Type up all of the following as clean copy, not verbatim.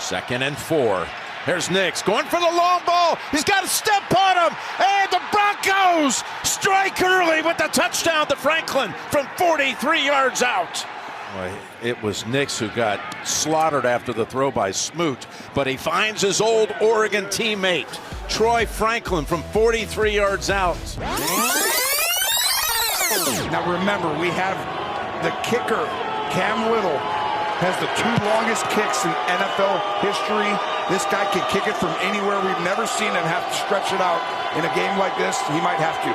2nd and 4. Here's Nix going for the long ball. He's got a step on him. And the Broncos strike early with the touchdown to Franklin from 43 yards out. Boy, it was Nix who got slaughtered after the throw by Smoot, but he finds his old Oregon teammate, Troy Franklin, from 43 yards out. Now remember, we have the kicker, Cam Little, has the 2 longest kicks in NFL history. This guy can kick it from anywhere. We've never seen him have to stretch it out. In a game like this, he might have to.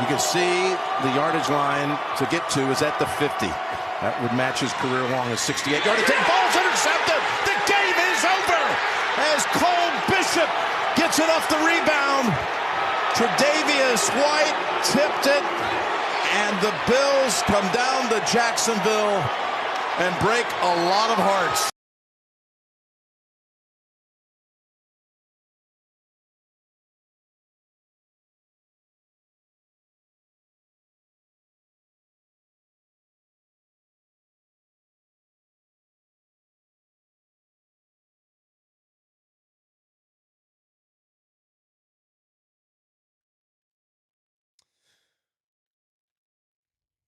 You can see the yardage line to get to is at the 50. That would match his career long as 68-yard attempt. Ball's intercepted. The game is over as Cole Bishop gets it off the rebound. Tre'Davious White tipped it, and the Bills come down to Jacksonville and break a lot of hearts.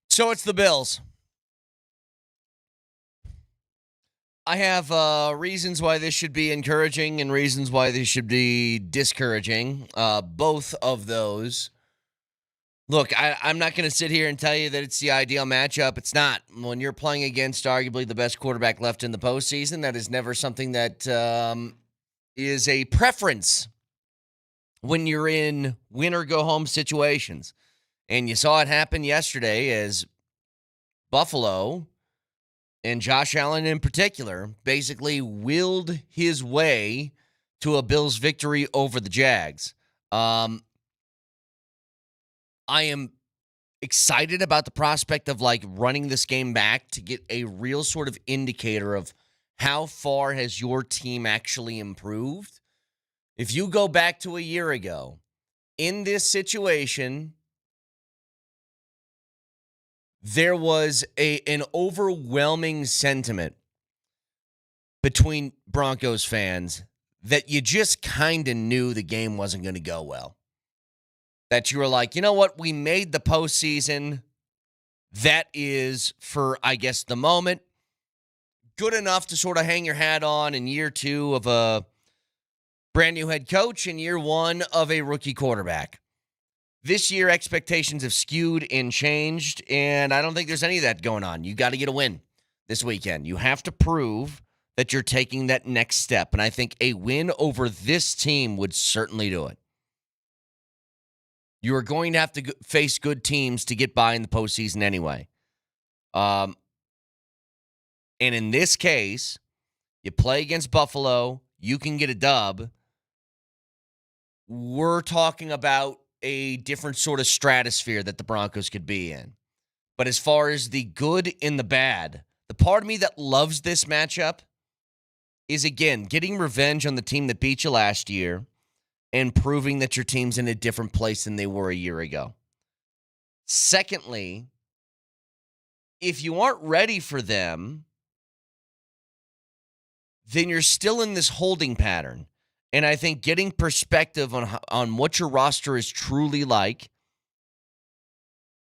So it's the Bills. I have reasons why this should be encouraging and reasons why this should be discouraging. Both of those. Look, I'm not going to sit here and tell you that it's the ideal matchup. It's not. When you're playing against arguably the best quarterback left in the postseason, that is never something that is a preference when you're in win-or-go-home situations. And you saw it happen yesterday as Buffalo, and Josh Allen in particular, basically willed his way to a Bills victory over the Jags. I am excited about the prospect of running this game back to get a real sort of indicator of how far has your team actually improved. If you go back to a year ago, in this situation, there was an overwhelming sentiment between Broncos fans that you just kind of knew the game wasn't going to go well. That you were like, you know what? We made the postseason. That is, for, I guess, the moment, good enough to sort of hang your hat on in year 2 of a brand new head coach and year 1 of a rookie quarterback. This year, expectations have skewed and changed, and I don't think there's any of that going on. You got to get a win this weekend. You have to prove that you're taking that next step, and I think a win over this team would certainly do it. You are going to have to face good teams to get by in the postseason anyway. And in this case, you play against Buffalo, you can get a dub. We're talking about a different sort of stratosphere that the Broncos could be in. But as far as the good and the bad, the part of me that loves this matchup is, again, getting revenge on the team that beat you last year and proving that your team's in a different place than they were a year ago. Secondly, if you aren't ready for them, then you're still in this holding pattern. And I think getting perspective on what your roster is truly like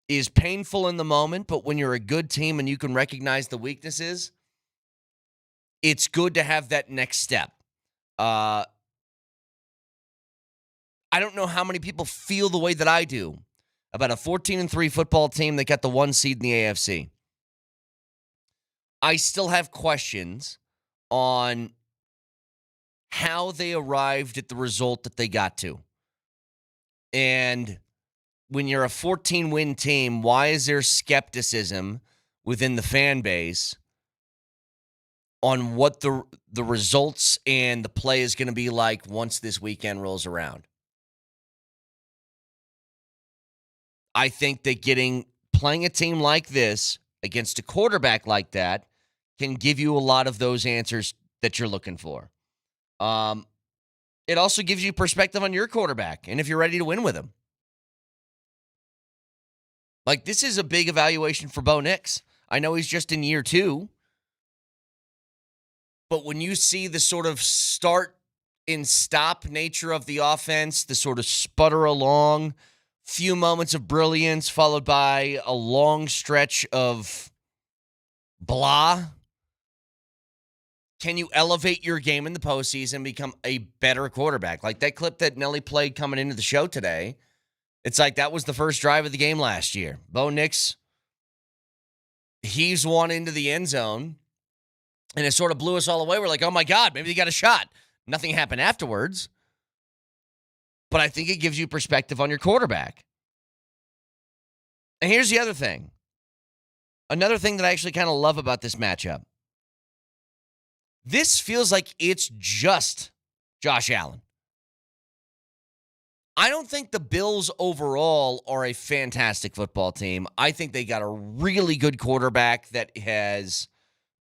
is painful in the moment, but when you're a good team and you can recognize the weaknesses, it's good to have that next step. I don't know how many people feel the way that I do about a 14-3 football team that got the 1 seed in the AFC. I still have questions on how they arrived at the result that they got to. And when you're a 14-win team, why is there skepticism within the fan base on what the results and the play is going to be like once this weekend rolls around? I think that playing a team like this against a quarterback like that can give you a lot of those answers that you're looking for. It also gives you perspective on your quarterback and if you're ready to win with him. This is a big evaluation for Bo Nix. I know he's just in year 2, But when you see the sort of start and stop nature of the offense, the sort of sputter along, few moments of brilliance followed by a long stretch of blah, can you elevate your game in the postseason and become a better quarterback? Like that clip that Nelly played coming into the show today, it's like that was the first drive of the game last year. Bo Nix heaves one into the end zone, and it sort of blew us all away. We're like, oh, my God, maybe they got a shot. Nothing happened afterwards. But I think it gives you perspective on your quarterback. And here's the other thing. Another thing that I actually kind of love about this matchup. This feels like it's just Josh Allen. I don't think the Bills overall are a fantastic football team. I think they got a really good quarterback that has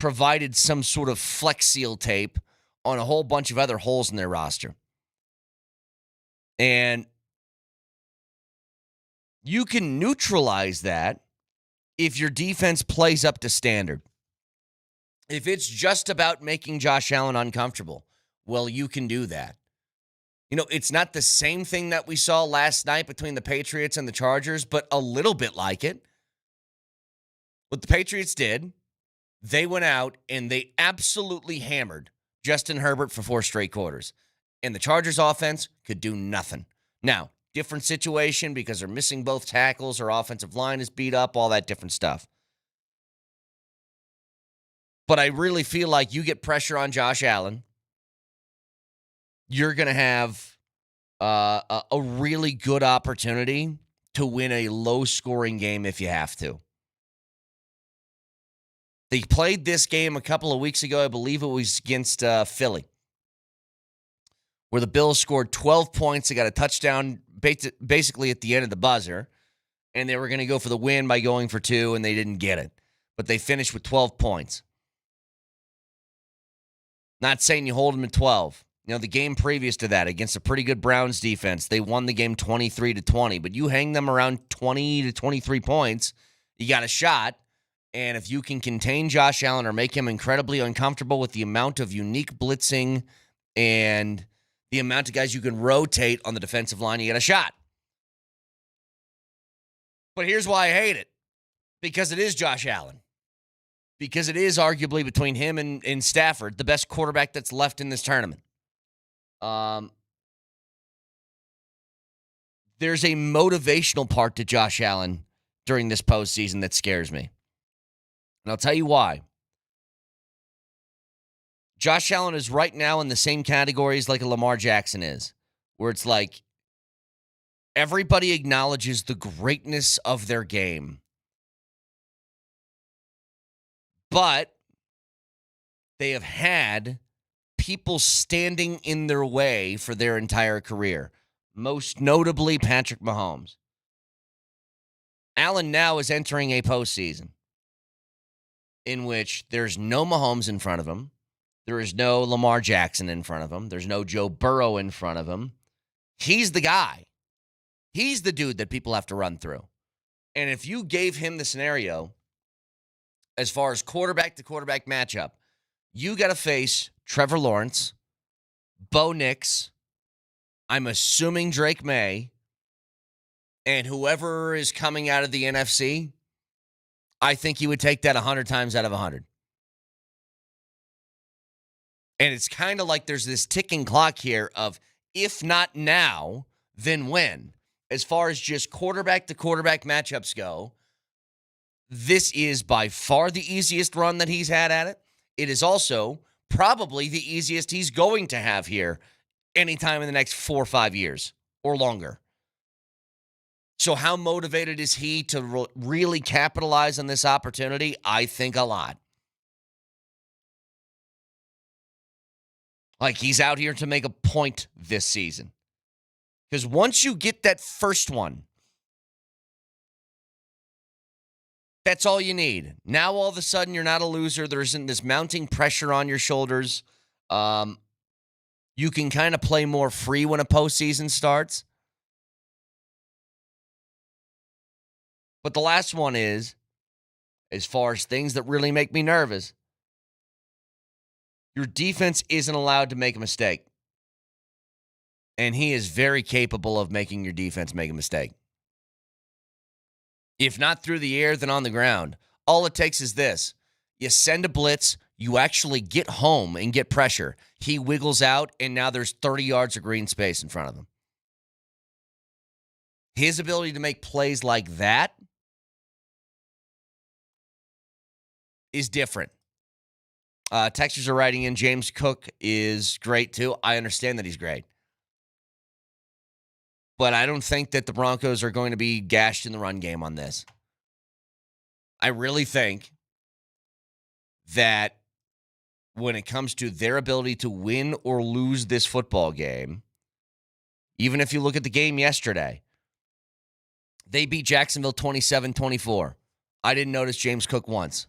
provided some sort of Flex Seal tape on a whole bunch of other holes in their roster. And you can neutralize that if your defense plays up to standard. If it's just about making Josh Allen uncomfortable, well, you can do that. You know, it's not the same thing that we saw last night between the Patriots and the Chargers, but a little bit like it. What the Patriots did, they went out and they absolutely hammered Justin Herbert for 4 straight quarters. And the Chargers offense could do nothing. Now, different situation because they're missing both tackles, their offensive line is beat up, all that different stuff. But I really feel like you get pressure on Josh Allen, you're going to have a really good opportunity to win a low-scoring game if you have to. They played this game a couple of weeks ago. I believe it was against Philly, where the Bills scored 12 points. They got a touchdown basically at the end of the buzzer, and they were going to go for the win by going for 2, and they didn't get it. But they finished with 12 points. Not saying you hold them to 12. You know, the game previous to that, against a pretty good Browns defense, they won the game 23-20. But you hang them around 20 to 23 points, you got a shot. And if you can contain Josh Allen or make him incredibly uncomfortable with the amount of unique blitzing and the amount of guys you can rotate on the defensive line, you got a shot. But here's why I hate it. Because it is Josh Allen. Because it is arguably between him and Stafford, the best quarterback that's left in this tournament. There's a motivational part to Josh Allen during this postseason that scares me. And I'll tell you why. Josh Allen is right now in the same categories like a Lamar Jackson is, where it's like everybody acknowledges the greatness of their game. But they have had people standing in their way for their entire career, most notably Patrick Mahomes. Allen now is entering a postseason in which there's no Mahomes in front of him. There is no Lamar Jackson in front of him. There's no Joe Burrow in front of him. He's the guy. He's the dude that people have to run through. And if you gave him the scenario, as far as quarterback-to-quarterback matchup, you got to face Trevor Lawrence, Bo Nix, I'm assuming Drake May, and whoever is coming out of the NFC, I think you would take that 100 times out of 100. And it's kind of like there's this ticking clock here of if not now, then when? As far as just quarterback-to-quarterback matchups go, this is by far the easiest run that he's had at it. It is also probably the easiest he's going to have here anytime in the next 4 or 5 years or longer. So how motivated is he to really capitalize on this opportunity? I think a lot. Like he's out here to make a point this season. Because once you get that first one, that's all you need. Now, all of a sudden, you're not a loser. There isn't this mounting pressure on your shoulders. You can kind of play more free when a postseason starts. But the last one is, as far as things that really make me nervous, Your defense isn't allowed to make a mistake. And he is very capable of making your defense make a mistake. If not through the air, then on the ground. All it takes is this. You send a blitz, you actually get home and get pressure. He wiggles out, and now there's 30 yards of green space in front of him. His ability to make plays like that is different. Texters are writing in, James Cook is great too. I understand that he's great. But I don't think that the Broncos are going to be gashed in the run game on this. I really think that when it comes to their ability to win or lose this football game, even if you look at the game yesterday, they beat Jacksonville 27-24. I didn't notice James Cook once.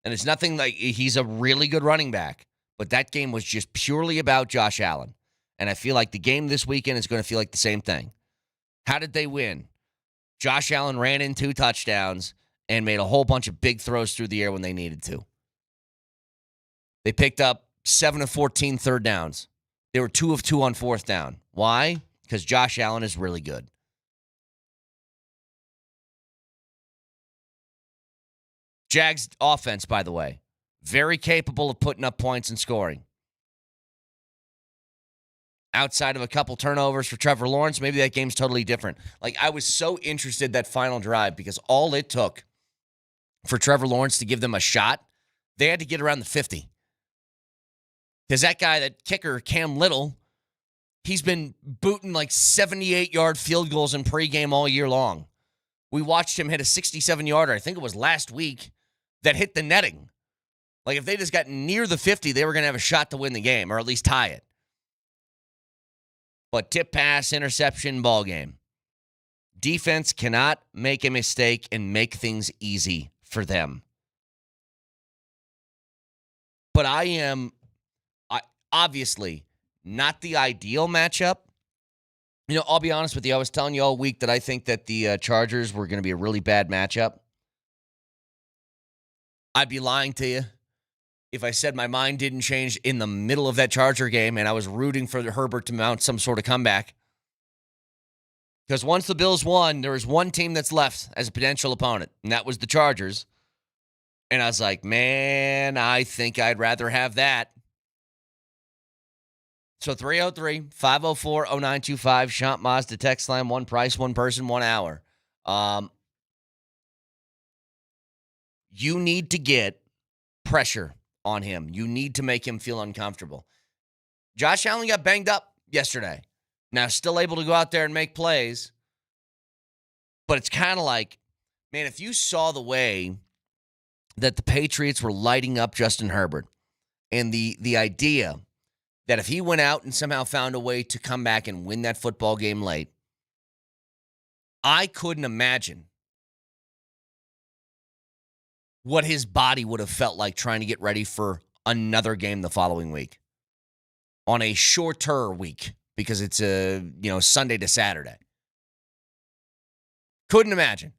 And it's nothing like he's a really good running back, but that game was just purely about Josh Allen. And I feel like the game this weekend is going to feel like the same thing. How did they win? Josh Allen ran in 2 touchdowns and made a whole bunch of big throws through the air when they needed to. They picked up 7 of 14 third downs. They were 2 of 2 on fourth down. Why? Because Josh Allen is really good. Jags offense, by the way, very capable of putting up points and scoring. Outside of a couple turnovers for Trevor Lawrence, maybe that game's totally different. Like, I was so interested that final drive because all it took for Trevor Lawrence to give them a shot, they had to get around the 50. Because that guy, that kicker, Cam Little, he's been booting like 78-yard field goals in pregame all year long. We watched him hit a 67-yarder, I think it was last week, that hit the netting. Like, if they just got near the 50, they were going to have a shot to win the game, or at least tie it. But tip pass, interception, ball game. Defense cannot make a mistake and make things easy for them. But obviously not the ideal matchup. You know, I'll be honest with you. I was telling you all week that I think that the Chargers were going to be a really bad matchup. I'd be lying to you if I said my mind didn't change in the middle of that Charger game and I was rooting for Herbert to mount some sort of comeback. Because once the Bills won, there was one team that's left as a potential opponent, and that was the Chargers. And I was like, man, I think I'd rather have that. So 303-504-0925, Shop Mazda text line, one price, one person, 1 hour. You need to get pressure on him. You need to make him feel uncomfortable. Josh Allen got banged up yesterday. Now, still able to go out there and make plays. But it's kind of like, man, if you saw the way that the Patriots were lighting up Justin Herbert and the idea that if he went out and somehow found a way to come back and win that football game late, I couldn't imagine what his body would have felt like trying to get ready for another game the following week on a shorter week because it's Sunday to Saturday. Couldn't imagine.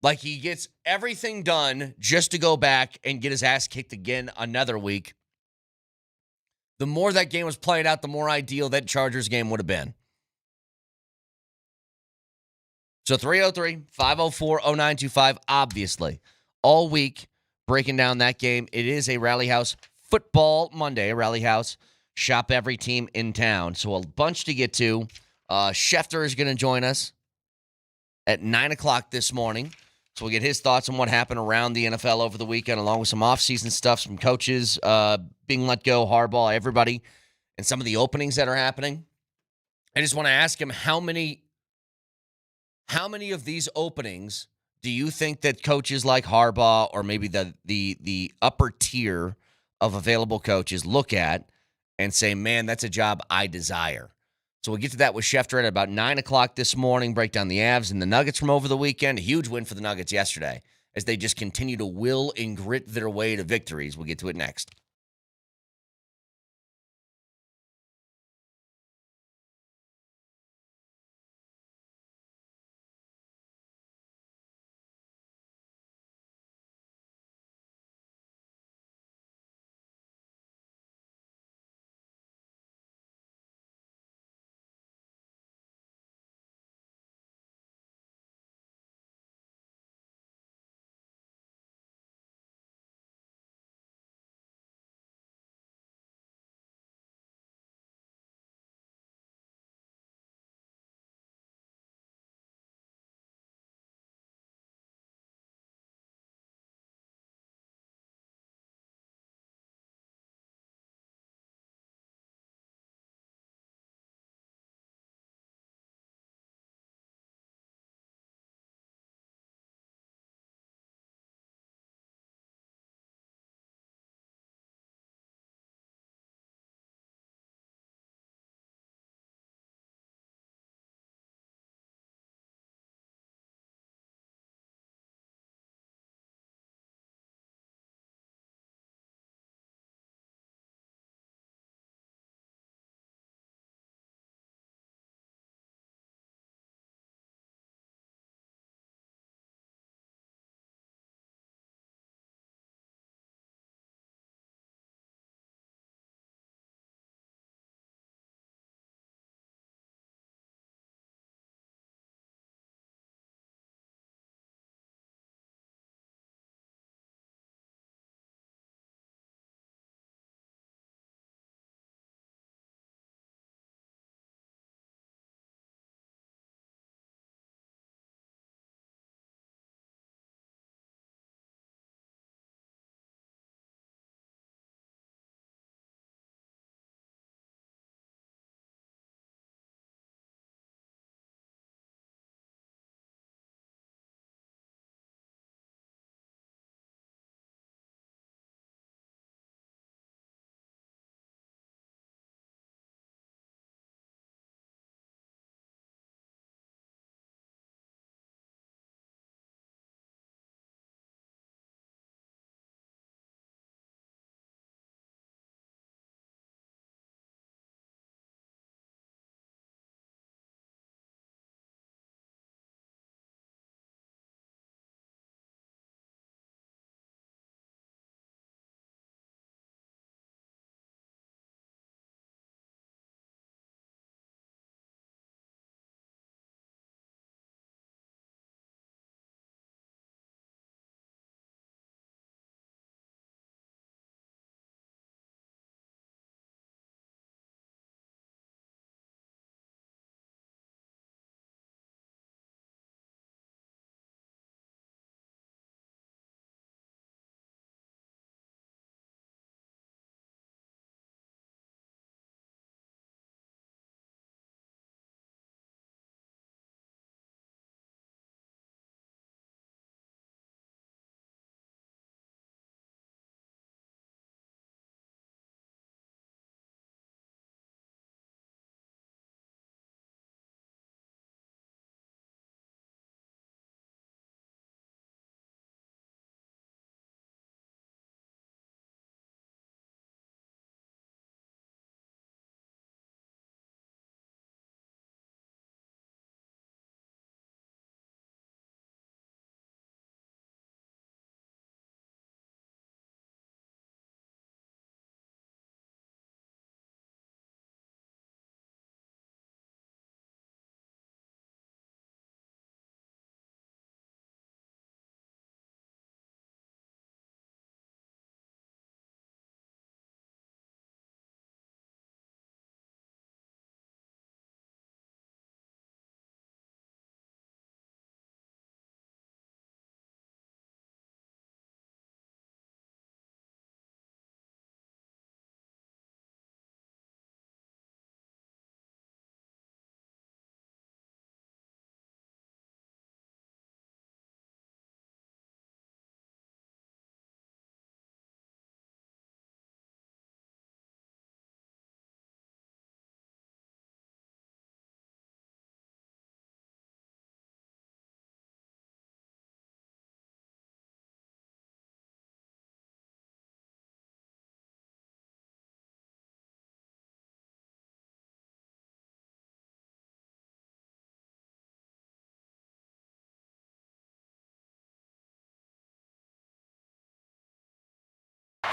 Like, he gets everything done just to go back and get his ass kicked again another week. The more that game was played out, the more ideal that Chargers game would have been. So 303-504-0925, obviously, all week breaking down that game. It is a Rally House Football Monday, Rally House. Shop every team in town. So a bunch to get to. Schefter is going to join us at 9 o'clock this morning. So we'll get his thoughts on what happened around the NFL over the weekend, along with some offseason stuff, some coaches being let go, Harbaugh, everybody, and some of the openings that are happening. I just want to ask him how many of these openings do you think that coaches like Harbaugh or maybe the upper tier of available coaches look at and say, man, that's a job I desire? So we'll get to that with Schefter at about 9 o'clock this morning, break down the Avs and the Nuggets from over the weekend. A huge win for the Nuggets yesterday as they just continue to will and grit their way to victories. We'll get to it next.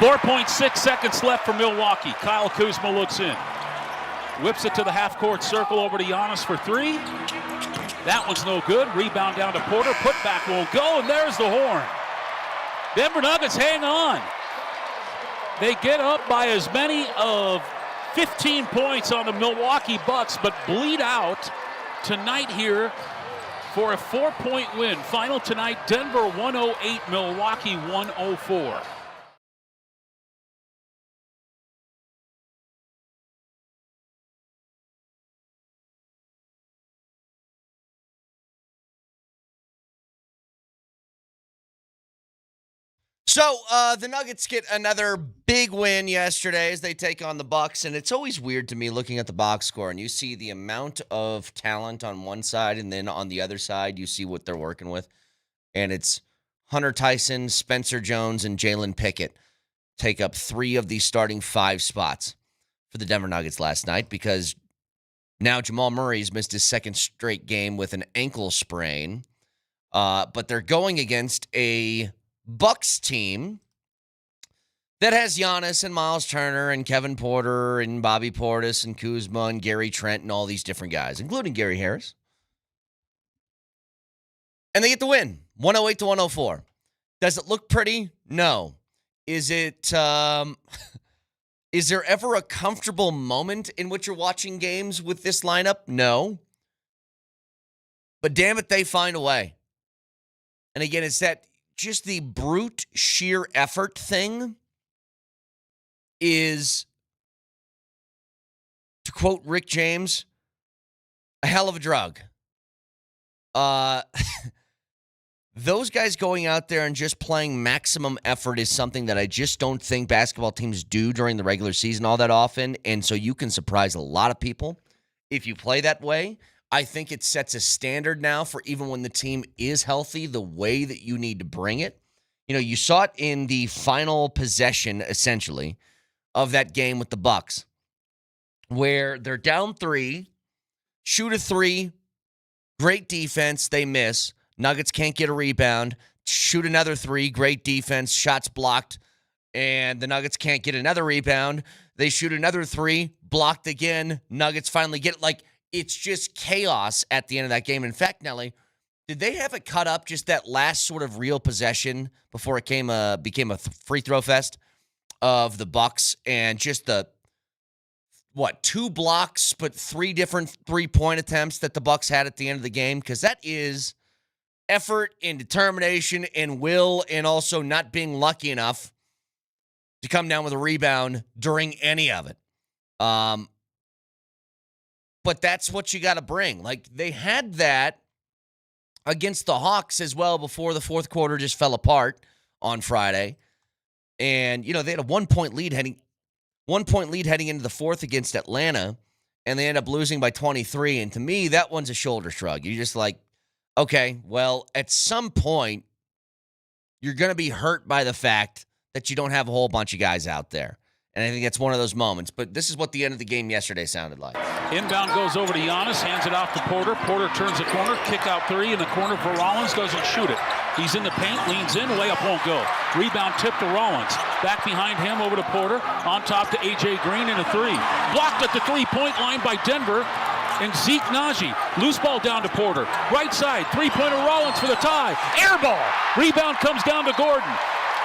4.6 seconds left for Milwaukee. Kyle Kuzma looks in. Whips it to the half-court circle over to Giannis for three. That one's no good. Rebound down to Porter. Putback won't go, and there's the horn. Denver Nuggets hang on. They get up by as many of 15 points on the Milwaukee Bucks, but bleed out tonight here for a 4-point win. Final tonight, Denver 108, Milwaukee 104. So the Nuggets get another big win yesterday as they take on the Bucks, and it's always weird to me looking at the box score, and you see the amount of talent on one side, and then on the other side you see what they're working with, and it's Hunter Tyson, Spencer Jones, and Jalen Pickett take up 3 of the starting 5 spots for the Denver Nuggets last night because now Jamal Murray's missed his second straight game with an ankle sprain, but they're going against a Bucks team that has Giannis and Miles Turner and Kevin Porter and Bobby Portis and Kuzma and Gary Trent and all these different guys, including Gary Harris. And they get the win, 108 to 104. Does it look pretty? No. Is it? Is there ever a comfortable moment in which you're watching games with this lineup? No. But damn it, they find a way. And again, it's that just the brute sheer effort thing is, to quote Rick James, a hell of a drug. Those guys going out there and just playing maximum effort is something that I just don't think basketball teams do during the regular season all that often, and so you can surprise a lot of people if you play that way. I think it sets a standard now for even when the team is healthy, the way that you need to bring it. You know, you saw it in the final possession, essentially, of that game with the Bucks, where they're down 3, shoot a 3, great defense, they miss. Nuggets can't get a rebound, shoot another 3, great defense, shots blocked, and the Nuggets can't get another rebound. They shoot another 3, blocked again. Nuggets finally get it. Like, it's just chaos at the end of that game. In fact, Nelly, did they have it cut up just that last sort of real possession before it became a free throw fest of the Bucks and just the 2 blocks but 3 different 3-point attempts that the Bucks had at the end of the game? Because that is effort and determination and will, and also not being lucky enough to come down with a rebound during any of it. But that's what you got to bring. Like, they had that against the Hawks as well before the fourth quarter just fell apart on Friday. And, you know, they had a 1-point lead heading into the fourth against Atlanta, and they end up losing by 23. And to me, that one's a shoulder shrug. You're just like, okay, well, at some point, you're going to be hurt by the fact that you don't have a whole bunch of guys out there. And I think that's one of those moments. But this is what the end of the game yesterday sounded like. Inbound goes over to Giannis, hands it off to Porter. Porter turns the corner, kick out 3 in the corner for Rollins, doesn't shoot it. He's in the paint, leans in, layup won't go. Rebound tip to Rollins. Back behind him over to Porter. On top to A.J. Green in a 3. Blocked at the 3-point line by Denver. And Zeke Naji. Loose ball down to Porter. Right side, 3-pointer Rollins for the tie. Air ball. Rebound comes down to Gordon.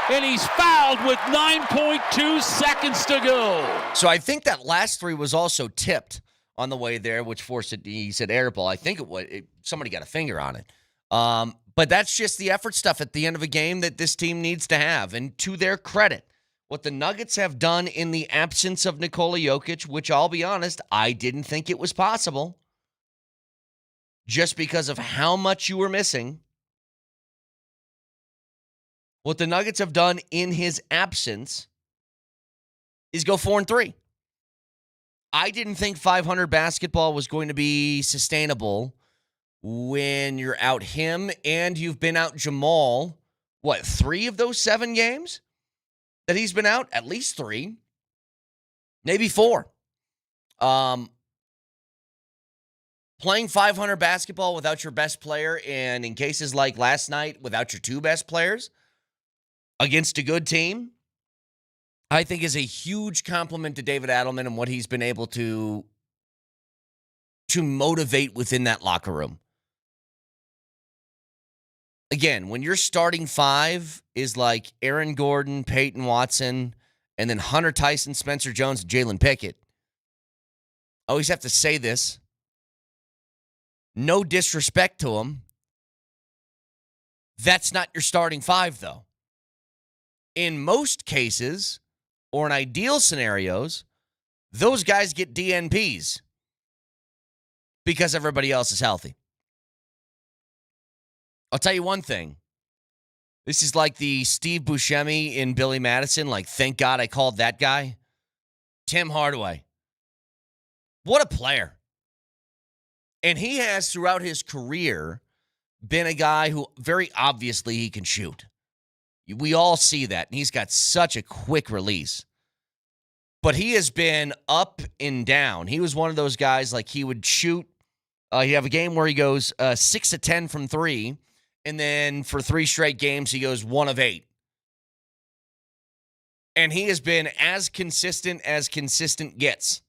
And he's fouled with 9.2 seconds to go. So I think that last 3 was also tipped on the way there, which forced it. He said air ball. I think it was. Somebody got a finger on it. But that's just the effort stuff at the end of a game that this team needs to have. And to their credit, what the Nuggets have done in the absence of Nikola Jokic, which I'll be honest, I didn't think it was possible, just because of how much you were missing. What the Nuggets have done in his absence is go 4-3. I didn't think 500 basketball was going to be sustainable when you're out him and you've been out Jamal, 3 of those 7 games that he's been out? At least 3, maybe 4. Playing 500 basketball without your best player, and in cases like last night, without your 2 best players, against a good team, I think is a huge compliment to David Adelman and what he's been able to motivate within that locker room. Again, when your starting five is like Aaron Gordon, Peyton Watson, and then Hunter Tyson, Spencer Jones, and Jalen Pickett, I always have to say this. No disrespect to them. That's not your starting five, though. In most cases, or in ideal scenarios, those guys get DNPs because everybody else is healthy. I'll tell you one thing. This is like the Steve Buscemi in Billy Madison, like, thank God I called that guy. Tim Hardaway. What a player. And he has, throughout his career, been a guy who very obviously he can shoot. We all see that. And he's got such a quick release. But he has been up and down. He was one of those guys, like, he would shoot. He'd have a game where he goes 6 of 10 from 3. And then for 3 straight games, he goes 1 of 8. And he has been as consistent gets.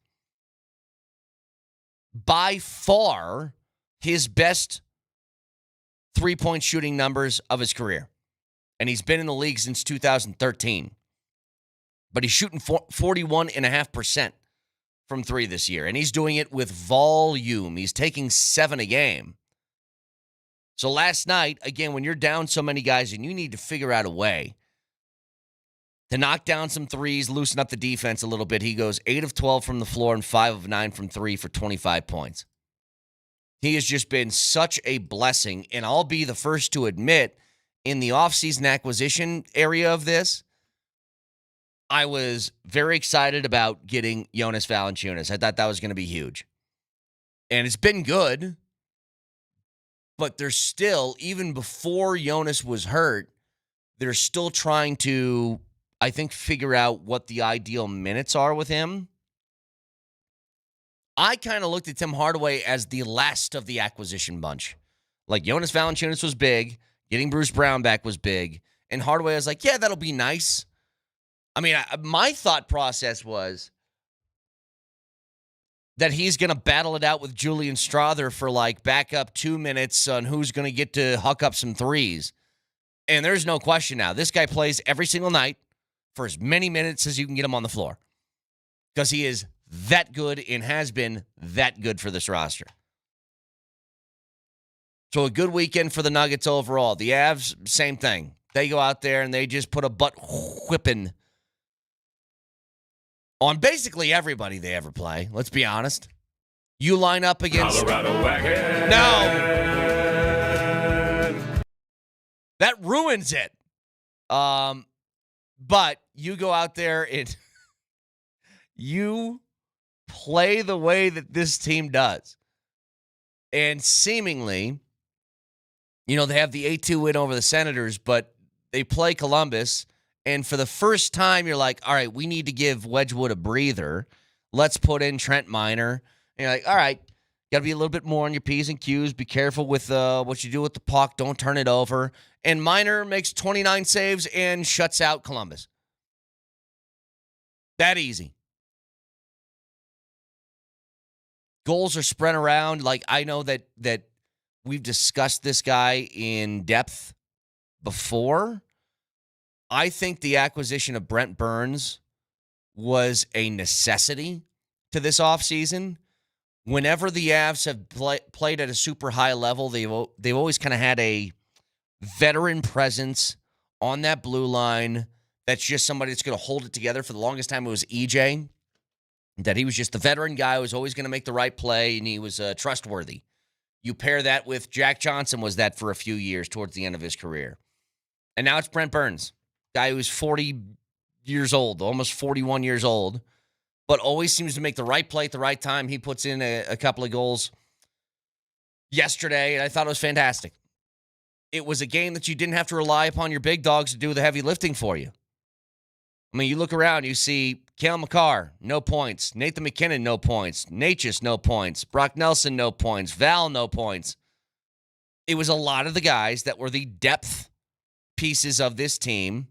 By far, his best three-point shooting numbers of his career. And he's been in the league since 2013. But he's shooting 41.5% from 3 this year. And he's doing it with volume. He's taking 7 a game. So last night, again, when you're down so many guys and you need to figure out a way to knock down some threes, loosen up the defense a little bit, he goes 8 of 12 from the floor and 5 of 9 from 3 for 25 points. He has just been such a blessing, and I'll be the first to admit, in the offseason acquisition area of this, I was very excited about getting Jonas Valanciunas. I thought that was going to be huge. And it's been good. But they're still, even before Jonas was hurt, they're still trying to, I think, figure out what the ideal minutes are with him. I kind of looked at Tim Hardaway as the last of the acquisition bunch. Like, Jonas Valanciunas was big. Getting Bruce Brown back was big. And Hardaway was like, yeah, that'll be nice. I mean, my thought process was that he's going to battle it out with Julian Strother for, like, backup 2 minutes on who's going to get to huck up some threes. And there's no question now. This guy plays every single night for as many minutes as you can get him on the floor. Because he is that good and has been that good for this roster. So a good weekend for the Nuggets overall. The Avs, same thing. They go out there and they just put a butt whipping on basically everybody they ever play. Let's be honest. You line up against Colorado Wagon. No. That ruins it. But you go out there and you play the way that this team does. And seemingly, they have the 8-2 win over the Senators, but they play Columbus. And for the first time, you're like, all right, we need to give Wedgwood a breather. Let's put in Trent Miner. And you're like, all right, got to be a little bit more on your P's and Q's. Be careful with what you do with the puck. Don't turn it over. And Miner makes 29 saves and shuts out Columbus. That easy. Goals are spread around. Like, I know that we've discussed this guy in depth before. I think the acquisition of Brent Burns was a necessity to this offseason. Whenever the Avs have played at a super high level, they've always kind of had a veteran presence on that blue line that's just somebody that's going to hold it together. For the longest time, it was EJ, that he was just the veteran guy who was always going to make the right play, and he was trustworthy. You pair that with Jack Johnson was that for a few years towards the end of his career. And now it's Brent Burns. Guy who's 40 years old, almost 41 years old, but always seems to make the right play at the right time. He puts in a couple of goals yesterday, and I thought it was fantastic. It was a game that you didn't have to rely upon your big dogs to do the heavy lifting for you. I mean, you look around, you see Cale Makar, no points. Nathan McKinnon, no points. Natchez, no points. Brock Nelson, no points. Val, no points. It was a lot of the guys that were the depth pieces of this team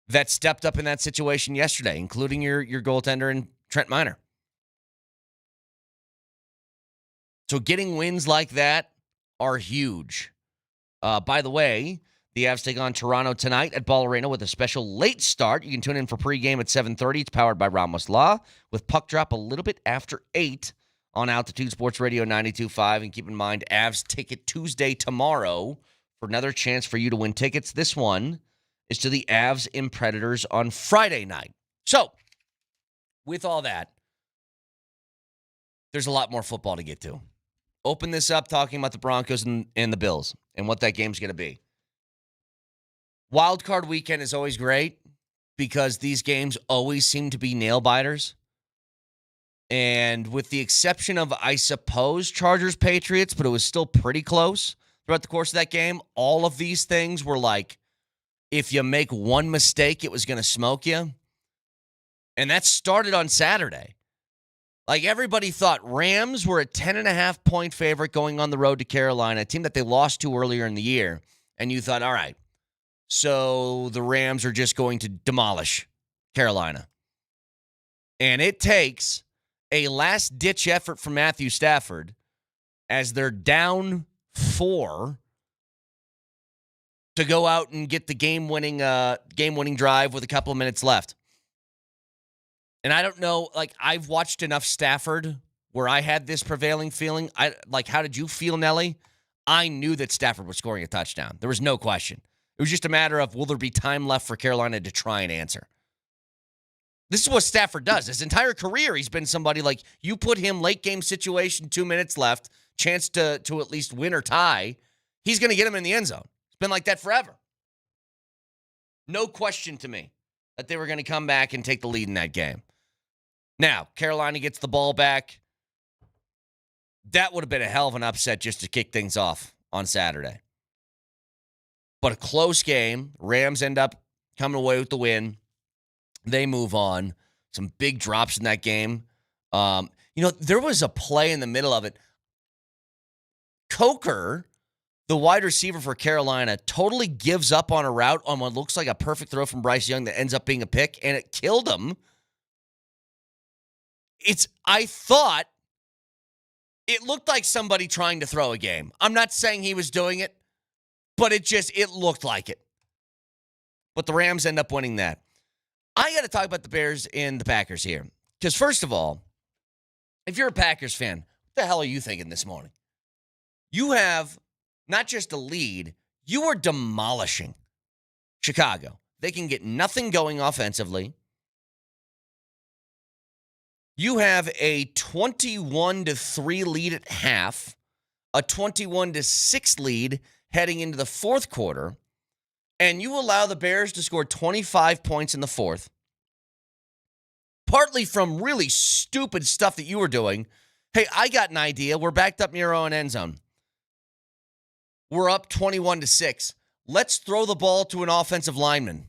that stepped up in that situation yesterday, including your goaltender and Trent Miner. So getting wins like that are huge. By the way, the Avs take on Toronto tonight at Ball Arena with a special late start. You can tune in for pregame at 7:30. It's powered by Ramos Law with puck drop a little bit after 8 on Altitude Sports Radio 92.5. And keep in mind, Avs Ticket Tuesday tomorrow for another chance for you to win tickets. This one is to the Avs and Predators on Friday night. So, with all that, there's a lot more football to get to. Open this up talking about the Broncos and the Bills and what that game's going to be. Wild Card weekend is always great because these games always seem to be nail-biters. And with the exception of, I suppose, Chargers-Patriots, but it was still pretty close throughout the course of that game, all of these things were like, if you make one mistake, it was going to smoke you. And that started on Saturday. Like, everybody thought Rams were a 10.5-point favorite going on the road to Carolina, a team that they lost to earlier in the year. And you thought, all right, so the Rams are just going to demolish Carolina. And it takes a last-ditch effort from Matthew Stafford as they're down 4 to go out and get the game-winning drive with a couple of minutes left. And I don't know, like, I've watched enough Stafford where I had this prevailing feeling. How did you feel, Nelly? I knew that Stafford was scoring a touchdown. There was no question. It was just a matter of, will there be time left for Carolina to try and answer? This is what Stafford does. His entire career, he's been somebody like, you put him late game situation, 2 minutes left, chance to at least win or tie, he's going to get him in the end zone. It's been like that forever. No question to me that they were going to come back and take the lead in that game. Now, Carolina gets the ball back. That would have been a hell of an upset just to kick things off on Saturday. But a close game. Rams end up coming away with the win. They move on. Some big drops in that game. There was a play in the middle of it. Coker, the wide receiver for Carolina, totally gives up on a route on what looks like a perfect throw from Bryce Young that ends up being a pick, and it killed him. I thought it looked like somebody trying to throw a game. I'm not saying he was doing it, but it looked like it. But the Rams end up winning that. I got to talk about the Bears and the Packers here. Because first of all, if you're a Packers fan, what the hell are you thinking this morning? You have not just a lead, you are demolishing Chicago. They can get nothing going offensively. You have a 21-3 lead at half, a 21-6 lead heading into the fourth quarter, and you allow the Bears to score 25 points in the fourth, partly from really stupid stuff that you were doing. Hey, I got an idea. We're backed up near our own end zone. We're up 21-6. Let's throw the ball to an offensive lineman.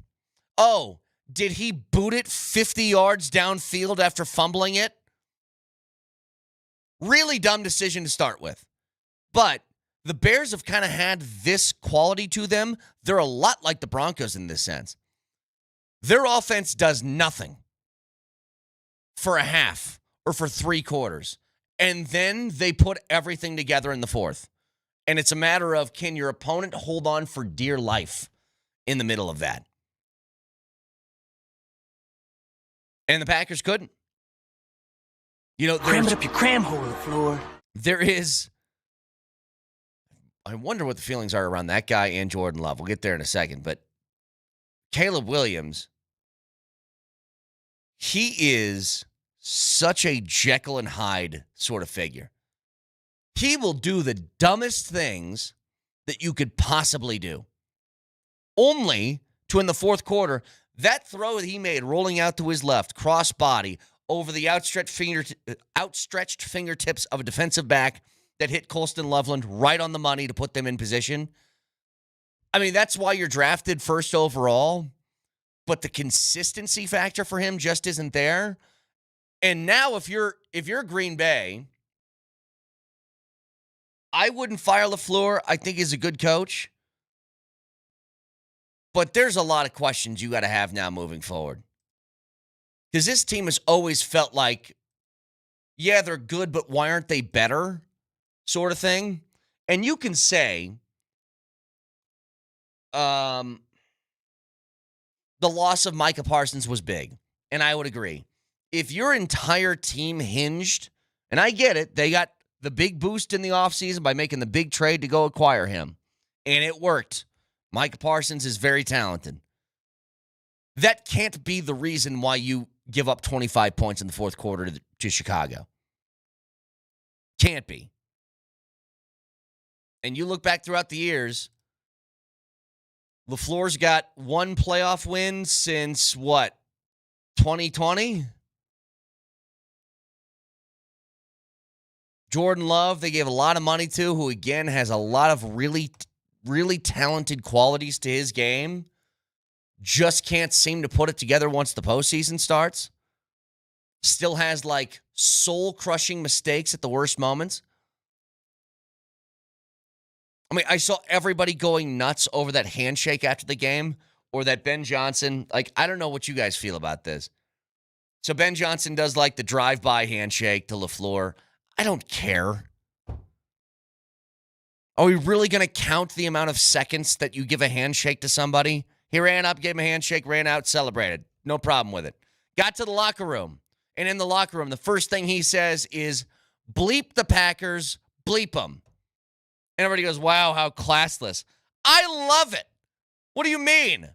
Oh, did he boot it 50 yards downfield after fumbling it? Really dumb decision to start with. But the Bears have kind of had this quality to them. They're a lot like the Broncos in this sense. Their offense does nothing for a half or for 3 quarters. And then they put everything together in the fourth. And it's a matter of, can your opponent hold on for dear life in the middle of that? And the Packers couldn't. Cram it up your cram hole, LaFleur. There is, I wonder what the feelings are around that guy and Jordan Love. We'll get there in a second. But Caleb Williams, he is such a Jekyll and Hyde sort of figure. He will do the dumbest things that you could possibly do. Only to, in the fourth quarter, that throw that he made rolling out to his left, cross body, over the outstretched fingertips of a defensive back that hit Colston Loveland right on the money to put them in position. I mean, that's why you're drafted first overall, but the consistency factor for him just isn't there. And now if you're Green Bay, I wouldn't fire LaFleur. I think he's a good coach. But there's a lot of questions you got to have now moving forward. Because this team has always felt like, yeah, they're good, but why aren't they better? Sort of thing. And you can say, the loss of Micah Parsons was big. And I would agree. If your entire team hinged, and I get it, they got the big boost in the offseason by making the big trade to go acquire him. And it worked. Micah Parsons is very talented. That can't be the reason why you give up 25 points in the fourth quarter to Chicago. Can't be. And you look back throughout the years, LaFleur's got one playoff win since, 2020? Jordan Love, they gave a lot of money to, who, again, has a lot of really, really talented qualities to his game. Just can't seem to put it together once the postseason starts. Still has, soul-crushing mistakes at the worst moments. I mean, I saw everybody going nuts over that handshake after the game or that Ben Johnson. I don't know what you guys feel about this. So Ben Johnson does, the drive-by handshake to LaFleur. I don't care. Are we really going to count the amount of seconds that you give a handshake to somebody? He ran up, gave him a handshake, ran out, celebrated. No problem with it. Got to the locker room. And in the locker room, the first thing he says is, bleep the Packers, bleep them. And everybody goes, wow, how classless. I love it. What do you mean?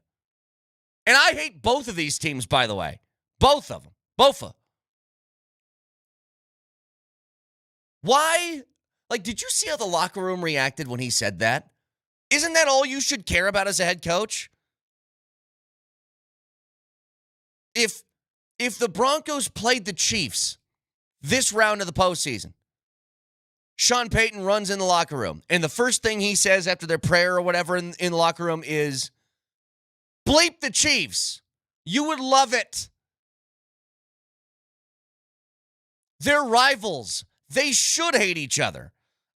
And I hate both of these teams, by the way. Both of them. Both of them. Why? Did you see how the locker room reacted when he said that? Isn't that all you should care about as a head coach? If the Broncos played the Chiefs this round of the postseason, Sean Payton runs in the locker room, and the first thing he says after their prayer or whatever in the locker room is, bleep the Chiefs. You would love it. They're rivals. They should hate each other.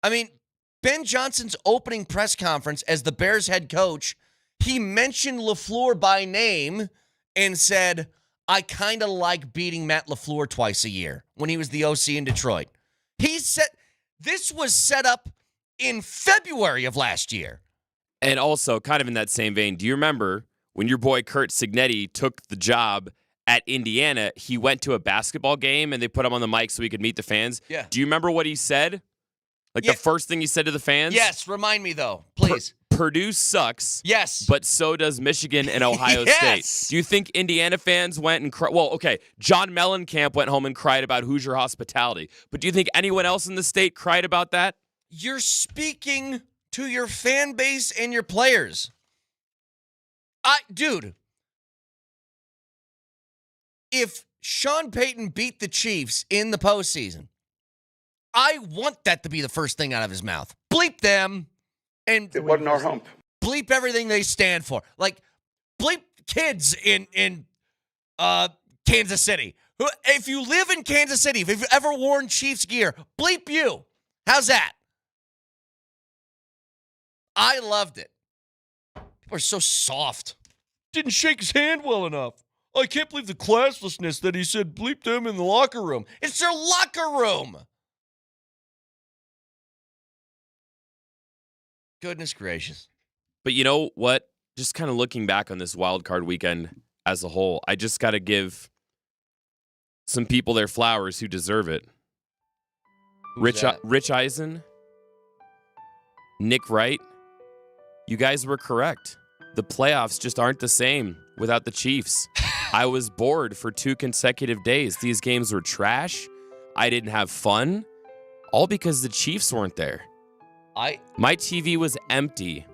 I mean, Ben Johnson's opening press conference as the Bears head coach, he mentioned LaFleur by name and said, I kind of like beating Matt LaFleur twice a year when he was the OC in Detroit. He said this was set up in February of last year. And also, kind of in that same vein, do you remember when your boy Kurt Signetti took the job at Indiana? He went to a basketball game and they put him on the mic so he could meet the fans. Yeah. Do you remember what he said? The first thing he said to the fans? Yes, remind me though, please. Purdue sucks. Yes. But so does Michigan and Ohio Yes. State. Do you think Indiana fans went and cried? Well, okay, John Mellencamp went home and cried about Hoosier hospitality. But do you think anyone else in the state cried about that? You're speaking to your fan base and your players. Dude, if Sean Payton beat the Chiefs in the postseason, I want that to be the first thing out of his mouth. Bleep them. And It wasn't our hump. Bleep everything they stand for. Bleep kids in Kansas City. If you live in Kansas City, if you've ever worn Chiefs gear, bleep you. How's that? I loved it. People are so soft. Didn't shake his hand well enough. I can't believe the classlessness that he said bleep them in the locker room. It's their locker room. Goodness gracious. But you know what? Just kind of looking back on this wild card weekend as a whole, I just got to give some people their flowers who deserve it. Rich Eisen, Nick Wright, you guys were correct. The playoffs just aren't the same without the Chiefs. I was bored for 2 consecutive days. These games were trash. I didn't have fun. All because the Chiefs weren't there. My TV was empty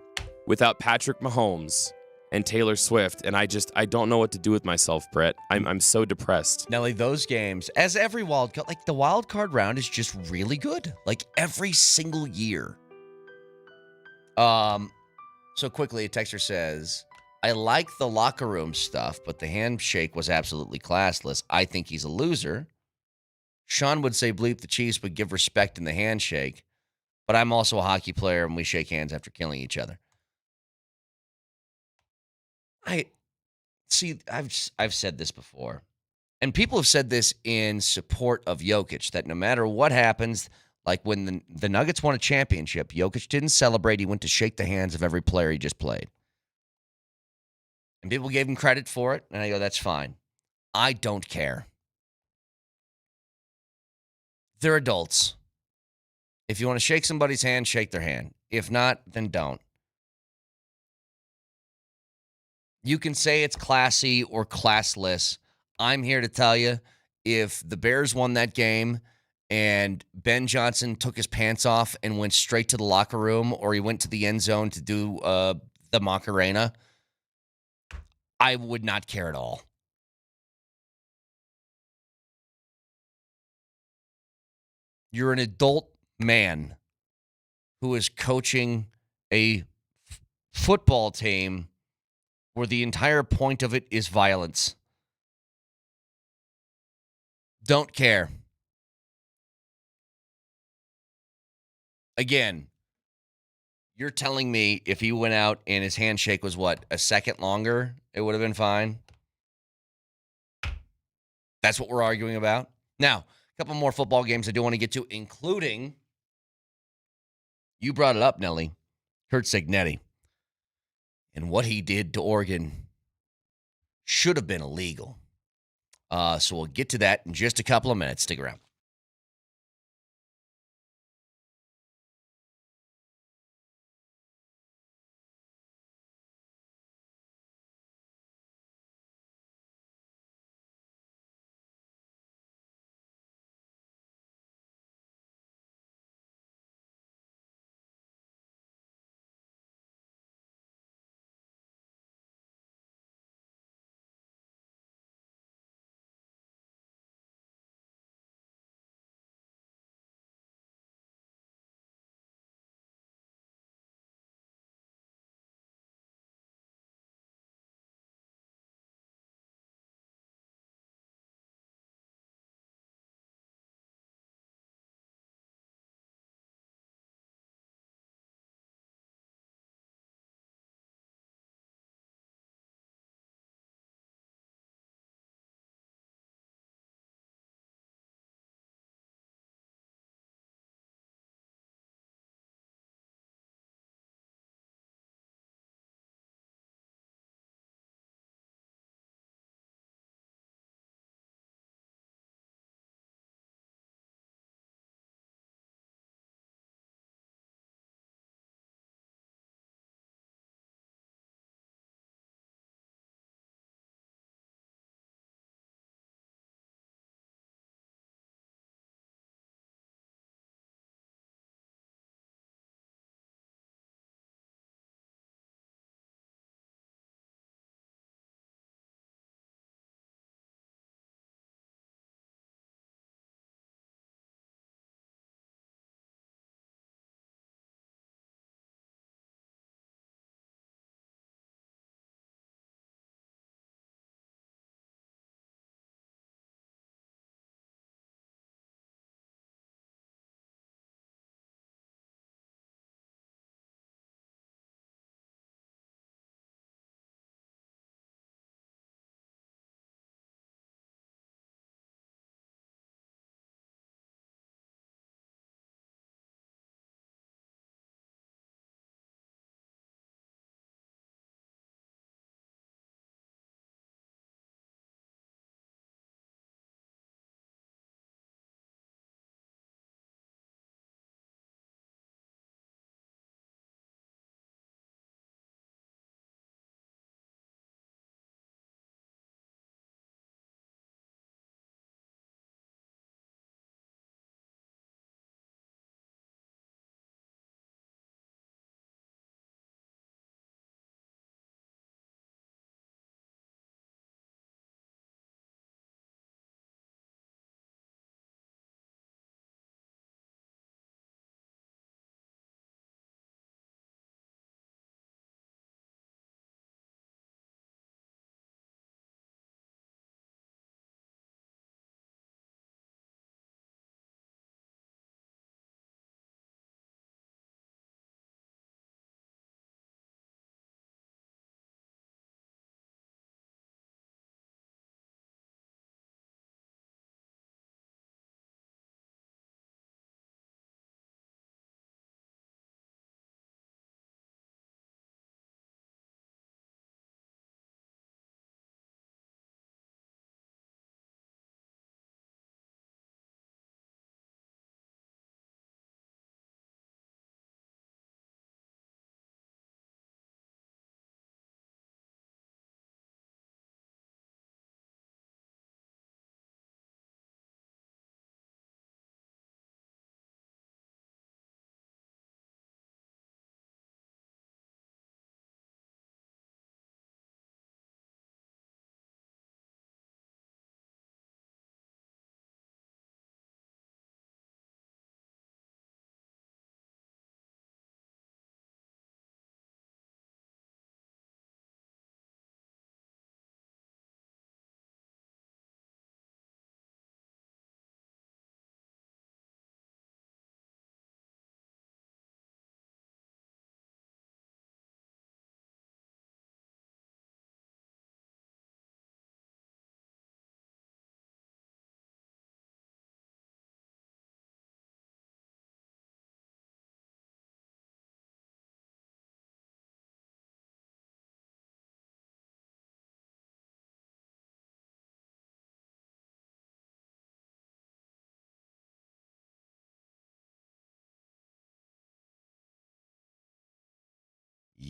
without Patrick Mahomes and Taylor Swift, and I don't know what to do with myself, Brett. I'm so depressed. Nelly, those games, as every wild card, the wild card round is just really good. Every single year. So quickly, a texter says, I like the locker room stuff, but the handshake was absolutely classless. I think he's a loser. Sean would say bleep the Chiefs, but give respect in the handshake. But I'm also a hockey player, and we shake hands after killing each other. I see. I've said this before, and people have said this in support of Jokic, that no matter what happens, like when the Nuggets won a championship, Jokic didn't celebrate. He went to shake the hands of every player he just played. And people gave him credit for it, and I go, that's fine. I don't care. They're adults. If you want to shake somebody's hand, shake their hand. If not, then don't. You can say it's classy or classless. I'm here to tell you, if the Bears won that game and Ben Johnson took his pants off and went straight to the locker room, or he went to the end zone to do the Macarena, I would not care at all. You're an adult man who is coaching a football team where the entire point of it is violence. Don't care. Again, you're telling me if he went out and his handshake was what, a second longer, it would have been fine? That's what we're arguing about. Now, a couple more football games I do want to get to, including, you brought it up, Nelly, Kurt Cignetti. And what he did to Oregon should have been illegal. So we'll get to that in just a couple of minutes. Stick around.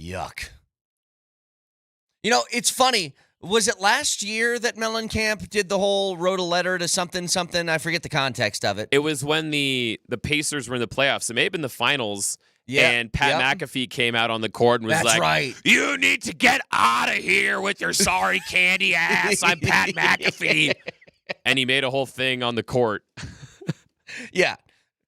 Yuck. You know, it's funny. Was it last year that Mellencamp did the whole wrote a letter to something? I forget the context of it. It was when the Pacers were in the playoffs. It may have been the finals. Yeah. And Pat McAfee came out on the court and was like, "You need to get out of here with your sorry candy ass. I'm Pat McAfee." And he made a whole thing on the court. Yeah.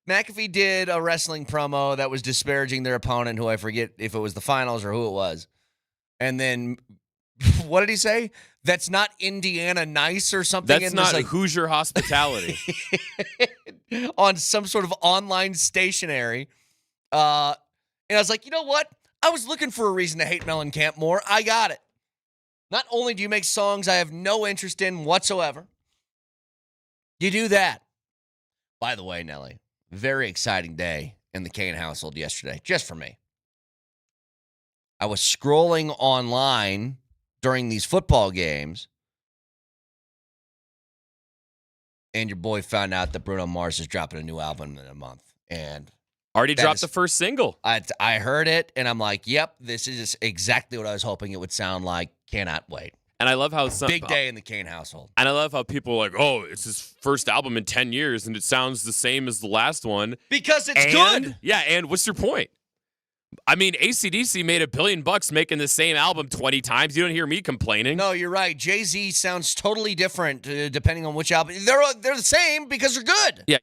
McAfee did a wrestling promo that was disparaging their opponent, who I forget if it was the finals or who it was. And then, what did he say? That's not Indiana nice or something? That's not Hoosier hospitality. On some sort of online stationery. And I was like, you know what? I was looking for a reason to hate Mellencamp more. I got it. Not only do you make songs I have no interest in whatsoever, you do that. By the way, Nelly, very exciting day in the Kane household yesterday, just for me. I was scrolling online during these football games, and your boy found out that Bruno Mars is dropping a new album in a month. And already dropped the first single. I heard it, and I'm like, yep, this is exactly what I was hoping it would sound like. Cannot wait. And I love how big day in the Kane household. And I love how people are like, oh, it's his first album in 10 years, and it sounds the same as the last one. Because it's good. Yeah, and what's your point? I mean, AC/DC made $1 billion making the same album 20 times. You don't hear me complaining. No, you're right. Jay-Z sounds totally different depending on which album. They're the same because they're good. Yeah.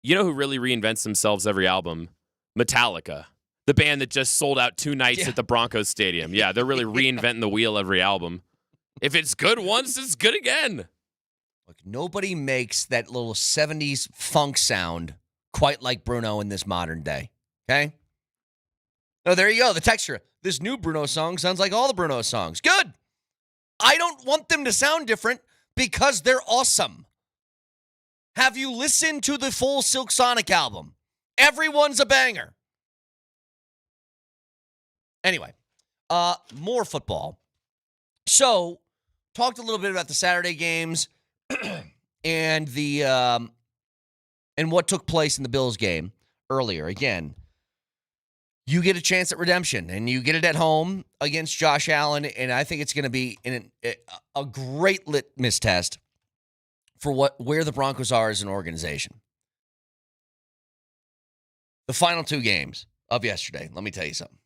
You know who really reinvents themselves every album? Metallica. The band that just sold out 2 nights at the Broncos Stadium. Yeah, they're really reinventing the wheel every album. If it's good once, it's good again. Look, nobody makes that little 70s funk sound quite like Bruno in this modern day. Okay? Oh, there you go. The texture. This new Bruno song sounds like all the Bruno songs. Good. I don't want them to sound different because they're awesome. Have you listened to the full Silk Sonic album? Everyone's a banger. Anyway, more football. So, talked a little bit about the Saturday games and the and what took place in the Bills game earlier. Again, you get a chance at redemption, and you get it at home against Josh Allen, and I think it's going to be a great litmus test for where the Broncos are as an organization. The final 2 games of yesterday, let me tell you something.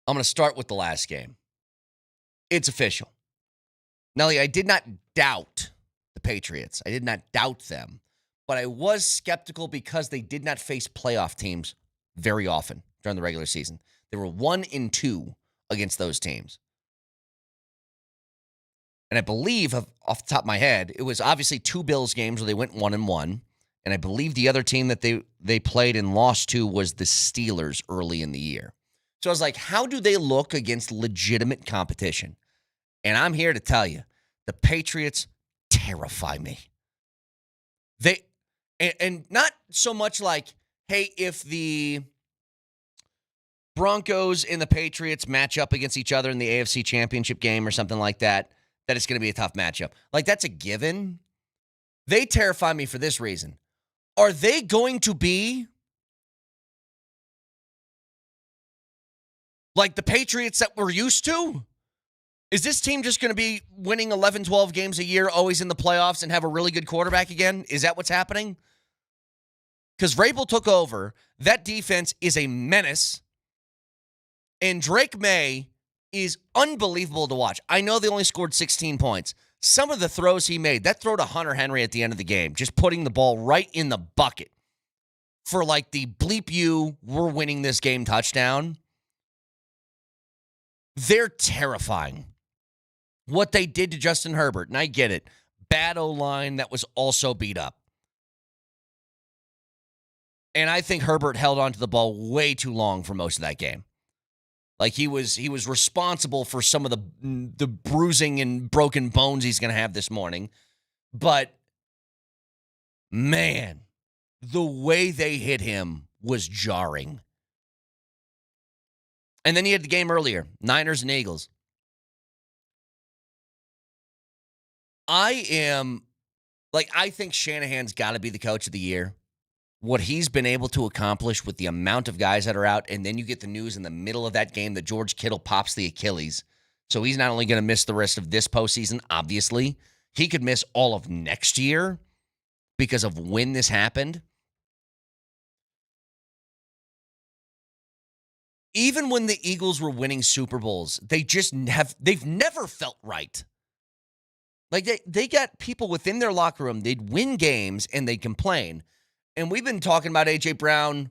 I'm going to start with the last game. It's official. Nelly, I did not doubt the Patriots. I did not doubt them. But I was skeptical because they did not face playoff teams very often during the regular season. They were 1-2 against those teams. And I believe, off the top of my head, it was obviously 2 Bills games where they went 1-1. And I believe the other team that they played and lost to was the Steelers early in the year. So I was like, how do they look against legitimate competition? And I'm here to tell you, the Patriots terrify me. And not so much like, hey, if the Broncos and the Patriots match up against each other in the AFC Championship game or something like that, that it's going to be a tough matchup. Like, that's a given. They terrify me for this reason. Are they going to be like the Patriots that we're used to? Is this team just going to be winning 11, 12 games a year, always in the playoffs, and have a really good quarterback again? Is that what's happening? Because Vrabel took over. That defense is a menace. And Drake May is unbelievable to watch. I know they only scored 16 points. Some of the throws he made, that throw to Hunter Henry at the end of the game, just putting the ball right in the bucket for like the bleep you, we're winning this game touchdown. They're terrifying. What they did to Justin Herbert, and I get it, bad O-line that was also beat up. And I think Herbert held onto the ball way too long for most of that game. Like he was responsible for some of the bruising and broken bones he's going to have this morning. But, man, the way they hit him was jarring. And then he had the game earlier, Niners and Eagles. I think Shanahan's got to be the coach of the year. what he's been able to accomplish with the amount of guys that are out, and then you get the news in the middle of that game that George Kittle pops the Achilles. So he's not only going to miss the rest of this postseason, obviously, he could miss all of next year because of when this happened. Even when the Eagles were winning Super Bowls, they've never felt right. Like they got people within their locker room, they'd win games and they'd complain. And we've been talking about A.J. Brown,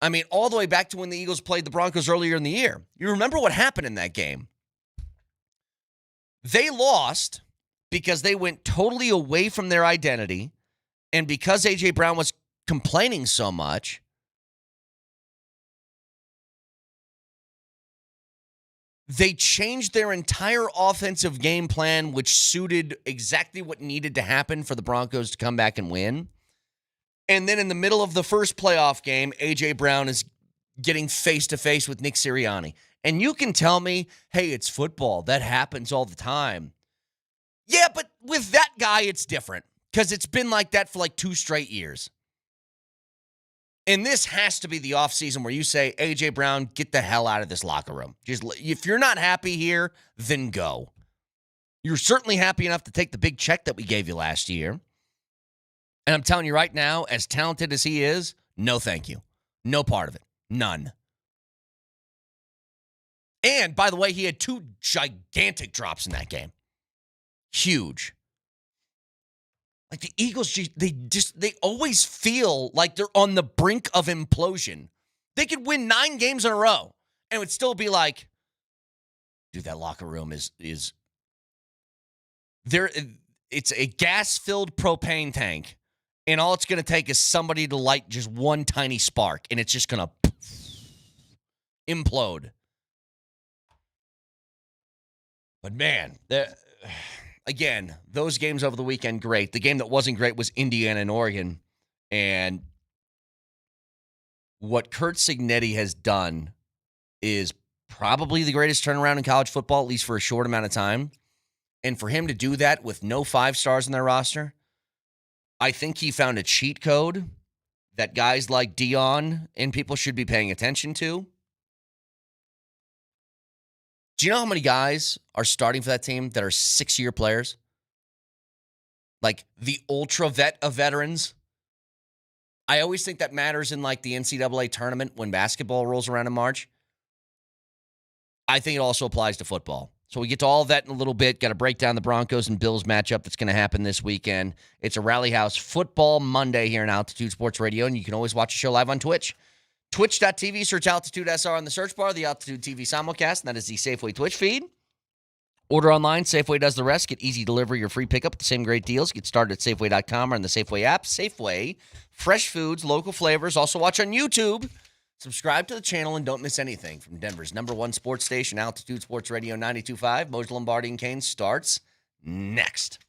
I mean, all the way back to when the Eagles played the Broncos earlier in the year. You remember what happened in that game? They lost because they went totally away from their identity, and because A.J. Brown was complaining so much, they changed their entire offensive game plan, which suited exactly what needed to happen for the Broncos to come back and win. And then in the middle of the first playoff game, A.J. Brown is getting face-to-face with Nick Sirianni. And you can tell me, hey, it's football. That happens all the time. Yeah, but with that guy, it's different because it's been like that for like 2 straight years. And this has to be the offseason where you say, A.J. Brown, get the hell out of this locker room. Just if you're not happy here, then go. You're certainly happy enough to take the big check that we gave you last year. And I'm telling you right now, as talented as he is, no thank you. No part of it. None. And, by the way, he had 2 gigantic drops in that game. Huge. Like the Eagles, they always feel like they're on the brink of implosion. They could win 9 games in a row and it would still be like, dude, that locker room is there. It's a gas-filled propane tank, and all it's going to take is somebody to light just one tiny spark, and it's just going to implode. But man, again, those games over the weekend, great. The game that wasn't great was Indiana and Oregon. And what Curt Cignetti has done is probably the greatest turnaround in college football, at least for a short amount of time. And for him to do that with no 5 stars in their roster, I think he found a cheat code that guys like Dion and people should be paying attention to. Do you know how many guys are starting for that team that are 6-year players? Like the ultra vet of veterans. I always think that matters in like the NCAA tournament when basketball rolls around in March. I think it also applies to football. So we get to all of that in a little bit. Got to break down the Broncos and Bills matchup that's going to happen this weekend. It's a Rally House Football Monday here on Altitude Sports Radio, and you can always watch the show live on Twitch. Twitch.tv, search Altitude SR on the search bar, the Altitude TV simulcast, and that is the Safeway Twitch feed. Order online, Safeway does the rest. Get easy delivery or free pickup with the same great deals. Get started at Safeway.com or on the Safeway app. Safeway, fresh foods, local flavors. Also watch on YouTube. Subscribe to the channel and don't miss anything from Denver's #1 sports station, Altitude Sports Radio 92.5. Moser, Lombardi, and Kane starts next.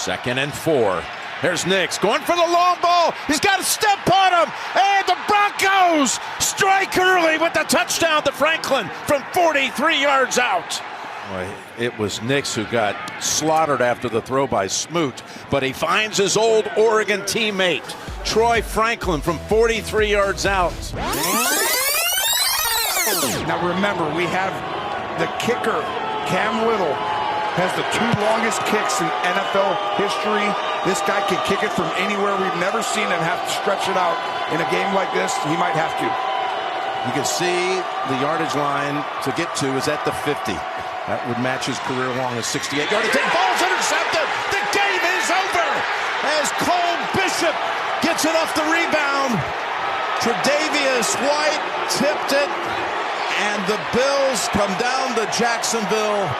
2nd and 4. There's Nix going for the long ball. He's got to step on him. And the Broncos strike early with the touchdown to Franklin from 43 yards out. Boy, it was Nix who got slaughtered after the throw by Smoot, but he finds his old Oregon teammate, Troy Franklin, from 43 yards out. Now remember, we have the kicker, Cam Little, has the 2 longest kicks in NFL history. This guy can kick it from anywhere. We've never seen him have to stretch it out. In a game like this, he might have to. You can see the yardage line to get to is at the 50. That would match his career long as 68-yard attempt. Ball's intercepted. The game is over as Cole Bishop gets it off the rebound. Tre'Davious White tipped it, and the Bills come down to Jacksonville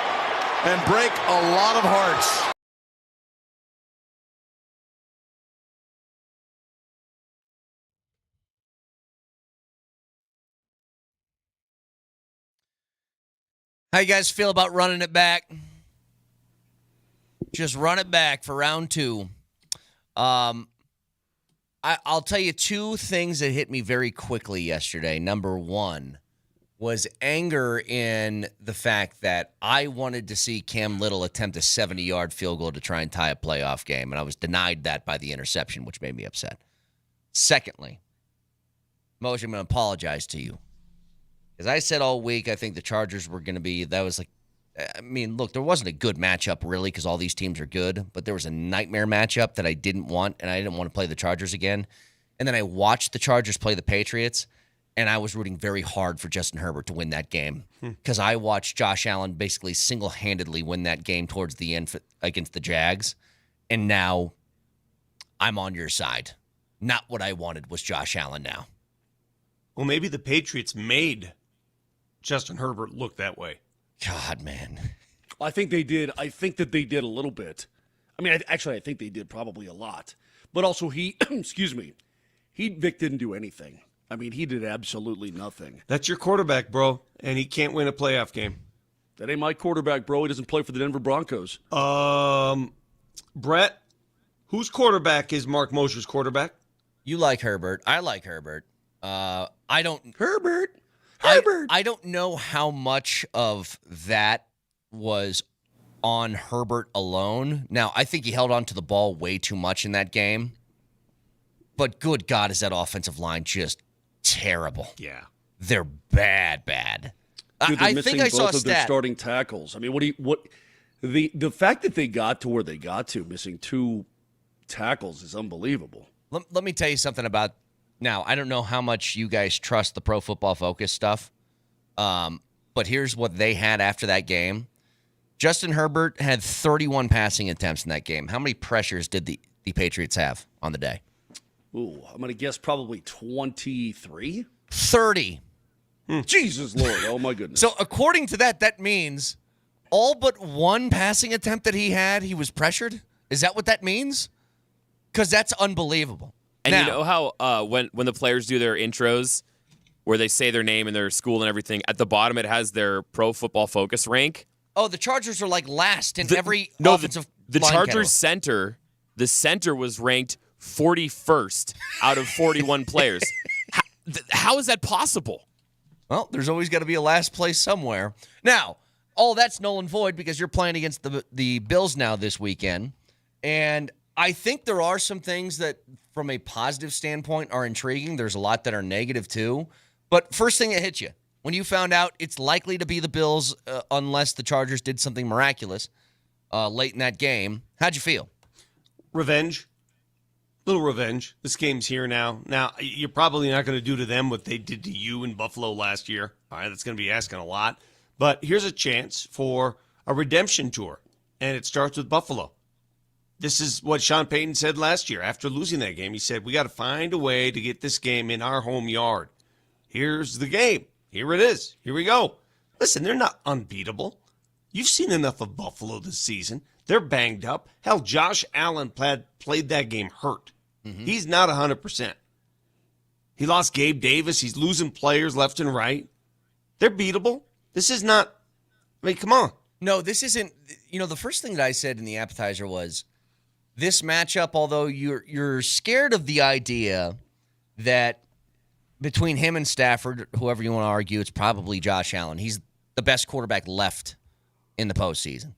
and break a lot of hearts. How you guys feel about running it back? Just run it back for round 2. I'll tell you 2 things that hit me very quickly yesterday. Number 1 was anger in the fact that I wanted to see Cam Little attempt a 70-yard field goal to try and tie a playoff game, and I was denied that by the interception, which made me upset. Secondly, Moser, I'm going to apologize to you. As I said all week, I think the Chargers were going to be, look, there wasn't a good matchup really because all these teams are good, but there was a nightmare matchup that I didn't want, and I didn't want to play the Chargers again. And then I watched the Chargers play the Patriots, and I was rooting very hard for Justin Herbert to win that game because I watched Josh Allen basically single-handedly win that game towards the end against the Jags, and now I'm on your side. Not what I wanted was Josh Allen now. Well, maybe the Patriots made Justin Herbert look that way. God, man. I think they did. I think that they did a little bit. I mean, I think they did probably a lot. But also Vic didn't do anything. I mean, he did absolutely nothing. That's your quarterback, bro, and he can't win a playoff game. That ain't my quarterback, bro. He doesn't play for the Denver Broncos. Brett, whose quarterback is Mark Moser's quarterback? You like Herbert. I like Herbert. I don't know how much of that was on Herbert alone. Now, I think he held on to the ball way too much in that game. But good God, is that offensive line just terrible. Yeah. They're bad. Dude, I think I saw a stat. Their starting tackles. I mean, the fact that they got to where they got to, missing 2 tackles, is unbelievable. Let me tell you something about. Now, I don't know how much you guys trust the Pro Football Focus stuff, but here's what they had after that game. Justin Herbert had 31 passing attempts in that game. How many pressures did the Patriots have on the day? Ooh, I'm going to guess probably 23? 30. Jesus Lord, oh my goodness. So according to that means all but 1 passing attempt that he had, he was pressured? Is that what that means? Because that's unbelievable. And now, you know how when the players do their intros, where they say their name and their school and everything, at the bottom it has their Pro Football Focus rank? Oh, the Chargers are like last in every offensive the line Chargers category. center, the center was ranked 41st out of 41 players. How is that possible? Well, there's always got to be a last place somewhere. Now, all that's null and void because you're playing against the Bills now this weekend, and I think there are some things that, from a positive standpoint, are intriguing. There's a lot that are negative, too. But first thing that hit you, when you found out it's likely to be the Bills unless the Chargers did something miraculous late in that game, how'd you feel? Revenge. Little revenge. This game's here now. Now, you're probably not going to do to them what they did to you in Buffalo last year. All right, that's going to be asking a lot. But here's a chance for a redemption tour, and it starts with Buffalo. This is what Sean Payton said last year after losing that game. He said, we got to find a way to get this game in our home yard. Here's the game. Here it is. Here we go. Listen, they're not unbeatable. You've seen enough of Buffalo this season. They're banged up. Hell, Josh Allen played that game hurt. Mm-hmm. He's not 100%. He lost Gabe Davis. He's losing players left and right. They're beatable. This is not, I mean, come on. No, this isn't, the first thing that I said in the appetizer was, this matchup, although you're scared of the idea that between him and Stafford, whoever you want to argue, it's probably Josh Allen. He's the best quarterback left in the postseason.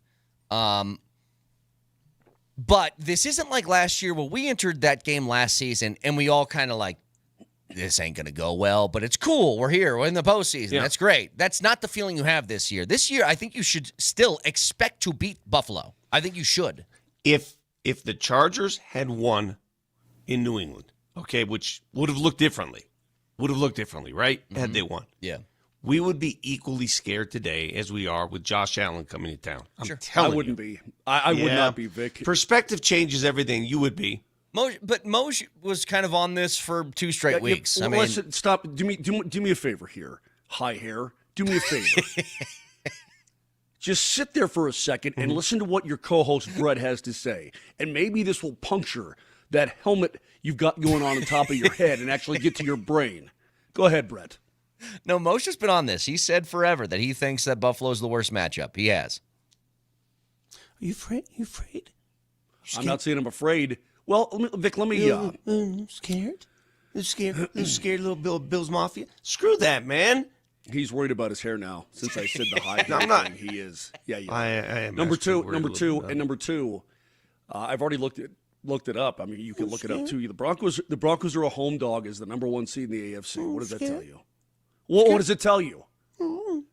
But this isn't like last year where we entered that game last season and we all kind of like, this ain't going to go well, but it's cool. We're here. We're in the postseason. Yeah. That's great. That's not the feeling you have this year. This year, I think you should still expect to beat Buffalo. I think you should. If the Chargers had won in New England, okay, which would have looked differently, right? Mm-hmm. Had they won. Yeah. We would be equally scared today as we are with Josh Allen coming to town. I'm telling you. I wouldn't be. I would not be, Vic. Perspective changes everything. You would be. But Moj was kind of on this for 2 straight weeks. I mean, listen, stop. Do me a favor here. High hair. Do me a favor. Just sit there for a second and listen to what your co-host Brett has to say, and maybe this will puncture that helmet you've got going on top of your head and actually get to your brain. Go ahead, Brett. No, Moj has been on this. He said forever that he thinks that Buffalo's the worst matchup. He has. Are you afraid? I'm not saying I'm afraid. Well, Vic, let me... Scared? You scared little Bills Mafia? Screw that, man. He's worried about his hair now since I said the high No, I'm not. thing. He is. Yeah, I am. Number two, I've already looked it up. I mean, you can look it up, too. The Broncos are a home dog as the number 1 seed in the AFC. What does that tell you? Well, what does it tell you?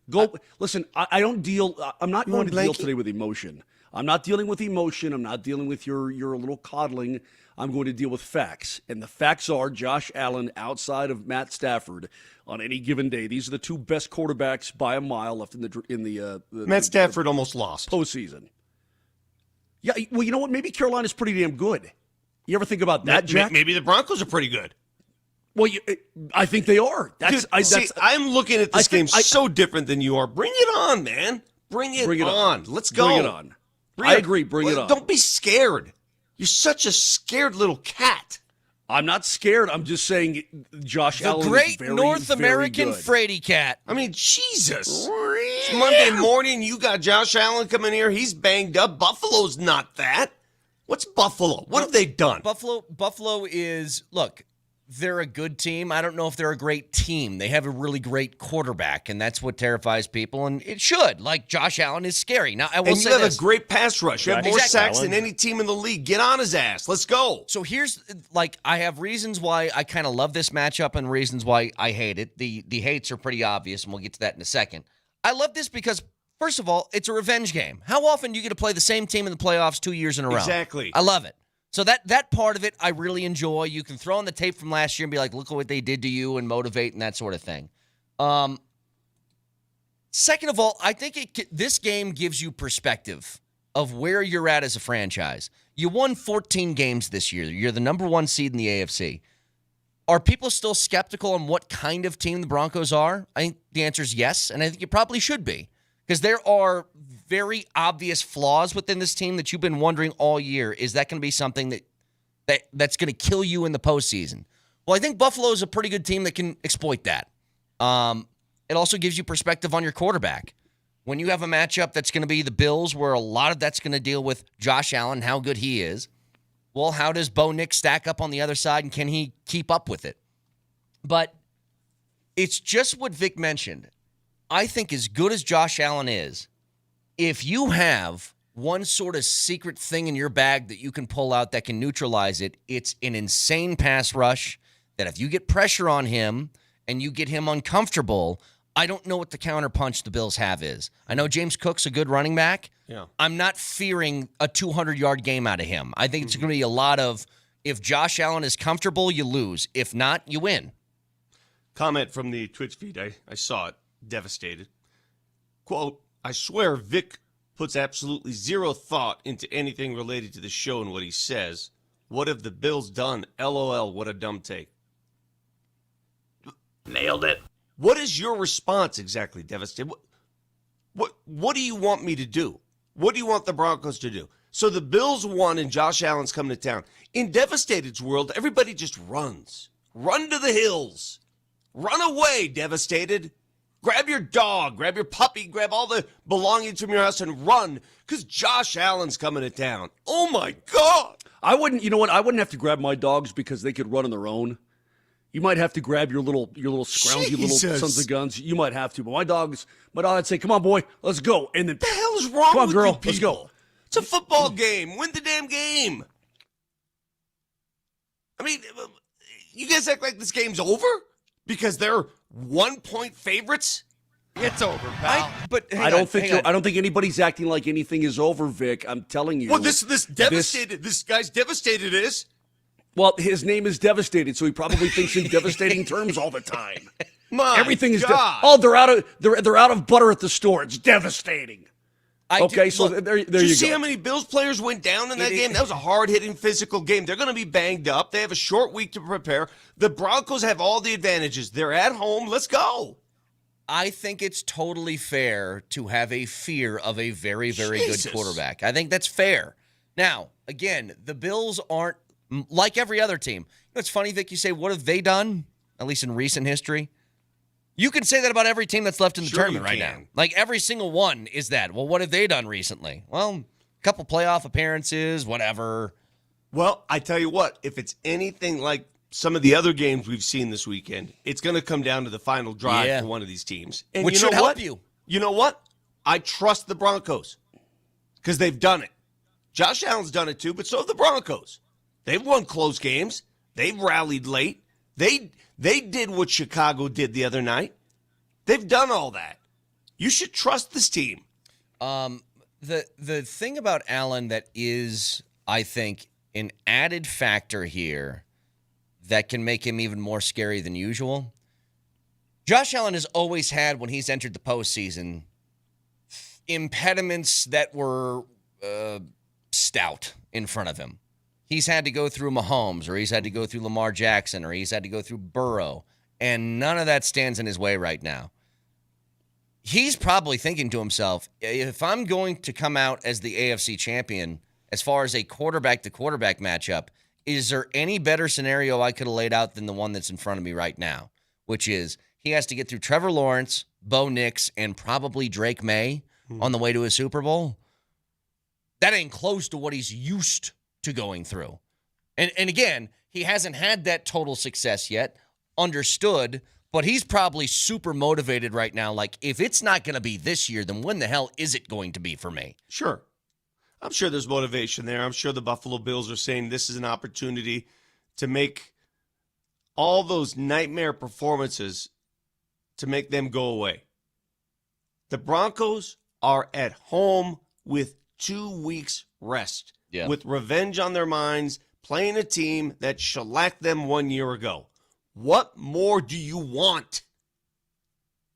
Go listen. I don't deal. I'm not going to deal today with emotion. I'm not dealing with emotion. I'm not dealing with your little coddling. I'm going to deal with facts, and the facts are Josh Allen outside of Matt Stafford on any given day. These are the 2 best quarterbacks by a mile left in the Matt Stafford almost lost postseason. Yeah, well, you know what? Maybe Carolina's pretty damn good. You ever think about that, Jack? Maybe the Broncos are pretty good. Well, I think they are. I'm looking at this game so different than you are. Bring it on, man. Bring it on. Let's go. Bring it on. I agree. Bring it on. Don't be scared. You're such a scared little cat. I'm not scared. I'm just saying Josh Allen is great very, North very American good. Frady cat. I mean, Jesus. It's Monday morning. You got Josh Allen coming here. He's banged up. Buffalo's not that. What's Buffalo? What have they done? Buffalo is, look, they're a good team. I don't know if they're a great team. They have a really great quarterback, and that's what terrifies people, and it should. Like, Josh Allen is scary. Now, I will say you have this. a great pass rush. You have more sacks than any team in the league. Get on his ass. Let's go. So here's, I have reasons why I kind of love this matchup and reasons why I hate it. The hates are pretty obvious, and we'll get to that in a second. I love this because, first of all, it's a revenge game. How often do you get to play the same team in the playoffs 2 years in a row? Exactly. I love it. So that part of it I really enjoy. You can throw on the tape from last year and be like, look at what they did to you and motivate and that sort of thing. Second of all, I think this game gives you perspective of where you're at as a franchise. You won 14 games this year. You're the number 1 seed in the AFC. Are people still skeptical on what kind of team the Broncos are? I think the answer is yes, and I think you probably should be. Because there are very obvious flaws within this team that you've been wondering all year. Is that going to be something that's going to kill you in the postseason? Well, I think Buffalo is a pretty good team that can exploit that. It also gives you perspective on your quarterback. When you have a matchup that's going to be the Bills, where a lot of that's going to deal with Josh Allen, how good he is, well, how does Bo Nix stack up on the other side, and can he keep up with it? But it's just what Vic mentioned. I think as good as Josh Allen is, if you have one sort of secret thing in your bag that you can pull out that can neutralize it, it's an insane pass rush that if you get pressure on him and you get him uncomfortable, I don't know what the counterpunch the Bills have is. I know James Cook's a good running back. Yeah. I'm not fearing a 200-yard game out of him. I think it's going to be a lot of, if Josh Allen is comfortable, you lose. If not, you win. Comment from the Twitch feed. I saw it. Devastated. Quote, I swear Vic puts absolutely zero thought into anything related to the show and what he says. What have the Bills done? LOL, what a dumb take. Nailed it. What is your response exactly, Devastated? What do you want me to do? What do you want the Broncos to do? So the Bills won and Josh Allen's coming to town. In Devastated's world, everybody just runs. Run to the hills. Run away, Devastated. Grab your dog, grab your puppy, grab all the belongings from your house and run, because Josh Allen's coming to town. Oh, my God. I wouldn't have to grab my dogs because they could run on their own. You might have to grab your little scroungy little sons of guns. You might have to. But my dog would say, come on, boy, let's go. And then, the hell is wrong come on, with girl, you people? let's go. It's a football game. Win the damn game. I mean, you guys act like this game's over because they're 1-point favorites? It's over, pal. I don't think anybody's acting like anything is over, Vic. I'm telling you. Well, this guy's devastated is. Well, his name is Devastated, so he probably thinks in devastating terms all the time. Everything is they're out of butter at the store. It's devastating. There you go. Did you see how many Bills players went down in that game? That was a hard-hitting physical game. They're going to be banged up. They have a short week to prepare. The Broncos have all the advantages. They're at home. Let's go. I think it's totally fair to have a fear of a very, very good quarterback. I think that's fair. Now, again, the Bills aren't like every other team. It's funny, Vic, you say, what have they done, at least in recent history? You can say that about every team that's left in the tournament right now. Like, every single one is that. Well, what have they done recently? Well, a couple playoff appearances, whatever. Well, I tell you what, if it's anything like some of the other games we've seen this weekend, it's going to come down to the final drive for one of these teams. And which should help you. You know what? I trust the Broncos because they've done it. Josh Allen's done it too, but so have the Broncos. They've won close games. They've rallied late. They did what Chicago did the other night. They've done all that. You should trust this team. The thing about Allen that is, I think, an added factor here that can make him even more scary than usual. Josh Allen has always had, when he's entered the postseason, impediments that were stout in front of him. He's had to go through Mahomes, or he's had to go through Lamar Jackson, or he's had to go through Burrow, and none of that stands in his way right now. He's probably thinking to himself, if I'm going to come out as the AFC champion, as far as a quarterback-to-quarterback matchup, is there any better scenario I could have laid out than the one that's in front of me right now, which is he has to get through Trevor Lawrence, Bo Nix, and probably Drake May on the way to a Super Bowl? That ain't close to what he's used to going through. And again, he hasn't had that total success yet, understood, but he's probably super motivated right now. Like, if it's not going to be this year, then when the hell is it going to be for me? Sure. I'm sure there's motivation there. I'm sure the Buffalo Bills are saying this is an opportunity to make all those nightmare performances, to make them go away. The Broncos are at home with 2 weeks rest, with revenge on their minds, playing a team that shellacked them 1 year ago. What more do you want?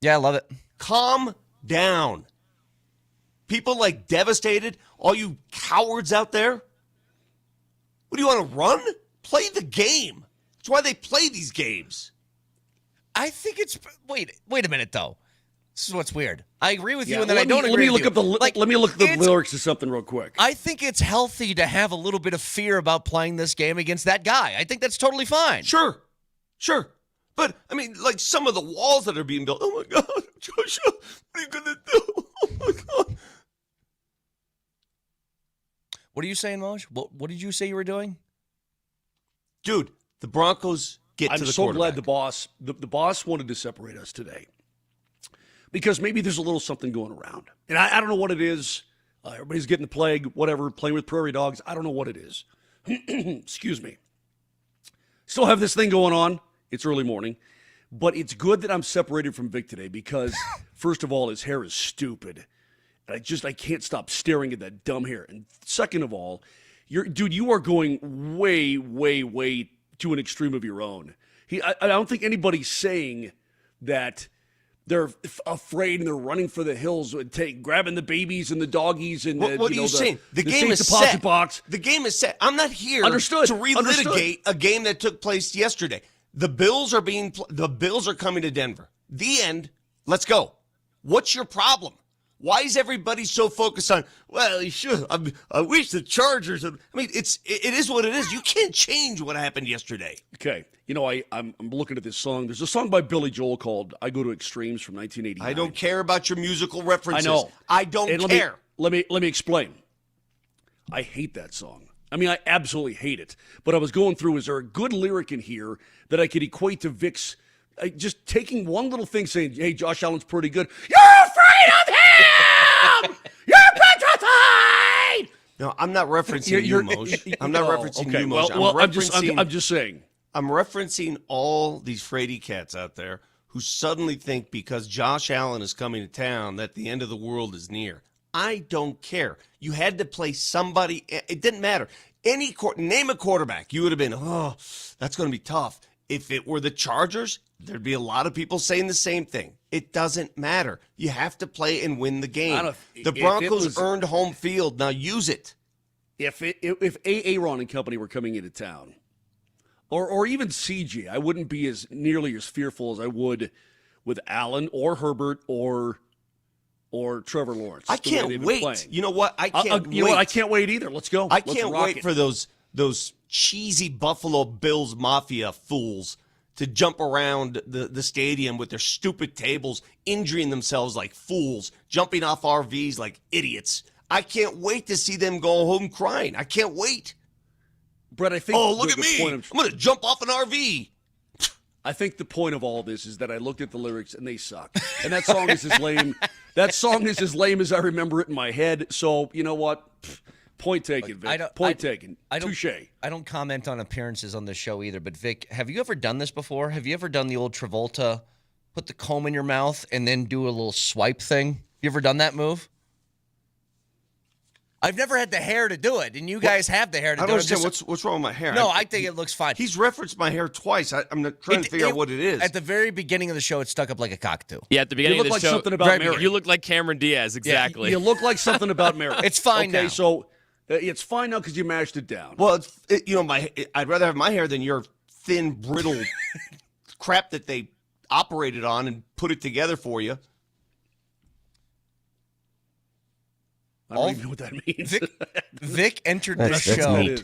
Yeah, I love it. Calm down. People like Devastated, all you cowards out there. What do you want to run? Play the game. That's why they play these games. I think it's wait a minute though. This is what's weird. I agree with you, and then I don't agree with you. Let me look at the lyrics of something real quick. I think it's healthy to have a little bit of fear about playing this game against that guy. I think that's totally fine. Sure. But, I mean, like some of the walls that are being built. Oh, my God, Joshua, what are you going to do? Oh, my God. What are you saying, Moj? What did you say you were doing? Dude, the Broncos get to the quarterback. I'm so glad the boss wanted to separate us today, because maybe there's a little something going around. And I don't know what it is. Everybody's getting the plague, whatever, playing with prairie dogs. I don't know what it is. Excuse me. Still have this thing going on. It's early morning. But it's good that I'm separated from Vic today because, first of all, his hair is stupid. And I can't stop staring at that dumb hair. And second of all, you are going way, way, way to an extreme of your own. I don't think anybody's saying that they're afraid and they're running for the hills, grabbing the babies and the doggies and what are you saying? The game is set. Box. The game is set. I'm not here to relitigate a game that took place yesterday. The Bills are coming to Denver. The end. Let's go. What's your problem? Why is everybody so focused on, well, I wish the Chargers had, I mean, it is what it is. You can't change what happened yesterday. Okay. I'm looking at this song. There's a song by Billy Joel called I Go to Extremes from 1989. I don't care about your musical references. I know. I don't care. Let me explain. I hate that song. I mean, I absolutely hate it. But I was going through, is there a good lyric in here that I could equate to Vic's just taking one little thing saying, hey, Josh Allen's pretty good. You're afraid of him! You're petrified! No, I'm not referencing you, Moshe. I'm not referencing you, Moshe. Well, I'm just saying. I'm referencing all these fraidy cats out there who suddenly think because Josh Allen is coming to town that the end of the world is near. I don't care. You had to play somebody. It didn't matter. Name a quarterback. You would have been, oh, that's going to be tough. If it were the Chargers, there'd be a lot of people saying the same thing. It doesn't matter. You have to play and win the game. The Broncos earned home field. Now use it. If Aaron and company were coming into town, or even CJ, I wouldn't be as nearly as fearful as I would with Allen or Herbert or Trevor Lawrence. I can't wait. You know what? I can't wait. You know what? I can't wait either. Let's go. I can't wait for those cheesy Buffalo Bills Mafia fools to jump around the stadium with their stupid tables, injuring themselves like fools, jumping off RVs like idiots. I can't wait to see them go home crying. I can't wait. Brett, I think. Oh, look at me. I'm going to jump off an RV. I think the point of all this is that I looked at the lyrics and they suck. And that song is as lame. That song is as lame as I remember it in my head. So, you know what? Point taken, Vic. Point taken. Touche. I don't comment on appearances on the show either, but Vic, have you ever done this before? Have you ever done the old Travolta, put the comb in your mouth and then do a little swipe thing? You ever done that move? I've never had the hair to do it, and you guys have the hair to do it. I don't understand what's wrong with my hair. No, I think it looks fine. He's referenced my hair twice. I'm not trying to figure out what it is. At the very beginning of the show, it stuck up like a cockatoo. Yeah, at the beginning of the show. You look like something about Mary. You look like Cameron Diaz, exactly. You look like something about Mary. It's fine now. Okay, so it's fine now because you mashed it down. Well, I'd rather have my hair than your thin, brittle crap that they operated on and put it together for you. I don't even know what that means. Vic entered the show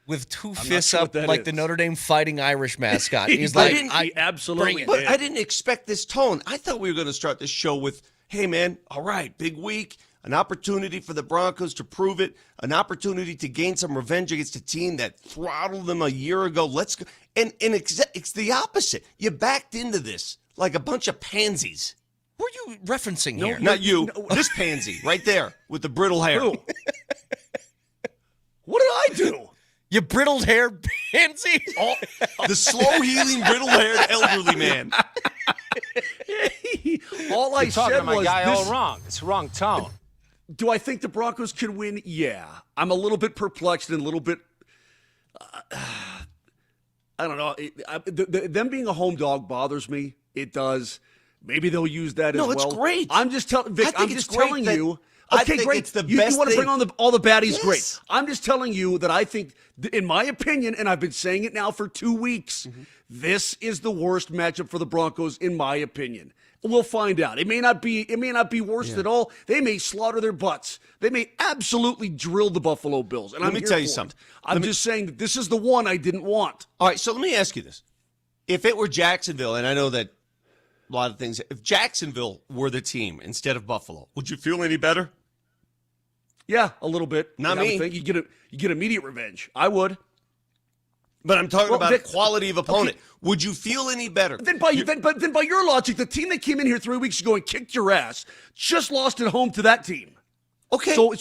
with two fists up like the Notre Dame Fighting Irish mascot. He's like, I absolutely But I didn't expect this tone. I thought we were going to start this show with, hey, man, all right, big week, an opportunity for the Broncos to prove it, an opportunity to gain some revenge against a team that throttled them a year ago. Let's go. And it's the opposite. You backed into this like a bunch of pansies. Who are you referencing here? Not you. This pansy right there with the brittle hair. Who? What did I do? You brittled haired pansy? The slow-healing, brittle-haired elderly man. All I said was all wrong. It's the wrong tone. Do I think the Broncos can win? Yeah. I'm a little bit perplexed and a little bit I don't know. Them being a home dog bothers me. It does. Maybe they'll use that as well. No, it's great. I'm just telling Vic. I'm just telling you. Okay, great. It's the you best want to bring on all the baddies? Yes. Great. I'm just telling you that I think, in my opinion, and I've been saying it now for 2 weeks, this is the worst matchup for the Broncos, in my opinion. We'll find out. It may not be worse at all. They may slaughter their butts. They may absolutely drill the Buffalo Bills. And let me tell you something. I'm just saying that this is the one I didn't want. All right, so let me ask you this: if it were Jacksonville, and I know that a lot of things, if Jacksonville were the team instead of Buffalo, would you feel any better? Yeah, a little bit. Not me. I would think you get immediate revenge. I would. But I'm talking about Vic, quality of opponent. Okay. Would you feel any better? Then by your logic, the team that came in here 3 weeks ago and kicked your ass just lost at home to that team. Okay. So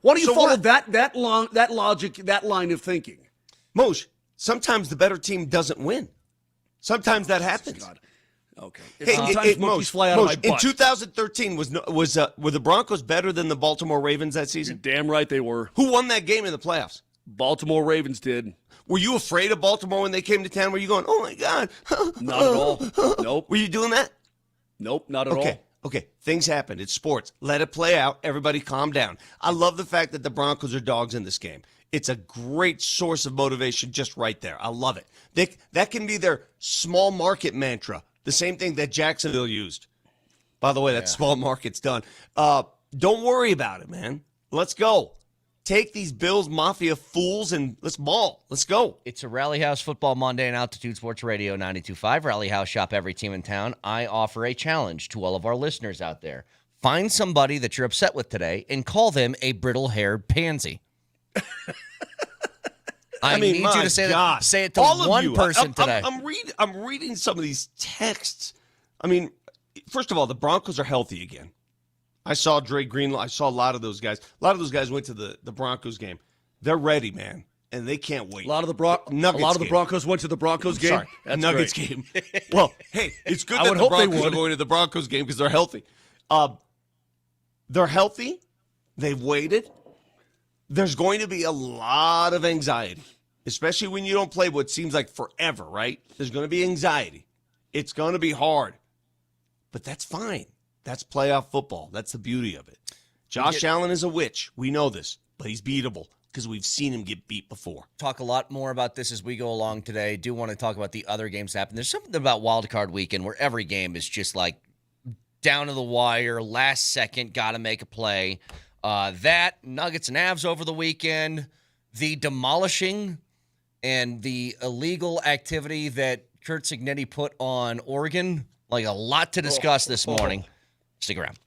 why do you follow that logic, that line of thinking? Moshe, sometimes the better team doesn't win. Sometimes that happens. God. Okay. Sometimes monkeys fly out of my butt. In 2013, were the Broncos better than the Baltimore Ravens that season? You're damn right they were. Who won that game in the playoffs? Baltimore Ravens did. Were you afraid of Baltimore when they came to town? Were you going, oh, my God? Not at all. Nope. Were you doing that? Nope, not at all. Okay, things happen. It's sports. Let it play out. Everybody calm down. I love the fact that the Broncos are dogs in this game. It's a great source of motivation just right there. I love it. That can be their small market mantra, the same thing that Jacksonville used. By the way, that small market's done. Don't worry about it, man. Let's go. Take these Bills Mafia fools and let's ball. Let's go. It's a Rally House Football Monday on Altitude Sports Radio 92.5. Rally House, shop every team in town. I offer a challenge to all of our listeners out there. Find somebody that you're upset with today and call them a brittle-haired pansy. I need you to say it to all one person today. I'm reading some of these texts. I mean, first of all, the Broncos are healthy again. I saw Dre Greenlaw. I saw a lot of those guys. A lot of those guys went to the Broncos game. They're ready, man, and they can't wait. A lot of the Broncos went to the Broncos game. Sorry, That's Nuggets great. game. Well, hey, it's good I that would the hope they Broncos are would. going to the Broncos game because they're healthy. They're healthy. They've waited. There's going to be a lot of anxiety, especially when you don't play what seems like forever, right? There's going to be anxiety. It's going to be hard, but that's fine. That's playoff football. That's the beauty of it. Josh Allen is a witch. We know this, but he's beatable because we've seen him get beat before. Talk a lot more about this as we go along today. Do want to talk about the other games that happen. There's something about Wild Card Weekend where every game is just like down to the wire, last second, got to make a play. That, Nuggets and Avs over the weekend, the demolishing and the illegal activity that Kurt Cignetti put on Oregon, like a lot to discuss this morning. Stick around.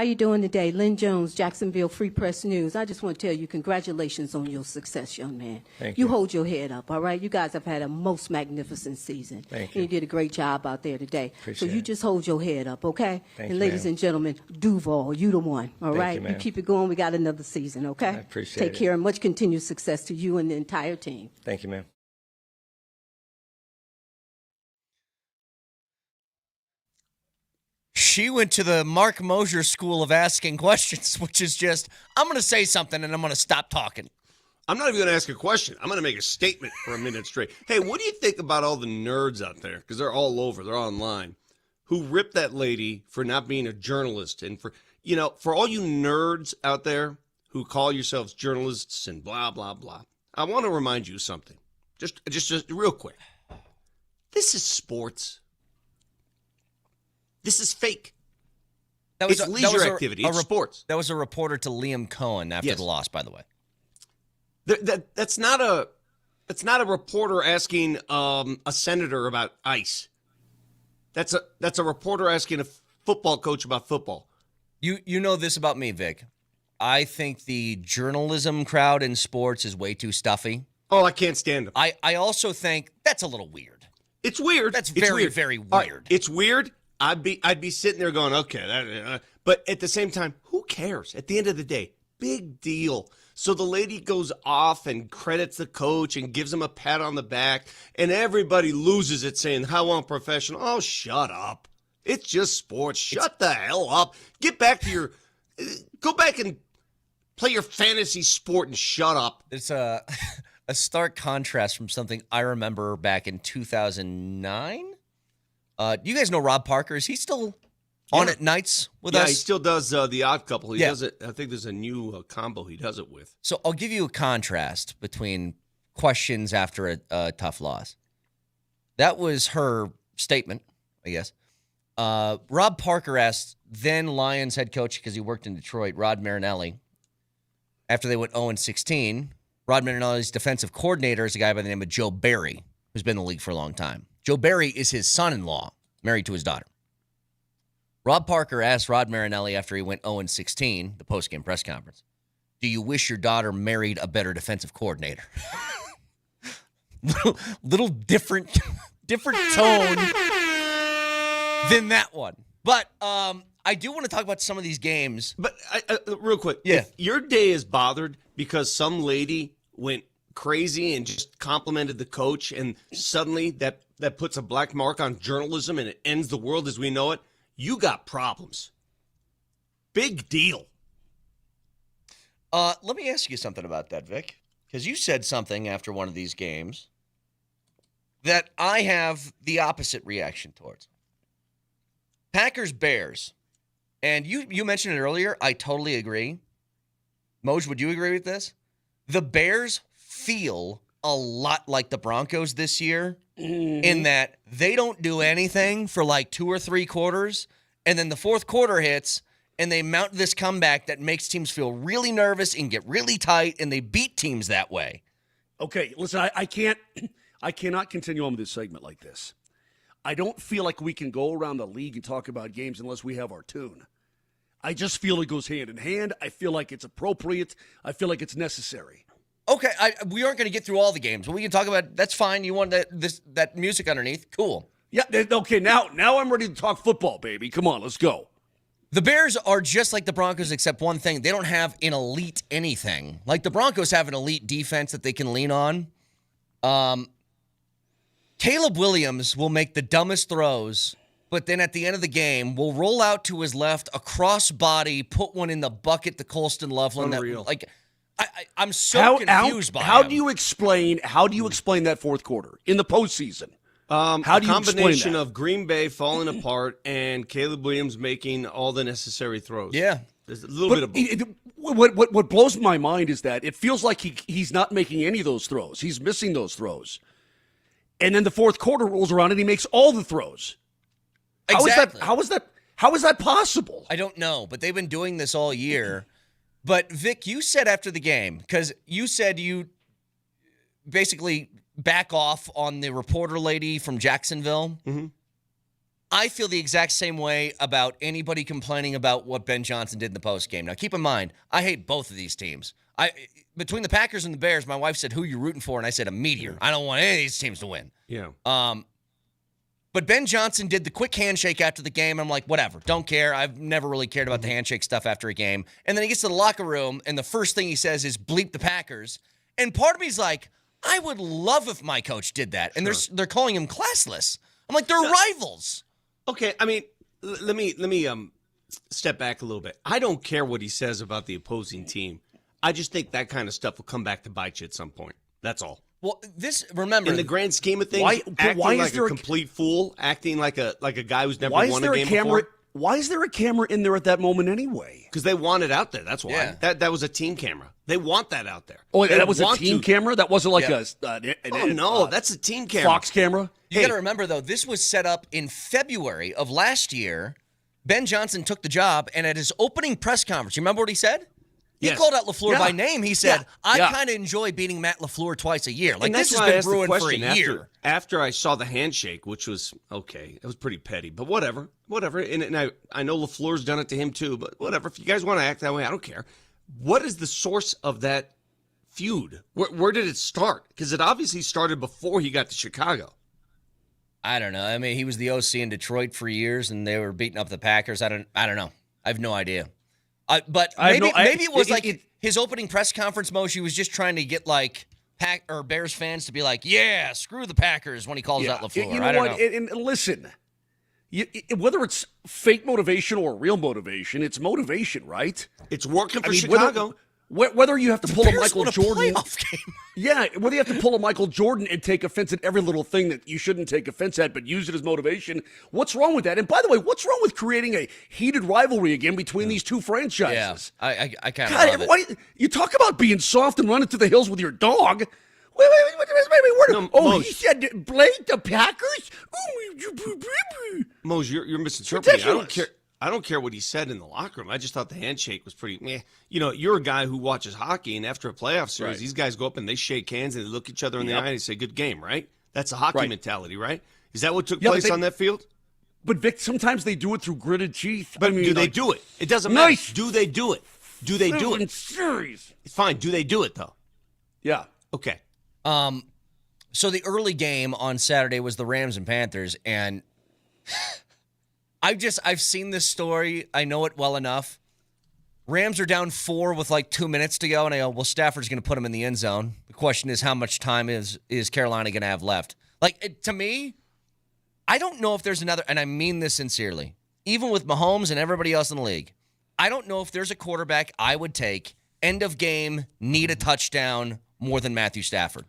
How you doing today? Lynn Jones, Jacksonville Free Press News. I just want to tell you congratulations on your success, young man. Thank you. You hold your head up, all right? You guys have had a most magnificent season. Thank And you. you did a great job out there today. Appreciate so you it. just hold your head up, okay? Thank and you, ladies ma'am. and gentlemen, Duval, you the one, all Thank right? you, ma'am. keep it going. We got another season, okay? I appreciate Take it. care and much continued success to you and the entire team. Thank you, ma'am. She went to the Mark Moser school of asking questions, which is just, I'm going to say something and I'm going to stop talking. I'm not even going to ask a question. I'm going to make a statement for a minute straight. Hey, what do you think about all the nerds out there? Because they're all over. They're online. Who ripped that lady for not being a journalist. And for all you nerds out there who call yourselves journalists and blah, blah, blah. I want to remind you something. Just real quick. This is sports. This is fake. It's leisure activity. It's sports. That was a reporter to Liam Cohen after Yes. the loss, by the way. That's not a reporter asking a senator about ice. That's a reporter asking a football coach about football. You know this about me, Vic. I think the journalism crowd in sports is way too stuffy. Oh, I can't stand them. I also think that's a little weird. It's weird. That's It's very, weird. very All right, weird. it's weird. I'd be sitting there going, okay, but at the same time, who cares? At the end of the day, big deal. So the lady goes off and credits the coach and gives him a pat on the back, and everybody loses it saying, how unprofessional. Oh, shut up. It's just sports. Shut the hell up. Get back to go back and play your fantasy sport and shut up. It's a stark contrast from something I remember back in 2009. You guys know Rob Parker? Is he still on at nights with us? Yeah, he still does The Odd Couple. He Yeah. does it. I think there's a new combo he does it with. So I'll give you a contrast between questions after a tough loss. That was her statement, I guess. Rob Parker asked then Lions head coach, because he worked in Detroit, Rod Marinelli, after they went 0-16. Rod Marinelli's defensive coordinator is a guy by the name of Joe Barry, who's been in the league for a long time. Joe Barry is his son-in-law, married to his daughter. Rob Parker asked Rod Marinelli after he went 0-16, the postgame press conference, do you wish your daughter married a better defensive coordinator? little different tone than that one. But I do want to talk about some of these games. But real quick, Yeah. if your day is bothered because some lady went crazy and just complimented the coach, and suddenly that puts a black mark on journalism and it ends the world as we know it, you got problems. Big deal. Let me ask you something about that, Vic, because you said something after one of these games that I have the opposite reaction towards. Packers-Bears, and you mentioned it earlier. I totally agree. Moj, would you agree with this? The Bears feel a lot like the Broncos this year in that they don't do anything for like 2 or 3 quarters, and then the fourth quarter hits, and they mount this comeback that makes teams feel really nervous and get really tight, and they beat teams that way. Okay, listen, I cannot continue on with this segment like this. I don't feel like we can go around the league and talk about games unless we have our tune. I just feel it goes hand in hand. I feel like it's appropriate. I feel like it's necessary. Okay, we aren't going to get through all the games, but we can talk about. That's fine. You want that music underneath? Cool. Yeah. Okay. Now I'm ready to talk football, baby. Come on, let's go. The Bears are just like the Broncos, except one thing: they don't have an elite anything. Like the Broncos have an elite defense that they can lean on. Caleb Williams will make the dumbest throws, but then at the end of the game, will roll out to his left, a crossbody, put one in the bucket to Colston Loveland. Unreal. I'm so confused by how him. do you explain that fourth quarter in the postseason? How do you explain combination that? of Green Bay falling apart and Caleb Williams making all the necessary throws. Yeah. There's a little bit of both. What blows my mind is that it feels like he's not making any of those throws. He's missing those throws. And then the fourth quarter rolls around and he makes all the throws. Exactly. How is that possible? I don't know, but they've been doing this all year. But, Vic, you said after the game, because you said you basically back off on the reporter lady from Jacksonville. Mm-hmm. I feel the exact same way about anybody complaining about what Ben Johnson did in the postgame. Now, keep in mind, I hate both of these teams. Between the Packers and the Bears, my wife said, who are you rooting for? And I said, a meteor. I don't want any of these teams to win. Yeah. But Ben Johnson did the quick handshake after the game. I'm like, whatever, don't care. I've never really cared about the handshake stuff after a game. And then he gets to the locker room, and the first thing he says is, bleep the Packers. And part of me is like, I would love if my coach did that. And they're calling him classless. I'm like, they're rivals. Okay, I mean, let me step back a little bit. I don't care what he says about the opposing team. I just think that kind of stuff will come back to bite you at some point. That's all. Well, remember, in the grand scheme of things, acting like a complete fool, acting like a guy who's never won a game before. Why is there a camera in there at that moment anyway? Because they want it out there. That's why. Yeah. That was a team camera. They want that out there. Oh, that was a team camera? That wasn't like that's a team camera. Fox camera? You got to remember, though, this was set up in February of last year. Ben Johnson took the job, and at his opening press conference, you remember what he said? He called out LaFleur by name. He said, I kind of enjoy beating Matt LaFleur twice a year. Like, this has been brewing for a year. After I saw the handshake, which was, okay, it was pretty petty, but whatever. And I know LaFleur's done it to him too, but whatever. If you guys want to act that way, I don't care. What is the source of that feud? Where did it start? Because it obviously started before he got to Chicago. I don't know. I mean, he was the OC in Detroit for years, and they were beating up the Packers. I don't know. I have no idea. But maybe it was his opening press conference, Moser. He was just trying to get Bears fans to be like, yeah, screw the Packers when he calls out LaFleur. You know what? And listen, whether it's fake motivation or real motivation, it's motivation, right? It's working for Chicago. Whether you have to pull a Michael Jordan, yeah, whether you have to pull a Michael Jordan and take offense at every little thing that you shouldn't take offense at, but use it as motivation. What's wrong with that? And by the way, what's wrong with creating a heated rivalry again between these two franchises? Yeah, I kind of love it. You talk about being soft and running to the hills with your dog. Wait, he said blame the Packers? Moser, you're misinterpreting. I don't care what he said in the locker room. I just thought the handshake was pretty meh. You know, you're a guy who watches hockey, and after a playoff series, these guys go up and they shake hands and they look each other in the eye and they say, good game, right? That's a hockey mentality, right? Is that what took place on that field? But, Vic, sometimes they do it through gritted teeth. But do they do it? It doesn't matter. Do they do it? Do they do it? Series. It's fine. Do they do it, though? Yeah. Okay. So the early game on Saturday was the Rams and Panthers, and I've seen this story. I know it well enough. Rams are down 4 with 2 minutes to go, and I go, well, Stafford's going to put him in the end zone. The question is, how much time is Carolina going to have left? To me, I don't know if there's another, and I mean this sincerely, even with Mahomes and everybody else in the league, I don't know if there's a quarterback I would take, end of game, need a touchdown, more than Matthew Stafford.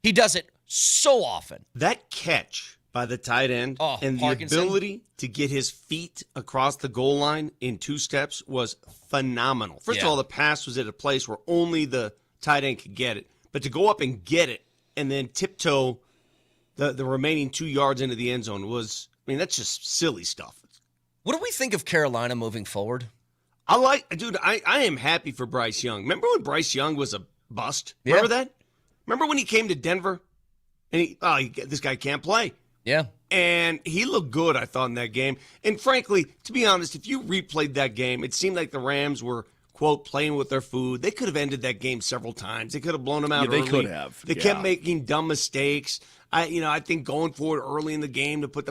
He does it so often. That catch by the tight end and Parkinson. The ability to get his feet across the goal line in 2 steps was phenomenal. First of all, the pass was at a place where only the tight end could get it. But to go up and get it and then tiptoe the remaining 2 yards into the end zone was, that's just silly stuff. What do we think of Carolina moving forward? I am happy for Bryce Young. Remember when Bryce Young was a bust? Remember that? Remember when he came to Denver and this guy can't play? Yeah. And he looked good, I thought, in that game. And frankly, to be honest, if you replayed that game, it seemed like the Rams were, quote, playing with their food. They could have ended that game several times. They could have blown them out early. They could have. They kept making dumb mistakes. I think going forward early in the game to put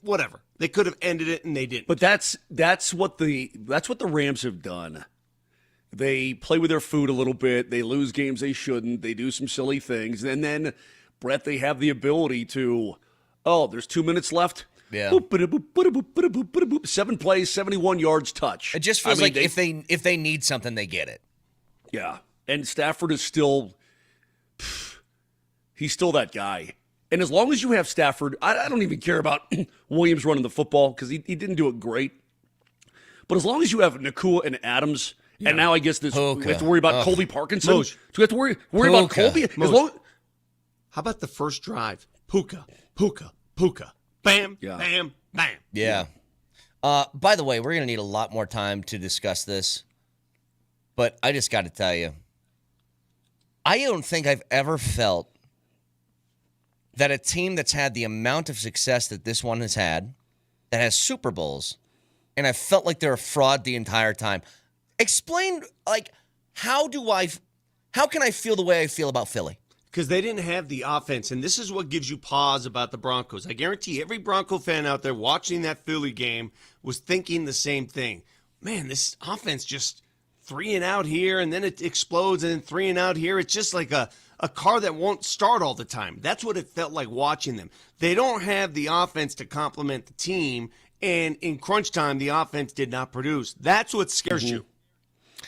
whatever. They could have ended it, and they didn't. But that's what the Rams have done. They play with their food a little bit. They lose games they shouldn't. They do some silly things. And then, Brett, they have the ability to, there's 2 minutes left. Yeah. 7 plays, 71 yards, touch. It just feels like if they need something, they get it. Yeah. And Stafford is still, he's still that guy. And as long as you have Stafford, I don't even care about Williams running the football because he didn't do it great. But as long as you have Nakua and Adams, and now I guess we have to worry about Colby Parkinson. Moj. Do we have to worry about Colby? How about the first drive? Puka. Bam, bam, bam. Yeah. By the way, we're going to need a lot more time to discuss this. But I just got to tell you, I don't think I've ever felt that a team that's had the amount of success that this one has had, that has Super Bowls, and I felt like they're a fraud the entire time. Explain, like, how can I feel the way I feel about Philly? Because they didn't have the offense, and this is what gives you pause about the Broncos. I guarantee every Bronco fan out there watching that Philly game was thinking the same thing. Man, this offense just 3 and out here, and then it explodes, and then 3 and out here. It's just like a car that won't start all the time. That's what it felt like watching them. They don't have the offense to complement the team, and in crunch time, the offense did not produce. That's what scares you.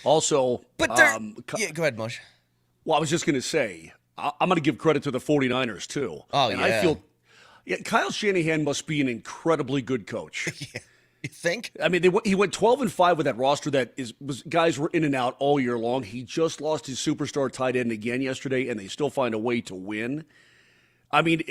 Also, But yeah, go ahead, Mosh. well, I was just going to say, I'm going to give credit to the 49ers, too. Oh, and yeah. I feel Kyle Shanahan must be an incredibly good coach. You think? I mean, he went 12-5 with that roster that guys were in and out all year long. He just lost his superstar tight end again yesterday, and they still find a way to win. I mean,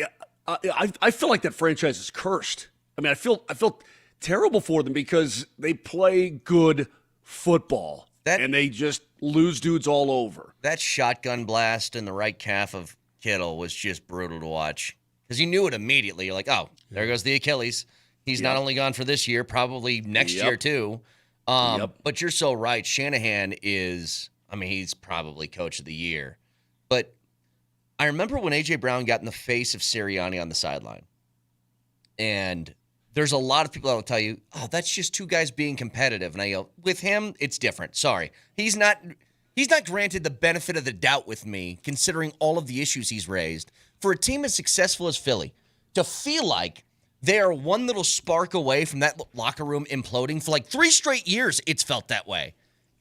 I feel like that franchise is cursed. I mean, I feel terrible for them because they play good football, and they just lose dudes all over. That shotgun blast in the right calf of Kittle was just brutal to watch because you knew it immediately. You're like, oh, there goes the Achilles. He's not only gone for this year, probably next year too. But you're so right. Shanahan is, he's probably coach of the year. But I remember when A.J. Brown got in the face of Sirianni on the sideline. And there's a lot of people that will tell you, oh, that's just two guys being competitive. And I go, with him, it's different. Sorry. He's not granted the benefit of the doubt with me, considering all of the issues he's raised. For a team as successful as Philly, to feel like they are one little spark away from that locker room imploding for like 3 straight years, it's felt that way.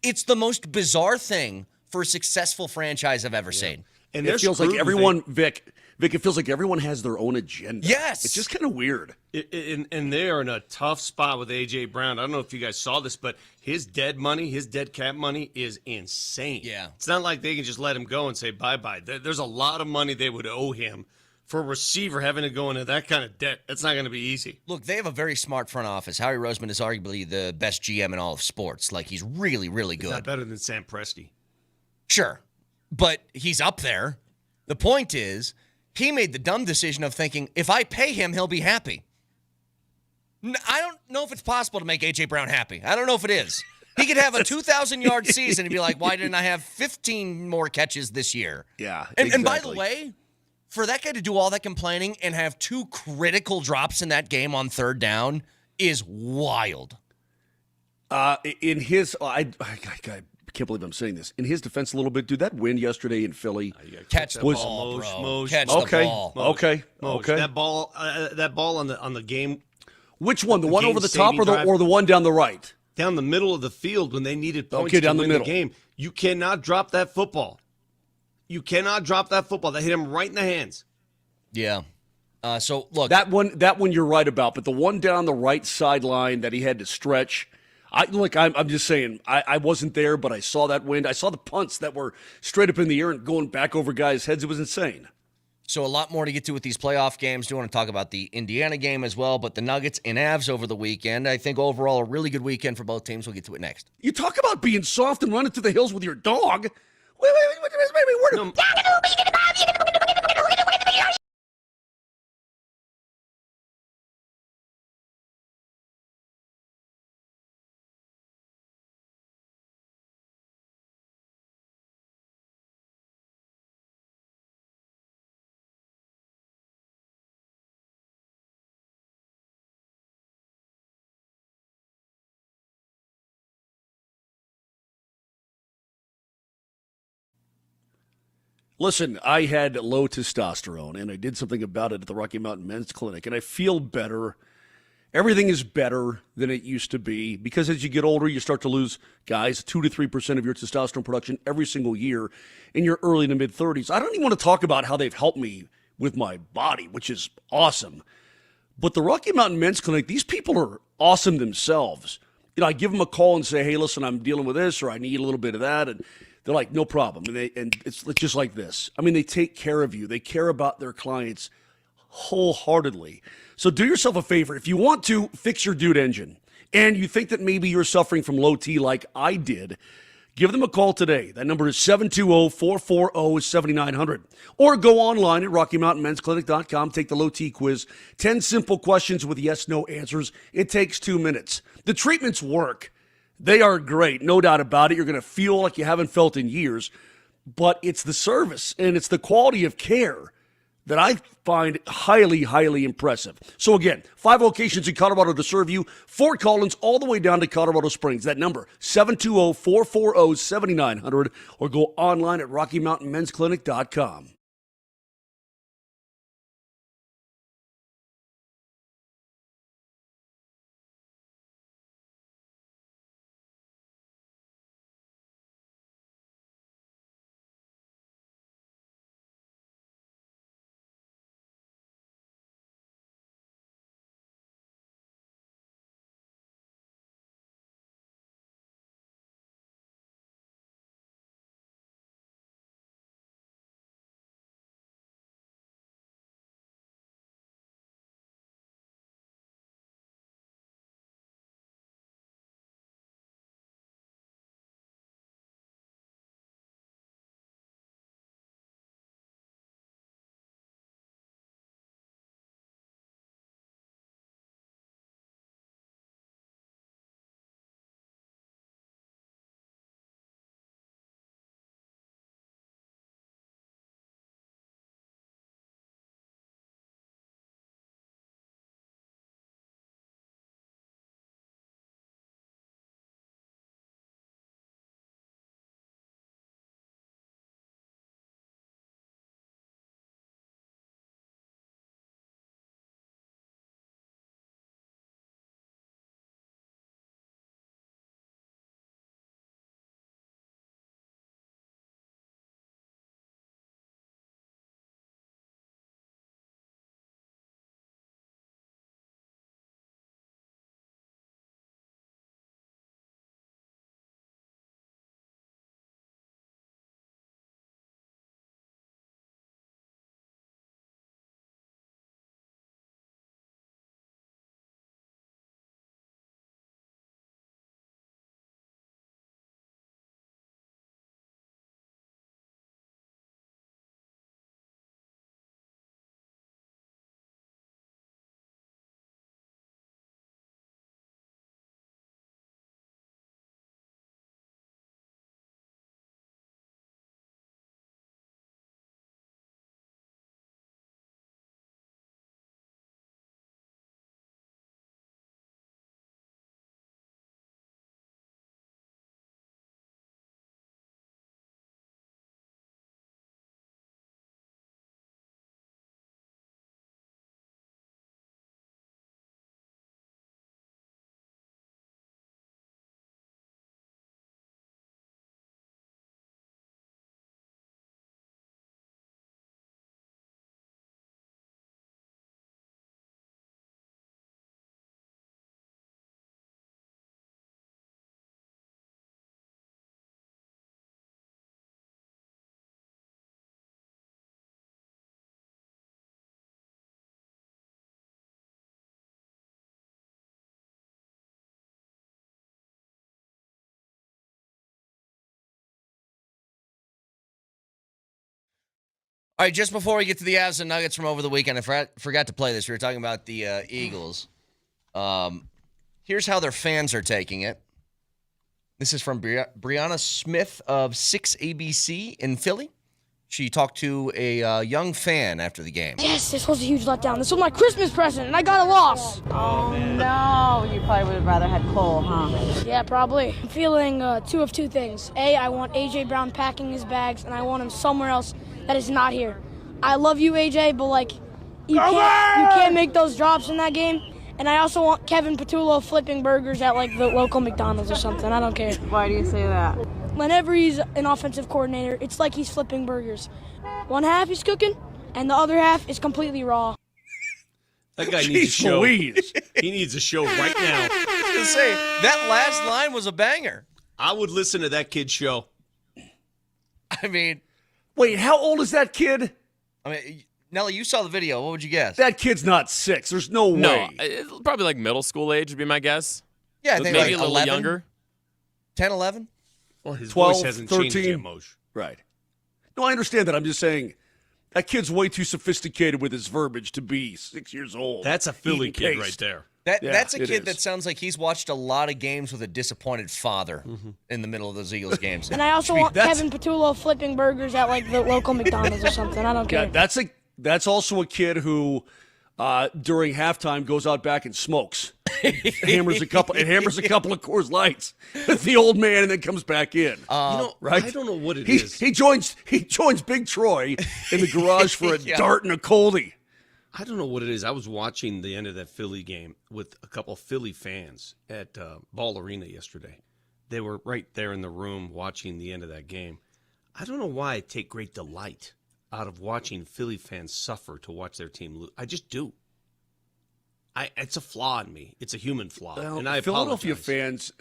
It's the most bizarre thing for a successful franchise I've ever seen. And it feels like everyone, Vic, it feels like everyone has their own agenda. Yes. It's just kind of weird. And they are in a tough spot with A.J. Brown. I don't know if you guys saw this, but his dead cap money is insane. Yeah. It's not like they can just let him go and say bye-bye. There's a lot of money they would owe him. For a receiver having to go into that kind of debt, that's not going to be easy. Look, they have a very smart front office. Howie Roseman is arguably the best GM in all of sports. Like, he's really, really good. He's not better than Sam Presti. Sure, but he's up there. The point is, he made the dumb decision of thinking, if I pay him, he'll be happy. I don't know if it's possible to make A.J. Brown happy. I don't know if it is. He could have a 2,000-yard season and be like, why didn't I have 15 more catches this year? Yeah, And by the way, for that guy to do all that complaining and have 2 critical drops in that game on 3rd down is wild. In his, I can't believe I'm saying this. In his defense, a little bit, dude, that win yesterday in Philly. Catch the ball, bro. Catch the ball. Okay. That ball on the game. Which one? The one over the top or the one down the right? Down the middle of the field when they needed points down to the win middle. the game. You cannot drop that football. You cannot drop that football. That hit him right in the hands. Yeah. So, look. That one you're right about, but the one down the right sideline that he had to stretch, I'm just saying, I wasn't there, but I saw that wind. I saw the punts that were straight up in the air and going back over guys' heads. It was insane. So a lot more to get to with these playoff games. Do want to talk about the Indiana game as well, but the Nuggets and Avs over the weekend. I think overall a really good weekend for both teams. We'll get to it next. You talk about being soft and running to the hills with your dog. Wait, Listen, I had low testosterone, and I did something about it at the Rocky Mountain Men's Clinic, and I feel better. Everything is better than it used to be because as you get older, you start to lose, guys, 2 to 3% of your testosterone production every single year in your early to mid-30s. I don't even want to talk about how they've helped me with my body, which is awesome. But the Rocky Mountain Men's Clinic, these people are awesome themselves. You know, I give them a call and say, hey, listen, I'm dealing with this, or I need a little bit of that, and they're like, no problem. And it's just like this. I mean, they take care of you. They care about their clients wholeheartedly. So do yourself a favor. If you want to fix your dude engine and you think that maybe you're suffering from low T like I did, Give them a call today. That number is 720-440-7900. Or go online at RockyMountainMen'sClinic.com. Take the low T quiz. 10 simple questions with yes/no answers. It takes 2 minutes. The treatments work. They are great, no doubt about it. You're going to feel like you haven't felt in years. But it's the service and it's the quality of care that I find highly, highly impressive. So again, 5 locations in Colorado to serve you. Fort Collins all the way down to Colorado Springs. That number, 720-440-7900, or go online at RockyMountainMen'sClinic.com. All right, just before we get to the Avs and Nuggets from over the weekend, I forgot to play this. We were talking about the Eagles. Here's how their fans are taking it. This is from Brianna Smith of 6ABC in Philly. She talked to a young fan after the game. Yes, this was a huge letdown. This was my Christmas present, and I got a loss. Oh, no. You probably would have rather had Cole, huh? Yeah, probably. I'm feeling two of two things. A, I want A.J. Brown packing his bags, and I want him somewhere else that is not here. I love you, A.J., but, like, you can't make those drops in that game. And I also want Kevin Patullo flipping burgers at, like, the local McDonald's or something. I don't care. Why do you say that? Whenever he's an offensive coordinator, it's like he's flipping burgers. One half he's cooking, and the other half is completely raw. That guy needs a show. He needs a show right now. I was going to say, that last line was a banger. I would listen to that kid's show. I mean... Wait, how old is that kid? I mean, Nelly, you saw the video. What would you guess? That kid's not 6. There's no way. No, probably like middle school age would be my guess. Yeah, I think maybe like a little 11, younger. 10, 11? Well, his 12, voice hasn't 13. changed yet, Moj. Right. No, I understand that. I'm just saying that kid's way too sophisticated with his verbiage to be 6 years old. That's a Philly Eating kid case. right there. That's a it kid is. that sounds like he's watched a lot of games with a disappointed father in the middle of those Eagles games. And I also want Kevin Patullo flipping burgers at like the local McDonald's or something. I don't care. Yeah, that's also a kid who during halftime goes out back and smokes. hammers a couple of Coors Lights with the old man and then comes back in. Right? I don't know what it is. He joins Big Troy in the garage for a dart and a coldie. I don't know what it is. I was watching the end of that Philly game with a couple of Philly fans at Ball Arena yesterday. They were right there in the room watching the end of that game. I don't know why I take great delight out of watching Philly fans suffer to watch their team lose. I just do. It's a flaw in me. It's a human flaw, and I Philadelphia apologize.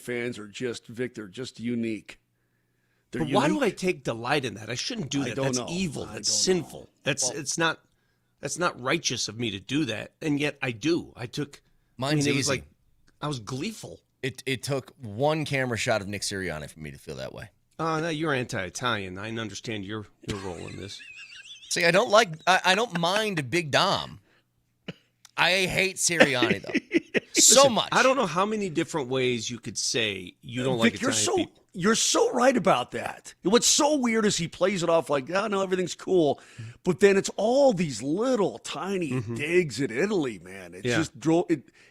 fans are just, Vic, they're just unique. They're But why do unique. I take delight in that? I shouldn't do that. don't That's know. evil. I That's don't sinful. know. It's not righteous of me to do that, and yet I do. Mine's it was easy. like I was gleeful. It took one camera shot of Nick Sirianni for me to feel that way. No, you're anti-Italian. I understand your role in this. See, I don't mind Big Dom. I hate Sirianni though. So much. I don't know how many different ways you could say you don't like Vic, Italian people. you're so right about that. What's so weird is he plays it off like, oh, no, everything's cool. But then it's all these little tiny digs at Italy, man. It just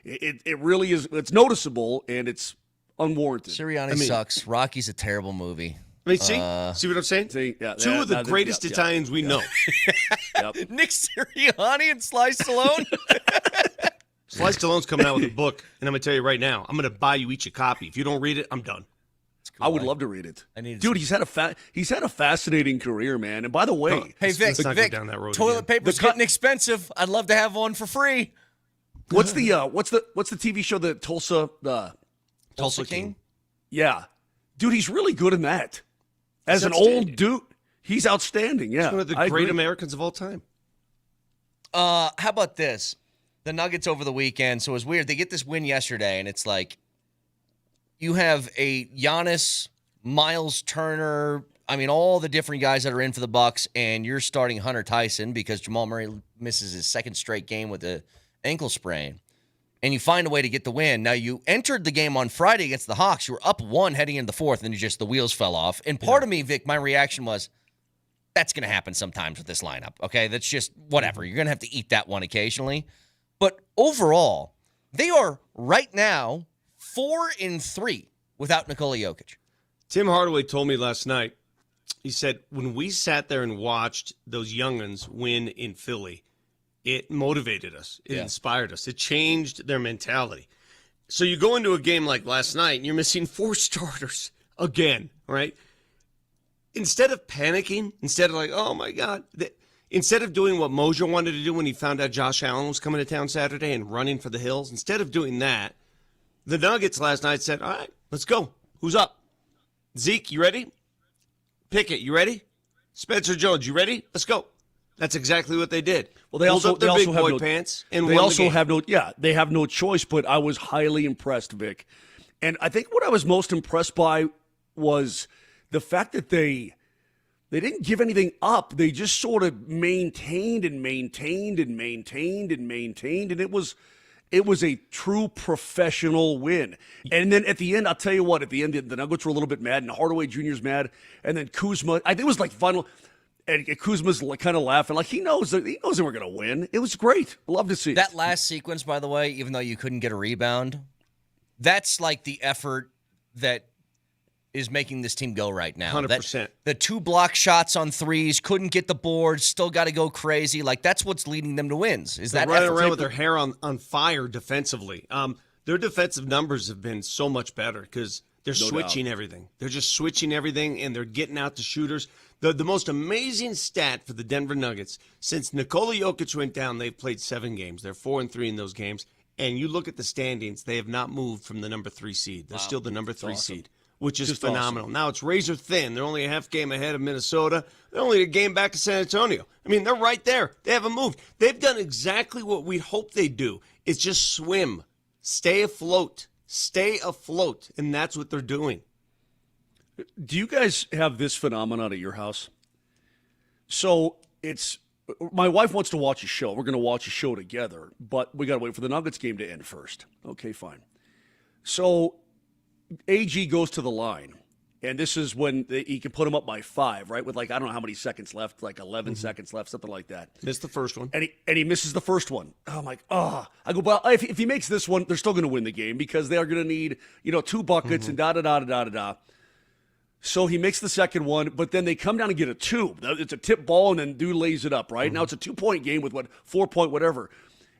it really is. It's noticeable and it's unwarranted. Sirianni sucks. Rocky's a terrible movie. I mean, see what I'm saying? See, Two of the greatest Italians we know. Nick Sirianni and Sly Stallone. Sly Stallone's coming out with a book, and I'm going to tell you right now, I'm going to buy you each a copy. If you don't read it, I'm done. I would love to read it. Dude, he's had a fascinating career, man. And by the way, hey Vic, let's not go down that road toilet again. paper's getting expensive. I'd love to have one for free. what's the TV show that Tulsa King? Yeah, dude, he's really good in that. As an old dude, he's outstanding. Yeah, He's one of the I great agree. Americans of all time. How about this? The Nuggets over the weekend. So it was weird. They get this win yesterday, and it's like you have a Giannis, Miles Turner, I mean, all the different guys that are in for the Bucks, and you're starting Hunter Tyson because Jamal Murray misses his second straight game with an ankle sprain. And you find a way to get the win. Now, you entered the game on Friday against the Hawks. You were up 1 heading into the fourth, and the wheels fell off. And part of me, Vic, my reaction was, that's going to happen sometimes with this lineup, okay? That's just whatever. You're going to have to eat that one occasionally. But overall, they are right now 4-3 without Nikola Jokic. Tim Hardaway told me last night, he said, when we sat there and watched those young'uns win in Philly, it motivated us. It inspired us. It changed their mentality. So you go into a game like last night, and you're missing 4 starters again, right? Instead of panicking, instead of like, oh, my God, instead of doing what Moser wanted to do when he found out Josh Allen was coming to town Saturday and running for the hills, instead of doing that, the Nuggets last night said, all right, let's go. Who's up? Zeke, you ready? Pickett, you ready? Spencer Jones, you ready? Let's go. That's exactly what they did. Well, they Pulled also up their they big also boy have no, pants and they won also the game. they have no choice. But I was highly impressed, Vic, and I think what I was most impressed by was the fact that they didn't give anything up. They just sort of maintained, and it was a true professional win. And then at the end, I'll tell you what, at the end, the Nuggets were a little bit mad, and Hardaway Jr.'s mad, and then Kuzma, I think it was like final. And Kuzma's kind of laughing, like he knows that we're going to win. It was great. Love to see that last sequence, by the way, even though you couldn't get a rebound, that's like the effort that is making this team go right now. 100%. The 2 block shots on threes, couldn't get the boards, still got to go crazy. Like that's what's leading them to wins. Is They're that running effort. around with their hair on fire defensively. Their defensive numbers have been so much better because they're switching everything. They're just switching everything, and they're getting out the shooters. The most amazing stat for the Denver Nuggets, since Nikola Jokic went down, they've played 7 games. They're 4-3 in those games. And you look at the standings, they have not moved from the number 3 seed. They're still the number 3 seed, which is phenomenal. Awesome. Now it's razor thin. They're only a half game ahead of Minnesota. They're only a game back of San Antonio. I mean, they're right there. They haven't moved. They've done exactly what we hope they'd do. It's just swim, stay afloat, and that's what they're doing. Do you guys have this phenomenon at your house? So my wife wants to watch a show. We're going to watch a show together, but we got to wait for the Nuggets game to end first. Okay, fine. So AG goes to the line, and this is when he can put him up by 5, right? With I don't know how many seconds left, 11 seconds left, something like that. Missed the first one. And he misses the first one. I'm like, I go, well, if he makes this one, they're still going to win the game because they are going to need, 2 buckets and da-da-da-da-da-da-da. So he makes the second one, but then they come down and get a 2. It's a tip ball, and then dude lays it up, right? Now it's a 2-point game with 4-point whatever.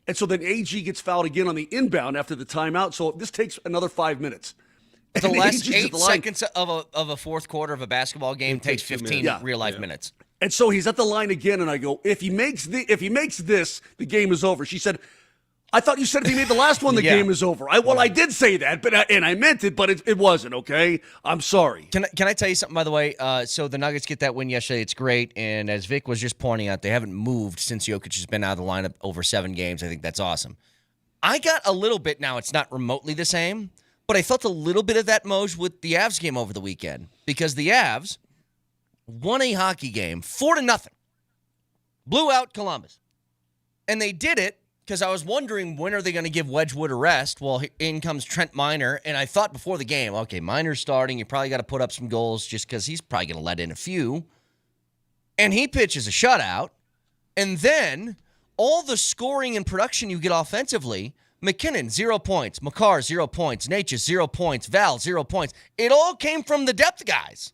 And so then AG gets fouled again on the inbound after the timeout. So this takes another 5 minutes. The last 8 seconds of a fourth quarter of a basketball game takes 15 real-life minutes. And so he's at the line again, and I go, if he makes this, the game is over. She said, I thought you said if he made the last one, the game is over. I did say that, but I meant it, but it wasn't, okay? I'm sorry. Can I tell you something, by the way? So the Nuggets get that win yesterday. It's great, and as Vic was just pointing out, they haven't moved since Jokic has been out of the lineup over 7 games. I think that's awesome. I got a little bit now. It's not remotely the same, but I felt a little bit of that, Moj, with the Avs game over the weekend because the Avs won a hockey game 4-0, blew out Polumbus, and they did it because I was wondering when are they going to give Wedgwood a rest. Well, in comes Trent Miner, and I thought before the game, okay, Miner's starting. You probably got to put up some goals just because he's probably going to let in a few. And he pitches a shutout, and then all the scoring and production you get offensively, McKinnon, 0 points. Makar, 0 points. Natchez, 0 points. Val, 0 points. It all came from the depth guys.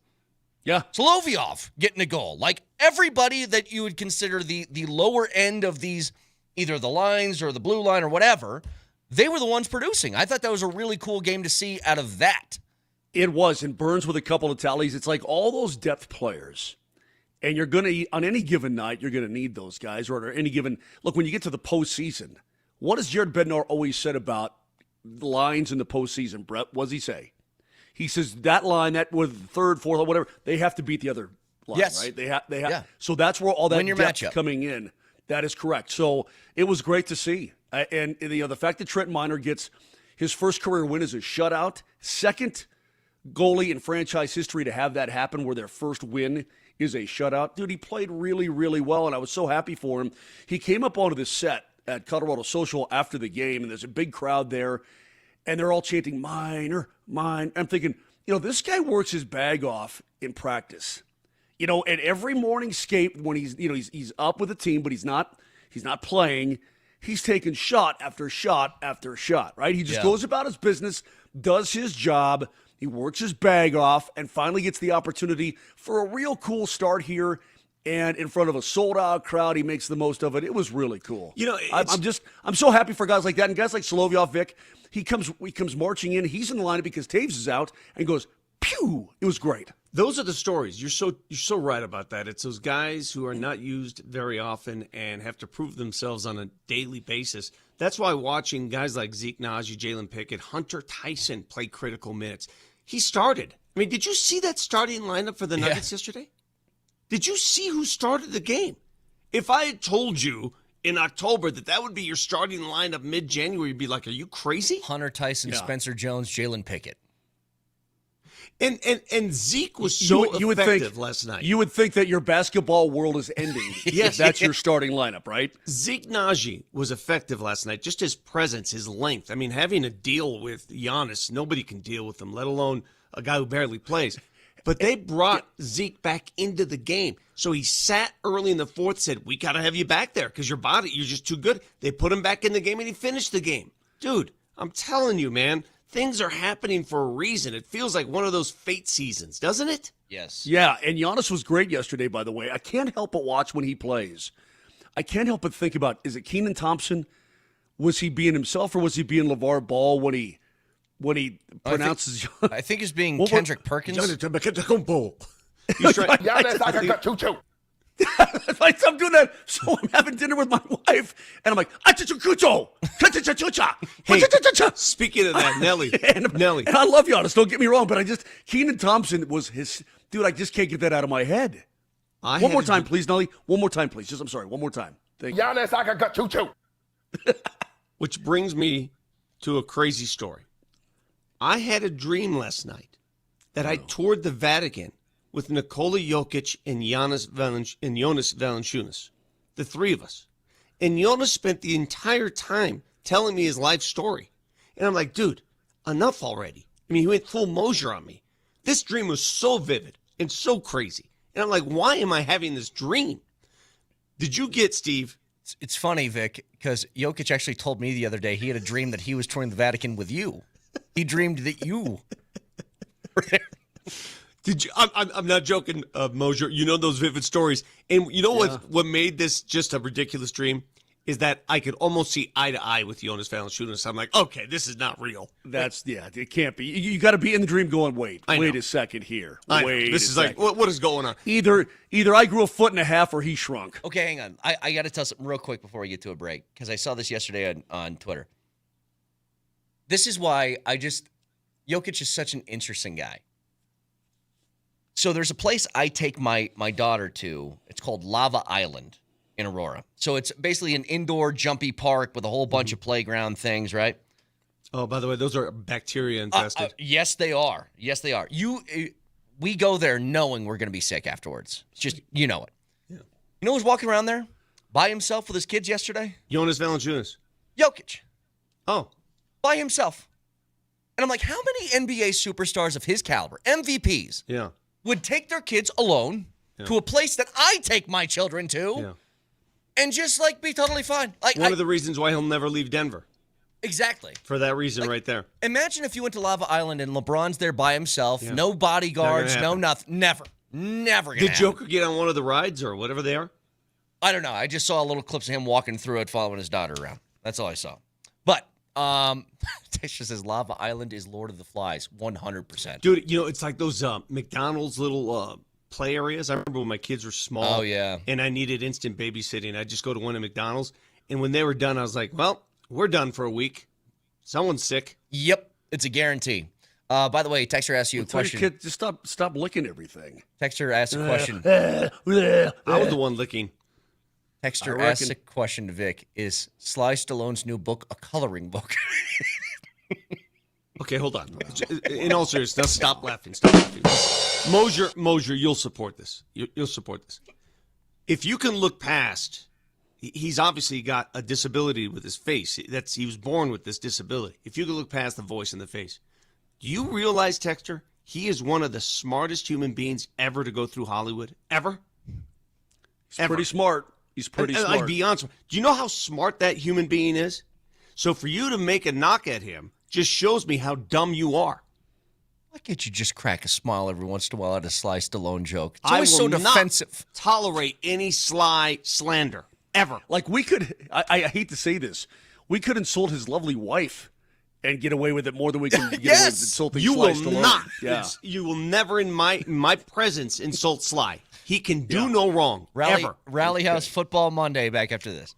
Yeah. Solovyov getting a goal. Everybody that you would consider the lower end of these, either the lines or the blue line or whatever, they were the ones producing. I thought that was a really cool game to see out of that. It was, and Burns with a couple of tallies. It's all those depth players, and you're going to, on any given night, you're going to need those guys, or any given, look, when you get to the postseason, what has Jared Bednar always said about the lines in the postseason, Brett? What does he say? He says that line, that with third, fourth, or whatever, they have to beat the other line, right? They have. Yeah. So that's where all that Win your depth matchup. Coming in. That is correct. So it was great to see. And the fact that Trent Miner gets his first career win as a shutout, second goalie in franchise history to have that happen where their first win is a shutout. Dude, he played really, really well, and I was so happy for him. He came up onto the set at Colorado Social after the game, and there's a big crowd there, and they're all chanting, Miner, mine. I'm thinking, this guy works his bag off in practice. And every morning skate when he's up with the team, but he's not playing. He's taking shot after shot after shot, right? He just goes about his business, does his job. He works his bag off and finally gets the opportunity for a real cool start here. And in front of a sold-out crowd, he makes the most of it. It was really cool. I'm so happy for guys like that. And guys like Solovyov, Vic, he comes marching in. He's in the lineup because Taves is out and goes, pew! It was great. Those are the stories. You're so right about that. It's those guys who are not used very often and have to prove themselves on a daily basis. That's why watching guys like Zeke Naji, Jalen Pickett, Hunter Tyson play critical minutes. He started. I mean, did you see that starting lineup for the Nuggets yesterday? Did you see who started the game? If I had told you in October that would be your starting lineup mid-January, you'd be like, are you crazy? Hunter Tyson, Spencer Jones, Jalen Pickett. And Zeke was so effective last night. You would think that your basketball world is ending if that's your starting lineup, right? Zeke Naji was effective last night. Just his presence, his length. I mean, having to deal with Giannis, nobody can deal with him, let alone a guy who barely plays. But they brought Zeke back into the game. So he sat early in the fourth, said, we got to have you back there because you're just too good. They put him back in the game, and he finished the game. Dude, I'm telling you, man. Things are happening for a reason. It feels like one of those fate seasons, doesn't it? Yes. Yeah, and Giannis was great yesterday, by the way. I can't help but watch when he plays. I can't help but think about, is it Keenan Thompson? Was he being himself or was he being LeVar Ball when he pronounces? I think he's being Kendrick Perkins. He's trying, I'm doing that. So I'm having dinner with my wife, and I'm like, hey, speaking of that, Nelly. And I love Giannis, don't get me wrong, but Keenan Thompson was his, dude, I just can't get that out of my head. One more time, please, Nelly. One more time, please. I'm sorry, one more time. Thank you. Which brings me to a crazy story. I had a dream last night that I toured the Vatican with Nikola Jokic and Jonas Valanciunas, the three of us. And Jonas spent the entire time telling me his life story. And I'm like, dude, enough already. I mean, he went full Moser on me. This dream was so vivid and so crazy. And I'm like, why am I having this dream? Did you get, Steve? It's funny, Vic, because Jokic actually told me the other day he had a dream that he was touring the Vatican with you. He dreamed that you were there. Did you? I'm not joking, Moser. You know those vivid stories. And you know what made this just a ridiculous dream? Is that I could almost see eye to eye with Jonas Valanciunas. I'm like, okay, this is not real. It can't be. You got to be in the dream going, wait a second here. This is like, what is going on? Either I grew a foot and a half or he shrunk. Okay, hang on. I got to tell something real quick before we get to a break, because I saw this yesterday on Twitter. This is why Jokic is such an interesting guy. So there's a place I take my daughter to. It's called Lava Island in Aurora. So it's basically an indoor jumpy park with a whole bunch of playground things, right? Oh, by the way, those are bacteria infested. Yes, they are. Yes, they are. We go there knowing we're going to be sick afterwards. It's just, you know it. Yeah. You know who's walking around there by himself with his kids yesterday? Jonas Valanciunas. Jokic. Oh. By himself. And I'm like, how many NBA superstars of his caliber, MVPs, would take their kids alone to a place that I take my children to and just, like, be totally fine? Like, One of the reasons why he'll never leave Denver. Exactly. For that reason right there. Imagine if you went to Lava Island and LeBron's there by himself, no bodyguards, no nothing. Never gonna happen. Did Joker get on one of the rides or whatever they are? I don't know. I just saw little clips of him walking through it, following his daughter around. That's all I saw. But Tisha says Lava Island is Lord of the Flies, 100%. Dude, you know, it's like those McDonald's little play areas. I remember when my kids were small. Oh, yeah. And I needed instant babysitting. I'd just go to one of McDonald's. And when they were done, I was like, well, we're done for a week. Someone's sick. Yep. It's a guarantee. By the way, Texter asked you a question. Your kid, just stop licking everything. Texter asked a question. I was the one licking. Texter asked a question to Vic. Is Sly Stallone's new book a coloring book? Okay, hold on. In all seriousness, stop laughing. Stop laughing. Moser, you'll support this. You'll support this. If you can look past, he's obviously got a disability with his face. He was born with this disability. If you can look past the voice and the face, do you realize, Texter, he is one of the smartest human beings ever to go through Hollywood? Ever? He's pretty smart. He's pretty smart. I'd be honest. Do you know how smart that human being is? So for you to make a knock at him just shows me how dumb you are. Why can't you just crack a smile every once in a while at a Sly Stallone joke? It's I always will so defensive. Not tolerate any Sly slander ever. Like we could, I hate to say this, we could insult his lovely wife and get away with it more than we can get away with insulting Sly Stallone. You will not. Yeah. You will never in my presence insult Sly. He can do no wrong. Ever. Rally House Football Monday back after this.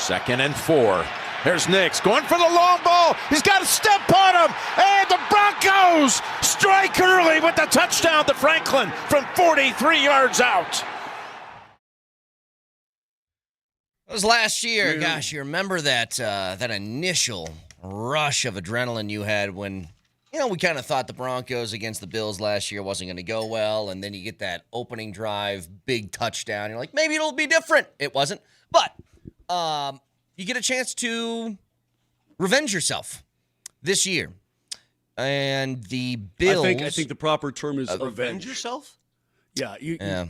2nd and 4. There's Nix going for the long ball. He's got a step on him. And the Broncos strike early with the touchdown to Franklin from 43 yards out. It was last year. Gosh, you remember that initial rush of adrenaline you had when, we kind of thought the Broncos against the Bills last year wasn't going to go well, and then you get that opening drive, big touchdown. You're like, maybe it'll be different. It wasn't. But you get a chance to revenge yourself this year. And the Bills... I think the proper term is revenge yourself? Yeah. Yeah.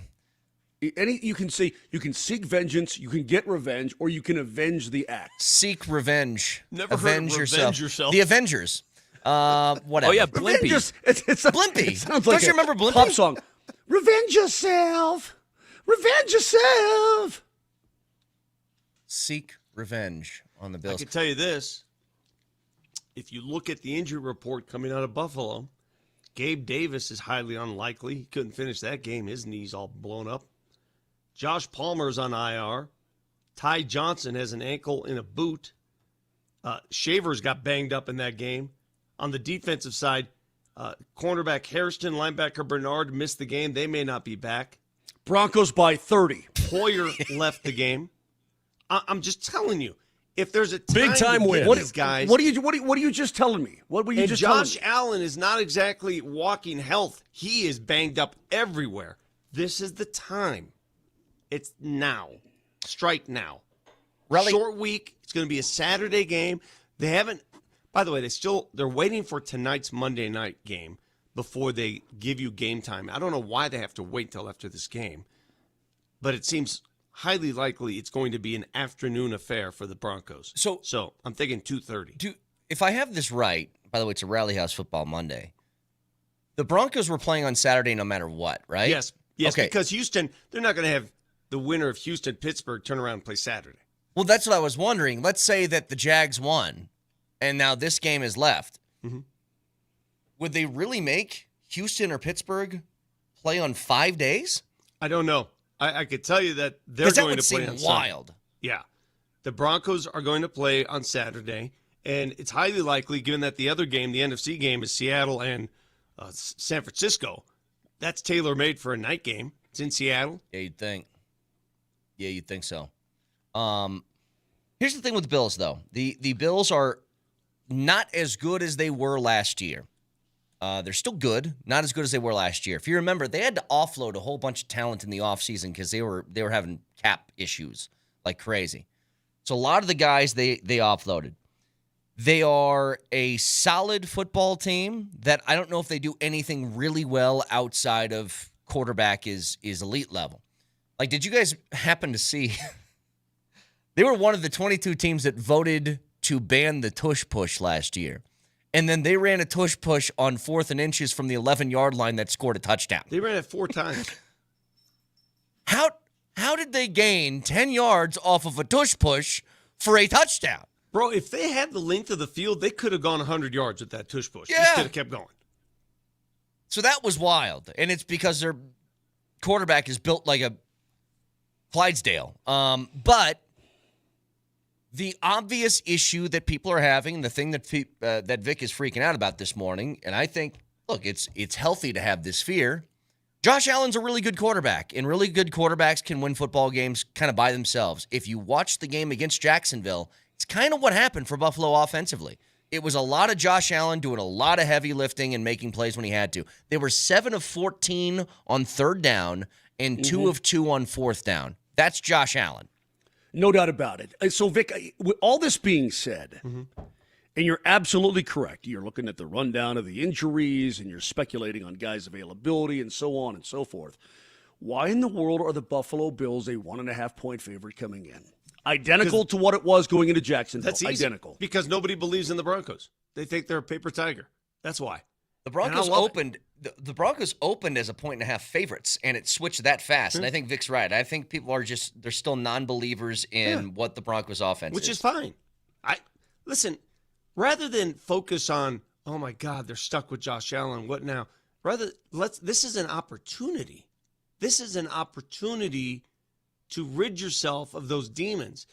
You can seek vengeance, you can get revenge, or you can avenge the act. Seek revenge. Never avenge heard of yourself. yourself. The Avengers. Whatever. Oh, yeah, Blimpy. It's Blimpy. It sounds Don't like you remember Blimpy? Pop song. Revenge yourself. Revenge yourself. Seek revenge on the I Bills. can tell you this. If you look at the injury report coming out of Buffalo, Gabe Davis is highly unlikely. He couldn't finish that game. His knee's all blown up. Josh Palmer's on IR. Ty Johnson has an ankle in a boot. Shavers got banged up in that game. On the defensive side, cornerback Hairston, linebacker Bernard missed the game. They may not be back. Broncos by 30. Hoyer left the game. I'm just telling you, if there's a Big time to win. get these guys, What are you just telling me? What were you and just telling me? Josh Allen is not exactly walking health. He is banged up everywhere. This is the time. It's now. Strike now. Really? Short week. It's going to be a Saturday game. They haven't. By the way, they're waiting for tonight's Monday night game before they give you game time. I don't know why they have to wait till after this game, but it seems highly likely it's going to be an afternoon affair for the Broncos. So I'm thinking 2:30. If I have this right, by the way, it's a Rally House Football Monday. The Broncos were playing on Saturday no matter what, right? Yes, Okay. Because Houston, they're not going to have the winner of Houston-Pittsburgh turn around and play Saturday. Well, that's what I was wondering. Let's say that the Jags won, and now this game is left. Mm-hmm. Would they really make Houston or Pittsburgh play on 5 days? I don't know. I could tell you that they're going to play on Sunday. Wild. Yeah. The Broncos are going to play on Saturday, and it's highly likely, given that the other game, the NFC game, is Seattle and San Francisco. That's tailor-made for a night game. It's in Seattle. Yeah, you'd think. Yeah, you'd think so. Here's the thing with the Bills, though. The Bills are not as good as they were last year. They're still good, not as good as they were last year. If you remember, they had to offload a whole bunch of talent in the offseason because they were having cap issues like crazy. So a lot of the guys they offloaded. They are a solid football team that I don't know if they do anything really well outside of quarterback is elite level. Like, did you guys happen to see they were one of the 22 teams that voted to ban the tush push last year. And then they ran a tush push on 4th and inches from the 11-yard line that scored a touchdown. They ran it 4 times. How did they gain 10 yards off of a tush push for a touchdown? Bro, if they had the length of the field, they could have gone 100 yards with that tush push. Yeah. Just could have kept going. So that was wild. And it's because their quarterback is built like a Clydesdale. But the obvious issue that people are having, the thing that that Vic is freaking out about this morning, and I think, look, it's healthy to have this fear. Josh Allen's a really good quarterback, and really good quarterbacks can win football games kind of by themselves. If you watch the game against Jacksonville, it's kind of what happened for Buffalo offensively. It was a lot of Josh Allen doing a lot of heavy lifting and making plays when he had to. They were 7 of 14 on 3rd down and 2 of 2 on 4th down. That's Josh Allen. No doubt about it. So, Vic, with all this being said, and you're absolutely correct. You're looking at the rundown of the injuries, and you're speculating on guys' availability and so on and so forth. Why in the world are the Buffalo Bills a 1.5-point favorite coming in? Identical to what it was going into Jacksonville. That's easy. Identical. Because nobody believes in the Broncos. They think they're a paper tiger. That's why. The Broncos opened. The Broncos opened as a 1.5 favorites, and it switched that fast. And I think Vic's right. I think people are they're still non-believers in what the Broncos offense Which is fine. Listen, rather than focus on, oh my God, they're stuck with Josh Allen, what now? This is an opportunity. This is an opportunity to rid yourself of those demons.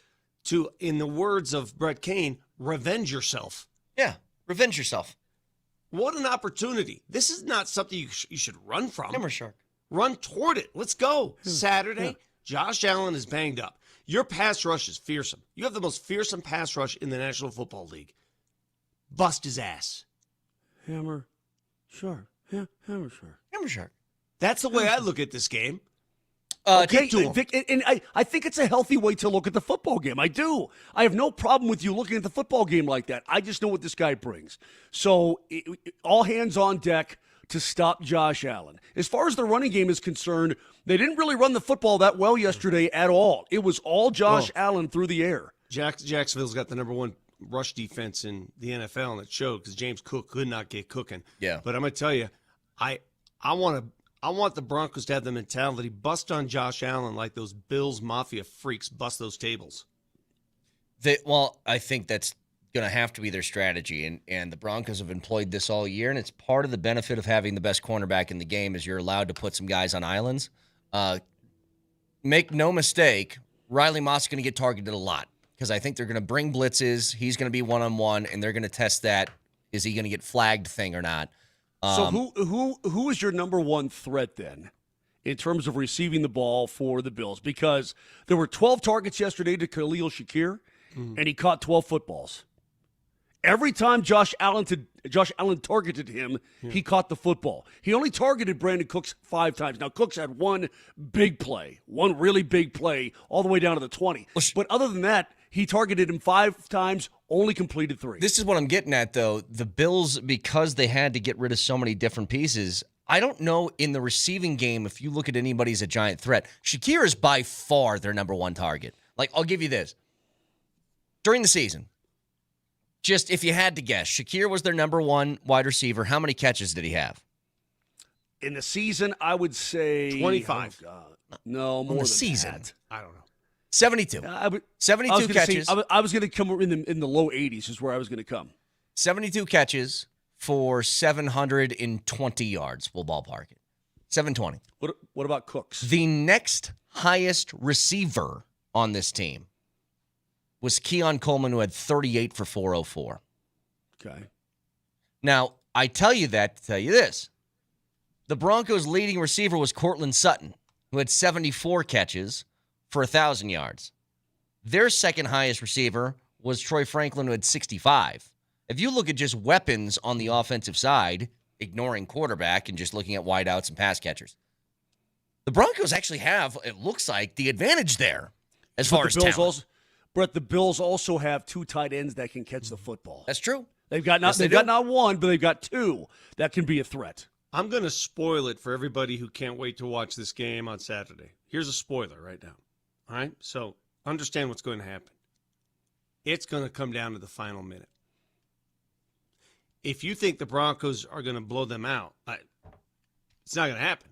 to, in the words of Brett Kane, revenge yourself. Yeah, revenge yourself. What an opportunity. This is not something you should run from. Hammer shark. Run toward it. Let's go. Saturday, Josh Allen is banged up. Your pass rush is fearsome. You have the most fearsome pass rush in the National Football League. Bust his ass. Hammer shark. Hammer shark. Hammer shark. That's the way I look at this game. Okay, Vic, and I think it's a healthy way to look at the football game. I do. I have no problem with you looking at the football game like that. I just know what this guy brings. So all hands on deck to stop Josh Allen. As far as the running game is concerned, they didn't really run the football that well yesterday at all. It was all Josh Allen through the air. Jacksonville's got the number one rush defense in the NFL, and it showed because James Cook could not get cooking. Yeah. But I'm going to tell you, I want the Broncos to have the mentality, bust on Josh Allen like those Bills Mafia freaks bust those tables. I think that's going to have to be their strategy, and the Broncos have employed this all year, and it's part of the benefit of having the best cornerback in the game is you're allowed to put some guys on islands. Make no mistake, Riley Moss is going to get targeted a lot because I think they're going to bring blitzes. He's going to be one-on-one, and they're going to test that. Is he going to get flagged thing or not? So who is your number one threat then in terms of receiving the ball for the Bills? Because there were 12 targets yesterday to Khalil Shakir, and he caught 12 footballs. Every time Josh Allen targeted him, he caught the football. He only targeted Brandon Cooks 5 times. Now, Cooks had one really big play, all the way down to the 20. But other than that, he targeted him 5 times, only completed 3. This is what I'm getting at, though. The Bills, because they had to get rid of so many different pieces, I don't know in the receiving game if you look at anybody as a giant threat. Shakir is by far their number one target. Like, I'll give you this. During the season, just if you had to guess, Shakir was their number one wide receiver. How many catches did he have? In the season, I would say 25. Oh, God. No, more than season. That. I don't know. 72. 72 catches. I was going to come in the low 80s is where I was going to come. 72 catches for 720 yards. We'll ballpark it. 720. What about Cooks? The next highest receiver on this team was Keon Coleman, who had 38 for 404. Okay. Now, I tell you that to tell you this. The Broncos' leading receiver was Cortland Sutton, who had 74 catches for 1,000 yards. Their second highest receiver was Troy Franklin, who had 65. If you look at just weapons on the offensive side, ignoring quarterback and just looking at wideouts and pass catchers, the Broncos actually have, it looks like, the advantage there as far as talent. Brett, the Bills also have 2 tight ends that can catch the football. That's true. They've got not one, but they've got 2 that can be a threat. I'm going to spoil it for everybody who can't wait to watch this game on Saturday. Here's a spoiler right now. All right? So understand what's going to happen. It's going to come down to the final minute. If you think the Broncos are going to blow them out, it's not going to happen.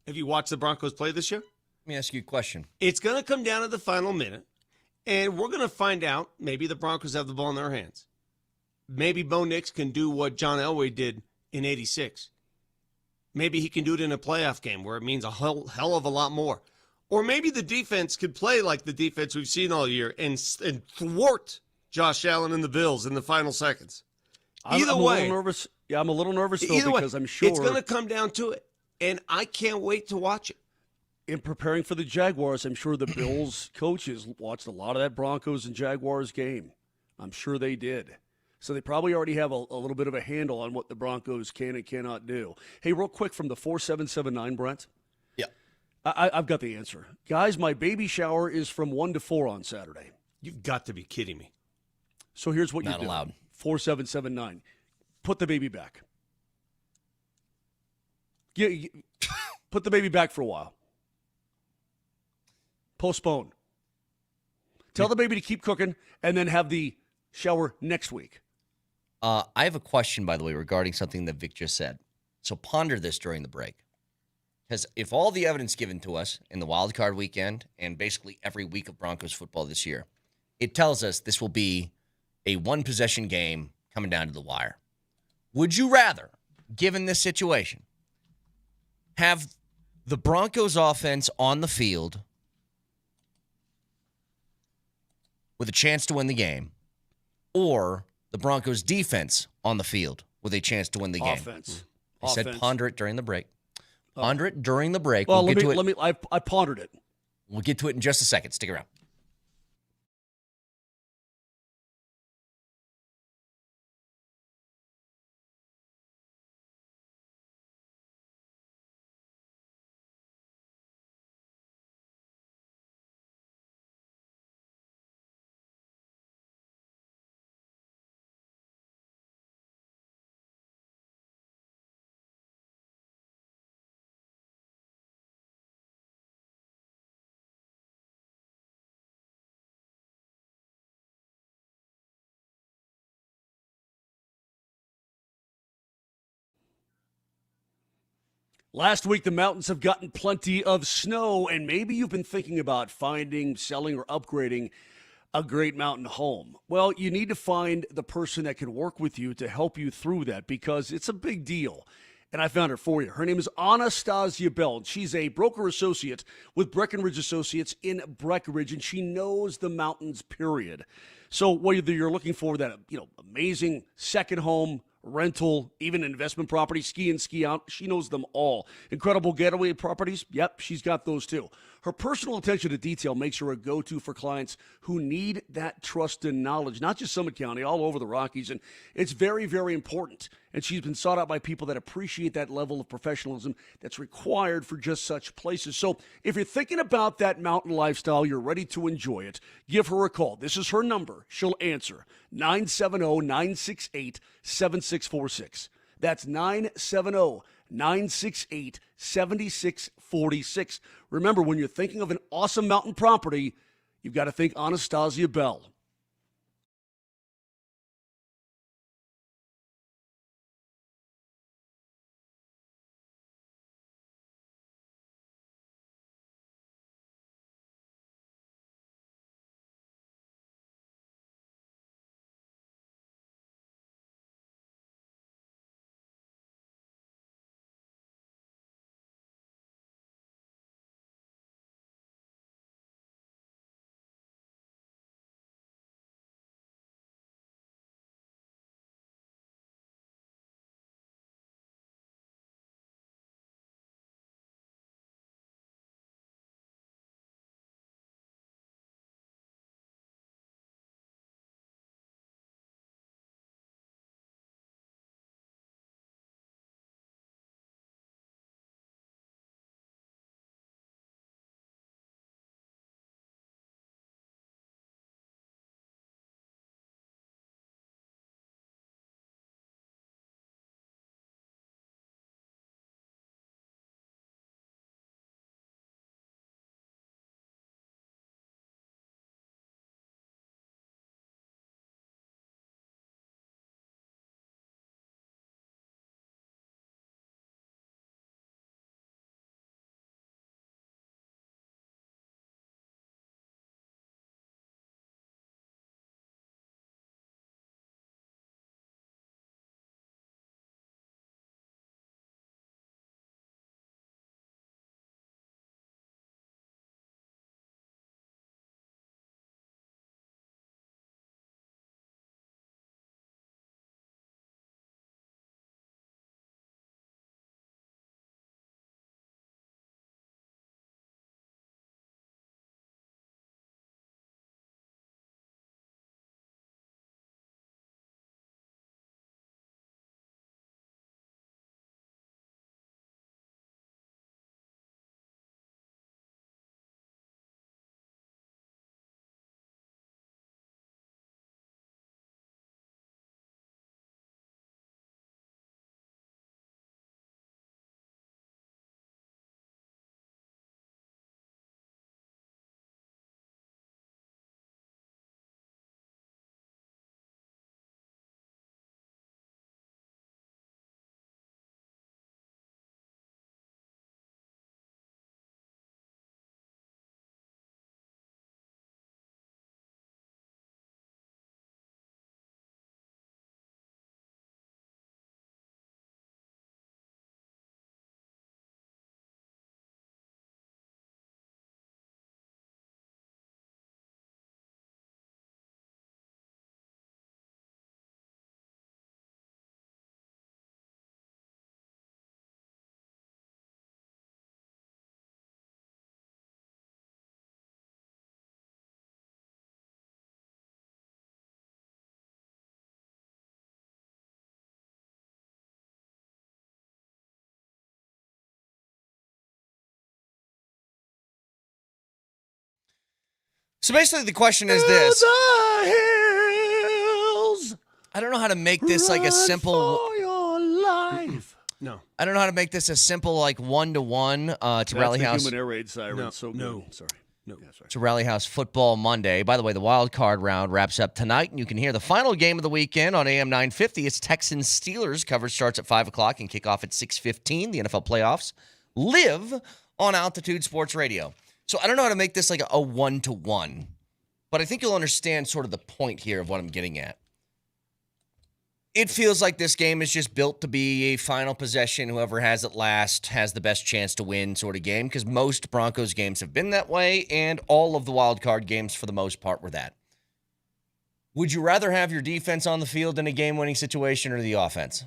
Have you watched the Broncos play this year? Let me ask you a question. It's going to come down to the final minute, and we're going to find out maybe the Broncos have the ball in their hands. Maybe Bo Nix can do what John Elway did in '86. Maybe he can do it in a playoff game where it means a hell of a lot more. Or maybe the defense could play like the defense we've seen all year and thwart Josh Allen and the Bills in the final seconds. Either way. I'm a little nervous. Yeah, I'm a little nervous, though, because I'm sure it's going to come down to it. And I can't wait to watch it. In preparing for the Jaguars, I'm sure the Bills coaches watched a lot of that Broncos and Jaguars game. I'm sure they did. So they probably already have a little bit of a handle on what the Broncos can and cannot do. Hey, real quick from the 4779, Brent. Yeah. I've got the answer. Guys, my baby shower is from 1 to 4 on Saturday. You've got to be kidding me. So here's what you do. Not allowed. 4779. Put the baby back. Put the baby back for a while. Postpone. Tell the baby to keep cooking and then have the shower next week. I have a question, by the way, regarding something that Vic just said. So ponder this during the break. Because if all the evidence given to us in the Wild Card weekend and basically every week of Broncos football this year, it tells us this will be a one-possession game coming down to the wire. Would you rather, given this situation, have the Broncos offense on the field with a chance to win the game, or the Broncos defense on the field with a chance to win the game? Offense. I said Offense. ponder it during the break. Ponder it during the break. Well, we'll get to it. I pondered it. We'll get to it in just a second. Stick around. Last week, the mountains have gotten plenty of snow, and maybe you've been thinking about finding, selling, or upgrading a great mountain home. Well, you need to find the person that can work with you to help you through that, because it's a big deal. And I found her for you. Her name is Anastasia Bell, and she's a broker associate with Breckenridge Associates in Breckenridge, and she knows the mountains, period. So whether you're looking for that, amazing second home, rental, even investment property, ski in, ski out, she knows them all. Incredible getaway properties, yep, she's got those too. Her personal attention to detail makes her a go-to for clients who need that trust and knowledge, not just Summit County, all over the Rockies, and it's very, very important. And she's been sought out by people that appreciate that level of professionalism that's required for just such places. So if you're thinking about that mountain lifestyle, you're ready to enjoy it, give her a call. This is her number. She'll answer, 970-968-7646. That's 970-968-7646. Remember, when you're thinking of an awesome mountain property, you've got to think Anastasia Bell. So basically the question is this. The hills. I don't know how to make this like a simple... for your life. No. I don't know how to make this a simple like 1-to-1 to Rally House. Human air raid siren. No, So no. good. Sorry. No. Yeah, sorry. To Rally House Football Monday. By the way, the wild card round wraps up tonight, and you can hear the final game of the weekend on AM 950. It's Texans-Steelers. Coverage starts at 5 o'clock and kick off at 6:15. The NFL playoffs live on Altitude Sports Radio. So I don't know how to make this like a 1-to-1, but I think you'll understand sort of the point here of what I'm getting at. It feels like this game is just built to be a final possession. Whoever has it last has the best chance to win sort of game, because most Broncos games have been that way, and all of the wild card games for the most part were that. Would you rather have your defense on the field in a game-winning situation or the offense?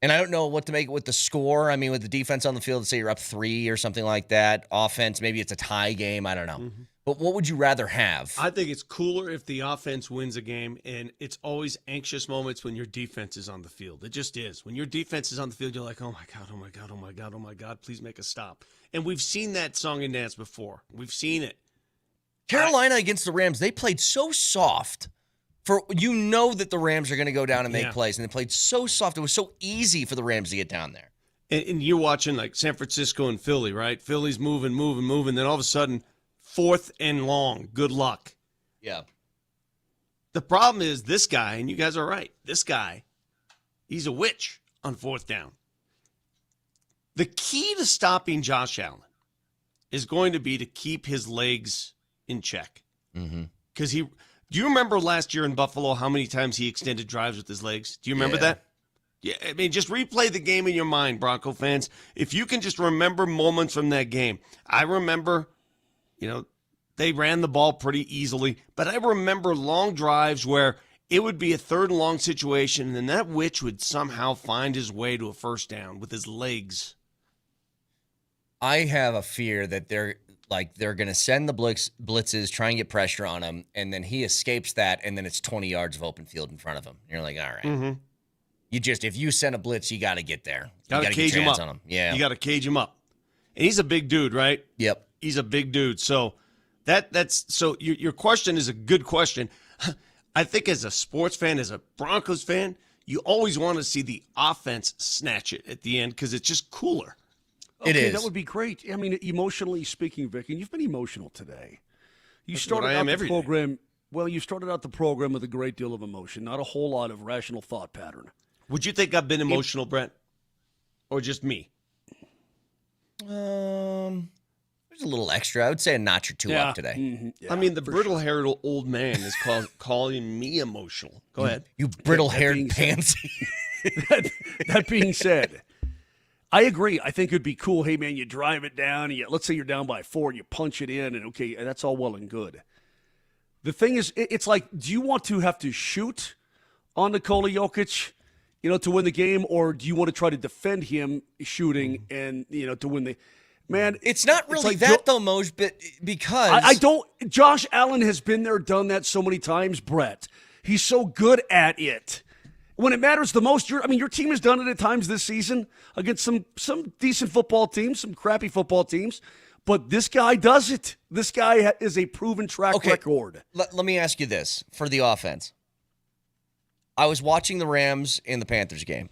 And I don't know what to make it with the score. I mean, with the defense on the field, say you're up 3 or something like that. Offense, maybe it's a tie game. I don't know. Mm-hmm. But what would you rather have? I think it's cooler if the offense wins a game, and it's always anxious moments when your defense is on the field. It just is. When your defense is on the field, you're like, oh, my God, oh, my God, oh, my God, oh, my God, please make a stop. And we've seen that song and dance before. We've seen it. Carolina against the Rams, they played so soft. You know that the Rams are going to go down and make plays, and they played so soft. It was so easy for the Rams to get down there. And you're watching like San Francisco and Philly, right? Philly's moving. Then all of a sudden, 4th and long. Good luck. Yeah. The problem is this guy, and you guys are right, this guy, he's a witch on 4th down. The key to stopping Josh Allen is going to be to keep his legs in check. Because do you remember last year in Buffalo how many times he extended drives with his legs? Do you remember that? Yeah, I mean, just replay the game in your mind, Bronco fans. If you can just remember moments from that game. I remember, they ran the ball pretty easily, but I remember long drives where it would be a 3rd and long situation, and then that witch would somehow find his way to a 1st down with his legs. I have a fear that they're going to send the blitzes, try and get pressure on him, and then he escapes that, and then it's 20 yards of open field in front of him. You're like, all right. Mm-hmm. If you send a blitz, you got to get there. You got to cage him up. On him. Yeah. You got to cage him up. And he's a big dude, right? Yep. He's a big dude. So so your question is a good question. I think as a sports fan, as a Broncos fan, you always want to see the offense snatch it at the end because it's just cooler. It is. That would be great. I mean, emotionally speaking, Vic, and you've been emotional today. You That's started what I am out the every program. day. Well, you started out the program with a great deal of emotion, not a whole lot of rational thought pattern. Would you think I've been emotional, Brent, or just me? There's a little extra. I would say a notch or two up today. Mm-hmm. Yeah, I mean, the brittle-haired old man is calling me emotional. Go ahead. You brittle-haired pansy. That being said, I agree. I think it'd be cool. Hey, man, you drive it down. And let's say you're down by 4 and you punch it in, and okay, that's all well and good. The thing is, it's like, do you want to have to shoot on Nikola Jokic, to win the game, or do you want to try to defend him shooting and, to win the man? It's not really though, Moj, but because I don't. Josh Allen has been there, done that so many times, Brett. He's so good at it. When it matters the most, your team has done it at times this season against some decent football teams, some crappy football teams, but this guy does it. This guy is a proven track record. Let me ask you this for the offense. I was watching the Rams in the Panthers game.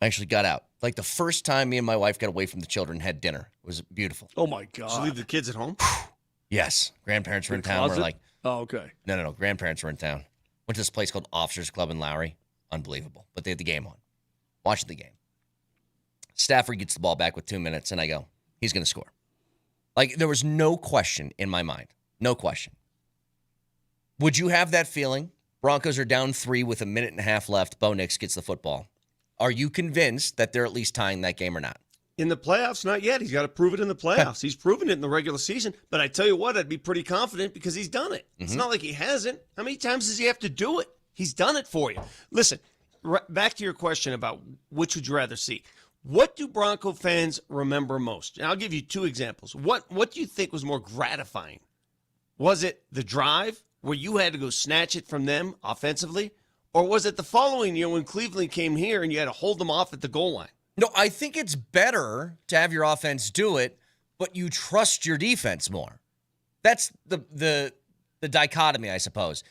I actually got out. Like the first time me and my wife got away from the children and had dinner. It was beautiful. Oh, my God. Did you leave the kids at home? Yes. Grandparents were in town. We're like, oh, okay. No. Grandparents were in town. Went to this place called Officers Club in Lowry. Unbelievable. But they had the game on. Watching the game. Stafford gets the ball back with 2 minutes, and I go, he's going to score. Like, there was no question in my mind. No question. Would you have that feeling? Broncos are down 3 with a minute and a half left. Bo Nix gets the football. Are you convinced that they're at least tying that game or not? In the playoffs, not yet. He's got to prove it in the playoffs. He's proven it in the regular season. But I tell you what, I'd be pretty confident because he's done it. Mm-hmm. It's not like he hasn't. How many times does he have to do it? He's done it for you. Listen, back to your question about which would you rather see. What do Bronco fans remember most? And I'll give you 2 examples. What do you think was more gratifying? Was it the drive where you had to go snatch it from them offensively? Or was it the following year when Cleveland came here and you had to hold them off at the goal line? No, I think it's better to have your offense do it, but you trust your defense more. That's the dichotomy, I suppose.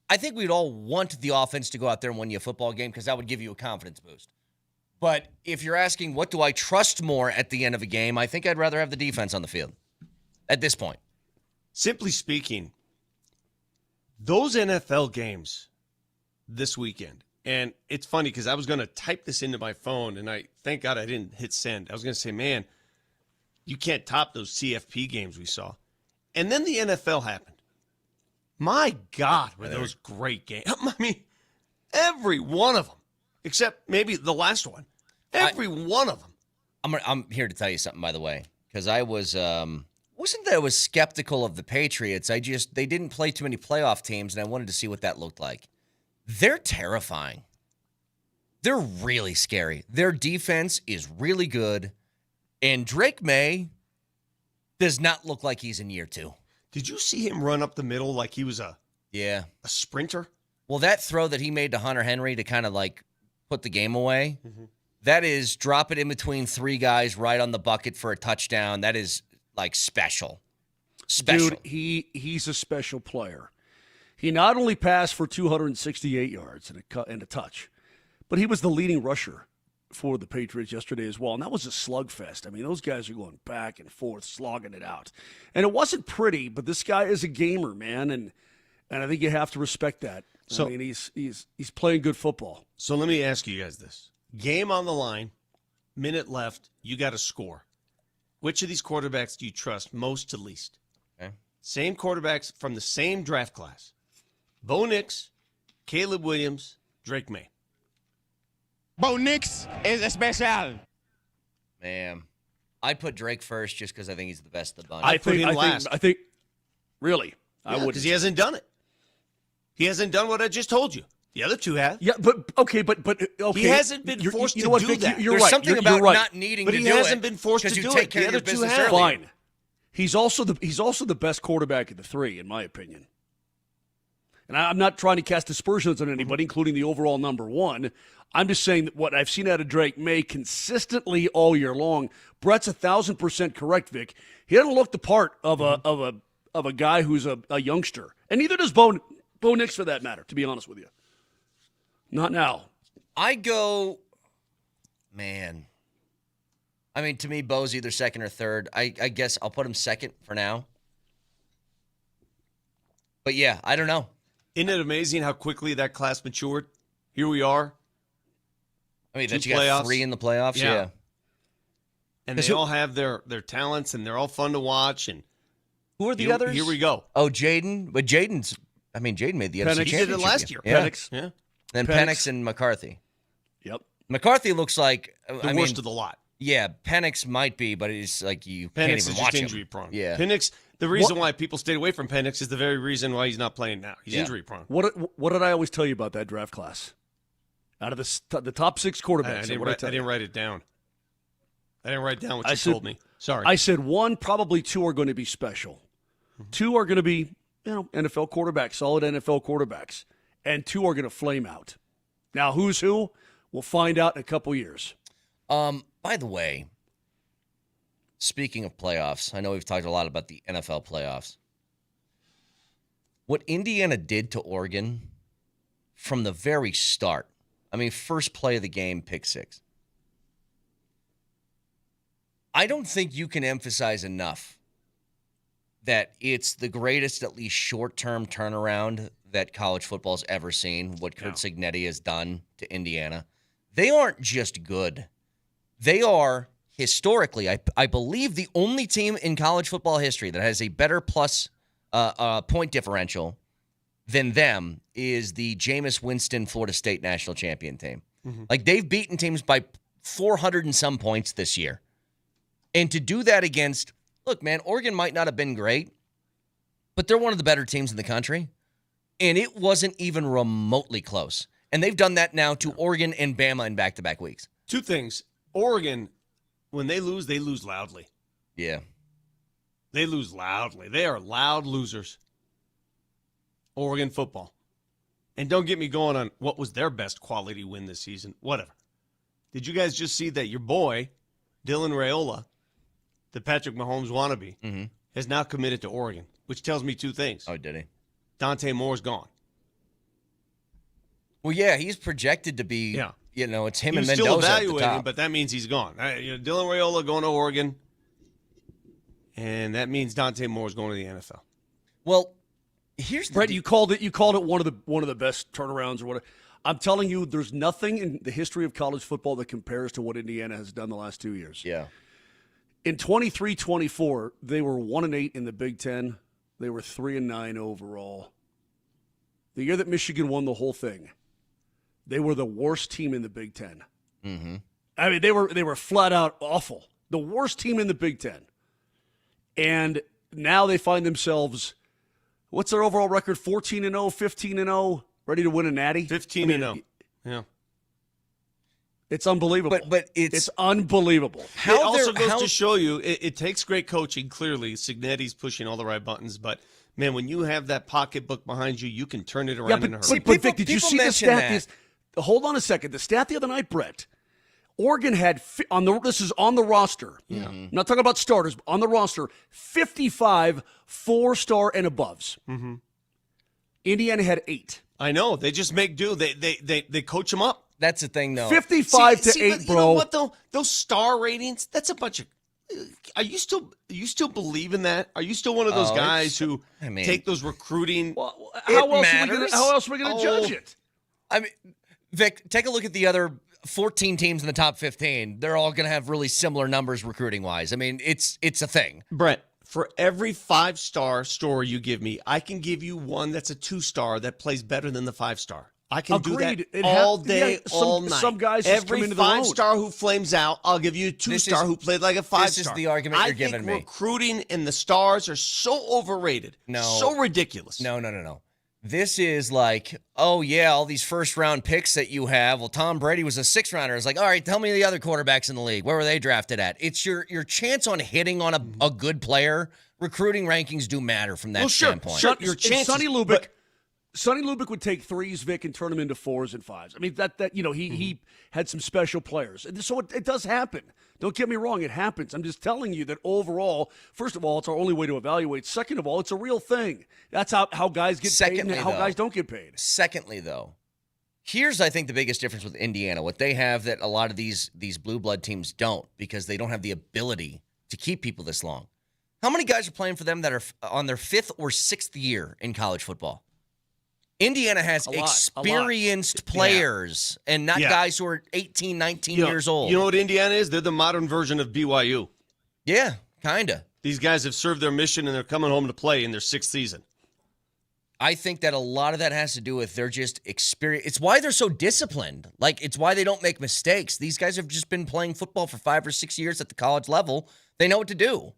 I think we'd all want the offense to go out there and win you a football game because that would give you a confidence boost. But if you're asking what do I trust more at the end of a game, I think I'd rather have the defense on the field at this point. Simply speaking, those NFL games this weekend, and it's funny because I was going to type this into my phone, and thank God I didn't hit send. I was going to say, man, you can't top those CFP games we saw. And then the NFL happened. My God, were those great games. I mean, every one of them, except maybe the last one. Every one of them. I'm here to tell you something, by the way, because I was wasn't that I was skeptical of the Patriots. They didn't play too many playoff teams, and I wanted to see what that looked like. They're terrifying. They're really scary. Their defense is really good, and Drake May does not look like he's in year 2. Did you see him run up the middle like he was a sprinter? Well, that throw that he made to Hunter Henry to kind of like put the game away, that is drop it in between 3 guys right on the bucket for a touchdown. That is like special. Dude, he's a special player. He not only passed for 268 yards and a touch, but he was the leading rusher for the Patriots yesterday as well. And that was a slugfest. I mean, those guys are going back and forth, slogging it out. And it wasn't pretty, but this guy is a gamer, man, and I think you have to respect that. So, I mean, he's playing good football. So let me ask you guys this. Game on the line, minute left, you got to score. Which of these quarterbacks do you trust most to least? Okay. Same quarterbacks from the same draft class. Bo Nix, Caleb Williams, Drake May. Bo Nix is special. Man, I'd put Drake first just because I think he's the best of the bunch. I put him last. I think, really? I would. Because he hasn't done it. He hasn't done what I just told you. The other 2 have. Yeah, but okay. He hasn't been forced to do that. You're There's right. something about not needing to do it. But he hasn't been forced to do it. The other 2 have. Fine. He's also the best quarterback of the 3, in my opinion. And I'm not trying to cast aspersions on anybody, including the overall number 1. I'm just saying that what I've seen out of Drake May consistently all year long. Brett's 1,000% correct, Vic. He doesn't look the part of a guy who's a youngster, and neither does Bo Nix for that matter. To be honest with you, not now. I go, man. I mean, to me, Bo's either second or third. I guess I'll put him second for now. But yeah, I don't know. Isn't it amazing how quickly that class matured? Here we are. I mean, that you got 3 in the playoffs, yeah. And they all have their talents, and they're all fun to watch. And who are the others? Here we go. Oh, Jaden. But Jaden made the NFC Championship. He did it last year. Yeah. Penix. Yeah. Then Penix and McCarthy. Yep. McCarthy looks like the worst of the lot. Yeah, Penix might be, but it's like you Penix can't even is watch just him. injury prone. Yeah. Penix. The reason why people stayed away from Penix is the very reason why he's not playing now. He's injury prone. What did I always tell you about that draft class? Out of the top 6 quarterbacks, I didn't write it down. I didn't write down what you told me. Sorry. I said 1, probably 2 are going to be special. 2 are going to be, NFL quarterbacks, solid NFL quarterbacks, and 2 are going to flame out. Now, who's who? We'll find out in a couple years. By the way, speaking of playoffs, I know we've talked a lot about the NFL playoffs. What Indiana did to Oregon from the very start, I mean, first play of the game, pick 6. I don't think you can emphasize enough that it's the greatest, at least short-term turnaround that college football's ever seen, what Kurt Cignetti has done to Indiana. They aren't just good. They are, historically, I believe, the only team in college football history that has a better plus point differential than them is the Jameis Winston Florida State national champion team. Like, they've beaten teams by 400 and some points this year. And to do that against, look, man, Oregon might not have been great, but they're one of the better teams in the country. And it wasn't even remotely close. And they've done that now to Oregon and Bama in back-to-back weeks. 2 things. Oregon, when they lose loudly. Yeah. They lose loudly. They are loud losers. Oregon football. And don't get me going on what was their best quality win this season. Whatever. Did you guys just see that your boy, Dylan Raiola, the Patrick Mahomes wannabe, has now committed to Oregon? which tells me two things. Oh, did he? Dante Moore's gone. Well, yeah, he's projected to be. Yeah. It's him He's and still Mendoza at the evaluating, top. but that means he's gone. Dylan Raiola going to Oregon, and that means Dante Moore's going to the NFL. Well, here's Brett. You called it one of the best turnarounds or whatever. I'm telling you, there's nothing in the history of college football that compares to what Indiana has done the last 2 years. Yeah. In 23-24, they were 1-8 in the Big Ten. They were 3-9 overall. The year that Michigan won the whole thing, they were the worst team in the Big Ten. Mm-hmm. I mean, they were flat out awful. The worst team in the Big Ten. And now they find themselves, what's their overall record? 14-0, 15-0, ready to win a natty? 15-0. Yeah. It's unbelievable. But it's unbelievable. It also goes to show you it takes great coaching, clearly. Signetti's pushing all the right buttons, but man, when you have that pocketbook behind you, you can turn it around in a hurry. But Vic, did you see the stat? Hold on a second. The stat the other night, Brett. Oregon had this is on the roster. Yeah. I'm not talking about starters, but on the roster, 55 4-star and aboves. Mm-hmm. Indiana had 8. I know. They just make do. They coach them up. That's the thing, though. 55 to 8, but bro. You know what, though? Those star ratings, that's a bunch of... Are you still believe in that? Are you still one of those guys who take those recruiting... Well, how else are we going to judge it? I mean, Vic, take a look at the other 14 teams in the top 15. They're all going to have really similar numbers recruiting-wise. I mean, it's a thing. Brett, for every 5-star story you give me, I can give you one that's a 2-star that plays better than the 5-star. I can do that all day, all night. Some guys every come into the road. 5-star who flames out, I'll give you a 2-star who played like a 5-star. This is the argument you're giving me. I think recruiting and the stars are so overrated. No. So ridiculous. No. This is like, oh, yeah, all these first-round picks that you have. Well, Tom Brady was a 6th-rounder. It's like, all right, tell me the other quarterbacks in the league. Where were they drafted at? It's your chance on hitting on a good player. Recruiting rankings do matter from that standpoint. Sure, your chances. Sonny Lubick would take 3s, Vic, and turn them into 4s and 5s. I mean, he had some special players. And so it does happen. Don't get me wrong, it happens. I'm just telling you that overall, first of all, it's our only way to evaluate. Second of all, it's a real thing. That's how guys get paid and how guys don't get paid. Secondly, though, here's, I think, the biggest difference with Indiana. What they have that a lot of these blue blood teams don't, because they don't have the ability to keep people this long. How many guys are playing for them that are on their 5th or 6th year in college football? Indiana has experienced players and not guys who are 18, 19 years old. You know what Indiana is? They're the modern version of BYU. Yeah, kind of. These guys have served their mission, and they're coming home to play in their 6th season. I think that a lot of that has to do with their just experience. It's why they're so disciplined. Like, it's why they don't make mistakes. These guys have just been playing football for 5 or 6 years at the college level. They know what to do.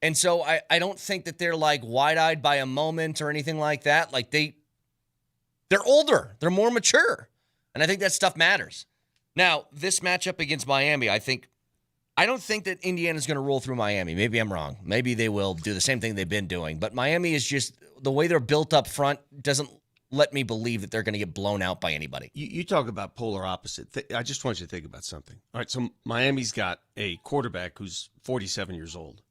And so I don't think that they're, like, wide-eyed by a moment or anything like that. Like, they're older. They're more mature. And I think that stuff matters. Now, this matchup against Miami, I don't think that Indiana's going to roll through Miami. Maybe I'm wrong. Maybe they will do the same thing they've been doing. But Miami is just, the way they're built up front doesn't let me believe that they're going to get blown out by anybody. You talk about polar opposite. I just want you to think about something. All right, so Miami's got a quarterback who's 47 years old.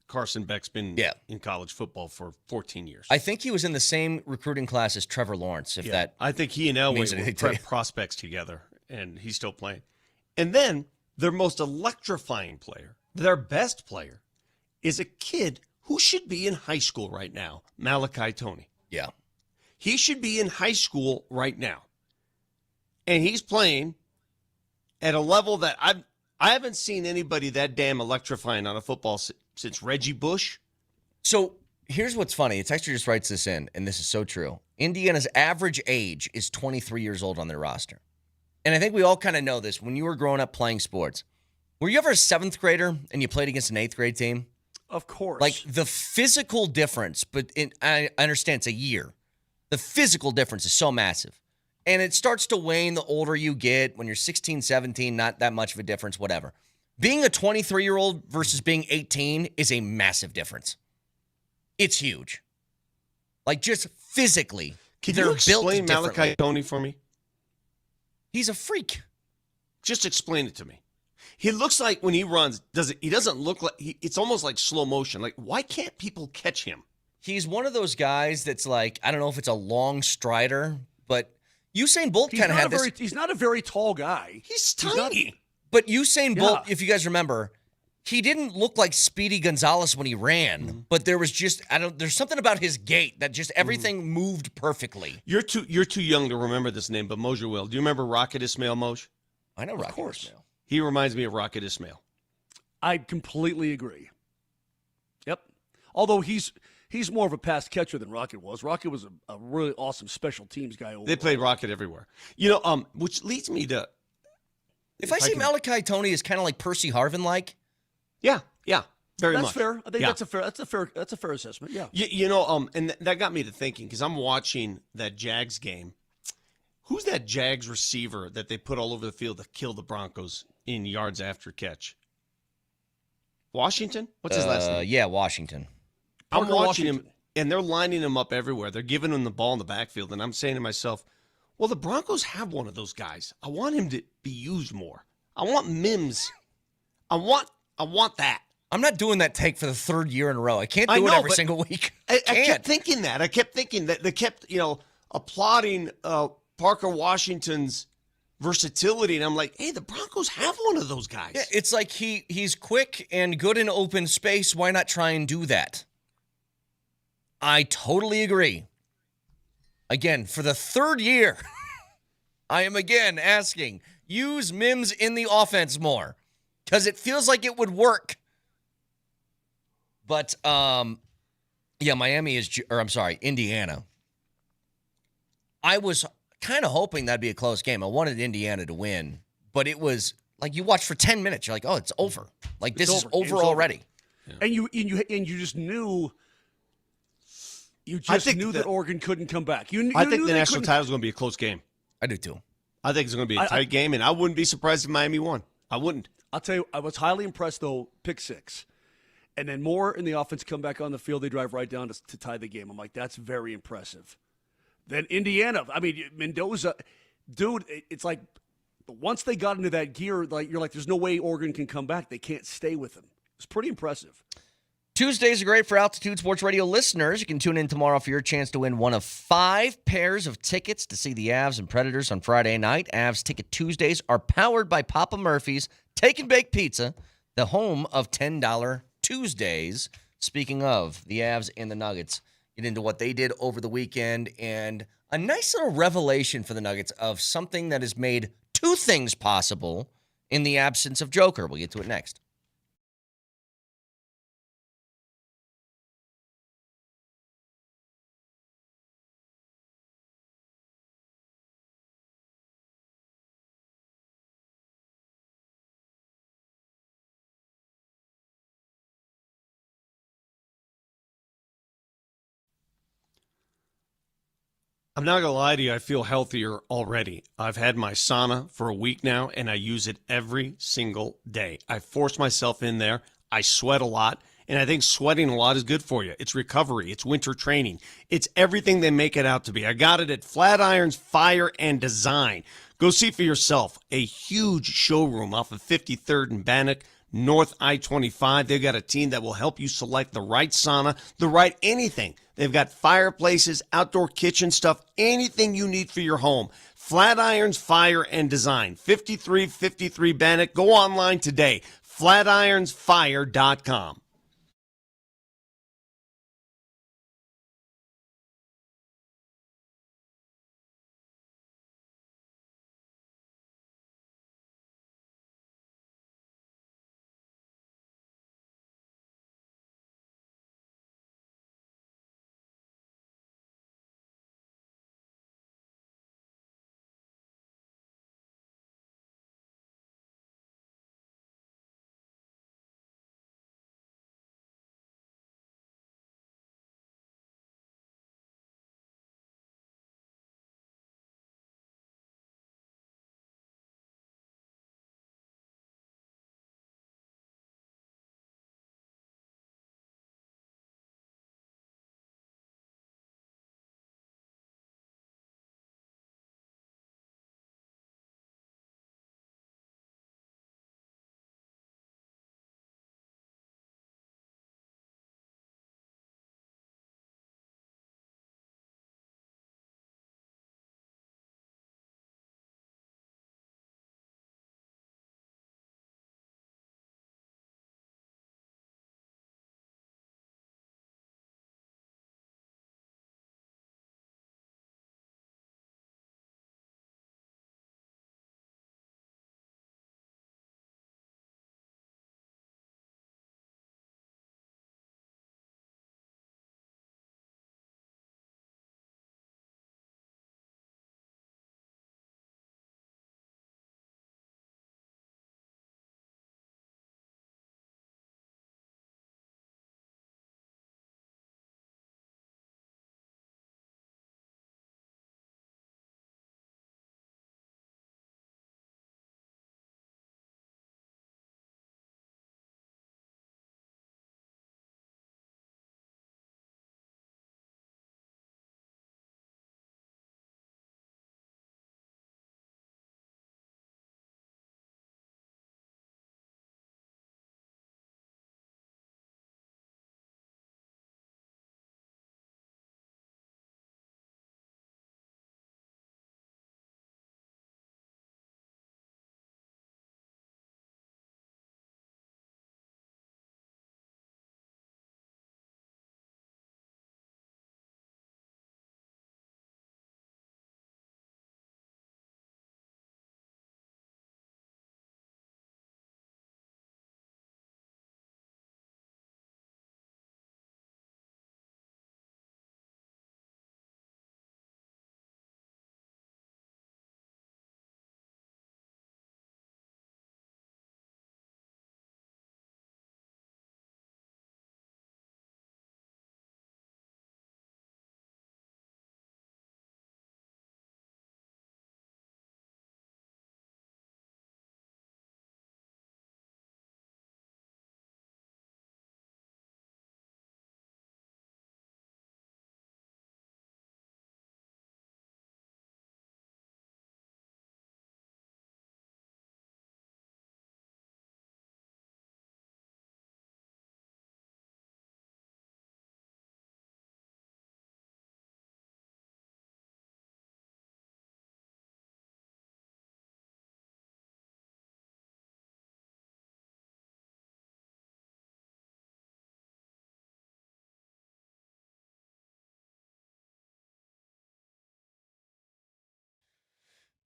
Carson Beck's been in college football for 14 years. I think he was in the same recruiting class as Trevor Lawrence, I think he and Elway were prospects together, and he's still playing. And then their most electrifying player, their best player, is a kid who should be in high school right now, Malachi Toney. Yeah. He should be in high school right now. And he's playing at a level that I haven't seen anybody that damn electrifying on a football since Reggie Bush. So here's what's funny. Texter just writes this in, and this is so true. Indiana's average age is 23 years old on their roster. And I think we all kind of know this. When you were growing up playing sports, were you ever a 7th grader and you played against an 8th grade team? Of course. Like, the physical difference, but I understand it's a year. The physical difference is so massive. And it starts to wane the older you get. When you're 16, 17, not that much of a difference, whatever. Being a 23-year-old versus being 18 is a massive difference. It's huge. Like, just physically, Can they're you built explain differently. Malachi Toney for me? He's a freak. Just explain it to me. He looks like when he runs, he doesn't look like it's almost like slow motion. Like, why can't people catch him? He's one of those guys that's like, I don't know if it's a long strider, but Usain Bolt kind of had this. He's not a very tall guy. He's tiny. But Usain Bolt, if you guys remember, he didn't look like Speedy Gonzalez when he ran, but there was just there's something about his gait that just everything moved perfectly. You're too young to remember this name, but Moser will. Do you remember Rocket Ismail, Moj? I know Rocket Ismail. He reminds me of Rocket Ismail. I completely agree. Yep. Although he's more of a pass catcher than Rocket was. Rocket was a really awesome special teams guy. Overall. They played Rocket everywhere. You know, which leads me to. If I see Malachi Tony as kind of like Percy Harvin-like. Yeah, very much. That's fair. I think that's a fair assessment. Yeah. You know, and that got me to thinking because I'm watching that Jags game. Who's that Jags receiver that they put all over the field to kill the Broncos in yards after catch? Washington? What's his last name? Yeah, Washington. I'm watching him, and they're lining him up everywhere. They're giving him the ball in the backfield, and I'm saying to myself, well, the Broncos have one of those guys. I want him to be used more. I want Mims. I want that. I'm not doing that take for the third year in a row. I can't do it every single week. I kept thinking that. I kept thinking that they kept, applauding Parker Washington's versatility, and I'm like, hey, the Broncos have one of those guys. Yeah, it's like he's quick and good in open space. Why not try and do that? I totally agree. Again, for the third year, I am again asking, use Mims in the offense more because it feels like it would work. But, Indiana. I was kind of hoping that'd be a close game. I wanted Indiana to win, but it was like you watched for 10 minutes. You're like, oh, it's over. Like this is over already. Yeah. And you just knew. You just knew that Oregon couldn't come back. I think the national title is going to be a close game. I do too. I think it's going to be a tight game, and I wouldn't be surprised if Miami won. I wouldn't. I'll tell you, I was highly impressed, though, pick six. And then Moore and the offense come back on the field. They drive right down to tie the game. I'm like, that's very impressive. Then Indiana, I mean, Mendoza, dude, it's like once they got into that gear, like you're like, there's no way Oregon can come back. They can't stay with them. It's pretty impressive. Tuesdays are great for Altitude Sports Radio listeners. You can tune in tomorrow for your chance to win one of 5 pairs of tickets to see the Avs and Predators on Friday night. Avs Ticket Tuesdays are powered by Papa Murphy's Take and Bake Pizza, the home of $10 Tuesdays. Speaking of the Avs and the Nuggets, get into what they did over the weekend and a nice little revelation for the Nuggets of something that has made 2 things possible in the absence of Joker. We'll get to it next. I'm not going to lie to you. I feel healthier already. I've had my sauna for a week now, and I use it every single day. I force myself in there. I sweat a lot, and I think sweating a lot is good for you. It's recovery. It's winter training. It's everything they make it out to be. I got it at Flatirons Fire and Design. Go see for yourself. A huge showroom off of 53rd and Bannock, North I-25. They've got a team that will help you select the right sauna, the right anything. They've got fireplaces, outdoor kitchen stuff, anything you need for your home. Flatirons Fire and Design, 5353 Bannock. Go online today, flatironsfire.com.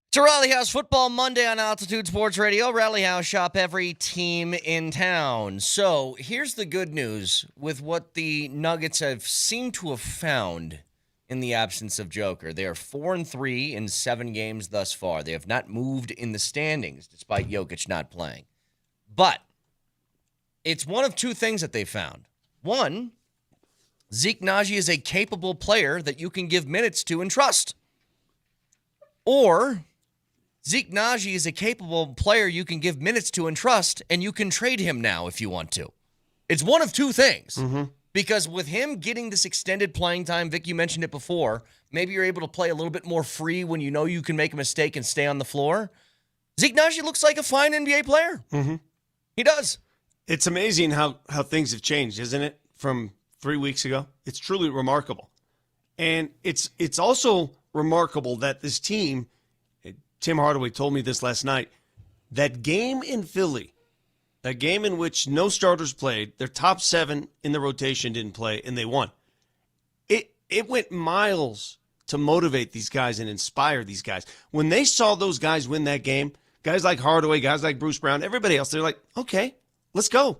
It's a Rally House Football Monday on Altitude Sports Radio. Rally House, shop every team in town. So here's the good news with what the Nuggets have seemed to have found in the absence of Joker. They are 4-3 in 7 games thus far. They have not moved in the standings despite Jokic not playing. But it's one of two things that they found. One, Zeke Naji is a capable player that you can give minutes to and trust. Or Zeke Naji is a capable player you can give minutes to and trust, and you can trade him now if you want to. It's one of two things. Mm-hmm. Because with him getting this extended playing time, Vic, you mentioned it before, maybe you're able to play a little bit more free when you know you can make a mistake and stay on the floor. Zeke Naji looks like a fine NBA player. Mm-hmm. He does. It's amazing how things have changed, isn't it, from 3 weeks ago? It's truly remarkable. And it's also remarkable that this team, Tim Hardaway told me this last night, that game in Philly, a game in which no starters played, their top 7 in the rotation didn't play, and they won. It went miles to motivate these guys and inspire these guys. When they saw those guys win that game, guys like Hardaway, guys like Bruce Brown, everybody else, they're like, okay, let's go.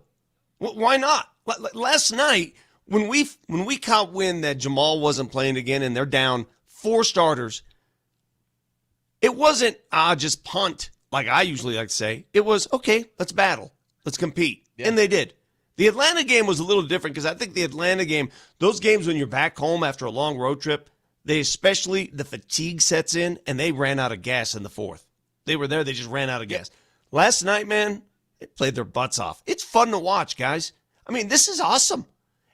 Why not? Last night, when we caught wind that Jamal wasn't playing again and they're down 4 starters, it wasn't, just punt, like I usually like to say. It was, okay, let's battle. Let's compete. Yeah. And they did. The Atlanta game was a little different because I think the Atlanta game, those games when you're back home after a long road trip, the fatigue sets in, and they ran out of gas in the 4th. They were there, they just ran out of gas. Last night, man, they played their butts off. It's fun to watch, guys. I mean, this is awesome.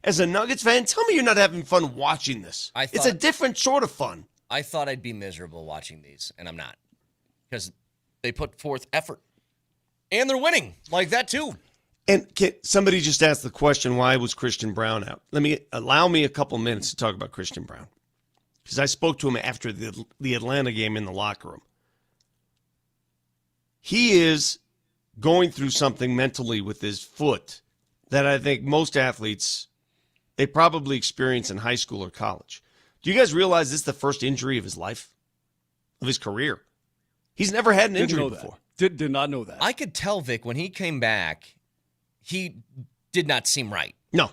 As a Nuggets fan, tell me you're not having fun watching this. It's a different sort of fun. I thought I'd be miserable watching these, and I'm not. Because they put forth effort. And they're winning like that, too. And somebody just asked the question, why was Christian Brown out? Allow me a couple minutes to talk about Christian Brown. Because I spoke to him after the Atlanta game in the locker room. He is going through something mentally with his foot that I think most athletes, they probably experience in high school or college. Do you guys realize this is the first injury of his life, of his career? He's never had an injury before. Did not know that. I could tell, Vic, when he came back, he did not seem right. No,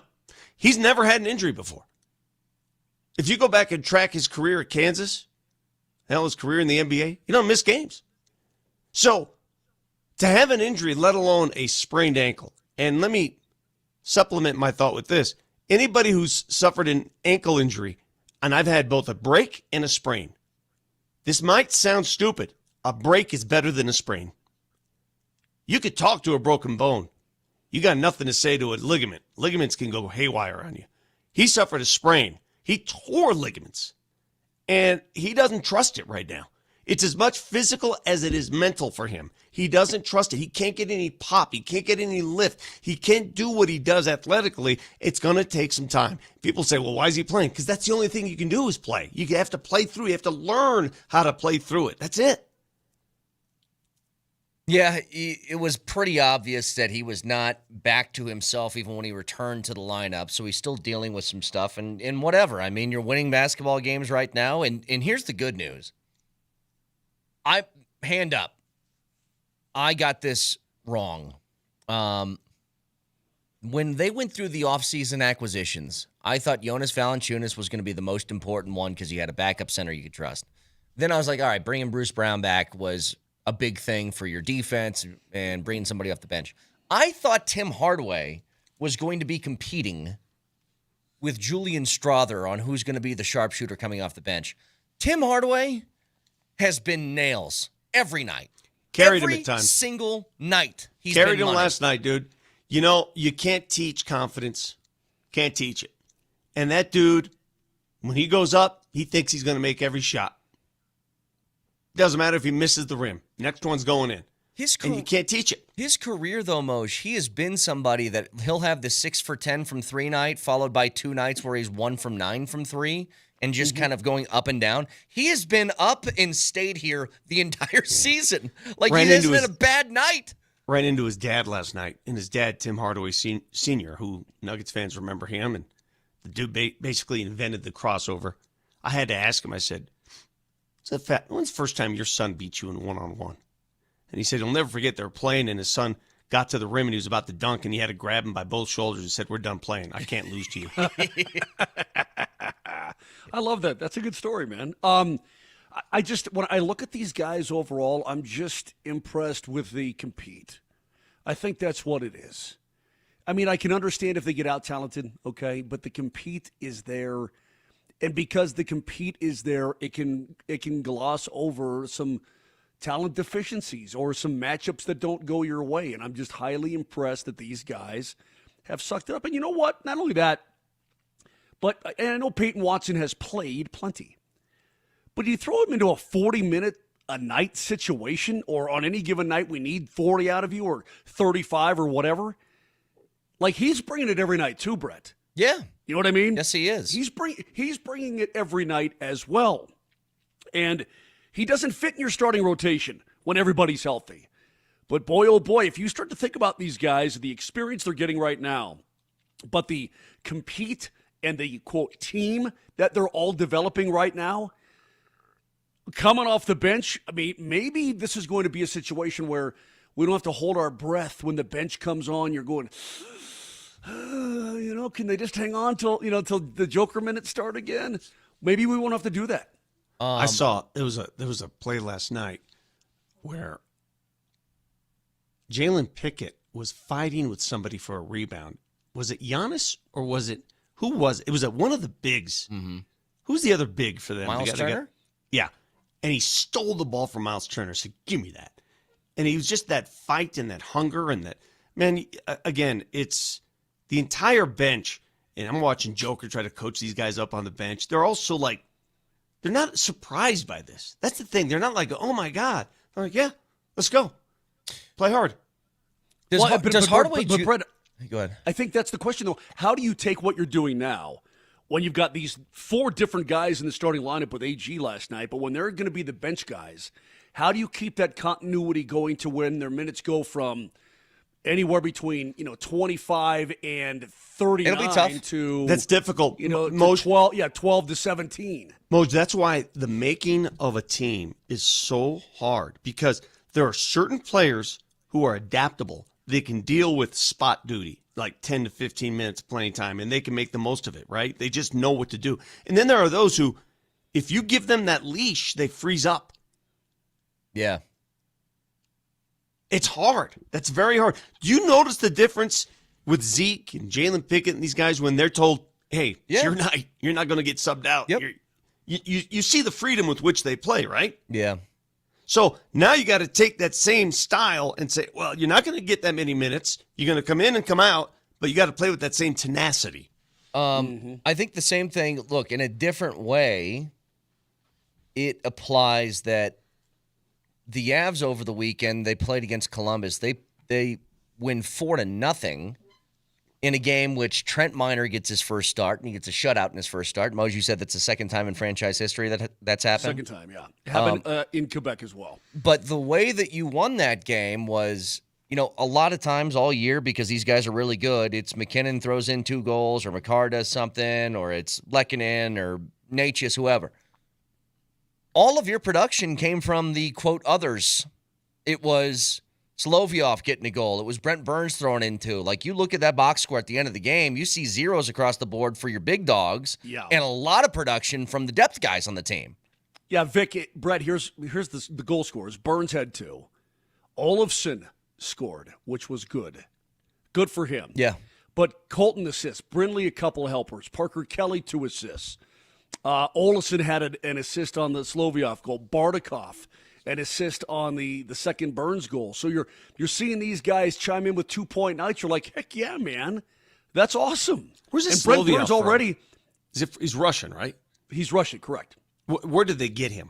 he's never had an injury before. If you go back and track his career at Kansas, his career in the NBA, he don't miss games. So to have an injury, let alone a sprained ankle, and let me supplement my thought with this. Anybody who's suffered an ankle injury, and I've had both a break and a sprain, this might sound stupid. A break is better than a sprain. You could talk to a broken bone. You got nothing to say to a ligament. Ligaments can go haywire on you. He suffered a sprain. He tore ligaments. And he doesn't trust it right now. It's as much physical as it is mental for him. He doesn't trust it. He can't get any pop. He can't get any lift. He can't do what he does athletically. It's going to take some time. People say, well, why is he playing? Because that's the only thing you can do is play. You have to play through. You have to learn how to play through it. That's it. Yeah, it was pretty obvious that he was not back to himself even when he returned to the lineup, so he's still dealing with some stuff, and whatever. I mean, you're winning basketball games right now, and here's the good news. Hand up, I got this wrong. When they went through the offseason acquisitions, I thought Jonas Valanciunas was going to be the most important one because he had a backup center you could trust. Then I was like, all right, bringing Bruce Brown back was a big thing for your defense and bringing somebody off the bench. I thought Tim Hardaway was going to be competing with Julian Strother on who's going to be the sharpshooter coming off the bench. Tim Hardaway has been nails every night. Carried him at times. Every single night. He's Carried been him money. last night, dude. You know, you can't teach confidence. Can't teach it. And that dude, when he goes up, he thinks he's going to make every shot. Doesn't matter if he misses the rim. Next one's going in. And you can't teach it. His career, though, Moj, he has been somebody that he'll have the 6 for 10 from 3 night, followed by 2 nights where he's 1 from 9 from 3, and just kind of going up and down. He has been up and stayed here the entire season. Like, he hasn't had a bad night. Ran into his dad last night, and his dad, Tim Hardaway Sr., who Nuggets fans remember him, and the dude basically invented the crossover. I had to ask him, I said, When's the first time your son beat you in one-on-one? And he said he'll never forget they were playing, and his son got to the rim, and he was about to dunk, and he had to grab him by both shoulders and said, "We're done playing. I can't lose to you." I love that. That's a good story, man. I just, when I look at these guys overall, I'm just impressed with the compete. I think that's what it is. I mean, I can understand if they get out-talented, okay, but the compete is there. And because the compete is there, it can gloss over some talent deficiencies or some matchups that don't go your way. And I'm just highly impressed that these guys have sucked it up. And you know what? Not only that, but and I know Peyton Watson has played plenty. But you throw him into a 40-minute a night situation, or on any given night we need 40 out of you or 35 or whatever. Like, he's bringing it every night too, Brett. Yeah. You know what I mean? Yes, he is. He's bringing it every night as well. And he doesn't fit in your starting rotation when everybody's healthy. But boy, oh boy, if you start to think about these guys, the experience they're getting right now, but the compete and the, quote, team that they're all developing right now, coming off the bench, I mean, maybe this is going to be a situation where we don't have to hold our breath when the bench comes on. You're going, can they just hang on till the Joker minutes start again? Maybe we won't have to do that. I saw there was a play last night where Jalen Pickett was fighting with somebody for a rebound. Was it Giannis or was it who was it? It was at one of the bigs. Mm-hmm. Who's the other big for them? Miles Turner? Yeah. And he stole the ball from Miles Turner. Said, "Give me that." And he was just that fight and that hunger and that, man, again, it's the entire bench. And I'm watching Joker try to coach these guys up on the bench. They're also like, they're not surprised by this. That's the thing. They're not like, oh my God. They're like, yeah, let's go. Play hard. Does Hardaway... But Brett, go ahead. I think that's the question, though. How do you take what you're doing now when you've got these 4 different guys in the starting lineup with AG last night, but when they're going to be the bench guys, how do you keep that continuity going to when their minutes go from anywhere between 25 and 39 It'll be tough. to that's difficult. To 12 to 17. Moj, that's why the making of a team is so hard, because there are certain players who are adaptable. They can deal with spot duty, like 10 to 15 minutes playing time, and they can make the most of it, right? They just know what to do. And then there are those who, if you give them that leash, they freeze up. Yeah. It's hard. That's very hard. Do you notice the difference with Zeke and Jalen Pickett and these guys when they're told, hey, it's your night. You're not going to get subbed out. Yep. You see the freedom with which they play, right? Yeah. So now you got to take that same style and say, well, you're not going to get that many minutes. You're going to come in and come out, but you got to play with that same tenacity. I think the same thing, look, in a different way, it applies that the Avs over the weekend, they played against Polumbus. They win 4-0 in a game which Trent Miner gets his first start, and he gets a shutout in his first start. Moj, you said that's the second time in franchise history that's happened? Second time, yeah. Happened in Quebec as well. But the way that you won that game was, a lot of times all year, because these guys are really good, it's McKinnon throws in 2 goals, or McCarr does something, or it's Lehkonen, or Natchez, whoever. All of your production came from the, quote, others. It was Solovyov getting a goal. It was Brent Burns throwing in 2. Like, you look at that box score at the end of the game, you see zeros across the board for your big dogs, and a lot of production from the depth guys on the team. Yeah, Vic, Brett, here's the goal scorers. Burns had 2. Olofsson scored, which was good. Good for him. Yeah. But Colton assists. Brindley, a couple of helpers. Parker Kelly, 2 assists. Olofsson had an assist on the Solovyov goal. Bardakov, an assist on the second Burns goal. So you're seeing these guys chime in with 2-point nights. You're like, heck yeah, man. That's awesome. Where's this Brent Solovyov Burns from? already. He's Russian, right? He's Russian, correct. Where did they get him?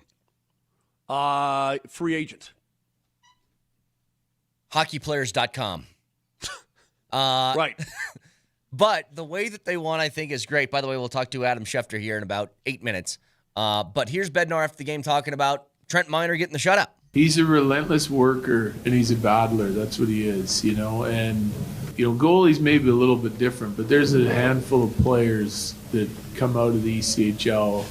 Free agent. Hockeyplayers.com. Right. But the way that they won, I think, is great. By the way, we'll talk to Adam Schefter here in about 8 minutes. But here's Bednar after the game talking about Trent Miner getting the shutout. He's a relentless worker, and he's a battler. That's what he is, And, goalies may be a little bit different, but there's a handful of players that come out of the ECHL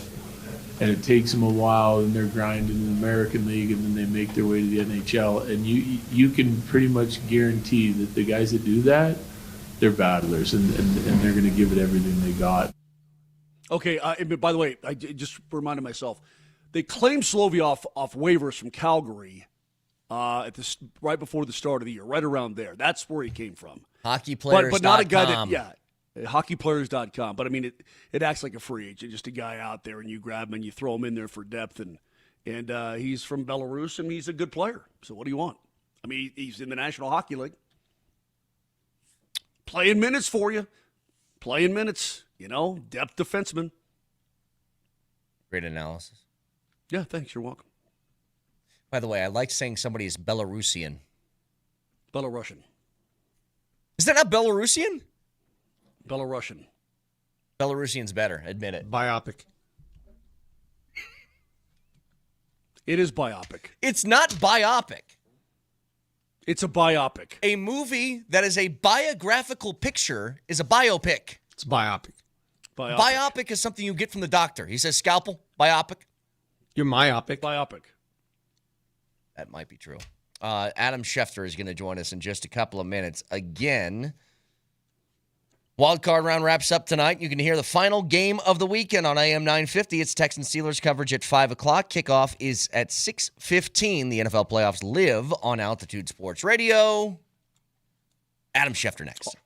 and it takes them a while, and they're grinding in the American League, and then they make their way to the NHL. And you can pretty much guarantee that the guys that do that, they're battlers, and they're going to give it everything they got. Okay, by the way, I just reminded myself, they claimed Slovia off waivers from Calgary right before the start of the year, right around there. That's where he came from. Hockeyplayers.com. But not a guy that, hockeyplayers.com. But I mean, it acts like a free agent, just a guy out there, and you grab him and you throw him in there for depth. And he's from Belarus, and he's a good player. So what do you want? I mean, he's in the National Hockey League. Playing minutes for you. Playing minutes, depth defenseman. Great analysis. Yeah, thanks. You're welcome. By the way, I like saying somebody is Belarusian. Belarusian. Is that not Belarusian? Belarusian. Belarusian's better. Admit it. Biopic. It is biopic. It's not biopic. It's a biopic. A movie that is a biographical picture is a biopic. It's biopic. Biopic is something you get from the doctor. He says scalpel, biopic. You're myopic. Biopic. That might be true. Adam Schefter is going to join us in just a couple of minutes. Again, Wild Card round wraps up tonight. You can hear the final game of the weekend on AM 950. It's Texans Steelers coverage at 5 o'clock. Kickoff is at 6:15. The NFL playoffs live on Altitude Sports Radio. Adam Schefter next.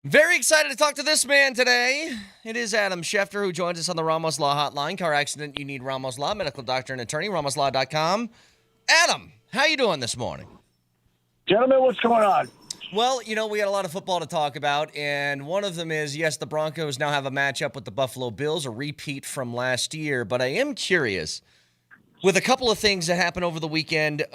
Very excited to talk to this man today. It is Adam Schefter, who joins us on the Ramos Law Hotline. Car accident, you need Ramos Law, medical doctor and attorney, ramoslaw.com. Adam, how you doing this morning? Gentlemen, what's going on? Well, we had a lot of football to talk about, and one of them is, yes, the Broncos now have a matchup with the Buffalo Bills, a repeat from last year, but I am curious, with a couple of things that happened over the weekend,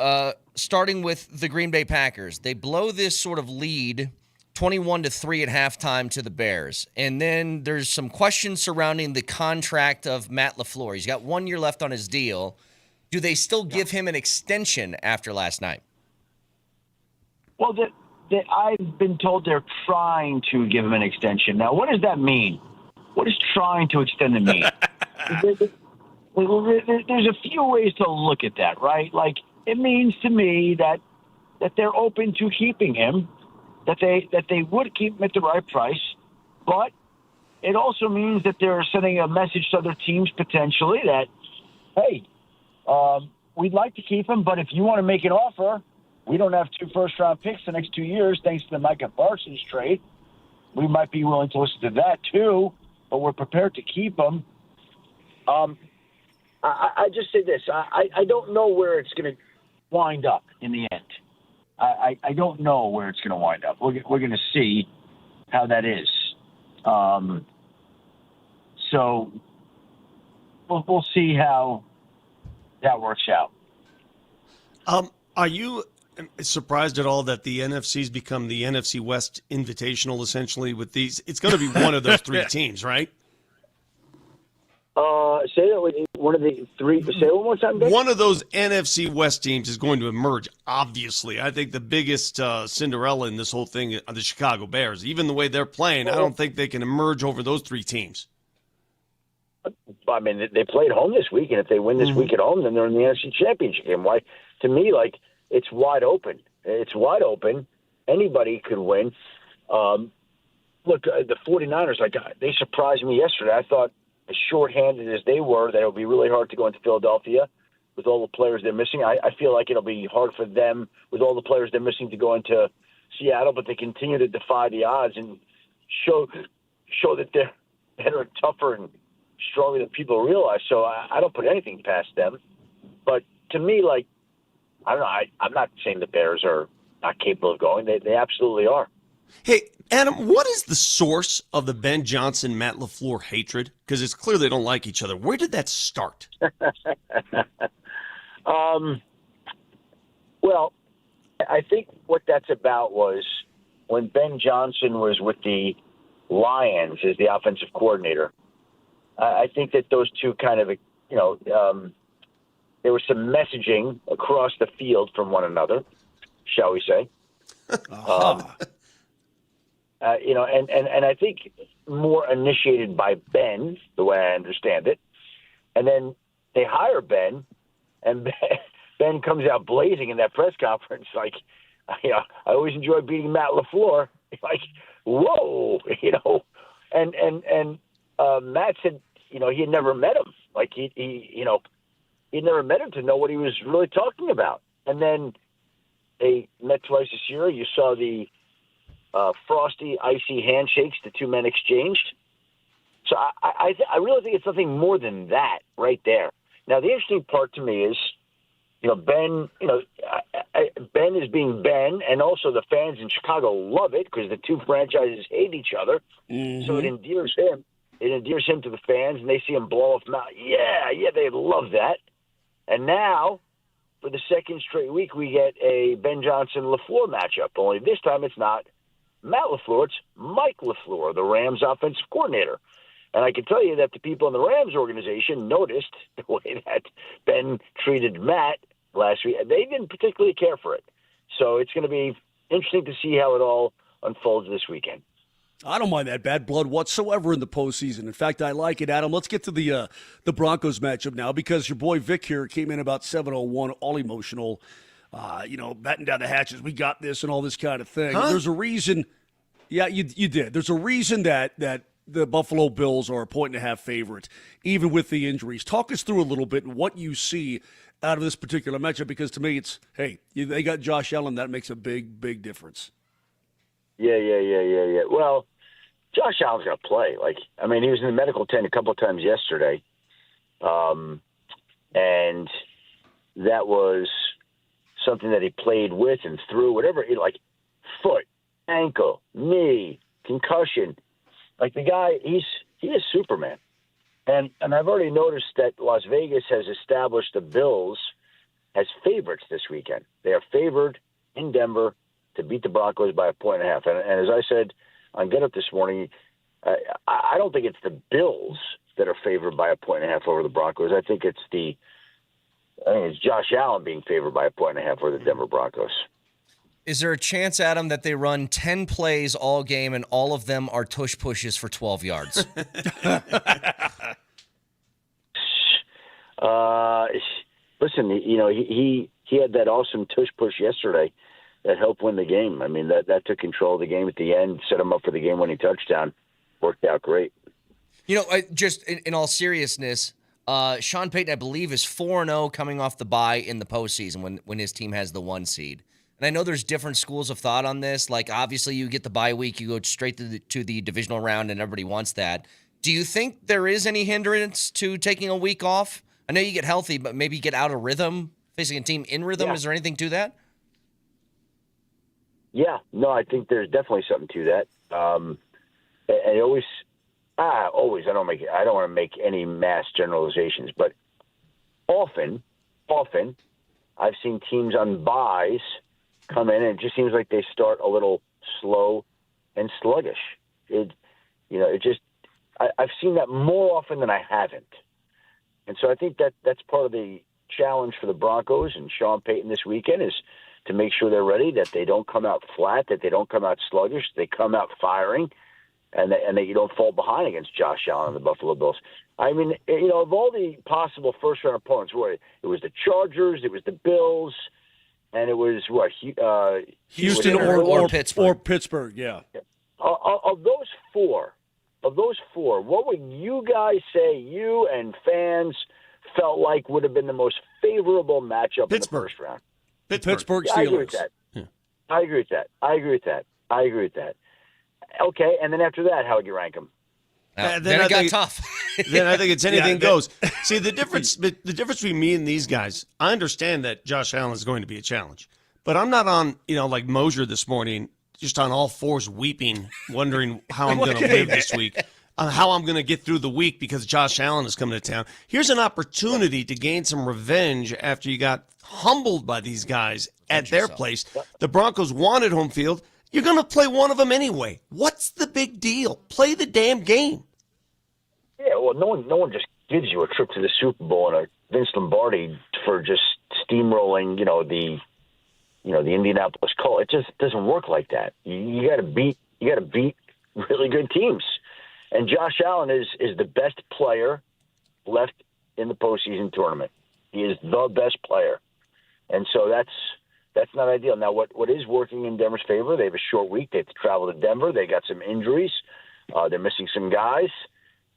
starting with the Green Bay Packers. They blow this sort of lead 21-3 at halftime to the Bears. And then there's some questions surrounding the contract of Matt LaFleur. He's got 1 year left on his deal. Do they still give him an extension after last night? Well, I've been told they're trying to give him an extension. Now, what does that mean? What does trying to extend him mean? There's a few ways to look at that, right? Like, it means to me that they're open to keeping him, that they would keep him at the right price, but it also means that they're sending a message to other teams potentially that, hey, we'd like to keep him, but if you want to make an offer, we don't have 2 first-round picks the next 2 years thanks to the Micah Parsons trade. We might be willing to listen to that too, but we're prepared to keep him. I just say this. I don't know where it's going to wind up in the end. I don't know where it's going to wind up. We're going to see how that is. So we'll see how that works out. Are you surprised at all that the NFC's become the NFC West Invitational, essentially, with these? It's going to be one of those 3 teams, right? Say that with one of the 3. Say it one more time, Dave. One of those NFC West teams is going to emerge, obviously. I think the biggest Cinderella in this whole thing are the Chicago Bears. Even the way they're playing, I don't think they can emerge over those 3 teams. I mean, they played home this week, and if they win this week at home, then they're in the NFC Championship game. Why? To me, it's wide open. It's wide open. Anybody could win. Look, the 49ers, they surprised me yesterday. I thought, as shorthanded as they were, that it would be really hard to go into Philadelphia with all the players they're missing. I feel like it'll be hard for them with all the players they're missing to go into Seattle, but they continue to defy the odds and show that they're better and tougher and stronger than people realize. So I don't put anything past them. But to me, I don't know. I'm not saying the Bears are not capable of going. They absolutely are. Hey, Adam, what is the source of the Ben Johnson, Matt LaFleur hatred? Because it's clear they don't like each other. Where did that start? Well, I think what that's about was when Ben Johnson was with the Lions as the offensive coordinator. I think that those two kind of, there was some messaging across the field from one another, shall we say. And I think more initiated by Ben, the way I understand it. And then they hire Ben, and Ben comes out blazing in that press conference. I always enjoy beating Matt LaFleur. Whoa, And Matt said, he had never met him. He'd never met him to know what he was really talking about. And then they met twice this year. You saw the frosty, icy handshakes the 2 men exchanged. So I really think it's something more than that right there. Now, the interesting part to me is, Ben, Ben is being Ben, and also the fans in Chicago love it because the 2 franchises hate each other. Mm-hmm. So it endears him. It endears him to the fans, and they see him blow off mouth. Yeah, they love that. And now, for the 2nd straight week, we get a Ben Johnson-LaFleur matchup. Only this time it's not Matt LaFleur, it's Mike LaFleur, the Rams offensive coordinator. And I can tell you that the people in the Rams organization noticed the way that Ben treated Matt last week. They didn't particularly care for it. So it's going to be interesting to see how it all unfolds this weekend. I don't mind that bad blood whatsoever in the postseason. In fact, I like it, Adam. Let's get to the Broncos matchup now, because your boy Vic here came in about 7:01, all emotional, batting down the hatches. We got this and all this kind of thing. Huh? There's a reason. Yeah, you did. There's a reason that the Buffalo Bills are a 1.5 favorite, even with the injuries. Talk us through a little bit what you see out of this particular matchup, because to me it's, they got Josh Allen. That makes a big, big difference. Yeah. Well, Josh Allen's going to play. He was in the medical tent a couple of times yesterday, and that was something that he played with and through, whatever, foot, ankle, knee, concussion. The guy, he is Superman. And I've already noticed that Las Vegas has established the Bills as favorites this weekend. They are favored in Denver to beat the Broncos by 1.5. And as I said on Get Up this morning, I don't think it's the Bills that are favored by 1.5 over the Broncos. I think it's Josh Allen being favored by 1.5 over the Denver Broncos. Is there a chance, Adam, that they run 10 plays all game and all of them are tush pushes for 12 yards? Listen, he had that awesome tush push yesterday that helped win the game. That took control of the game at the end, set him up for the game-winning touchdown. Worked out great. Just in all seriousness, Sean Payton, I believe, is 4-0 coming off the bye in the postseason when his team has the 1 seed. And I know there's different schools of thought on this. Obviously, you get the bye week, you go straight to the divisional round, and everybody wants that. Do you think there is any hindrance to taking a week off? I know you get healthy, but maybe get out of rhythm, facing a team in rhythm. Yeah. Is there anything to that? Yeah. No, I think there's definitely something to that. And I don't want to make any mass generalizations, but often I've seen teams on byes come in and it just seems like they start a little slow and sluggish. I've seen that more often than I haven't. And so I think that's part of the challenge for the Broncos and Sean Payton this weekend is to make sure they're ready, that they don't come out flat, that they don't come out sluggish, they come out firing, and that you don't fall behind against Josh Allen and the Buffalo Bills. Of all the possible first-round opponents, it was the Chargers, it was the Bills, and it was Houston or Pittsburgh. Or Pittsburgh, yeah. Of those four, what would you guys say you and fans felt like would have been the most favorable matchup in the first round? Pittsburgh Steelers. I agree with that. Yeah. I agree with that. Okay, and then after that, how would you rank them? Then it got tough. Then I think it's anything goes. See, the difference between me and these guys, I understand that Josh Allen is going to be a challenge. But I'm not on, like Moser this morning, just on all fours weeping, wondering how I'm going to live this week, how I'm going to get through the week because Josh Allen is coming to town. Here's an opportunity to gain some revenge after you got humbled by these guys at their place. The Broncos wanted home field. You're going to play one of them anyway. What's the big deal? Play the damn game. Yeah, well, no one just gives you a trip to the Super Bowl and a Vince Lombardi for just steamrolling, the Indianapolis Colts. It just doesn't work like that. You got to beat really good teams, and Josh Allen is the best player left in the postseason tournament. He is the best player, and so that's not ideal. Now, what is working in Denver's favor? They have a short week. They have to travel to Denver. They got some injuries. They're missing some guys.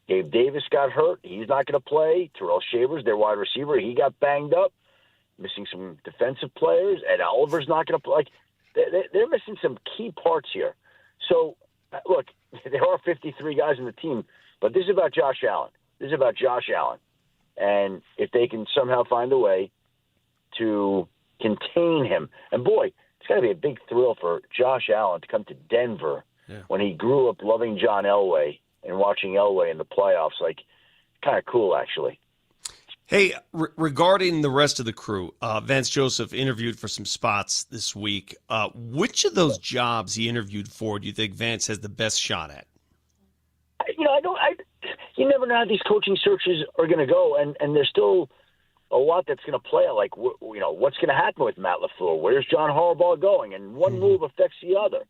Gabe Davis got hurt. He's not going to play. Terrell Shavers, their wide receiver, he got banged up. Missing some defensive players. Ed Oliver's not going to play. They're missing some key parts here. So, look, there are 53 guys in the team, but this is about Josh Allen. And if they can somehow find a way to contain him. And, boy, it's got to be a big thrill for Josh Allen to come to Denver when he grew up loving John Elway and watching Elway in the playoffs. Kind of cool, actually. Hey, regarding the rest of the crew, Vance Joseph interviewed for some spots this week. Which of those jobs he interviewed for do you think Vance has the best shot at? You never know how these coaching searches are going to go, and there's still a lot that's going to play out. What's going to happen with Matt LaFleur? Where's John Harbaugh going? And one move affects the other.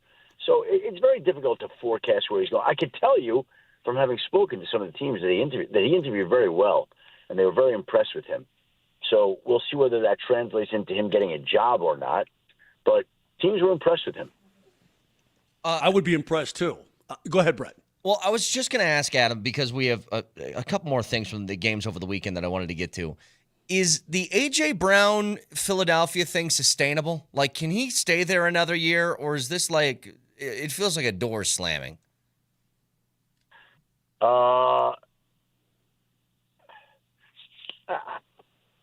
So it's very difficult to forecast where he's going. I could tell you from having spoken to some of the teams that he interviewed very well, and they were very impressed with him. So we'll see whether that translates into him getting a job or not. But teams were impressed with him. I would be impressed, too. Go ahead, Brett. Well, I was just going to ask Adam, because we have a couple more things from the games over the weekend that I wanted to get to. Is the A.J. Brown Philadelphia thing sustainable? Can he stay there another year, or is this it feels like a door slamming?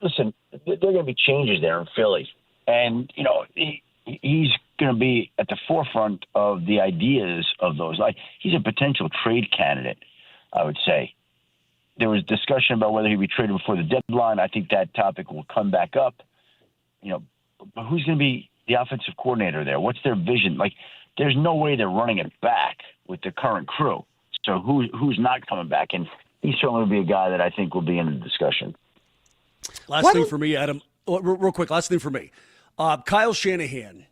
Listen, there are going to be changes there in Philly. And, he's going to be at the forefront of the ideas of those. Like, he's a potential trade candidate, I would say. There was discussion about whether he'd be traded before the deadline. I think that topic will come back up. But who's going to be the offensive coordinator there? What's their vision? Like, there's no way they're running it back with the current crew. So who's not coming back? And he certainly will be a guy that I think will be in the discussion. Last thing for me, Adam. Real quick, last thing for me. Kyle Shanahan,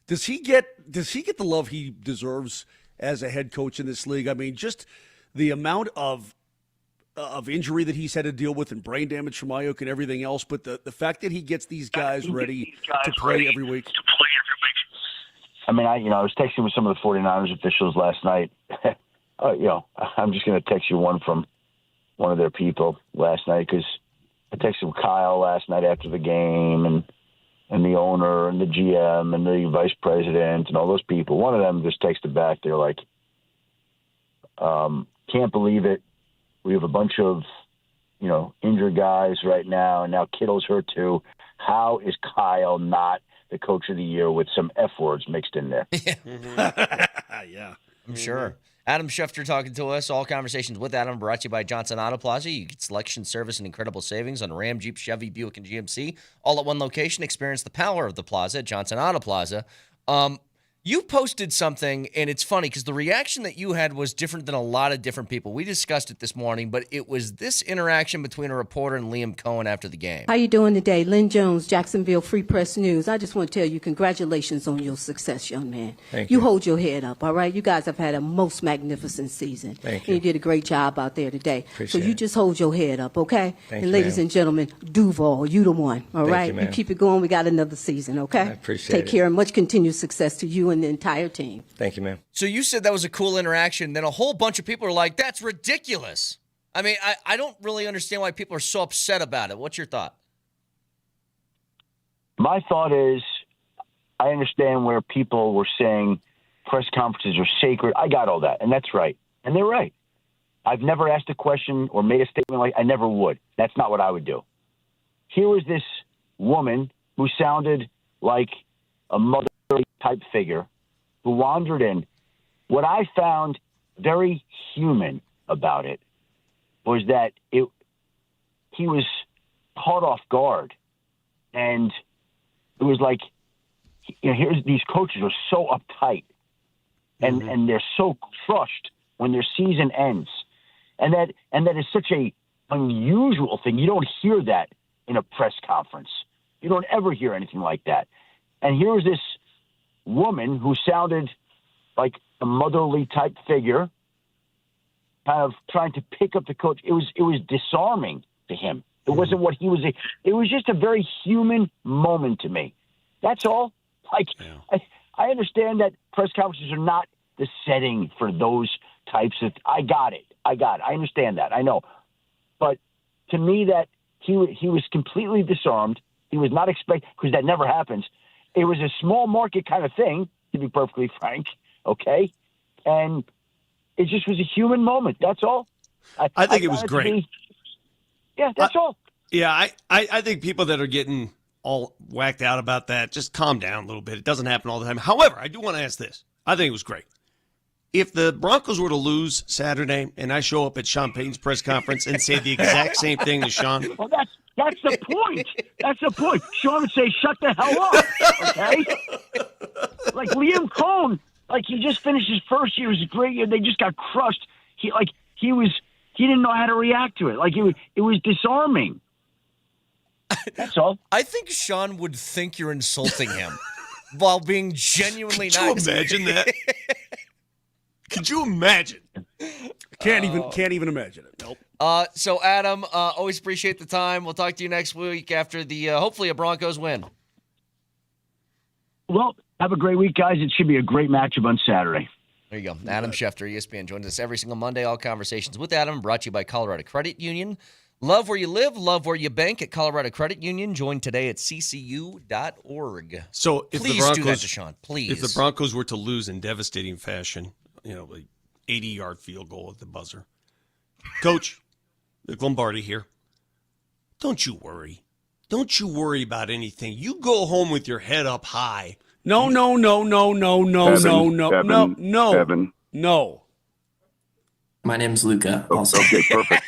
does he get the love he deserves as a head coach in this league? I mean, just the amount of injury that he's had to deal with and brain damage from Ayuk and everything else, but the fact that he gets these guys ready to play every week. I mean, I was texting with some of the 49ers officials last night. I'm just going to text you one from one of their people last night, because I texted with Kyle last night after the game, and the owner and the GM and the vice president and all those people. One of them just texted back. They're like, can't believe it. We have a bunch of, injured guys right now, and now Kittle's hurt too. How is Kyle not the coach of the year with some F words mixed in there? Yeah. I'm sure. Adam Schefter talking to us. All conversations with Adam brought to you by Johnson Auto Plaza. You get selection, service, and incredible savings on Ram, Jeep, Chevy, Buick, and GMC. All at one location. Experience the power of the plaza at Johnson Auto Plaza. You posted something, and it's funny because the reaction that you had was different than a lot of different people. We discussed it this morning, but it was this interaction between a reporter and Liam Cohen after the game. How you doing today? Lynn Jones, Jacksonville Free Press News. I just want to tell you congratulations on your success, young man. Thank you. You hold your head up, all right? You guys have had a most magnificent season. Thank you. And you did a great job out there today. Appreciate so you it. just hold your head up, okay? Thank and you, ladies ma'am. and gentlemen, Duval, you the one, all Thank right? you, ma'am. keep it going. We got another season, okay? I appreciate Take it. care and much continued success to you and the entire team. Thank you, ma'am. So you said that was a cool interaction. Then a whole bunch of people are like, that's ridiculous. I mean, I don't really understand why people are so upset about it. What's your thought? My thought is, I understand where people were saying press conferences are sacred. I got all that, and that's right. And they're right. I've never asked a question or made a statement like I never would. That's not what I would do. Here was this woman who sounded like a motherly type figure who wandered in. What I found very human about it was that he was caught off guard. And it was like, here's these coaches are so uptight and they're so crushed when their season ends. And that is such a unusual thing. You don't hear that in a press conference. You don't ever hear anything like that. And here's this woman who sounded like a motherly type figure, kind of trying to pick up the coach. It was disarming to him. It wasn't what he was. It was just a very human moment to me. That's all. Like, I understand that press conferences are not the setting for those types of. I got it. I understand that. I know. But to me, that he was completely disarmed. He was not expecting, because that never happens. It was a small market kind of thing, to be perfectly frank. Okay, and it just was a human moment. That's all. I think it was great. That's all. Yeah, I think people that are getting all whacked out about that, just calm down a little bit. It doesn't happen all the time. However, I do want to ask this. I think it was great. If the Broncos were to lose Saturday and I show up at Sean Payton's press conference and say the exact same thing as Sean. Well, that's the point. That's the point. Sean would say, shut the hell up, okay? Like Liam Cohen, like he just finished his first year. It was a great year. They just got crushed. He didn't know how to react to it. Like it was disarming. That's all. I think Sean would think you're insulting him while being genuinely nice. Could you imagine that? Could you imagine? Can't even imagine it. Nope. So Adam, always appreciate the time. We'll talk to you next week after the hopefully a Broncos win. Well, have a great week, guys. It should be a great matchup on Saturday. There you go. Adam Schefter, ESPN, joins us every single Monday. All conversations with Adam brought to you by Colorado Credit Union. Love where you live, love where you bank at Colorado Credit Union. Join today at ccu.org. So if please the Broncos, do that to Sean, please. If the Broncos were to lose in devastating fashion, like 80-yard field goal at the buzzer, Coach, Nick Lombardi here. Don't you worry. Don't you worry about anything. You go home with your head up high. No. My name's Luca. Okay, perfect.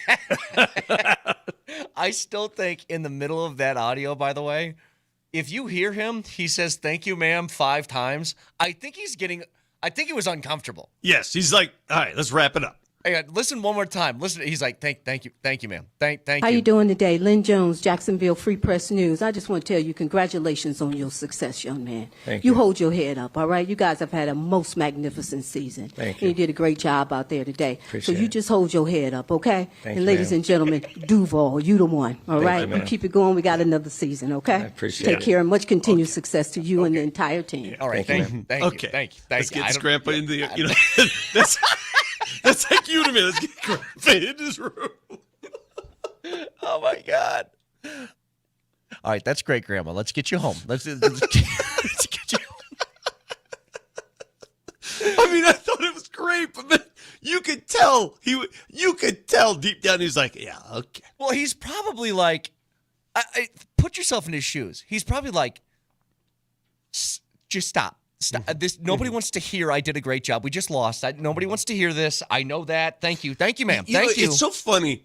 I still think in the middle of that audio, by the way, if you hear him, he says, "Thank you, ma'am," 5 times. I think he was uncomfortable. Yes, he's like, all right, let's wrap it up. Hey, listen one more time. Listen, he's like, thank you, ma'am. Thank you. How you doing today? Lynn Jones, Jacksonville Free Press News. I just want to tell you congratulations on your success, young man. Thank you. You hold your head up, all right? You guys have had a most magnificent season. Thank you. You did a great job out there today. Appreciate so you it. just hold your head up, okay? Thank and you, ladies ma'am. and gentlemen, Duval, you the one, all Thank right? you, ma'am. You keep it going. We got another season, okay? I appreciate Take it. care and much continued success to you and the entire team. All right, thank you. Let's get Scrampa in the, that's like you to me. Let's get Scrampa in his room. Oh, my God. All right, that's great, Grandma. Let's get you home. Let's get you home. I mean, I thought it was great, but then you could tell deep down he was like, yeah, okay. Well, he's probably like, put yourself in his shoes. He's probably like, just stop. This nobody wants to hear I did a great job. We just lost. Nobody wants to hear this. I know that. Thank you, ma'am. Thank you. It's so funny.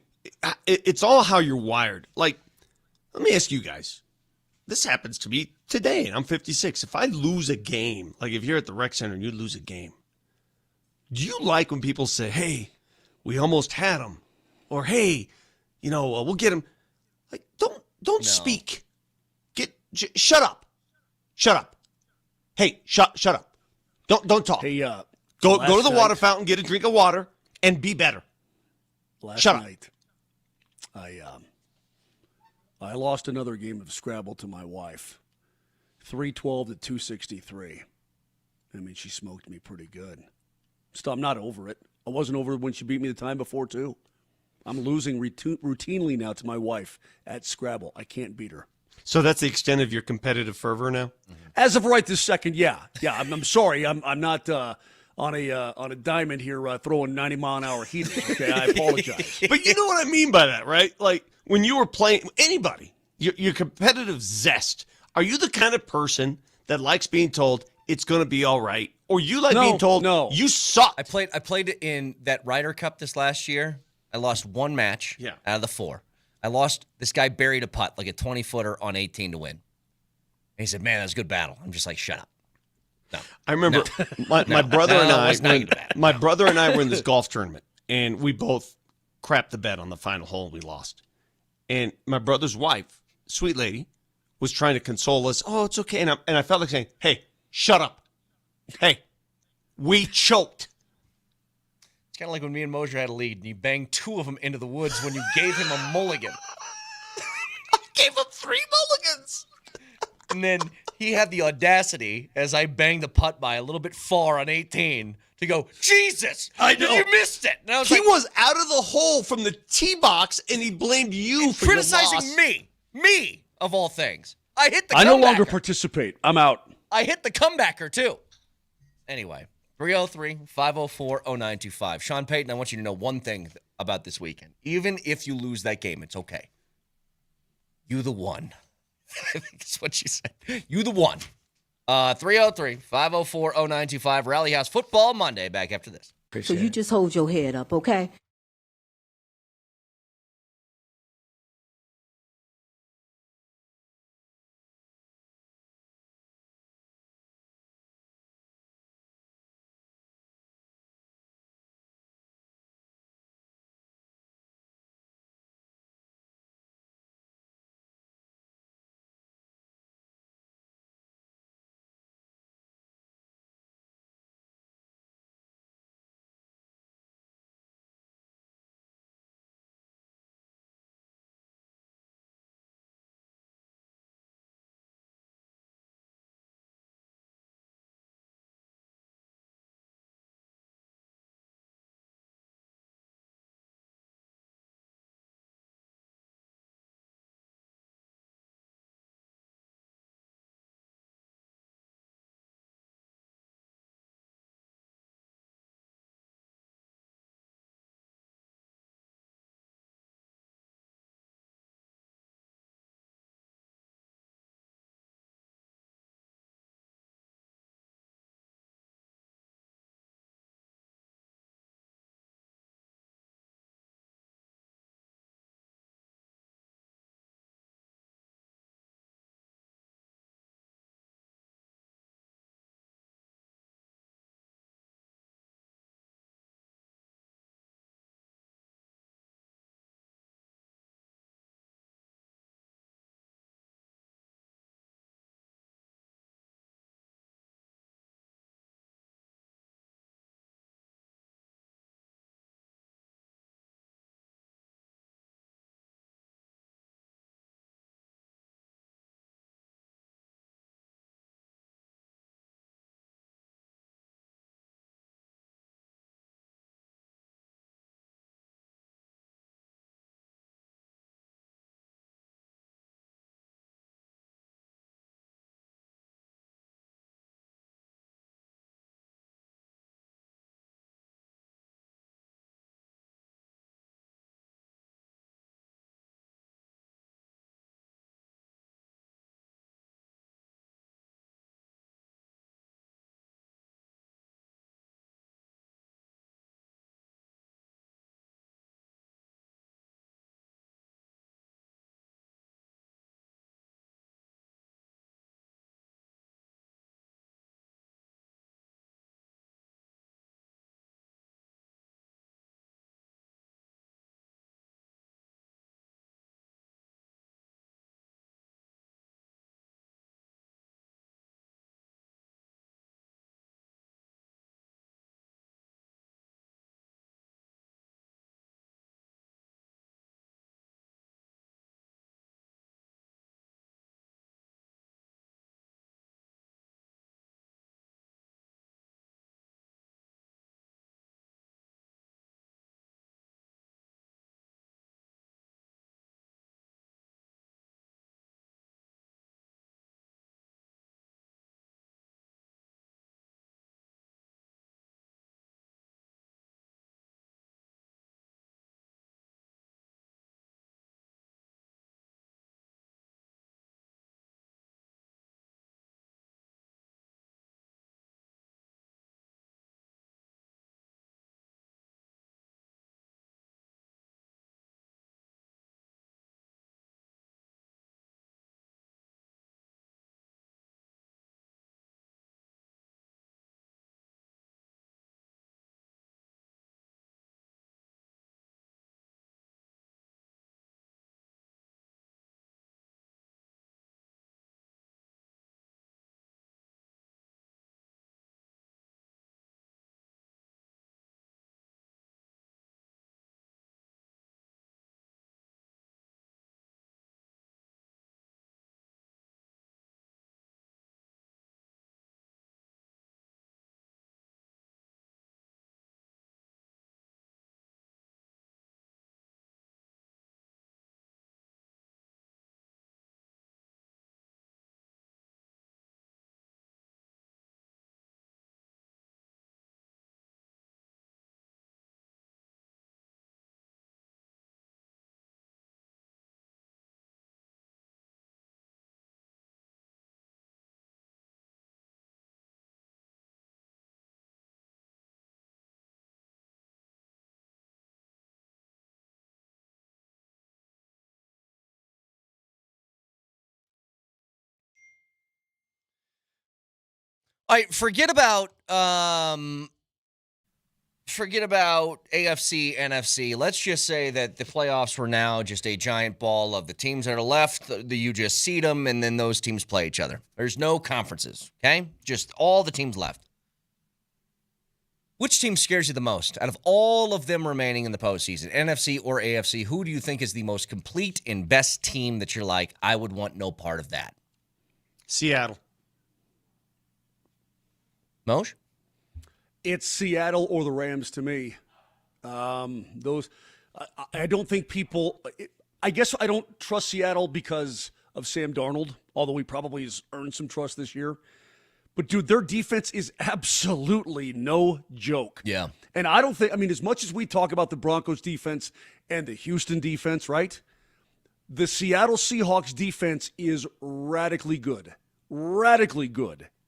It's all how you're wired. Like, let me ask you guys. This happens to me today, and I'm 56. If I lose a game, like if you're at the rec center and you lose a game, do you like when people say, "Hey, we almost had him," or "Hey, we'll get him"? Like, don't speak. Shut up. Shut up. Hey, shut up. Don't talk. Hey, go to the water fountain, get a drink of water, and be better. Last night, I lost another game of Scrabble to my wife, 312 to 263. I mean, she smoked me pretty good. So I'm not over it. I wasn't over it when she beat me the time before, too. I'm losing routinely now to my wife at Scrabble. I can't beat her. So that's the extent of your competitive fervor now? As of right this second, yeah. I'm sorry. I'm not on a diamond here throwing 90-mile-an-hour heaters. Okay, I apologize. But you know what I mean by that, right? Like when you were playing anybody, your competitive zest. Are you the kind of person that likes being told it's going to be all right, or you like being told you suck? I played it in that Ryder Cup this last year. I lost one match out of the 4. I lost. This guy buried a putt, like a 20-footer on 18 to win. And he said, "Man, that was a good battle." I'm just like, "Shut up." No. I remember my brother and I were in this golf tournament, and we both crapped the bed on the final hole. We lost. And my brother's wife, sweet lady, was trying to console us. "Oh, it's okay." And I felt like saying, "Hey, shut up. Hey, we choked." It's kind of like when me and Moser had a lead, and you banged 2 of them into the woods when you gave him a mulligan. I gave him 3 mulligans. And then he had the audacity, as I banged the putt by a little bit far on 18, to go, "Jesus, I know. you missed it." And I was He was out of the hole from the tee box, and he blamed you for criticizing me, of all things. I hit the comebacker. I no longer participate. I'm out. I hit the comebacker, too. Anyway, 303-504-0925. Sean Payton, I want you to know one thing about this weekend. Even if you lose that game, it's okay. You the one. I think that's what she said. You the one. 303-504-0925. Rally House Football Monday. Back after this. So you just hold your head up, okay? All right, forget about AFC, NFC. Let's just say that the playoffs were now just a giant ball of the teams that are left. You just seed them, and then those teams play each other. There's no conferences, okay? Just all the teams left. Which team scares you the most out of all of them remaining in the postseason, NFC or AFC? Who do you think is the most complete and best team that you're like, I would want no part of that? Seattle. Moj? It's Seattle or the Rams to me. I don't think people. I guess I don't trust Seattle because of Sam Darnold, although he probably has earned some trust this year. But, dude, their defense is absolutely no joke. Yeah. And I don't think, as much as we talk about the Broncos defense and the Houston defense, right? The Seattle Seahawks defense is radically good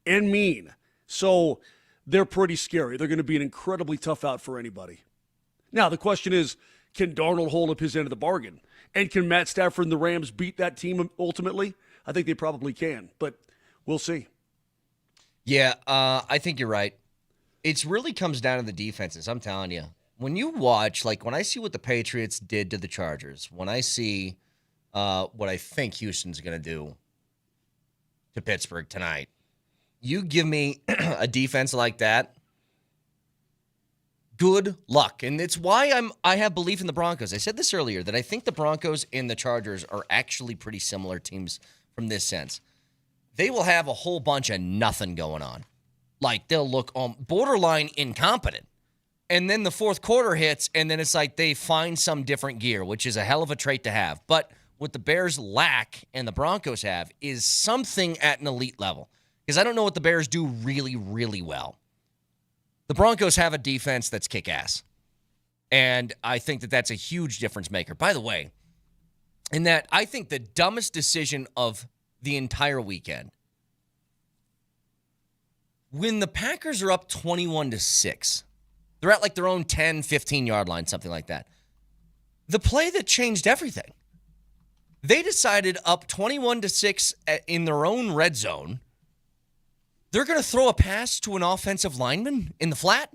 and mean. So they're pretty scary. They're going to be an incredibly tough out for anybody. Now, the question is, can Darnold hold up his end of the bargain? And can Matt Stafford and the Rams beat that team ultimately? I think they probably can, but we'll see. Yeah, I think you're right. It really comes down to the defenses, I'm telling you. When you watch, when I see what the Patriots did to the Chargers, when I see what I think Houston's going to do to Pittsburgh tonight, you give me a defense like that, good luck. And it's why I have belief in the Broncos. I said this earlier, that I think the Broncos and the Chargers are actually pretty similar teams from this sense. They will have a whole bunch of nothing going on. They'll look borderline incompetent. And then the fourth quarter hits, and then it's like they find some different gear, which is a hell of a trait to have. But what the Bears lack and the Broncos have is something at an elite level. Because I don't know what the Bears do really, really well. The Broncos have a defense that's kick-ass. And I think that that's a huge difference maker. By the way, in that I think the dumbest decision of the entire weekend, when the Packers are up 21-6, they're at their own 10, 15-yard line, something like that. The play that changed everything. They decided up 21-6 in their own red zone, they're going to throw a pass to an offensive lineman in the flat.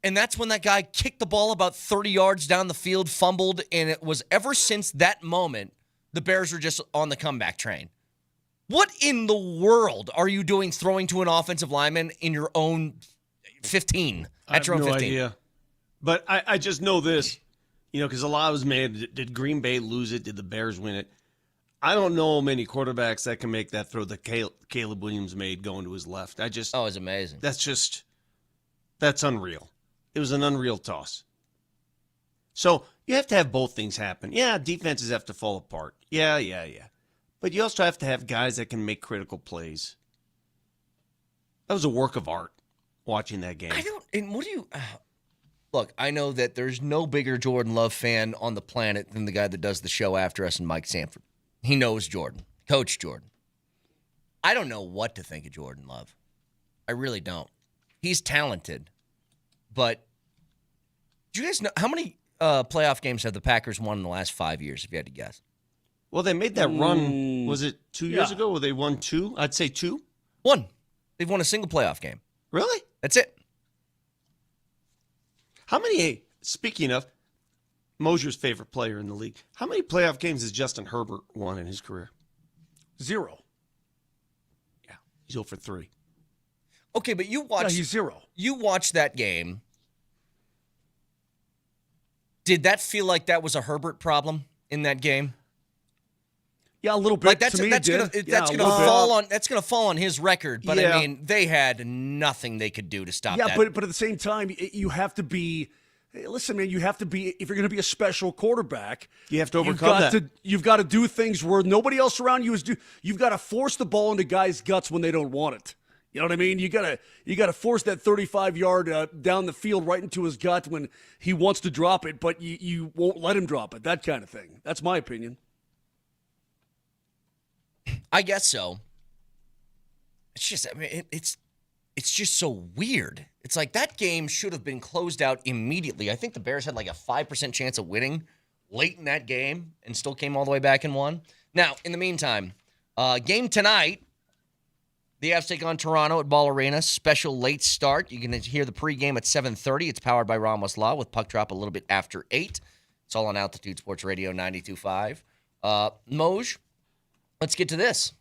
And that's when that guy kicked the ball about 30 yards down the field, fumbled, and it was ever since that moment, the Bears were just on the comeback train. What in the world are you doing throwing to an offensive lineman in your own 15? At your own 15? Idea. But I just know this, because a lot was made. Did Green Bay lose it? Did the Bears win it? I don't know many quarterbacks that can make that throw that Caleb Williams made going to his left. It's amazing. That's unreal. It was an unreal toss. So you have to have both things happen. Yeah, defenses have to fall apart. Yeah. But you also have to have guys that can make critical plays. That was a work of art, watching that game. Look, I know that there's no bigger Jordan Love fan on the planet than the guy that does the show after us and Mike Sanford. He knows Jordan, Coach Jordan. I don't know what to think of Jordan Love. I really don't. He's talented, but do you guys know how many playoff games have the Packers won in the last 5 years, if you had to guess? Well, they made that run, was it 2 years ago where they won 2? I'd say 2. 1. They've won a single playoff game. Really? That's it. How many, speaking of, Moser's favorite player in the league, how many playoff games has Justin Herbert won in his career? 0. Yeah, he's 0 for 3. Okay, but you watched... Yeah, he's 0. You watched that game. Did that feel like that was a Herbert problem in that game? Yeah, a little bit. That's to me, that's gonna fall on his record. But I mean, they had nothing they could do to stop that. Yeah, but at the same time, you have to be. Listen, man, you have to be. If you're going to be a special quarterback, you have to overcome that. You've got to do things where nobody else around you is do. You've got to force the ball into guys' guts when they don't want it. You know what I mean? You got to force that 35-yard down the field right into his gut when he wants to drop it, but you won't let him drop it. That kind of thing. That's my opinion. I guess so. It's just, it's just so weird. It's like that game should have been closed out immediately. I think the Bears had like a 5% chance of winning late in that game and still came all the way back and won. Now, in the meantime, game tonight, The Avs take on Toronto at Ball Arena. Special late start. You can hear the pregame at 7:30. It's powered by Ramos Law with puck drop a little bit after 8. It's all on Altitude Sports Radio 92.5. Moj, let's get to this.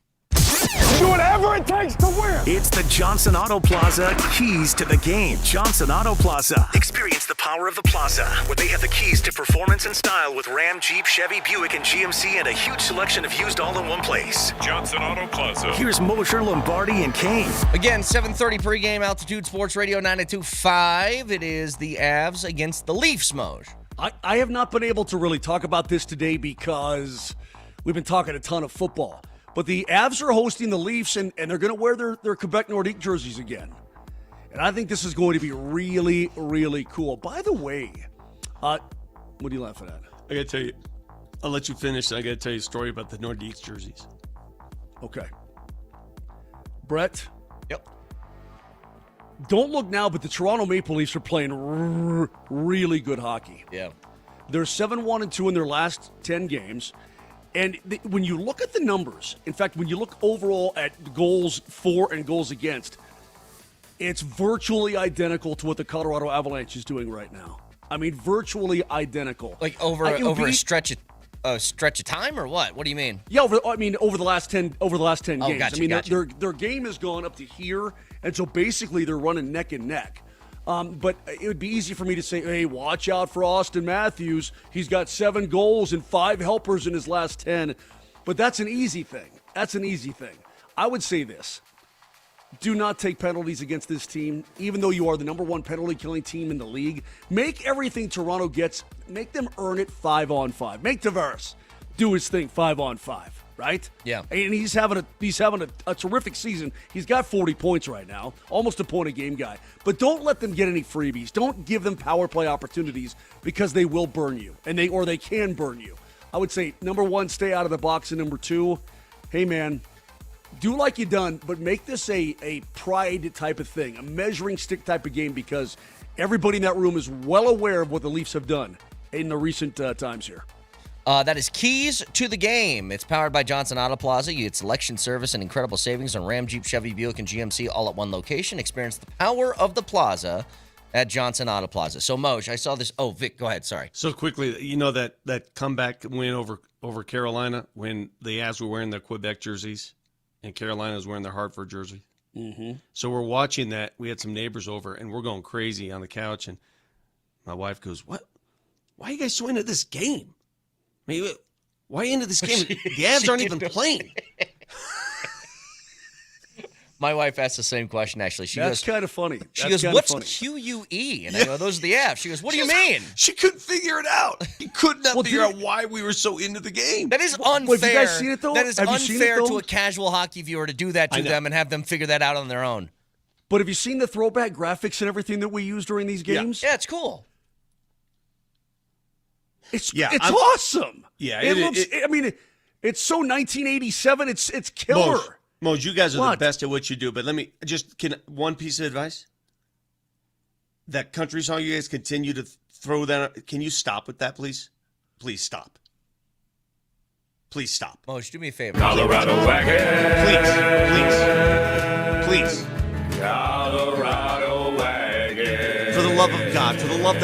Do whatever it takes to win. It's the Johnson Auto Plaza keys to the game. Johnson Auto Plaza. Experience the power of the plaza, where they have the keys to performance and style with Ram, Jeep, Chevy, Buick, and GMC, and a huge selection of used all in one place. Johnson Auto Plaza. Here's Moser, Lombardi, and Kane. Again, 7:30 pregame, Altitude Sports Radio 92.5. It is the Avs against the Leafs, Moj. I have not been able to really talk about this today because we've been talking a ton of football. But the Avs are hosting the Leafs, and they're going to wear their Quebec Nordique jerseys again. And I think this is going to be really, really cool. By the way, what are you laughing at? I got to tell you, I'll let you finish. I got to tell you a story about the Nordiques jerseys. Okay. Brett? Yep. Don't look now, but the Toronto Maple Leafs are playing really good hockey. Yeah. They're 7-1-2 in their last 10 games. And when you look at the numbers, in fact, when you look overall at goals for and goals against, it's virtually identical to what the Colorado Avalanche is doing right now. I mean, virtually identical. Like over a stretch of time, or what? What do you mean? Yeah, over the last 10 games. Gotcha, I mean, gotcha. their game has gone up to here, and so basically they're running neck and neck. But it would be easy for me to say, hey, watch out for Austin Matthews. He's got 7 goals and 5 helpers in his last 10. But that's an easy thing. I would say this. Do not take penalties against this team, even though you are the number 1 penalty-killing team in the league. Make everything Toronto gets, make them earn it 5-on-5. Make Tavares do his thing 5-on-5. Right? Yeah. And he's having a terrific season. He's got 40 points right now, almost a point a game guy. But don't let them get any freebies. Don't give them power play opportunities because they will burn you, or they can burn you. I would say, number 1, stay out of the box, and number 2, hey man, do like you done, but make this a pride type of thing, a measuring stick type of game, because everybody in that room is well aware of what the Leafs have done in the recent times here. That is keys to the game. It's powered by Johnson Auto Plaza. You get selection, service, and incredible savings on Ram, Jeep, Chevy, Buick, and GMC all at one location. Experience the power of the plaza at Johnson Auto Plaza. So, Moj, I saw this. Oh, Vic, go ahead. Sorry. So quickly, you know that comeback win over Carolina when the Avs were wearing their Quebec jerseys and Carolina was wearing their Hartford jersey? Mm-hmm. So we're watching that. We had some neighbors over, and we're going crazy on the couch, and my wife goes, "What? Why are you guys so into this game? I mean, why are you into this game? The Avs aren't even playing." My wife asked the same question, actually. That's kind of funny. She goes, what's QUE? And I go, those are the Avs. She goes, what do you mean? She couldn't figure it out. She could not figure out why we were so into the game. That is unfair. Have you guys seen it, though? That is Have you seen it, unfair though? to a casual hockey viewer to do that to them and have them figure that out on their own. But have you seen the throwback graphics and everything that we use during these games? Yeah, it's cool. It's awesome. Yeah, it's so 1987. It's killer. Moj, you guys are the best at what you do. But let me one piece of advice. That country song you guys continue to throw that. Can you stop with that, please? Please stop. Please stop. Moj, do me a favor. Colorado wagon. Please. Colorado wagon. For the love of God, for the love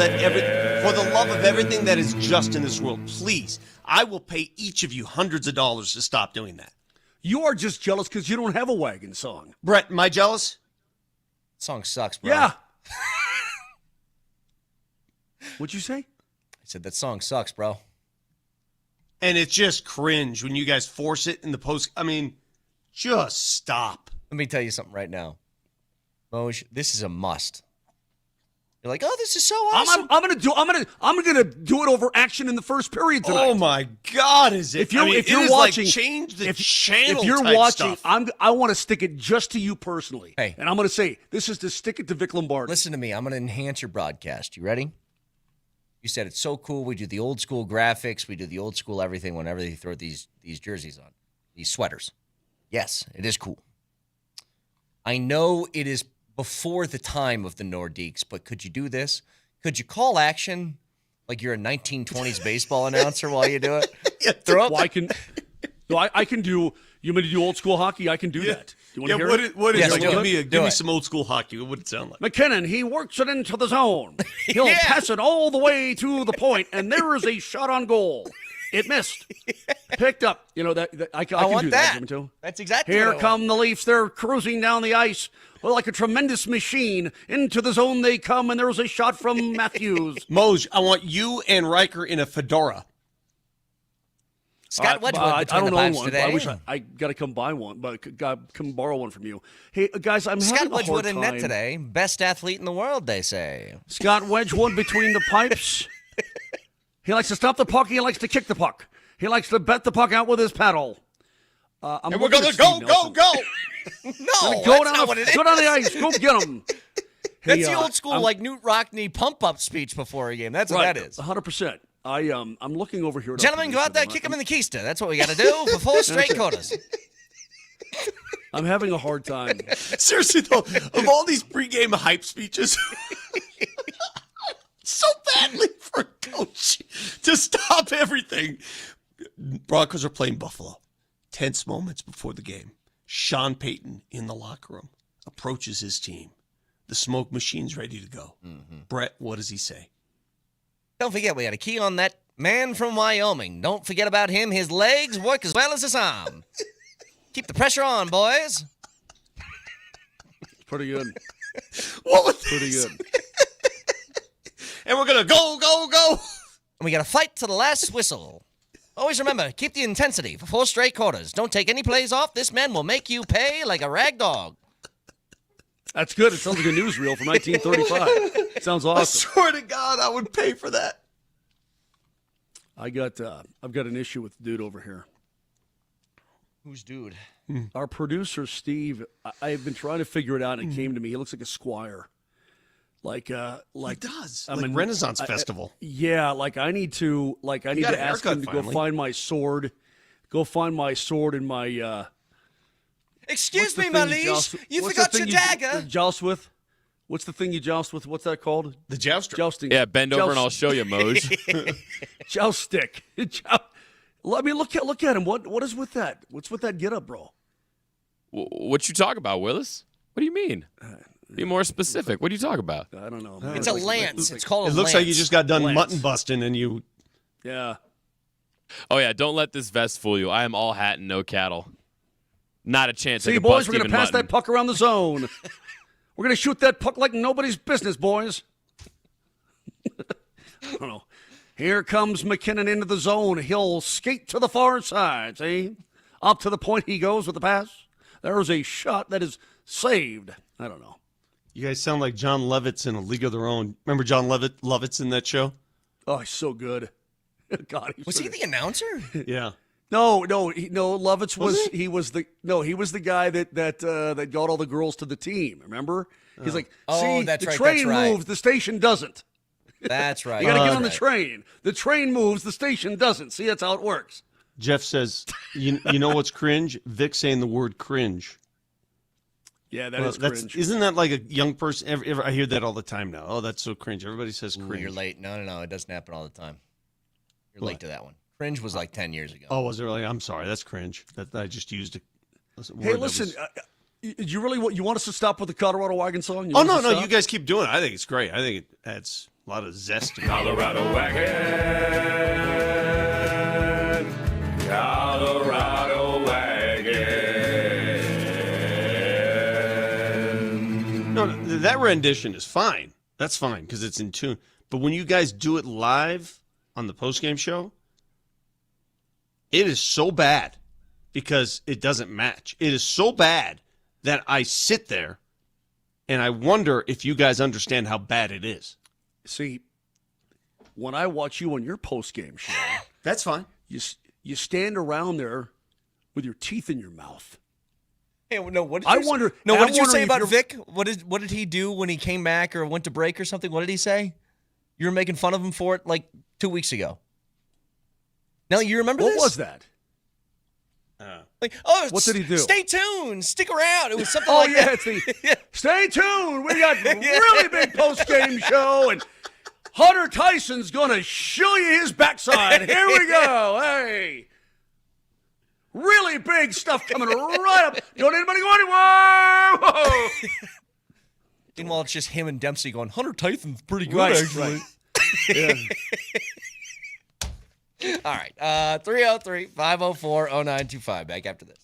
of everything that is just in this world, please. I will pay each of you hundreds of dollars to stop doing that. You are just jealous because you don't have a wagon song. Brett, am I jealous? Song sucks, bro. Yeah. What'd you say? I said that song sucks, bro. And it's just cringe when you guys force it in the post. I mean, just stop. Let me tell you something right now. Moj, this is a must. You're like, oh, this is so awesome. I'm gonna do it over action in the first period tonight. Oh my God, is it? If you're watching, like change the channel. If you're type watching, stuff. I want to stick it just to you personally. Hey. And I'm gonna say this is to stick it to Vic Lombardi. Listen to me. I'm gonna enhance your broadcast. You ready? You said it's so cool. We do the old school graphics. We do the old school everything whenever they throw these jerseys on, these sweaters. Yes, it is cool. I know it is before the time of the Nordiques, but could you do this? Could you call action like you're a 1920s baseball announcer while you do it? I can do. You want me to do old school hockey? I can do that. You want to hear it? What is Yes, it? do Give me some old school hockey. What would it sound like? McKinnon, he works it into the zone. He'll pass it all the way to the point, and there is a shot on goal. It missed. Picked up. You know, I can want do that. Jimmy, too. That's exactly Here what I come the Leafs. They're cruising down the ice. Well, like a tremendous machine. Into the zone they come, and there was a shot from Matthews. Moj, I want you and Riker in a fedora. Scott Wedgwood I between don't the own pipes one. today. I wish I got to come buy one, but come borrow one from you. Hey, guys, I'm Scott having a hard Wedgwood in net time. today. Best athlete in the world, they say. Scott Wedgwood between the pipes. He likes to stop the puck. He likes to kick the puck. He likes to bet the puck out with his paddle. And we're going to go. No, Go that's not what it is. Go down the ice. Go get him. That's the old school, like Newt Rockney pump-up speech before a game. That's what that is. 100%. I'm looking over here. Gentlemen, go out there, kick him in the keister. That's what we got to do for 4 straight quarters. I'm having a hard time. Seriously, though, of all these pregame hype speeches, so badly for a coach to stop everything. Broncos are playing Buffalo. Tense moments before the game. Sean Payton in the locker room approaches his team. The smoke machine's ready to go. Mm-hmm. Brett, what does he say? Don't forget, we had a key on that man from Wyoming. Don't forget about him. His legs work as well as his arm. Keep the pressure on, boys. It's pretty good. What was pretty good? And we're going to go. And we got to fight to the last whistle. Always remember, keep the intensity for 4 straight quarters. Don't take any plays off. This man will make you pay like a rag dog. That's good. It sounds like a newsreel from 1935. Sounds awesome. I swear to God, I would pay for that. I've got an issue with the dude over here. Who's dude? Our producer, Steve, I've been trying to figure it out, and it came to me. He looks like a squire. Like he does. I'm like Renaissance Festival. Yeah, I need to ask him to go find my sword. Go find my sword and my Excuse me, my liege. You forgot your dagger. Joust with? What's the thing you joust with? What's that called? The jouster. Jousting. Yeah, bend over and I'll show you, Moj. Joust stick. I mean, look at him. What is with that? What's with that get-up, bro? What you talk about, Willis? What do you mean? Be more specific. What are you talking about? I don't know. It's a lance. It's called a lance. It looks like you just got done mutton busting and you... Yeah. Oh, yeah, don't let this vest fool you. I am all hat and no cattle. Not a chance. See, boys, we're going to pass that puck around the zone. We're going to shoot that puck like nobody's business, boys. I don't know. Here comes McKinnon into the zone. He'll skate to the far side, see? Up to the point he goes with the pass. There's a shot that is saved. I don't know. You guys sound like John Lovitz in A League of Their Own. Remember John Lovitz in that show? Oh, he's so good. God, was he the announcer? Yeah. No. Lovitz was the guy that got all the girls to the team. Remember? He's like, see, the train moves, the station doesn't. That's right. You got to get on the train. The train moves, the station doesn't. See, that's how it works. Jeff says, you know what's cringe? Vic saying the word cringe. Yeah, that's cringe. Isn't that like a young person? I hear that all the time now. Oh, that's so cringe. Everybody says cringe. You're late. No. It doesn't happen all the time. You're late to that one. Cringe was like 10 years ago. Oh, was it really? I'm sorry. That's cringe. That I just used it. Hey, listen. Did you really want us to stop with the Colorado Wagon song? Oh, no. You guys keep doing it. I think it's great. I think it adds a lot of zest to it. Colorado Wagon. Colorado Wagon. No, that rendition is fine. That's fine because it's in tune. But when you guys do it live on the postgame show, it is so bad because it doesn't match. It is so bad that I sit there and I wonder if you guys understand how bad it is. See, when I watch you on your postgame show, that's fine. You stand around there with your teeth in your mouth. Hey, no, what did you say about Vic? What did he do when he came back or went to break or something? What did he say? You were making fun of him for it like 2 weeks ago. Now, you remember this? What was that? What did he do? Stay tuned. Stick around. It was something that. Stay tuned. We got really big post-game show, and Hunter Tyson's going to show you his backside. Here we go. Hey. Really big stuff coming right up. Don't anybody go anywhere. Whoa. Meanwhile, it's just him and Dempsey going, Hunter Tyson's pretty good, Right, actually. right. Yeah. All right. 303-504-0925. Back after this.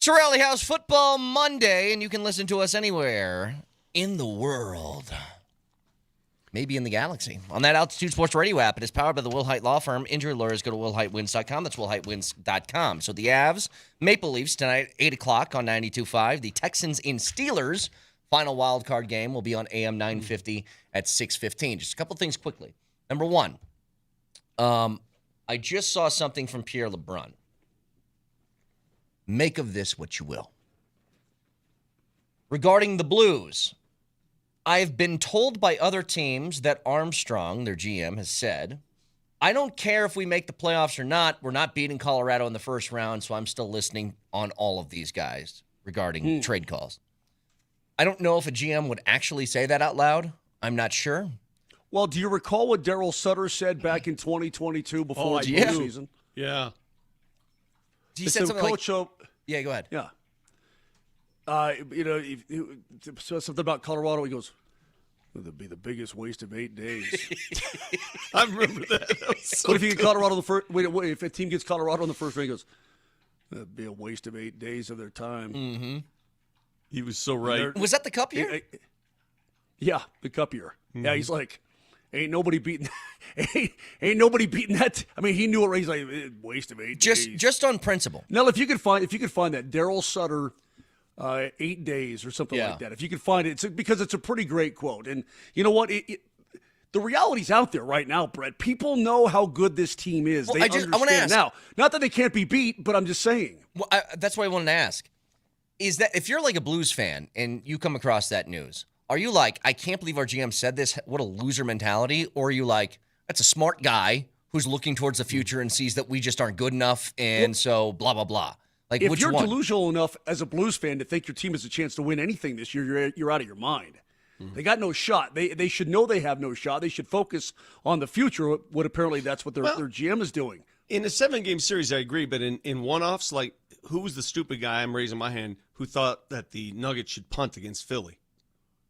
Sorelli House Football Monday, and you can listen to us anywhere in the world. Maybe in the galaxy. On that Altitude Sports Radio app, it is powered by the Will Hite Law Firm. Injury lawyers go to willhitewins.com. That's willhitewins.com. So the Avs, Maple Leafs tonight, 8 o'clock on 92.5. The Texans in Steelers, final wild card game, will be on AM 950 at 6:15. Just a couple things quickly. Number one, I just saw something from Pierre LeBrun. Make of this what you will. Regarding the Blues, I've been told by other teams that Armstrong, their GM, has said, I don't care if we make the playoffs or not. We're not beating Colorado in the first round, so I'm still listening on all of these guys regarding trade calls. I don't know if a GM would actually say that out loud. I'm not sure. Well, do you recall what Daryl Sutter said back in 2022 before the season? Yeah. He said something Coach, yeah, go ahead. Yeah. So something about Colorado. He goes, "It'll be the biggest waste of 8 days." I remember that. That so what if you get Colorado the first? Wait, if a team gets Colorado in the first round, he goes, "It'll be a waste of 8 days of their time." Mm-hmm. He was so right. Was that the Cup year? Yeah, the Cup year. Mm-hmm. Yeah, he's like, ain't nobody beating that. I mean, he knew it. He's like, waste of 8 days. Just on principle. Now, if you could find that Daryl Sutter, 8 days or something like that. If you could find it, because it's a pretty great quote. And you know what? The reality's out there right now, Brett. People know how good this team is. Well, they understand I want to ask now. Not that they can't be beat, but I'm just saying. Well, that's what I wanted to ask. Is that if you're like a Blues fan and you come across that news, are you like, I can't believe our GM said this, what a loser mentality? Or are you like, that's a smart guy who's looking towards the future and sees that we just aren't good enough and so blah, blah, blah? Like, if which you're one? delusional enough as a Blues fan to think your team has a chance to win anything this year, you're out of your mind. Mm-hmm. They got no shot. They should know they have no shot. They should focus on the future, what apparently that's what their GM is doing. In a 7-game series, I agree, but in one-offs, like, who was the stupid guy, I'm raising my hand, who thought that the Nuggets should punt against Philly?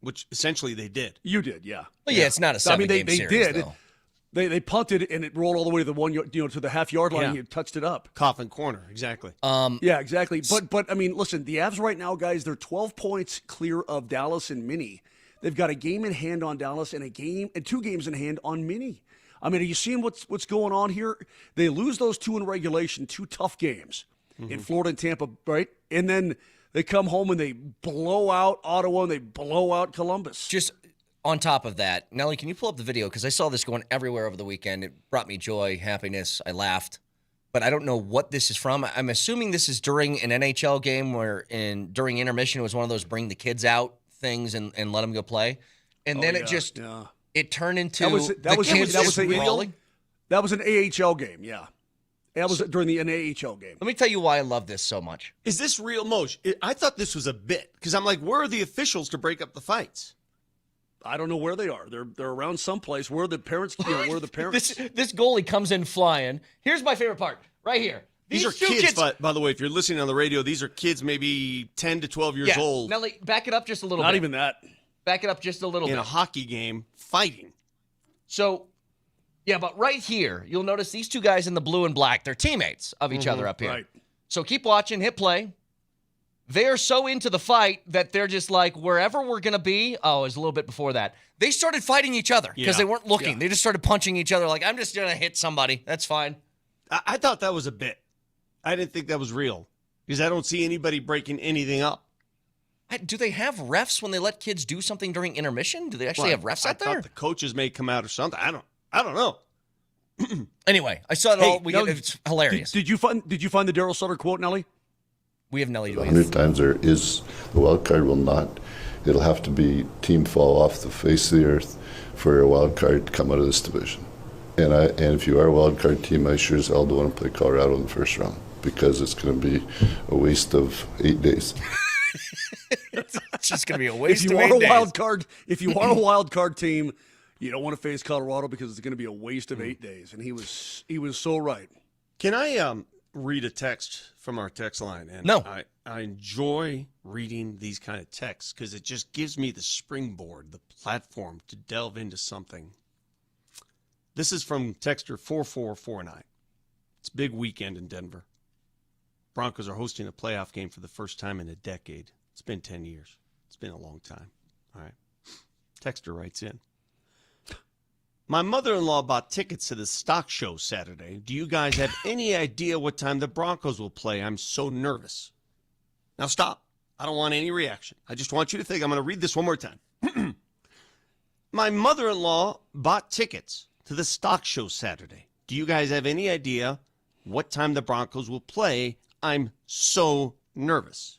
Which essentially they did. You did, yeah. Well, yeah, it's not a 7-game series, did. Though. They punted and it rolled all the way to the to the half-yard line and you touched it up. Coffin corner, exactly. Yeah, exactly. But I mean, listen, the Avs right now, guys, they're 12 points clear of Dallas and Minnie. They've got a game in hand on Dallas and 2 games in hand on Minnie. I mean, are you seeing what's going on here? They lose those 2 in regulation, 2 tough games in Florida and Tampa, right? And then they come home and they blow out Ottawa and they blow out Columbus. Just on top of that, Nelly, can you pull up the video? Because I saw this going everywhere over the weekend. It brought me joy, happiness. I laughed. But I don't know what this is from. I'm assuming this is during an NHL game where during intermission it was one of those bring the kids out things and let them go play. And then it turned into that was an AHL game, yeah. That was during the NAHL game. Let me tell you why I love this so much. Is this real, Moj? I thought this was a bit because I'm like, where are the officials to break up the fights? I don't know where they are. They're around someplace. Where are the parents? Where are the parents? This goalie comes in flying. Here's my favorite part, right here. These are kids, by the way. If you're listening on the radio, these are kids maybe 10 to 12 years old. Nelly, back it up just a little bit. Not even that. Back it up just a little bit. In a hockey game, fighting. So, yeah, but right here, you'll notice these 2 guys in the blue and black, they're teammates of each other up here. Right. So keep watching, hit play. They're so into the fight that they're just like, wherever we're going to be. Oh, it was a little bit before that. They started fighting each other because they weren't looking. Yeah. They just started punching each other like, I'm just going to hit somebody. That's fine. I thought that was a bit. I didn't think that was real because I don't see anybody breaking anything up. Do they have refs when they let kids do something during intermission? Do they actually have refs out there? I thought the coaches may come out or something. I don't know. Anyway, I saw it all. It's hilarious. Did you find the Daryl Sutter quote, Nelly? We have Nelly. 100 times there is the wild card will not. It'll have to be team fall off the face of the earth for a wild card to come out of this division. And if you are a wild card team, I sure as hell don't want to play Colorado in the first round because it's going to be a waste of 8 days. It's just going to be a waste of 8 days. If you are a wild card team, you don't want to face Colorado because it's going to be a waste of 8 days. And he was so right. Can I read a text from our text line? And no. I enjoy reading these kind of texts because it just gives me the springboard, the platform to delve into something. This is from texter 4449. It's a big weekend in Denver. Broncos are hosting a playoff game for the first time in a decade. It's been 10 years. It's been a long time. All right. Texter writes in. My mother-in-law bought tickets to the stock show Saturday. Do you guys have any idea what time the Broncos will play? I'm so nervous. Now stop. I don't want any reaction. I just want you to think. I'm going to read this one more time. My mother-in-law bought tickets to the stock show Saturday. Do you guys have any idea what time the Broncos will play? I'm so nervous.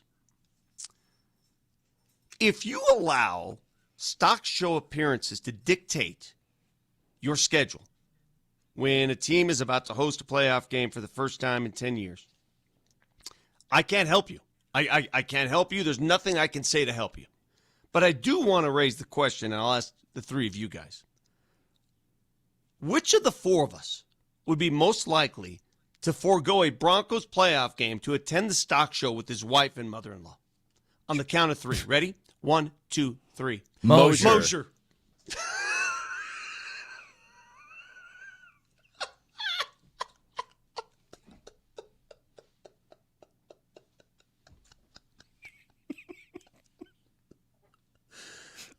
If you allow stock show appearances to dictate your schedule when a team is about to host a playoff game for the first time in 10 years, I can't help you. I can't help you. There's nothing I can say to help you. But I do want to raise the question, and I'll ask the three of you guys. Which of the four of us would be most likely to forego a Broncos playoff game to attend the stock show with his wife and mother-in-law? On the count of three. Ready? 1, 2, 3. Moser.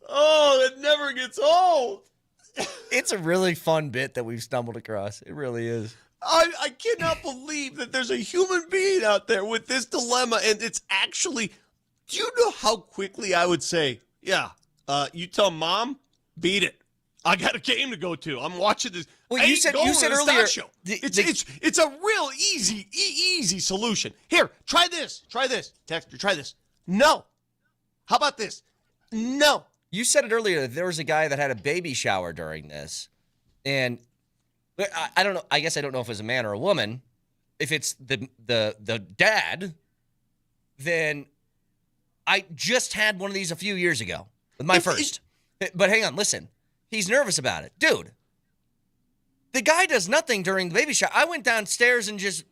Oh, that never gets old. It's a really fun bit that we've stumbled across. It really is. I cannot believe that there's a human being out there with this dilemma, and it's actually, do you know how quickly I would say, yeah, you tell mom, beat it. I got a game to go to. I'm watching this. Well, you said earlier, show. It's a real easy solution. Here, try this. Texter, try this. No. How about this? No. You said it earlier that there was a guy that had a baby shower during this. And I don't know. I guess I don't know if it was a man or a woman. If it's the dad, then I just had one of these a few years ago with my first. But hang on, listen. He's nervous about it. Dude, the guy does nothing during the baby shower. I went downstairs and just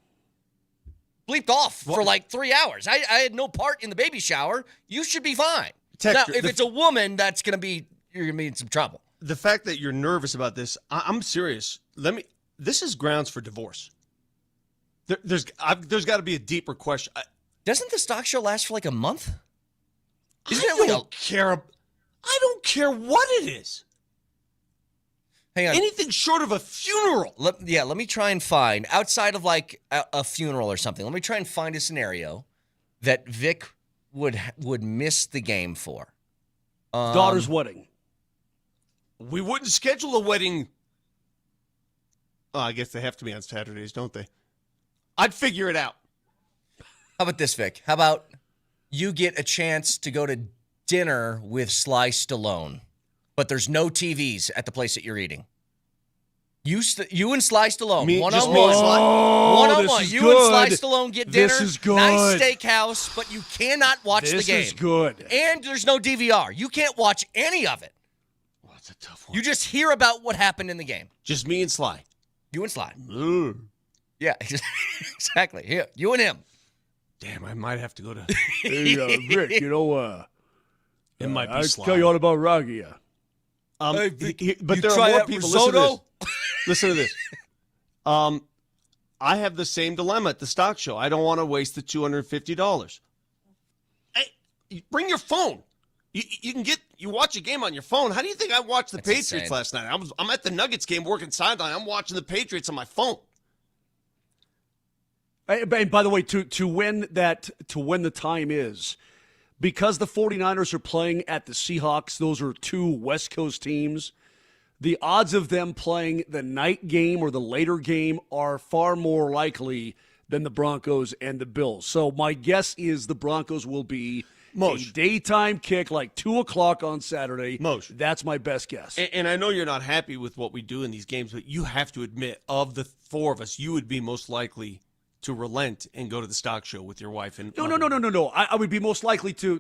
bleeped off for like 3 hours. I had no part in the baby shower. You should be fine. Now, if it's a woman, you're going to be in some trouble. The fact that you're nervous about this, I'm serious. This is grounds for divorce. There's got to be a deeper question. Doesn't the stock show last for like a month? I don't care what it is. Hang on. Anything short of a funeral. Let me try and find, outside of like a funeral or something, let me try and find a scenario that Vic would miss the game for. Daughter's wedding. We wouldn't schedule a wedding. Oh, I guess they have to be on Saturdays, don't they? I'd figure it out. How about this, Vic? How about you get a chance to go to dinner with Sly Stallone, but there's no TVs at the place that you're eating. You and Sly Stallone, one-on-one. You and Sly Stallone get dinner. This is good. Nice steakhouse, but you cannot watch the game. This is good. And there's no DVR. You can't watch any of it. Well, that's a tough one. You just hear about what happened in the game. Just me and Sly. You and Sly. Yeah, exactly. Here, you and him. Damn, I might have to go to. Hey, Rick, it might be I'll Sly. tell you all about Ragia. But there are more people. Listen to this. Listen to this. I have the same dilemma at the stock show. I don't want to waste the $250. Hey, bring your phone. You watch a game on your phone. How do you think I watched the Patriots last night? I'm at the Nuggets game working sideline. I'm watching the Patriots on my phone. And by the way, to when the time is, because the 49ers are playing at the Seahawks, those are two West Coast teams, the odds of them playing the night game or the later game are far more likely than the Broncos and the Bills. So my guess is the Broncos will be a daytime kick, like 2 o'clock on Saturday. That's my best guess. And I know you're not happy with what we do in these games, but you have to admit, of the four of us, you would be most likely to relent and go to the stock show with your wife. And No. I would be most likely to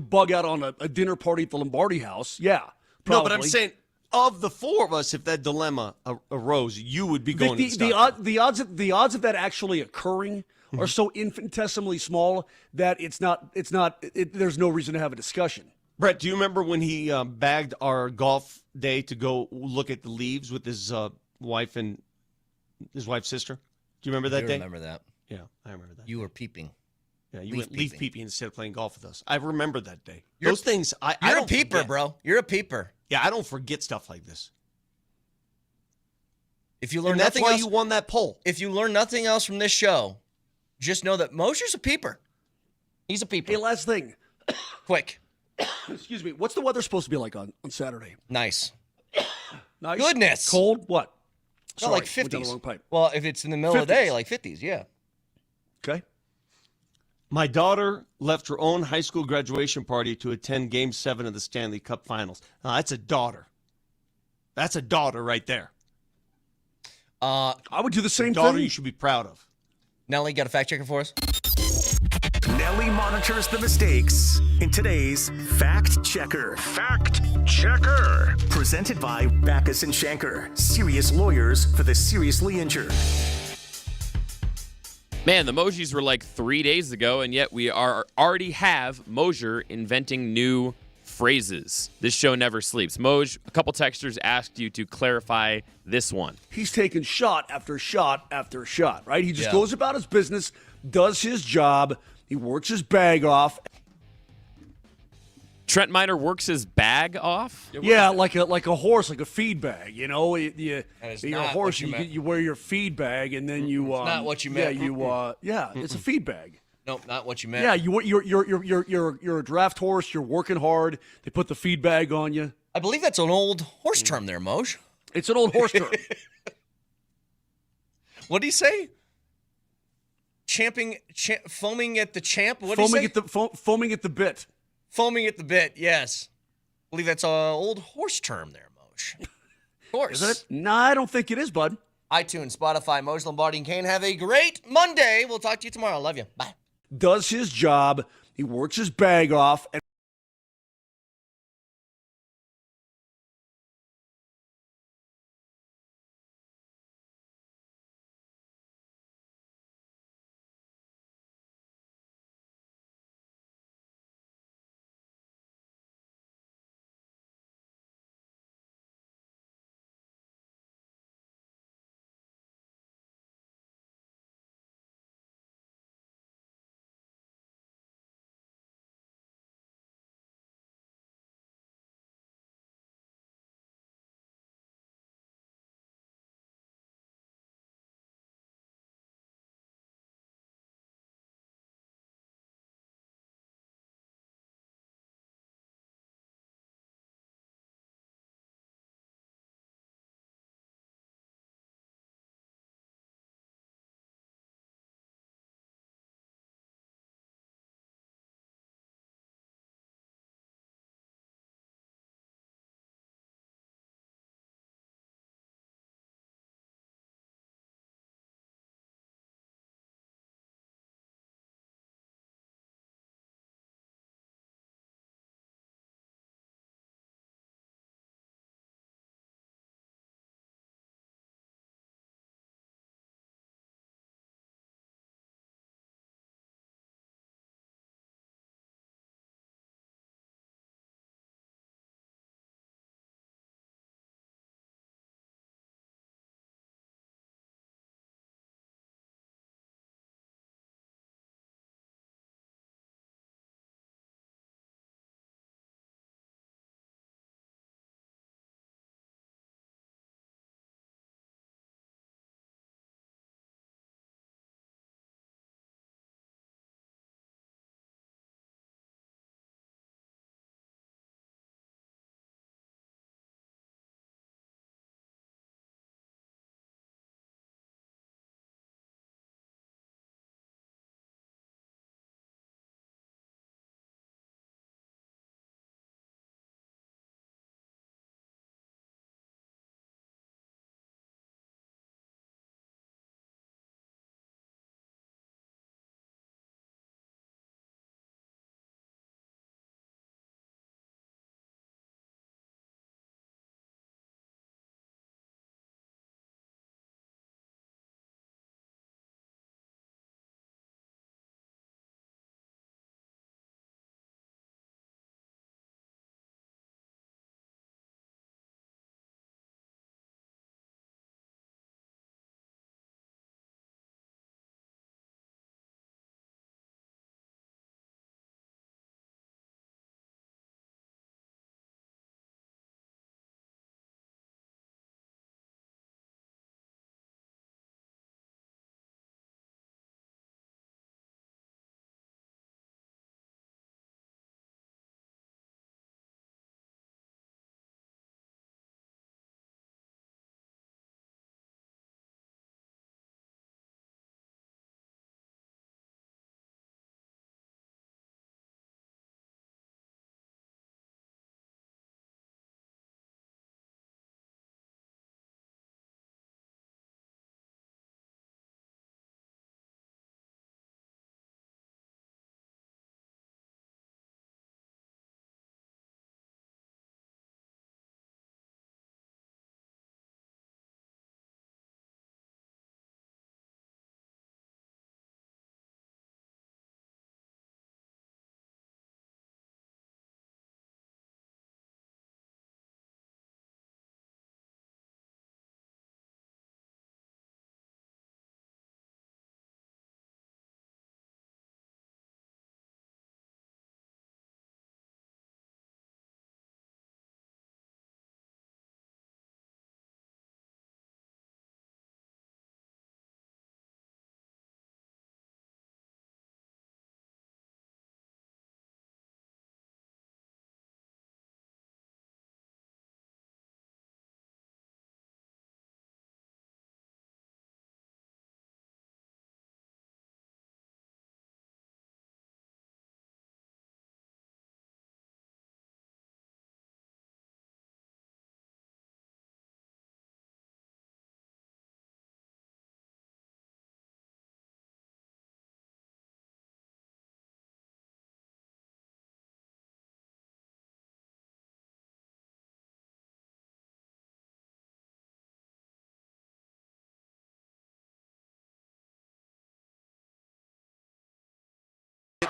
bug out on a dinner party at the Lombardi house. Yeah, probably. No, but I'm saying, of the four of us, if that dilemma arose, you would be going to the stock show. The odds of that actually occurring are so infinitesimally small that there's no reason to have a discussion. Brett, do you remember when he bagged our golf day to go look at the leaves with his wife and his wife's sister? Do you remember that day? I remember that. Yeah, I remember that. You were peeping. Yeah, you went leaf peeping instead of playing golf with us. I remember that day. You're- Those things, I You're don't a peeper, forget. bro. You're a peeper. Yeah, I don't forget stuff like this. If you learn And that's nothing why else, you won that poll. if you learn nothing else from this show, just know that Moser's a peeper. He's a peeper. Hey, last thing. Quick. Excuse me. What's the weather supposed to be like on Saturday? Nice. Nice. Goodness. Cold? What? No, like went down the 50s. wrong pipe. Well, if it's in the middle of the 50s. day, like 50s, yeah. Okay. My daughter left her own high school graduation party to attend Game 7 of the Stanley Cup Finals. Now, that's a daughter. That's a daughter right there. I would do the same Daughter thing. you should be proud of. Nelly, got a fact checker for us? Nelly monitors the mistakes in today's Fact Checker. Fact Checker. Presented by Backus and Shanker, serious lawyers for the seriously injured. Man, the emojis were like 3 days ago, and yet we already have Moser inventing new phrases. This show never sleeps. Moj, a couple texters asked you to clarify this one. He's taking shot after shot after shot, right? He just Yeah. goes about his business, does his job, he works his bag off. Trent Miner works his bag off? Yeah, like a horse, like a feed bag. You know, you're is a not horse. what you You, meant. you wear your feed bag, and then you. not what you meant. It's a feed bag. Nope, not what you meant. Yeah, you're a draft horse. You're working hard. They put the feed bag on you. I believe that's an old horse term there, Moj. It's an old horse term. What did he say? Foaming at the champ? What did he say? Foaming at the bit. Foaming at the bit, yes. I believe that's an old horse term there, Moj. Of course. Isn't it? No, I don't think it is, bud. iTunes, Spotify, Moser, Lombardi, and Kane. Have a great Monday. We'll talk to you tomorrow. Love you. Bye. Does his job. He works his bag off. And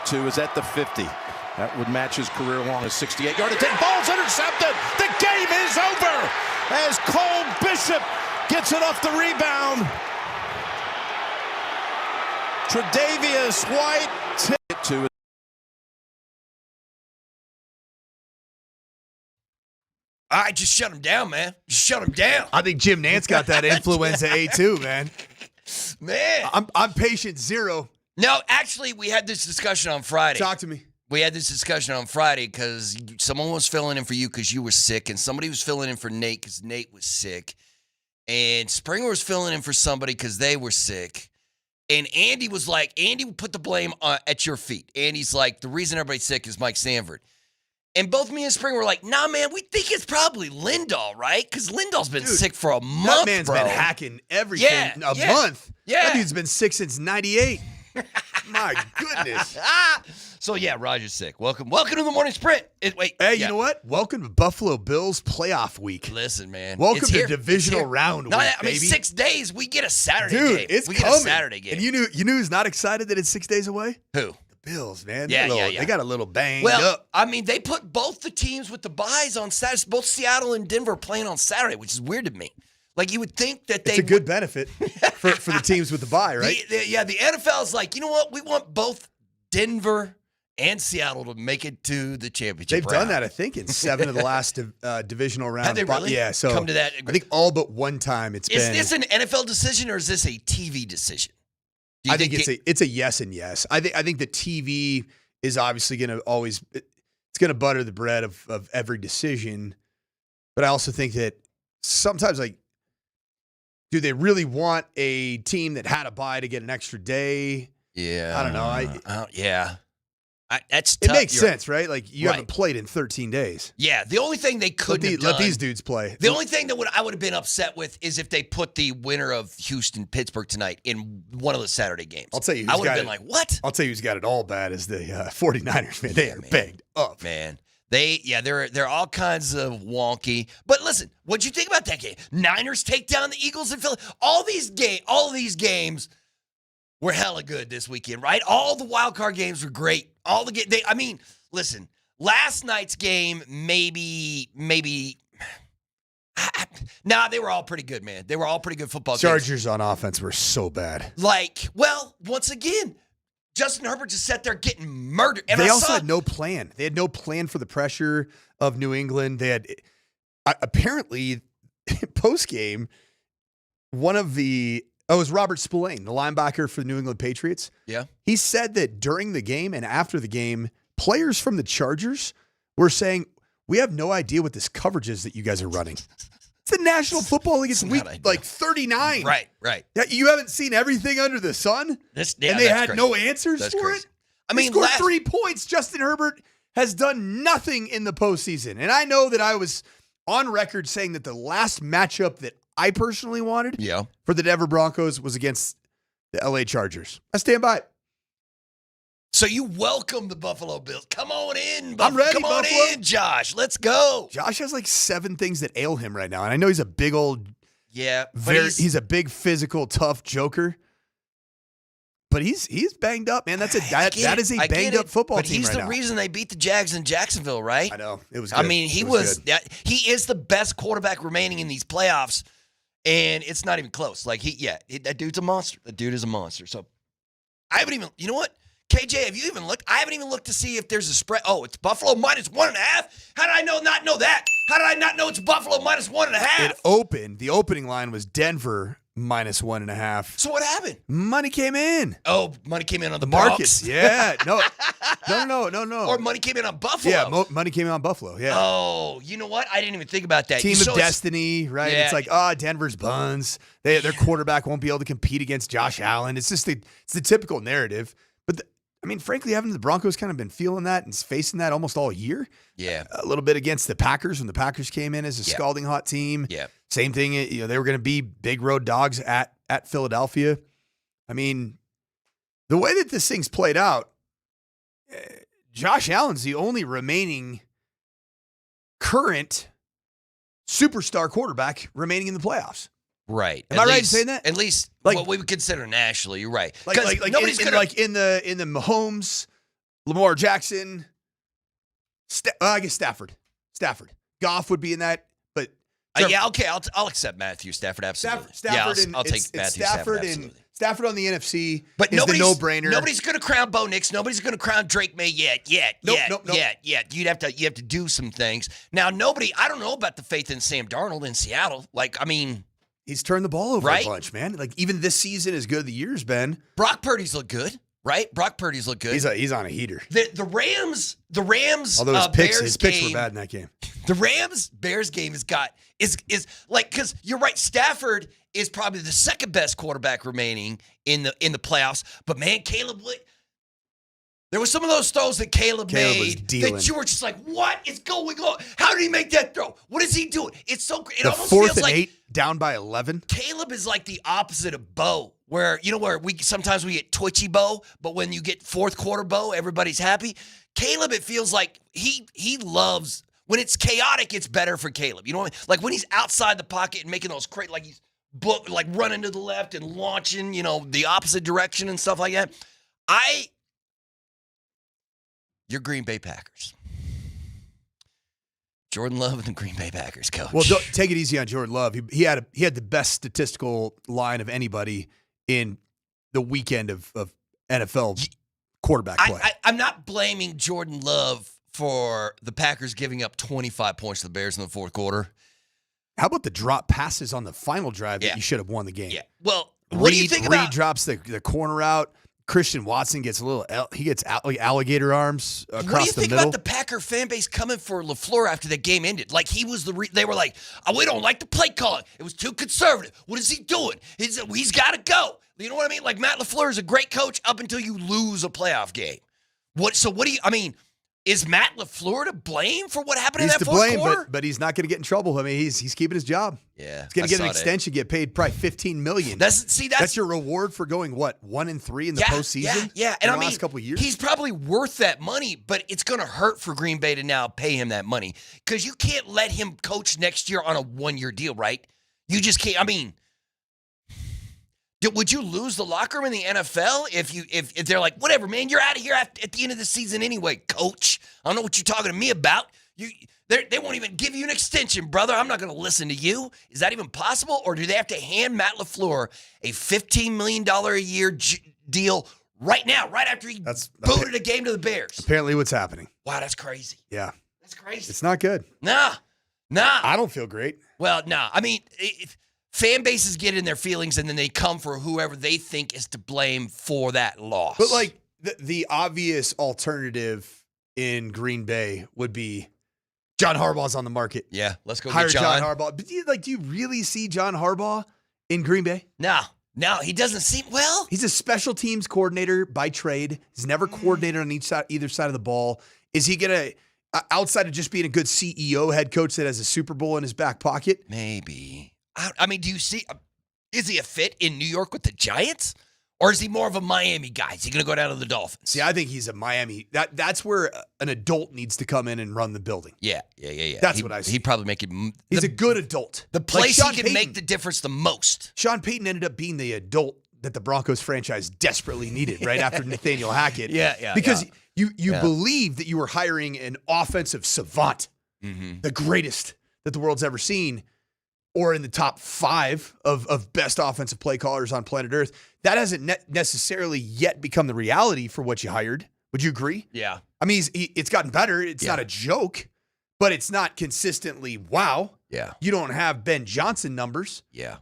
To is at the 50. That would match his career-long 68-yard attempt. Ball's intercepted. The game is over as Cole Bishop gets it off the rebound. Tre'Davious White to. All right, just shut him down, man. Just shut him down. I think Jim Nantz got that influenza A2, man. Man. I'm patient zero. No, actually, we had this discussion on Friday. Talk to me. We had this discussion on Friday because someone was filling in for you because you were sick, and somebody was filling in for Nate because Nate was sick, and Springer was filling in for somebody because they were sick, and Andy was like, Andy put the blame at your feet. Andy's like, the reason everybody's sick is Mike Sanford. And both me and Springer were like, nah, man, we think it's probably Lindahl, right? Because Lindahl's been sick for a month, That man's bro. been hacking everything a month. Yeah. That dude's been sick since 98. My goodness. So, yeah, Roger's sick. Welcome to the morning sprint. Hey, you know what? Welcome to Buffalo Bills playoff week. Listen, man. Welcome to divisional round week, baby. 6 days, we get a Saturday Dude, game. it's we coming. Get a Saturday game. And you knew who's not excited that it's 6 days away? Who? The Bills, man. Yeah. They got a little banged up. I mean, they put both the teams with the byes on Saturday. Both Seattle and Denver are playing on Saturday, which is weird to me. Like, you would think that It's a good benefit for the teams with the bye, right? The NFL is like, you know what? We want both Denver and Seattle to make it to the championship They've round. done that, I think, in 7 of the last divisional rounds. Have they really? Yeah, so come to that? I think all but one time it's Is been. this an NFL decision or is this a TV decision? I think it's a yes and yes. I think the TV is obviously going to it's going to butter the bread of every decision, but I also think that sometimes, like, do they really want a team that had a bye to get an extra day? Yeah, I don't know. That's it tough. makes sense, right? Like, you haven't played in 13 days. Yeah, the only thing they couldn't have done, let these dudes play. The only thing that I would have been upset with is if they put the winner of Houston-Pittsburgh tonight in one of the Saturday games. I'll tell you, I would have been like, what? I'll tell you who's got it all bad is the 49ers, man. They are banged up. Man. They're all kinds of wonky. But listen, what'd you think about that game? Niners take down the Eagles in Philly. All of these games were hella good this weekend, right? All the wild card games were great. Listen, last night's game maybe nah, they were all pretty good, man. They were all pretty good football games. Chargers on offense were so bad. Once again, Justin Herbert just sat there getting murdered. And they also had no plan. They had no plan for the pressure of New England. They had apparently post-game, it was Robert Spillane, the linebacker for the New England Patriots. Yeah. He said that during the game and after the game, players from the Chargers were saying, we have no idea what this coverage is that you guys are running. It's the National Football League. It's week 39. Right. Yeah, you haven't seen everything under the sun? And they had no answers for crazy. it? They scored 3 points. Justin Herbert has done nothing in the postseason. And I know that I was on record saying that the last matchup that I personally wanted for the Denver Broncos was against the LA Chargers. I stand by it. So you welcome the Buffalo Bills. Come on in, I'm ready, Come on Buffalo. in, Josh. Let's go. Josh has like 7 things that ail him right now. And I know he's a big old, he's a big physical, tough joker. But he's banged up, man. That is a banged up football team right now. But he's the reason they beat the Jags in Jacksonville, right? I know. It was good. He is the best quarterback remaining in these playoffs, and it's not even close. That dude's a monster. That dude is a monster. So I haven't even, you know what? KJ, have you even looked? I haven't even looked to see if there's a spread. Oh, it's Buffalo minus 1.5. How did I not know that? How did I not know it's Buffalo minus 1.5? The opening line was Denver minus 1.5. So what happened? Money came in. Oh, money came in on the markets. Bronx. Yeah. No. Or money came in on Buffalo. Yeah, money came in on Buffalo. Yeah. Oh, you know what? I didn't even think about that. Team of destiny, right? Yeah. It's like, Denver's buns. Their quarterback won't be able to compete against Josh Allen. It's just the typical narrative. But frankly, haven't the Broncos kind of been feeling that and facing that almost all year? Yeah. A little bit against the Packers when the Packers came in as a scalding hot team. Yeah. Same thing, they were going to be big road dogs at Philadelphia. The way that this thing's played out, Josh Allen's the only remaining current superstar quarterback remaining in the playoffs. Right. Am I right in saying that? At least what we would consider nationally. You're right. Nobody's in the Mahomes, Lamar Jackson. I guess Stafford. Goff would be in that, but yeah, okay, I'll accept Matthew Stafford, absolutely. I'll take Matthew Stafford, absolutely. Stafford on the NFC but is the no-brainer. Nobody's going to crown Bo Nix. Nobody's going to crown Drake May yet. Nope. You have to do some things. Now, I don't know about the faith in Sam Darnold in Seattle. He's turned the ball over a bunch, man. Even this season, as good as the year's been. Brock Purdy's look good, right? Brock Purdy's look good. He's on a heater. The Rams. Although his picks were bad in that game. The Rams-Bears game is because you're right. Stafford is probably the second best quarterback remaining in the playoffs. But man, Caleb, there was some of those throws that Caleb made that you were just like, what is going on? How did he make that throw? What is he doing? It's so great. It almost feels like 8 down by 11. Caleb is like the opposite of Bo, where we sometimes get twitchy Bo, but when you get fourth quarter Bo, everybody's happy. Caleb, it feels like he loves when it's chaotic. It's better for Caleb. You know what I mean? Like when he's outside the pocket and making those he's running to the left and launching, the opposite direction and stuff like that. Your Green Bay Packers. Jordan Love and the Green Bay Packers, coach. Well, don't take it easy on Jordan Love. He had the best statistical line of anybody in the weekend of NFL quarterback play. I'm not blaming Jordan Love for the Packers giving up 25 points to the Bears in the fourth quarter. How about the drop passes on the final drive that you should have won the game? Yeah. Well, what do you think about? Reed drops the corner out. Christian Watson gets alligator arms across the middle. What do you think about the Packer fan base coming for LaFleur after the game ended? Like he was they were like, we don't like the play calling. It was too conservative. What is he doing? He's got to go. You know what I mean? Like Matt LaFleur is a great coach up until you lose a playoff game. Is Matt LaFleur to blame for what happened in that fourth quarter? But he's not going to get in trouble. I mean, he's keeping his job. Yeah, he's going to get an extension, get paid probably $15 million. That's your reward for going 1-3 in the postseason. Yeah, and last couple of years. He's probably worth that money, but it's going to hurt for Green Bay to now pay him that money because you can't let him coach next year on a 1-year deal, right? You just can't. I mean. Would you lose the locker room in the NFL if they're like, whatever, man, you're out of here at the end of the season anyway, coach? I don't know what you're talking to me about. They won't even give you an extension, brother. I'm not going to listen to you. Is that even possible? Or do they have to hand Matt LaFleur a $15 million a year deal right now, right after he booted a game to the Bears? Apparently what's happening. Wow, that's crazy. Yeah. That's crazy. It's not good. Nah. I don't feel great. Well, nah. I mean, fan bases get in their feelings, and then they come for whoever they think is to blame for that loss. But, like, the obvious alternative in Green Bay would be John Harbaugh's on the market. Yeah, let's go hire get John Harbaugh. But do you really see John Harbaugh in Green Bay? No, he doesn't seem well. He's a special teams coordinator by trade. He's never coordinated on either side of the ball. Is he going to, outside of just being a good CEO head coach that has a Super Bowl in his back pocket? Maybe. I mean, do you see? Is he a fit in New York with the Giants, or is he more of a Miami guy? Is he going to go down to the Dolphins? See, I think he's a Miami. That's where an adult needs to come in and run the building. Yeah. That's what I see. He'd probably make it. He's a good adult. The place he can make the difference the most. Sean Payton ended up being the adult that the Broncos franchise desperately needed right after Nathaniel Hackett. Yeah. Because you believe that you were hiring an offensive savant, the greatest that the world's ever seen, or in the top 5 of best offensive play callers on planet Earth. That hasn't necessarily yet become the reality for what you hired. Would you agree? Yeah. I mean, it's gotten better. It's not a joke, but it's not consistently wow. Yeah. You don't have Ben Johnson numbers. Yeah.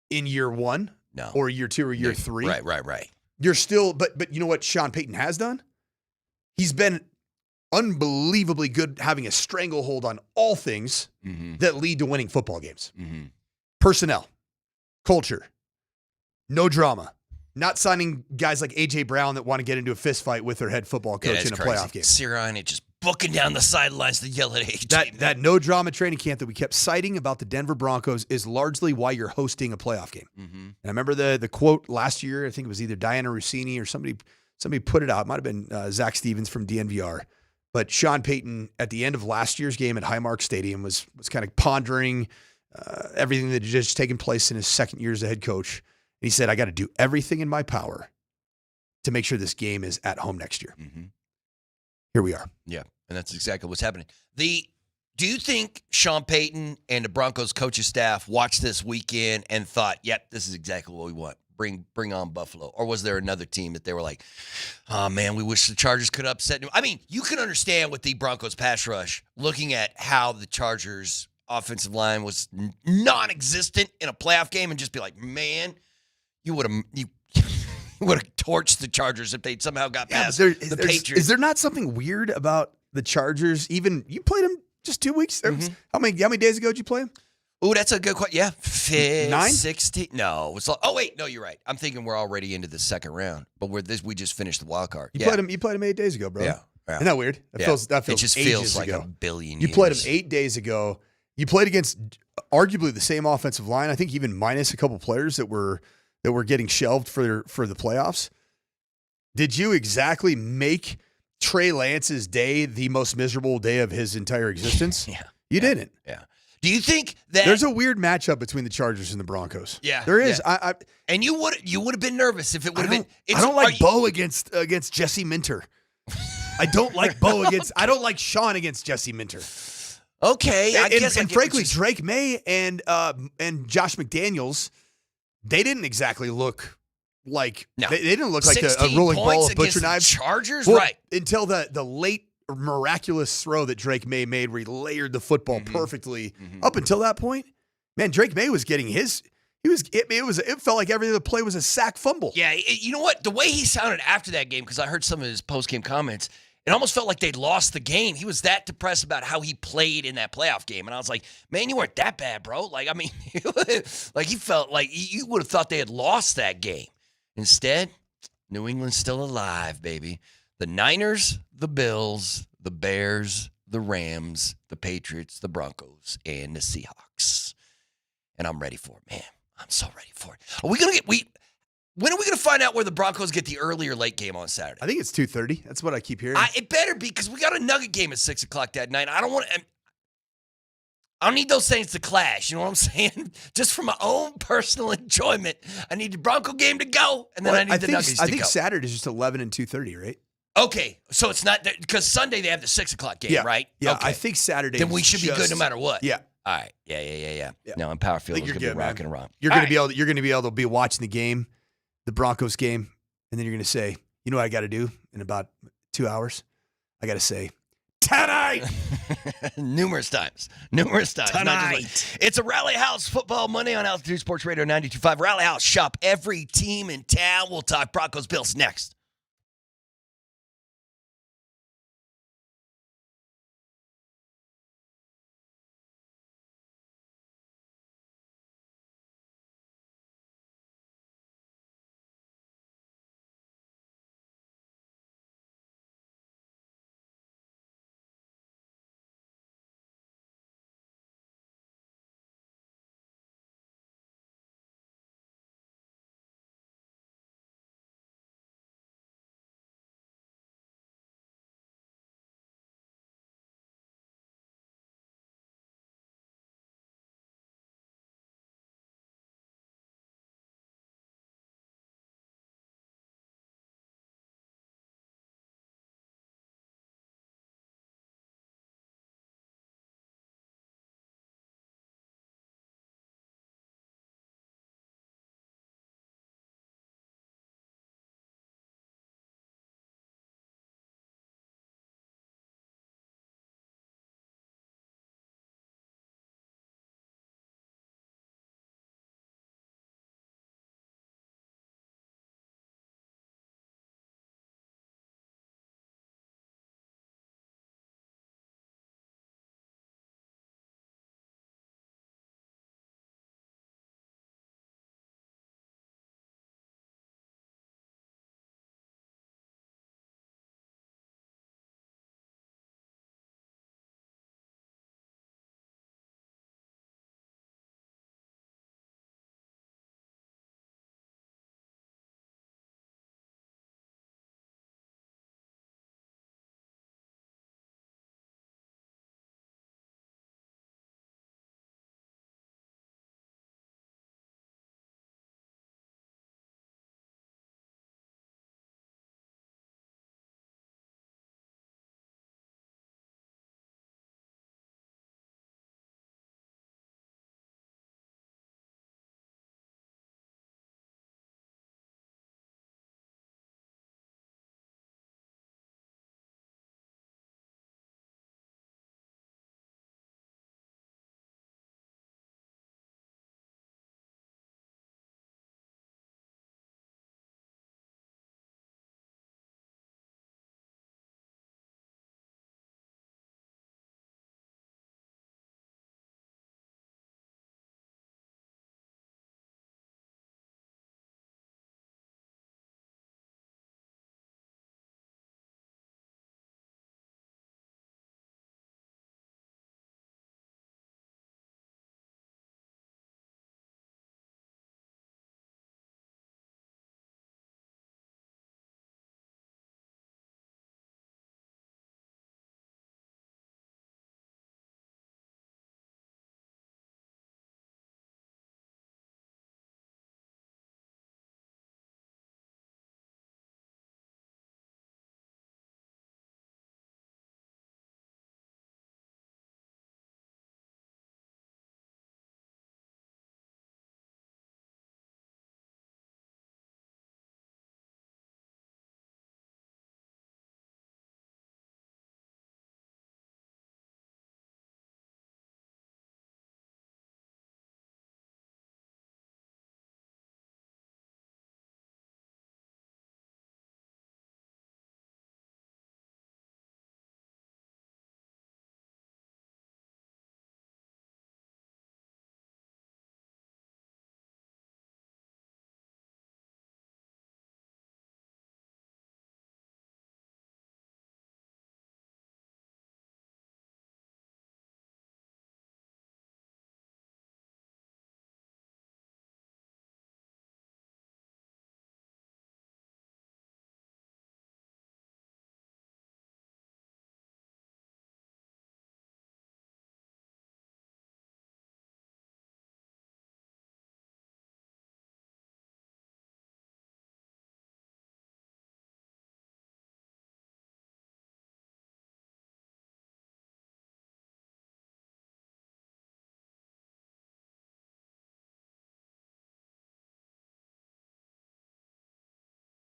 In year 1. No. Or year 2 or year 3. Right. You're still, but you know what Sean Payton has done? He's been unbelievably good having a stranglehold on all things that lead to winning football games. Personnel, culture, no drama, not signing guys like A.J. Brown that want to get into a fist fight with their head football coach in a playoff game. Sirianni just booking down the sidelines to yell at A.J. That no drama training camp that we kept citing about the Denver Broncos is largely why you're hosting a playoff game. And I remember the quote last year, I think it was either Diana Rossini or somebody put it out. It might have been Zach Stevens from DNVR. But Sean Payton, at the end of last year's game at Highmark Stadium, was kind of pondering everything that had just taken place in his second year as a head coach. And he said, I got to do everything in my power to make sure this game is at home next year. here we are. Yeah, and that's exactly what's happening. Do you think Sean Payton and the Broncos coaching staff watched this weekend and thought, yep, this is exactly what we want? Bring on Buffalo. Or was there another team that they were like, oh, man, we wish the Chargers could upset them? I mean, you can understand with the Broncos pass rush, looking at how the Chargers offensive line was non-existent in a playoff game and just be like, man, you would have torched the Chargers if they'd somehow got past the Patriots. Is there not something weird about the Chargers? Even you played them just 2 weeks. Mm-hmm. How many days ago did you play them? Oh, that's a good question. Yeah, 9? 16. No, it's like, oh wait, no, you're right. I'm thinking we're already into the second round, but we just finished the wild card. You played them 8 days ago, bro. Yeah. Isn't that weird? That feels it just ages feels like ago. a billion. You played them 8 days ago. You played against arguably the same offensive line. I think even minus a couple players that were getting shelved for the playoffs. Did you exactly make Trey Lance's day the most miserable day of his entire existence? Yeah. You didn't. Yeah. Do you think that there's a weird matchup between the Chargers and the Broncos? Yeah, there is. Yeah. And you would have been nervous if it would have been. I don't like Bo against Jesse Minter. I don't like Bo against. I don't like Sean against Jesse Minter. Okay, and frankly, Drake May and Josh McDaniels, they didn't exactly look like they didn't look like a rolling ball of butcher knives. Chargers, well, right? Until the late miraculous throw that Drake May made, where he layered the football perfectly. Up until that point, man, Drake May was getting his. It felt like every other play was a sack fumble. Yeah, you know what? The way he sounded after that game, because I heard some of his post-game comments, it almost felt like they'd lost the game. He was that depressed about how he played in that playoff game. And I was like, man, you weren't that bad, bro. Like, I mean, like he felt like you would have thought they had lost that game. Instead, New England's still alive, baby. The Niners, the Bills, the Bears, the Rams, the Patriots, the Broncos, and the Seahawks. And I'm ready for it, man. I'm so ready for it. When are we going to find out where the Broncos get the early or late game on Saturday? I think it's 2:30. That's what I keep hearing. It better be, because we got a Nugget game at 6 o'clock that night. I don't need those things to clash. You know what I'm saying? Just for my own personal enjoyment, I need the Bronco game to go, and then I need the Nuggets to go. I think Saturday is just 11 and 2:30, right? Okay, so it's not because Sunday they have the 6 o'clock game, right? Yeah, okay. I think Saturday. Then we should be good no matter what. Yeah. All right. Yeah. No, in Powerfield, it's gonna be rocking around. You're gonna be able to be watching the game, the Broncos game, and then you're gonna say, you know what I got to do in about 2 hours? I got to say, tonight. Numerous times. Tonight. It's a Rally House Football Monday on Altitude Sports Radio 92.5. Rally House, shop every team in town. We'll talk Broncos Bills next.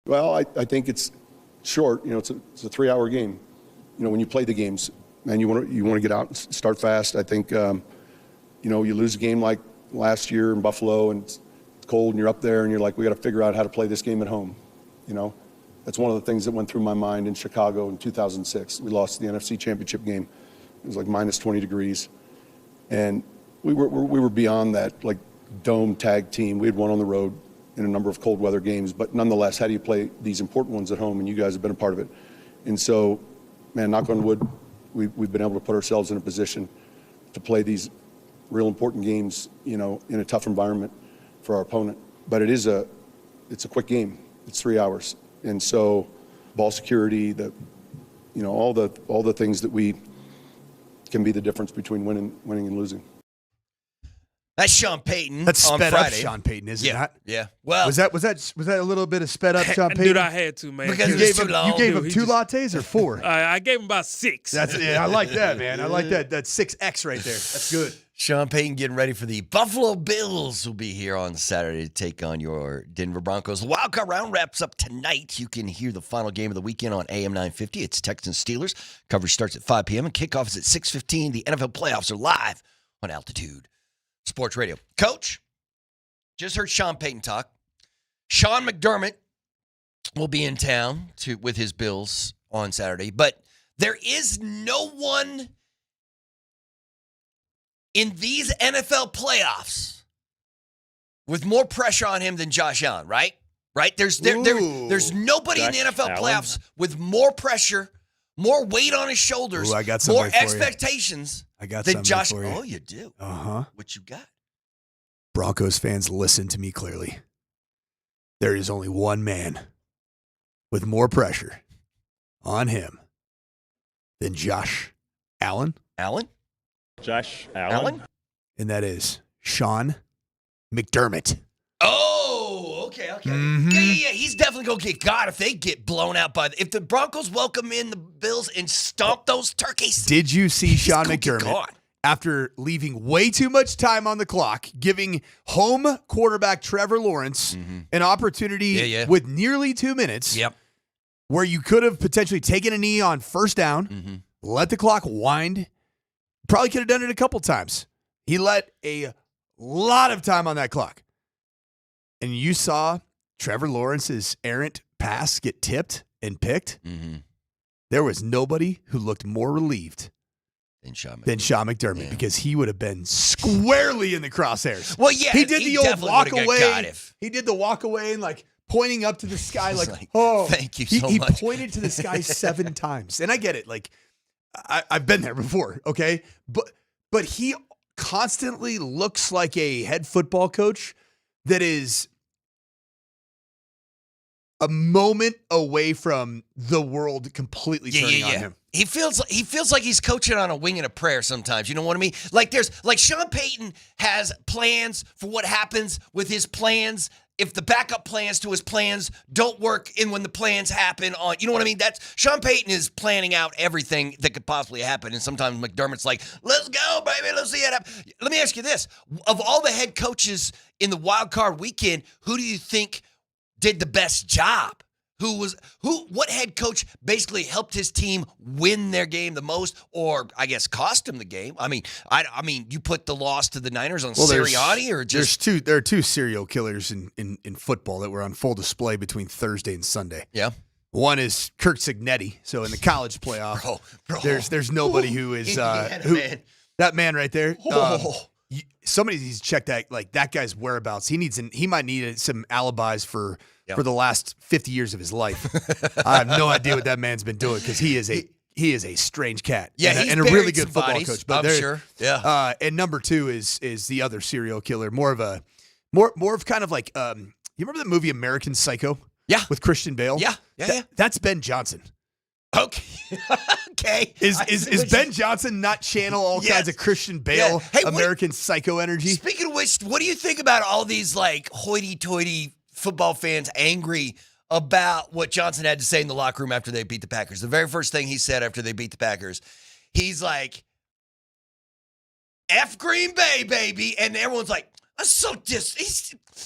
Well, I think it's short. It's a 3-hour game. When you play the games, man, you want to get out and start fast. I think, you lose a game like last year in Buffalo and it's cold and you're up there and you're like, we got to figure out how to play this game at home. That's one of the things that went through my mind in Chicago in 2006. We lost the NFC Championship game. It was like minus 20 degrees. And we were beyond that, like, dome tag team. We had won on the road in a number of cold weather games, but nonetheless, how do you play these important ones at home? And you guys have been a part of it. And so, man, knock on wood, we've been able to put ourselves in a position to play these real important games, in a tough environment for our opponent. But it's a quick game. It's 3 hours. And so ball security, all the things that we can be the difference between winning and losing. That's Sean Payton. That's on sped Friday. up Sean Payton, isn't it? Yeah. Well, was that a little bit of sped up Sean Payton? Dude, I had to, man. Because you gave him 2 lattes or 4? I gave him about 6. I like that, man. I like that. That's 6X right there. That's good. Sean Payton getting ready for the Buffalo Bills will be here on Saturday to take on your Denver Broncos. The Wild Card round wraps up tonight. You can hear the final game of the weekend on AM 950. It's Texans Steelers. Coverage starts at 5 p.m. and kickoff is at 6:15. The NFL playoffs are live on Altitude Sports Radio. Coach, just heard Sean Payton talk. Sean McDermott will be in town with his Bills on Saturday, but there is no one in these NFL playoffs with more pressure on him than Josh Allen, right? There's nobody in the NFL playoffs with more pressure, more weight on his shoulders, I got more for expectations you. than Josh. For you. Oh, you do? Uh-huh. What you got? Broncos fans, listen to me clearly. There is only one man with more pressure on him than Josh Allen. Josh Allen? And that is Sean McDermott. Oh, okay. Mm-hmm. Yeah. He's definitely going to get got if they get blown out if the Broncos welcome in the Bills and stomp those turkeys. Did you see Sean McDermott, after leaving way too much time on the clock, giving home quarterback Trevor Lawrence an opportunity with nearly 2 minutes where you could have potentially taken a knee on first down, let the clock wind? Probably could have done it a couple times. He let a lot of time on that clock. And you saw Trevor Lawrence's errant pass get tipped and picked. There was nobody who looked more relieved than Sean McDermott because he would have been squarely in the crosshairs. Well, yeah. He did the old walk away. He did the walk away and pointing up to the sky oh. Thank you so much. He pointed to the sky 7 times. And I get it. I've been there before, okay? But he constantly looks like a head football coach that is a moment away from the world completely turning on him. He feels like he's coaching on a wing and a prayer sometimes. You know what I mean? Sean Payton has plans for what happens with his plans if the backup plans to his plans don't work and when the plans happen on, you know what I mean? That's Sean Payton is planning out everything that could possibly happen. And sometimes McDermott's like, let's go, baby. Let's see it happen. Let me ask you this. Of all the head coaches in the wild card weekend, who do you think did the best job? What head coach basically helped his team win their game the most, or I guess cost him the game? I mean, you put the loss to the Niners on Sirianni, or just there are 2 serial killers in football that were on full display between Thursday and Sunday. Yeah. One is Kirk Cignetti. So in the college playoff, bro. There's nobody who is man. That man right there. Somebody needs to check that that guy's whereabouts. He might need some alibis for the last 50 years of his life. I have no idea what that man's been doing because he is a strange cat. Yeah, and a really good football bodies, coach. But I'm sure. Yeah. And number 2 is the other serial killer. More of kind of you remember the movie American Psycho? Yeah. With Christian Bale? Yeah. That's Ben Johnson. Okay. Is Ben Johnson not channel all kinds of Christian Bale American Psycho energy? Speaking of which, what do you think about all these hoity-toity football fans angry about what Johnson had to say in the locker room after they beat the Packers? The very first thing he said after they beat the Packers, he's like, F Green Bay, baby. And everyone's like, So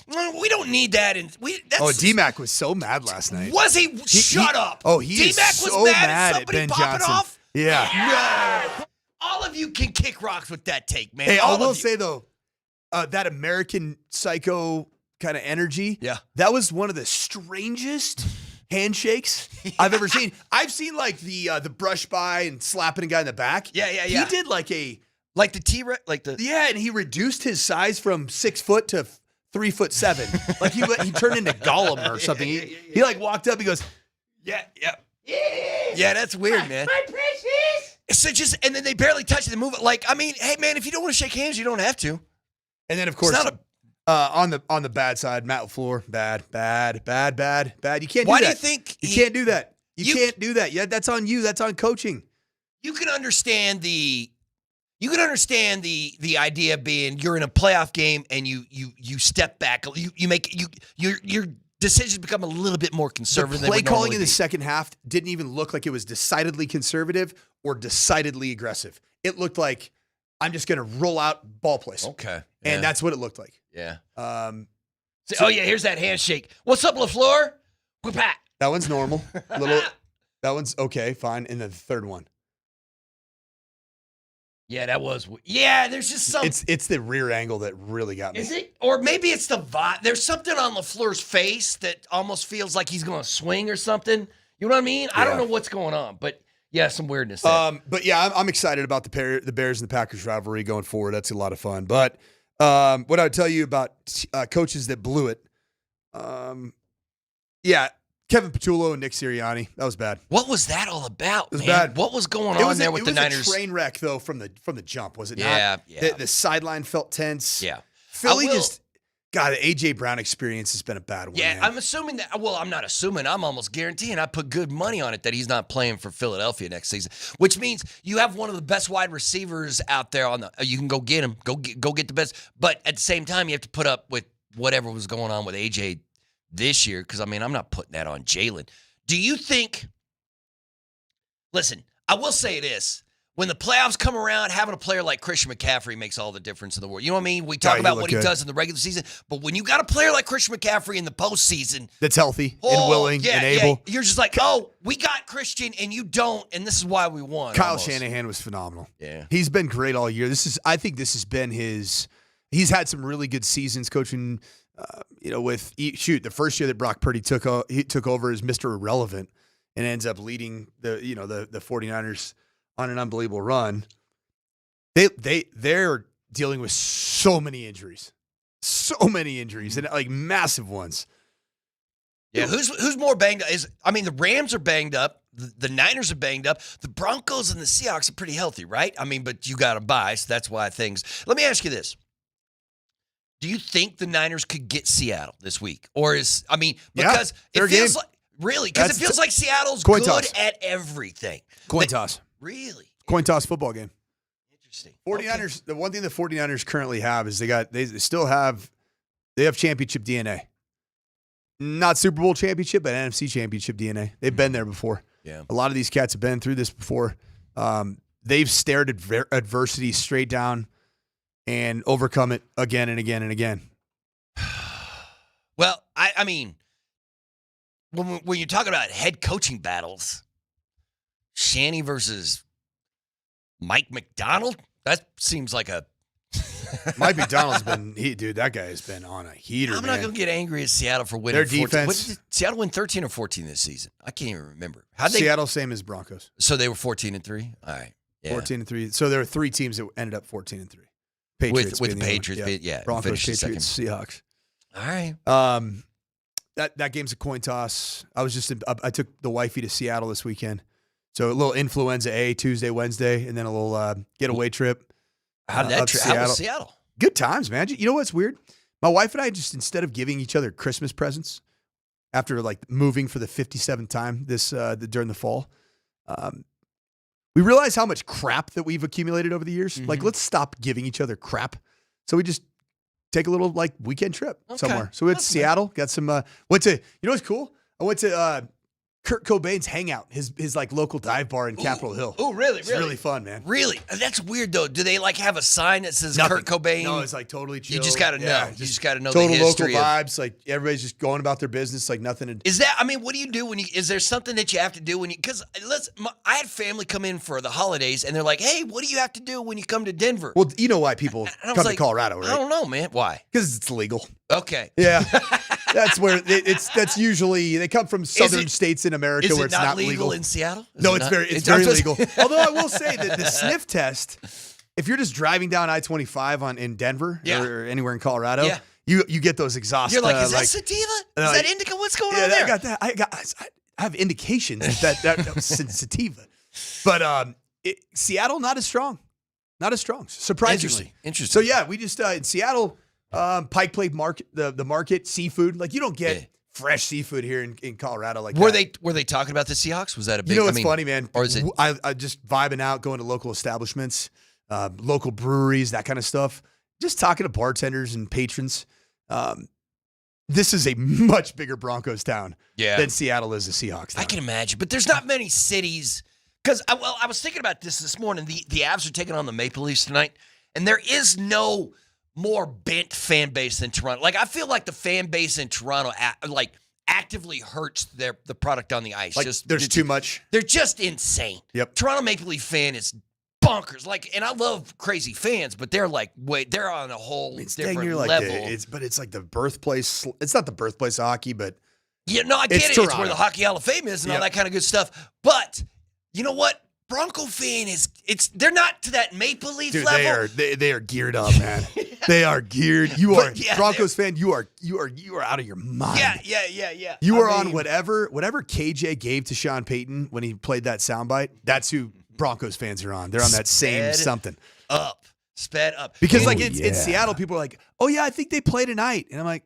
we don't need that. And DMac was so mad last night. Was he? Shut up. He is DMac was so mad mad at somebody Ben popping Johnson. off? Yeah. No. All of you can kick rocks with that take, man. Hey, I will say, though, that American Psycho kind of energy, that was one of the strangest handshakes I've ever seen. I've seen, like, the brush by and slapping a guy in the back. Yeah. He did, like the T-Rex, Yeah, and he reduced his size from 6 foot to 3'7". Like, he turned into Gollum or something. He like, walked up, he goes, yeah, that's weird, man. My precious. So and then they barely touch it and move it. Like, I mean, hey, man, if you don't want to shake hands, you don't have to. And then, of course, on the bad side, Matt LaFleur, bad. You can't do that. Why do you think you can't do that? You can't do that. Yeah, that's on you. That's on coaching. You can understand the idea of being you're in a playoff game and you step back. Your decisions become a little bit more conservative. The play calling in the second half didn't even look like it was decidedly conservative or decidedly aggressive. It looked like I'm just going to roll out ball plays. Okay. And that's what it looked like. Yeah. Here's that handshake. What's up, LaFleur? We're back. That one's normal. That one's okay, fine. And then the third one. Yeah, that was. Yeah, there's just some. It's the rear angle that really got me. Is it? Or maybe it's the vibe. There's something on LaFleur's face that almost feels like he's going to swing or something. You know what I mean? I don't know what's going on, but yeah, some weirdness there. But yeah, I'm excited about the Bears and the Packers rivalry going forward. That's a lot of fun. But what I would tell you about coaches that blew it, Kevin Petullo and Nick Sirianni. That was bad. What was that all about? It was man? bad. What was going on there with the Niners? It was a train wreck though from the jump, was it not? Yeah. The sideline felt tense. Yeah. Philly the AJ Brown experience has been a bad one. Yeah, man. I'm assuming that. Well, I'm not assuming. I'm almost guaranteeing. I put good money on it that he's not playing for Philadelphia next season, which means you have one of the best wide receivers out there you can go get him, go get the best. But at the same time, you have to put up with whatever was going on with AJ this year. Because I mean, I'm not putting that on Jalen. Do you think? Listen, I will say this. When the playoffs come around, having a player like Christian McCaffrey makes all the difference in the world. You know what I mean? We talk about what he does in the regular season, but when you got a player like Christian McCaffrey in the postseason that's healthy and willing and able, you're just like, we got Christian and you don't, and this is why we won. Kyle Shanahan was phenomenal. Yeah, he's been great all year. I think this has been his. He's had some really good seasons coaching. With the first year that Brock Purdy took over as Mr. Irrelevant and ends up leading the 49ers on an unbelievable run. They're dealing with so many injuries and like massive ones. Yeah, who's more banged up? The Rams are banged up. The Niners are banged up. The Broncos and the Seahawks are pretty healthy, right? I mean, but you got a bye, so that's why things. Let me ask you this. Do you think the Niners could get Seattle this week? Or because it feels like, really, because it feels like Seattle's good at everything. Coin toss. Really? Coin toss football game. Interesting. 49ers, okay. The one thing the 49ers currently have is they have championship DNA. Not Super Bowl championship, but NFC championship DNA. They've been there before. Yeah. A lot of these cats have been through this before. They've stared at adversity straight down and overcome it again and again and again. Well, I mean, when you're talking about head coaching battles, Shanny versus Mike McDonald, that seems like a... Mike McDonald's that guy has been on a heater, I'm not going to get angry at Seattle for winning. Their defense... Did Seattle win 13 or 14 this season? I can't even remember. Seattle, same as Broncos. So they were 14-3? All right. Yeah. 14-3. So there were 3 teams that ended up 14-3. Patriots with the Patriots, Broncos, Patriots, Seahawks. All right. That game's a coin toss. I took the wifey to Seattle this weekend, so a little influenza A Tuesday, Wednesday, and then a little getaway trip. How did that trip? How was Seattle? Good times, man. You know what's weird? My wife and I just, instead of giving each other Christmas presents after like moving for the 57th time during the fall, we realize how much crap that we've accumulated over the years. Mm-hmm. Like, let's stop giving each other crap. So we just take a little like weekend trip somewhere. So we went to Seattle, got some, you know what's cool? I went to Kurt Cobain's hangout, his like local dive bar in Capitol Hill. Oh, really? It's really fun, man. Really? That's weird, though. Do they like have a sign that says Nothing. Kurt Cobain? No, it's like totally chill. You just got to know. Yeah, You just got to know total the history local of- vibes. Like everybody's just going about their business, like nothing. Is that? I mean, what do you do when you? Is there something that you have to do when you? Because I had family come in for the holidays, and they're like, "Hey, what do you have to do when you come to Denver?" Well, you know why people And I was come like, to Colorado, right? I don't know, man. Why? Because it's legal. Okay. Yeah, that's where that's usually they come from southern states in America Is where it it's not legal in Seattle? Is No, it it's not? very legal. Although I will say that the sniff test, if you're just driving down I-25 in Denver or anywhere in Colorado, you get those exhaust. You're like, is that sativa? Is that indica? What's going on there? I got that. I have indications that was sativa, but Seattle not as strong, surprisingly. Interesting. So yeah, we just in Seattle, Pike Place Market, the market, seafood. Like you don't get fresh seafood here in Colorado. Like Were they talking about the Seahawks? Was that a big? You know what's funny, man? Or is it? I just vibing out, going to local establishments, local breweries, that kind of stuff. Just talking to bartenders and patrons. This is a much bigger Broncos town than Seattle is a Seahawks town. I can imagine, but there's not many cities. Because I was thinking about this morning. The Avs are taking on the Maple Leafs tonight, and there is no more bent fan base than Toronto. Like I feel like the fan base in Toronto actively hurts the product on the ice. Like, there's too much. They're just insane. Yep. Toronto Maple Leaf fan is bonkers. Like, and I love crazy fans, but they're like, they're on a whole different level. It's like the birthplace. It's not the birthplace of hockey, but yeah, no, I get it. It's where the Hockey Hall of Fame is and all that kind of good stuff. But you know what? Bronco fan they're not to that Maple Leaf level. They are geared up, man. They are geared. You are Broncos fan. You are out of your mind. Yeah. You are on whatever KJ gave to Sean Payton when he played that soundbite. That's who Broncos fans are on. They're on that same something. Sped up. Because in Seattle, people are like, "Oh yeah, I think they play tonight," and I'm like,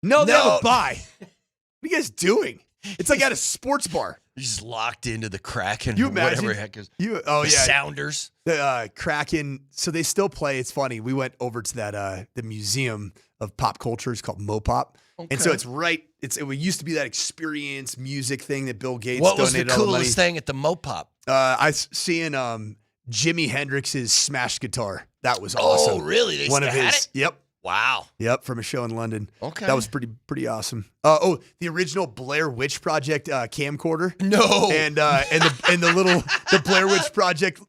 "No, they have a bye. What are you guys doing? It's like at a sports bar." You're just locked into the Kraken. You imagine? Whatever heck is. The Sounders. The Kraken. So they still play. It's funny. We went over to that the museum of pop culture. It's called Mopop. Okay. And so it's right. It used to be that experience music thing that Bill Gates What was the donated all the money. coolest thing at the Mopop? I seeing Jimi Hendrix's smashed guitar. That was awesome. Oh, really? They One of still had his. it? Yep. Wow. Yep, from a show in London. Okay. That was pretty awesome. The original Blair Witch Project camcorder. No. And the Blair Witch Project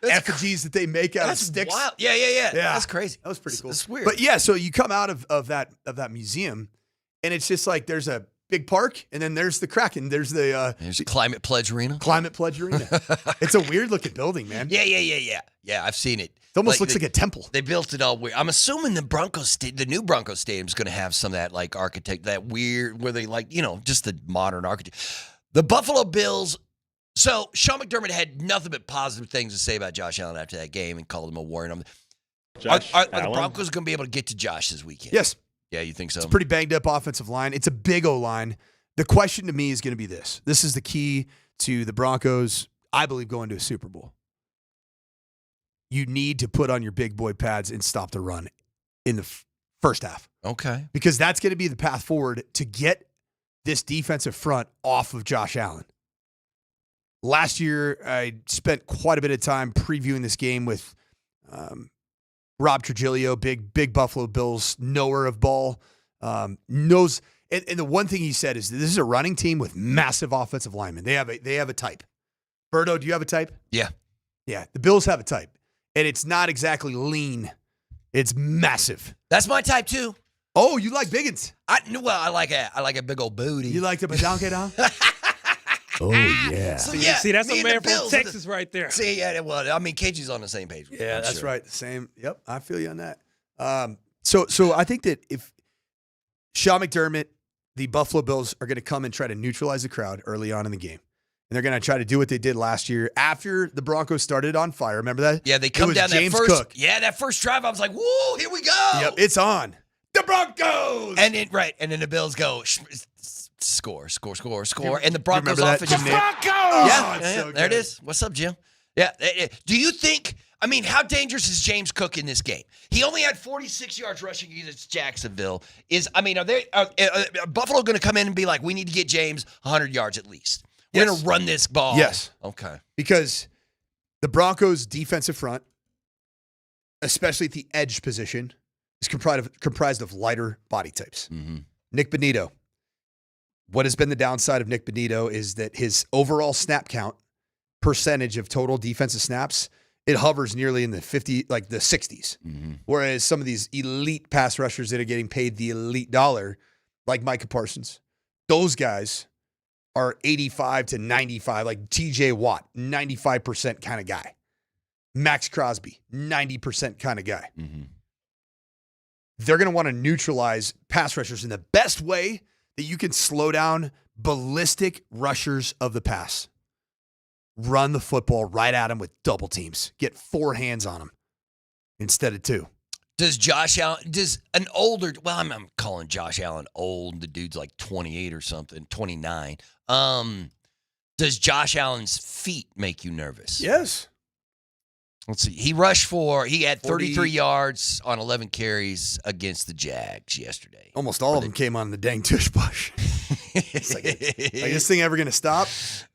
effigies that they make out of sticks. Wild. Yeah. That's crazy. That was pretty cool. That's weird. But yeah, so you come out of that museum, and it's just like there's a big park, and then there's the Kraken. There's the Climate Pledge Arena. Climate Pledge Arena. It's a weird looking building, man. Yeah, I've seen it. It almost looks like a temple. They built it all weird. I'm assuming the new Broncos Stadium is going to have some of that like architect, that weird where they just the modern architect. The Buffalo Bills. So Sean McDermott had nothing but positive things to say about Josh Allen after that game and called him a warrior. Are the Broncos going to be able to get to Josh this weekend? Yes. Yeah, you think so? It's a pretty banged up offensive line. It's a big O-line. The question to me is going to be this. This is the key to the Broncos, I believe, going to a Super Bowl. You need to put on your big boy pads and stop the run in the first half. Okay. Because that's going to be the path forward to get this defensive front off of Josh Allen. Last year, I spent quite a bit of time previewing this game with Rob Trujillo, big Buffalo Bills knower of ball, knows. And the one thing he said is this is a running team with massive offensive linemen. They have a type. Berto, do you have a type? Yeah. Yeah. The Bills have a type. And it's not exactly lean. It's massive. That's my type too. Oh, you like biggins? I like a big old booty. You like the badonkadonk? Oh yeah. So, See, that's a man from Bills Texas right there. See, well, I mean, KG's on the same page. Yeah, that's sure. Right. The same. Yep, I feel you on that. So I think that if Sean McDermott, the Buffalo Bills are going to come and try to neutralize the crowd early on in the game. And they're going to try to do what they did last year after the Broncos started on fire. Remember that? Yeah, they come down James that first. Cook. Yeah, that first drive, I was like, "Whoa, here we go!" Yep, it's on. The Broncos. And then the Bills go score, and the Broncos remember offense. that, The Jim? Broncos. Oh, Yeah, it's so there it good. is. What's up, Jim? Yeah. Do you think? I mean, how dangerous is James Cook in this game? He only had 46 yards rushing against Jacksonville. Are Buffalo going to come in and be like, we need to get James 100 yards at least? We're going to run this ball. Yes. Okay. Because the Broncos' defensive front, especially at the edge position, is comprised of lighter body types. Mm-hmm. Nick Bonito. What has been the downside of Nick Bonito is that his overall snap count percentage of total defensive snaps, it hovers nearly in the 50, like the 60s. Mm-hmm. Whereas some of these elite pass rushers that are getting paid the elite dollar, like Micah Parsons, those guys are 85 to 95, like TJ Watt, 95% kind of guy. Max Crosby, 90% kind of guy. Mm-hmm. They're going to want to neutralize pass rushers in the best way that you can slow down ballistic rushers of the pass. Run the football right at them with double teams. Get 4 hands on them instead of 2. I'm calling Josh Allen old. The dude's like 28 or something, 29. Does Josh Allen's feet make you nervous? Yes. Let's see. He had 33 yards on 11 carries against the Jags yesterday. Almost all of them came on the dang tush push. It's like this thing ever going to stop?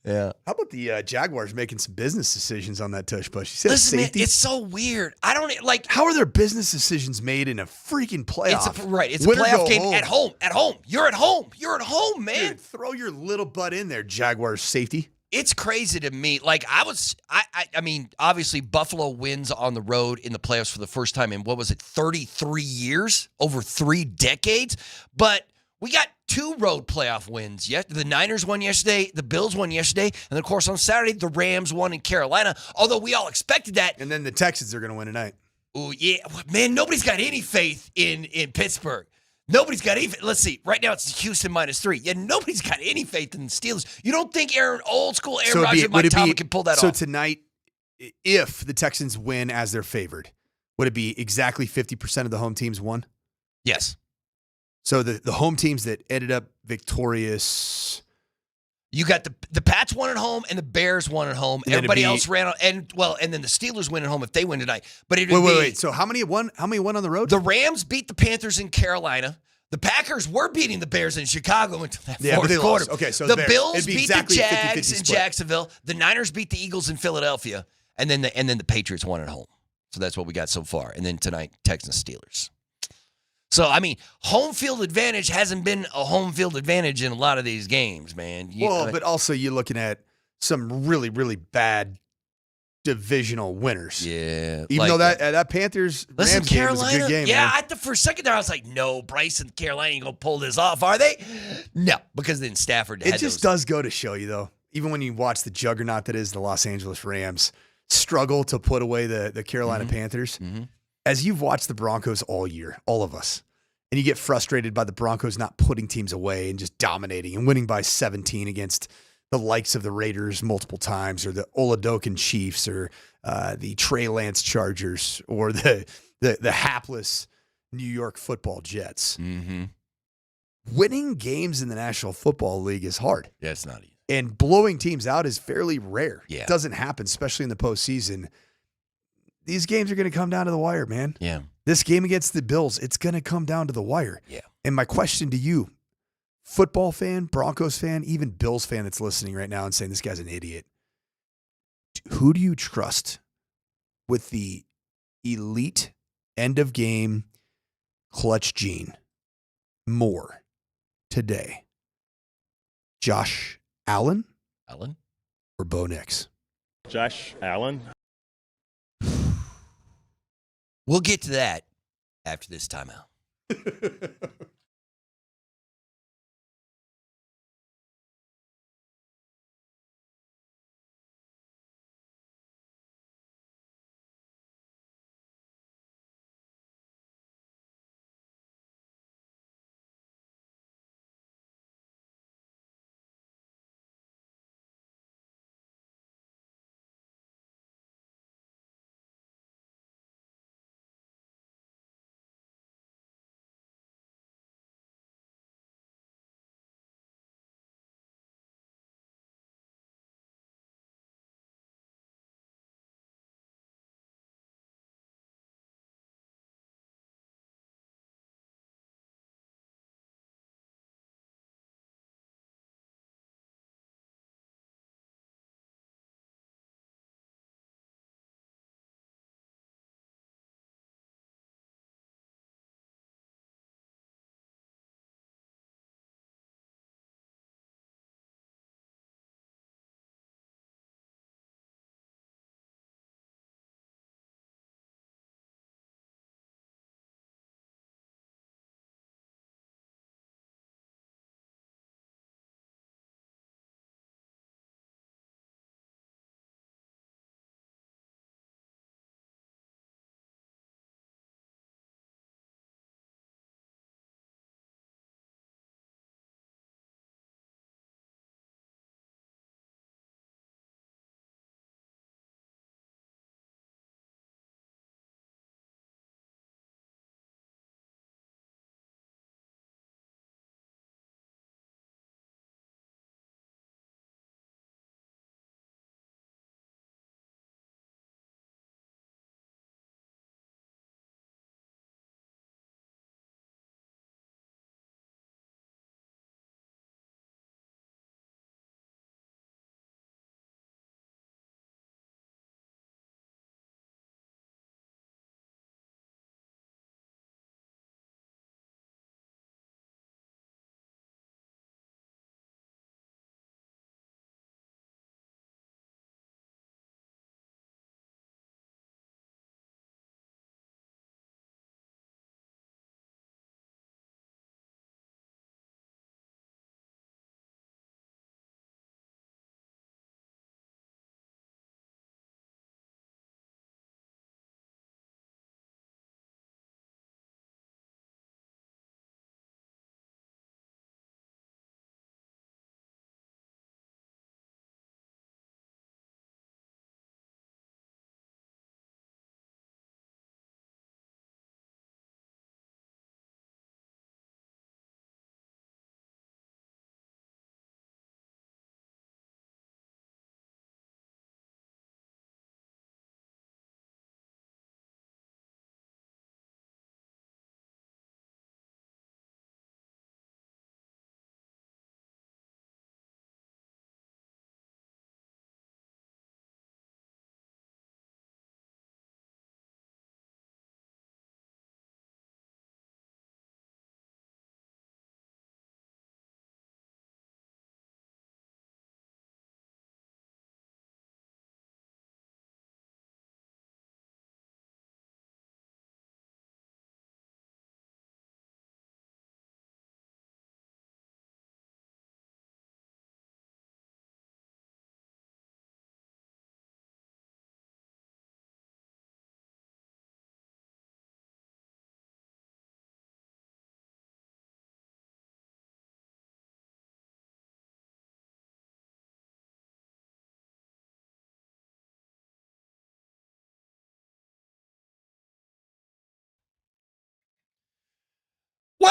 Yeah. How about the Jaguars making some business decisions on that tush push? You said Listen, man, safety? it's so weird. I don't like. How are there business decisions made in a freaking playoff? It's a playoff game at home. At home. You're at home, man. Dude, throw your little butt in there, Jaguars safety. It's crazy to me. Like I mean, obviously Buffalo wins on the road in the playoffs for the first time in 33 years, over 3 decades. But we got 2 road playoff wins. The Niners won yesterday, the Bills won yesterday, and of course on Saturday the Rams won in Carolina. Although we all expected that. And then the Texans are going to win tonight. Oh yeah, man! Nobody's got any faith in Pittsburgh. Nobody's got any. Let's see. Right now it's Houston -3. Yeah, nobody's got any faith in the Steelers. You don't think old school Aaron Rodgers and Mike Tomlin can pull that off? So tonight, if the Texans win as they're favored, would it be exactly 50% of the home teams won? Yes. So the home teams that ended up victorious. You got the Pats won at home and the Bears won at home. Everybody else ran and then the Steelers win at home if they win tonight. But wait. So how many won? How many won on the road? The Rams beat the Panthers in Carolina. The Packers were beating the Bears in Chicago until that fourth quarter. Lost. Okay, so the Bills beat exactly the Jags 50-50 in Jacksonville. The Niners beat the Eagles in Philadelphia, and then the Patriots won at home. So that's what we got so far. And then tonight, Texans Steelers. So, I mean, home field advantage hasn't been a home field advantage in a lot of these games, man. But also you're looking at some really, really bad divisional winners. Yeah. Even though that Panthers-Rams game was a good game. Yeah, man. for a second there, I was like, no, Bryce and Carolina ain't going to pull this off, are they? No, because then Stafford had It just does go to show you, though, even when you watch the juggernaut that is the Los Angeles Rams struggle to put away the Carolina Panthers, as you've watched the Broncos all year, all of us, and you get frustrated by the Broncos not putting teams away and just dominating and winning by 17 against the likes of the Raiders multiple times, or the Oladokan Chiefs, or the Trey Lance Chargers, or the hapless New York Football Jets. Mm-hmm. Winning games in the National Football League is hard. Yeah, it's not easy. And blowing teams out is fairly rare. Yeah. It doesn't happen, especially in the postseason. These games are going to come down to the wire, man. Yeah. This game against the Bills, it's going to come down to the wire. Yeah. And my question to you, football fan, Broncos fan, even Bills fan that's listening right now and saying this guy's an idiot, who do you trust with the elite end-of-game clutch gene more today? Josh Allen? Or Bo Nix? Josh Allen. We'll get to that after this timeout.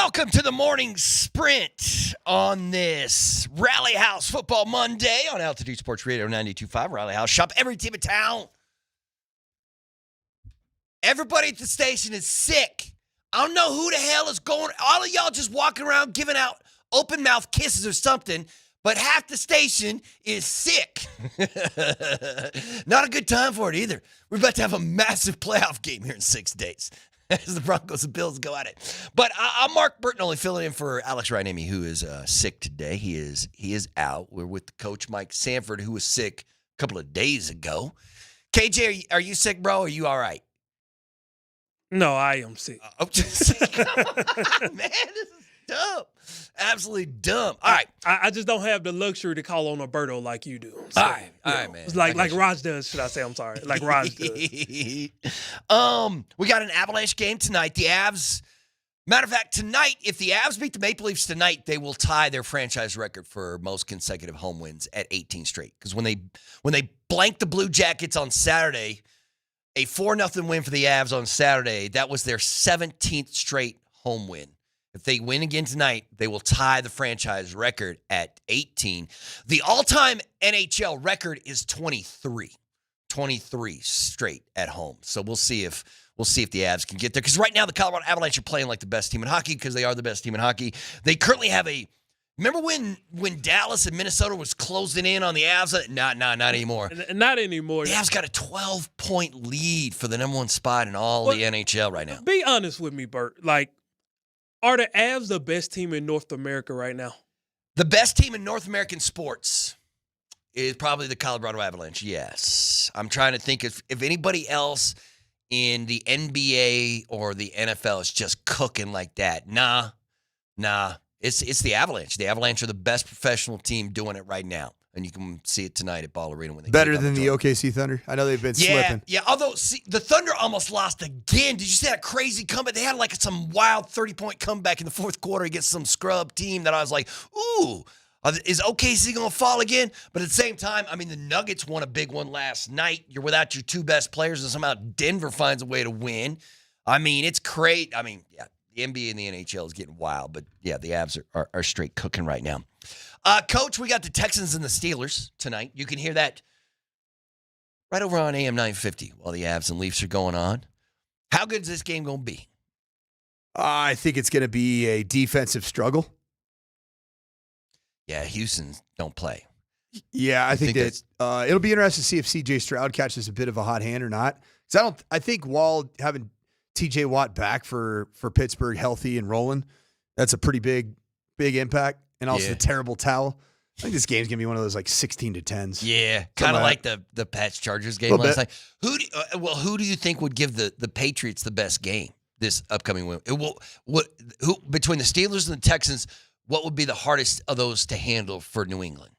Welcome to the morning sprint on this Rally House Football Monday on Altitude Sports Radio 92.5. Rally House. Shop every team in town. Everybody at the station is sick. I don't know who the hell is going. All of y'all just walking around giving out open mouth kisses or something, but half the station is sick. Not a good time for it either. We're about to have a massive playoff game here in 6 days as the Broncos and Bills go at it. But I'm Mark Bertinelli filling in for Alex Reinamy, who is sick today. He is out. We're with the coach, Mike Sanford, who was sick a couple of days ago. KJ, are you sick, bro? Are you all right? No, I am sick. Man, this is dumb. Absolutely dumb. All right. I just don't have the luxury to call on Alberto like you do. So, all right, man. It's like Raj does, should I say? I'm sorry. Like Raj does. We got an Avalanche game tonight. The Avs, matter of fact, tonight, if the Avs beat the Maple Leafs tonight, they will tie their franchise record for most consecutive home wins at 18 straight. Because when they blanked the Blue Jackets on Saturday, a 4-0 win for the Avs on Saturday, that was their 17th straight home win. If they win again tonight, they will tie the franchise record at 18. The all-time NHL record is 23. 23 straight at home. So we'll see if the Avs can get there. Because right now the Colorado Avalanche are playing like the best team in hockey because they are the best team in hockey. They currently have remember when Dallas and Minnesota was closing in on the Avs? Not anymore. Not anymore. The Avs got a 12-point lead for the number one spot in all the NHL right now. Be honest with me, Bert. Like, are the Avs the best team in North America right now? The best team in North American sports is probably the Colorado Avalanche, yes. I'm trying to think if anybody else in the NBA or the NFL is just cooking like that. Nah. It's the Avalanche. The Avalanche are the best professional team doing it right now. And you can see it tonight at Ball Arena when they better than the OKC Thunder. I know they've been slipping. Yeah. Although the Thunder almost lost again. Did you see that crazy comeback? They had like some wild 30-point comeback in the fourth quarter against some scrub team that I was like, ooh, is OKC going to fall again? But at the same time, I mean, the Nuggets won a big one last night. You're without your two best players, and somehow Denver finds a way to win. I mean, it's great. I mean, yeah, the NBA and the NHL is getting wild, but yeah, the Avs are straight cooking right now. Coach, we got the Texans and the Steelers tonight. You can hear that right over on AM 950 while the Avs and Leafs are going on. How good is this game going to be? I think it's going to be a defensive struggle. Yeah, Houston don't play. Yeah, I think that it'll be interesting to see if C.J. Stroud catches a bit of a hot hand or not. Because I think while having T.J. Watt back for Pittsburgh healthy and rolling, that's a pretty big impact. And also the terrible towel. I think this game's going to be one of those like 16-10s. Yeah, kind of like the Pats-Chargers game last night. Who do you think would give the Patriots the best game this upcoming win? Who between the Steelers and the Texans, what would be the hardest of those to handle for New England?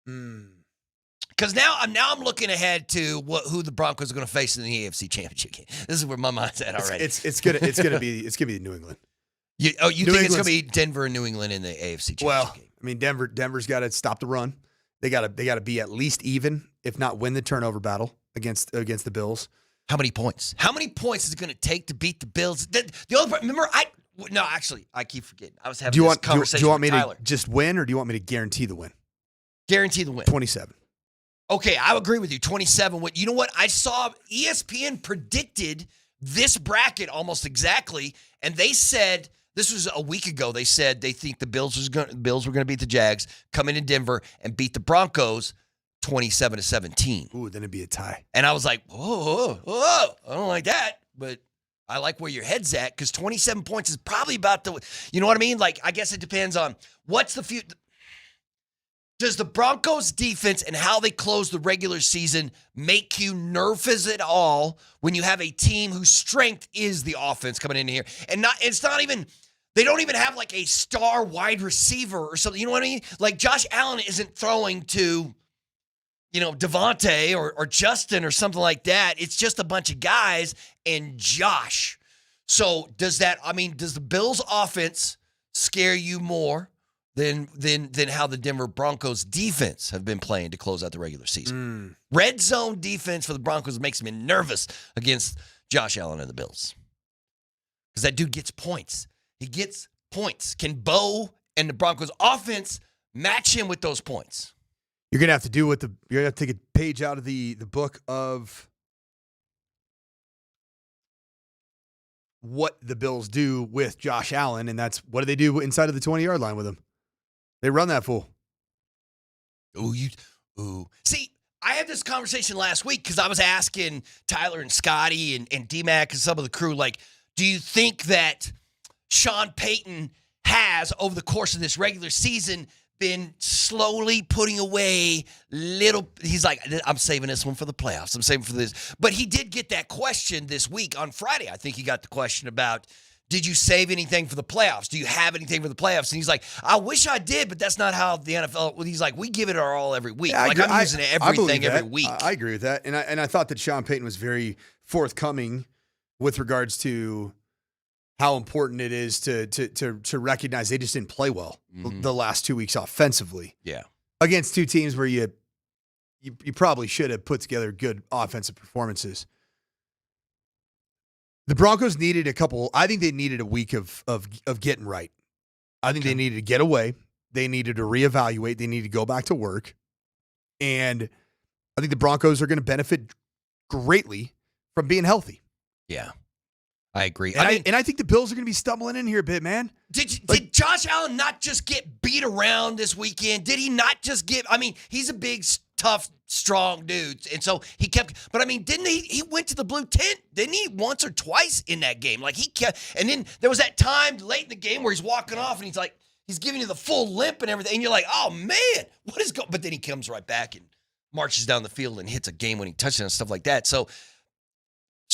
Because now I'm looking ahead to who the Broncos are going to face in the AFC Championship game. This is where my mind's at already. It's gonna be New England. You think it's going to be Denver and New England in the AFC Championship game? I mean, Denver's got to stop the run. They got to be at least even, if not win the turnover battle against the Bills. How many points? How many points is it going to take to beat the Bills? The other part, remember, I keep forgetting. I was having this conversation. Do you want me with Tyler. to just win, or do you want me to guarantee the win? Guarantee the win. 27. Okay, I agree with you. 27. You know what? I saw ESPN predicted this bracket almost exactly, and they said. This was a week ago. They said they think the Bills were going to beat the Jags, come into Denver, and beat the Broncos 27-17. Ooh, then it'd be a tie. And I was like, whoa, I don't like that. But I like where your head's at because 27 points is probably about you know what I mean? Like, I guess it depends on what's the future. Does the Broncos defense and how they close the regular season make you nervous at all when you have a team whose strength is the offense coming in here? And it's not even, they don't even have like a star wide receiver or something. You know what I mean? Like Josh Allen isn't throwing to, Devontae or Justin or something like that. It's just a bunch of guys and Josh. So does the Bills offense scare you more than how the Denver Broncos defense have been playing to close out the regular season? Red zone defense for the Broncos makes me nervous against Josh Allen and the Bills. Because that dude gets points. He gets points? Can Bo and the Broncos offense match him with those points? You're gonna have to do you're gonna have to take a page out of the book of what the Bills do with Josh Allen, and that's what do they do inside of the 20-yard line with him? They run that fool. Ooh. See, I had this conversation last week because I was asking Tyler and Scotty and DMac and some of the crew, like, do you think that Sean Payton has, over the course of this regular season, been slowly putting away he's like, I'm saving this one for the playoffs. I'm saving for this. But he did get that question this week on Friday. I think he got the question about, did you save anything for the playoffs? Do you have anything for the playoffs? And he's like, I wish I did, but that's not how the NFL, he's like, we give it our all every week. Yeah, I'm using everything every week. I agree with that. And I thought that Sean Payton was very forthcoming with regards to how important it is to recognize they just didn't play well the last 2 weeks offensively. Yeah. Against two teams where you probably should have put together good offensive performances. The Broncos needed I think they needed a week of getting right. I think they needed to get away. They needed to reevaluate. They needed to go back to work. And I think the Broncos are going to benefit greatly from being healthy. Yeah. I agree. And I think the Bills are going to be stumbling in here a bit, man. Did Josh Allen not just get beat around this weekend? Did he not just he's a big, tough, strong dude. And so he kept, but didn't he went to the blue tent, didn't he, once or twice in that game? Like he kept, and then there was that time late in the game where he's walking off and he's giving you the full limp and everything. And you're like, oh man, what is going, but then he comes right back and marches down the field and hits a game-winning touchdown and stuff like that. So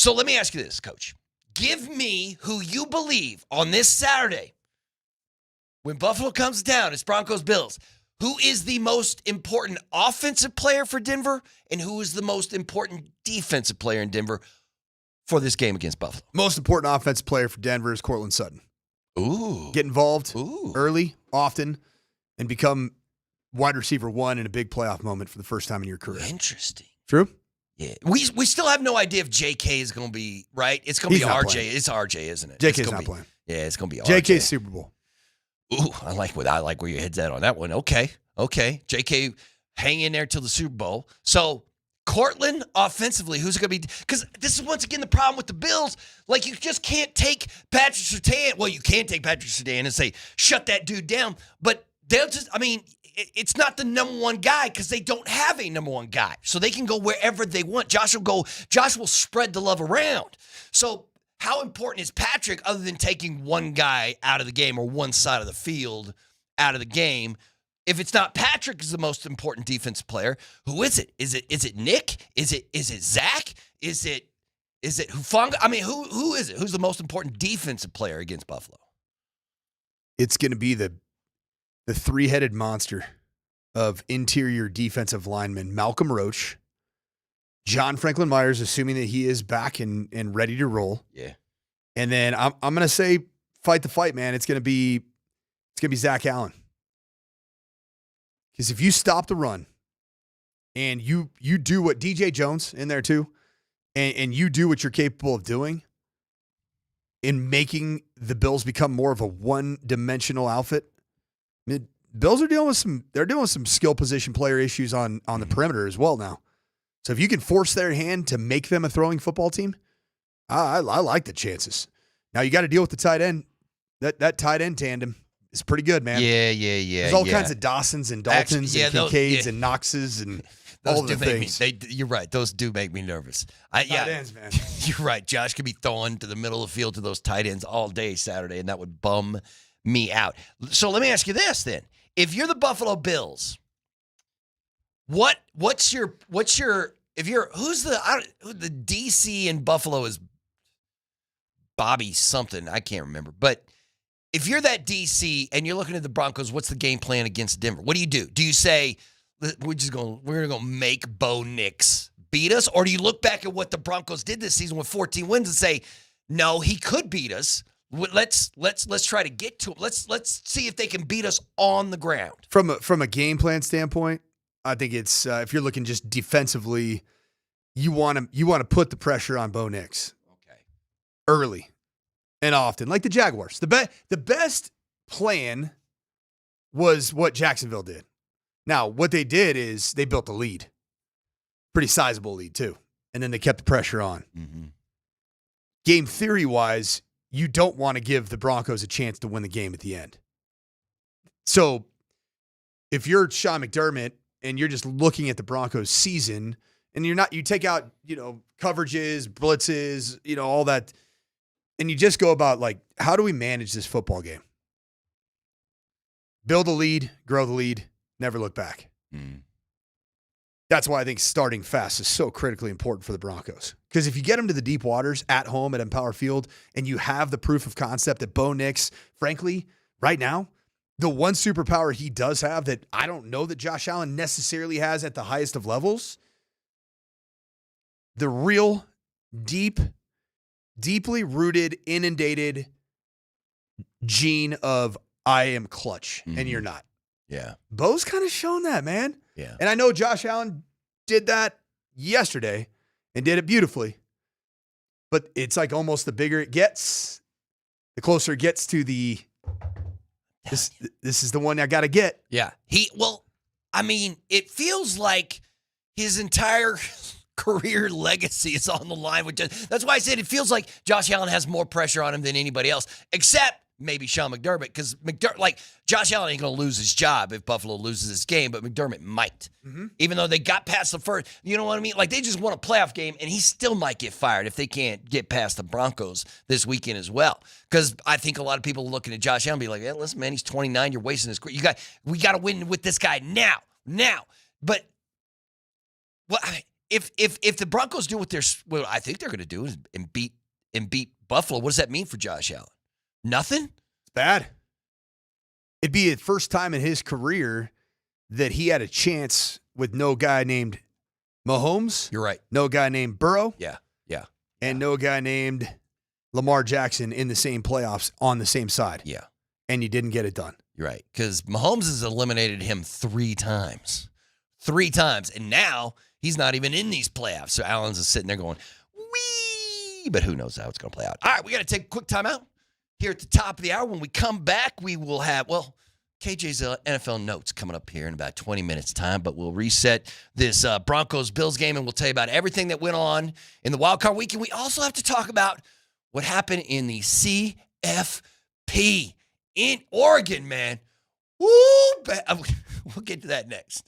let me ask you this, Coach. Give me who you believe on this Saturday when Buffalo comes down, it's Broncos Bills. Who is the most important offensive player for Denver and who is the most important defensive player in Denver for this game against Buffalo? Most important offensive player for Denver is Cortland Sutton. Ooh. Get involved early, often, and become wide receiver one in a big playoff moment for the first time in your career. Interesting. True? Yeah, we still have no idea if JK is going to be, right? It's going to be RJ. Playing. It's RJ, isn't it? JK's not playing. Yeah, it's going to be RJ. JK's Super Bowl. Ooh, I like where your head's at on that one. Okay. JK, hang in there till the Super Bowl. So, Cortland, offensively, who's it going to be? Because this is, once again, the problem with the Bills. Like, you just can't take Patrick Surtain. Well, you can take Patrick Surtain and say, shut that dude down. But they'll just, it's not the number one guy because they don't have a number one guy. So they can go wherever they want. Josh will spread the love around. So how important is Patrick other than taking one guy out of the game or one side of the field out of the game? If it's not Patrick is the most important defensive player, who is it? Is it Nick? Is it Zach? Is it Hufanga? Who is it? Who's the most important defensive player against Buffalo? It's going to be the three-headed monster of interior defensive linemen, Malcolm Roach, John Franklin Myers, assuming that he is back and ready to roll. Yeah. And then I'm going to say fight the fight, man. It's going to be Zach Allen. Because if you stop the run and you do what DJ Jones in there too, and you do what you're capable of doing in making the Bills become more of a one-dimensional outfit, Bills are dealing with some skill position player issues on the perimeter as well now. So if you can force their hand to make them a throwing football team, I like the chances. Now you got to deal with the tight end. That tight end tandem is pretty good, man. Yeah. There's all kinds of Dawsons and Daltons and Kincaids and Knoxes and all the things. You're right. Those do make me nervous. Tight ends, man. You're right. Josh could be throwing to the middle of the field to those tight ends all day Saturday, and that would bum me out. So let me ask you this then. If you're the Buffalo Bills, who's the DC in Buffalo is Bobby something, I can't remember. But if you're that DC and you're looking at the Broncos, what's the game plan against Denver? What do? Do you say we're gonna go make Bo Nix beat us, or do you look back at what the Broncos did this season with 14 wins and say, no, he could beat us. Let's try to get to him. Let's see if they can beat us on the ground. From a game plan standpoint, I think it's if you're looking just defensively, you want to put the pressure on Bo Nix. Okay. Early and often, like the Jaguars. The best plan was what Jacksonville did. Now, what they did is they built a lead. Pretty sizable lead, too. And then they kept the pressure on. Mm-hmm. Game theory-wise, you don't want to give the Broncos a chance to win the game at the end. So if you're Sean McDermott and you're just looking at the Broncos season and you take out, coverages, blitzes, all that, and you just go about like, how do we manage this football game? Build a lead, grow the lead, never look back. That's why I think starting fast is so critically important for the Broncos. Because if you get them to the deep waters at home at Empower Field and you have the proof of concept that Bo Nix, frankly, right now, the one superpower he does have that I don't know that Josh Allen necessarily has at the highest of levels, the real deeply rooted, inundated gene of I am clutch and you're not. Yeah. Bo's kind of shown that, man. Yeah. And I know Josh Allen did that yesterday and did it beautifully. But it's like almost the bigger it gets, the closer it gets to this is the one I got to get. Yeah. It feels like his entire career legacy is on the line with that's why I said it feels like Josh Allen has more pressure on him than anybody else, except maybe Sean McDermott, because Josh Allen ain't going to lose his job if Buffalo loses this game, but McDermott might. Mm-hmm. Even though they got past the first, you know what I mean? Like, they just won a playoff game, and he still might get fired if they can't get past the Broncos this weekend as well. Because I think a lot of people looking at Josh Allen be like, hey, listen, man, he's 29, you're wasting his career. We got to win with this guy now. But if the Broncos do what I think they're going to do and beat Buffalo, what does that mean for Josh Allen? Nothing? It's bad. It'd be the first time in his career that he had a chance with no guy named Mahomes. You're right. No guy named Burrow. Yeah. And no guy named Lamar Jackson in the same playoffs on the same side. Yeah. And you didn't get it done. You're right. Because Mahomes has eliminated him 3 times. 3 times. And now he's not even in these playoffs. So Allen's is sitting there going, wee. But who knows how it's going to play out. All right, we got to take a quick timeout. Here at the top of the hour, when we come back, we will have, KJ's NFL notes coming up here in about 20 minutes' time, but we'll reset this Broncos Bills game, and we'll tell you about everything that went on in the Wild Card weekend. We also have to talk about what happened in the CFP in Oregon, man. Woo! We'll get to that next.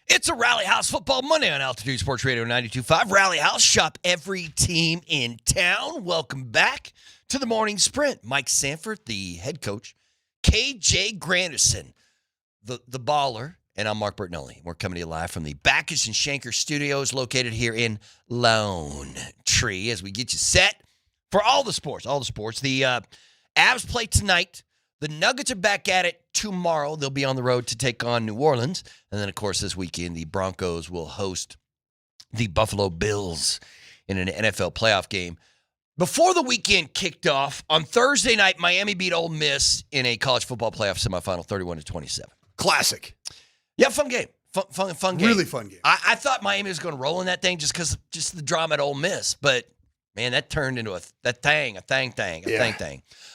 It's a Rally House Football Monday on Altitude Sports Radio 92.5. Rally House, shop every team in town. Welcome back to the Morning Sprint. Mike Sanford, the head coach. KJ Granderson, the baller. And I'm Mark Bertinelli. We're coming to you live from the Backus and Shanker Studios located here in Lone Tree as we get you set for all the sports. The Avs play tonight. The Nuggets are back at it tomorrow. They'll be on the road to take on New Orleans. And then, of course, this weekend, the Broncos will host the Buffalo Bills in an NFL playoff game. Before the weekend kicked off, on Thursday night, Miami beat Ole Miss in a college football playoff semifinal, 31-27. Classic. Yeah, fun game. Fun game. Really fun game. I thought Miami was going to roll in that thing just because the drama at Ole Miss. But, man, that turned into a thing.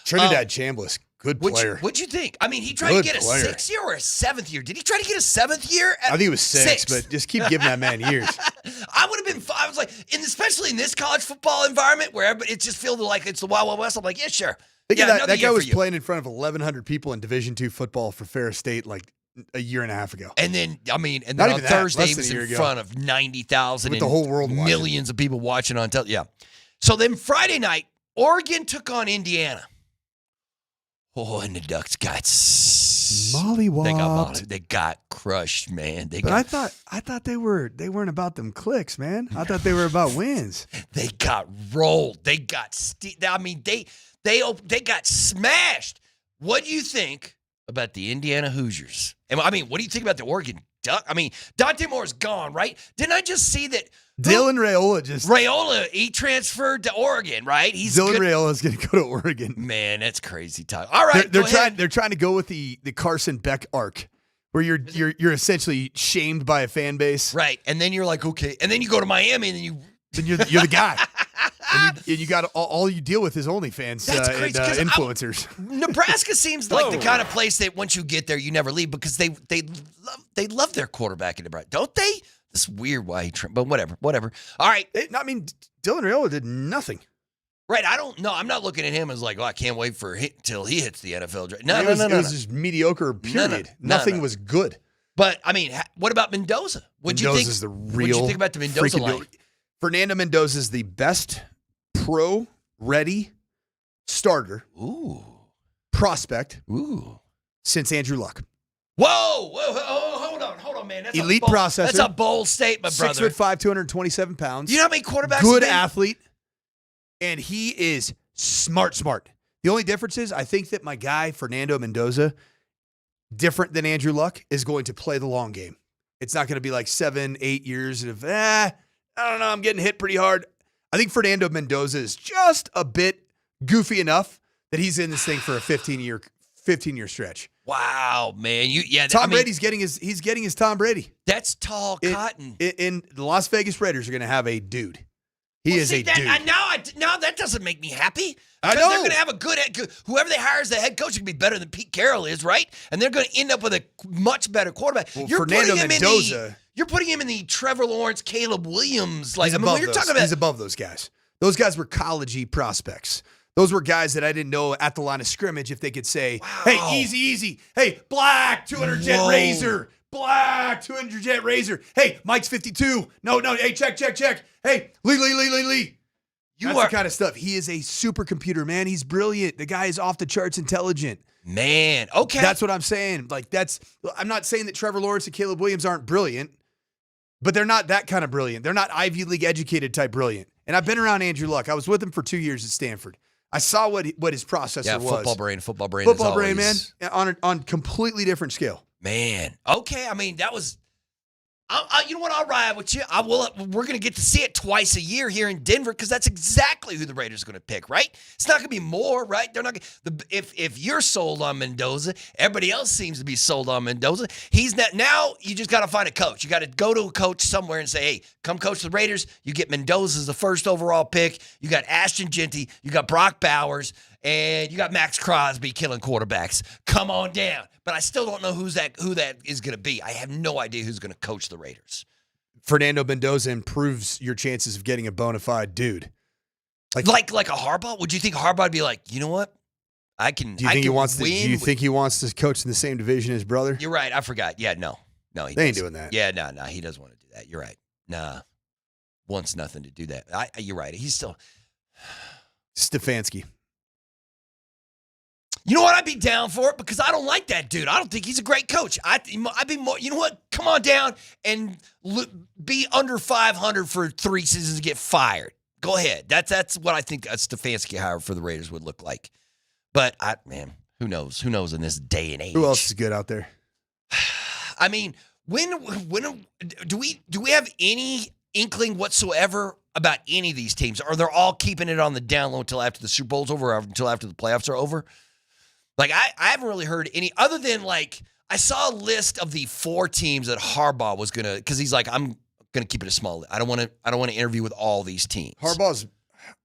Trinidad Chambliss, good player. What'd you think? I mean, he tried to get a 6th year or a 7th year. Did he try to get a 7th year? I think it was 6, but just keep giving that man years. I would have been. I was like, especially in this college football environment where it just feels like it's the Wild Wild West. I'm like, yeah, sure. That guy was playing in front of 1,100 people in Division II football for Ferris State like a year and a half ago. And then on Thursday he was in front of 90,000 with the whole world watching. Millions of people watching on television. Yeah. So then Friday night, Oregon took on Indiana. Oh, and the Ducks got mollywopped. They got crushed, man. I thought they weren't about them clicks, man. I thought they were about wins. They got rolled. They got they got smashed. What do you think about the Indiana Hoosiers? I mean, what do you think about the Oregon Duck? I mean, Dante Moore's gone, right? Didn't I just see that Dylan Raiola he transferred to Oregon, right? Raiola's going to go to Oregon. Man, that's crazy time. All right, they're trying to go with the Carson Beck arc, where you're essentially shamed by a fan base, right? And then you're like, okay, and then you go to Miami, and then you're the guy. And you got all you deal with is OnlyFans and influencers. Nebraska seems like the kind of place that once you get there, you never leave because they love their quarterback in Nebraska, don't they? It's weird why he but whatever. All right. Dylan Raiola did nothing. Right. I don't know. I'm not looking at him as like, I can't wait for till he hits the NFL draft. No. It was just mediocre, period. Nothing was good. But, I mean, what about Mendoza? What'd you think about the Mendoza line? Fernando Mendoza is the best pro-ready starter prospect since Andrew Luck. Whoa, hold on, man. That's elite processor. That's a bold statement, brother. 6'5", 227 pounds. You know how many quarterbacks? Good athlete, and he is smart. The only difference is I think that my guy Fernando Mendoza, different than Andrew Luck, is going to play the long game. It's not going to be like 7-8 years of I don't know, I'm getting hit pretty hard. I think Fernando Mendoza is just a bit goofy enough that he's in this thing for a 15-year stretch. Wow, man. Tom Brady's getting his Tom Brady. That's tall cotton. In the Las Vegas Raiders are going to have a dude. He is a dude. Now that doesn't make me happy. I know. They're going to have a good whoever they hire as the head coach can be better than Pete Carroll is, right? And they're going to end up with a much better quarterback. Well, Fernando Mendoza. You're putting him in the Trevor Lawrence, Caleb Williams. He's above those guys. Those guys were college-y prospects. Those were guys that I didn't know at the line of scrimmage if they could say, hey, easy. Hey, black 200 jet razor. Black 200 jet razor. Hey, Mike's 52. No. Hey, check. Hey, Lee. That's the kind of stuff. He is a supercomputer, man. He's brilliant. The guy is off the charts intelligent. Man, okay. That's what I'm saying. I'm not saying that Trevor Lawrence and Caleb Williams aren't brilliant, but they're not that kind of brilliant. They're not Ivy League educated type brilliant. And I've been around Andrew Luck. I was with him for 2 years at Stanford. I saw what his processor was. Football brain. Football brain, man, on completely different scale. Man, okay. I mean, that was. You know what? I'll ride with you. We're going to get to see it twice a year here in Denver because that's exactly who the Raiders are going to pick, right? It's not going to be more, right? They're not. If you're sold on Mendoza, everybody else seems to be sold on Mendoza. He's not. Now you just got to find a coach. You got to go to a coach somewhere and say, "Hey, come coach the Raiders." You get Mendoza as the first overall pick. You got Ashton Genty. You got Brock Bowers. And you got Max Crosby killing quarterbacks. Come on down. But I still don't know who that is going to be. I have no idea who's going to coach the Raiders. Fernando Mendoza improves your chances of getting a bona fide dude. Like a Harbaugh? Would you think Harbaugh would be like, you know what? Do you think he wants to coach in the same division as brother? You're right. I forgot. Yeah, no. No, they ain't doing that. Yeah, no, he doesn't want to do that. You're right. Nah, wants nothing to do that. You're right. He's still Stefanski. You know what? I'd be down for it because I don't like that dude. I don't think he's a great coach. I'd be more. You know what? Come on down and be under 500 for 3 seasons and get fired. Go ahead. That's what I think a Stefanski hire for the Raiders would look like. But who knows? Who knows in this day and age? Who else is good out there? I mean, when do we have any inkling whatsoever about any of these teams? Or they're all keeping it on the down low until after the Super Bowl's over, or until after the playoffs are over? Like, I haven't really heard any, other than, like, I saw a list of the 4 teams that Harbaugh was going to, because he's like, I'm going to keep it a small, I don't want to interview with all these teams. Harbaugh's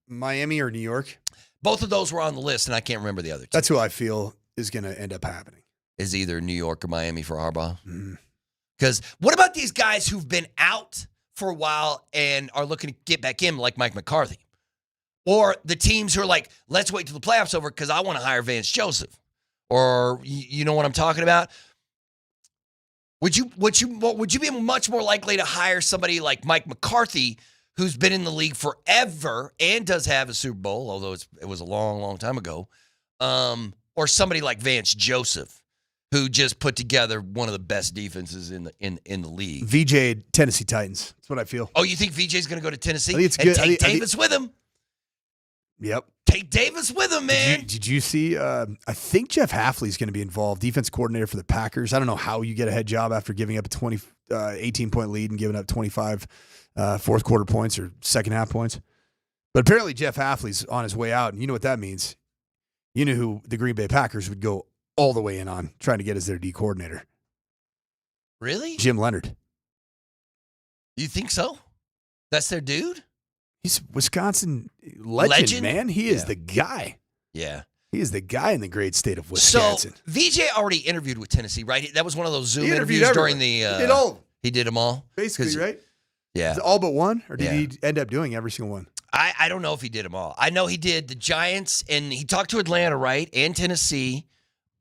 Miami or New York? Both of those were on the list, and I can't remember the other two. That's who I feel is going to end up happening. Is either New York or Miami for Harbaugh? Mm. Because what about these guys who've been out for a while and are looking to get back in, like Mike McCarthy? Or the teams who are like, let's wait till the playoffs over because I want to hire Vance Joseph. Or you know what I'm talking about? Would you be much more likely to hire somebody like Mike McCarthy, who's been in the league forever and does have a Super Bowl, although it was a long, long time ago, or somebody like Vance Joseph, who just put together one of the best defenses in the league? VJ Tennessee Titans. That's what I feel. Oh, you think VJ's going to go to Tennessee? I think it's good. Take Davis with him? Yep. Take Davis with him, man. Did you see? I think Jeff Hafley's going to be involved, defense coordinator for the Packers. I don't know how you get a head job after giving up a 18-point lead and giving up 25 fourth quarter points or second half points. But apparently Jeff Hafley's on his way out, and you know what that means. You know who the Green Bay Packers would go all the way in on trying to get as their D coordinator. Really? Jim Leonard. You think so? That's their dude? He's Wisconsin legend, man. He is the guy. Yeah. He is the guy in the great state of Wisconsin. So, VJ already interviewed with Tennessee, right? That was one of those Zoom interviews during the... he did all. He did them all? Basically, right? Yeah. All but one? Or did he end up doing every single one? I don't know if he did them all. I know he did the Giants, and he talked to Atlanta, right? And Tennessee.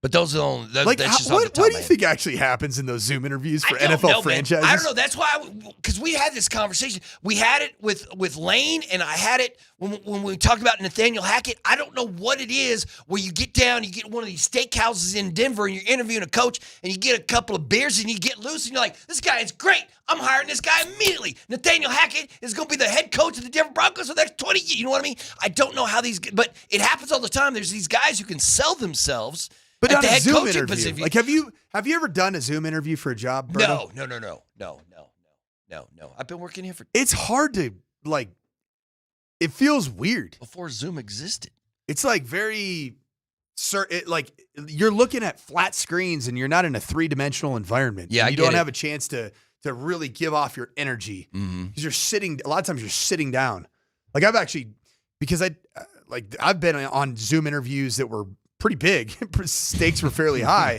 But those are the only... That's just off the top what do you think actually happens in those Zoom interviews for NFL franchises? Man. I don't know. That's why... Because we had this conversation. We had it with Lane, and I had it when we talked about Nathaniel Hackett. I don't know what it is where you get down, you get one of these steakhouses in Denver, and you're interviewing a coach, and you get a couple of beers, and you get loose, and you're like, this guy is great. I'm hiring this guy immediately. Nathaniel Hackett is going to be the head coach of the Denver Broncos for the next 20 years. You know what I mean? I don't know how these... But it happens all the time. There's these guys who can sell themselves... But at not the a head Zoom coaching interview. position. Like, have you ever done a Zoom interview for a job, Berto? No. I've been working here for... It's hard to, like... It feels weird. Before Zoom existed. It's, like, very... like, you're looking at flat screens and you're not in a three-dimensional environment. Yeah, you don't have a chance to really give off your energy. Mm-hmm. Because you're sitting... A lot of times you're sitting down. Like, I've actually... Because I've been on Zoom interviews that were... pretty big. Stakes were fairly high.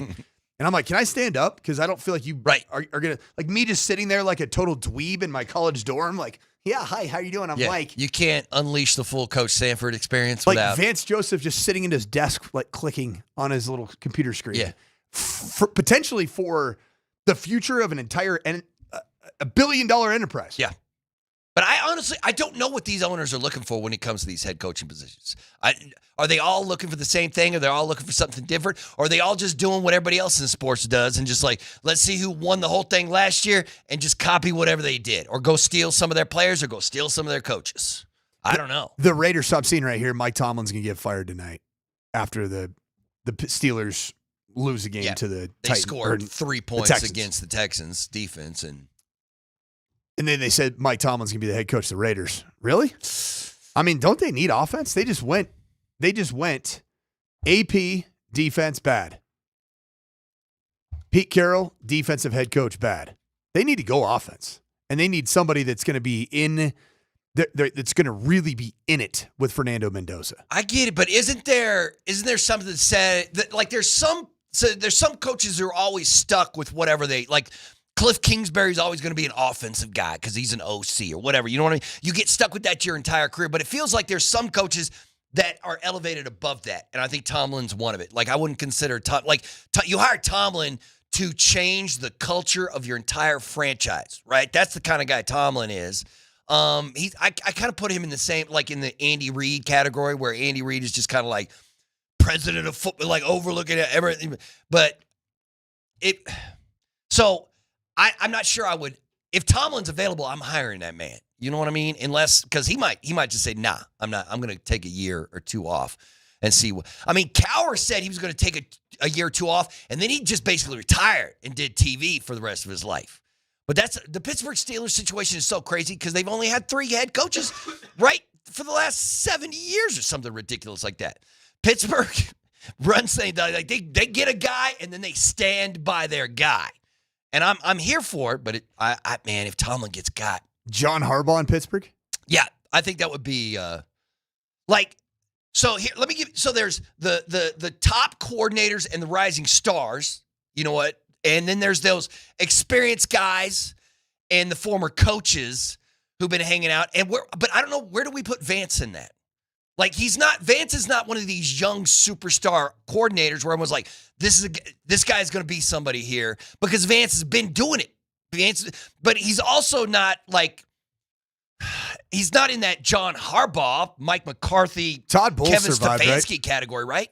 And I'm like, can I stand up? Because I don't feel like you are going to, like me just sitting there like a total dweeb in my college dorm. Like, yeah, hi, how you doing? I'm Mike. You can't unleash the full Coach Sanford experience like without. Vance Joseph just sitting in his desk, like clicking on his little computer screen. Yeah. Potentially for the future of an entire, a $1 billion enterprise. Yeah. But I don't know what these owners are looking for when it comes to these head coaching positions. Are they all looking for the same thing? Are they all looking for something different? Or are they all just doing what everybody else in sports does and just like, let's see who won the whole thing last year and just copy whatever they did? Or go steal some of their players or go steal some of their coaches? I don't know. The Raiders, so I'm seeing right here, Mike Tomlin's going to get fired tonight after the Steelers lose a game to the They Titans. scored 3 points against the Texans defense And then they said Mike Tomlin's going to be the head coach of the Raiders. Really? I mean, don't they need offense? They just went AP, defense, bad. Pete Carroll, defensive head coach, bad. They need to go offense. And they need somebody that's going to be that's going to really be in it with Fernando Mendoza. I get it, but isn't there something that said that like there's some coaches who are always stuck with whatever they like. Cliff Kingsbury's always going to be an offensive guy because he's an OC or whatever. You know what I mean? You get stuck with that your entire career, but it feels like there's some coaches that are elevated above that, and I think Tomlin's one of it. Like I wouldn't consider you hire Tomlin to change the culture of your entire franchise, right? That's the kind of guy Tomlin is. I kind of put him in the same, like in the Andy Reid category, where Andy Reid is just kind of like president of football, like overlooking everything. But I'm not sure I would, if Tomlin's available, I'm hiring that man. You know what I mean? Unless, because he might just say, nah, I'm not. I'm going to take a year or two off and see what. I mean, Cowher said he was going to take a year or two off, and then he just basically retired and did TV for the rest of his life. But that's the Pittsburgh Steelers situation is so crazy because they've only had 3 head coaches, right, for the last 70 years or something ridiculous like that. Pittsburgh runs things like they get a guy and then they stand by their guy, and I'm here for it. But man, if Tomlin gets got. John Harbaugh in Pittsburgh? Yeah, I think that would be so here, let me give so there's the top coordinators and the rising stars, you know what? And then there's those experienced guys and the former coaches who've been hanging out. But I don't know, where do we put Vance in that? Like Vance is not one of these young superstar coordinators where everyone's like, this guy's going to be somebody here, because Vance has been doing it. But he's also not like, he's not in that John Harbaugh, Mike McCarthy, Todd Bowles Kevin survived, Stefanski right? Category, right?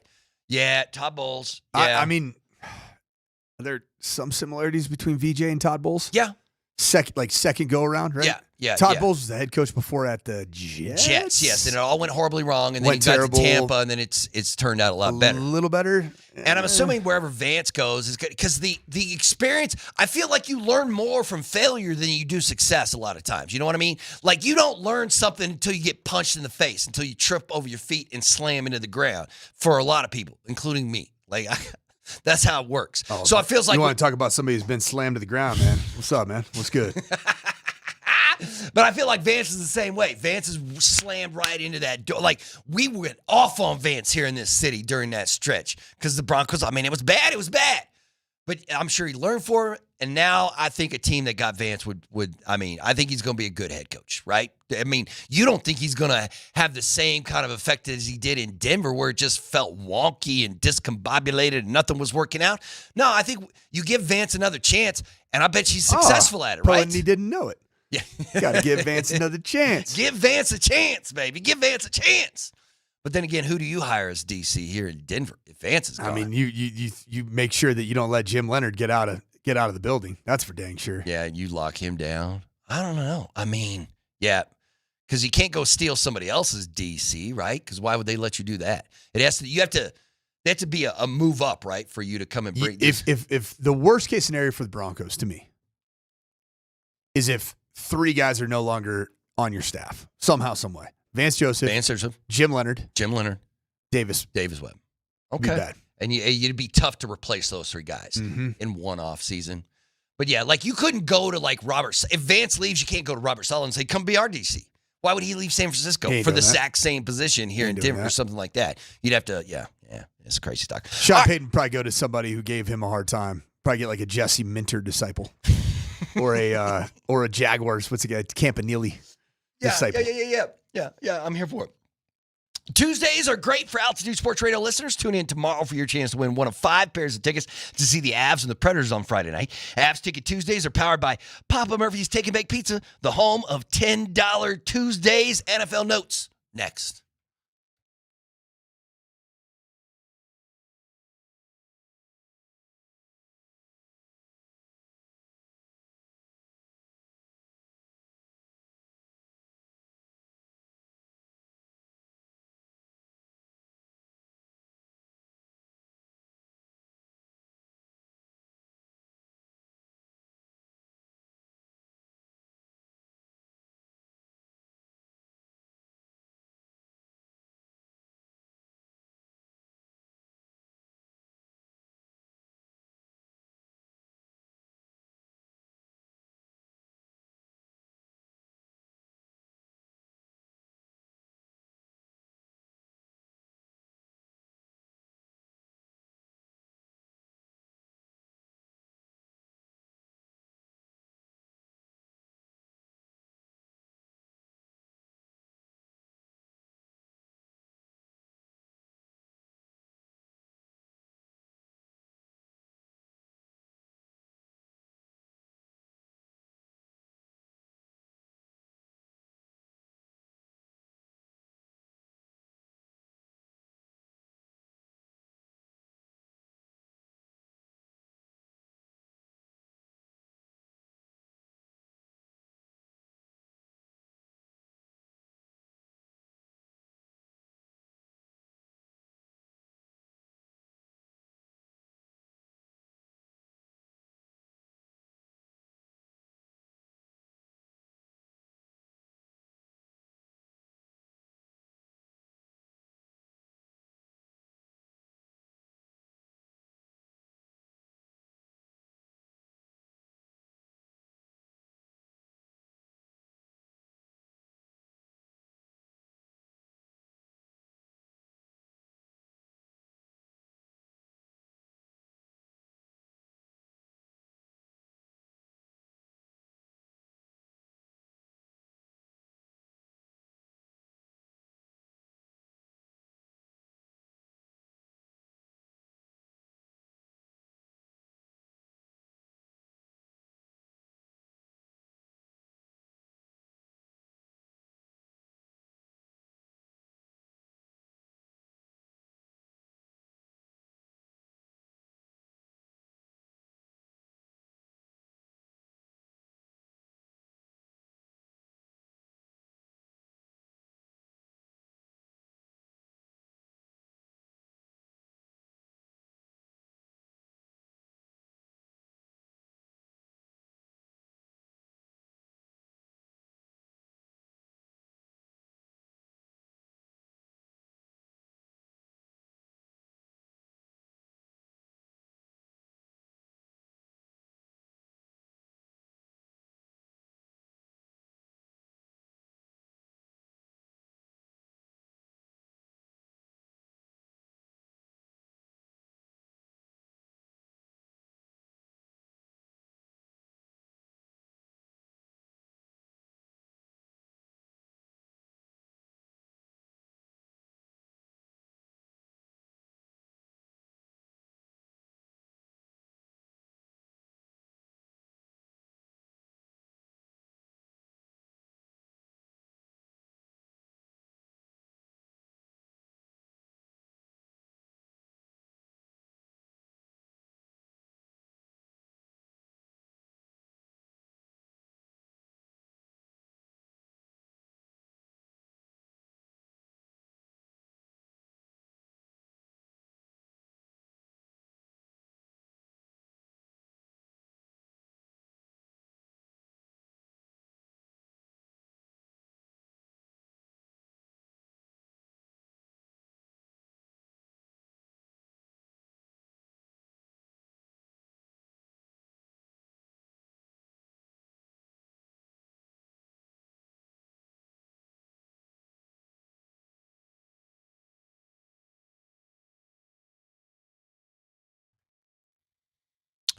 Yeah, Todd Bowles. Yeah. I mean, are there some similarities between VJ and Todd Bowles? Yeah. Second go around, right? Yeah. Todd Bowles was the head coach before at the Jets. Yes, and it all went horribly wrong, and then he got terrible. to Tampa, and then it's turned out a lot better. A little better. And I'm assuming wherever Vance goes is good, because the experience, I feel like you learn more from failure than you do success a lot of times. You know what I mean? Like, you don't learn something until you get punched in the face, until you trip over your feet and slam into the ground, for a lot of people, including me. Like, that's how it works. Oh, so it feels like you want to talk about somebody who's been slammed to the ground, man. What's up, man? What's good? But I feel like Vance is the same way. Vance is slammed right into that door. Like, we went off on Vance here in this city during that stretch because the Broncos, I mean, it was bad. It was bad. But I'm sure he learned for it. And now I think a team that got Vance I think he's going to be a good head coach, right? I mean, you don't think he's going to have the same kind of effect as he did in Denver, where it just felt wonky and discombobulated and nothing was working out? No, I think you give Vance another chance, and I bet she's successful at it, right? And he didn't know it. Yeah. Got to give Vance another chance. Give Vance a chance, baby. Give Vance a chance. But then again, who do you hire as DC here in Denver if Vance is gone? I mean, you make sure that you don't let Jim Leonard get out of the building. That's for dang sure. Yeah, you lock him down. I don't know. I mean, yeah, because you can't go steal somebody else's DC, right? Because why would they let you do that? They have to be a move up, right, for you to come and bring. If the worst case scenario for the Broncos to me is if 3 guys are no longer on your staff somehow, some way. Vance Joseph, Jim Leonard, Davis Webb. Okay. Be bad. And you'd be tough to replace those 3 guys in one off season. But yeah, like, you couldn't go to like Robert. If Vance leaves, you can't go to Robert Sullivan and say, come be our DC. Why would he leave San Francisco for the exact same position here in Denver or something like that? You'd have to, yeah, it's crazy talk. Sean Payton would probably go to somebody who gave him a hard time. Probably get like a Jesse Minter disciple. or a Jaguars, what's the guy? Campanile disciple. Yeah, I'm here for it. Tuesdays are great for Altitude Sports Radio listeners. Tune in tomorrow for your chance to win one of 5 pairs of tickets to see the Avs and the Predators on Friday night. Avs Ticket Tuesdays are powered by Papa Murphy's Take and Bake Pizza, the home of $10 Tuesdays. NFL Notes next.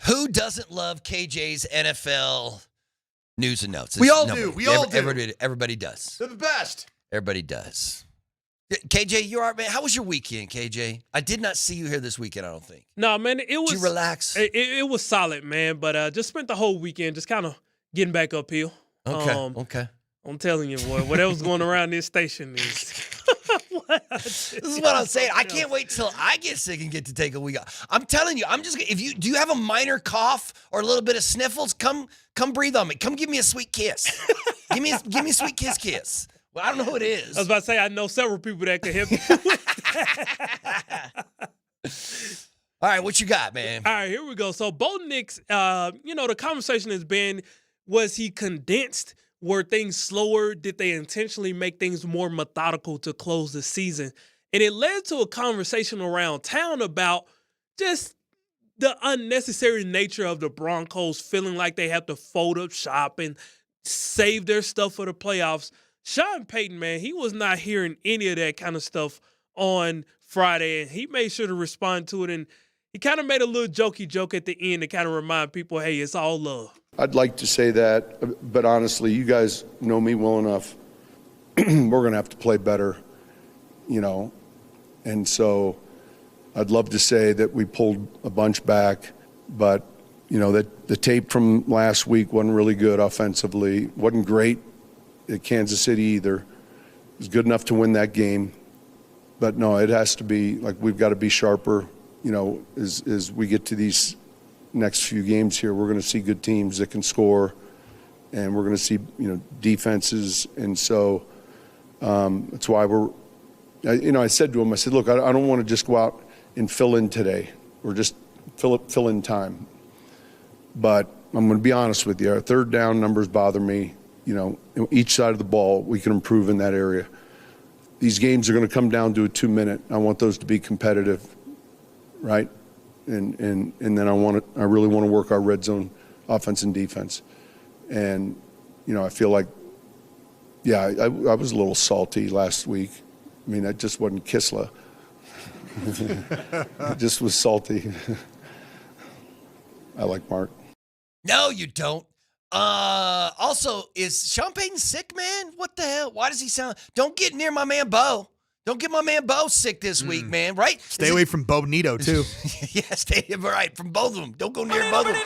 Who doesn't love KJ's NFL news and notes? We all do. We all do. Everybody does. They're the best. Everybody does. KJ, you all right, man? How was your weekend, KJ? I did not see you here this weekend, I don't think. No, man, it was. Did you relax? It was solid, man. But just spent the whole weekend just kind of getting back uphill. Okay. I'm telling you, boy, whatever's going around this station is. This is what I'm saying. I can't wait till I get sick and get to take a week off. I'm telling you, do you have a minor cough or a little bit of sniffles? Come breathe on me. Come give me a sweet kiss. give me a sweet kiss. Well, I don't know who it is. I was about to say I know several people that could help you with that. All right, what you got, man? All right, here we go. So Bo Nix, the conversation has been, was he condensed? Were things slower? Did they intentionally make things more methodical to close the season? And it led to a conversation around town about just the unnecessary nature of the Broncos feeling like they have to fold up shop and save their stuff for the playoffs. Sean Payton, man, he was not hearing any of that kind of stuff on Friday, and he made sure to respond to it. And he kind of made a little jokey joke at the end to kind of remind people, hey, it's all love. I'd like to say that, but honestly, you guys know me well enough. We're going to have to play better, and so I'd love to say that we pulled a bunch back, but, that the tape from last week wasn't really good offensively, wasn't great at Kansas City either. It was good enough to win that game, but no, it has to be, we've got to be sharper, as we get to these next few games here. We're going to see good teams that can score, and we're going to see defenses, and so that's why I said to him, I said, look, I don't want to just go out and fill in today or just fill in time, but I'm going to be honest with you. Our third down numbers bother me. Each side of the ball, we can improve in that area. These games are going to come down to a 2-minute. I want those to be competitive, right? And then I really want to work our red zone offense and defense. And, I feel like, I was a little salty last week. I mean, that just wasn't Kisla. It just was salty. I like Mark. No, you don't. Also, is Sean Payton sick, man? What the hell? Why does he sound... Don't get near my man Bo. Don't get my man Bo sick this week, man, right? Stay away from Bo Nito, too. Yeah, stay right from both of them. Don't go near both of them.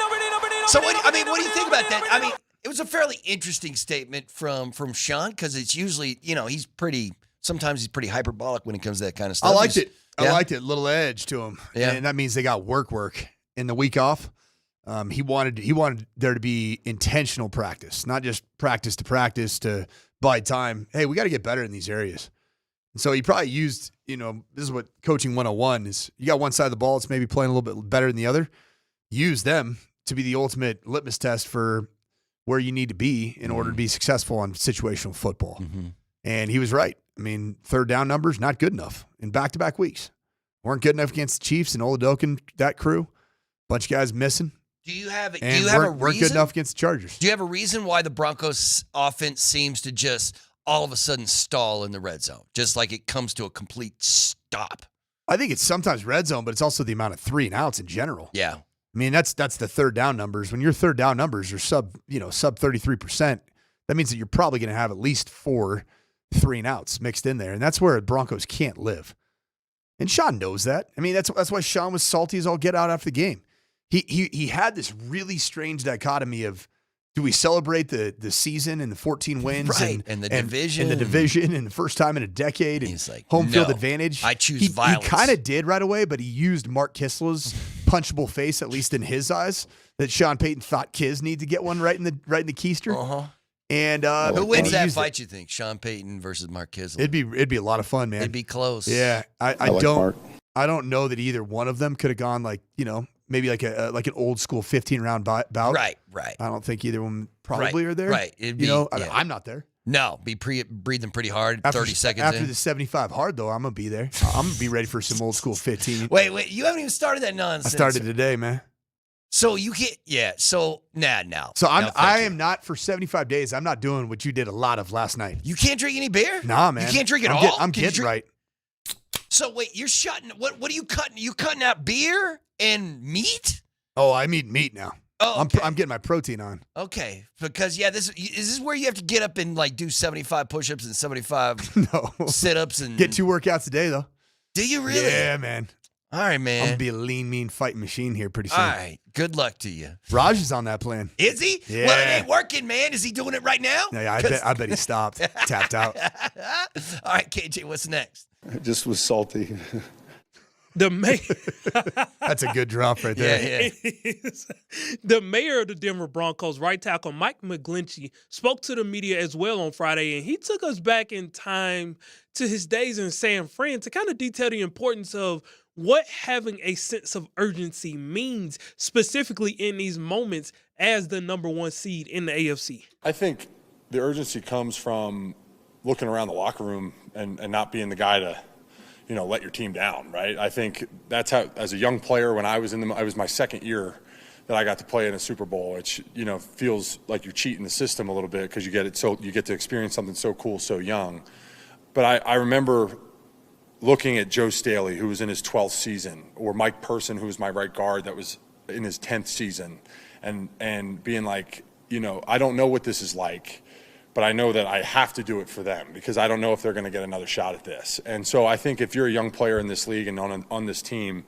So, what do you think about that? I mean, it was a fairly interesting statement from Sean, because it's usually, sometimes he's pretty hyperbolic when it comes to that kind of stuff. I liked it. Yeah. I liked it. Little edge to him. Yeah. And that means they got work in the week off. He wanted there to be intentional practice, not just practice to buy time. Hey, we got to get better in these areas. And so he probably used, this is what coaching 101 is. You got one side of the ball that's maybe playing a little bit better than the other. Use them to be the ultimate litmus test for where you need to be in order to be successful on situational football. Mm-hmm. And he was right. I mean, third down numbers, not good enough in back-to-back weeks. Weren't good enough against the Chiefs and Oladokin, that crew. Bunch of guys missing. Do you have a reason? Weren't good enough against the Chargers. Do you have a reason why the Broncos offense seems to just all of a sudden stall in the red zone? Just like it comes to a complete stop. I think it's sometimes red zone, but it's also the amount of 3 and outs in general. Yeah. I mean, that's the third down numbers. When your third down numbers are sub 33%, that means that you're probably going to have at least 4 3 and outs mixed in there. And that's where Broncos can't live. And Sean knows that. I mean, that's why Sean was salty as all get out after the game. He had this really strange dichotomy of, do we celebrate the season and the 14 wins and the division and the first time in a decade and he's like, home field advantage? I choose violence. He kind of did right away, but he used Mark Kisler's punchable face, at least in his eyes, that Sean Payton thought Kiz need to get one right in the keister. Uh-huh. And who wins that fight? You think Sean Payton versus Mark Kisler? It'd be a lot of fun, man. It'd be close. Yeah, I like don't. Mark. I don't know that either one of them could have gone maybe like an old school 15-round bout. Right. I don't think either one probably are there. Right. I'm not there. No, be breathing pretty hard. 30 seconds after in. the 75 hard though, I'm gonna be there. I'm gonna be ready for some old school 15. Wait, you haven't even started that nonsense. I started today, man. So you can't. So no. So I am not for 75 days. I'm not doing what you did a lot of last night. You can't drink any beer? Nah, man. You can't drink at all? I'm getting right. So wait, you're shutting. What are you cutting? You cutting out beer and meat? Oh, I'm eating meat now. Oh, okay. I'm getting my protein on. Okay, because is this where you have to get up and like do 75 push-ups and 75 sit-ups and get 2 workouts a day though? Do you really? Yeah, man. All right, man. I'm gonna be a lean, mean fighting machine here pretty soon. All right, good luck to you. Raj is on that plan. Is he? Yeah. Well, it ain't working, man. Is he doing it right now? Yeah, I bet he stopped, tapped out. All right, KJ, what's next? It just was salty. That's a good drop right there. Yeah. The mayor of the Denver Broncos, right tackle Mike McGlinchey, spoke to the media as well on Friday, and he took us back in time to his days in San Fran to kind of detail the importance of what having a sense of urgency means specifically in these moments as the number 1 seed in the AFC. I think the urgency comes from looking around the locker room and not being the guy to let your team down, right? I think that's how, as a young player, when I was I was my second year that I got to play in a Super Bowl, which, feels like you're cheating the system a little bit because you get to experience something so cool so young. But I remember looking at Joe Staley, who was in his 12th season, or Mike Person, who was my right guard that was in his 10th season, and being like, I don't know what this is like, but I know that I have to do it for them because I don't know if they're going to get another shot at this. And so I think if you're a young player in this league and on this team,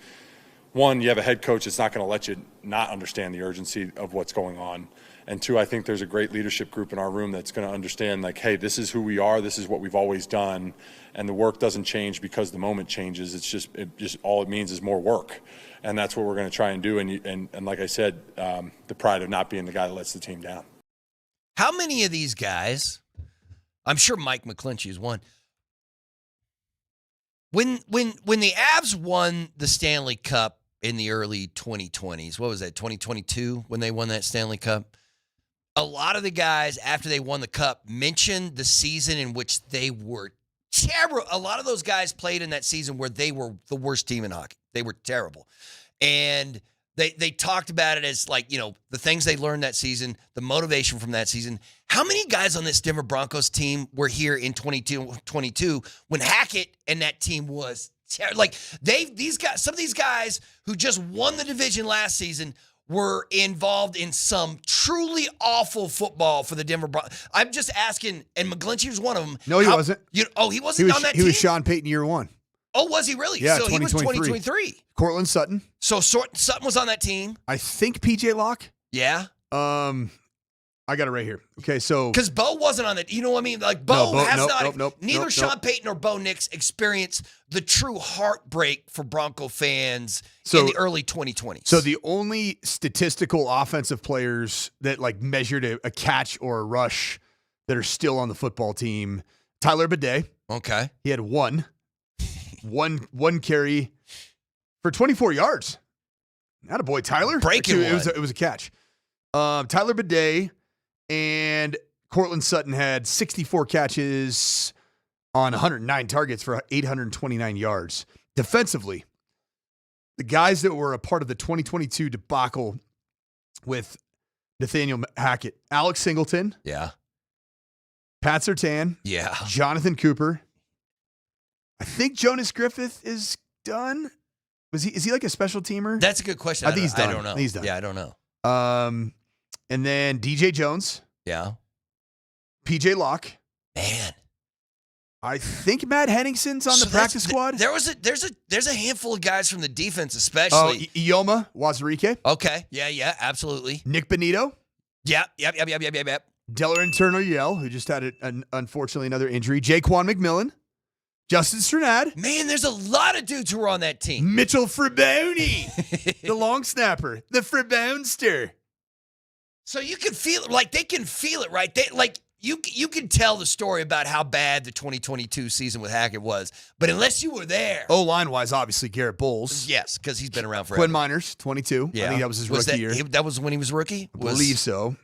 one, you have a head coach that's not going to let you not understand the urgency of what's going on. And two, I think there's a great leadership group in our room that's going to understand, like, hey, this is who we are. This is what we've always done. And the work doesn't change because the moment changes. It's just all it means is more work. And that's what we're going to try and do. And like I said, the pride of not being the guy that lets the team down. How many of these guys, I'm sure Mike McGlinchey is one, when the Avs won the Stanley Cup in the early 2020s, what was that, 2022, when they won that Stanley Cup? A lot of the guys, after they won the Cup, mentioned the season in which they were terrible. A lot of those guys played in that season where they were the worst team in hockey. They were terrible. And they talked about it as like, the things they learned that season, the motivation from that season. How many guys on this Denver Broncos team were here in 2022 when Hackett and that team was terrible? Like some of these guys who just won the division last season were involved in some truly awful football for the Denver Broncos. I'm just asking, and McGlinchey was one of them. No, he wasn't. He wasn't on that team? He was Sean Payton year 1. Oh, was he really? Yeah, so he was 2023. Cortland Sutton. So Sutton was on that team. I think PJ Locke. Yeah. I got it right here. Okay, so because Bo wasn't on it. You know what I mean? Like Bo neither Sean Payton nor Bo Nix experienced the true heartbreak for Bronco fans in the early 2020s. So the only statistical offensive players that measured a catch or a rush that are still on the football team, Tyler Bidet. Okay. He had one carry for 24 yards. Attaboy, Tyler. Breaking one. It was a catch. Tyler Bidet and Cortland Sutton had 64 catches on 109 targets for 829 yards. Defensively, the guys that were a part of the 2022 debacle with Nathaniel Hackett, Alex Singleton. Yeah. Pat Surtain. Yeah. Jonathan Cooper. I think Jonas Griffith is done. Is he like a special teamer? That's a good question. I think he's done. I don't know. He's done. Yeah, I don't know. And then DJ Jones. Yeah. PJ Locke. Man. I think Matt Henningson's on the practice squad. There's a handful of guys from the defense, especially. Ioma Wazirike. Okay. Yeah, absolutely. Nick Benito. Yep. Delarin Turner-Yell, who just had unfortunately another injury. Jaquan McMillan. Justin Strnad. Man, there's a lot of dudes who are on that team. Mitchell Fraboni. The long snapper. The Frabonester. So you can feel it, they can feel it, right? You can tell the story about how bad the 2022 season with Hackett was, but unless you were there. O-line-wise, obviously, Garrett Bowles. Yes, because he's been around forever. Quinn Miners, 22. Yeah. I think that was his rookie year. That was when he was rookie? I believe so.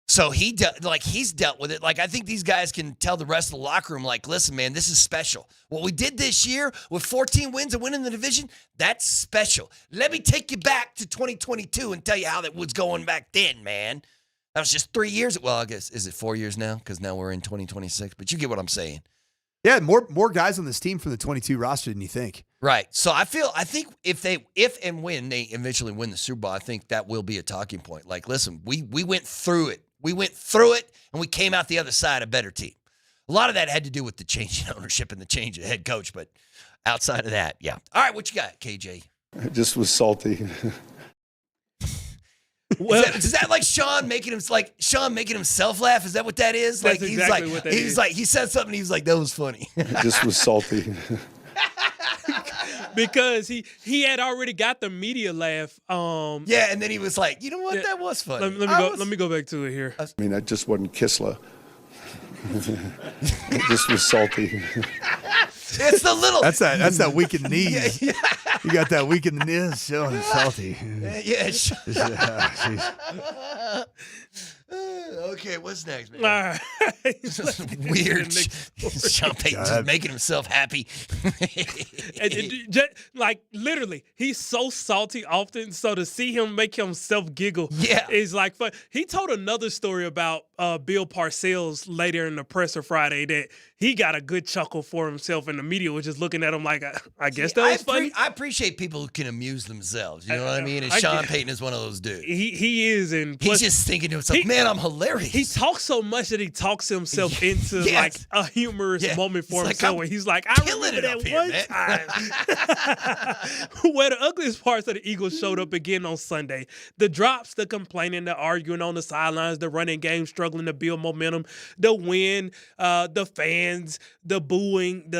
So he's dealt with it. I think these guys can tell the rest of the locker room, listen, man, this is special. What we did this year with 14 wins and winning the division, that's special. Let me take you back to 2022 and tell you how that was going back then, man. That was just 3 years. Well, I guess, is it 4 years now? Because now we're in 2026. But you get what I'm saying. Yeah, more guys on this team from the 22 roster than you think. Right. So I think if and when they eventually win the Super Bowl, I think that will be a talking point. Like, listen, we went through it. We went through it, and we came out the other side a better team. A lot of that had to do with the change in ownership and the change of head coach, but outside of that, yeah. All right, what you got, KJ? I just was salty. Well, is that like Sean making himself laugh? Is that what that is? That's Like exactly what that is. He said something. He was like, that was funny. I just was salty. Because he had already got the media laugh. Yeah, and then he was like, you know what? That was funny. Let me go back to it here. I mean, I just wasn't Kisla. I just was salty. It's the little. That's that weak in the knees. Yeah. You got that weak in the knees. So salty. Yeah. Yeah, Okay, what's next, man? All right. Weird. Sean Payton just making himself happy. Like, literally, he's so salty often, so to see him make himself giggle is like fun. He told another story about Bill Parcells later in the presser Friday that he got a good chuckle for himself, and the media was just looking at him like, I guess that was funny. I appreciate people who can amuse themselves. You know what I mean? And Sean Payton is one of those dudes. He is, and plus, he's just thinking to himself, man, I'm hilarious. He talks so much that he talks himself into like a humorous moment for himself where he's like, I remember that one time. Where the ugliest parts of the Eagles showed up again on Sunday. The drops, the complaining, the arguing on the sidelines, the running game struggling to build momentum, the win, the fans, the booing,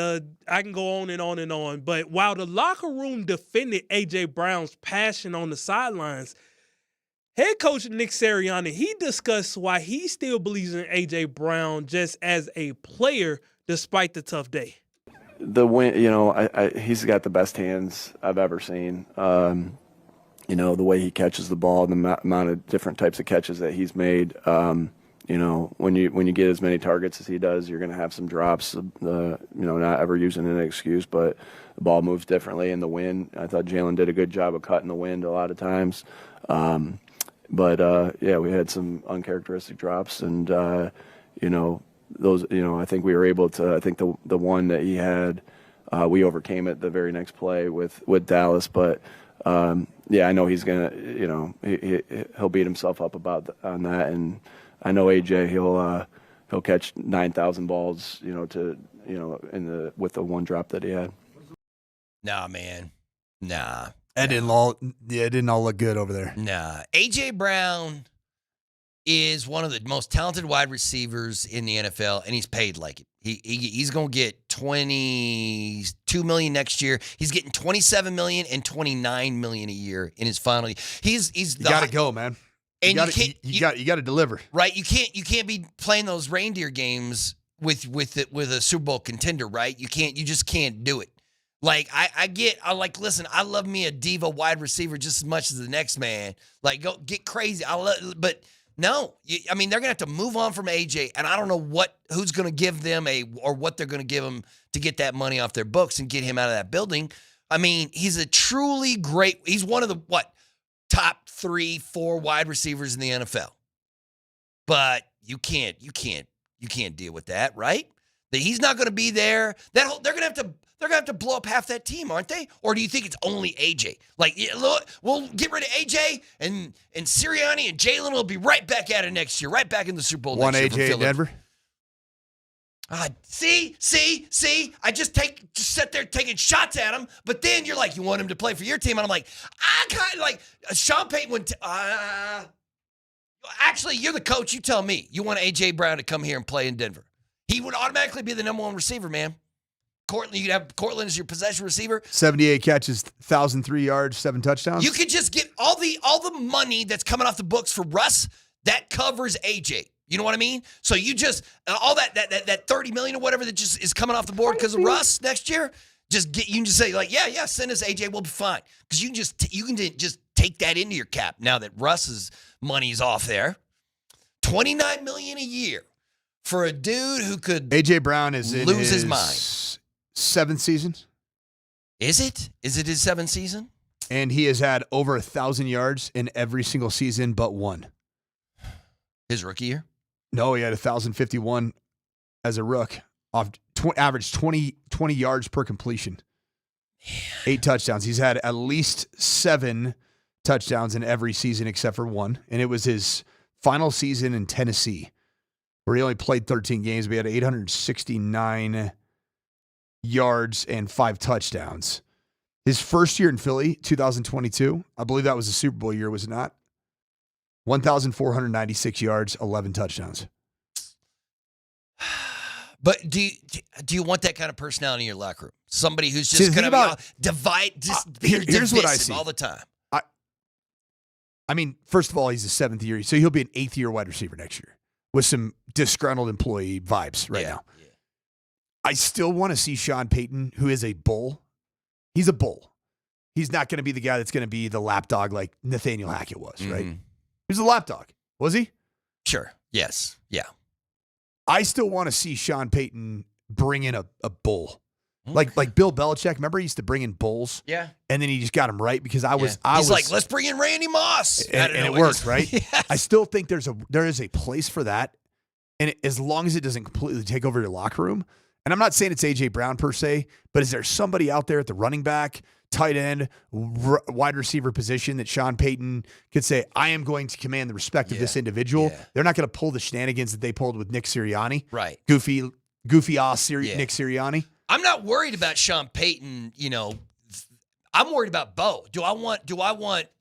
I can go on and on and on. But while the locker room defended A.J. Brown's passion on the sidelines, head coach Nick Sirianni, he discussed why he still believes in A.J. Brown just as a player despite the tough day. The win, he's got the best hands I've ever seen. The way he catches the ball, the amount of different types of catches that he's made. When you get as many targets as he does, you're going to have some drops. Not ever using an excuse, but the ball moves differently in the wind. I thought Jalen did a good job of cutting the wind a lot of times. But we had some uncharacteristic drops, and those. I think we were able to. I think the one that he had, we overcame it the very next play with Dallas. But I know he's gonna. He'll beat himself up on that, and I know AJ. He'll catch 9,000 balls. With the one drop that he had. Nah, man. Nah. It didn't all look good over there. Nah. A.J. Brown is one of the most talented wide receivers in the NFL, and he's paid like it. He's going to get $22 million next year. He's getting $27 million and $29 million a year in his final year. You got to go, man. And you got to deliver. Right? You can't be playing those reindeer games with a Super Bowl contender, right? You just can't do it. Like, listen, I love me a diva wide receiver just as much as the next man. Like, go get crazy. But no, they're going to have to move on from AJ, and I don't know who's going to give them or what they're going to give him to get that money off their books and get him out of that building. I mean, he's a truly he's one of the, top 3-4 wide receivers in the NFL. But you can't deal with that, right? That he's not going to be there. They're going to have to blow up half that team, aren't they? Or do you think it's only AJ? Like, look, we'll get rid of AJ and Sirianni and Jalen will be right back at it next year, right back in the Super Bowl next year. One AJ in Denver. See, I just sit there taking shots at him, but then you're like, you want him to play for your team, and I'm like, I kind of like Sean Payton would. Actually, you're the coach. You tell me. You want A.J. Brown to come here and play in Denver? He would automatically be the number one receiver, man. You'd have Cortland as your possession receiver. 78 catches, 1,003 yards, 7 touchdowns. You could just get all the money that's coming off the books for Russ that covers A.J. You know what I mean? So you just all that $30 million or whatever that just is coming off the board because of Russ next year. You can just say like, yeah, send us AJ, we'll be fine, because you can just take that into your cap now that Russ's money's off there. $29 million a year for a dude who could AJ Brown is lose his mind. 7th season. Is it? Is it his 7th season? And he has had over 1,000 yards in every single season but one. His rookie year? No, he had 1,051 as a rook, off average 20 yards per completion. 8 touchdowns. He's had at least 7 touchdowns in every season except for one, and it was his final season in Tennessee, where he only played 13 games, but he had 869 yards and 5 touchdowns. His first year in Philly, 2022, I believe that was the Super Bowl year, was it not? 1,496 yards, 11 touchdowns. But do you want that kind of personality in your locker room? Somebody who's just going to be here's what I see all the time. I mean, first of all, he's a 7th year, so he'll be an 8th year wide receiver next year with some disgruntled employee vibes right now. Yeah. I still want to see Sean Payton, who is a bull. He's a bull. He's not going to be the guy that's going to be the lapdog like Nathaniel Hackett was, right? He was a lapdog, was he? Sure. Yes. Yeah. I still want to see Sean Payton bring in a bull. Like Bill Belichick. Remember he used to bring in bulls? Yeah. And then he just got him right because He's like, let's bring in Randy Moss. And it worked, right? Yes. I still think there is a place for that. And as long as it doesn't completely take over your locker room. And I'm not saying it's A.J. Brown per se, but is there somebody out there at the running back, tight end, wide receiver position that Sean Payton could say, I am going to command the respect of this individual? Yeah. They're not going to pull the shenanigans that they pulled with Nick Sirianni. Right. Goofy Nick Sirianni. I'm not worried about Sean Payton, I'm worried about Bo. Do I want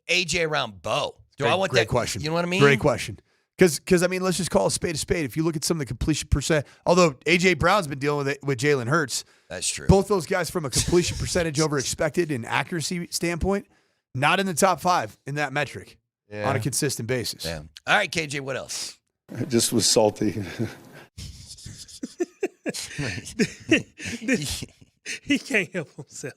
AJ around Bo? Great question. You know what I mean? Great question. Because I mean, let's just call a spade a spade. If you look at some of the completion percent, although A.J. Brown's been dealing with it with Jalen Hurts. That's true. Both those guys from a completion percentage over expected and accuracy standpoint, not in the top 5 in that metric on a consistent basis. Yeah. All right, KJ, what else? I just was salty. He can't help himself.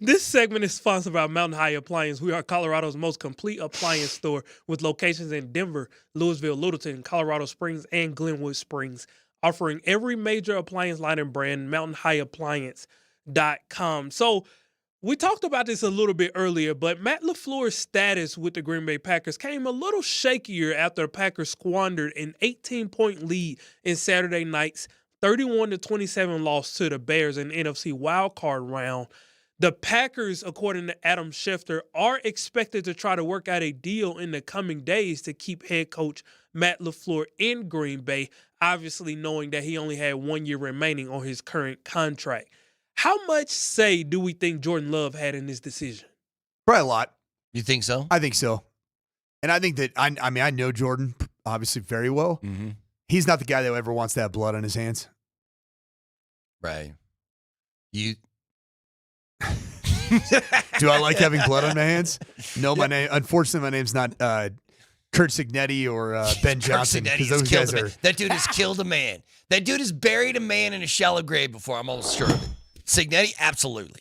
This segment is sponsored by Mountain High Appliance. We are Colorado's most complete appliance store with locations in Denver, Louisville, Littleton, Colorado Springs, and Glenwood Springs, offering every major appliance line and brand, mountainhighappliance.com. So we talked about this a little bit earlier, but Matt LaFleur's status with the Green Bay Packers came a little shakier after the Packers squandered an 18-point lead in Saturday night's 31-27 loss to the Bears in the NFC Wild Card round. The Packers, according to Adam Schefter, are expected to try to work out a deal in the coming days to keep head coach Matt LaFleur in Green Bay, obviously knowing that he only had 1 year remaining on his current contract. How much say do we think Jordan Love had in this decision? Probably a lot. You think so? I think so. And I think that, I know Jordan obviously very well. Mm-hmm. He's not the guy that ever wants to have blood on his hands. Right. You. Do I like having blood on my hands? No, my name. Unfortunately, my name's not Kurt Signetti or Ben Johnson. Kurt Signetti has killed a man. That dude has killed a man. That dude has buried a man in a shallow grave before. I'm almost sure of it. Signetti, absolutely.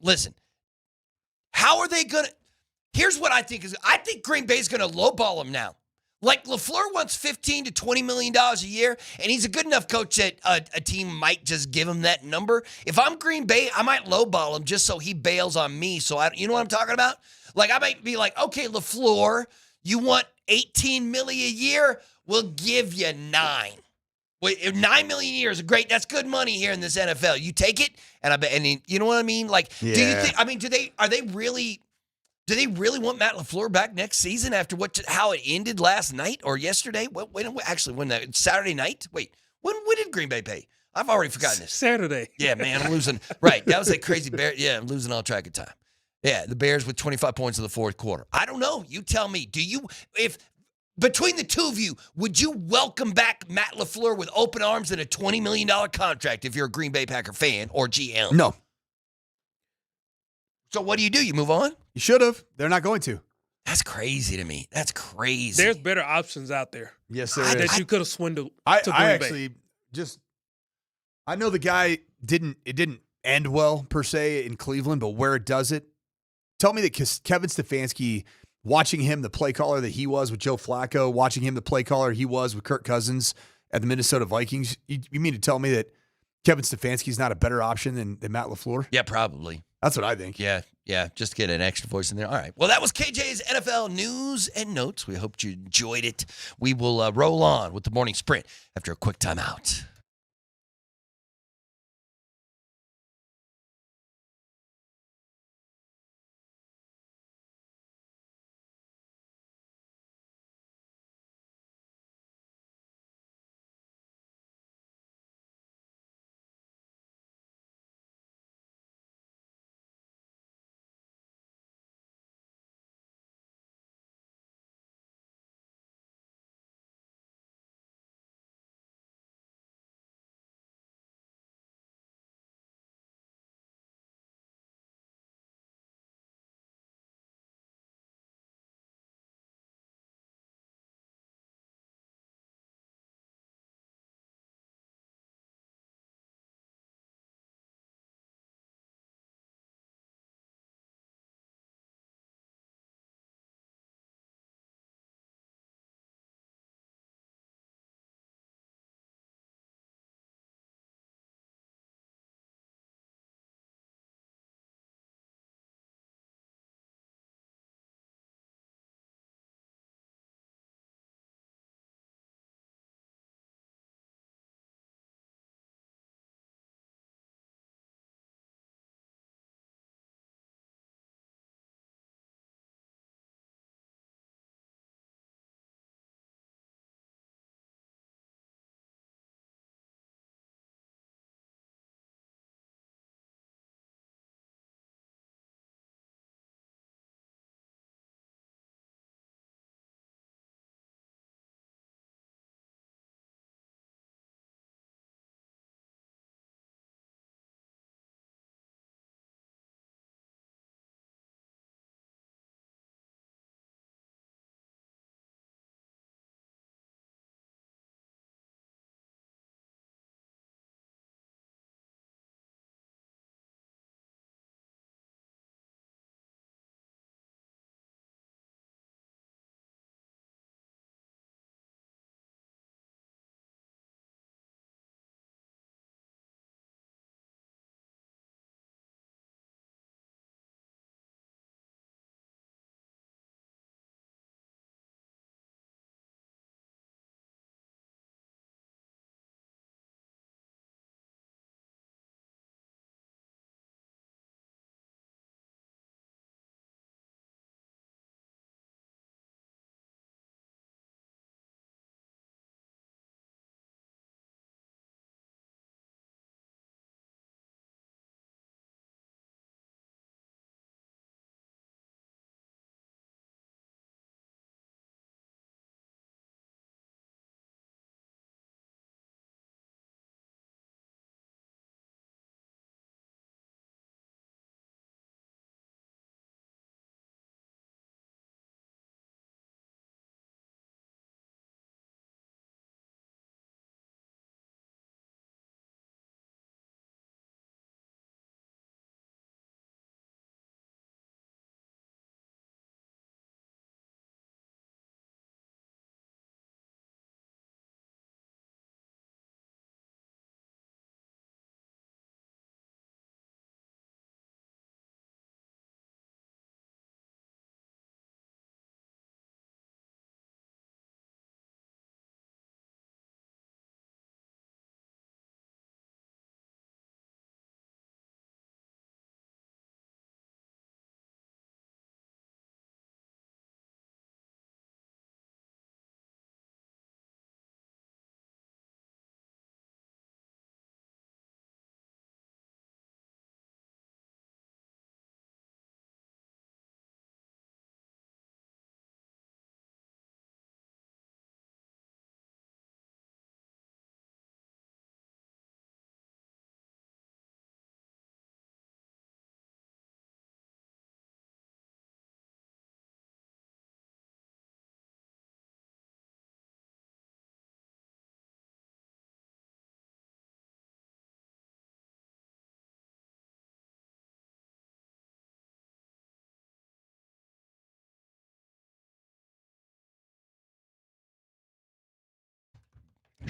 Listen. How are they gonna? Here's what I think is. I think Green Bay's gonna lowball him now. Like, LaFleur wants $15 to $20 million a year, and he's a good enough coach that a team might just give him that number. If I'm Green Bay, I might lowball him just so he bails on me. So, you know what I'm talking about? Like, I might be like, okay, LaFleur, you want $18 million a year? We'll give you $9 million. $9 million a year is great. That's good money here in this NFL. You take it, and you know what I mean? Like, Do you think? I mean, do they really want Matt LaFleur back next season after how it ended last night or yesterday? When Saturday night? Wait, when did Green Bay pay? I've already forgotten this. Saturday. Yeah, man, I'm losing. Right, that was a crazy Bear. Yeah, I'm losing all track of time. Yeah, the Bears with 25 points in the fourth quarter. I don't know. You tell me. If between the two of you, would you welcome back Matt LaFleur with open arms and a $20 million contract if you're a Green Bay Packer fan or GM? No. So what do? You move on? You should have. They're not going to. That's crazy to me. That's crazy. There's better options out there. Yes, there is. That you could have swindled. I actually I know the guy it didn't end well per se in Cleveland, but where it does it, tell me that Kevin Stefanski, watching him the play caller that he was with Joe Flacco, watching him the play caller he was with Kirk Cousins at the Minnesota Vikings, you mean to tell me that Kevin Stefanski's not a better option than Matt LaFleur? Yeah, probably. That's what I think. Yeah, just get an extra voice in there. All right. Well, that was KJ's NFL News and Notes. We hope you enjoyed it. We will roll on with the morning sprint after a quick timeout.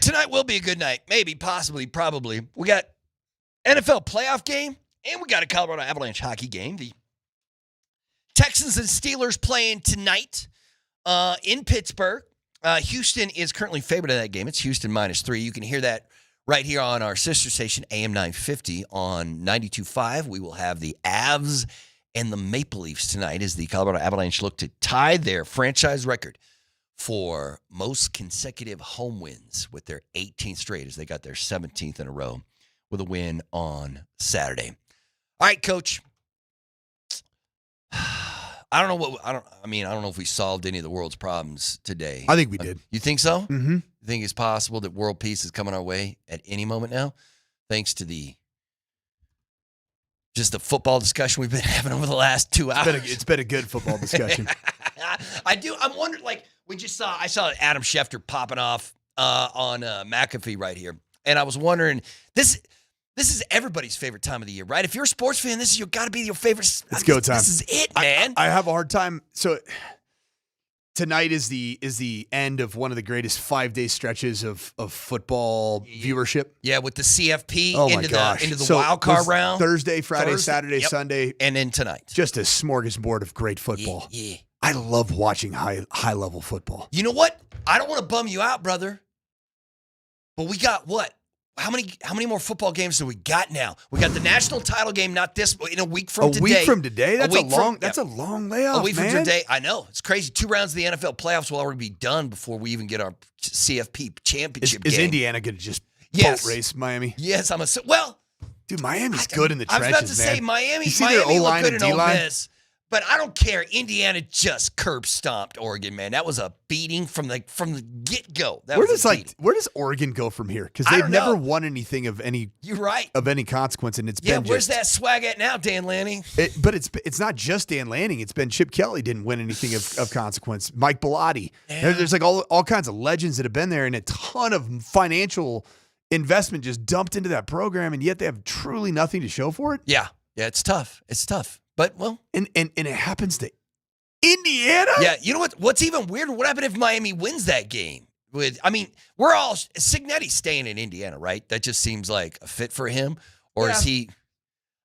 Tonight will be a good night. Maybe, possibly, probably. We got NFL playoff game, and we got a Colorado Avalanche hockey game. The Texans and Steelers playing tonight in Pittsburgh. Houston is currently favored in that game. It's Houston -3. You can hear that right here on our sister station, AM 950 on 92.5. We will have the Avs and the Maple Leafs tonight as the Colorado Avalanche look to tie their franchise record for most consecutive home wins with their 18th straight as they got their 17th in a row with a win on Saturday. All right, Coach. I don't know if we solved any of the world's problems today. I think we did. You think so? Mm-hmm. You think it's possible that world peace is coming our way at any moment now, thanks to the football discussion we've been having over the last 2 hours? It's been a good football discussion. I'm wondering, like, I saw Adam Schefter popping off on McAfee right here, and I was wondering, this is everybody's favorite time of the year, right? If you're a sports fan, this is got to be your favorite. It's go time. This is it, man. I have a hard time. So tonight is the end of one of the greatest 5-day stretches of football viewership. Yeah, with the CFP into the So wild card round. Thursday, Friday, Saturday, yep. Sunday, and then tonight. Just a smorgasbord of great football. Yeah. I love watching high level football. You know what? I don't want to bum you out, brother. But we got what? How many more football games do we got now? We got the national title game, not this, in a week from today. A week from today? That's a long layoff, A week man. from today. I know. It's crazy. 2 rounds of the NFL playoffs will already be done before we even get our CFP championship game. Is Indiana going to just boat race Miami? Yes, dude, Miami's good in the trenches, man. I was about to say Miami You see their looked O-line good and in Ole D-line? Miss. But I don't care. Indiana just curb stomped Oregon, man. That was a beating from the get-go. Where does Oregon go from here? Because they've never won anything of any. You're right. Of any consequence, and it's been where's that swag at now, Dan Lanning? But it's not just Dan Lanning. It's been Chip Kelly didn't win anything of consequence. Mike Bellotti. Yeah. There's like all kinds of legends that have been there, and a ton of financial investment just dumped into that program, and yet they have truly nothing to show for it. Yeah, it's tough. It's tough. But, well. And it happens to Indiana? Yeah, you know what? What's even weirder, what happened if Miami wins that game? We're all, Cignetti's staying in Indiana, right? That just seems like a fit for him. Or is he,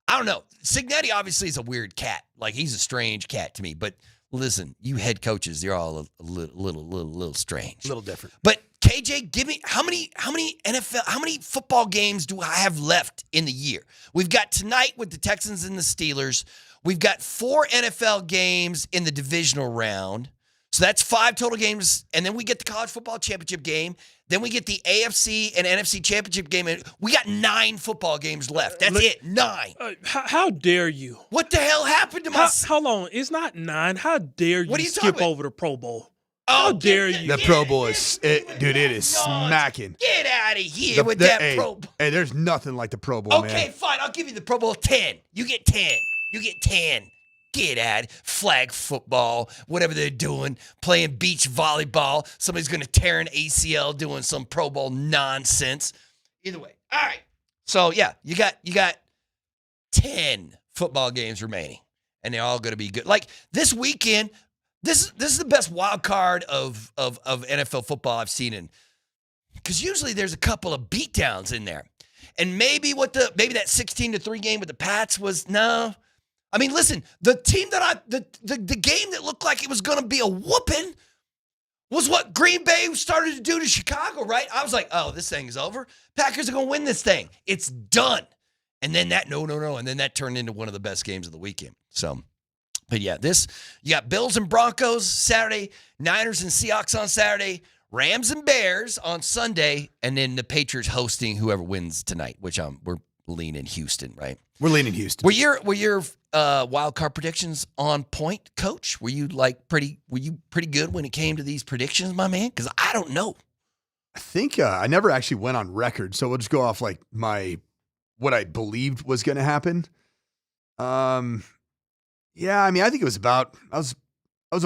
I don't know. Cignetti obviously is a weird cat. Like, he's a strange cat to me. But listen, you head coaches, you're all a little strange. A little different. But KJ, give me how many football games do I have left in the year? We've got tonight with the Texans and the Steelers. We've got 4 NFL games in the divisional round. So that's 5 total games. And then we get the college football championship game. Then we get the AFC and NFC championship game. And we got 9 football games left. That's it. 9. How dare you? What the hell happened to my... Hold on. It's not 9. How dare you skip over the Pro Bowl? How dare you? The Pro Bowl is, it is smacking. Get out of here with that Pro Bowl. Hey, there's nothing like the Pro Bowl, man. Okay, fine. I'll give you the Pro Bowl 10. You get 10. Get at it. Flag football, whatever they're doing, playing beach volleyball. Somebody's going to tear an ACL doing some Pro Bowl nonsense. Either way. All right. So, yeah, you got 10 football games remaining, and they're all going to be good. Like, this weekend, this is the best wild card of NFL football I've seen in, because usually there's a couple of beatdowns in there. And maybe that 16-3 game with the Pats was, no. I mean, listen, the team the game that looked like it was going to be a whooping was what Green Bay started to do to Chicago, right? I was like, oh, this thing is over. Packers are going to win this thing. It's done. And then no. And then that turned into one of the best games of the weekend. So, but yeah, you got Bills and Broncos Saturday, Niners and Seahawks on Saturday, Rams and Bears on Sunday, and then the Patriots hosting whoever wins tonight, which we're leaning Houston, right? We're leaning Houston. Were your wild card predictions on point, Coach? Were you pretty good when it came to these predictions, my man? Because I don't know. I think I never actually went on record, so we'll just go off like what I believed was going to happen. Yeah, I mean, I think it was about I was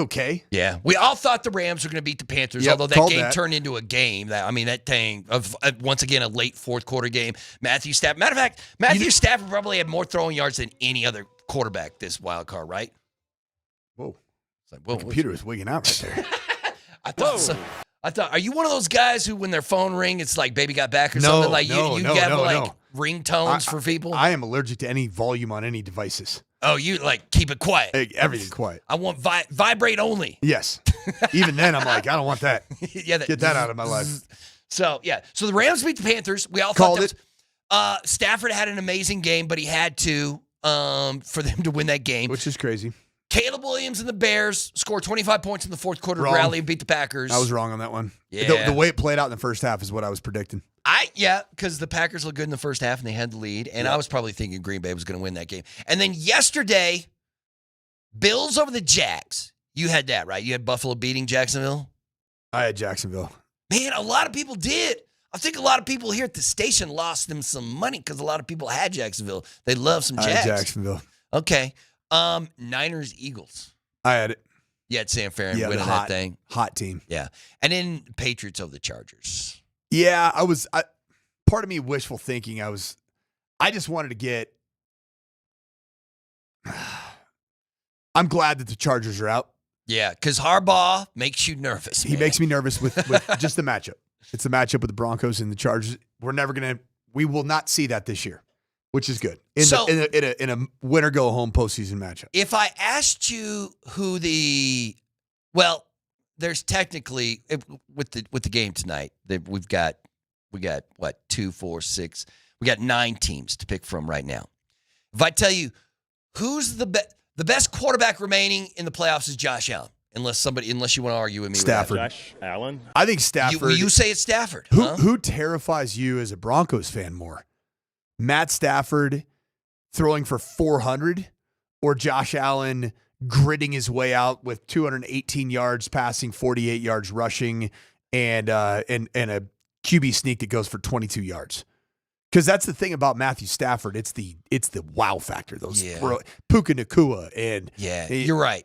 okay. Yeah, we all thought the Rams were going to beat the Panthers, Yep, although that game that turned into a game. That thing of once again a late fourth quarter game. Matthew Stafford. Matter of fact, Stafford probably had more throwing yards than any other quarterback this wild card, right? Whoa! It's like, the computer was wigging out right there. I thought I thought, are you one of those guys who, when their phone ring, it's like "Baby Got Back" or something? Like you have ringtones for people. I am allergic to any volume on any devices. Oh, you like keep it quiet. Everything quiet. I want vibrate only. Yes. Even then, I'm like, I don't want that. Yeah, get that out of my life. So so the Rams beat the Panthers. We all called thought that was, Stafford had an amazing game, but he had to for them to win that game, which is crazy. Caleb Williams and the Bears scored 25 points in the fourth quarter Wrong. rally and beat the Packers. I was wrong on that one. Yeah. The way it played out in the first half is what I was predicting. Because the Packers looked good in the first half and they had the lead, and I was probably thinking Green Bay was going to win that game. And then yesterday, Bills over the Jags. You had that, right? You had Buffalo beating Jacksonville? I had Jacksonville. Man, a lot of people did. I think a lot of people here at the station lost them some money because a lot of people had Jacksonville. They love some Jags. I had Jacksonville. Okay. Niners, Eagles. I had it. You had Sanford winning that thing. Hot team. Yeah. And then Patriots over the Chargers. Yeah, part of me wishful thinking. I just wanted to get. I'm glad that the Chargers are out. Yeah, because Harbaugh makes you nervous. He makes me nervous with just the matchup. It's the matchup with the Broncos and the Chargers. We will not see that this year, which is good. In a winner go home postseason matchup. If I asked you who there's technically with the game tonight that we got what 2, 4, 6. We got 9 teams to pick from right now. If I tell you who's the best quarterback remaining in the playoffs is Josh Allen. Unless you want to argue with me. Stafford. With Josh Allen. I think Stafford. You say it's Stafford. Who terrifies you as a Broncos fan more? Matt Stafford throwing for 400 or Josh Allen gritting his way out with 218 yards passing, 48 yards rushing, and a QB sneak that goes for 22 yards? Because that's the thing about Matthew Stafford. It's the wow factor. Puka Nacua and you're right.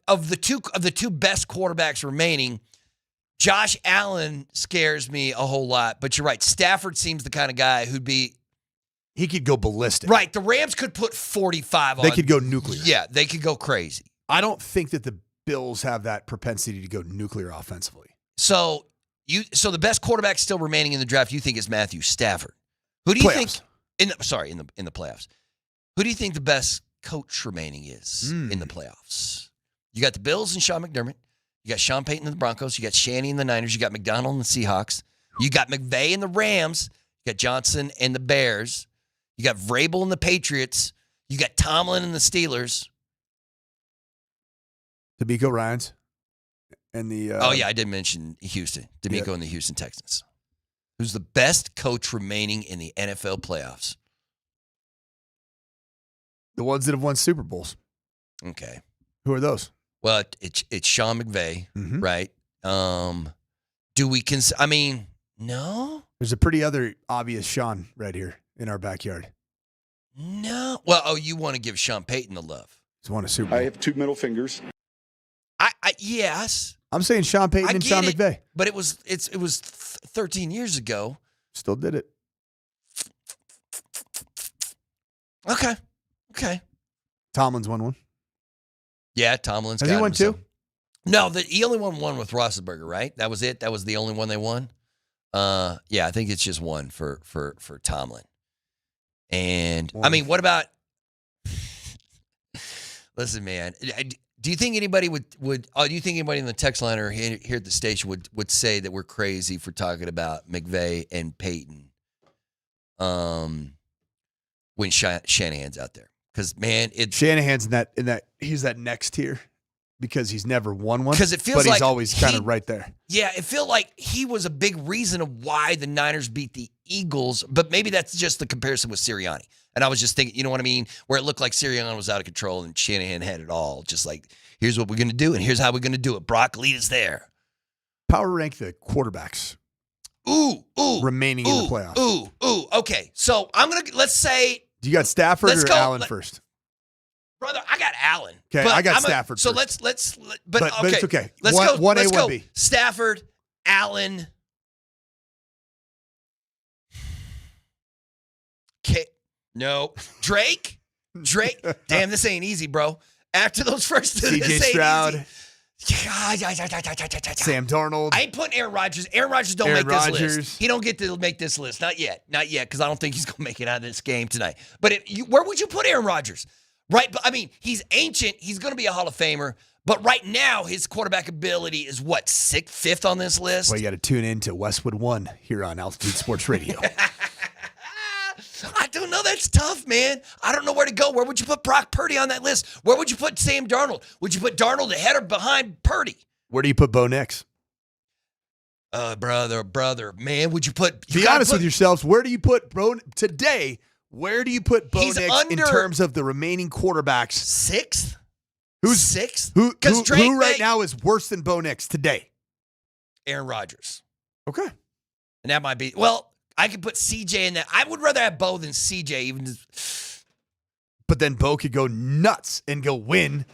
Of the two best quarterbacks remaining, Josh Allen scares me a whole lot. But you're right. Stafford seems the kind of guy he could go ballistic. Right. The Rams could put 45 on. They could go nuclear. Yeah, they could go crazy. I don't think that the Bills have that propensity to go nuclear offensively. So the best quarterback still remaining in the draft you think is Matthew Stafford. Who do you think in the playoffs? Who do you think the best coach remaining is in the playoffs? You got the Bills and Sean McDermott. You got Sean Payton and the Broncos. You got Shanny and the Niners. You got McDonald and the Seahawks. You got McVay and the Rams. You got Johnson and the Bears. You got Vrabel and the Patriots. You got Tomlin and the Steelers. DeMeco Ryans and the. I did mention Houston. DeMeco and the Houston Texans. Who's the best coach remaining in the NFL playoffs? The ones that have won Super Bowls. Okay. Who are those? Well, it's Sean McVay, right? Do we no? There's a pretty other obvious Sean right here in our backyard. No. Well, you want to give Sean Payton the love. He's won a Super Bowl. I have 2 middle fingers. Yes. I'm saying Sean Payton and Sean McVay. But it was 13 years ago. Still did it. Okay. Tomlin's won one. Yeah, Tomlin's Has he won 2? No, he only won one with Roethlisberger, right? That was it. That was the only one they won. I think it's just one for Tomlin. And what about? Listen, man. Do you think anybody would? Do you think anybody in the text line or here at the station would say that we're crazy for talking about McVay and Payton? When Shanahan's out there, because man, Shanahan's in that he's that next tier because he's never won one. Because it feels but he's always kind of right there. Yeah, it felt like he was a big reason of why the Niners beat the Eagles, but maybe that's just the comparison with Sirianni. And I was just thinking, you know what I mean? Where it looked like Sirianni was out of control and Shanahan had it all. Just like, here's what we're going to do, and here's how we're going to do it. Brock, lead us there. Power rank the quarterbacks. Remaining in the playoffs. Okay, so let's say. Do you got Stafford or Allen first? Brother, I got Allen. Okay, I got Stafford so first. But it's okay. Let's go. 1A, let's 1B. Go. Stafford, Allen. No. Drake. Damn, this ain't easy, bro. After those first two, CJ this ain't Stroud. easy. Sam Darnold. I ain't putting Aaron Rodgers. Aaron Rodgers don't make this list. He don't get to make this list. Not yet, because I don't think he's going to make it out of this game tonight. But where would you put Aaron Rodgers? Right? But I mean, he's ancient. He's going to be a Hall of Famer. But right now, his quarterback ability is what, fifth on this list? Well, you got to tune in to Westwood One here on Altitude Sports Radio. I don't know. That's tough, man. I don't know where to go. Where would you put Brock Purdy on that list? Where would you put Sam Darnold? Would you put Darnold ahead or behind Purdy? Where do you put Bo Nix? Brother, man, would you put? Be honest with yourselves. Where do you put Bo today? Where do you put Bo Nix in terms of the remaining quarterbacks? Sixth? Who's sixth? Who right now is worse than Bo Nix today? Aaron Rodgers. Okay. And that might be, well, I could put CJ in that. I would rather have Bo than CJ, even. But then Bo could go nuts and go win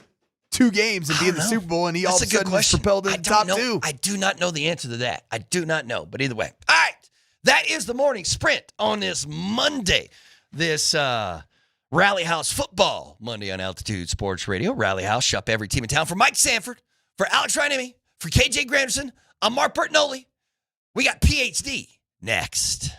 2 games and be in the Super Bowl, and he all of a sudden is propelled to the top 2. I do not know the answer to that. I do not know. But either way. All right. That is the morning sprint on this Monday. This Rally House Football Monday on Altitude Sports Radio. Rally House, shop every team in town. For Mike Sanford, for Alex Ryanemi, for KJ Granderson, I'm Mark Bertinoli. We got PhD next.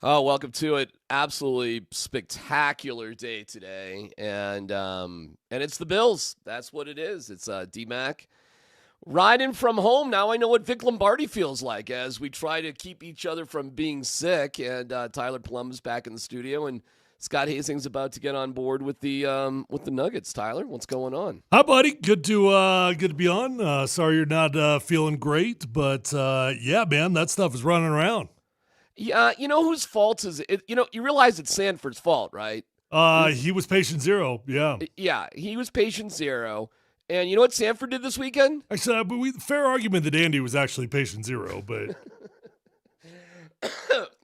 Oh, welcome to it. Absolutely spectacular day today. And it's the Bills. That's what it is. It's DMac riding from home. Now I know what Vic Lombardi feels like as we try to keep each other from being sick. And Tyler Polumbus back in the studio, and Scott Hastings about to get on board with the Nuggets. Tyler, what's going on? Hi, buddy. Good to be on. Sorry you're not feeling great, but yeah, man, that stuff is running around. Yeah, you know whose fault is it? You know, you realize it's Sanford's fault, right? He was patient zero. Yeah. Yeah, he was patient zero. And you know what Sanford did this weekend? Actually, fair argument that Andy was actually patient zero, but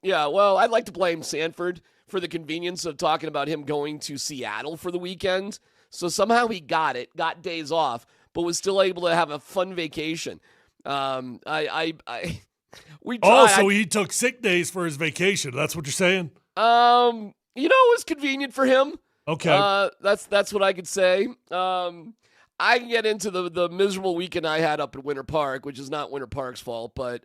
yeah, well, I'd like to blame Sanford for the convenience of talking about him going to Seattle for the weekend. So somehow he got days off, but was still able to have a fun vacation. We tried. Oh, so he took sick days for his vacation. That's what you're saying? You know, it was convenient for him. Okay. That's what I could say. I can get into the miserable weekend I had up at Winter Park, which is not Winter Park's fault, but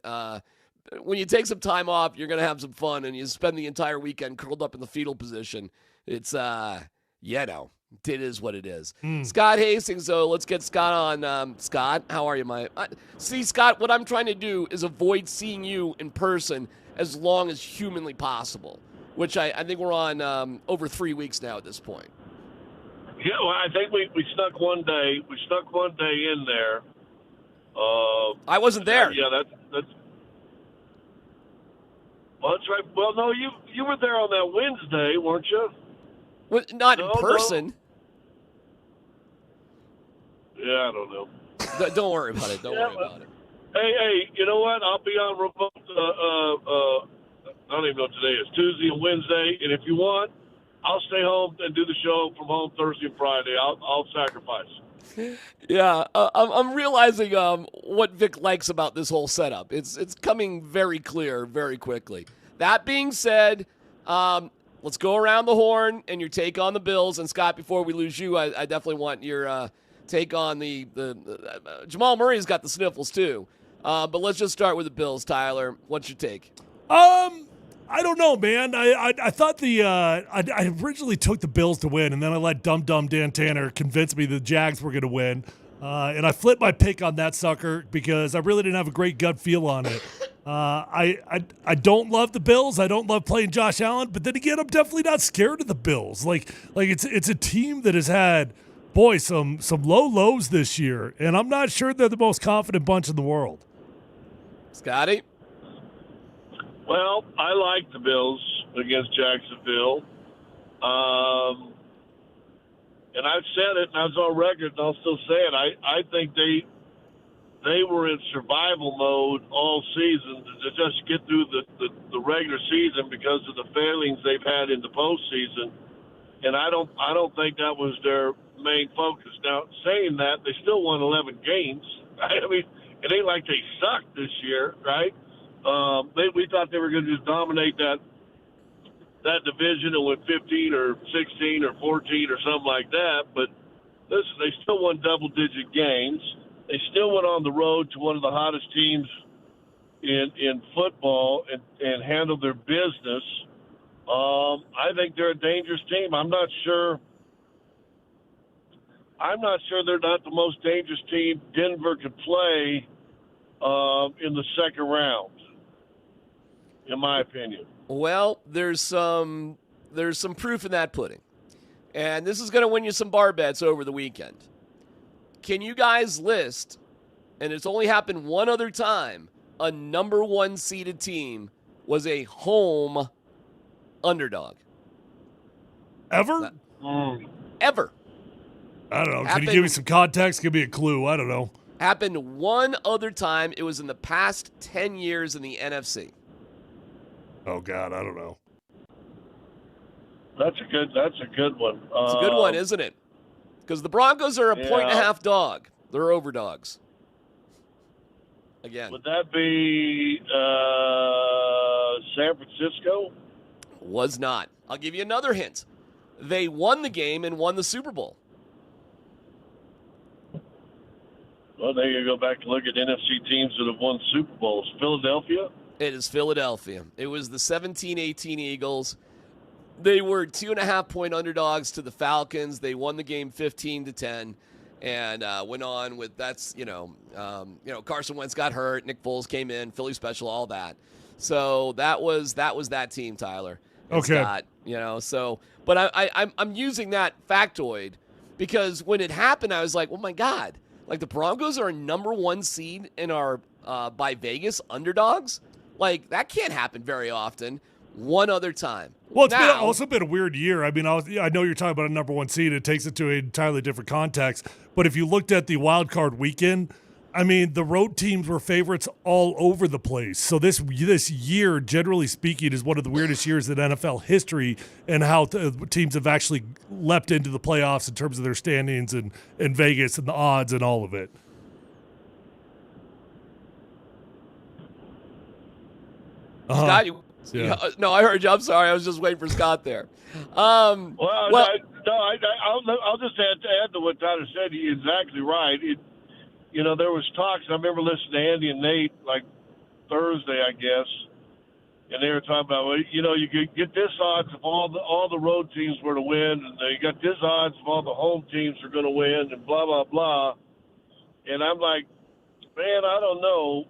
when you take some time off, you're going to have some fun, and you spend the entire weekend curled up in the fetal position. It's, it is what it is. Scott Hastings, though, let's get Scott on. Scott, how are you, See, Scott, what I'm trying to do is avoid seeing you in person as long as humanly possible, which I think we're on over 3 weeks now at this point. Yeah, well, I think we snuck one day. We snuck one day in there. I wasn't there. Yeah, that's. Well, that's right. Well, no, you were there on that Wednesday, weren't you? Well, not in person. No. Yeah, I don't know. Don't worry about it. Don't worry about it. Hey, you know what? I'll be on remote. I don't even know what today is. Tuesday and Wednesday, and if you want, I'll stay home and do the show from home Thursday and Friday. I'll sacrifice. Yeah, I'm realizing what Vic likes about this whole setup. It's coming very clear very quickly. That being said, let's go around the horn and your take on the Bills. And Scott, before we lose you, I definitely want your take on the Jamal Murray's got the sniffles too. But let's just start with the Bills. Tyler, what's your take? I don't know, man. I thought I originally took the Bills to win, and then I let dumb Dan Tanner convince me the Jags were going to win. And I flipped my pick on that sucker because I really didn't have a great gut feel on it. I don't love the Bills. I don't love playing Josh Allen, but then again, I'm definitely not scared of the Bills. Like it's a team that has had, boy, some low lows this year, and I'm not sure they're the most confident bunch in the world. Scotty? Well, I like the Bills against Jacksonville. And I've said it, and I was on record, and I'll still say it. I think they were in survival mode all season to just get through the regular season because of the failings they've had in the postseason. And I don't think that was their main focus. Now, saying that, they still won 11 games. Right? I mean, it ain't like they sucked this year, right? We thought they were going to just dominate that division and win 15 or 16 or 14 or something like that. But listen, they still won double-digit games. They still went on the road to one of the hottest teams in football and handled their business. I think they're a dangerous team. I'm not sure they're not the most dangerous team Denver could play in the second round, in my opinion. Well, there's some proof in that pudding. And this is going to win you some bar bets over the weekend. Can you guys list, and it's only happened one other time, a number one seeded team was a home underdog? Ever? Ever. I don't know. Can you give me some context? Give me a clue. I don't know. Happened one other time. It was in the past 10 years in the NFC. Oh, God, I don't know. That's a good one. It's a good one, isn't it? Because the Broncos are a 1.5 dog. They're overdogs. Again. Would that be San Francisco? Was not. I'll give you another hint. They won the game and won the Super Bowl. Well, now you go back and look at NFC teams that have won Super Bowls. Philadelphia? It is Philadelphia. It was the 17-18 Eagles. They were 2.5-point underdogs to the Falcons. They won the game 15-10, and went on with Carson Wentz got hurt. Nick Foles came in, Philly special, all that. So that was that team, Tyler. And Okay. Scott, but I'm using that factoid because when it happened, I was like, oh my God, like the Broncos are a number 1 seed and are by Vegas underdogs. Like that can't happen very often. One other time. Well, it's also been a weird year. I mean, I know you're talking about a number 1 seed. It takes it to an entirely different context. But if you looked at the wild card weekend, I mean, the road teams were favorites all over the place. So this year, generally speaking, is one of the weirdest years in NFL history, and how teams have actually leapt into the playoffs in terms of their standings and Vegas and the odds and all of it. Scott, Yeah. no, I heard you. I'm sorry. I was just waiting for Scott there. I'll just add to what Tyler said. He's exactly right. There was talks. I remember listening to Andy and Nate like Thursday, I guess, and they were talking about, you could get this odds if all the road teams were to win, and you got this odds if all the home teams are going to win, and blah blah blah. And I'm like, man, I don't know.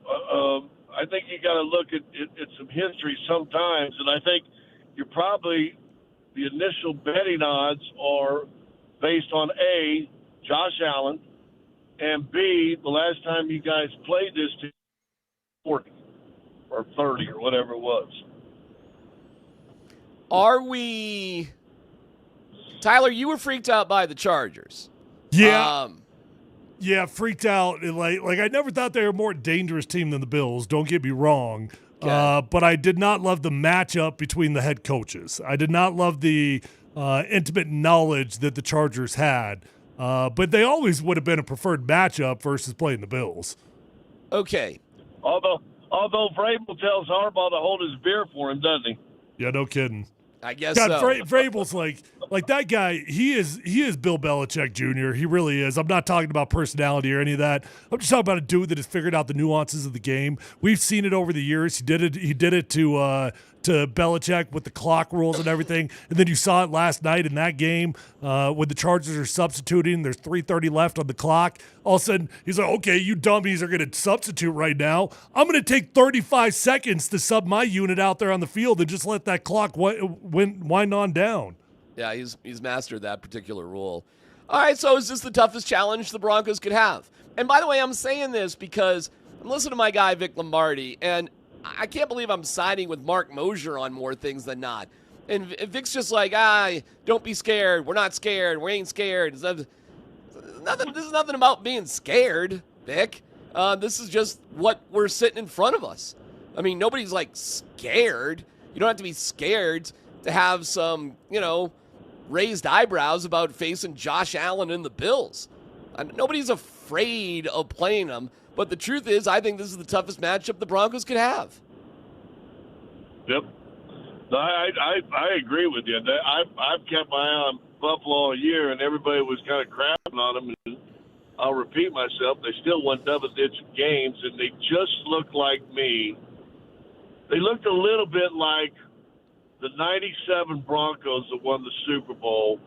I think you got to look at some history sometimes, and I think you're probably the initial betting odds are based on A, Josh Allen, and B, the last time you guys played this team, 40 or 30 or whatever it was. Are we, Tyler? You were freaked out by the Chargers. Yeah. Yeah, freaked out. Like I never thought they were a more dangerous team than the Bills. Don't get me wrong. Okay. But I did not love the matchup between the head coaches. I did not love the intimate knowledge that the Chargers had. But they always would have been a preferred matchup versus playing the Bills. Okay. Although Vrabel tells Harbaugh to hold his beer for him, doesn't he? Yeah, no kidding. I guess God, so. Vrabel's like that guy. He is Bill Belichick Jr. He really is. I'm not talking about personality or any of that. I'm just talking about a dude that has figured out the nuances of the game. We've seen it over the years. He did it to Belichick with the clock rules and everything. And then you saw it last night in that game when the Chargers are substituting. There's 3:30 left on the clock. All of a sudden, he's like, okay, you dummies are going to substitute right now. I'm going to take 35 seconds to sub my unit out there on the field and just let that clock wind on down. Yeah, he's mastered that particular rule. All right, so is this the toughest challenge the Broncos could have? And by the way, I'm saying this because I'm listening to my guy, Vic Lombardi, and I can't believe I'm siding with Mark Moser on more things than not. And Vic's just like, don't be scared. We're not scared. We ain't scared. This is nothing about being scared, Vic. This is just what we're sitting in front of us. I mean, nobody's like scared. You don't have to be scared to have some, raised eyebrows about facing Josh Allen and the Bills. Nobody's afraid of playing them. But the truth is, I think this is the toughest matchup the Broncos could have. Yep. No, I agree with you. I've kept my eye on Buffalo all year, and everybody was kind of crapping on them. And I'll repeat myself. They still won double-digit games, and they just looked like me. They looked a little bit like the 97 Broncos that won the Super Bowl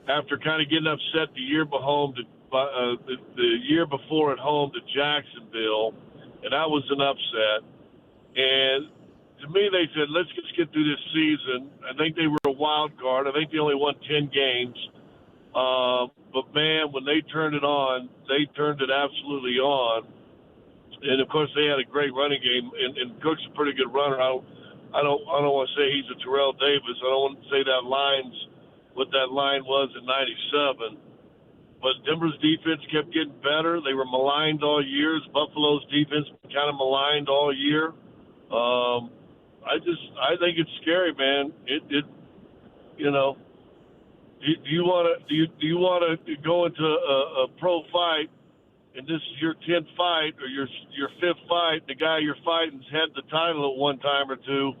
after kind of getting upset the year before at home to Jacksonville, and that was an upset. And to me, they said, let's just get through this season. I think they were a wild card. I think they only won 10 games. But, man, when they turned it on, they turned it absolutely on. And, of course, they had a great running game, and Cook's a pretty good runner. I don't want to say he's a Terrell Davis. I don't want to say what that line was in 97. But Denver's defense kept getting better. They were maligned all year. Buffalo's defense kind of maligned all year. I think it's scary, man. Do you want to go into a pro fight, and this is your 10th fight or your 5th fight? The guy you're fighting's had the title at one time or two,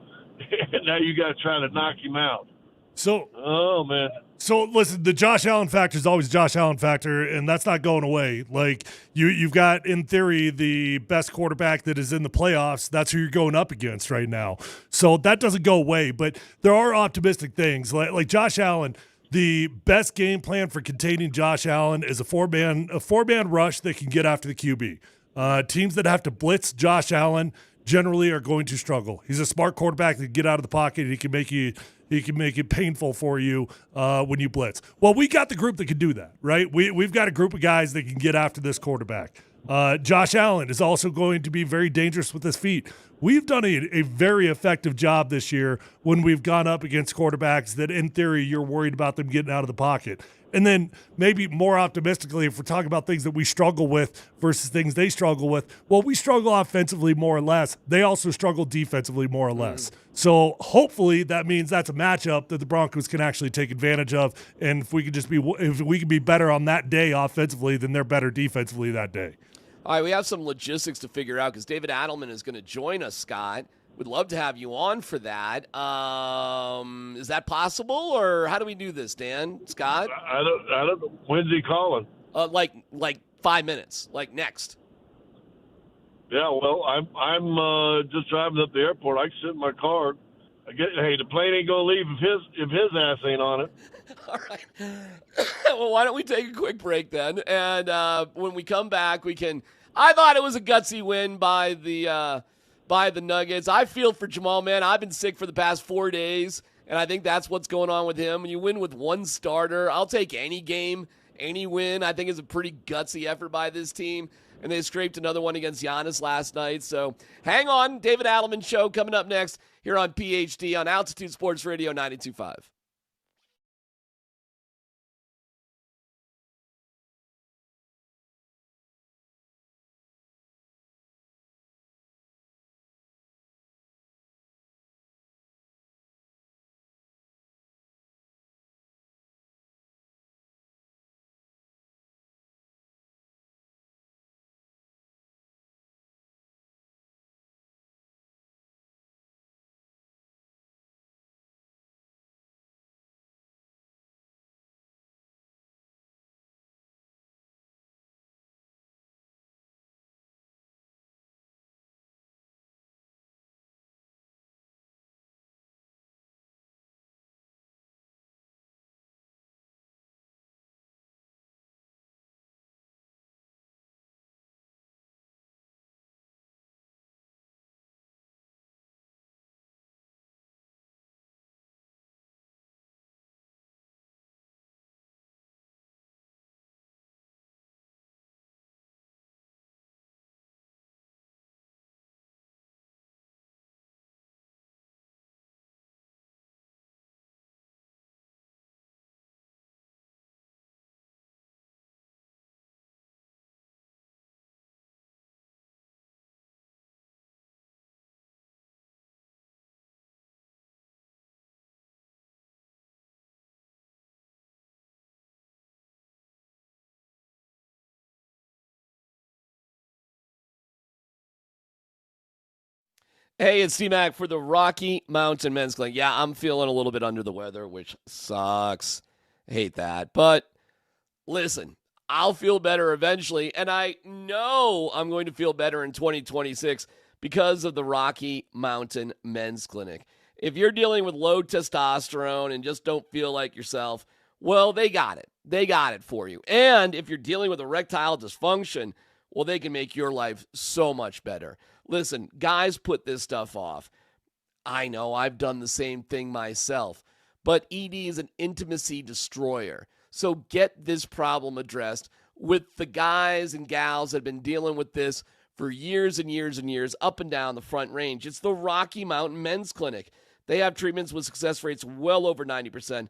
and now you got to try to knock him out. So, oh man, So listen, the Josh Allen factor is always Josh Allen factor, and that's not going away. Like you've got, in theory, the best quarterback that is in the playoffs. That's who you're going up against right now. So that doesn't go away. But there are optimistic things, like Josh Allen. The best game plan for containing Josh Allen is a four-man rush that can get after the QB. Teams that have to blitz Josh Allen generally are going to struggle. He's a smart quarterback that can get out of the pocket. And he can make it painful for you when you blitz. Well, we got the group that can do that, right? We've got a group of guys that can get after this quarterback. Josh Allen is also going to be very dangerous with his feet. We've done a very effective job this year when we've gone up against quarterbacks that, in theory, you're worried about them getting out of the pocket. And then maybe more optimistically, if we're talking about things that we struggle with versus things they struggle with, well, we struggle offensively more or less. They also struggle defensively more or less. So hopefully that means that's a matchup that the Broncos can actually take advantage of. And if we can be better on that day offensively, then they're better defensively that day. All right, we have some logistics to figure out because David Adelman is going to join us, Scott. We'd love to have you on for that. Is that possible, or how do we do this, Dan? Scott? I don't know. When's he calling? Like 5 minutes, like next. Yeah, well, I'm just driving up the airport. I can sit in my car. Hey, the plane ain't gonna leave if his ass ain't on it. All right. Well, why don't we take a quick break then? And when we come back, we can. I thought it was a gutsy win by the Nuggets. I feel for Jamal, man. I've been sick for the past 4 days, and I think that's what's going on with him. When you win with one starter, I'll take any game, any win. I think it's a pretty gutsy effort by this team, and they scraped another one against Giannis last night. So hang on. David Adelman Show coming up next here on PhD on Altitude Sports Radio 92.5. Hey, it's DMac for the Rocky Mountain Men's Clinic. Yeah, I'm feeling a little bit under the weather, which sucks. I hate that. But listen, I'll feel better eventually, and I know I'm going to feel better in 2026 because of the Rocky Mountain Men's Clinic. If you're dealing with low testosterone and just don't feel like yourself, well, they got it. They got it for you. And if you're dealing with erectile dysfunction, well, they can make your life so much better. Listen, guys put this stuff off. I know I've done the same thing myself, but ED is an intimacy destroyer. So get this problem addressed with the guys and gals that have been dealing with this for years and years and years up and down the Front Range. It's the Rocky Mountain Men's Clinic. They have treatments with success rates well over 90%.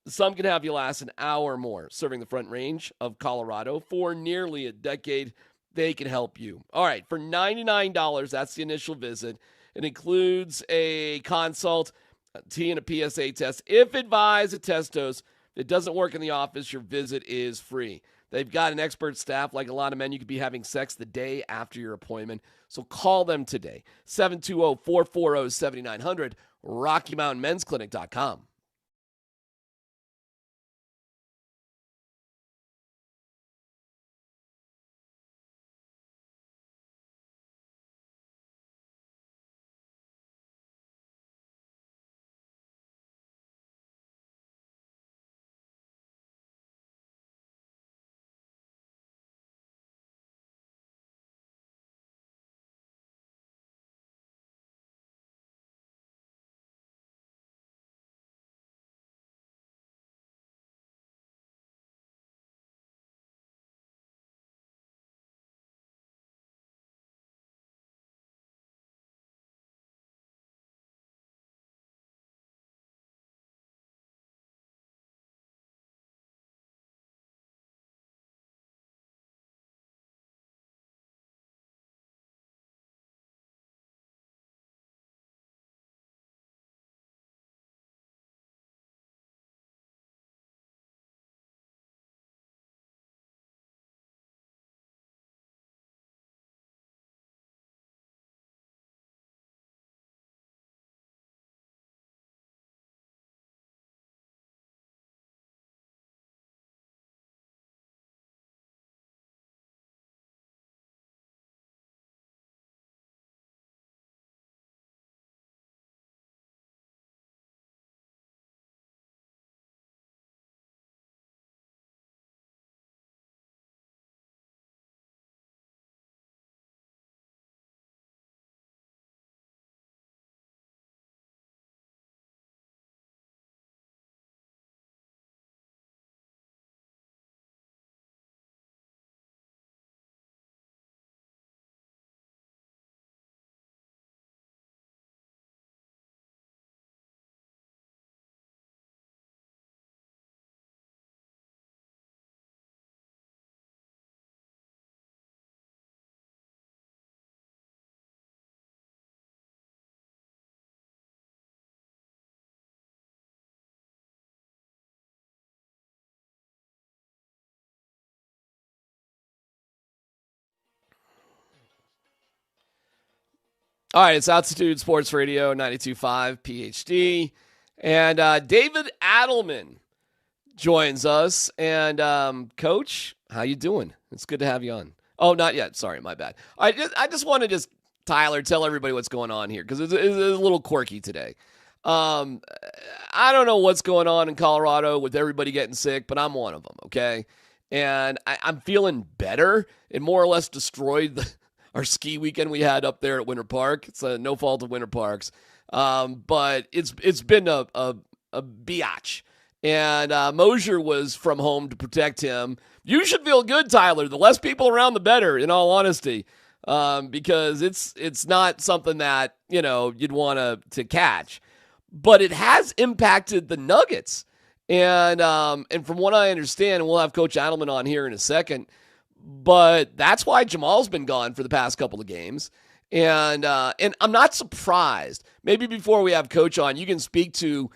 Some can have you last an hour or more, serving the Front Range of Colorado for nearly a decade. They can help you. All right, for $99, that's the initial visit. It includes a consult, a T and a PSA test. If advised, a test dose. If it doesn't work in the office, your visit is free. They've got an expert staff. Like a lot of men, you could be having sex the day after your appointment. So call them today, 720-440-7900, RockyMountainMen'sClinic.com. All right, it's Altitude Sports Radio 92.5 PhD. And David Adelman joins us. And Coach, how you doing? It's good to have you on. Oh, not yet. Sorry, my bad. I just want to Tyler, tell everybody what's going on here because it's a little quirky today. I don't know what's going on in Colorado with everybody getting sick, but I'm one of them, okay? And I'm feeling better. It more or less destroyed our ski weekend we had up there at Winter Park. It's no fault of Winter Parks. But it's been a biatch. And Moser was from home to protect him. You should feel good, Tyler. The less people around, the better, in all honesty. Because it's not something that, you'd want to catch. But it has impacted the Nuggets. And from what I understand, and we'll have Coach Adelman on here in a second, but that's why Jamal's been gone for the past couple of games. And I'm not surprised. Maybe before we have Coach on, you can speak to,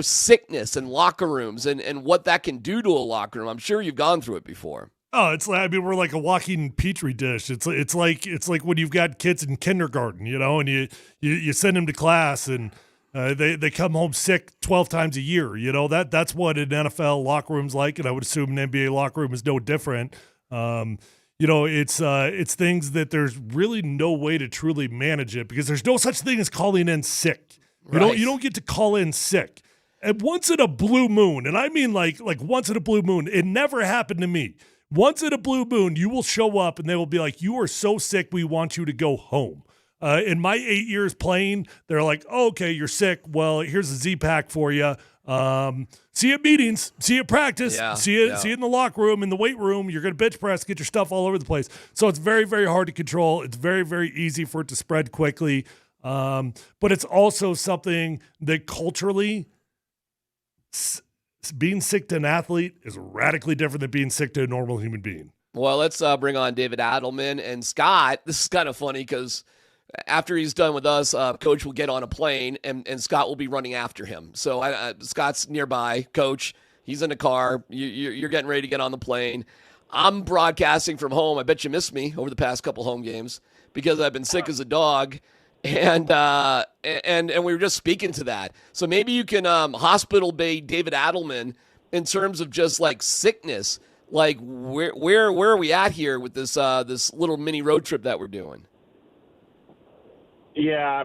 sickness and locker rooms and what that can do to a locker room. I'm sure you've gone through it before. Oh, we're like a walking petri dish. It's like when you've got kids in kindergarten, and you send them to class and they come home sick 12 times a year. That's what an NFL locker room's like, and I would assume an NBA locker room is no different. It's things that there's really no way to truly manage it because there's no such thing as calling in sick. You don't get to call in sick. And once in a blue moon, and I mean like once in a blue moon, it never happened to me. Once in a blue moon, you will show up and they will be like, you are so sick, we want you to go home. In my 8 years playing, they're like, oh, okay, you're sick. Well, here's a Z-Pack for you. See you at meetings, see you at practice, see you in the locker room, in the weight room. You're going to bench press, get your stuff all over the place. So it's very, very hard to control. It's very, very easy for it to spread quickly. But it's also something that culturally, being sick to an athlete is radically different than being sick to a normal human being. Well, let's bring on David Adelman and Scott. This is kind of funny because after he's done with us, Coach will get on a plane, and Scott will be running after him. So Scott's nearby. Coach, he's in the car. You're getting ready to get on the plane. I'm broadcasting from home. I bet you missed me over the past couple home games because I've been sick as a dog, and we were just speaking to that. So maybe you can hospital bay David Adelman in terms of just like sickness. Like where are we at here with this little mini road trip that we're doing? Yeah,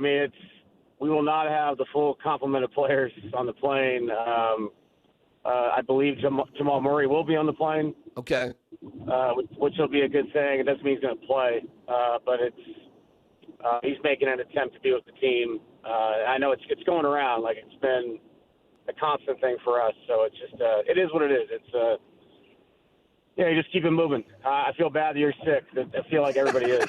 we will not have the full complement of players on the plane. I believe Jamal Murray will be on the plane. Okay. Which will be a good thing. It doesn't mean he's going to play, but he's making an attempt to be with the team. I know it's going around. Like, it's been a constant thing for us. So it's just it is what it is. It's you just keep it moving. I feel bad that you're sick. I feel like everybody is.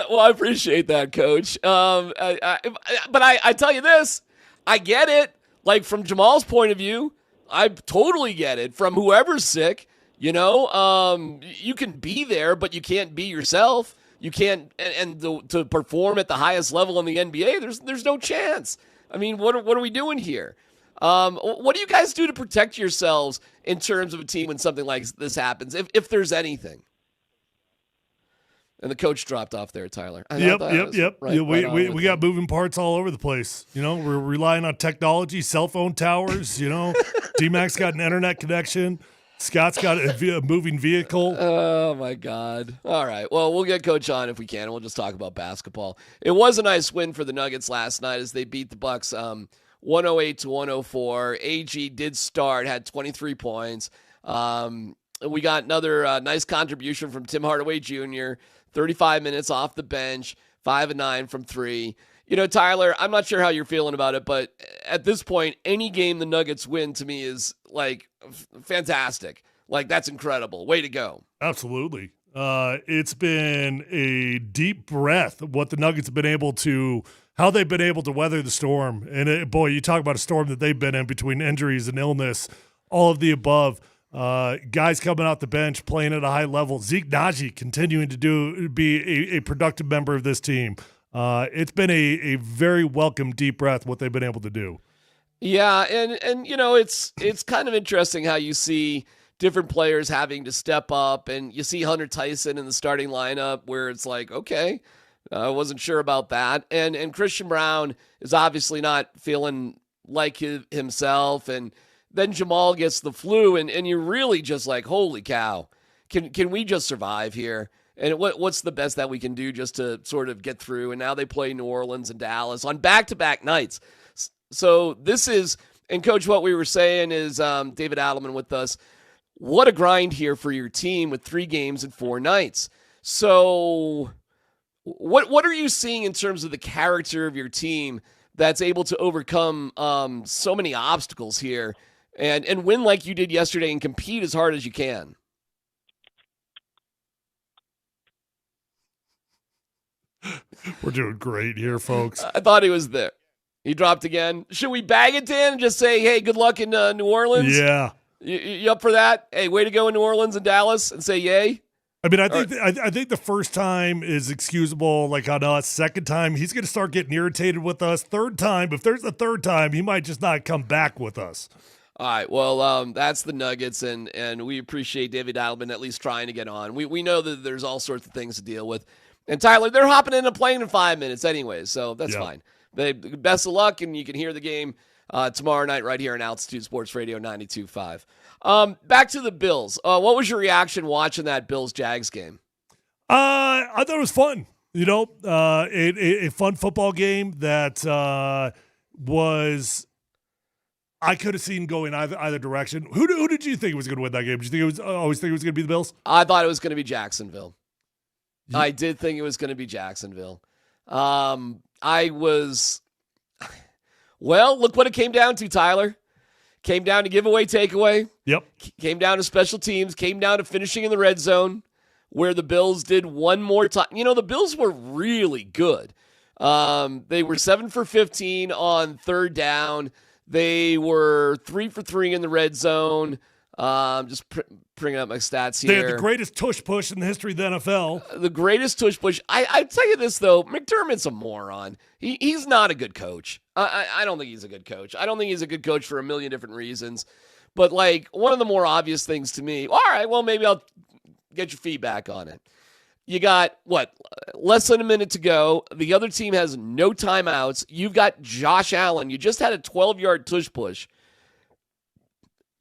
Well, I appreciate that, Coach. But I tell you this, I get it. Like, from Jamal's point of view, I totally get it. From whoever's sick, you can be there, but you can't be yourself. You can't, and to perform at the highest level in the NBA, there's no chance. What are we doing here? What do you guys do to protect yourselves in terms of a team when something like this happens, if there's anything? And the coach dropped off there, Tyler. Yep. Right, we got moving parts all over the place. We're relying on technology, cell phone towers. DMac's got an internet connection. Scott's got a moving vehicle. Oh, my God. All right. Well, we'll get Coach on if we can, and we'll just talk about basketball. It was a nice win for the Nuggets last night as they beat the Bucks 108-104. AG did start, had 23 points. We got another nice contribution from Tim Hardaway Jr., 35 minutes off the bench, 5 of 9 from 3. Tyler, I'm not sure how you're feeling about it, but at this point, any game the Nuggets win to me is like fantastic. Like, that's incredible. Way to go. Absolutely. It's been a deep breath of what the Nuggets have been able to, how they've been able to weather the storm. And boy, you talk about a storm that they've been in between injuries and illness, all of the above. Guys coming off the bench, playing at a high level. Zeke Naji continuing to be a productive member of this team. It's been a very welcome deep breath what they've been able to do. Yeah, and it's kind of interesting how you see different players having to step up, and you see Hunter Tyson in the starting lineup where it's like, okay, I wasn't sure about that. And Christian Brown is obviously not feeling like himself. And then Jamal gets the flu, and you're really just like, holy cow, can we just survive here? And what's the best that we can do just to sort of get through? And now they play New Orleans and Dallas on back-to-back nights. So this is, and Coach, what we were saying is David Adelman with us, what a grind here for your team with 3 games and 4 nights. So what are you seeing in terms of the character of your team that's able to overcome so many obstacles here and win like you did yesterday and compete as hard as you can? We're doing great here, folks. I thought he was there. He dropped again. Should we bag it, Dan, and just say, hey, good luck in New Orleans? Yeah. You up for that? Hey, way to go in New Orleans and Dallas, and say yay? I mean, I think the first time is excusable, like on us. Second time, he's going to start getting irritated with us. Third time, if there's a third time, he might just not come back with us. All right, well, that's the Nuggets, and we appreciate David Adelman at least trying to get on. We know that there's all sorts of things to deal with. And Tyler, they're hopping in and playing in 5 minutes anyways, so that's fine. Best of luck, and you can hear the game tomorrow night right here on Altitude Sports Radio 92.5. Back to the Bills. What was your reaction watching that Bills-Jags game? I thought it was fun. You know, a fun football game that was I could have seen going either direction. Who did you think was going to win that game? Did you think always think it was going to be the Bills? I thought it was going to be Jacksonville. I did think it was going to be Jacksonville. I was, well, look what it came down to, Tyler. Came down to giveaway, takeaway. Yep. Came down to special teams. Came down to finishing in the red zone, where the Bills did one more time. You know, the Bills were really good. They were 7 for 15 on third down. They were 3 for 3 in the red zone. Just bringing up my stats here. They had the greatest tush push in the history of the NFL. The greatest tush push. I tell you this, though. McDermott's a moron. He's not a good coach. I don't think he's a good coach. I don't think he's a good coach for a million different reasons. But, like, one of the more obvious things to me, all right, well, maybe I'll get your feedback on it. You got, less than a minute to go. The other team has no timeouts. You've got Josh Allen. You just had a 12-yard tush push.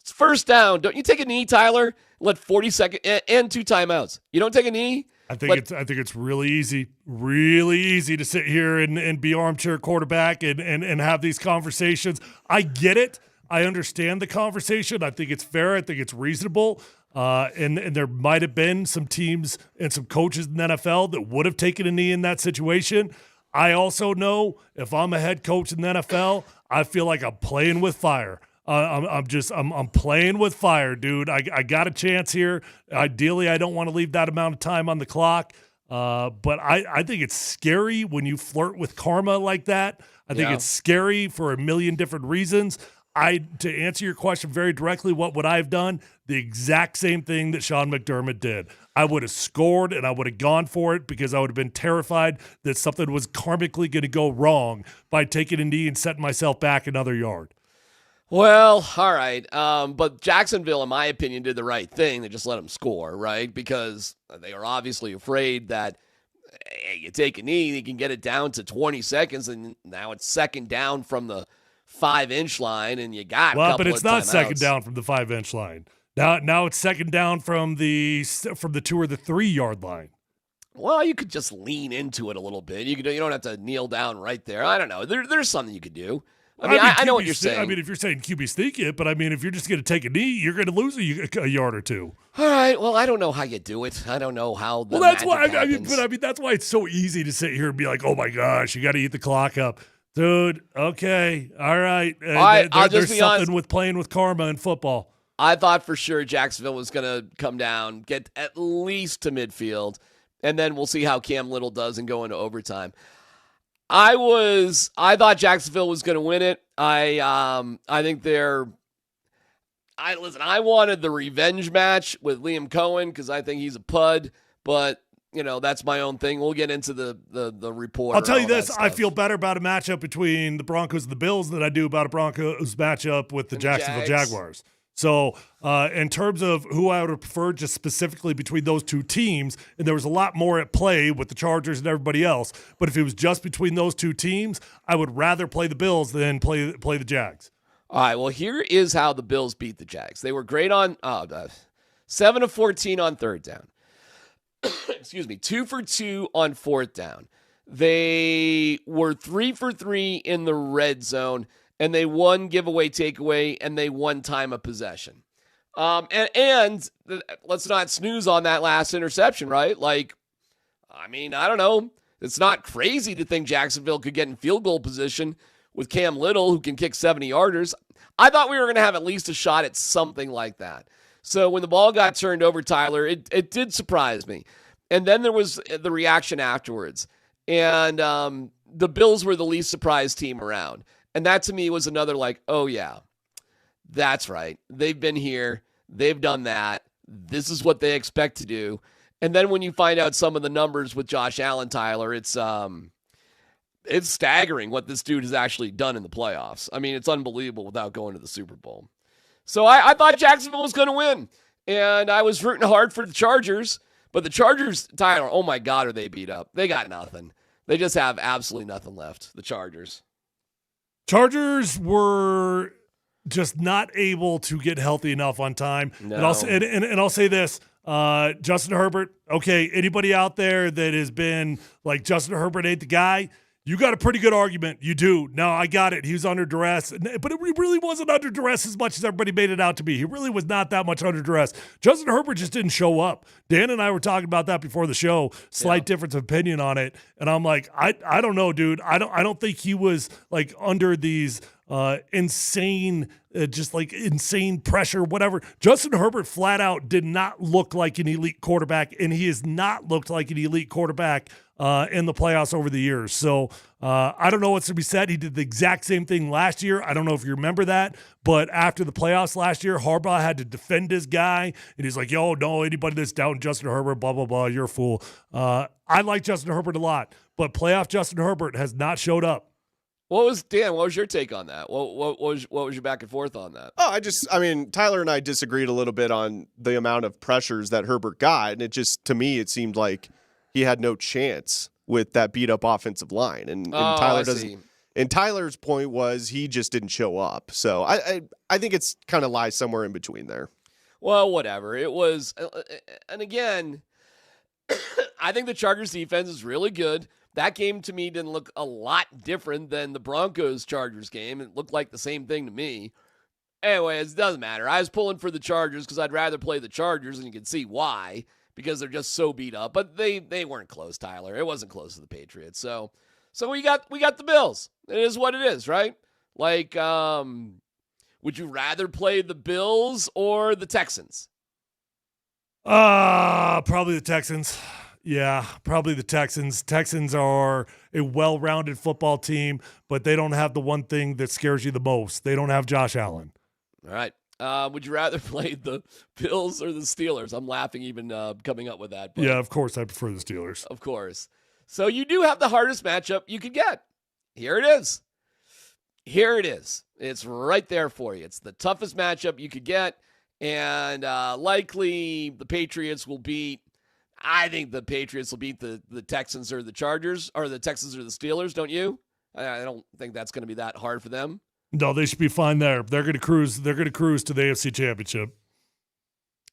It's first down. Don't you take a knee, Tyler? Let 40 seconds and 2 timeouts. You don't take a knee? I think it's really easy to sit here and be armchair quarterback and have these conversations. I get it. I understand the conversation. I think it's fair. I think it's reasonable. And there might have been some teams and some coaches in the NFL that would have taken a knee in that situation. I also know if I'm a head coach in the NFL, I feel like I'm playing with fire. I'm playing with fire, dude. I got a chance here. Ideally, I don't want to leave that amount of time on the clock. But I think it's scary when you flirt with karma like that. I think it's scary for a million different reasons. To answer your question very directly, what would I have done? The exact same thing that Sean McDermott did. I would have scored and I would have gone for it because I would have been terrified that something was karmically going to go wrong by taking a knee and setting myself back another yard. Well, all right. But Jacksonville, in my opinion, did the right thing. They just let them score, right? Because they are obviously afraid that hey, you take a knee, you can get it down to 20 seconds, and now it's second down from the 5-inch line, and you got a couple but it's of not timeouts. Second down from the 5-inch line. Now it's second down from the 2 or the 3-yard line. Well, you could just lean into it a little bit. You don't have to kneel down right there. I don't know. There's something you could do. I know what you're saying. I mean, if you're saying QB sneak it, but I mean, if you're just going to take a knee, you're going to lose a yard or two. All right. Well, I don't know how you do it. I don't know how. That's why. That's why it's so easy to sit here and be like, "Oh my gosh, you got to eat the clock up, dude." Okay, all right. There's something honest with playing with karma in football. I thought for sure Jacksonville was going to come down, get at least to midfield, and then we'll see how Cam Little does and go into overtime. I thought Jacksonville was going to win it. I think I wanted the revenge match with Liam Cohen because I think he's a pud, but that's my own thing. We'll get into the report. I'll tell you this, I feel better about a matchup between the Broncos and the Bills than I do about a Broncos matchup with the Jacksonville Jaguars. So in terms of who I would have preferred just specifically between those two teams, and there was a lot more at play with the Chargers and everybody else, but if it was just between those two teams, I would rather play the Bills than play the Jags. All right, well, here is how the Bills beat the Jags. They were great on 7 of 14 on third down. Excuse me, 2 for 2 on fourth down. They were 3 for 3 in the red zone, and they won giveaway, takeaway, and they won time of possession. And let's not snooze on that last interception, right? Like, I mean, I don't know. It's not crazy to think Jacksonville could get in field goal position with Cam Little, who can kick 70-yarders. I thought we were going to have at least a shot at something like that. So when the ball got turned over, Tyler, it did surprise me. And then there was the reaction afterwards. And the Bills were the least surprised team around. And that to me was another like, oh, yeah, that's right. They've been here. They've done that. This is what they expect to do. And then when you find out some of the numbers with Josh Allen, Tyler, it's staggering what this dude has actually done in the playoffs. I mean, it's unbelievable without going to the Super Bowl. So I thought Jacksonville was going to win. And I was rooting hard for the Chargers. But the Chargers, Tyler, oh my God, are they beat up. They got nothing. They just have absolutely nothing left, the Chargers. Chargers were just not able to get healthy enough on time. No. And I'll say this, Justin Herbert, okay, anybody out there that has been like Justin Herbert ain't the guy, you got a pretty good argument. You do. No, I got it. He was under duress. But it really wasn't under duress as much as everybody made it out to be. He really was not that much under duress. Justin Herbert just didn't show up. Dan and I were talking about that before the show. Slight difference of opinion on it. And I'm like, I don't know, dude. I don't think he was like under these insane pressure, whatever. Justin Herbert flat out did not look like an elite quarterback, and he has not looked like an elite quarterback in the playoffs over the years. So I don't know what's to be said. He did the exact same thing last year. I don't know if you remember that, but after the playoffs last year, Harbaugh had to defend his guy, and he's like, yo, no, anybody that's doubting Justin Herbert, blah, blah, blah, you're a fool. I like Justin Herbert a lot, but playoff Justin Herbert has not showed up. What was your take on that? What was your back and forth on that? I mean, Tyler and I disagreed a little bit on the amount of pressures that Herbert got, and to me, it seemed like he had no chance with that beat up offensive line. And Tyler doesn't. And Tyler's point was he just didn't show up. So I think it's kind of lies somewhere in between there. Well, whatever. It was, and again, I think the Chargers defense is really good. That game to me didn't look a lot different than the Broncos-Chargers game. It looked like the same thing to me. Anyway, it doesn't matter. I was pulling for the Chargers because I'd rather play the Chargers, and you can see why, because they're just so beat up. But they weren't close, Tyler. It wasn't close to the Patriots. So we got the Bills. It is what it is, right? Like, would you rather play the Bills or the Texans? Probably the Texans. Yeah, probably the Texans. Texans are a well-rounded football team, but they don't have the one thing that scares you the most. They don't have Josh Allen. All right. Would you rather play the Bills or the Steelers? I'm laughing even coming up with that. But yeah, of course I prefer the Steelers. Of course. So you do have the hardest matchup you could get. Here it is. It's right there for you. It's the toughest matchup you could get, and likely the Patriots will beat. I think the Patriots will beat the Texans or the Chargers, or the Texans or the Steelers, don't you? I don't think that's going to be that hard for them. No, they should be fine there. They're going to cruise. They're going to cruise to the AFC Championship.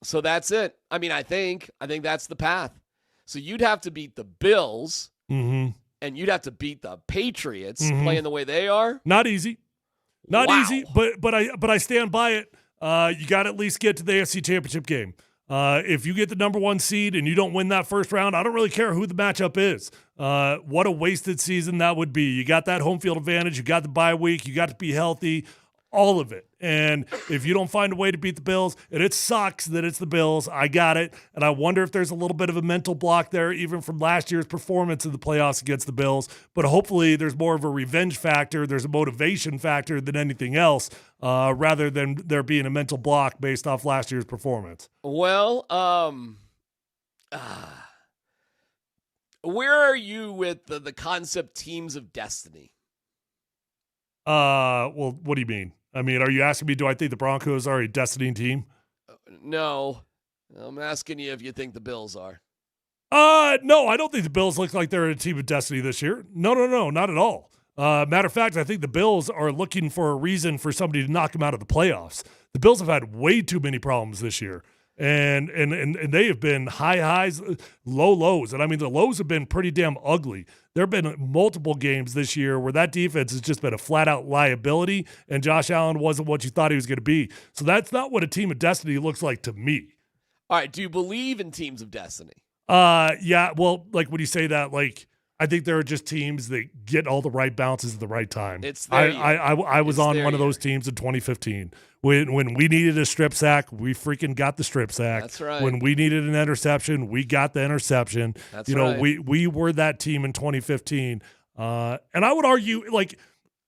So that's it. I mean, I think that's the path. So you'd have to beat the Bills, and you'd have to beat the Patriots playing the way they are. Not easy. Not easy, but I stand by it. You got to at least get to the AFC Championship game. If you get the number 1 seed and you don't win that first round, I don't really care who the matchup is. What a wasted season that would be. You got that home field advantage. You got the bye week. You got to be healthy, all of it. And if you don't find a way to beat the Bills, and it sucks that it's the Bills, I got it. And I wonder if there's a little bit of a mental block there, even from last year's performance in the playoffs against the Bills. But hopefully there's more of a revenge factor. There's a motivation factor than anything else, rather than there being a mental block based off last year's performance. Well, where are you with the concept teams of destiny? Well, what do you mean? I mean, are you asking me, do I think the Broncos are a destiny team? No. I'm asking you if you think the Bills are. No, I don't think the Bills look like they're a team of destiny this year. No, not at all. Matter of fact, I think the Bills are looking for a reason for somebody to knock them out of the playoffs. The Bills have had way too many problems this year. And they have been high highs, low lows. And I mean, the lows have been pretty damn ugly. There have been multiple games this year where that defense has just been a flat out liability, and Josh Allen wasn't what you thought he was going to be. So that's not what a team of destiny looks like to me. All right. Do you believe in teams of destiny? Yeah. Well, like when you say that, like, I think there are just teams that get all the right bounces at the right time. It's their year. I was It's on their one of year. those teams in 2015. When we needed a strip sack, we freaking got the strip sack. That's right. When we needed an interception, we got the interception. That's you know, right. we were that team in 2015. And I would argue, like,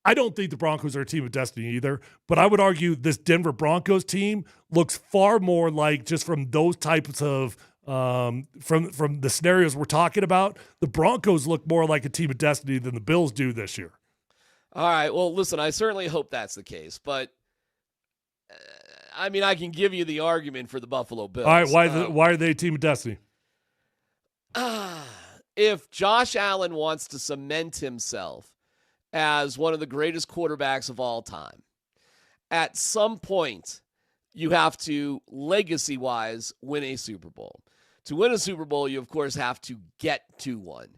I don't think the Broncos are a team of destiny either, but I would argue this Denver Broncos team looks far more like, just from those types of from the scenarios we're talking about, the Broncos look more like a team of destiny than the Bills do this year. All right. Well, listen, I certainly hope that's the case, but I mean, I can give you the argument for the Buffalo Bills. All right, why are they a team of destiny? If Josh Allen wants to cement himself as one of the greatest quarterbacks of all time, at some point you have to, legacy-wise, win a Super Bowl. To win a Super Bowl, you, of course, have to get to one.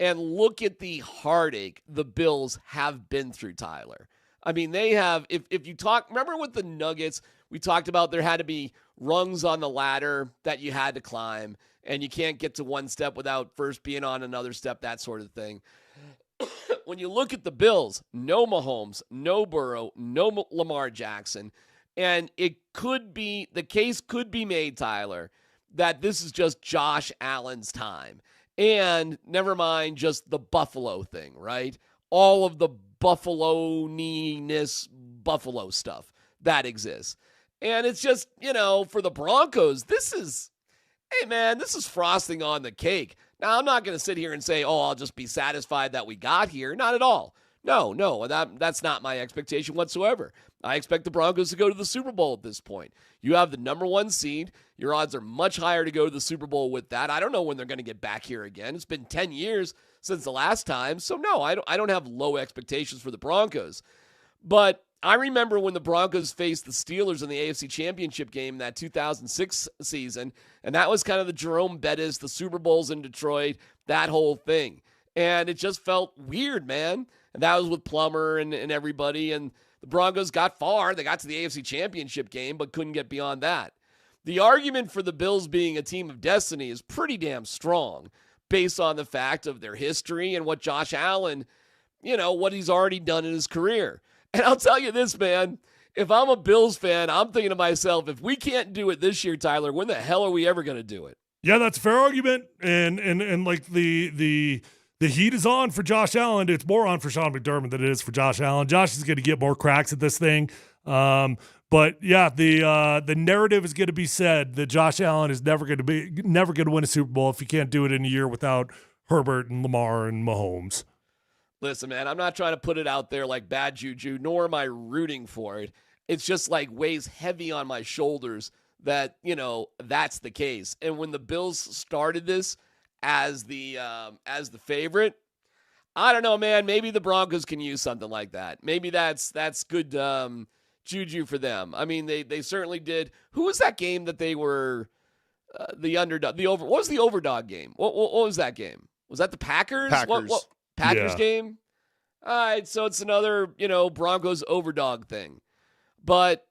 And look at the heartache the Bills have been through, Tyler. I mean, they have, if you talk, remember with the Nuggets, we talked about there had to be rungs on the ladder that you had to climb, and you can't get to one step without first being on another step, that sort of thing. When you look at the Bills, no Mahomes, no Burrow, no Lamar Jackson, and the case could be made, Tyler, that this is just Josh Allen's time. And never mind just the Buffalo thing, right? All of the Buffalo-ness, Buffalo stuff that exists. And it's just, for the Broncos, this is frosting on the cake. Now, I'm not going to sit here and say, I'll just be satisfied that we got here. Not at all. No, that's not my expectation whatsoever. I expect the Broncos to go to the Super Bowl at this point. You have the number one seed. Your odds are much higher to go to the Super Bowl with that. I don't know when they're going to get back here again. It's been 10 years since the last time. So, no, I don't have low expectations for the Broncos. But I remember when the Broncos faced the Steelers in the AFC Championship game in that 2006 season, and that was kind of the Jerome Bettis, the Super Bowls in Detroit, that whole thing. And it just felt weird, man. And that was with Plummer and everybody. And the Broncos got far. They got to the AFC Championship game, but couldn't get beyond that. The argument for the Bills being a team of destiny is pretty damn strong based on the fact of their history and what Josh Allen, what he's already done in his career. And I'll tell you this, man, if I'm a Bills fan, I'm thinking to myself, if we can't do it this year, Tyler, when the hell are we ever going to do it? Yeah, that's a fair argument. And like the heat is on for Josh Allen. It's more on for Sean McDermott than it is for Josh Allen. Josh is going to get more cracks at this thing. But yeah, the narrative is going to be said that Josh Allen is never going to win a Super Bowl if he can't do it in a year without Herbert and Lamar and Mahomes. Listen, man, I'm not trying to put it out there like bad juju, nor am I rooting for it. It's just like weighs heavy on my shoulders that, that's the case. And when the Bills started this as the favorite, I don't know, man, maybe the Broncos can use something like that. Maybe that's good juju for them. I mean, they certainly did. Who was that game that they were the underdog? What was the overdog game? What was that game? Was that the Packers? Packers. Packers Yeah. game? All right, so it's another, Broncos overdog thing. But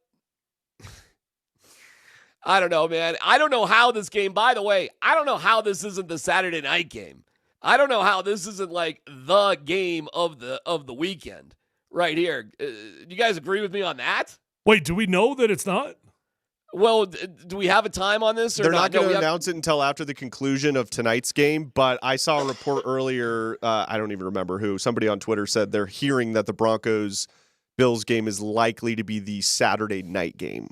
I don't know, man. I don't know how this game, by the way, I don't know how this isn't the Saturday night game. I don't know how this isn't like the game of the weekend right here. Do you guys agree with me on that? Wait, do we know that it's not? Well, do we have a time on this? Or They're not going to No, announce it until after the conclusion of tonight's game, but I saw a report earlier, I don't even remember who, somebody on Twitter said they're hearing that the Broncos-Bills game is likely to be the Saturday night game.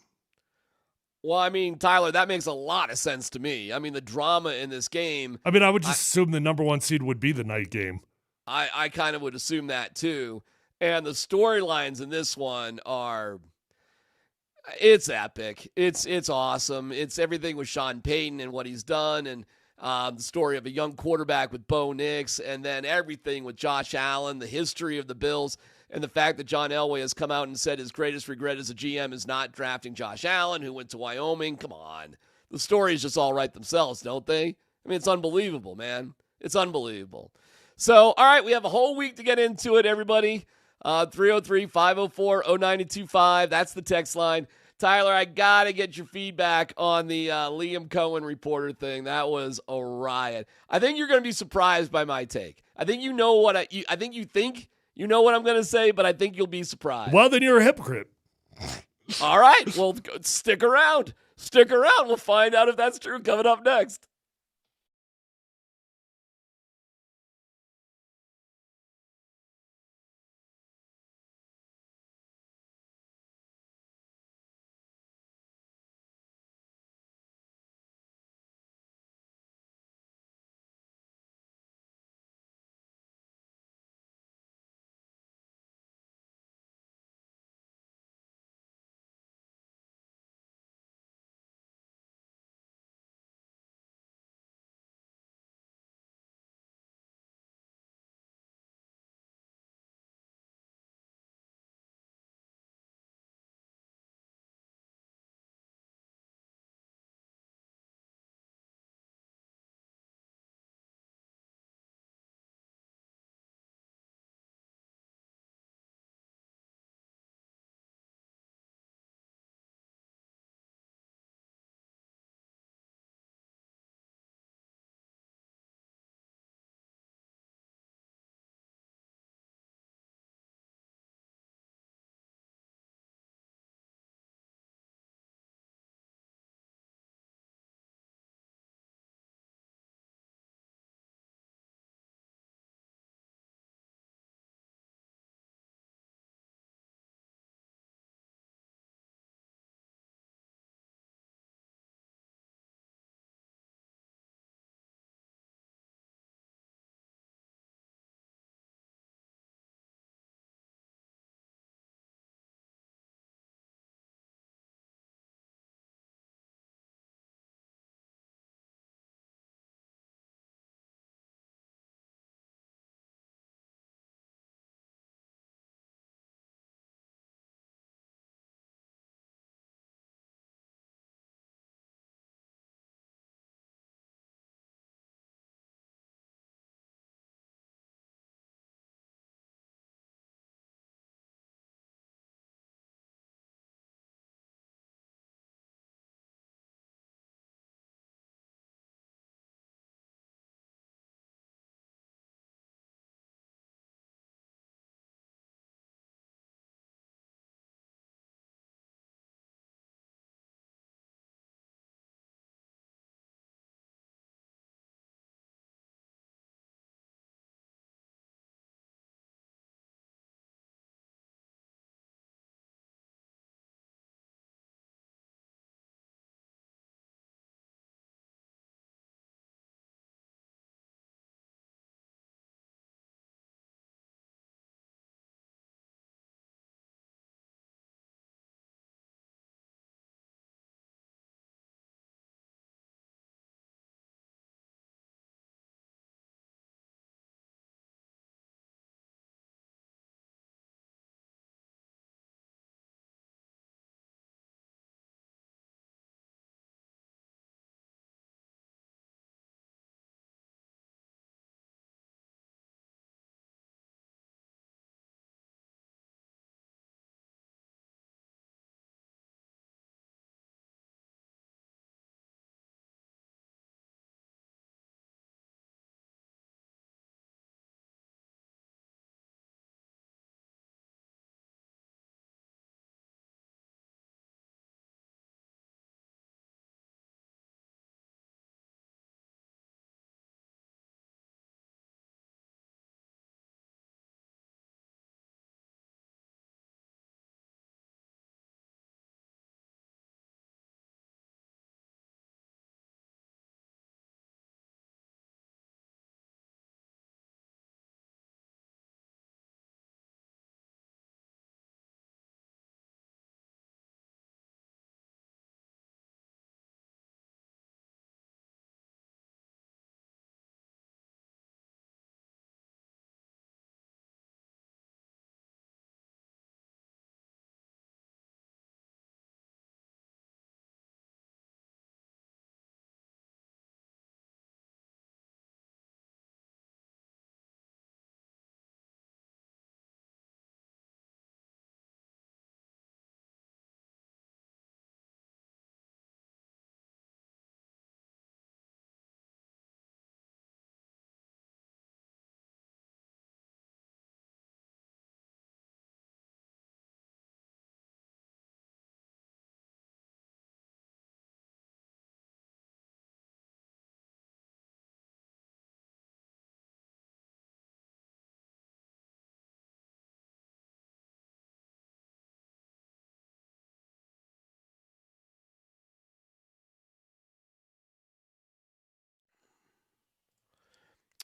Well, I mean, Tyler, that makes a lot of sense to me. I mean, the drama in this game. I mean, I would just assume the number one seed would be the night game. I kind of would assume that too. And the storylines in this one are, it's epic. It's awesome. It's everything with Sean Payton and what he's done, and the story of a young quarterback with Bo Nix, and then everything with Josh Allen, the history of the Bills, and the fact that John Elway has come out and said his greatest regret as a GM is not drafting Josh Allen, who went to Wyoming. Come on. The stories just all write themselves, don't they? I mean, it's unbelievable, man. It's unbelievable. So, all right, we have a whole week to get into it, everybody. 303-504-0925. That's the text line. Tyler, I got to get your feedback on the Liam Cohen reporter thing. That was a riot. I think you're going to be surprised by my take. I think you know what I think you know what I'm going to say, but I think you'll be surprised. Well, then you're a hypocrite. All right. Well, stick around. Stick around. We'll find out if that's true coming up next.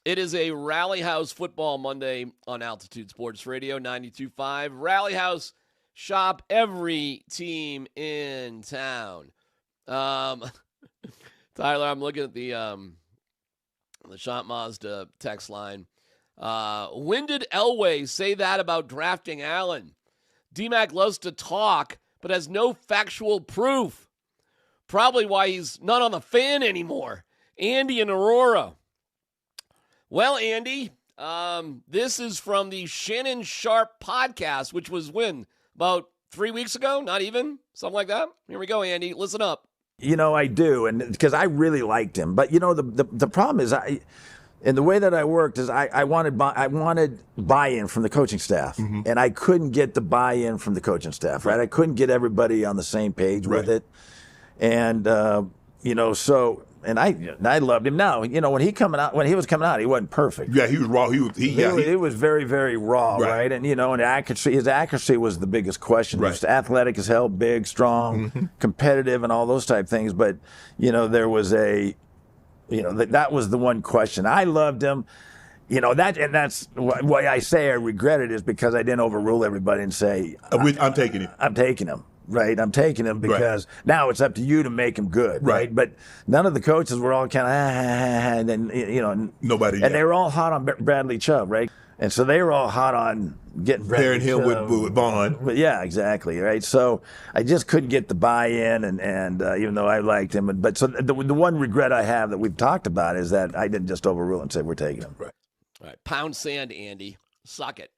It is a Rally House Football Monday on Altitude Sports Radio 92.5. Rally House, shop every team in town. Tyler, I'm looking at the Shop Mazda text line. When did Elway say that about drafting Allen? DMac loves to talk, but has no factual proof. Probably why he's not on the fan anymore. Andy in Aurora. Well, Andy, this is from the Shannon Sharp podcast, which was when? About 3 weeks ago? Not even? Something like that? Here we go, Andy. Listen up. I do, and because I really liked him. But, the problem is and the way that I worked is I wanted buy-in from the coaching staff, and I couldn't get the buy-in from the coaching staff, right? I couldn't get everybody on the same page with it. And, and I loved him. Now, when he was coming out, he wasn't perfect. Yeah, he was raw. He was very, very raw, right? And and his accuracy was the biggest question. Right. He was athletic as hell, big, strong, competitive, and all those type things. But there was that was the one question. I loved him. That's why I say I regret it, is because I didn't overrule everybody and say I'm taking him. I'm taking him. Right, I'm taking him because now it's up to you to make him good, right? But none of the coaches were all kind of, and nobody, and they were all hot on Bradley Chubb, right? And so they were all hot on getting pairing him with Vaughn. But yeah, exactly, right? So I just couldn't get the buy-in, and even though I liked him, but so the one regret I have that we've talked about is that I didn't just overrule and say we're taking him. Right. All right, pound sand, Andy. Suck it.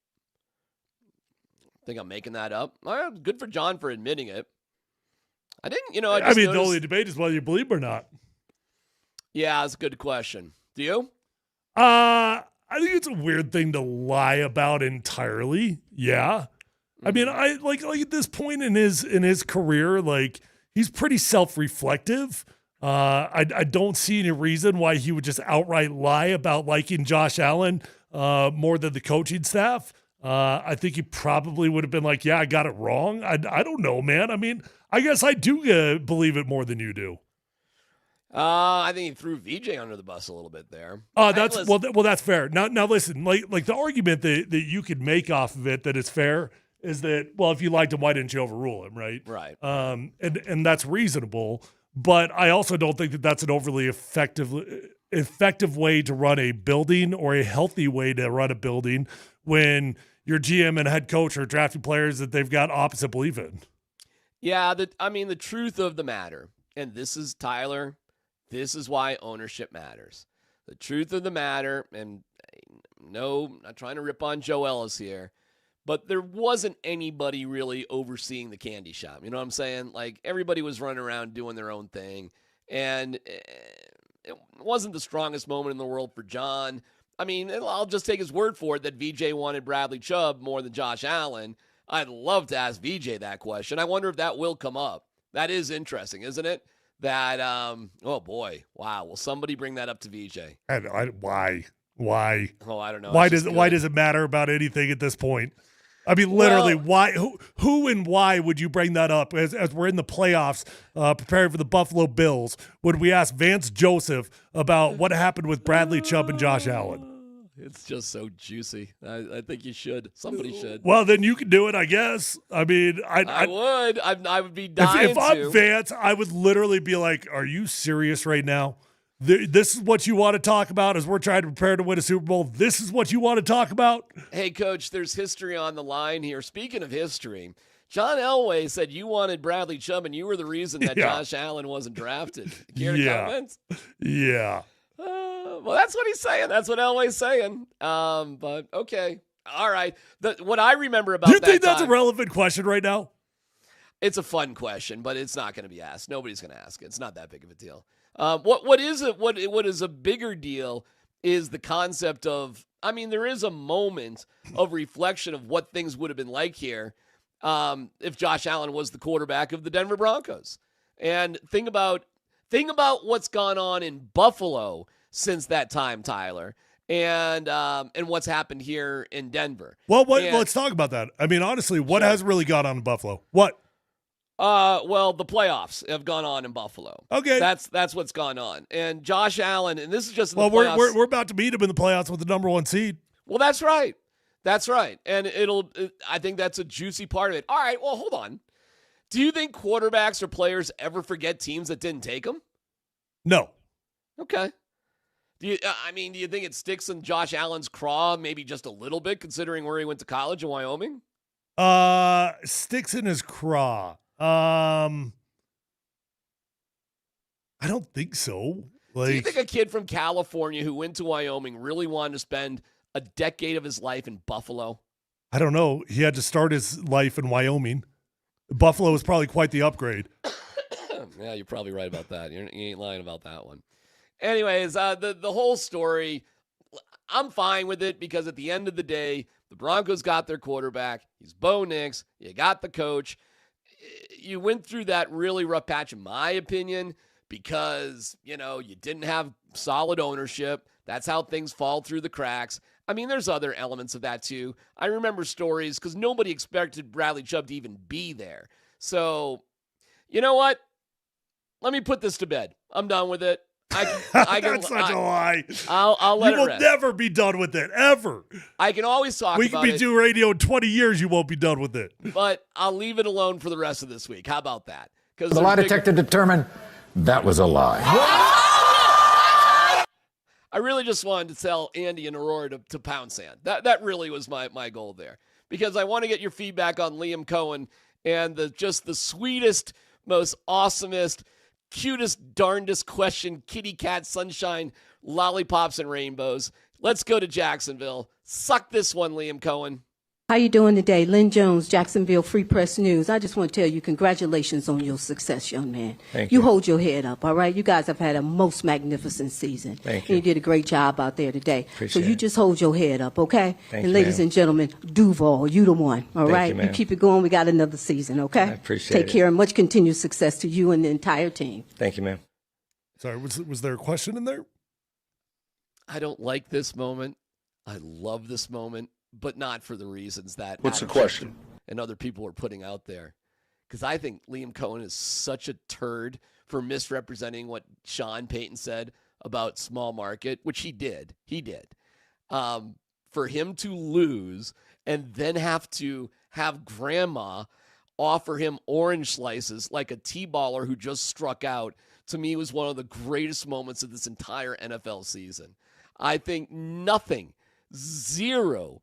Think I'm making that up? Good for John for admitting it. I didn't, the only debate is whether you believe or not. Yeah, that's a good question. Do you? I think it's a weird thing to lie about entirely. Yeah. I mean, I like at this point in his career, like, he's pretty self-reflective. I don't see any reason why he would just outright lie about liking Josh Allen more than the coaching staff. I think he probably would have been like, yeah, I got it wrong. I don't know, man. I mean, I guess I do believe it more than you do. I think he threw VJ under the bus a little bit there. That's fair. Now listen, like the argument that you could make off of it that it's fair is that, well, if you liked him, why didn't you overrule him, right? Right. And that's reasonable. But I also don't think that that's an overly effective way to run a building, or a healthy way to run a building, when your GM and head coach are drafting players that they've got opposite belief in. Yeah, the truth of the matter, and this is, Tyler, this is why ownership matters. The truth of the matter, and no, I'm not trying to rip on Joe Ellis here, but there wasn't anybody really overseeing the candy shop. You know what I'm saying? Like, everybody was running around doing their own thing, and it wasn't the strongest moment in the world for John. I mean, I'll just take his word for it that VJ wanted Bradley Chubb more than Josh Allen. I'd love to ask VJ that question. I wonder if that will come up. That is interesting, isn't it? That, oh boy, wow. Will somebody bring that up to VJ? Why? Oh, I don't know. Why does it matter about anything at this point? I mean, literally, why? Who and why would you bring that up as we're in the playoffs, preparing for the Buffalo Bills? Would we ask Vance Joseph about what happened with Bradley Chubb and Josh Allen? It's just so juicy. I think you should. Somebody should. Well, then you can do it, I guess. I mean, I would. I would be dying if I'm Vance, I would literally be like, "Are you serious right now? This is what you want to talk about as we're trying to prepare to win a Super Bowl? This is what you want to talk about?" Hey, Coach, there's history on the line here. Speaking of history, John Elway said you wanted Bradley Chubb, and you were the reason that Josh Allen wasn't drafted. Care to comment? Yeah. Well, that's what he's saying. That's what Elway's saying. But okay, all right. What I remember about do you think that's a relevant question right now? It's a fun question, but it's not going to be asked. Nobody's going to ask it. It's not that big of a deal. What is a bigger deal is the concept of, I mean, there is a moment of reflection of what things would have been like here if Josh Allen was the quarterback of the Denver Broncos. And think about what's gone on in Buffalo since that time, Tyler, and what's happened here in Denver. Well, let's talk about that. I mean, honestly, what has really gone on in Buffalo? What? Well, the playoffs have gone on in Buffalo. Okay. That's what's gone on. And Josh Allen, and this is just in the Well, playoffs. we're about to meet him in the playoffs with the number 1 seed. Well, that's right. That's right. And I think that's a juicy part of it. All right, well, hold on. Do you think quarterbacks or players ever forget teams that didn't take them? No. Okay. Do you think it sticks in Josh Allen's craw maybe just a little bit, considering where he went to college in Wyoming? Sticks in his craw. I don't think so. Do you think a kid from California who went to Wyoming really wanted to spend a decade of his life in Buffalo? I don't know. He had to start his life in Wyoming. Buffalo was probably quite the upgrade. Yeah, you're probably right about that. You ain't lying about that one. Anyways, the whole story, I'm fine with it because at the end of the day, the Broncos got their quarterback. He's Bo Nix. You got the coach. You went through that really rough patch, in my opinion, because, you didn't have solid ownership. That's how things fall through the cracks. I mean, there's other elements of that too. I remember stories because nobody expected Bradley Chubb to even be there. So, you know what? Let me put this to bed. I'm done with it. That's such a lie. I'll let it rest. You will never be done with it, ever. I can always talk about it. We can be doing radio in 20 years. You won't be done with it. But I'll leave it alone for the rest of this week. How about that? The lie detector determined that was a lie. I really just wanted to tell Andy and Aurora to pound sand. That really was my goal there. Because I want to get your feedback on Liam Cohen and the sweetest, most awesomest, cutest, darndest question, kitty cat, sunshine, lollipops, and rainbows. Let's go to Jacksonville. Suck this one, Liam Cohen. How you doing today? Lynn Jones, Jacksonville Free Press News. I just want to tell you congratulations on your success, young man. Thank you. You hold your head up, all right? You guys have had a most magnificent season. Thank you. And you did a great job out there today. Appreciate so you it. just hold your head up, okay? Thank and you, ladies ma'am. and gentlemen, Duval, you the one, all Thank right? you, ma'am. keep it going. We got another season, okay? I appreciate Take it. care and much continued success to you and the entire team. Thank you, ma'am. Sorry, was there a question in there? I don't like this moment. I love this moment, but not for the reasons that What's the Adam question? Schefter and other people are putting out there. Because I think Liam Cohen is such a turd for misrepresenting what Sean Payton said about small market, which he did. He did. For him to lose and then have to have grandma offer him orange slices like a T-baller who just struck out, to me was one of the greatest moments of this entire NFL season. I think nothing, zero,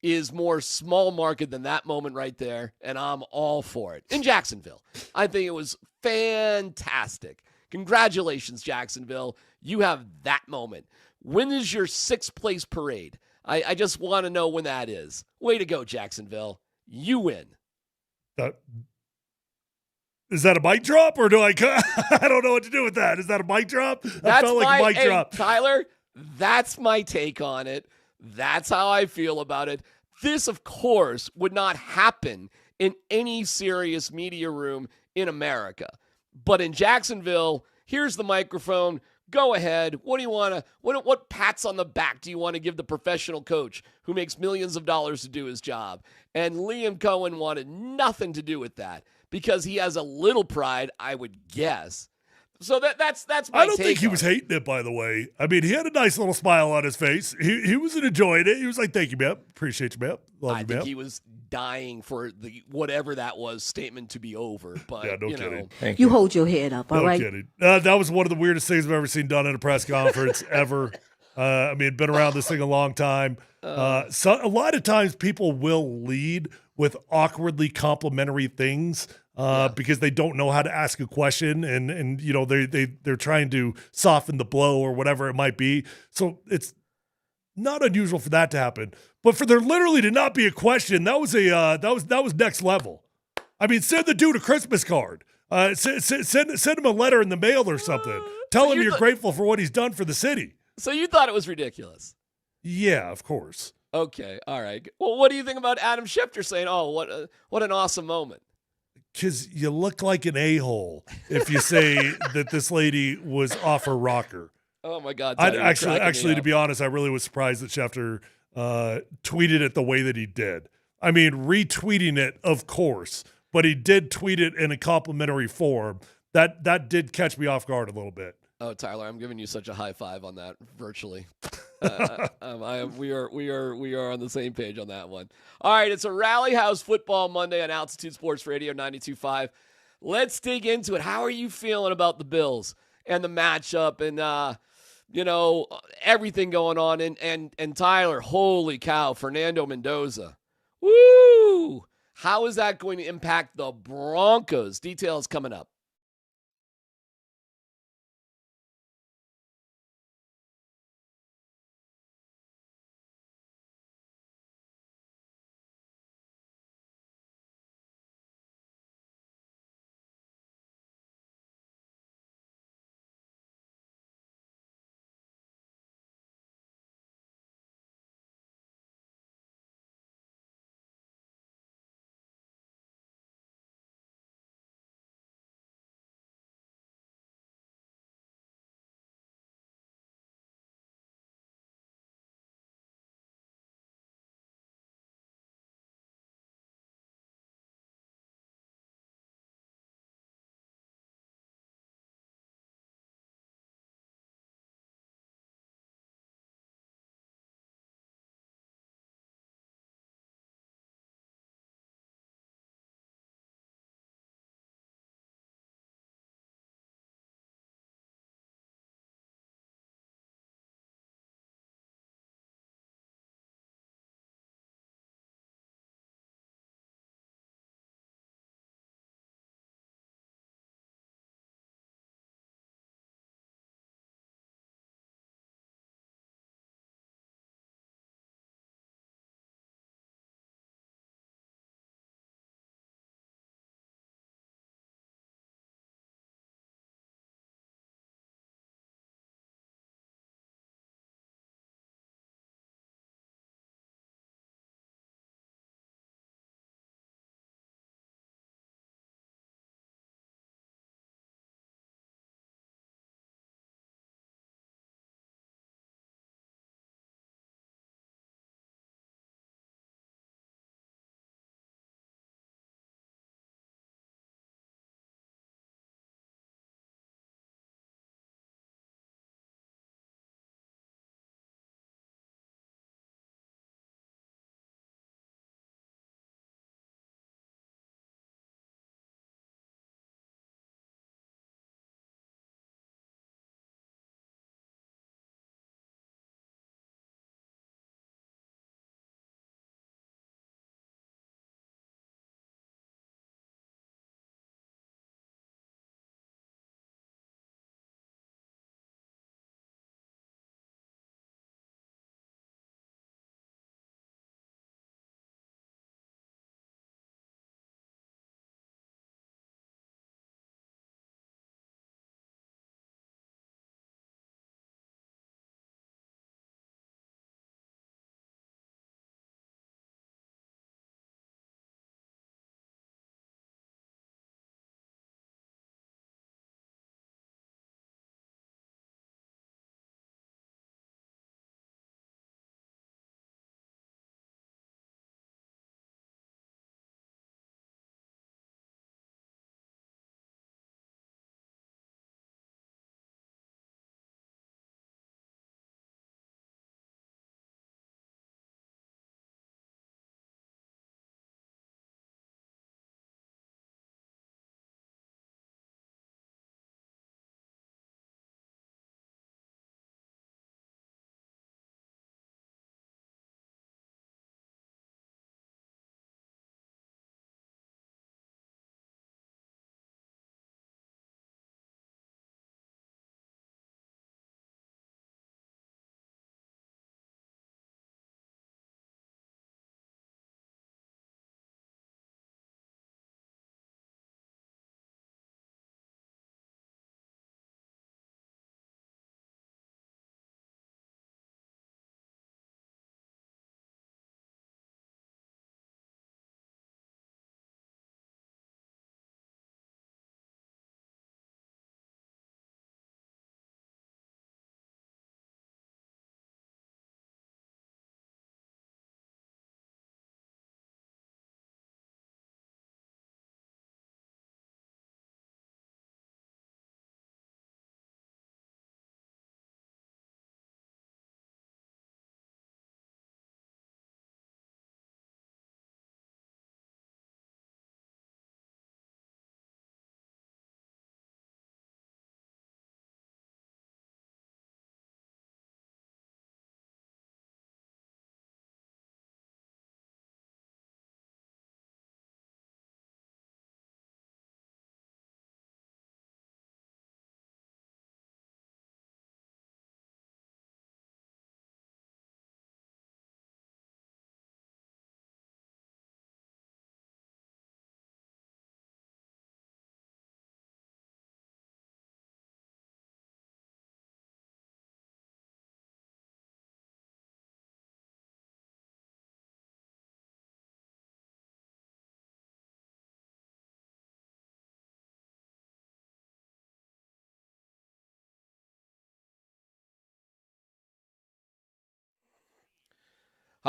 is more small market than that moment right there, and I'm all for it. In Jacksonville, I think it was fantastic. Congratulations, Jacksonville. You have that moment. When is your 6th place parade? I just want to know when that is. Way to go, Jacksonville. You win. Is that a mic drop, or do I don't know what to do with that. Is that a mic drop? That felt like a mic drop. Tyler, that's my take on it. That's how I feel about it. This, of course, would not happen in any serious media room in America. But in Jacksonville, here's the microphone. Go ahead. What do you want to, what pats on the back do you want to give the professional coach who makes millions of dollars to do his job? And Liam Cohen wanted nothing to do with that because he has a little pride, I would guess. So that's my take. I don't think he was hating it, by the way. I mean, he had a nice little smile on his face. He was enjoying it. He was like, "Thank you, man. Appreciate you, man. Love I you, think man." he was dying for the whatever that was statement to be over. But Yeah, no kidding. You hold your head up, all No right? kidding. That was one of the weirdest things I've ever seen done at a press conference ever. I mean, been around this thing a long time. So a lot of times people will lead with awkwardly complimentary things because they don't know how to ask a question, and you know they're trying to soften the blow or whatever it might be. So it's not unusual for that to happen. But for there literally to not be a question, that was next level. I mean, send the dude a Christmas card. Send him a letter in the mail or something. Tell him you're grateful for what he's done for the city. So you thought it was ridiculous? Yeah, of course. Okay, all right. Well, what do you think about Adam Schefter saying, "Oh, what an awesome moment"? Because you look like an a-hole if you say that this lady was off her rocker. Oh my God! Actually, to be honest, I really was surprised that Schefter tweeted it the way that he did. I mean, retweeting it, of course, but he did tweet it in a complimentary form. That did catch me off guard a little bit. Oh, Tyler, I'm giving you such a high five on that virtually. We are on the same page on that one. All right, it's a Rally House Football Monday on Altitude Sports Radio 92.5. Let's dig into it. How are you feeling about the Bills and the matchup and everything going on? And Tyler, holy cow, Fernando Mendoza. Woo! How is that going to impact the Broncos? Details coming up.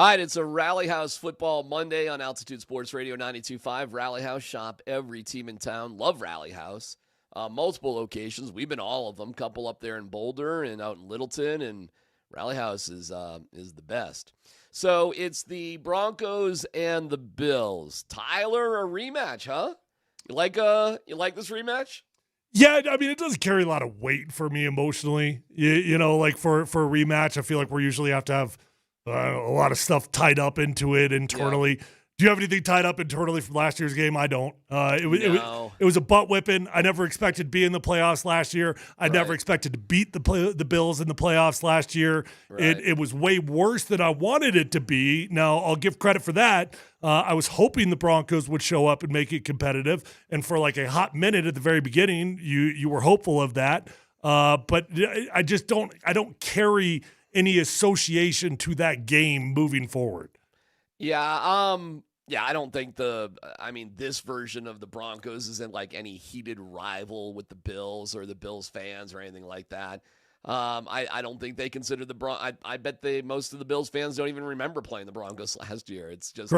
All right, it's a Rally House Football Monday on Altitude Sports Radio 92.5. Rally House, shop every team in town. Love Rally House. Multiple locations. We've been all of them. Couple up there in Boulder and out in Littleton, and Rally House is the best. So it's the Broncos and the Bills. Tyler, a rematch, huh? You like this rematch? Yeah, I mean, it doesn't carry a lot of weight for me emotionally. You know, like for a rematch, I feel like we usually have to have a lot of stuff tied up into it internally. Yeah. Do you have anything tied up internally from last year's game? I don't. It was a butt whipping. I never expected to be in the playoffs last year. I never expected to beat the Bills in the playoffs last year. Right. It was way worse than I wanted it to be. Now, I'll give credit for that. I was hoping the Broncos would show up and make it competitive. And for like a hot minute at the very beginning, you were hopeful of that. But I just don't carry any association to that game moving forward. Yeah, I don't think this version of the Broncos isn't like any heated rival with the Bills or the Bills fans or anything like that. I don't think they consider I bet most of the Bills fans don't even remember playing the Broncos last year. It's just,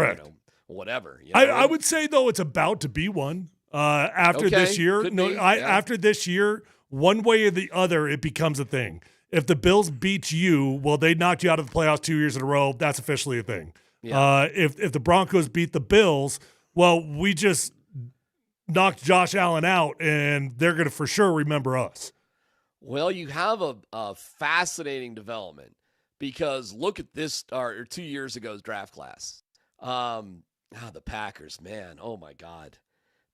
whatever. You know? I would say, though, it's about to be one after this year. After this year, one way or the other, it becomes a thing. If the Bills beat you, well, they knocked you out of the playoffs 2 years in a row. That's officially a thing. Yeah. If the Broncos beat the Bills, well, we just knocked Josh Allen out, and they're going to for sure remember us. Well, you have a fascinating development because look at this, or 2 years ago's draft class. The Packers, man, oh my God.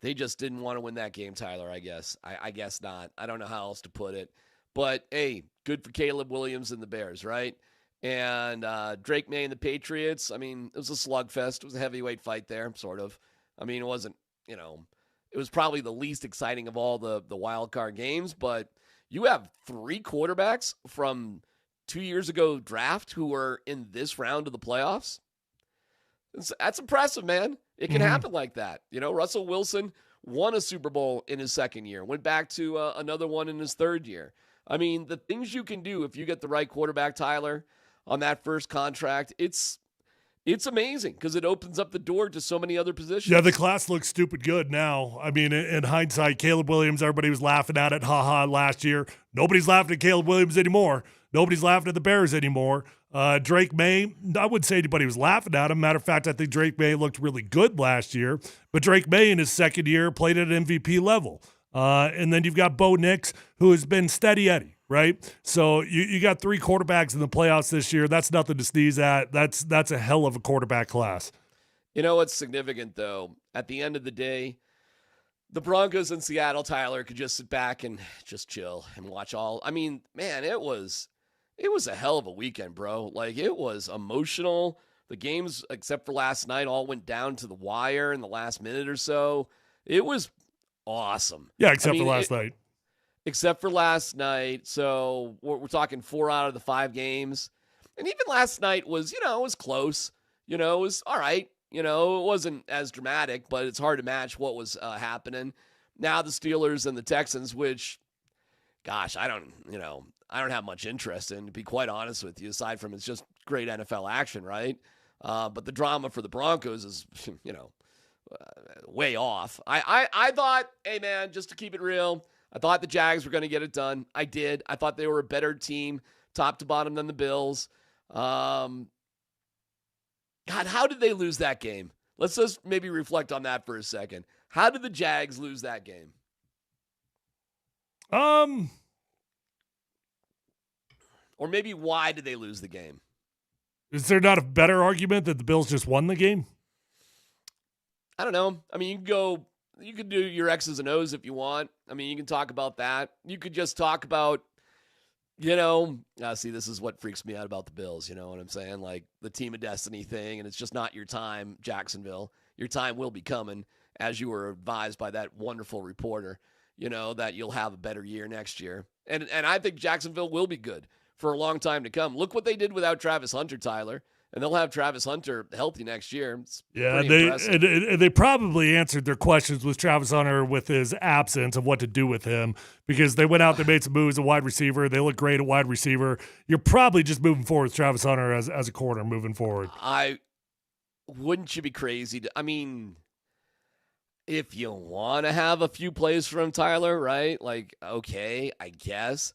They just didn't want to win that game, Tyler, I guess. I guess not. I don't know how else to put it. But, hey, good for Caleb Williams and the Bears, right? And Drake May and the Patriots, I mean, it was a slugfest. It was a heavyweight fight there, sort of. I mean, it wasn't, it was probably the least exciting of all the wild card games, but you have 3 quarterbacks from 2 years ago draft who are in this round of the playoffs. That's impressive, man. It can happen like that. Russell Wilson won a Super Bowl in his second year, went back to another one in his third year. I mean, the things you can do if you get the right quarterback, Tyler, on that first contract, it's amazing because it opens up the door to so many other positions. Yeah, the class looks stupid good now. I mean, in hindsight, Caleb Williams, everybody was laughing at it, last year. Nobody's laughing at Caleb Williams anymore. Nobody's laughing at the Bears anymore. Drake May, I wouldn't say anybody was laughing at him. Matter of fact, I think Drake May looked really good last year. But Drake May in his second year played at an MVP level. And then you've got Bo Nix, who has been steady Eddie, right? So you got 3 quarterbacks in the playoffs this year. That's nothing to sneeze at. That's a hell of a quarterback class. You know what's significant, though? At the end of the day, the Broncos in Seattle, Tyler, could just sit back and just chill and watch all. I mean, man, it was a hell of a weekend, bro. Like, it was emotional. The games, except for last night, all went down to the wire in the last minute or so. It was awesome. Yeah, except for last night. Except for last night. So we're talking 4 out of the 5 games. And even last night was, it was close. It was all right. It wasn't as dramatic, but it's hard to match what was happening. Now the Steelers and the Texans, which, gosh, I don't have much interest in, to be quite honest with you, aside from it's just great NFL action, right? But the drama for the Broncos is, way off. I thought, hey, man, just to keep it real, I thought the Jags were going to get it done. I did. I thought they were a better team, top to bottom, than the Bills. God, how did they lose that game? Let's just maybe reflect on that for a second. How did the Jags lose that game? Or maybe why did they lose the game? Is there not a better argument that the Bills just won the game? I don't know. I mean, you could do your X's and O's if you want. I mean, you can talk about that. You could just talk about, see, this is what freaks me out about the Bills. You know what I'm saying? Like the team of destiny thing, and it's just not your time, Jacksonville. Your time will be coming, as you were advised by that wonderful reporter, that you'll have a better year next year. And I think Jacksonville will be good for a long time to come. Look what they did without Travis Hunter, Tyler. And they'll have Travis Hunter healthy next year. It's Yeah, pretty impressive. they probably answered their questions with Travis Hunter with his absence of what to do with him, because they went out, they made some moves at wide receiver. They look great at wide receiver. You're probably just moving forward with Travis Hunter as a corner moving forward. Wouldn't you be crazy? If you want to have a few plays from Tyler, right? Like, okay, I guess.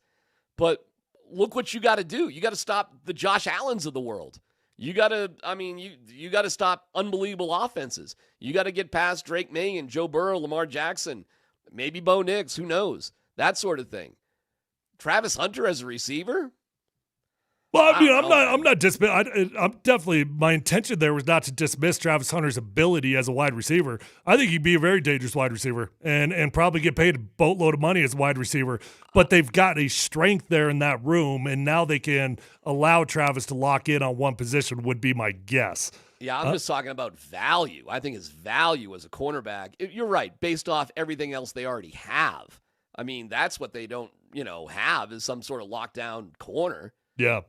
But look what you got to do. You got to stop the Josh Allens of the world. You got to, you got to stop unbelievable offenses. You got to get past Drake May and Joe Burrow, Lamar Jackson, maybe Bo Nix, who knows? That sort of thing. Travis Hunter as a receiver? Well, I'm definitely, my intention there was not to dismiss Travis Hunter's ability as a wide receiver. I think he'd be a very dangerous wide receiver and probably get paid a boatload of money as a wide receiver. But they've got a strength there in that room, and now they can allow Travis to lock in on one position, would be my guess. Yeah, I'm just talking about value. I think his value as a cornerback, you're right, based off everything else they already have. I mean, that's what they don't, have is some sort of lockdown corner. Yeah.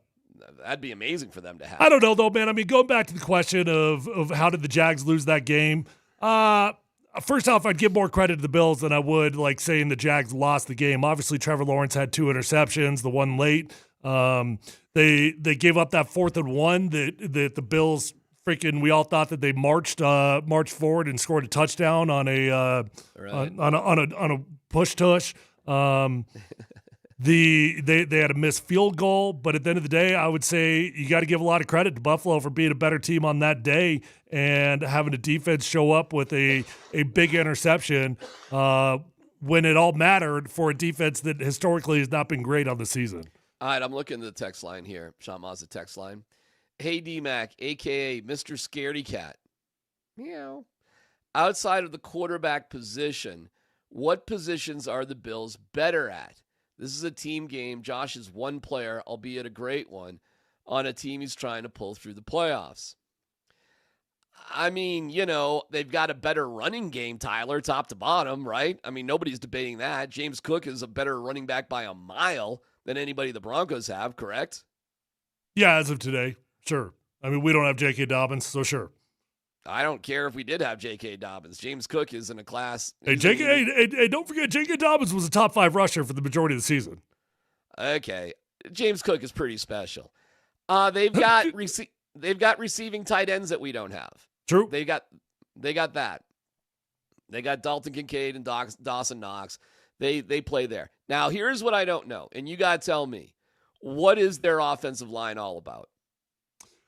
That'd be amazing for them to have. I don't know, though, man. I mean, going back to the question of how did the Jags lose that game, first off, I'd give more credit to the Bills than I would like saying the Jags lost the game. Obviously, Trevor Lawrence had 2 interceptions, the one late. They gave up that 4th and 1 that the Bills freaking, we all thought that they marched forward and scored a touchdown on a push tush. They had a missed field goal, but at the end of the day, I would say you got to give a lot of credit to Buffalo for being a better team on that day and having a defense show up with a big interception when it all mattered for a defense that historically has not been great on the season. All right, I'm looking at the text line here. Sean Mazza text line. Hey, DMac, a.k.a. Mr. Scaredy Cat. Meow. Outside of the quarterback position, what positions are the Bills better at? This is a team game. Josh is one player, albeit a great one, on a team he's trying to pull through the playoffs. I mean, they've got a better running game, Tyler, top to bottom, right? I mean, nobody's debating that. James Cook is a better running back by a mile than anybody the Broncos have, correct? Yeah, as of today, sure. I mean, we don't have J.K. Dobbins, so sure. I don't care if we did have J.K. Dobbins. James Cook is in a class. Hey, don't forget, J.K. Dobbins was a top 5 rusher for the majority of the season. Okay. James Cook is pretty special. They've got receiving tight ends that we don't have. True. They got that. They got Dalton Kincaid and Dawson Knox. They play there. Now, here's what I don't know, and you got to tell me. What is their offensive line all about?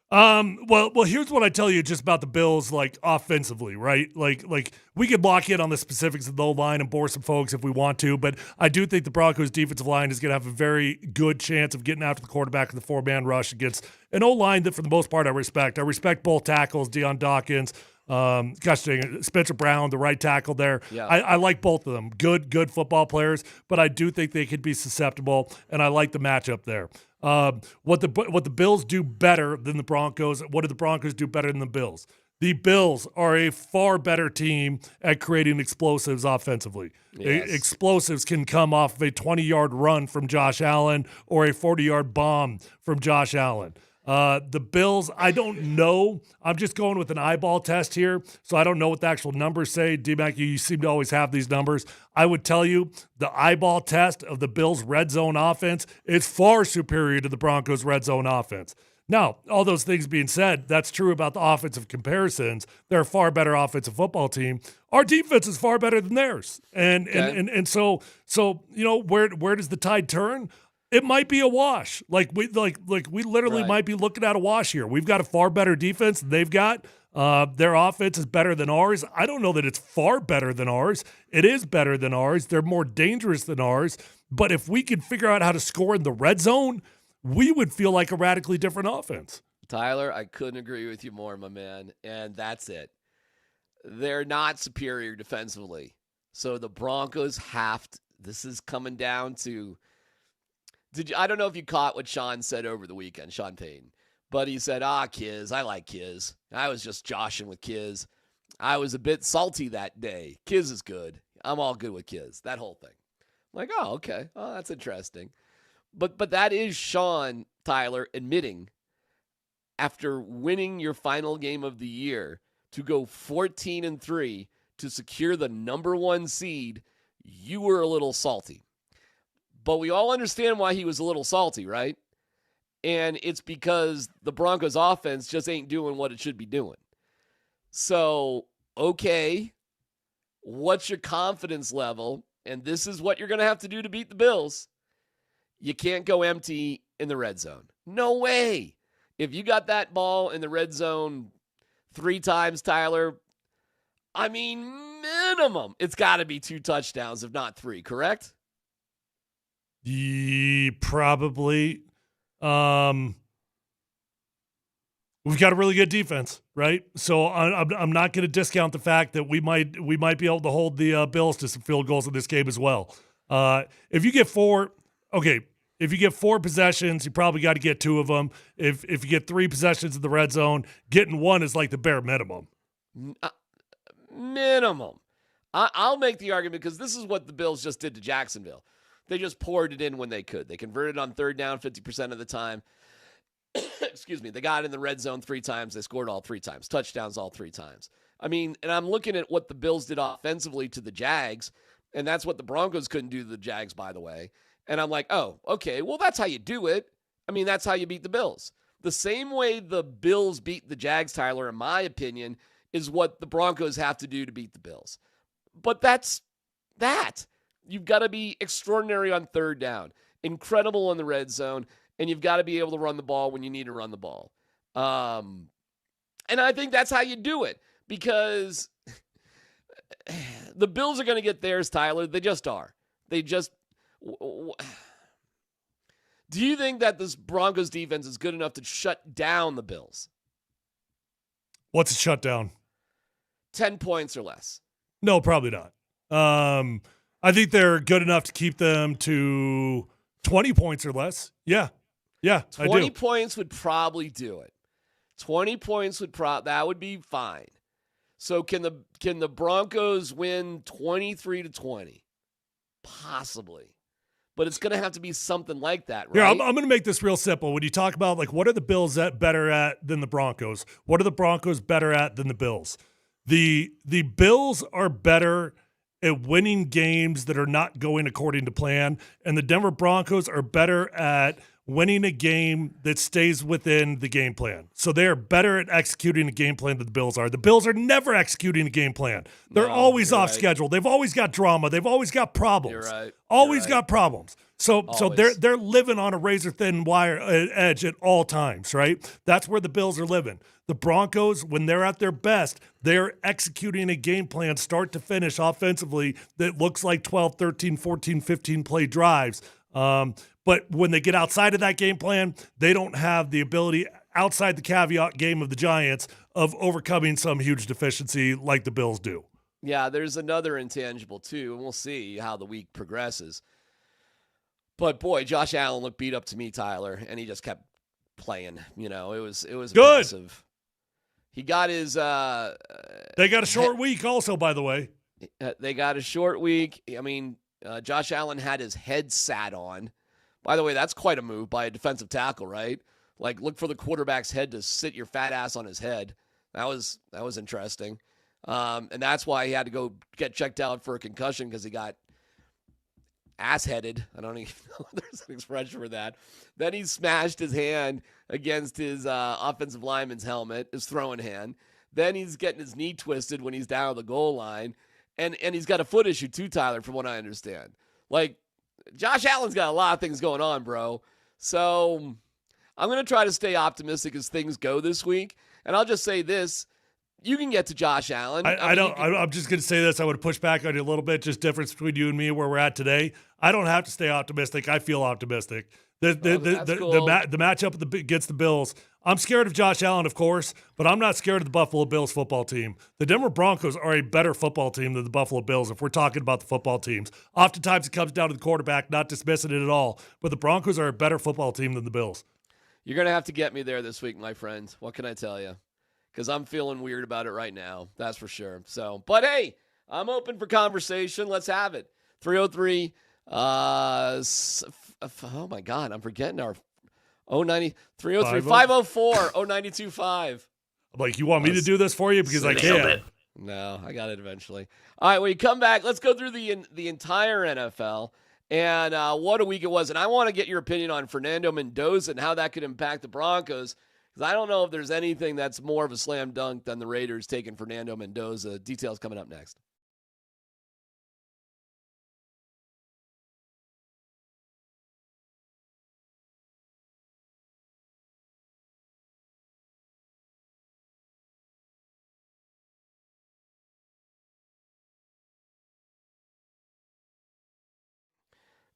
Well, here's what I tell you just about the Bills, like offensively, right? Like we could lock in on the specifics of the line and bore some folks if we want to, but I do think the Broncos defensive line is going to have a very good chance of getting after the quarterback in the 4-man rush against an O-line that for the most part I respect. I respect both tackles, Deion Dawkins, Spencer Brown, the right tackle there. Yeah. I like both of them. Good football players, but I do think they could be susceptible, and I like the matchup there. What the Bills do better than the Broncos, what do the Broncos do better than the Bills? The Bills are a far better team at creating explosives offensively. Yes. Explosives can come off of a 20-yard run from Josh Allen or a 40-yard bomb from Josh Allen. The Bills, I don't know. I'm just going with an eyeball test here, so I don't know what the actual numbers say. DMac, you seem to always have these numbers. I would tell you the eyeball test of the Bills' red zone offense is far superior to the Broncos' red zone offense. Now, all those things being said, that's true about the offensive comparisons. They're a far better offensive football team. Our defense is far better than theirs. And so where does the tide turn? It might be a wash. We literally might be looking at a wash here. We've got a far better defense than they've got. Their offense is better than ours. I don't know that it's far better than ours. It is better than ours. They're more dangerous than ours. But if we could figure out how to score in the red zone, we would feel like a radically different offense. Tyler, I couldn't agree with you more, my man. And that's it. They're not superior defensively. So the Broncos this is coming down to... I don't know if you caught what Sean said over the weekend, Sean Payton, but he said, Kiz, I like Kiz. I was just joshing with Kiz. I was a bit salty that day. Kiz is good. I'm all good with Kiz. That whole thing. I'm like, oh, okay. Oh, that's interesting. But that is Sean, Tyler, admitting after winning your final game of the year to go 14-3 to secure the number 1 seed, you were a little salty. But we all understand why he was a little salty, right? And it's because the Broncos offense just ain't doing what it should be doing. So, okay, what's your confidence level? And this is what you're going to have to do to beat the Bills. You can't go empty in the red zone. No way. If you got that ball in the red zone 3 times, Tyler, I mean, minimum, it's got to be 2 touchdowns, if not 3, correct? Probably. We've got a really good defense, right? So I'm not going to discount the fact that we might be able to hold the Bills to some field goals in this game as well. If you get 4 possessions, you probably got to get 2 of them. If you get 3 possessions in the red zone, getting 1 is like the bare minimum. Minimum. I'll make the argument because this is what the Bills just did to Jacksonville. They just poured it in when they could. They converted on 3rd down 50% of the time. Excuse me. They got in the red zone 3 times. They scored all 3 times. Touchdowns all 3 times. I mean, and I'm looking at what the Bills did offensively to the Jags, and that's what the Broncos couldn't do to the Jags, by the way. And I'm like, oh, okay, well, that's how you do it. I mean, that's how you beat the Bills. The same way the Bills beat the Jags, Tyler, in my opinion, is what the Broncos have to do to beat the Bills. But that's that. You've got to be extraordinary on 3rd down, incredible in the red zone, and you've got to be able to run the ball when you need to run the ball. And I think that's how you do it because the Bills are going to get theirs, Tyler. They just are. They just – do you think that this Broncos defense is good enough to shut down the Bills? What's a shutdown? 10 points or less. No, probably not. I think they're good enough to keep them to 20 points or less. Yeah, I do. 20 points would probably do it. 20 points that would be fine. So can the Broncos win 23-20? Possibly. But it's going to have to be something like that, right? Here, I'm going to make this real simple. When you talk about, like, what are the Bills better at than the Broncos? What are the Broncos better at than the Bills? The Bills are better at winning games that are not going according to plan, and the Denver Broncos are better at winning a game that stays within the game plan. So they are better at executing a game plan than the Bills are. The Bills are never executing a game plan. They're always off schedule. They've always got drama. They've always got problems. You're right. Always got problems. So they're living on a razor thin wire edge at all times, right? That's where the Bills are living. The Broncos, when they're at their best, they're executing a game plan start to finish offensively that looks like 12, 13, 14, 15 play drives. But when they get outside of that game plan, they don't have the ability outside the caveat game of the Giants of overcoming some huge deficiency like the Bills do. Yeah, there's another intangible too, and we'll see how the week progresses. But boy, Josh Allen looked beat up to me, Tyler, and he just kept playing. You know, it was good. Impressive. He got his. They got a short week, also, by the way. They got a short week. I mean, Josh Allen had his head sat on. By the way, that's quite a move by a defensive tackle, right? Like, look for the quarterback's head to sit your fat ass on his head. That was interesting. And that's why he had to go get checked out for a concussion because he got ass-headed. I don't even know if there's an expression for that. Then he smashed his hand against his offensive lineman's helmet, his throwing hand. Then he's getting his knee twisted when he's down at the goal line. And he's got a foot issue too, Tyler, from what I understand. Like, Josh Allen's got a lot of things going on, bro. So I'm going to try to stay optimistic as things go this week. And I'll just say this. You can get to Josh Allen. I'm just going to say this. I would push back on you a little bit. Just difference between you and me where we're at today. I don't have to stay optimistic. I feel optimistic. The matchup against the Bills. I'm scared of Josh Allen, of course, but I'm not scared of the Buffalo Bills football team. The Denver Broncos are a better football team than the Buffalo Bills if we're talking about the football teams. Oftentimes it comes down to the quarterback, not dismissing it at all, but the Broncos are a better football team than the Bills. You're going to have to get me there this week, my friend. What can I tell you? Because I'm feeling weird about it right now. That's for sure. So, but hey, I'm open for conversation. Let's have it. 303. Oh my God, I'm forgetting 090 303 504 0925. I'm like, you want me to do this for you? Because I can. No, I got it eventually. All right, when you come back, let's go through the entire NFL and what a week it was. And I want to get your opinion on Fernando Mendoza and how that could impact the Broncos, because I don't know if there's anything that's more of a slam dunk than the Raiders taking Fernando Mendoza. Details coming up next.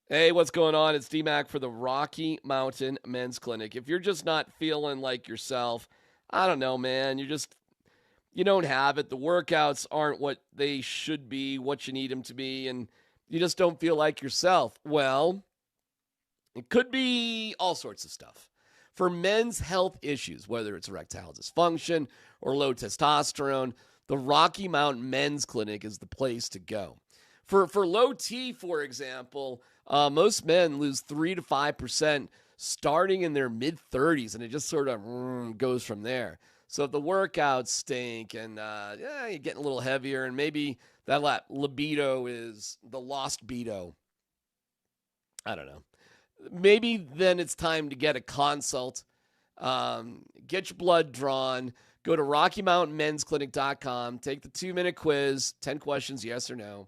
Hey, what's going on? It's DMac for the Rocky Mountain Men's Clinic. If you're just not feeling like yourself, I don't know, man. You don't have it. The workouts aren't what they should be, what you need them to be, and you just don't feel like yourself. Well, it could be all sorts of stuff. For men's health issues, whether it's erectile dysfunction or low testosterone, the Rocky Mountain Men's Clinic is the place to go. For low T, for example, most men lose 3 to 5% starting in their mid-30s, and it just sort of goes from there. So if the workouts stink and you're getting a little heavier, and maybe that libido is the lost bedo, I don't know. Maybe then it's time to get a consult, get your blood drawn, go to RockyMountainMen'sClinic.com, take the 2-minute quiz, 10 questions, yes or no.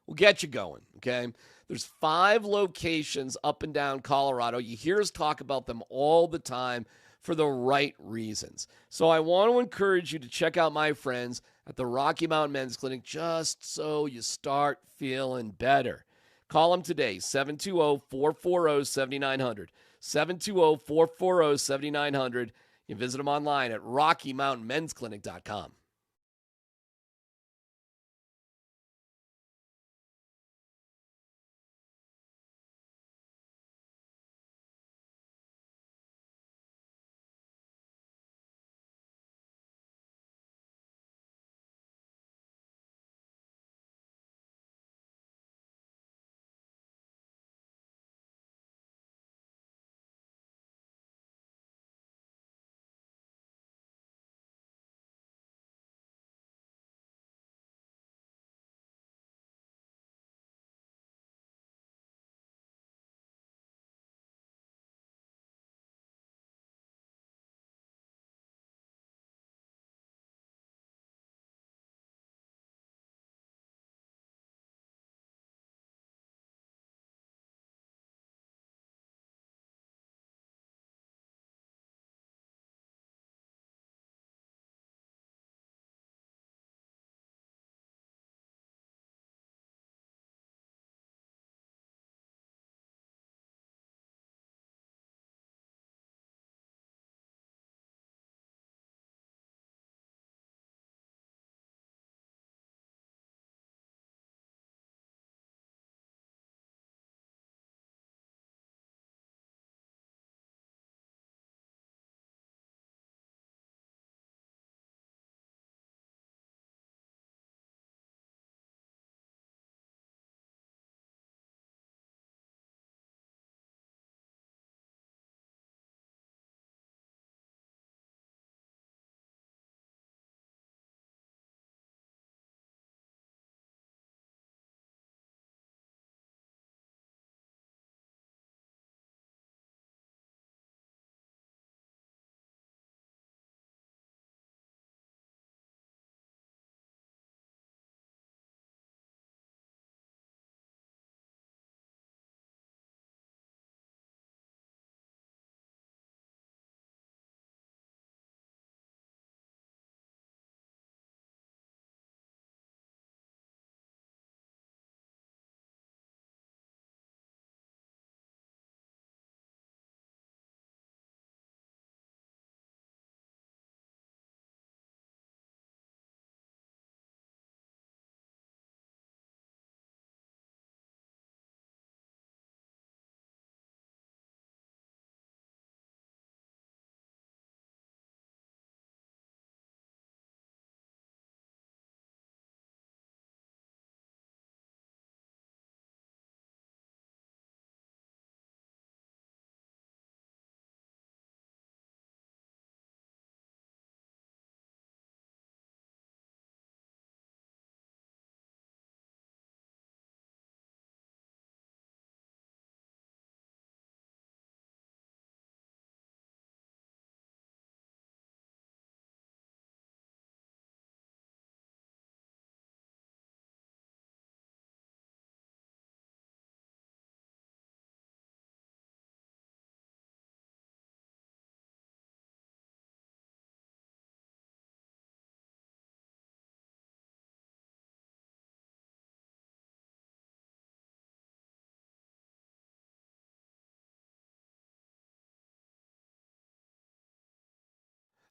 We'll get you going, okay? There's 5 locations up and down Colorado. You hear us talk about them all the time for the right reasons. So I want to encourage you to check out my friends at the Rocky Mountain Men's Clinic just so you start feeling better. Call them today, 720-440-7900. 720-440-7900. You can visit them online at RockyMountainMen'sClinic.com.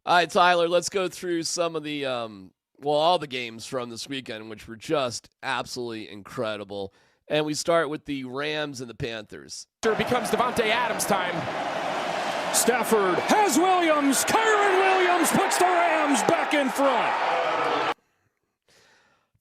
All right, Tyler, let's go through some of the, all the games from this weekend, which were just absolutely incredible. And we start with the Rams and the Panthers. It becomes Devontae Adams time. Stafford has Williams. Kyron Williams puts the Rams back in front.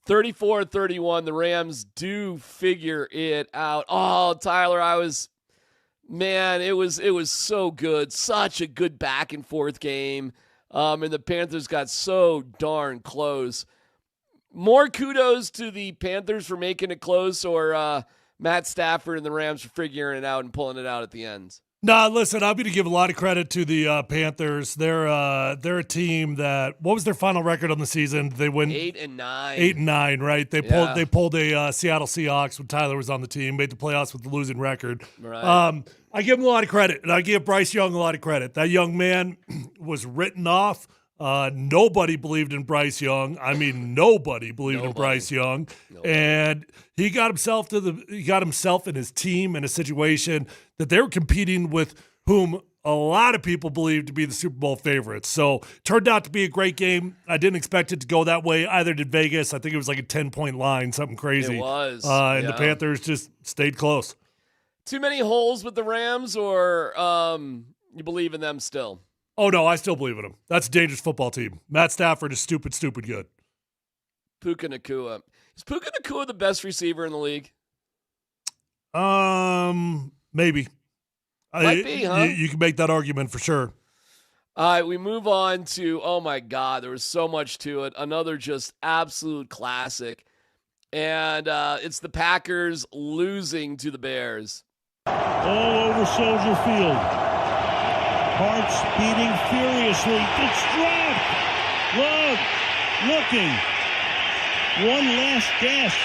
34-31, the Rams do figure it out. Oh, Tyler, it was so good. Such a good back and forth game. And the Panthers got so darn close. More kudos to the Panthers for making it close, or Matt Stafford and the Rams for figuring it out and pulling it out at the end? Nah, listen, I'm going to give a lot of credit to the Panthers. They're a team that, what was their final record on the season? They win 8-9. 8-9, right? They pulled a Seattle Seahawks when Tyler was on the team, made the playoffs with the losing record. Right. I give him a lot of credit, and I give Bryce Young a lot of credit. That young man was written off. Nobody believed in Bryce Young. I mean, nobody believed in Bryce Young. And he got himself and his team in a situation that they were competing with whom a lot of people believed to be the Super Bowl favorites. So turned out to be a great game. I didn't expect it to go that way. Either did Vegas. I think it was like a 10-point line, something crazy. It was. And the Panthers just stayed close. Too many holes with the Rams, or you believe in them still? Oh, no, I still believe in him. That's a dangerous football team. Matt Stafford is stupid good. Puka Nacua. Is Puka Nacua the best receiver in the league? Maybe. Might be, huh? You can make that argument for sure. All right, we move on to, oh my God, there was so much to it. Another just absolute classic. And it's the Packers losing to the Bears. All over Soldier Field. Hearts beating furiously. It's dropped. Love looking. One last gasp.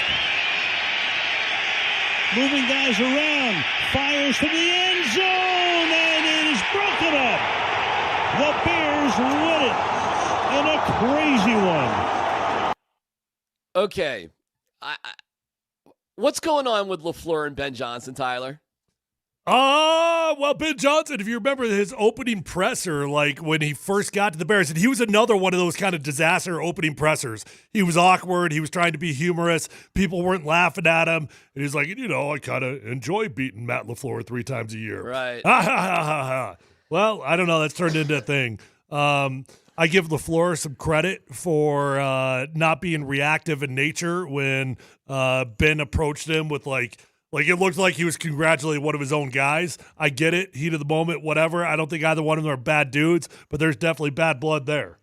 Moving guys around. Fires to the end zone. And it is broken up. The Bears win it in a crazy one. Okay. What's going on with LaFleur and Ben Johnson, Tyler? Well, Ben Johnson, if you remember his opening presser, like when he first got to the Bears, and he was another one of those kind of disaster opening pressers. He was awkward. He was trying to be humorous. People weren't laughing at him. And he's like, I kind of enjoy beating Matt LaFleur 3 times a year. Right. Ha, ha, ha, ha, ha. Well, I don't know. That's turned into a thing. I give LaFleur some credit for not being reactive in nature when Ben approached him with like it looked like he was congratulating one of his own guys. I get it. Heat of the moment, whatever. I don't think either one of them are bad dudes, but there's definitely bad blood there.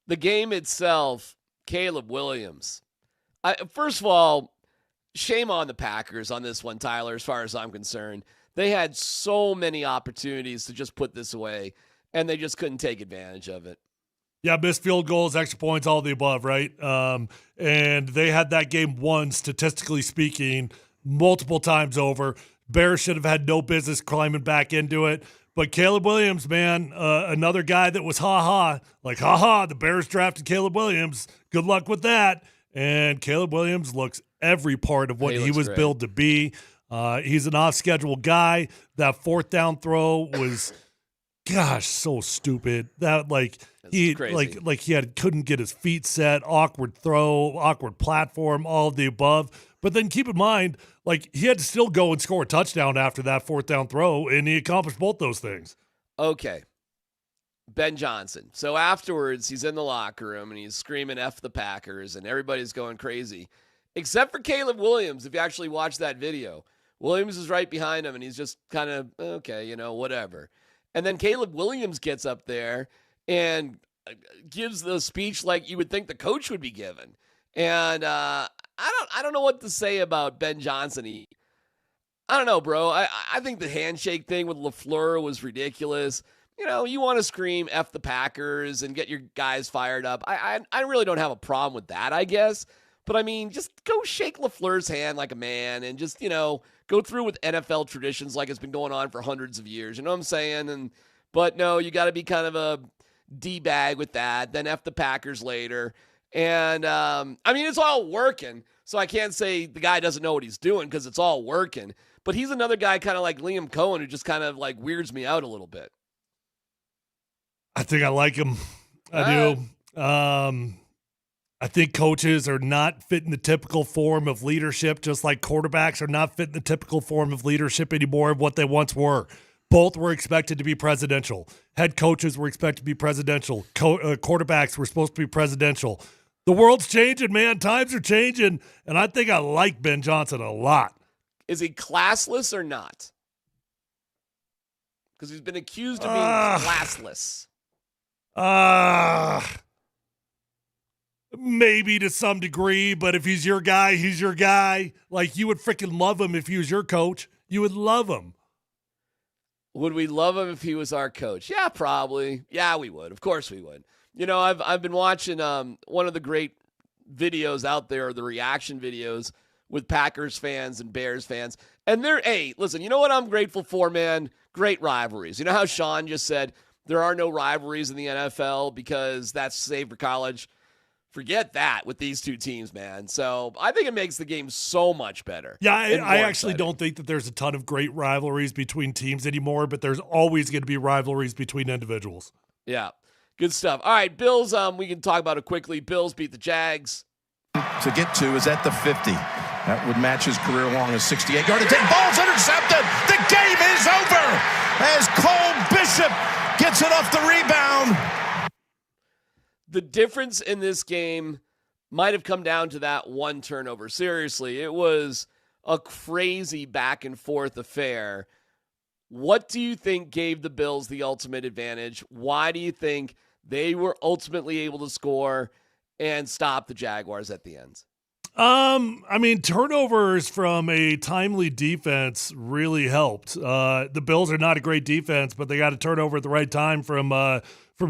The game itself, Caleb Williams. First of all, shame on the Packers on this one, Tyler, as far as I'm concerned. They had so many opportunities to just put this away, and they just couldn't take advantage of it. Yeah, missed field goals, extra points, all of the above, right? And they had that game won, statistically speaking, multiple times over. Bears should have had no business climbing back into it. But Caleb Williams, man, another guy that was the Bears drafted Caleb Williams. Good luck with that. And Caleb Williams looks every part of what he was billed to be. He's an off-schedule guy. That fourth down throw was, so stupid. That he couldn't get his feet set, awkward throw, awkward platform, all of the above. But then keep in mind, he had to still go and score a touchdown after that fourth down throw, and he accomplished both those things. Okay. Ben Johnson. So afterwards, he's in the locker room, and he's screaming F the Packers, and everybody's going crazy. Except for Caleb Williams, if you actually watch that video. Williams is right behind him, and he's just kind of, okay, whatever. And then Caleb Williams gets up there and gives the speech like you would think the coach would be given. And I don't know what to say about Ben Johnson. I don't know, bro. I think the handshake thing with LaFleur was ridiculous. You want to scream F the Packers and get your guys fired up. I really don't have a problem with that, I guess. But, I mean, just go shake LaFleur's hand like a man and just, go through with NFL traditions like it's been going on for hundreds of years. You know what I'm saying? But, no, you got to be kind of a D-bag with that. Then F the Packers later. And, it's all working. So I can't say the guy doesn't know what he's doing because it's all working. But he's another guy kind of like Liam Cohen who just kind of, weirds me out a little bit. I think I like him. I do. I think coaches are not fitting the typical form of leadership, just like quarterbacks are not fitting the typical form of leadership anymore of what they once were. Both were expected to be presidential. Head coaches were expected to be presidential. Quarterbacks were supposed to be presidential. The world's changing, man. Times are changing, and I think I like Ben Johnson a lot. Is he classless or not? Because he's been accused of being classless. Maybe to some degree, but if he's your guy, he's your guy. Like, you would freaking love him if he was your coach. You would love him. Would we love him if he was our coach? Yeah, probably. Yeah, we would. Of course we would. You know, I've been watching one of the great videos out there, the reaction videos with Packers fans and Bears fans. And hey, listen, you know what I'm grateful for, man? Great rivalries. You know how Sean just said there are no rivalries in the NFL because that's safe for college? Forget that with these two teams, man. So I think it makes the game so much better. Yeah, I actually don't think that there's a ton of great rivalries between teams anymore, but there's always going to be rivalries between individuals. Yeah, good stuff. All right, Bills, we can talk about it quickly. Bills beat the Jags. To get to is at the 50. That would match his career long as 68-yard attempt. Ball's intercepted. The game is over as Cole Bishop gets it off the rebound. The difference in this game might have come down to that one turnover. Seriously, it was a crazy back and forth affair. What do you think gave the Bills the ultimate advantage? Why do you think they were ultimately able to score and stop the Jaguars at the end? I mean, turnovers from a timely defense really helped. The Bills are not a great defense, but they got a turnover at the right time from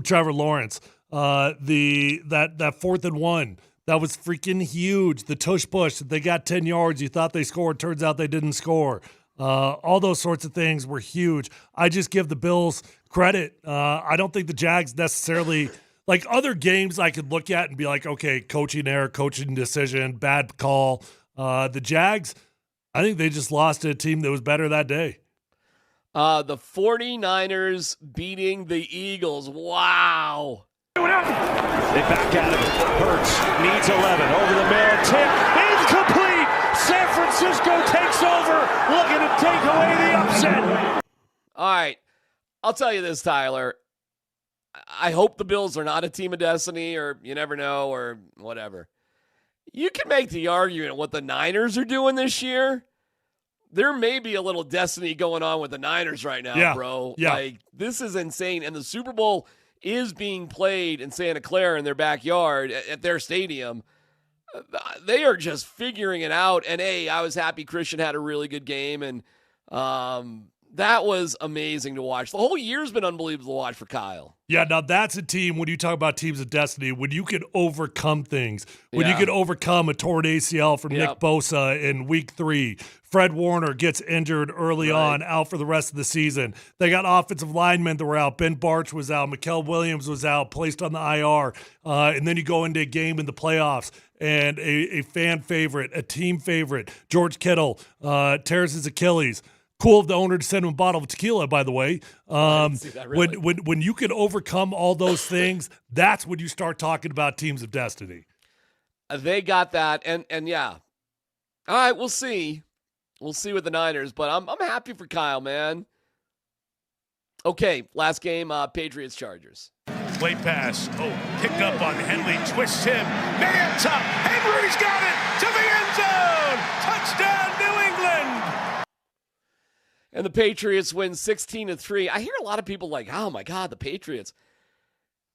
Trevor Lawrence. That 4th and 1, that was freaking huge. The tush push, they got 10 yards. You thought they scored. Turns out they didn't score. All those sorts of things were huge. I just give the Bills credit. I don't think the Jags necessarily, like other games I could look at and be like, okay, coaching error, coaching decision, bad call. The Jags, I think they just lost to a team that was better that day. The 49ers beating the Eagles. Wow. They back at him. Hurts needs 11. Over the middle. Tip. Incomplete. San Francisco takes over. Looking to take away the upset. All right. I'll tell you this, Tyler. I hope the Bills are not a team of destiny, or you never know, or whatever. You can make the argument what the Niners are doing this year. There may be a little destiny going on with the Niners right now, bro. Yeah. Like, this is insane. And the Super Bowl is being played in Santa Clara in their backyard at their stadium. They are just figuring it out. And, hey, I was happy Christian had a really good game. And that was amazing to watch. The whole year's been unbelievable to watch for Kyle. Yeah, now that's a team, when you talk about teams of destiny, when you can overcome things, when you can overcome a torn ACL from Nick Bosa in week 3. Fred Warner gets injured early on, out for the rest of the season. They got offensive linemen that were out. Ben Barch was out. Mikael Williams was out, placed on the IR. And then you go into a game in the playoffs, and a fan favorite, a team favorite, George Kittle, tears his Achilles. Cool of the owner to send him a bottle of tequila, by the way. Really. When you can overcome all those things, that's when you start talking about teams of destiny. They got that, and yeah. All right, we'll see. We'll see with the Niners, but I'm happy for Kyle, man. Okay, last game, Patriots-Chargers. Play pass. Oh, picked up on Henley. Twists him. Man's up. Henry's got it to the end zone. Touchdown, New England. And the Patriots win 16-3. I hear a lot of people like, oh my God, the Patriots.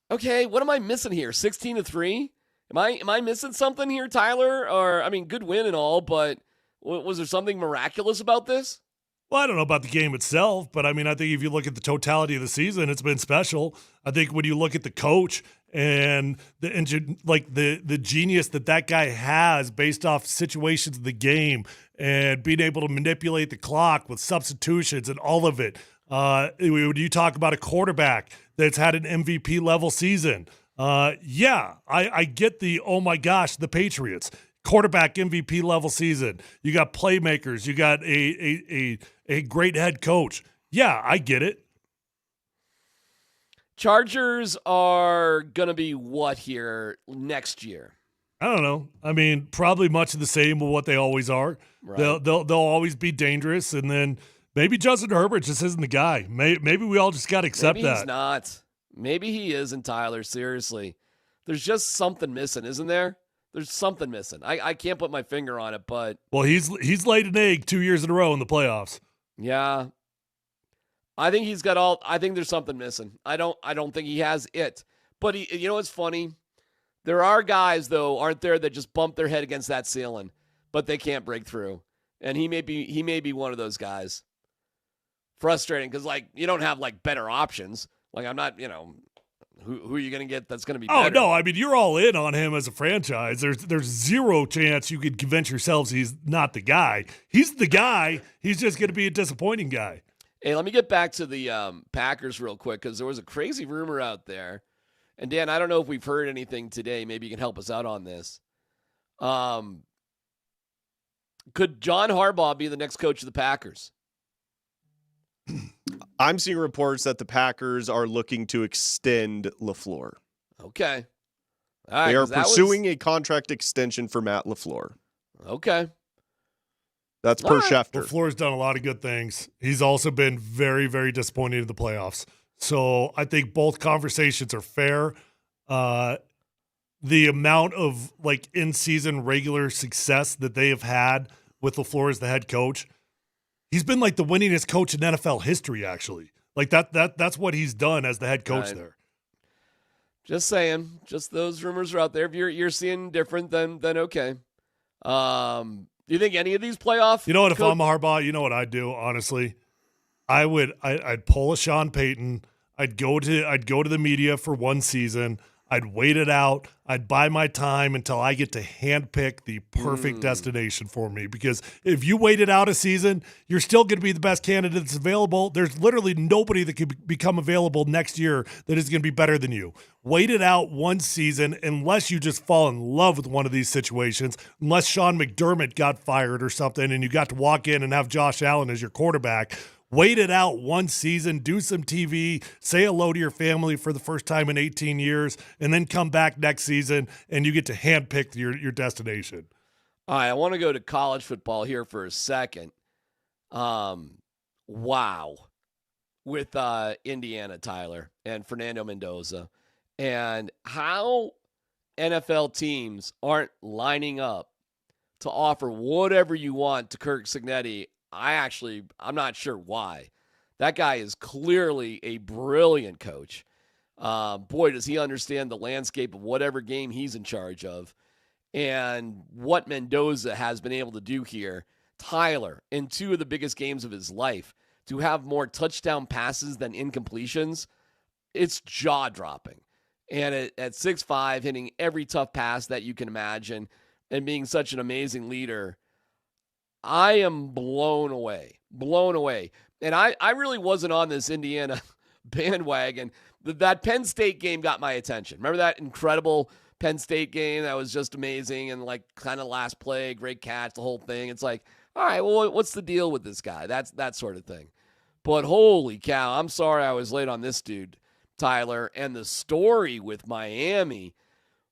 Okay, what am I missing here? 16-3? Am I missing something here, Tyler? Or, I mean, good win and all, but was there something miraculous about this? Well, I don't know about the game itself, but I mean, I think if you look at the totality of the season, it's been special. I think when you look at the coach and the genius that guy has based off situations of the game and being able to manipulate the clock with substitutions and all of it. When you talk about a quarterback that's had an MVP level season, I get the, oh my gosh, the Patriots. Quarterback MVP level season. You got playmakers. You got a great head coach. Yeah, I get it. Chargers are going to be what here next year? I don't know. I mean, probably much of the same with what they always are. Right. They'll always be dangerous, and then maybe Justin Herbert just isn't the guy. Maybe we all just got to accept Maybe that. he's not. Maybe he isn't, Tyler. Seriously. There's just something missing, isn't there? There's something missing. I can't put my finger on it, but Well, he's laid an egg 2 years in a row in the playoffs. yeah. I think he's got all. I think there's something missing. I don't think he has it. But you know what's funny? There are guys though, aren't there, that just bump their head against that ceiling, but they can't break through. And he may be one of those guys. Frustrating because like you don't have like better options. Like I'm not, who are you going to get that's going to be better? Oh, no. I mean, you're all in on him as a franchise. There's zero chance you could convince yourselves he's not the guy. He's the guy. He's just going to be a disappointing guy. Hey, let me get back to the Packers real quick because there was a crazy rumor out there. And, Dan, I don't know if we've heard anything today. Maybe you can help us out on this. Could John Harbaugh be the next coach of the Packers? I'm seeing reports that the Packers are looking to extend LaFleur. Okay. All right, they are pursuing a contract extension for Matt LaFleur. Okay. That's per Schefter. LaFleur's done a lot of good things. He's also been very, very disappointing in the playoffs. So I think both conversations are fair. The amount of like in-season regular success that they have had with LaFleur as the head coach, he's been like the winningest coach in NFL history, actually. Like that's what he's done as the head coach there. Just saying. Just those rumors are out there. If you're seeing different, then okay. Do you think any of these playoff? You know what? If I'm a Harbaugh, you know what I'd do. Honestly, I'd pull a Sean Payton. I'd go to the media for one season. I'd wait it out. I'd buy my time until I get to handpick the perfect destination for me. Because if you wait it out a season, you're still going to be the best candidate that's available. There's literally nobody that could become available next year that is going to be better than you. Wait it out one season unless you just fall in love with one of these situations, unless Sean McDermott got fired or something and you got to walk in and have Josh Allen as your quarterback. Wait it out one season, do some TV, say hello to your family for the first time in 18 years, and then come back next season and you get to handpick your destination. All right, I want to go to college football here for a second. Wow. With Indiana, Tyler, and Fernando Mendoza, and how NFL teams aren't lining up to offer whatever you want to Kirk Cignetti. I'm not sure why. That guy is clearly a brilliant coach. Boy, does he understand the landscape of whatever game he's in charge of. And what Mendoza has been able to do here, Tyler, in two of the biggest games of his life, to have more touchdown passes than incompletions, it's jaw-dropping. And at 6'5", hitting every tough pass that you can imagine and being such an amazing leader, I am blown away. And I really wasn't on this Indiana bandwagon. That Penn State game got my attention. Remember that incredible Penn State game that was just amazing and like kind of last play, great catch, the whole thing. It's like, all right, well, what's the deal with this guy? That's that sort of thing. But holy cow, I'm sorry I was late on this dude, Tyler. And the story with Miami,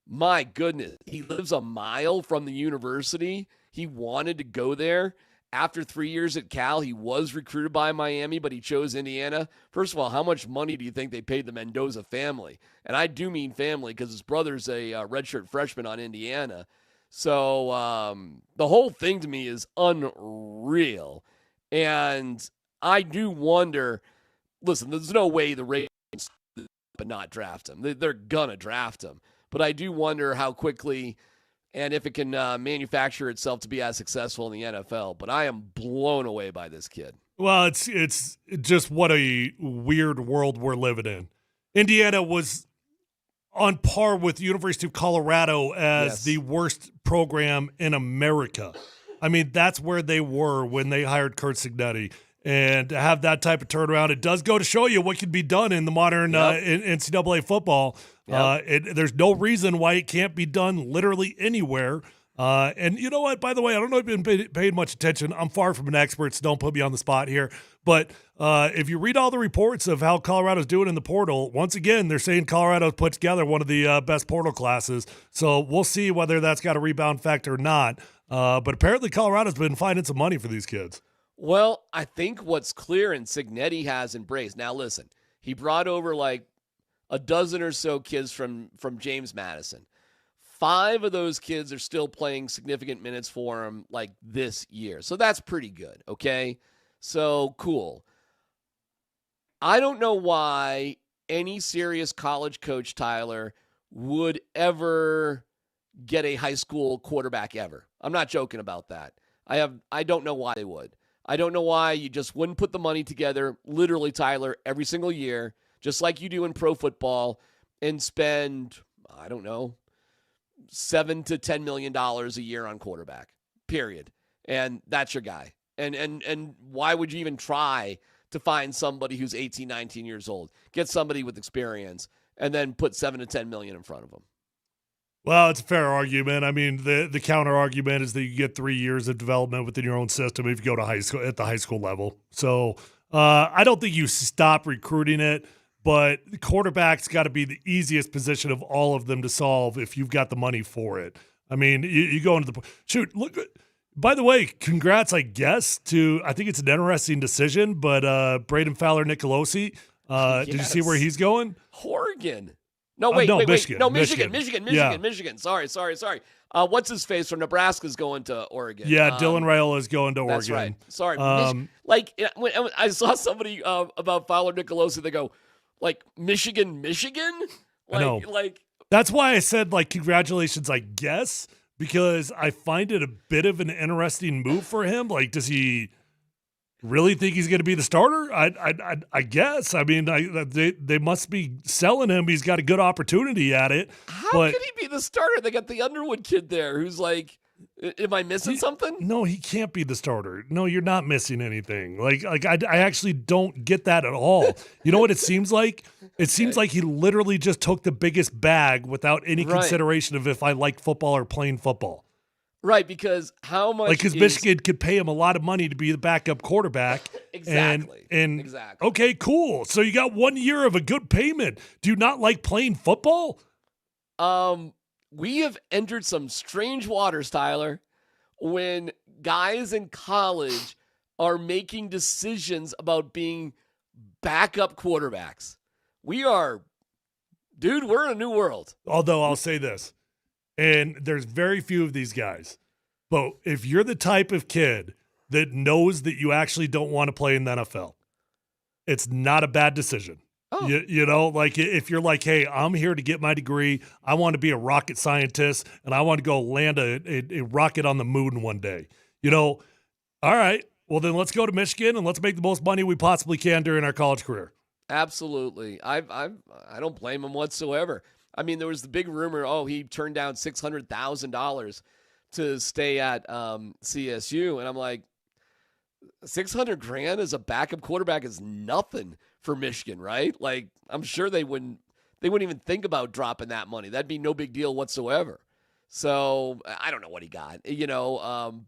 my goodness, he lives a mile from the university. He wanted to go there. After 3 years at Cal, he was recruited by Miami, but he chose Indiana. First of all, how much money do you think they paid the Mendoza family? And I do mean family because his brother's a redshirt freshman on Indiana. So the whole thing to me is unreal. And I do wonder, listen, there's no way the Ravens but not draft him. They're going to draft him. But I do wonder how quickly and if it can manufacture itself to be as successful in the NFL. But I am blown away by this kid. Well, it's just what a weird world we're living in. Indiana was on par with University of Colorado as the worst program in America. I mean, that's where they were when they hired Kurt Cignetti. And to have that type of turnaround, it does go to show you what can be done in the modern NCAA football. There's no reason why it can't be done literally anywhere. And you know what? By the way, I don't know if you've been paid much attention. I'm far from an expert, so don't put me on the spot here. But if you read all the reports of how Colorado's doing in the portal, once again, they're saying Colorado's put together one of the best portal classes. So we'll see whether that's got a rebound effect or not. But apparently Colorado's been finding some money for these kids. Well, I think what's clear and Cignetti has embraced. Now, listen, he brought over like a dozen or so kids from James Madison. 5 of those kids are still playing significant minutes for him like this year. So that's pretty good, okay? So cool. I don't know why any serious college coach, Tyler, would ever get a high school quarterback ever. I'm not joking about that. I don't know why they would. I don't know why you just wouldn't put the money together, literally, Tyler, every single year, just like you do in pro football, and spend, I don't know, $7 to $10 million a year on quarterback, period. And that's your guy. And why would you even try to find somebody who's 18, 19 years old? Get somebody with experience and then put $7 to $10 million in front of them. Well, it's a fair argument. I mean, the counter argument is that you get 3 years of development within your own system if you go to high school at the high school level. So I don't think you stop recruiting it, but the quarterback's got to be the easiest position of all of them to solve if you've got the money for it. I mean, you go into the shoot. Look, by the way, congrats, I guess, to I think it's an interesting decision, but Braden Fowler-Nicolosi. Yes. Did you see where he's going? Oregon. No, wait. Michigan. No, Michigan. Sorry. What's his face from Nebraska's going to Oregon? Yeah, Dylan Raiola is going to Oregon. That's right. Sorry. When I saw somebody about Fowler-Nicolosi, they go, like, Michigan? I know. That's why I said, like, congratulations, I guess, because I find it a bit of an interesting move for him. Like, does he really think he's going to be the starter? I guess. I mean, they must be selling him. He's got a good opportunity at it. How could he be the starter? They got the Underwood kid there who's like, am I missing something? No, he can't be the starter. No, you're not missing anything. Like I actually don't get that at all. You know what it seems like? It seems like he literally just took the biggest bag without any consideration of if I like football or playing football. Right, because how much? Because Michigan could pay him a lot of money to be the backup quarterback. Exactly. Exactly. Okay, cool. So you got 1 year of a good payment. Do you not like playing football? We have entered some strange waters, Tyler, when guys in college are making decisions about being backup quarterbacks. We're in a new world. Although I'll say this. And there's very few of these guys. But if you're the type of kid that knows that you actually don't want to play in the NFL, it's not a bad decision. Oh. You know, like if you're like, hey, I'm here to get my degree. I want to be a rocket scientist, and I want to go land a rocket on the moon one day. You know, all right, well, then let's go to Michigan, and let's make the most money we possibly can during our college career. Absolutely. I don't blame him whatsoever. I mean, there was the big rumor, he turned down $600,000 to stay at CSU. And I'm like, $600,000 as a backup quarterback is nothing for Michigan, right? Like, I'm sure they wouldn't even think about dropping that money. That'd be no big deal whatsoever. So I don't know what he got,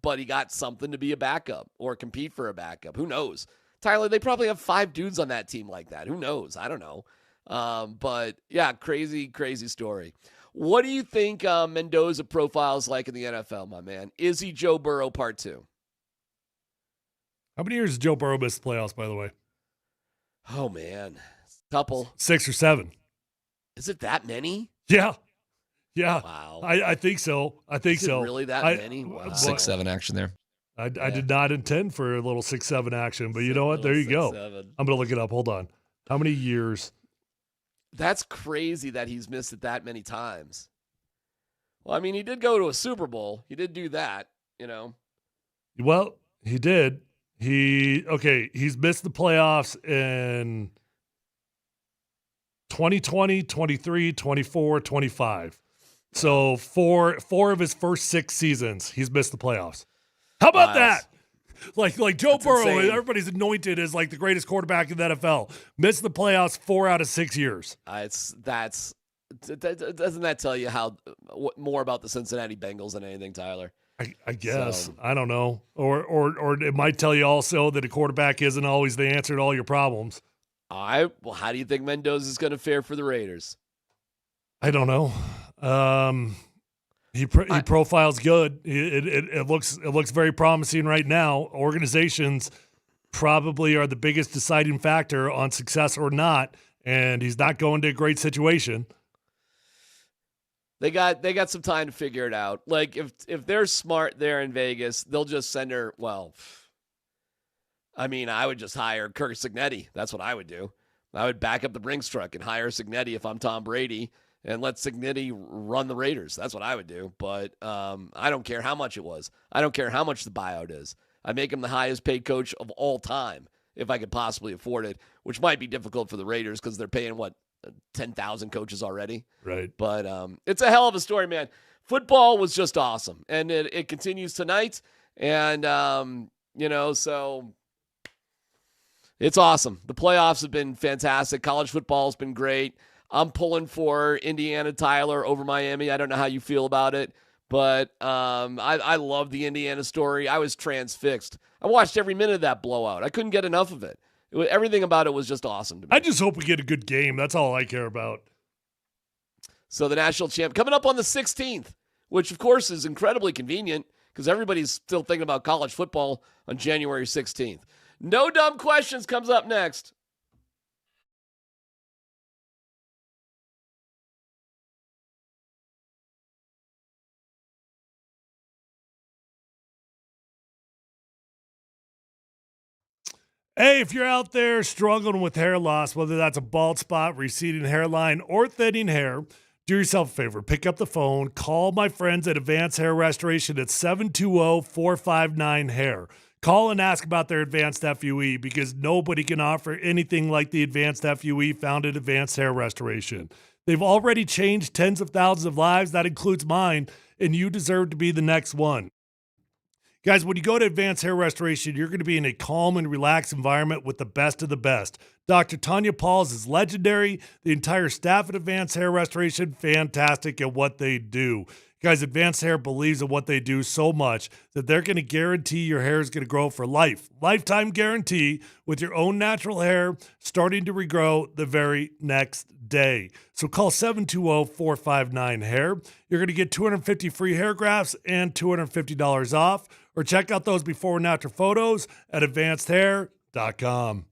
but he got something to be a backup or compete for a backup. Who knows? Tyler, they probably have 5 dudes on that team like that. Who knows? I don't know. But yeah, crazy story. What do you think Mendoza profiles like in the NFL, my man? Is he Joe Burrow part 2? How many years has Joe Burrow missed the playoffs, by the way? Oh, man. Couple. 6 or 7. Is it that many? Yeah. Yeah. Wow. I think so. Is it really that many? Wow. 6-7 action there. I did not intend for a little 6-7 action, but you know what? There you go. 6-7. I'm going to look it up. Hold on. How many years? That's crazy that he's missed it that many times. Well, I mean, he did go to a Super Bowl. He did do that, Well, he did. He's missed the playoffs in 2020, 23, 24, 25. So four of his first 6 seasons, he's missed the playoffs. How about that? Like Joe Burrow, insane. Everybody's anointed as like the greatest quarterback in the NFL. Missed the playoffs 4 out of 6 years. That's Doesn't that tell you how more about the Cincinnati Bengals than anything, Tyler? I guess. So, I don't know. Or it might tell you also that a quarterback isn't always the answer to all your problems. Well, how do you think Mendoza is going to fare for the Raiders? I don't know. He profiles good. It looks very promising right now. Organizations probably are the biggest deciding factor on success or not, and he's not going to a great situation. They got some time to figure it out. Like if they're smart there in Vegas, they'll just send her. Well, I mean, I would just hire Kirk Cignetti. That's what I would do. I would back up the Brinks truck and hire Cignetti if I'm Tom Brady and let Cignetti run the Raiders. That's what I would do. But I don't care how much it was. I don't care how much the buyout is. I make him the highest paid coach of all time if I could possibly afford it, which might be difficult for the Raiders because they're paying, 10,000 coaches already. Right. But it's a hell of a story, man. Football was just awesome. And it continues tonight. And, so it's awesome. The playoffs have been fantastic. College football has been great. I'm pulling for Indiana, Tyler, over Miami. I don't know how you feel about it, but I love the Indiana story. I was transfixed. I watched every minute of that blowout. I couldn't get enough of it. Everything about it was just awesome to me. I just hope we get a good game. That's all I care about. So the national champ coming up on the 16th, which, of course, is incredibly convenient because everybody's still thinking about college football on January 16th. No Dumb Questions comes up next. Hey, if you're out there struggling with hair loss, whether that's a bald spot, receding hairline, or thinning hair, do yourself a favor. Pick up the phone. Call my friends at Advanced Hair Restoration at 720-459-HAIR. Call and ask about their Advanced FUE because nobody can offer anything like the Advanced FUE found at Advanced Hair Restoration. They've already changed tens of thousands of lives. That includes mine, and you deserve to be the next one. Guys, when you go to Advanced Hair Restoration, you're going to be in a calm and relaxed environment with the best of the best. Dr. Tanya Pauls is legendary. The entire staff at Advanced Hair Restoration, fantastic at what they do. Guys, Advanced Hair believes in what they do so much that they're going to guarantee your hair is going to grow for life. Lifetime guarantee with your own natural hair starting to regrow the very next day. So call 720-459-HAIR. You're going to get 250 free hair grafts and $250 off. Or check out those before and after photos at advancedhair.com.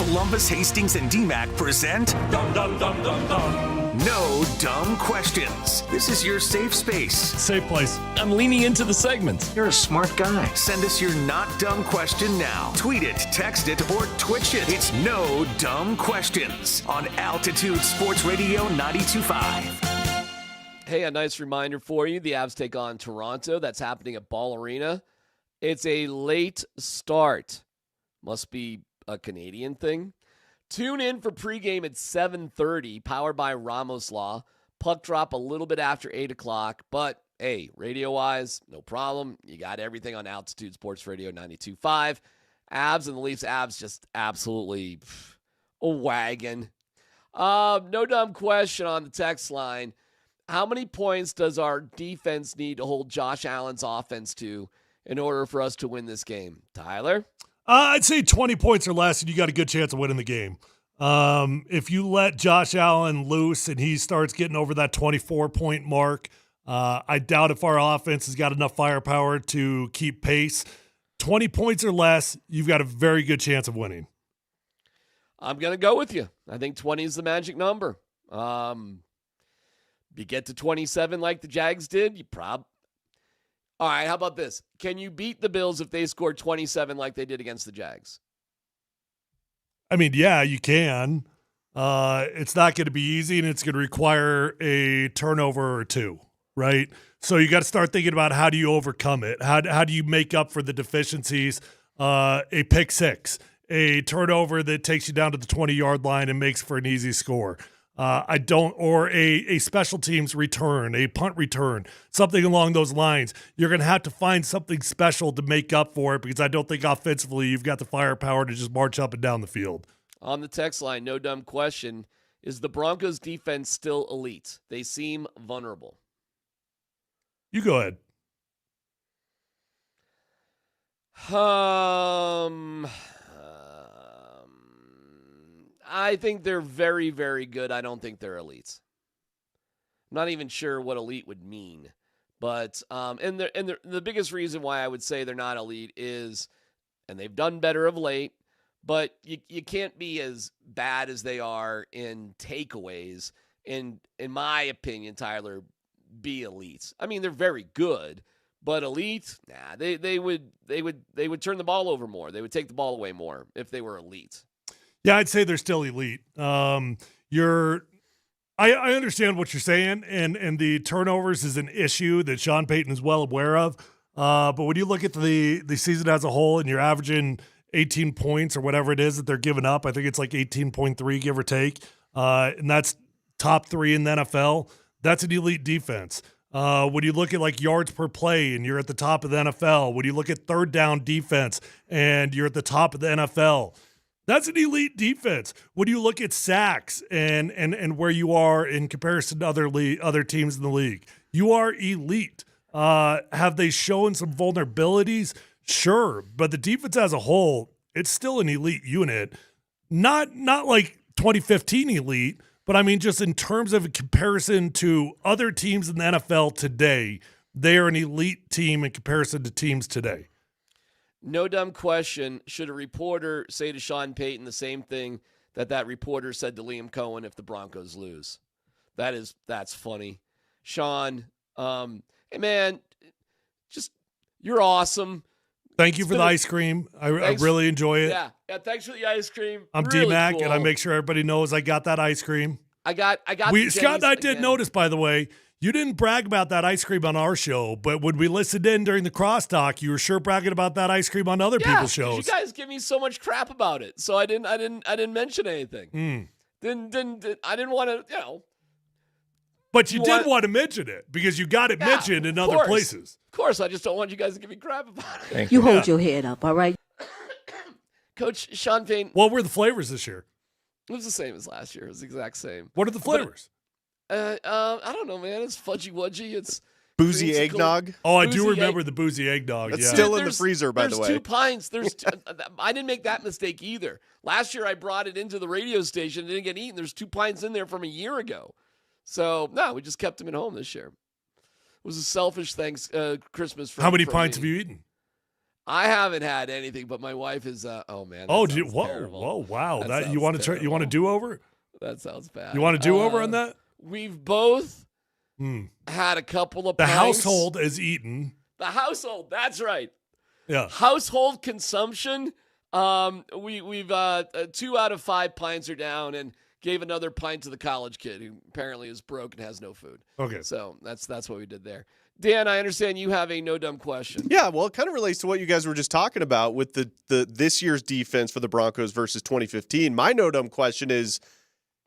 Polumbus, Hastings, and DMac present Dum Dum Dum Dum Dum. No Dumb Questions. This is your safe space. Safe place. I'm leaning into the segment. You're a smart guy. Send us your not dumb question now. Tweet it, text it, or Twitch it. It's No Dumb Questions on Altitude Sports Radio 92.5. Hey, a nice reminder for you. The Avs take on Toronto. That's happening at Ball Arena. It's a late start. Must be a Canadian thing. Tune in for pregame at 7:30, powered by Ramos Law. Puck drop a little bit after 8 o'clock, but hey, radio-wise, no problem. You got everything on Altitude Sports Radio 92.5. Avs and the Leafs. Avs just absolutely a wagon. No dumb question on the text line. How many points does our defense need to hold Josh Allen's offense to in order for us to win this game? Tyler? I'd say 20 points or less, and you got a good chance of winning the game. If you let Josh Allen loose and he starts getting over that 24-point mark, I doubt if our offense has got enough firepower to keep pace. 20 points or less, you've got a very good chance of winning. I'm going to go with you. I think 20 is the magic number. You get to 27 like the Jags did, you All right, how about this? Can you beat the Bills if they score 27 like they did against the Jags? I mean, yeah, you can. It's not going to be easy, and it's going to require a turnover or two, right? So you got to start thinking about how do you overcome it? How do you make up for the deficiencies? A pick six, a turnover that takes you down to the 20-yard line and makes for an easy score. Or a special teams return, a punt return, something along those lines. You're going to have to find something special to make up for it because I don't think offensively you've got the firepower to just march up and down the field. On the text line, no dumb question, is the Broncos defense still elite? They seem vulnerable. You go ahead. I think they're very, very good. I don't think they're elite. I'm not even sure what elite would mean. But the biggest reason why I would say they're not elite is, and they've done better of late, but you can't be as bad as they are in takeaways. In my opinion, Tyler, be elite. I mean, they're very good, but elite, nah, they would turn the ball over more. They would take the ball away more if they were elite. Yeah, I'd say they're still elite. I understand what you're saying, and the turnovers is an issue that Sean Payton is well aware of. But when you look at the season as a whole and you're averaging 18 points or whatever it is that they're giving up, I think it's like 18.3, give or take, and that's top 3 in the NFL. That's an elite defense. When you look at like yards per play and you're at the top of the NFL, when you look at third down defense and you're at the top of the NFL, that's an elite defense. When you look at sacks and where you are in comparison to other teams in the league, you are elite. Have they shown some vulnerabilities? Sure, but the defense as a whole, it's still an elite unit. Not like 2015 elite, but I mean just in terms of a comparison to other teams in the NFL today, they are an elite team in comparison to teams today. No dumb question. Should a reporter say to Sean Payton the same thing that reporter said to Liam Cohen if the Broncos lose? That's funny. Sean, hey man, just you're awesome. Thank you for the ice cream. I really enjoy it. Yeah, thanks for the ice cream. I'm really DMac, cool. and I make sure everybody knows I got that ice cream. I got. Scott and I did notice, by the way, you didn't brag about that ice cream on our show, but when we listened in during the crosstalk, you were sure bragging about that ice cream on other people's shows. You guys give me so much crap about it, so I didn't mention anything. I didn't want to, But you did want to mention it because you got it mentioned in other places. Of course, I just don't want you guys to give me crap about it. You hold your head up, all right? Coach Sean Payton. What were the flavors this year? It was the same as last year. It was the exact same. What are the flavors? I don't know, man. It's fudgy wudgy. It's boozy eggnog. Oh, I do remember the boozy eggnog. It's still in the freezer, by the way. There's 2 pints. I didn't make that mistake either. Last year, I brought it into the radio station. It didn't get eaten. There's 2 pints in there from a year ago. So, no, we just kept them at home this year. It was a selfish Christmas. How many pints have you eaten? I haven't had anything, but my wife is. Oh man. Whoa, wow. That you want to try? You want to do over? That sounds bad. You want to do over on that? We've both had a couple of. The pints. household is eaten. The household. That's right. Yeah. Household consumption. We've 2 out of 5 pints are down, and gave another pint to the college kid who apparently is broke and has no food. Okay. So that's what we did there. Dan, I understand you have a no dumb question. Yeah, well, it kind of relates to what you guys were just talking about with the this year's defense for the Broncos versus 2015. My no dumb question is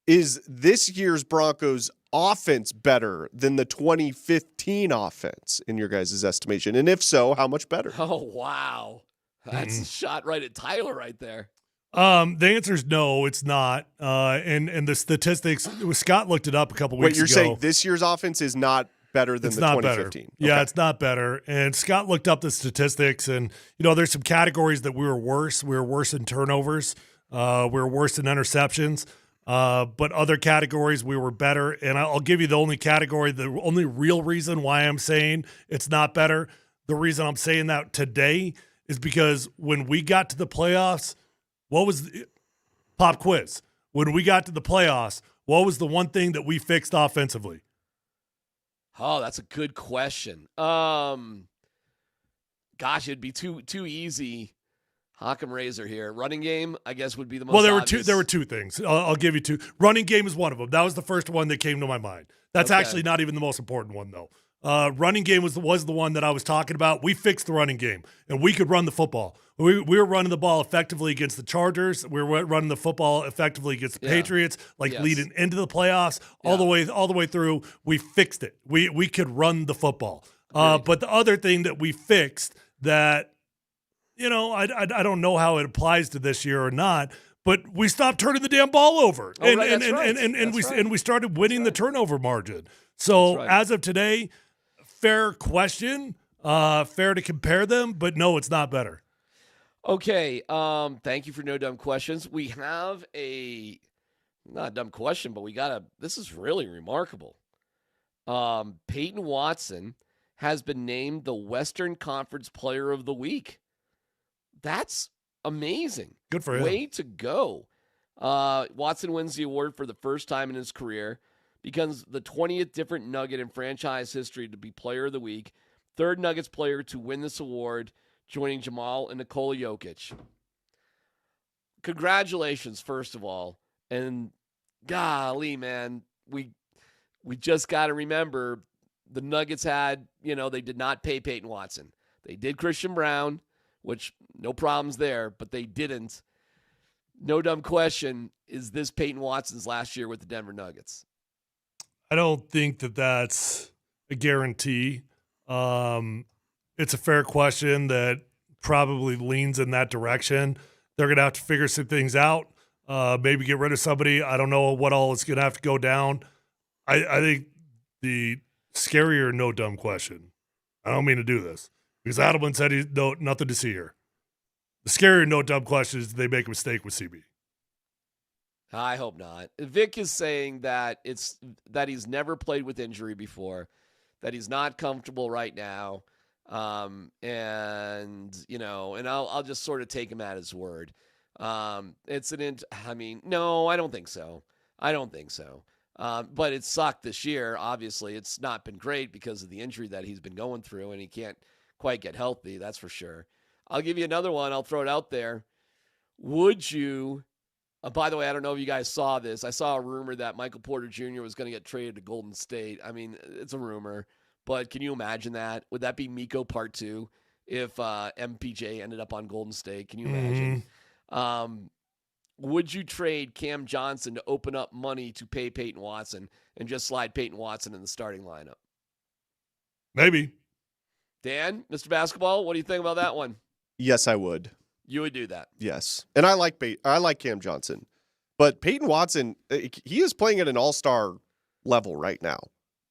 this year's Broncos offense better than the 2015 offense in your guys' estimation? And if so, how much better? Oh, wow. That's a shot right at Tyler right there. The answer is no, it's not. And the statistics, Scott looked it up a couple weeks ago. Wait, you're saying this year's offense is not better than the 2015? Better. Yeah, it's not better. And Scott looked up the statistics, and there's some categories that we were worse. We were worse in turnovers. We were worse in interceptions. But other categories we were better. And I'll give you the only category, the only real reason why I'm saying it's not better. The reason I'm saying that today is because when we got to the playoffs, what was pop quiz? When we got to the playoffs, what was the one thing that we fixed offensively? Oh, that's a good question. Gosh, it'd be too easy. Hock'em Razor here. Running game, I guess, would be the most obvious. There were two things. I'll give you two. Running game is one of them. That was the first one that came to my mind. That's actually not even the most important one, though. Running game was the one that I was talking about. We fixed the running game, and we could run the football. We were running the ball effectively against the Chargers. We were running the football effectively against the Patriots, leading into the playoffs, all the way through. We fixed it. We could run the football. But the other thing that we fixed that, I don't know how it applies to this year or not, but we stopped turning the damn ball over, and we started winning the turnover margin. So as of today, fair question, fair to compare them, but no, it's not better. Okay, thank you for no dumb questions. We have not a dumb question, but this is really remarkable. Peyton Watson has been named the Western Conference Player of the Week. That's amazing. Good for him. Way to go. Watson wins the award for the first time in his career, becomes the 20th different Nugget in franchise history to be Player of the Week, third Nuggets player to win this award, joining Jamal and Nikola Jokic. Congratulations, first of all. And golly, man, we just got to remember the Nuggets had, they did not pay Peyton Watson. They did Christian Brown, which no problems there, but they didn't. No dumb question, is this Peyton Watson's last year with the Denver Nuggets? I don't think that that's a guarantee. It's a fair question that probably leans in that direction. They're going to have to figure some things out, maybe get rid of somebody. I don't know what all is going to have to go down. I think the scarier no dumb question, I don't mean to do this, because Adelman said nothing to see here. The scarier no dumb question is, did they make a mistake with CB? I hope not. Vic is saying that he's never played with injury before, that he's not comfortable right now, and I'll just sort of take him at his word. No, I don't think so. But it sucked this year. Obviously, it's not been great because of the injury that he's been going through, and he can't quite get healthy. That's for sure. I'll give you another one. I'll throw it out there. Would you? By the way, I don't know if you guys saw this. I saw a rumor that Michael Porter Jr. was going to get traded to Golden State. I mean, it's a rumor, but can you imagine that? Would that be Miko Part 2 if MPJ ended up on Golden State? Can you imagine? Would you trade Cam Johnson to open up money to pay Peyton Watson and just slide Peyton Watson in the starting lineup? Maybe. Dan, Mr. Basketball, what do you think about that one? Yes, I would. You would do that. Yes. And I like Cam Johnson. But Peyton Watson, he is playing at an all-star level right now.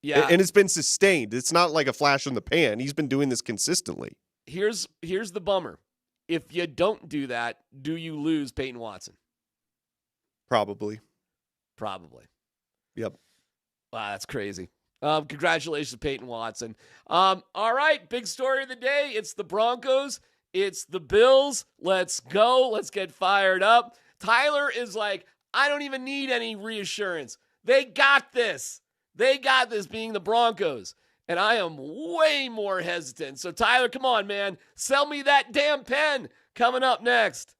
Yeah. And it's been sustained. It's not like a flash in the pan. He's been doing this consistently. Here's the bummer. If you don't do that, do you lose Peyton Watson? Probably. Yep. Wow, that's crazy. Congratulations to Peyton Watson. All right, big story of the day. It's the Broncos It's the Bills. Let's go. Let's get fired up. Tyler is like, I don't even need any reassurance. They got this. They got this, being the Broncos. And I am way more hesitant. So, Tyler, come on, man. Sell me that damn pen. Coming up next.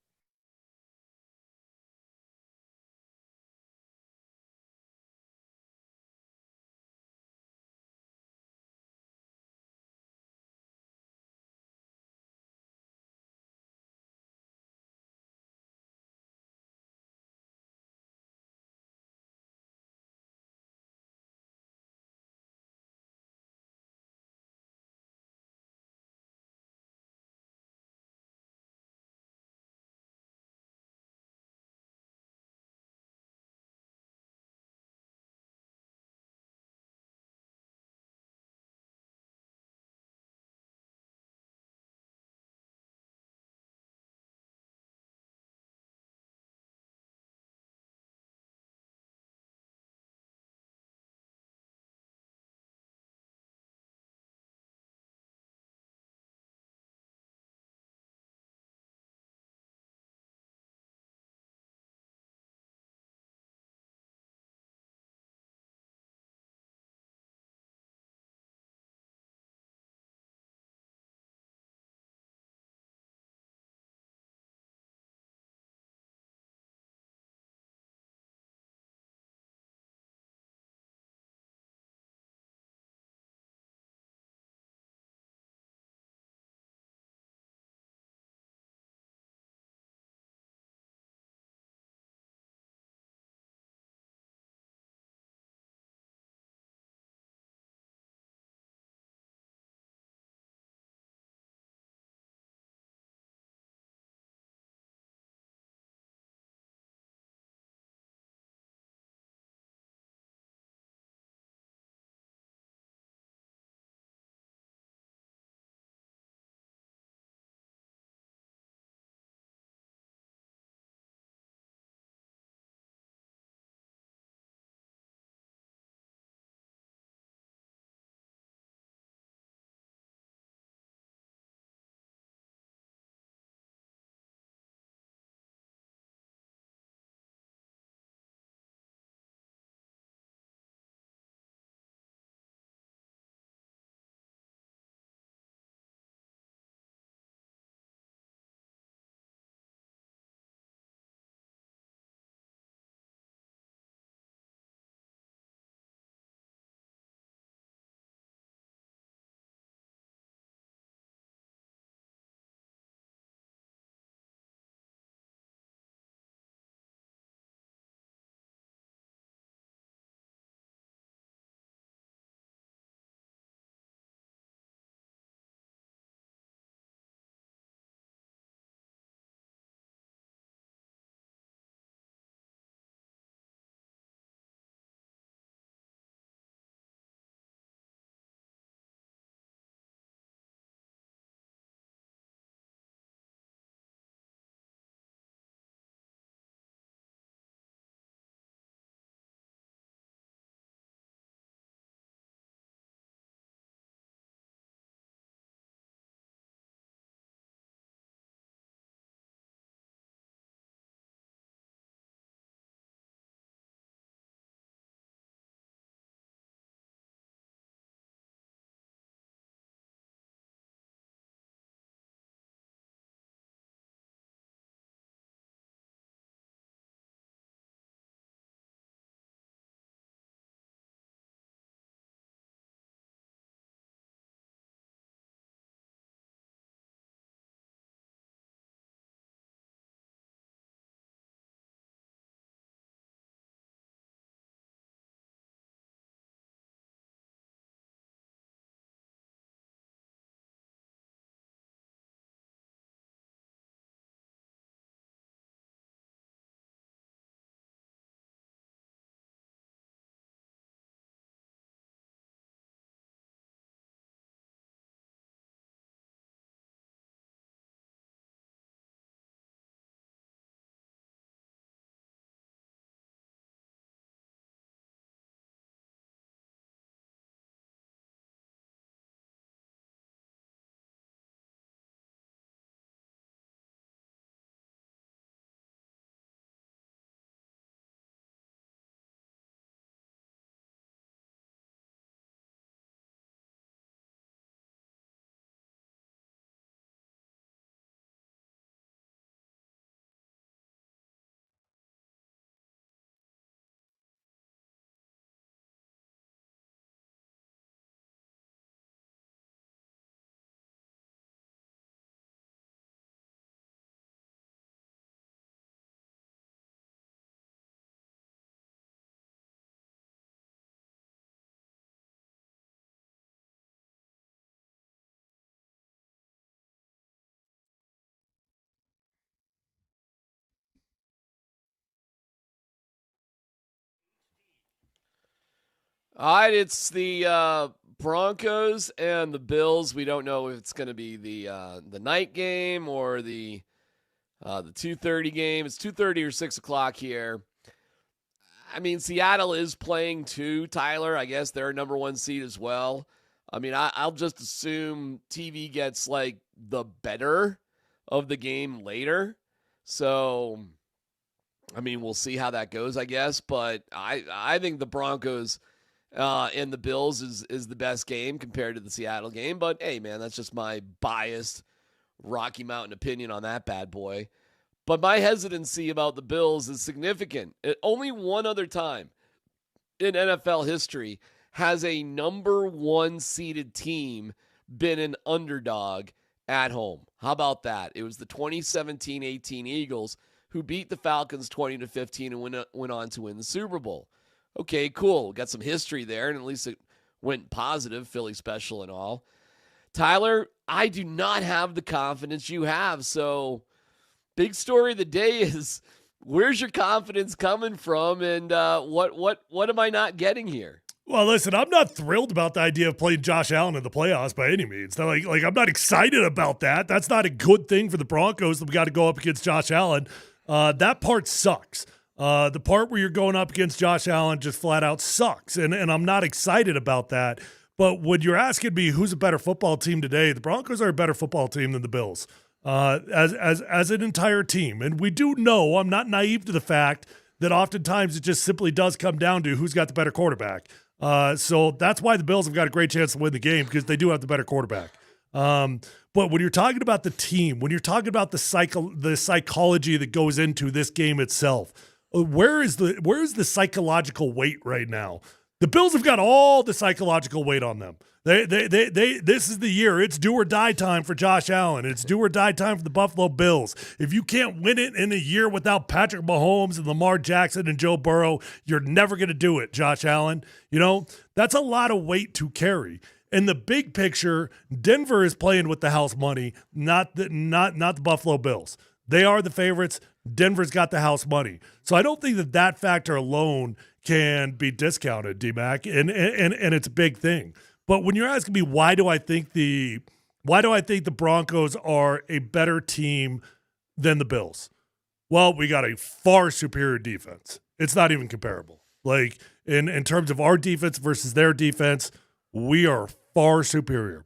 All right, it's the Broncos and the Bills. We don't know if it's going to be the night game or the 2:30 game. It's 2:30 or 6 o'clock here. I mean, Seattle is playing too, Tyler. I guess they're number one seed as well. I mean, I'll just assume TV gets like the better of the game later. So, I mean, we'll see how that goes, I guess. But I think the Broncos and the Bills is the best game compared to the Seattle game. But, hey, man, that's just my biased Rocky Mountain opinion on that bad boy. But my hesitancy about the Bills is significant. Only one other time in NFL history has a number one seeded team been an underdog at home. How about that? It was the 2017-18 Eagles who beat the Falcons 20-15 and went on to win the Super Bowl. Okay, cool. Got some history there, and at least it went positive, Philly special and all. Tyler, I do not have the confidence you have, so big story of the day is where's your confidence coming from, and what am I not getting here? Well, listen, I'm not thrilled about the idea of playing Josh Allen in the playoffs by any means. Like I'm not excited about that. That's not a good thing for the Broncos that we got to go up against Josh Allen. That part sucks. The part where you're going up against Josh Allen just flat out sucks, and I'm not excited about that. But when you're asking me who's a better football team today, the Broncos are a better football team than the Bills. As an entire team. And we do know, I'm not naive to the fact that oftentimes it just simply does come down to who's got the better quarterback. So that's why the Bills have got a great chance to win the game, because they do have the better quarterback. But when you're talking about the team, when you're talking about the psychology that goes into this game itself, where is the psychological weight right now? The Bills have got all the psychological weight on them. This is the year. It's do or die time for Josh Allen. It's do or die time for the Buffalo Bills. If you can't win it in a year without Patrick Mahomes and Lamar Jackson and Joe Burrow, you're never going to do it, Josh Allen. You know, that's a lot of weight to carry. In the big picture, Denver is playing with the house money, not the Buffalo Bills. They are the favorites. Denver's got the house money. So I don't think that factor alone can be discounted, DMac, and it's a big thing. But when you're asking me why do I think the Broncos are a better team than the Bills? Well, we got a far superior defense. It's not even comparable. Like in terms of our defense versus their defense, we are far superior.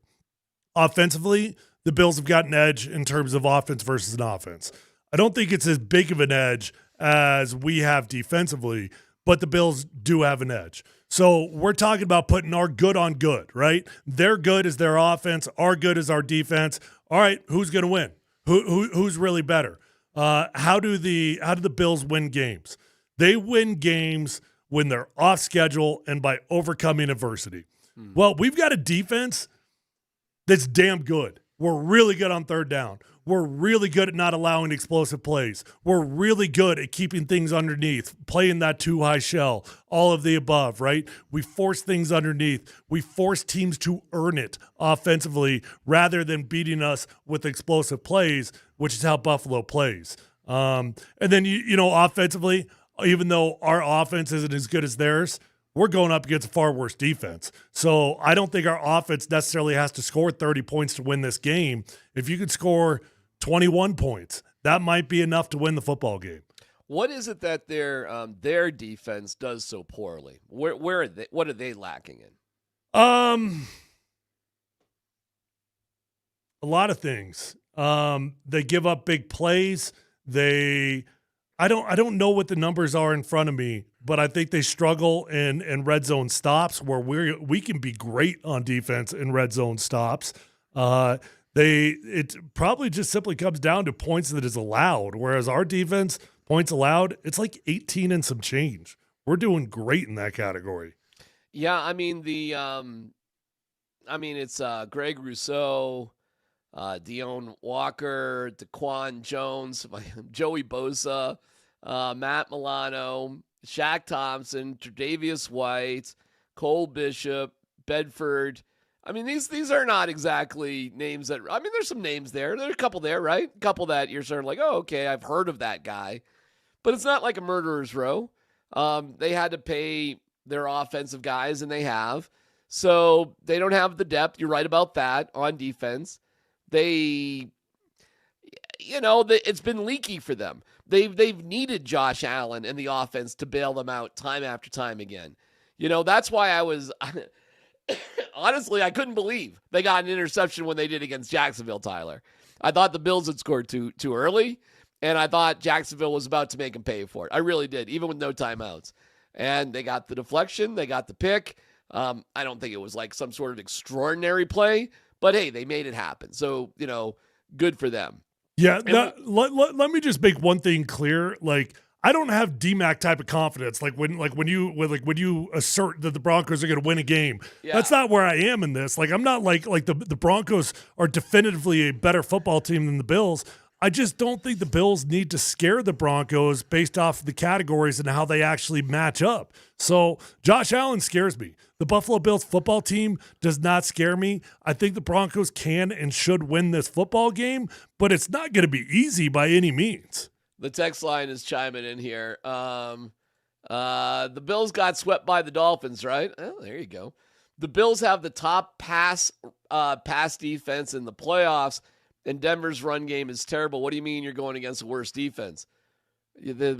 Offensively, the Bills have got an edge in terms of offense versus an offense. I don't think it's as big of an edge as we have defensively, but the Bills do have an edge. So we're talking about putting our good on good, right? Their good is their offense. Our good is our defense. All right, who's going to win? Who's really better? How do the Bills win games? They win games when they're off schedule and by overcoming adversity. Well, we've got a defense that's damn good. We're really good on third down. We're really good at not allowing explosive plays. We're really good at keeping things underneath, playing that too high shell, all of the above, right? We force things underneath. We force teams to earn it offensively rather than beating us with explosive plays, which is how Buffalo plays. And then, you know, offensively, even though our offense isn't as good as theirs, we're going up against a far worse defense. So I don't think our offense necessarily has to score 30 points to win this game. If you could score 21 points, that might be enough to win the football game. What is it that their defense does so poorly? Where are they? What are they lacking in? A lot of things. They give up big plays. I don't know what the numbers are in front of me, but I think they struggle in red zone stops where we can be great on defense in red zone stops. It probably just simply comes down to points that is allowed, whereas our defense, points allowed, it's like 18 and some change. We're doing great in that category. Yeah, I mean it's Greg Rousseau, Deone Walker, Daquan Jones, Joey Bosa, Matt Milano, Shaq Thompson, Tre'Davious White, Cole Bishop, Bedford. I mean, these are not exactly names that – I mean, there's some names there. There are a couple there, right? A couple that you're sort of like, oh, okay, I've heard of that guy. But it's not like a murderer's row. They had to pay their offensive guys, and they have. So they don't have the depth. You're right about that on defense. It's been leaky for them. They've needed Josh Allen and the offense to bail them out time after time again. That's why I was honestly, I couldn't believe they got an interception when they did against Jacksonville, Tyler. I thought the Bills had scored too early, and I thought Jacksonville was about to make them pay for it. I really did, even with no timeouts. And they got the deflection, they got the pick. I don't think it was like some sort of extraordinary play, but hey, they made it happen. So, good for them. Yeah, let me just make one thing clear. Like, I don't have DMac type of confidence. When you assert that the Broncos are going to win a game, that's not where I am in this. Like, I'm not like the Broncos are definitively a better football team than the Bills. I just don't think the Bills need to scare the Broncos based off the categories and how they actually match up. So Josh Allen scares me. The Buffalo Bills football team does not scare me. I think the Broncos can and should win this football game, but it's not going to be easy by any means. The text line is chiming in here. The Bills got swept by the Dolphins, right? Oh, there you go. The Bills have the top pass defense in the playoffs, and Denver's run game is terrible. What do you mean you're going against the worst defense? In the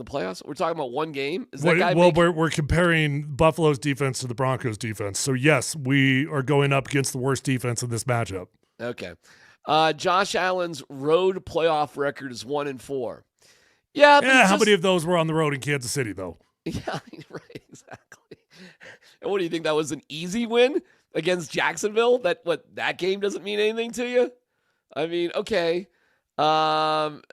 playoffs? We're talking about one game? We're comparing Buffalo's defense to the Broncos' defense. So, yes, we are going up against the worst defense in this matchup. Okay. Josh Allen's road playoff record is 1-4. Yeah, how many of those were on the road in Kansas City, though? Yeah, right, exactly. And what do you think? That was an easy win against Jacksonville? That game doesn't mean anything to you? I mean, okay. And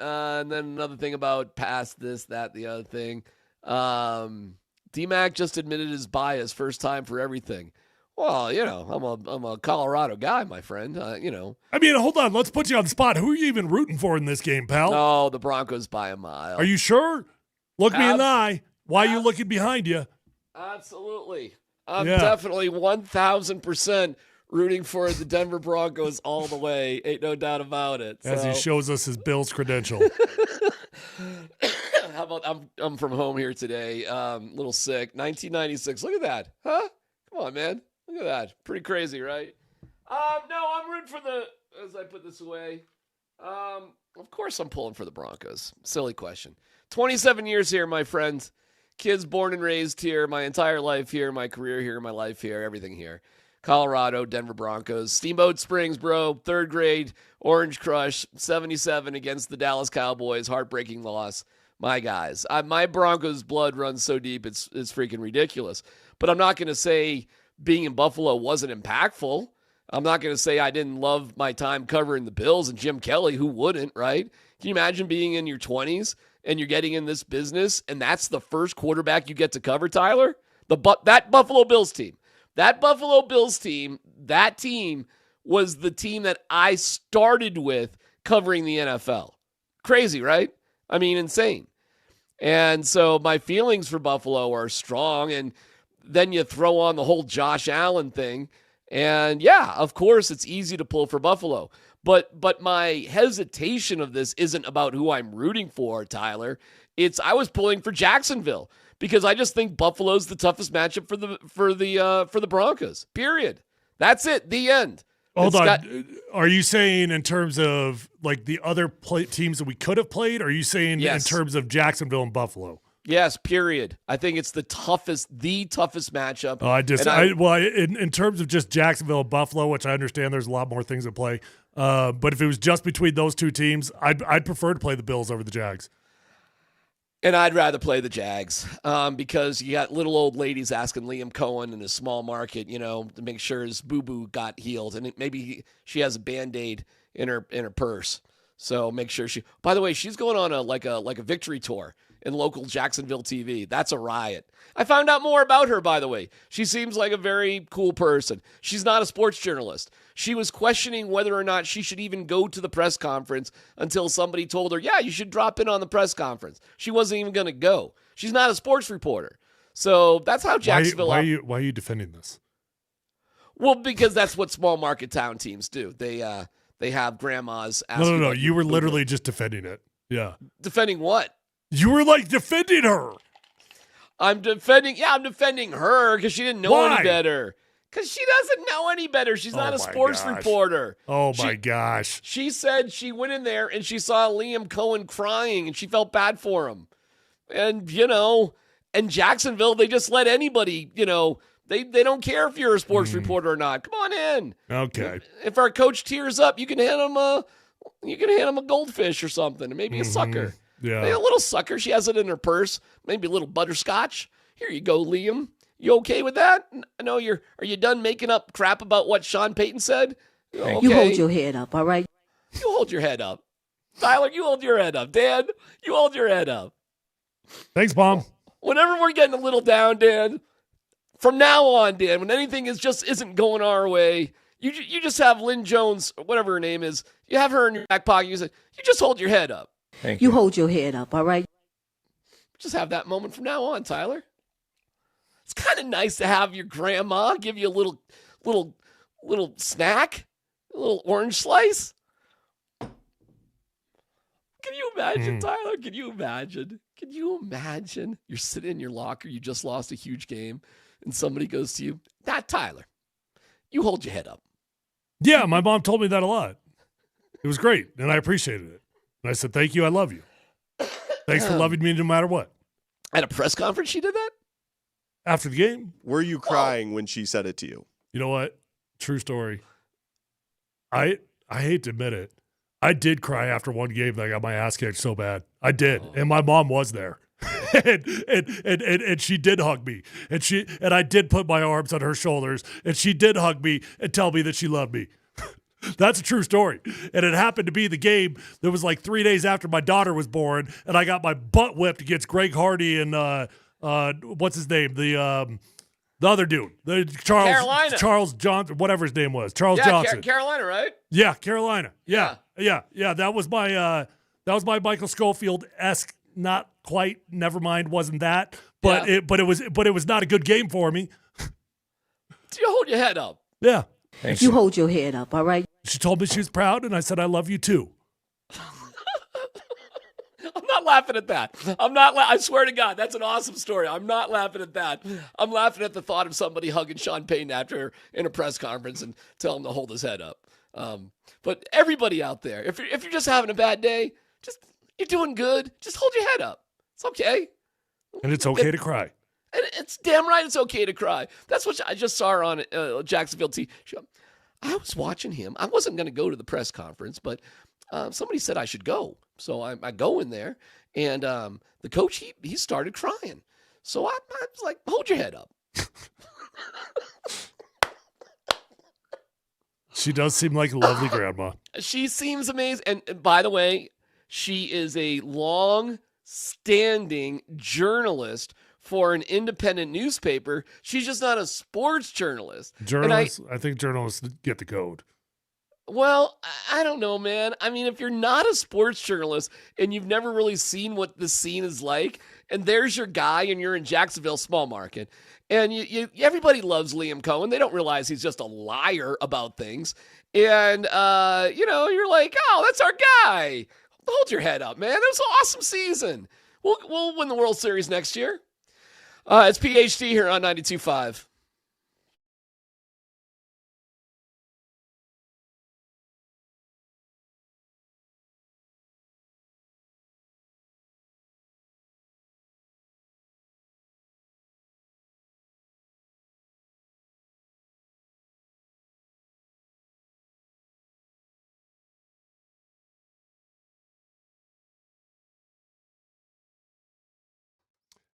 then another thing about past this, that, the other thing. DMac just admitted his bias, first time for everything. Well, I'm a Colorado guy, my friend. I mean, hold on. Let's put you on the spot. Who are you even rooting for in this game, pal? No, the Broncos by a mile. Are you sure? Look me in the eye. Why are you looking behind you? Absolutely. I'm definitely 1,000% rooting for the Denver Broncos all the way. Ain't no doubt about it. As he shows us his Bills credential. How about I'm from home here today. A little sick. 1996. Look at that. Huh? Come on, man. Look at that. Pretty crazy, right? No, I'm rooting for as I put this away. Of course I'm pulling for the Broncos. Silly question. 27 years here, my friend. Kids born and raised here, my entire life here, my career here, my life here, everything here. Colorado, Denver Broncos. Steamboat Springs, bro. 3rd grade, Orange Crush, 77 against the Dallas Cowboys. Heartbreaking loss. My guys. My Broncos blood runs so deep, it's freaking ridiculous. But I'm not going to say being in Buffalo wasn't impactful. I'm not going to say I didn't love my time covering the Bills and Jim Kelly. Who wouldn't, right? Can you imagine being in your 20s and you're getting in this business and that's the first quarterback you get to cover, Tyler? That Buffalo Bills team. That Buffalo Bills team, that team was the team that I started with covering the NFL. Crazy, right? I mean, insane. And so my feelings for Buffalo are strong, and then you throw on the whole Josh Allen thing, and yeah, of course it's easy to pull for Buffalo. But my hesitation of this isn't about who I'm rooting for, Tyler. I was pulling for Jacksonville because I just think Buffalo's the toughest matchup for the Broncos. Period. That's it. The end. Hold on. Are you saying in terms of like the other teams that we could have played? Or are you saying in terms of Jacksonville and Buffalo? Yes, period. I think it's the toughest matchup. In terms of just Jacksonville and Buffalo, which I understand there's a lot more things at play. But if it was just between those two teams, I'd prefer to play the Bills over the Jags. And I'd rather play the Jags because you got little old ladies asking Liam Cohen in a small market, to make sure his boo-boo got healed. And maybe she has a Band-Aid in her purse. So make sure by the way, she's going on a victory tour in local Jacksonville TV. That's a riot. I found out more about her, by the way. She seems like a very cool person. She's not a sports journalist. She was questioning whether or not she should even go to the press conference until somebody told her, yeah, you should drop in on the press conference. She wasn't even going to go. She's not a sports reporter. So that's how Jacksonville... Why are you defending this? Well, because that's what small market town teams do. They have grandmas asking... No. You were literally just defending it. Yeah. Defending what? You were like defending her. I'm defending her because she didn't know any better. Because she doesn't know any better. She's not a sports reporter. Oh, my gosh. She said she went in there and she saw Liam Cohen crying and she felt bad for him. And, and Jacksonville, they just let anybody, they don't care if you're a sports reporter or not. Come on in. Okay. If our coach tears up, you can hand him a goldfish or something, and maybe a sucker. Yeah. Maybe a little sucker. She has it in her purse. Maybe a little butterscotch. Here you go, Liam. You okay with that? I know are you done making up crap about what Sean Payton said? Okay. You hold your head up, all right? You hold your head up. Tyler, you hold your head up. Dan, you hold your head up. Thanks, Mom. Whenever we're getting a little down, Dan, from now on, Dan, when anything isn't going our way, you just have Lynn Jones, whatever her name is, you have her in your back pocket. You just hold your head up. You hold your head up, all right? Just have that moment from now on, Tyler. It's kind of nice to have your grandma give you a little snack, a little orange slice. Can you imagine, Tyler? Can you imagine? Can you imagine? You're sitting in your locker, you just lost a huge game, and somebody goes to you, Tyler, you hold your head up. Yeah, my mom told me that a lot. It was great, and I appreciated it. And I said, thank you, I love you. Thanks for loving me no matter what. At a press conference, she did that? After the game. Were you crying when she said it to you? You know what? True story. I hate to admit it. I did cry after one game that I got my ass kicked so bad. I did. And my mom was there. and she did hug me. And I did put my arms on her shoulders. And she did hug me and tell me that she loved me. That's a true story. And it happened to be the game that was like 3 days after my daughter was born. And I got my butt whipped against Greg Hardy and what's his name? The other dude, Charles Johnson, whatever his name was, Johnson. Carolina, right? Yeah, Carolina. Yeah. That was my Michael Schofield-esque. Not quite. Never mind. Wasn't that? But it was not a good game for me. So you hold your head up. Yeah. You hold your head up, all right? She told me she was proud, and I said I love you too. I'm not laughing at that. I swear to God, that's an awesome story. I'm not laughing at that. I'm laughing at the thought of somebody hugging Sean Payton after in a press conference and tell him to hold his head up. But everybody out there, if you're just having a bad day, you're doing good, just hold your head up. It's okay. And it's okay to cry. And it's damn right it's okay to cry. That's what I just saw her on Jacksonville TV. I was watching him. I wasn't going to go to the press conference, but somebody said I should go. So I go in there, and the coach, he started crying. So I was like, hold your head up. She does seem like a lovely grandma. She seems amazing. And by the way, she is a long-standing journalist for an independent newspaper. She's just not a sports journalist. Journalists, I think journalists get the code. Well, I don't know, man. I mean, if you're not a sports journalist and you've never really seen what the scene is like, and there's your guy and you're in Jacksonville, small market, and everybody loves Liam Cohen. They don't realize he's just a liar about things. And, you're like, oh, that's our guy. Hold your head up, man. That was an awesome season. We'll win the World Series next year. It's PhD here on 92.5.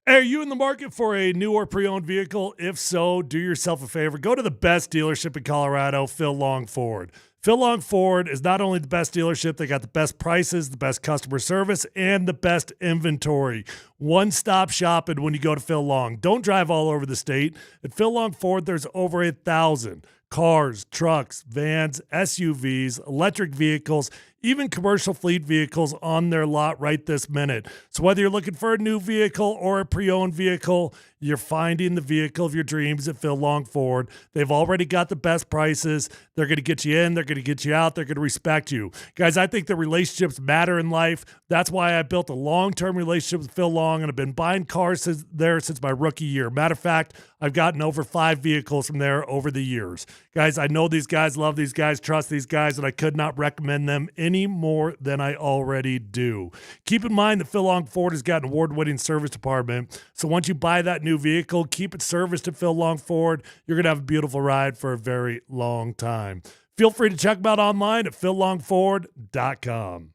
Hey, are you in the market for a new or pre-owned vehicle? If so, do yourself a favor. Go to the best dealership in Colorado, Phil Long Ford. Phil Long Ford is not only the best dealership, they got the best prices, the best customer service, and the best inventory. One-stop shopping when you go to Phil Long. Don't drive all over the state. At Phil Long Ford, there's over 1,000 cars, trucks, vans, SUVs, electric vehicles, even commercial fleet vehicles on their lot right this minute. So whether you're looking for a new vehicle or a pre-owned vehicle, you're finding the vehicle of your dreams at Phil Long Ford. They've already got the best prices. They're going to get you in. They're going to get you out. They're going to respect you. Guys, I think the relationships matter in life. That's why I built a long-term relationship with Phil Long. long, and I've been buying cars there since my rookie year. Matter of fact, I've gotten over 5 vehicles from there over the years. Guys, I know these guys, love these guys, trust these guys, and I could not recommend them any more than I already do. Keep in mind that Phil Long Ford has got an award-winning service department, so once you buy that new vehicle, keep it serviced at Phil Long Ford. You're going to have a beautiful ride for a very long time. Feel free to check them out online at phillongford.com.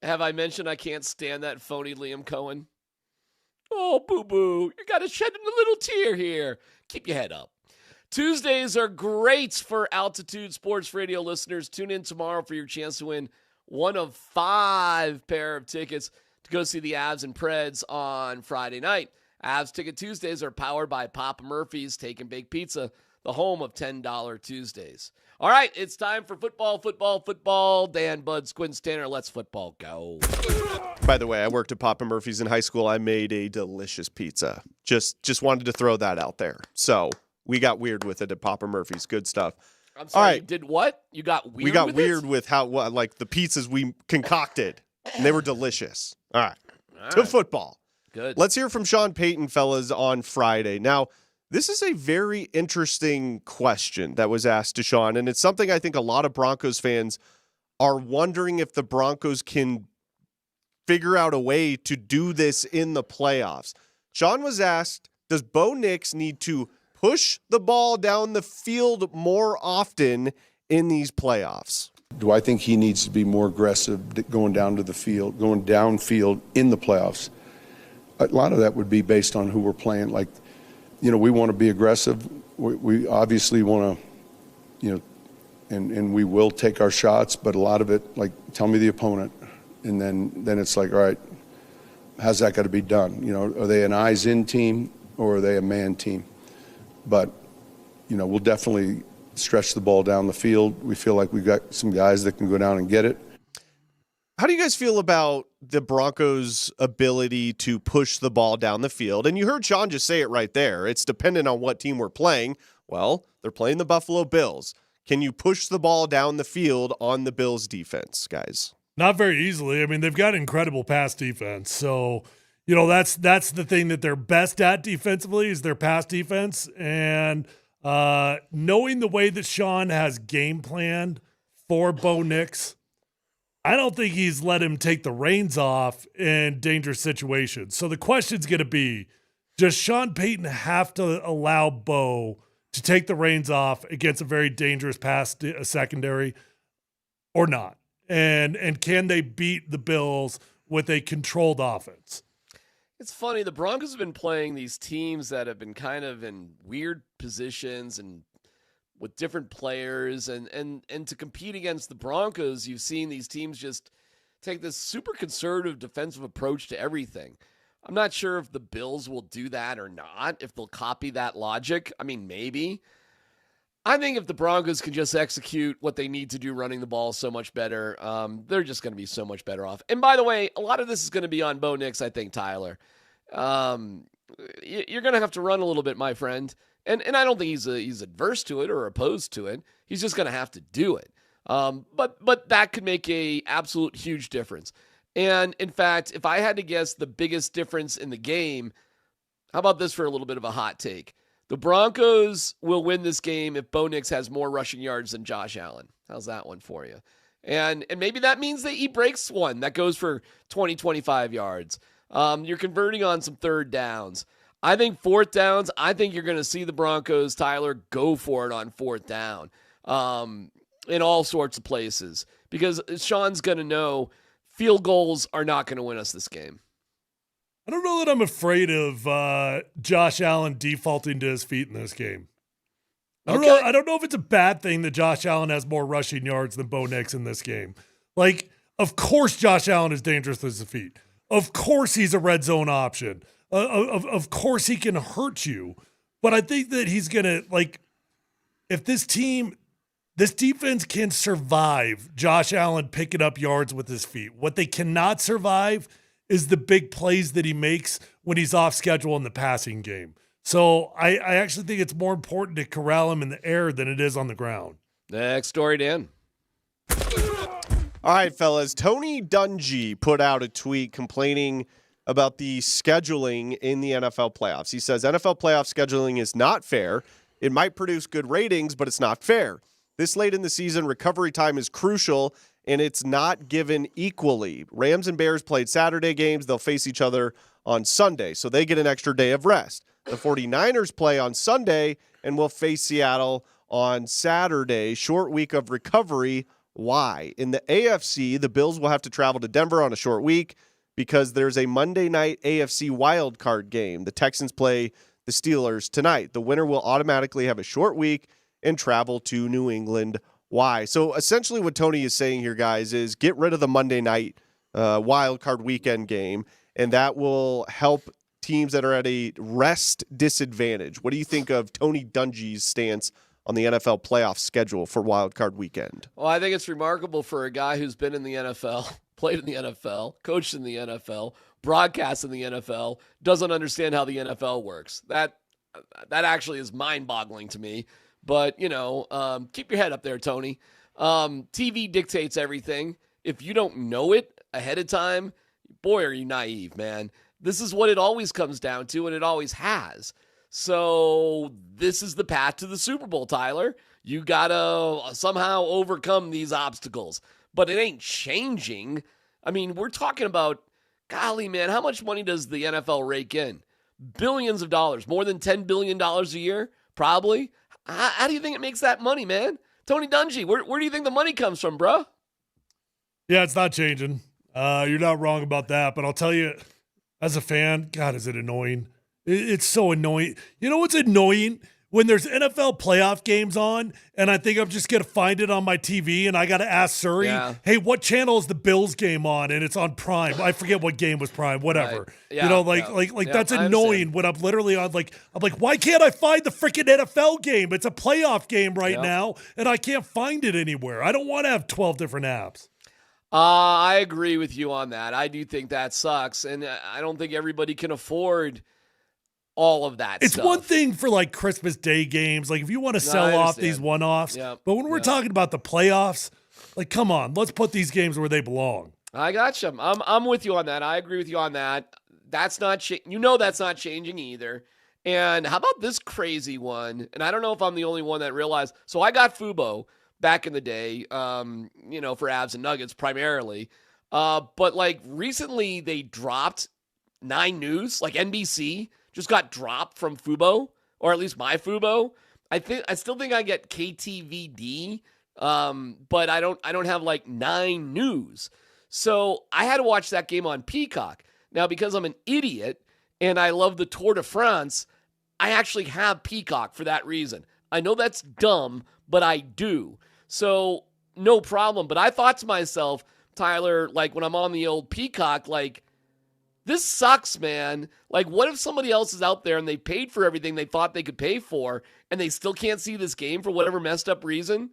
have I mentioned I can't stand that phony Liam Cohen? Oh, boo-boo. You got to shed a little tear here. Keep your head up. Tuesdays are great for Altitude Sports Radio listeners. Tune in tomorrow for your chance to win one of 5 pair of tickets to go see the Avs and Preds on Friday night. Avs Ticket Tuesdays are powered by Papa Murphy's Take and Bake Pizza, the home of $10 Tuesdays. All right, it's time for football. Dan, Bud, Squints, Tanner, let's football go. By the way, I worked at Papa Murphy's in high school. I made a delicious pizza. Just wanted to throw that out there. So we got weird with it at Papa Murphy's. Good stuff. I'm sorry, all right. You did what? You got weird. We got with weird it? with like the pizzas we concocted, and they were delicious. All right. To football. Good. Let's hear from Sean Payton, fellas, on Friday. Now, this is a very interesting question that was asked to Sean, and it's something I think a lot of Broncos fans are wondering if the Broncos can figure out a way to do this in the playoffs. Sean was asked, does Bo Nix need to push the ball down the field more often in these playoffs? Do I think he needs to be more aggressive going down to the field, going downfield in the playoffs? A lot of that would be based on who we're playing. Like, we want to be aggressive. We obviously want to, and we will take our shots, but a lot of it, like, tell me the opponent. And then it's like, all right, how's that got to be done? Are they an eyes-in team or are they a man team? But, we'll definitely stretch the ball down the field. We feel like we've got some guys that can go down and get it. How do you guys feel about the Broncos' ability to push the ball down the field? And you heard Sean just say it right there. It's dependent on what team we're playing. Well, they're playing the Buffalo Bills. Can you push the ball down the field on the Bills' defense, guys? Not very easily. I mean, they've got incredible pass defense. So, that's the thing that they're best at defensively is their pass defense. And knowing the way that Sean has game planned for Bo Nix, I don't think he's let him take the reins off in dangerous situations. So the question's going to be, does Sean Payton have to allow Bo to take the reins off against a very dangerous pass secondary or not? And can they beat the Bills with a controlled offense? It's funny. The Broncos have been playing these teams that have been kind of in weird positions and with different players, and to compete against the Broncos, you've seen these teams just take this super conservative defensive approach to everything. I'm not sure if the Bills will do that or not, if they'll copy that logic. I mean, maybe. I think if the Broncos can just execute what they need to do running the ball so much better, they're just going to be so much better off. And by the way, a lot of this is going to be on Bo Nix, I think, Tyler. You're going to have to run a little bit, my friend. And I don't think he's adverse to it or opposed to it. He's just going to have to do it. But that could make a absolute huge difference. And in fact, if I had to guess the biggest difference in the game, how about this for a little bit of a hot take? The Broncos will win this game if Bo Nix has more rushing yards than Josh Allen. How's that one for you? And maybe that means that he breaks one that goes for 20, 25 yards. You're converting on some third downs. I think fourth downs, I think you're going to see the Broncos, Tyler, go for it on fourth down in all sorts of places. Because Sean's going to know field goals are not going to win us this game. I don't know that I'm afraid of Josh Allen defaulting to his feet in this game. I don't know if it's a bad thing that Josh Allen has more rushing yards than Bo Nix in this game. Like, of course Josh Allen is dangerous with his feet. Of course he's a red zone option. Of course he can hurt you. But I think that he's going to, like, if this defense can survive Josh Allen picking up yards with his feet. What they cannot survive is the big plays that he makes when he's off schedule in the passing game. So I actually think it's more important to corral him in the air than it is on the ground. Next story, Dan. All right, fellas. Tony Dungy put out a tweet complaining about the scheduling in the NFL playoffs. He says, NFL playoff scheduling is not fair. It might produce good ratings, but it's not fair. This late in the season, recovery time is crucial, and it's not given equally. Rams and Bears played Saturday games. They'll face each other on Sunday, so they get an extra day of rest. The 49ers play on Sunday and will face Seattle on Saturday. Short week of recovery. Why? In the AFC, the Bills will have to travel to Denver on a short week because there's a Monday night AFC Wild Card game. The Texans play the Steelers tonight. The winner will automatically have a short week and travel to New England. Why? So essentially what Tony is saying here, guys, is get rid of the Monday night Wild Card weekend game, and that will help teams that are at a rest disadvantage. What do you think of Tony Dungy's stance on the NFL playoff schedule for Wild Card weekend? Well, I think it's remarkable for a guy who's been in the NFL, played in the NFL, coached in the NFL, broadcast in the NFL, doesn't understand how the NFL works. That actually is mind-boggling to me. But, keep your head up there, Tony. TV dictates everything. If you don't know it ahead of time, boy, are you naive, man. This is what it always comes down to, and it always has. So this is the path to the Super Bowl, Tyler. You got to somehow overcome these obstacles. But it ain't changing. I mean, we're talking about, golly, man, how much money does the NFL rake in? Billions of dollars. More than $10 billion a year? Probably. How do you think it makes that money, man? Tony Dungy, where do you think the money comes from, bro? Yeah, it's not changing. You're not wrong about that. But I'll tell you, as a fan, God, is it annoying. It's so annoying. You know what's annoying? When there's NFL playoff games on, and I think I'm just going to find it on my TV, and I got to ask Surrey, hey, what channel is the Bills game on? And it's on Prime. I forget what game was Prime, whatever. Right. Yeah, that's annoying when I'm literally on, I'm like, why can't I find the freaking NFL game? It's a playoff game right now, and I can't find it anywhere. I don't want to have 12 different apps. I agree with you on that. I do think that sucks, and I don't think everybody can afford all of that It's stuff. one thing for like Christmas Day games, like if you want to sell off these one-offs, but when we're talking about the playoffs, like, come on, let's put these games where they belong. I got you. I'm with you on that. I agree with you on that. That's not that's not changing either. And how about this crazy one? And I don't know if I'm the only one that realized. So I got Fubo back in the day, for Avs and Nuggets primarily. But like recently they dropped 9 News, like NBC just got dropped from Fubo, or at least my Fubo. I still think I get KTVD, but I don't have like 9 News. So I had to watch that game on Peacock. Now, because I'm an idiot and I love the Tour de France, I actually have Peacock for that reason. I know that's dumb, but I do. So no problem. But I thought to myself, Tyler, like when I'm on the old Peacock, like, this sucks, man. Like, what if somebody else is out there and they paid for everything they thought they could pay for and they still can't see this game for whatever messed up reason?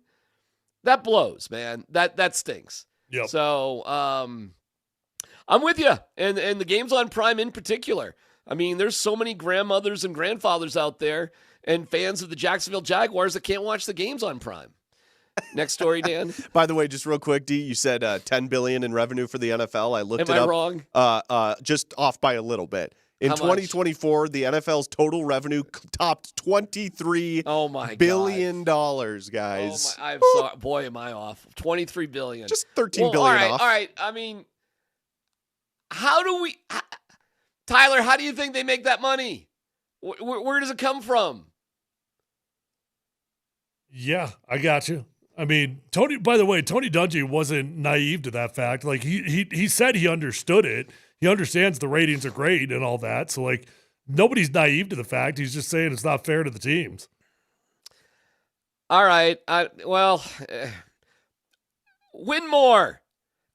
That blows, man. That stinks. Yep. So, I'm with you. And the game's on Prime in particular. I mean, there's so many grandmothers and grandfathers out there and fans of the Jacksonville Jaguars that can't watch the games on Prime. Next story, Dan. By the way, just real quick, D, you said $10 billion in revenue for the NFL. I looked it up. Am I wrong? Just off by a little bit. In How 2024, the NFL's total revenue topped $23 billion, guys. I'm sorry. Boy, am I off. $23 billion. Just $13 billion off. All right. I mean, Tyler, how do you think they make that money? Where does it come from? Yeah, I got you. I mean, by the way, Tony Dungy wasn't naive to that fact. Like he said he understood it. He understands the ratings are great and all that. So like nobody's naive to the fact. He's just saying it's not fair to the teams. All right. Win more.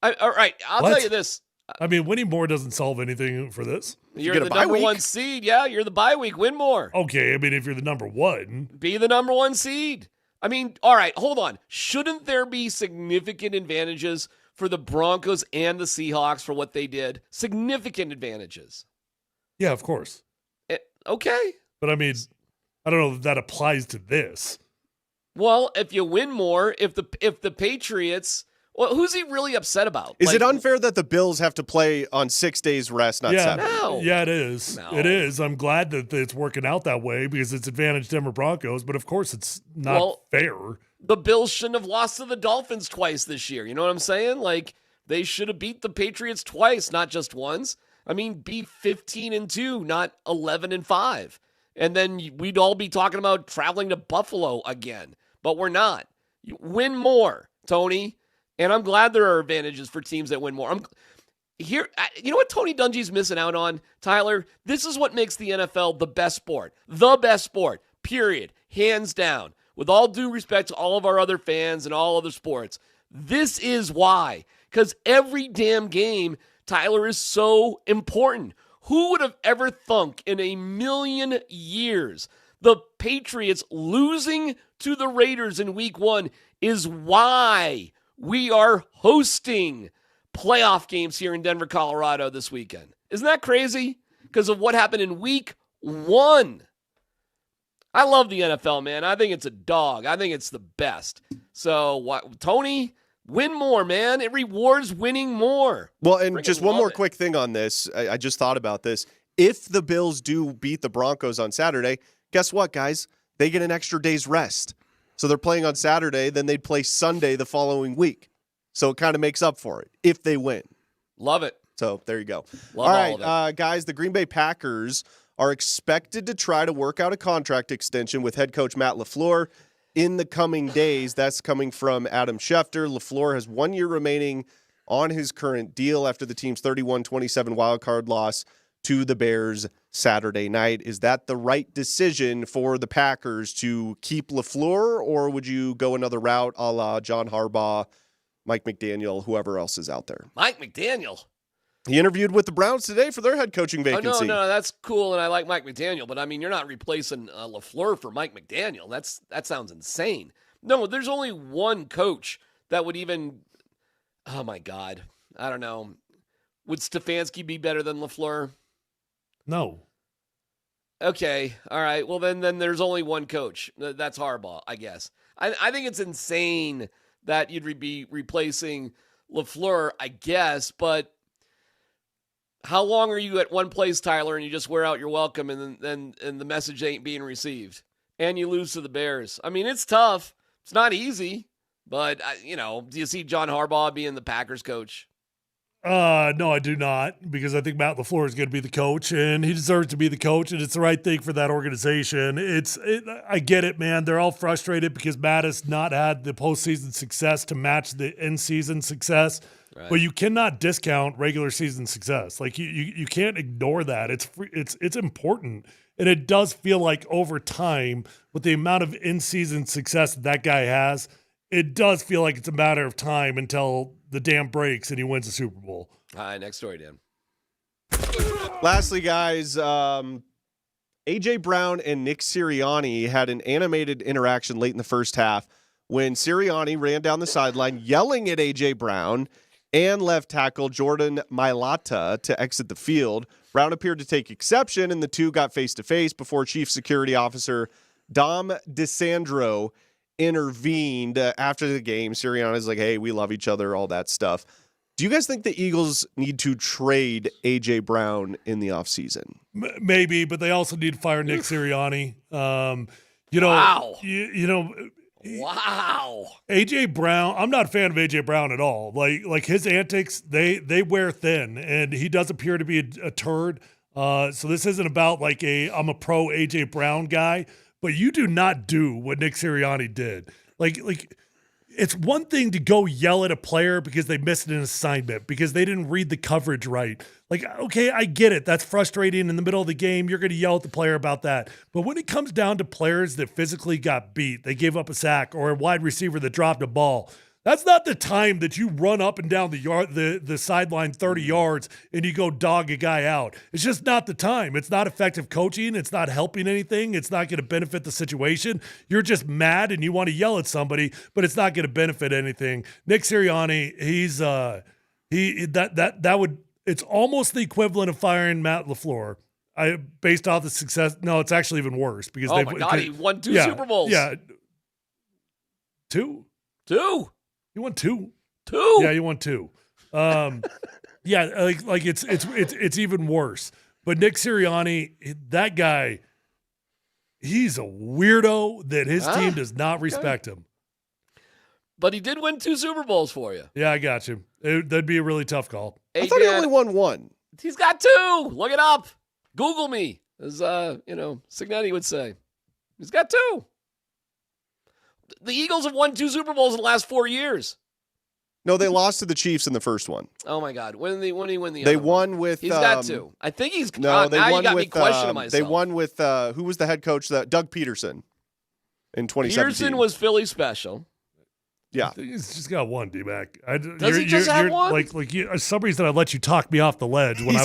All right. I'll tell you this. I mean, winning more doesn't solve anything for this. You're the number 1 seed. Yeah, you're the bye week. Win more. Okay, I mean, if you're the number 1. Be the number 1 seed. I mean, all right, hold on. Shouldn't there be significant advantages for the Broncos and the Seahawks for what they did? Significant advantages. Yeah, of course. Okay. But I mean, I don't know if that applies to this. Well, if you win more, if the Patriots, well, who's he really upset about? Is it unfair that the Bills have to play on 6 days rest, not 7? No. Yeah, it is. No. It is. I'm glad that it's working out that way because it's advantage Denver Broncos, but of course it's not fair. The Bills shouldn't have lost to the Dolphins twice this year. You know what I'm saying? Like, they should have beat the Patriots twice, not just once. I mean, be 15-2, not 11-5. And then we'd all be talking about traveling to Buffalo again. But we're not. You win more, Tony. And I'm glad there are advantages for teams that win more. You know what Tony Dungy's missing out on, Tyler? This is what makes the NFL the best sport. The best sport, period. Hands down. With all due respect to all of our other fans and all other sports. This is why. Because every damn game, Tyler, is so important. Who would have ever thunk in a million years the Patriots losing to the Raiders in week 1 is why we are hosting playoff games here in Denver, Colorado this weekend. Isn't that crazy? Because of what happened in week 1. I love the NFL, man. I think it's a dog. I think it's the best. So, Tony, win more, man. It rewards winning more. Well, and just one more quick thing on this. I just thought about this. If the Bills do beat the Broncos on Saturday, guess what, guys? They get an extra day's rest. So they're playing on Saturday, then they'd play Sunday the following week. So it kind of makes up for it if they win. Love it. So there you go. Love all all right, guys, the Green Bay Packers are expected to try to work out a contract extension with head coach Matt LaFleur in the coming days. That's coming from Adam Schefter. LaFleur has 1 year remaining on his current deal after the team's 31-27 wild card loss to the Bears Saturday night. Is that the right decision for the Packers to keep LaFleur, or would you go another route a la John Harbaugh, Mike McDaniel, whoever else is out there? Mike McDaniel. He interviewed with the Browns today for their head coaching vacancy. No, that's cool, and I like Mike McDaniel, but I mean, you're not replacing LaFleur for Mike McDaniel. That sounds insane. No, there's only one coach that would even. Oh my God, I don't know. Would Stefanski be better than LaFleur? No. Okay, all right. Well, then there's only one coach. That's Harbaugh, I guess. I think it's insane that you'd be replacing LaFleur, I guess, but. How long are you at one place, Tyler, and you just wear out your welcome and the message ain't being received? And you lose to the Bears. I mean, it's tough. It's not easy. But, do you see John Harbaugh being the Packers coach? No, I do not, because I think Matt LaFleur is going to be the coach, and he deserves to be the coach, and it's the right thing for that organization. I get it, man. They're all frustrated because Matt has not had the postseason success to match the in-season success. Right. But you cannot discount regular season success. Like you can't ignore that. It's important, and it does feel like over time, with the amount of in-season success that guy has, it does feel like it's a matter of time until the dam breaks and he wins the Super Bowl. All right, next story, Dan. Lastly, guys, A.J. Brown and Nick Sirianni had an animated interaction late in the first half when Sirianni ran down the sideline yelling at A.J. Brown and left tackle Jordan Mailata to exit the field. Brown appeared to take exception, and the two got face-to-face before Chief Security Officer Dom DeSandro intervened after the game. Sirianni's like, hey, we love each other, all that stuff. Do you guys think the Eagles need to trade A.J. Brown in the offseason? Maybe, but they also need to fire Nick Sirianni. Wow. Wow. A.J. Brown, I'm not a fan of A.J. Brown at all. Like his antics, they wear thin, and he does appear to be a turd. So this isn't about I'm a pro A.J. Brown guy, but you do not do what Nick Sirianni did. Like it's one thing to go yell at a player because they missed an assignment, because they didn't read the coverage right. Like, okay, I get it. That's frustrating in the middle of the game. You're going to yell at the player about that. But when it comes down to players that physically got beat, they gave up a sack, or a wide receiver that dropped a ball, that's not the time that you run up and down the sideline 30 yards and you go dog a guy out. It's just not the time. It's not effective coaching. It's not helping anything. It's not going to benefit the situation. You're just mad and you want to yell at somebody, but it's not going to benefit anything. Nick Sirianni, it's almost the equivalent of firing Matt LaFleur. Based off the success. No, it's actually even worse because my God, he won two Super Bowls. Yeah. Two. You won two. Yeah, you won two. It's even worse. But Nick Sirianni, that guy, he's a weirdo that his team does not respect him. But he did win 2 Super Bowls for you. Yeah, I got you. That'd be a really tough call. I thought he only won 1. He's got 2. Look it up. Google me, as Signetti would say. He's got 2. The Eagles have won 2 Super Bowls in the last 4 years. No, they lost to the Chiefs in the first one. Oh my God! When did he win the? They other one? won with. He's got two. I think he's. No, they now won you got with. me questioning myself. They won with who was the head coach? Doug Peterson in 2017. Peterson was Philly special. Yeah, he's just got one, DMac. Does he just have one? Like for some reason I let you talk me off the ledge when I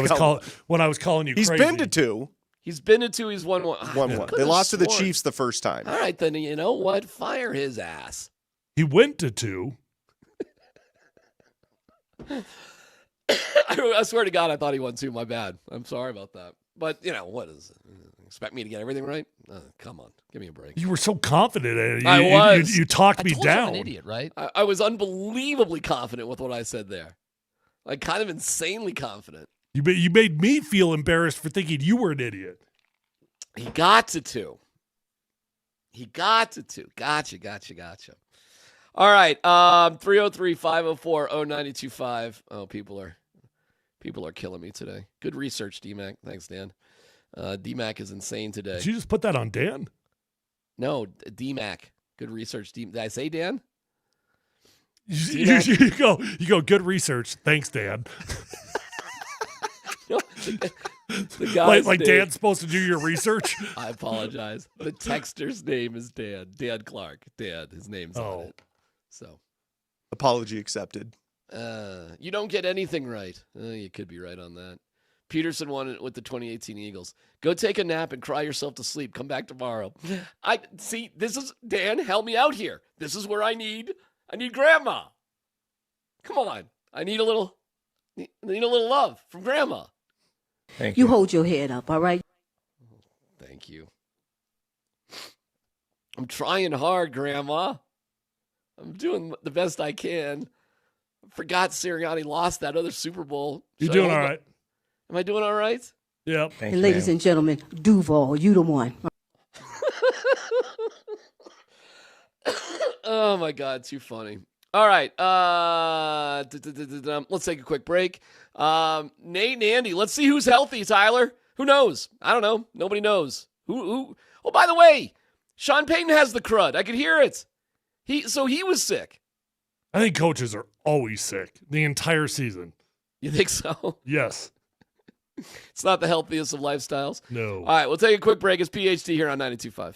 was calling you. He's crazy. been to two. He's been to two. He's won one. One. They lost to the Chiefs the first time. All right, then you know what? Fire his ass. He went to two. I swear to God, I thought he won two. My bad. I'm sorry about that. But what is it? Expect me to get everything right? Come on, give me a break. You were so confident in it. I was. You talked me down. I'm an idiot, right? I was unbelievably confident with what I said there. Like kind of insanely confident. You made me feel embarrassed for thinking you were an idiot. He got to two. Gotcha. All right. 303-504-0925. Oh, people are killing me today. Good research, DMac. Thanks, Dan. DMac is insane today. Did you just put that on Dan? No, DMac. Good research. Did I say Dan? You go. Good research. Thanks, Dan. The guy's like name. Dan's supposed to do your research. I apologize. The texter's name is Dan. Dan Clark. Dan. His name's on it. So, apology accepted. You don't get anything right. You could be right on that. Peterson won it with the 2018 Eagles. Go take a nap and cry yourself to sleep. Come back tomorrow. This is Dan. Help me out here. This is where I need Grandma. Come on. I need a little love from Grandma. Thank you. You hold your head up, all right? Thank you. I'm trying hard, Grandma. I'm doing the best I can. I forgot Sirianni lost that other Super Bowl. You're doing all right. Am I doing all right? Yeah. And ladies and gentlemen, Duval, you the one. Oh, my God. Too funny. All right. Let's take a quick break. Nate and Andy, let's see who's healthy, Tyler. Who knows? I don't know. Nobody knows. Who? Oh, by the way, Sean Payton has the crud. I could hear it. He was sick. I think coaches are always sick the entire season. You think so? Yes. It's not the healthiest of lifestyles. No. All right, we'll take a quick break. It's PhD here on 92.5.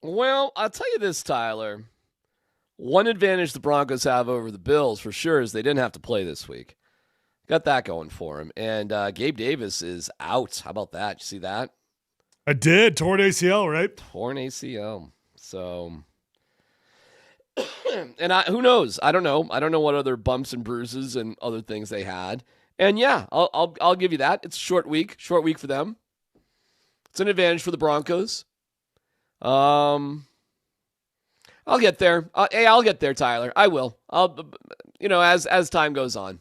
Well, I'll tell you this, Tyler. One advantage the Broncos have over the Bills for sure is they didn't have to play this week. Got that going for him. And Gabe Davis is out. How about that? You see that? I did. Torn ACL, right? Torn ACL. So, and who knows? I don't know. I don't know what other bumps and bruises and other things they had. And yeah, I'll give you that. It's a short week for them. It's an advantage for the Broncos. I'll get there. I'll get there, Tyler. I will. As time goes on.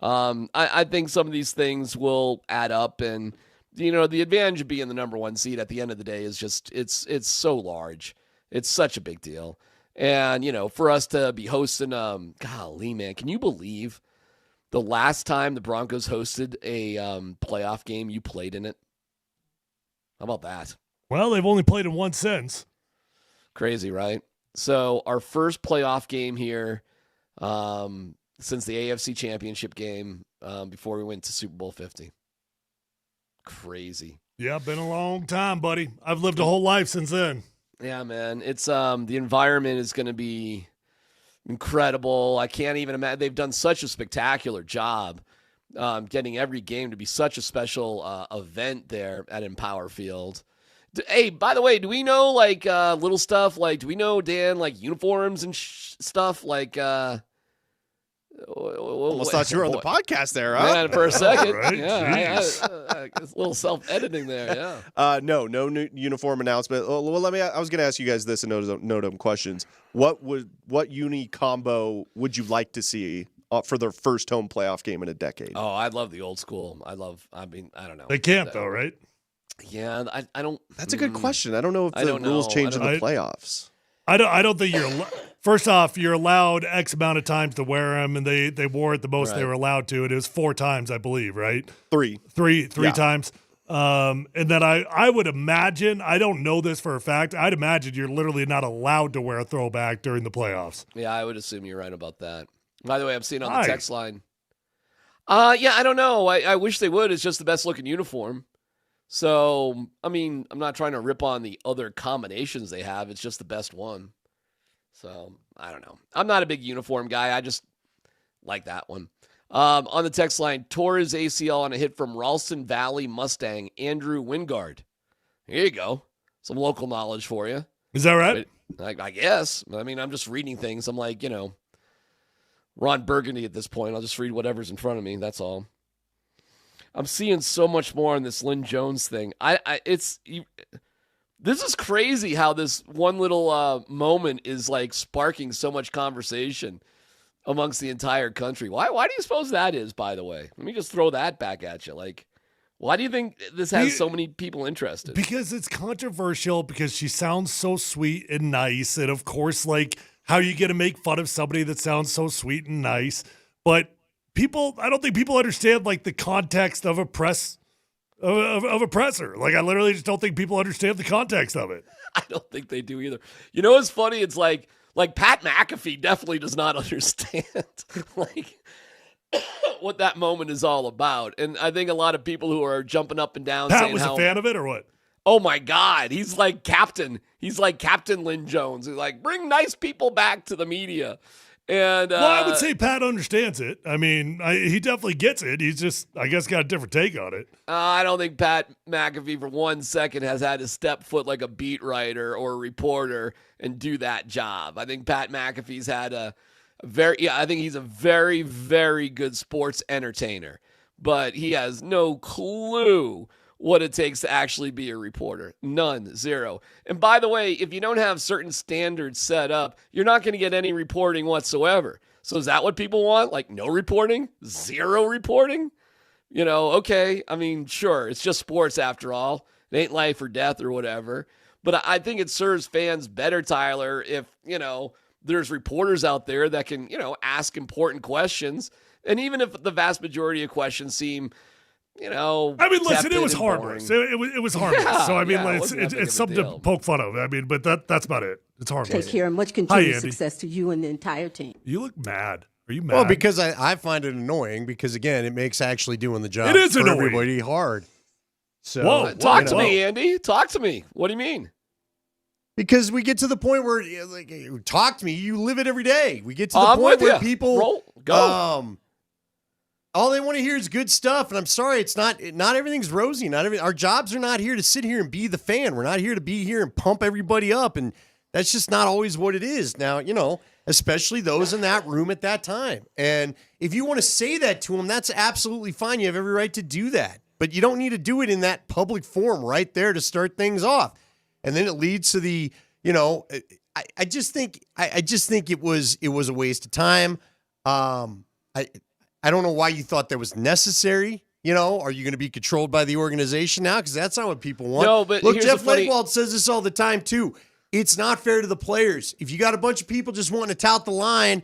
I think some of these things will add up, and the advantage of being the number one seed at the end of the day is just it's so large. It's such a big deal. And for us to be hosting, golly, man, can you believe the last time the Broncos hosted a playoff game, you played in it? How about that? Well, they've only played in one since. Crazy, right? So our first playoff game here since the AFC Championship game before we went to Super Bowl 50. Crazy. Yeah, been a long time, buddy. I've lived a whole life since then. Yeah, man. It's the environment is going to be incredible. I can't even imagine. They've done such a spectacular job getting every game to be such a special event there at Empower Field. Hey, by the way, do we know little stuff? Do we know, Dan, uniforms and stuff? Almost thought you were on the podcast there, huh? Man, for a second. Right, yeah, a little self-editing there, yeah. No new uniform announcement. Well, I was going to ask you guys this and no dumb questions. What uni combo would you like to see for their first home playoff game in a decade? Oh, I love the old school. I don't know. They can't, though, right? Yeah, I don't. That's a good question. I don't know if the rules change in the playoffs. I don't think you're. First off, you're allowed X amount of times to wear them, and they wore it the most they were allowed to. It was 4 times, I believe, right? Three times. And then I would imagine, I don't know this for a fact, I'd imagine you're literally not allowed to wear a throwback during the playoffs. Yeah, I would assume you're right about that. By the way, I'm seeing on the text line. Yeah, I don't know. I wish they would. It's just the best looking uniform. So, I'm not trying to rip on the other combinations they have. It's just the best one. So, I don't know. I'm not a big uniform guy. I just like that one. On the text line, tore his ACL on a hit from Ralston Valley Mustang, Andrew Wingard. Here you go. Some local knowledge for you. Is that right? I guess. I'm just reading things. I'm like, Ron Burgundy at this point. I'll just read whatever's in front of me. That's all. I'm seeing so much more on this Lynn Jones thing. This is crazy how this one little moment is sparking so much conversation amongst the entire country. Why do you suppose that is, by the way? Let me just throw that back at you. Why do you think this has so many people interested? Because it's controversial, because she sounds so sweet and nice. And of course, how you get to make fun of somebody that sounds so sweet and nice. But I don't think people understand the context of a presser. I literally just don't think people understand the context of it. I don't think they do either. You know what's funny? It's like Pat McAfee definitely does not understand what that moment is all about. And I think a lot of people who are jumping up and down Pat saying was a fan of it or what? Oh my God, he's like captain. He's like Captain Lynn Jones. He's like, bring nice people back to the media. And I would say Pat understands it. He definitely gets it. He's just, I guess, got a different take on it. I don't think Pat McAfee for 1 second has had to step foot like a beat writer or a reporter and do that job. I think Pat McAfee's had I think he's a very, very good sports entertainer, but he has no clue what it takes to actually be a reporter. None. Zero. And by the way, if you don't have certain standards set up, you're not going to get any reporting whatsoever. So is that what people want? No reporting? Zero reporting? Okay. Sure. It's just sports after all. It ain't life or death or whatever. But I think it serves fans better, Tyler, if, there's reporters out there that can, ask important questions. And even if the vast majority of questions seem listen, it was harmless. It was harmless. Yeah, so, it's something to poke fun of. But that's about it. It's harmless. Take care and much continued success to you and the entire team. You look mad. Are you mad? Well, because I find it annoying because, again, it makes actually doing the job for annoying. Everybody hard. So, talk to me, Andy. Talk to me. What do you mean? Because we get to the point where, like, talk to me. You live it every day. We get to the point where people go. All they want to hear is good stuff. And I'm sorry, it's not everything's rosy. Our jobs are not here to sit here and be the fan. We're not here to be here and pump everybody up. And that's just not always what it is. Now, especially those in that room at that time. And if you want to say that to them, that's absolutely fine. You have every right to do that. But you don't need to do it in that public forum right there to start things off. And then it leads to the, I just think it was a waste of time. I don't know why you thought that was necessary. Are you going to be controlled by the organization now? Because that's not what people want. No, but look, Jeff Legwold says this all the time too. It's not fair to the players. If you got a bunch of people just wanting to tout the line,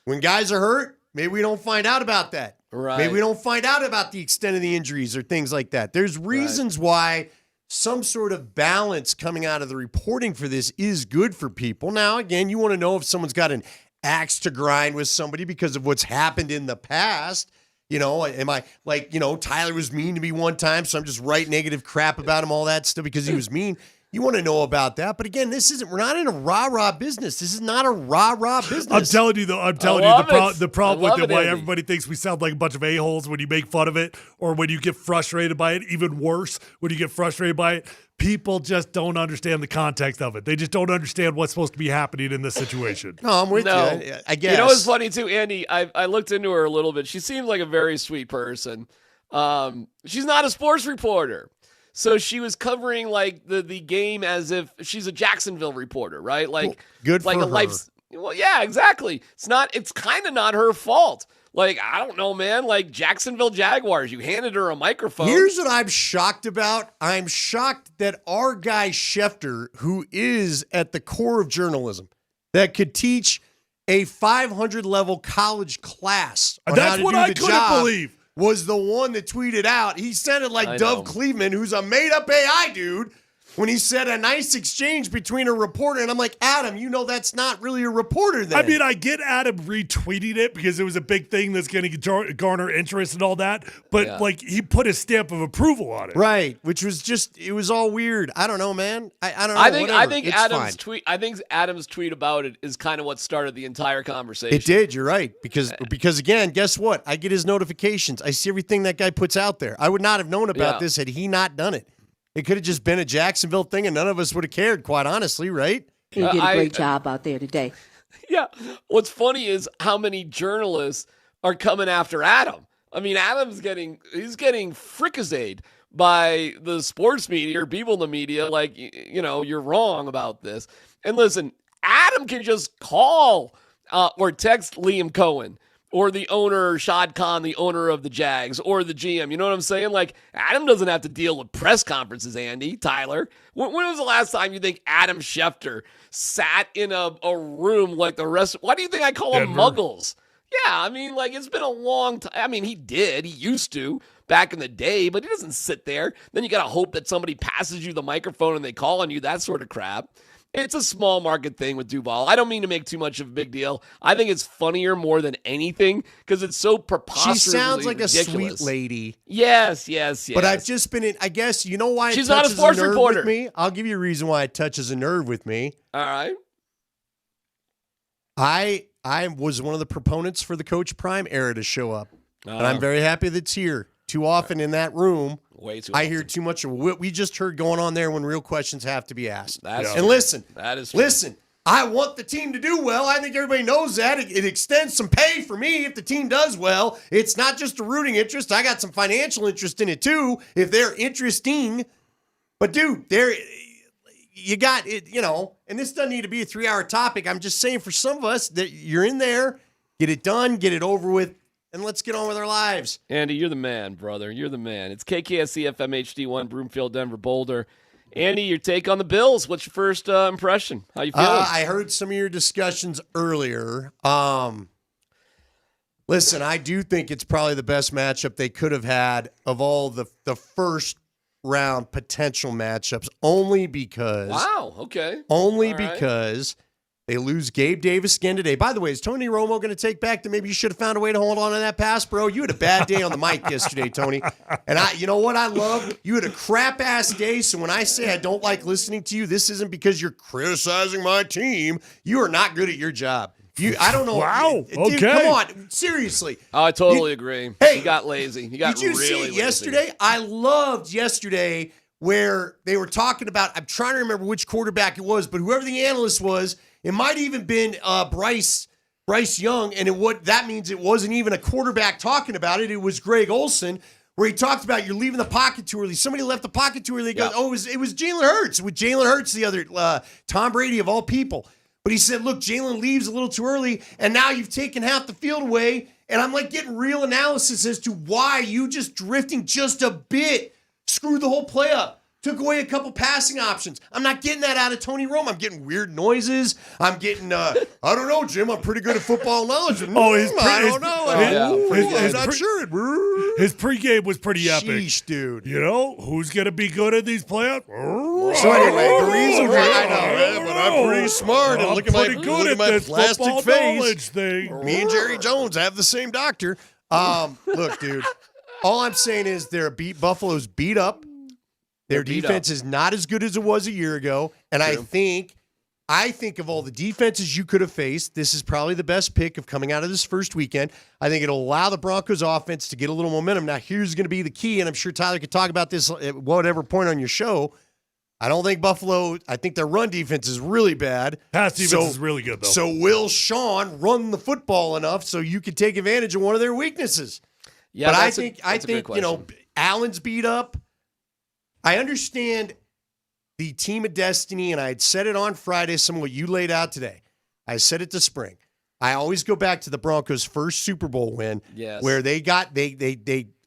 when guys are hurt, maybe we don't find out about that. Right. Maybe we don't find out about the extent of the injuries or things like that. There's reasons why some sort of balance coming out of the reporting for this is good for people. Now, again, you want to know if someone's got an axe to grind with somebody because of what's happened in the past. Am I like, Tyler was mean to me one time, so I'm just writing negative crap about him, all that stuff because he was mean. You want to know about that. But again, we're not in a rah-rah business. This is not a rah-rah business. I'm telling you, the problem with it, why everybody thinks we sound like a bunch of a-holes when you make fun of it or when you get frustrated by it, even worse, when you get frustrated by it. People just don't understand the context of it. They just don't understand what's supposed to be happening in this situation. No, I'm with you. I guess. You know what's funny, too, Andy? I looked into her a little bit. She seems like a very sweet person. She's not a sports reporter. So she was covering like the game as if she's a Jacksonville reporter, right? Like good like for a her. life. Well, yeah, exactly. It's kind of not her fault. Like, I don't know, man. Like Jacksonville Jaguars, you handed her a microphone. Here's what I'm shocked about. I'm shocked that our guy Schefter, who is at the core of journalism, that could teach a 500 level college class on That's how to what do I the couldn't job, believe. was the one that tweeted out. He said it like I Dove know. Cleveland, who's a made-up AI dude, when he said a nice exchange between a reporter. And I'm like, Adam, that's not really a reporter then. I mean, I get Adam retweeting it because it was a big thing that's going to garner interest and all that. But, he put a stamp of approval on it. Right, which was it was all weird. I don't know, man. I don't know. I think It's Adam's fine. tweet. I think Adam's tweet about it is kind of what started the entire conversation. It did. You're right. Because again, guess what? I get his notifications. I see everything that guy puts out there. I would not have known about this had he not done it. It could have just been a Jacksonville thing, and none of us would have cared, quite honestly, right? You did a great job out there today. Yeah. What's funny is how many journalists are coming after Adam. I mean, he's getting fricasseed by the sports media or people in the media. Like, you're wrong about this. And listen, Adam can just call or text Liam Cohen or the owner, Shad Khan, the owner of the Jags, or the GM. You know what I'm saying? Like, Adam doesn't have to deal with press conferences, Andy, Tyler. When was the last time you think Adam Schefter sat in a room like the rest? Why do you think I call them muggles? Yeah, I mean, like, it's been a long time. I mean, he used to back in the day, but he doesn't sit there. Then you got to hope that somebody passes you the microphone and they call on you, that sort of crap. It's a small market thing with Duval. I don't mean to make too much of a big deal. I think it's funnier more than anything because it's so preposterously She sounds like ridiculous. a sweet lady. Yes. But I've just been I guess, you know why She's it not a touches sports nerve reporter. with me? I'll give you a reason why it touches a nerve with me. All right. I was one of the proponents for the Coach Prime era to show up. And I'm very happy that it's here. Too often in that room, way too I often. hear too much of what we just heard going on there when real questions have to be asked. That's and true. listen, That is true. listen, I want the team to do well. I think everybody knows that. It extends some pay for me if the team does well. It's not just a rooting interest. I got some financial interest in it too, if they're interesting. But dude, you got it, and this doesn't need to be a 3-hour topic. I'm just saying for some of us that you're in there, get it done, get it over with, and let's get on with our lives. Andy, you're the man, brother. You're the man. It's KKSC FM HD1, Broomfield, Denver, Boulder. Andy, your take on the Bills. What's your first impression? How you feeling? I heard some of your discussions earlier. Listen, I do think it's probably the best matchup they could have had of all the first round potential matchups, only because. Wow, okay. Only All right. because They lose Gabe Davis again today. By the way, is Tony Romo going to take back that maybe you should have found a way to hold on to that pass, bro? You had a bad day on the mic yesterday, Tony. And you know what I love? You had a crap-ass day, so when I say I don't like listening to you, this isn't because you're criticizing my team. You are not good at your job. I don't know. Wow. Dude, okay. Come on. Seriously. Oh, I totally agree. Hey, he got lazy. He got did you really see lazy. yesterday? I loved yesterday where they were talking about, I'm trying to remember which quarterback it was, but whoever the analyst was, it might have even been Bryce Young, and that means it wasn't even a quarterback talking about it. It was Greg Olson, where he talked about you're leaving the pocket too early. Somebody left the pocket too early. He goes, it was Jalen Hurts. With Jalen Hurts, the other Tom Brady of all people. But he said, look, Jalen leaves a little too early, and now you've taken half the field away. And I'm like getting real analysis as to why you just drifting just a bit screwed the whole play up. Took away a couple passing options. I'm not getting that out of Tony Romo. I'm getting weird noises. I'm getting, I don't know, Jim. I'm pretty good at football knowledge. I don't know. I'm not sure. His pregame was pretty epic. Sheesh, dude. You know, who's going to be good at these playoffs? So anyway, the reason for I know, man, but I'm pretty smart. And look at my plastic face. Thing. Me and Jerry Jones have the same doctor. Look, dude. All I'm saying is Buffalo's beat up. Their defense is not as good as it was a year ago. And I think of all the defenses you could have faced, this is probably the best pick of coming out of this first weekend. I think it'll allow the Broncos offense to get a little momentum. Now, here's going to be the key, and I'm sure Tyler could talk about this at whatever point on your show. I don't think Buffalo, I think their run defense is really bad. Pass defense is really good, though. So will Sean run the football enough so you can take advantage of one of their weaknesses? Yeah, but I think Allen's beat up. I understand the team of destiny, and I had said it on Friday, some of what you laid out today. I said it this spring. I always go back to the Broncos' first Super Bowl win, where they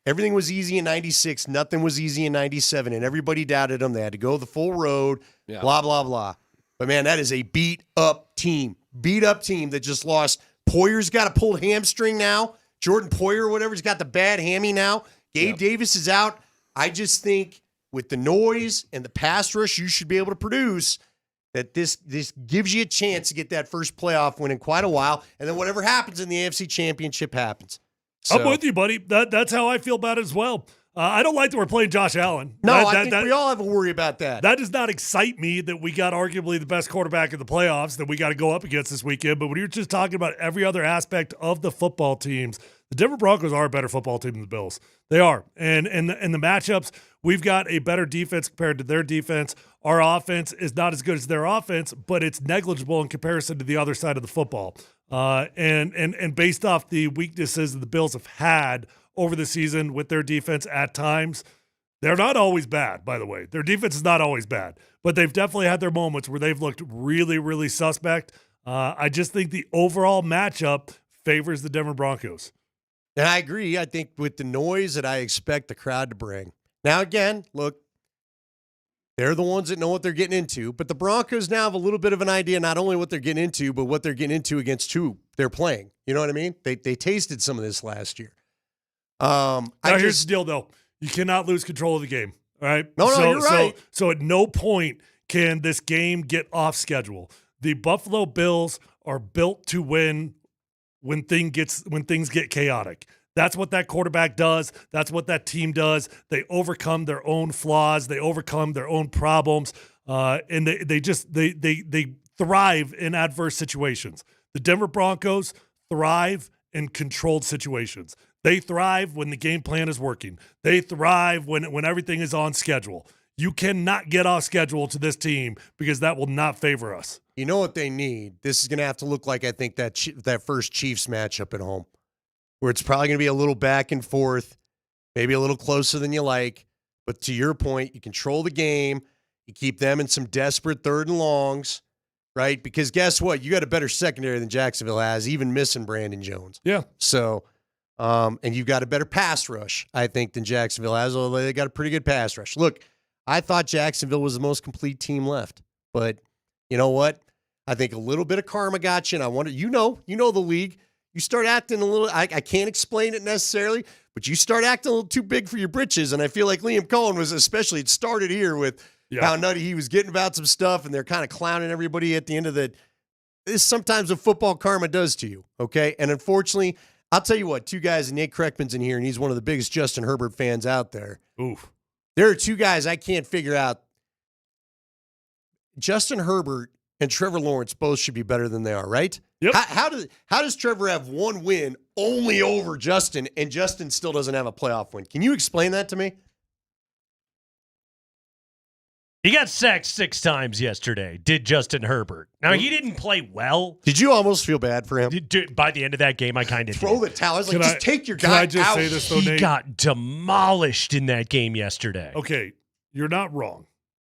everything was easy in 96, nothing was easy in 97, and everybody doubted them. They had to go the full road, blah, blah, blah. But, man, that is a beat-up team that just lost. Poyer's got a pulled hamstring now. Jordan Poyer or whatever's got the bad hammy now. Gabe Davis is out. I just think with the noise and the pass rush you should be able to produce, that this gives you a chance to get that first playoff win in quite a while, and then whatever happens in the AFC Championship happens. So, I'm with you, buddy. That's how I feel about it as well. I don't like that we're playing Josh Allen. No, I think we all have a worry about that. That does not excite me that we got arguably the best quarterback in the playoffs that we got to go up against this weekend. But when you're just talking about every other aspect of the football teams, the Denver Broncos are a better football team than the Bills. They are. And the matchups, we've got a better defense compared to their defense. Our offense is not as good as their offense, but it's negligible in comparison to the other side of the football. And based off the weaknesses that the Bills have had over the season with their defense at times, they're not always bad, by the way. Their defense is not always bad, but they've definitely had their moments where they've looked really, really suspect. I just think the overall matchup favors the Denver Broncos. And I agree. I think with the noise that I expect the crowd to bring. Now, again, look, they're the ones that know what they're getting into, but the Broncos now have a little bit of an idea, not only what they're getting into, but what they're getting into against who they're playing. You know what I mean? They tasted some of this last year. Here's the deal, though. You cannot lose control of the game, all right? No, you're right. So at no point can this game get off schedule. The Buffalo Bills are built to win when things get chaotic. That's what that quarterback does. That's what that team does. They overcome their own flaws. They overcome their own problems, and they thrive in adverse situations. The Denver Broncos thrive in controlled situations. They thrive when the game plan is working. They thrive when everything is on schedule. You cannot get off schedule to this team because that will not favor us. You know what they need? This is going to have to look like, I think, that first Chiefs matchup at home, where it's probably going to be a little back and forth, maybe a little closer than you like. But to your point, you control the game. You keep them in some desperate third and longs, right? Because guess what? You got a better secondary than Jacksonville has, even missing Brandon Jones. Yeah. So, and you've got a better pass rush, I think, than Jacksonville has, although they got a pretty good pass rush. Look, I thought Jacksonville was the most complete team left. But you know what? I think a little bit of karma got you, and I wonder, you know the league. You start acting a little, I can't explain it necessarily, but you start acting a little too big for your britches. And I feel like Liam Cohen was especially, it started here with how nutty he was getting about some stuff, and they're kind of clowning everybody at the end of the this is sometimes what football karma does to you, okay? And unfortunately, I'll tell you what, two guys, Nate Kreckman's in here, and he's one of the biggest Justin Herbert fans out there. Oof. There are two guys I can't figure out. Justin Herbert and Trevor Lawrence both should be better than they are, right? Yep. How does Trevor have one win only over Justin, and Justin still doesn't have a playoff win? Can you explain that to me? He got sacked 6 times yesterday, did Justin Herbert. Now, he didn't play well. Did you almost feel bad for him? By the end of that game, I kind of Throw the towel. I was like, just take your can guy I just out. say this, though, He Nate? got demolished in that game yesterday. Okay, you're not wrong.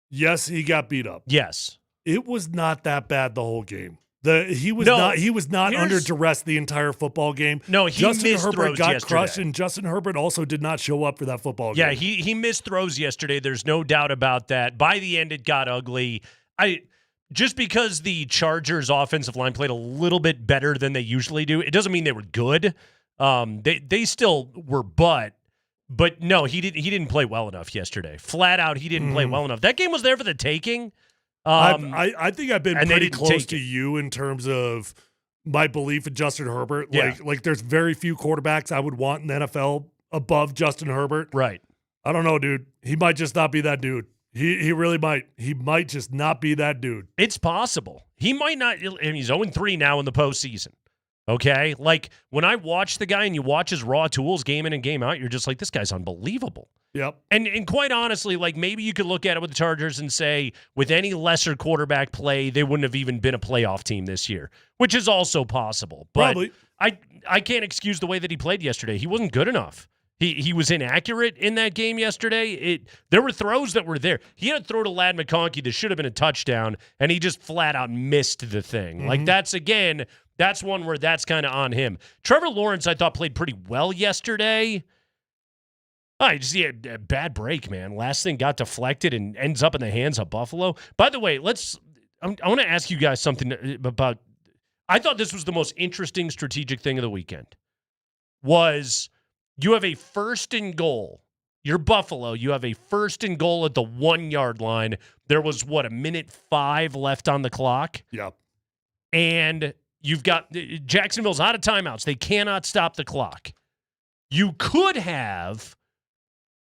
Yes, he got beat up. Yes. It was not that bad the whole game. He was not under duress the entire football game. No, he Justin missed Herbert throws got yesterday. crushed, and Justin Herbert also did not show up for that football game. Yeah, he missed throws yesterday. There's no doubt about that. By the end, it got ugly. Just because the Chargers' offensive line played a little bit better than they usually do, it doesn't mean they were good. They still were, but no, he didn't play well enough yesterday. Flat out, he didn't play well enough. That game was there for the taking. I think I've been and they pretty didn't close take to it. you in terms of my belief in Justin Herbert. Yeah. Like there's very few quarterbacks I would want in the NFL above Justin Herbert. Right. I don't know, dude. He might just not be that dude. He really might. He might just not be that dude. It's possible. He might not. And he's 0-3 now in the postseason. Okay? Like, when I watch the guy and you watch his raw tools game in and game out, you're just like, this guy's unbelievable. Yep. And quite honestly, like, maybe you could look at it with the Chargers and say, with any lesser quarterback play, they wouldn't have even been a playoff team this year, which is also possible. But Probably. I can't excuse the way that he played yesterday. He wasn't good enough. He was inaccurate in that game yesterday. There were throws that were there. He had a throw to Ladd McConkey that should have been a touchdown, and he just flat out missed the thing. Mm-hmm. Like, that's one where that's kind of on him. Trevor Lawrence, I thought, played pretty well yesterday. I just see a bad break, man. Last thing got deflected and ends up in the hands of Buffalo. By the way, I want to ask you guys something about. I thought this was the most interesting strategic thing of the weekend. Was you have a 1st and goal. You're Buffalo. You have a 1st and goal at the 1-yard line. There was, a 1:05 left on the clock? Yep. And you've got Jacksonville's out of timeouts. They cannot stop the clock. You could have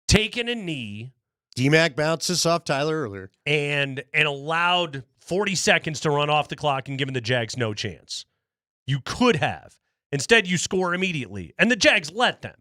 taken a knee. DMac bounces off Tyler earlier. And allowed 40 seconds to run off the clock and given the Jags no chance. You could have. Instead, you score immediately. And the Jags let them.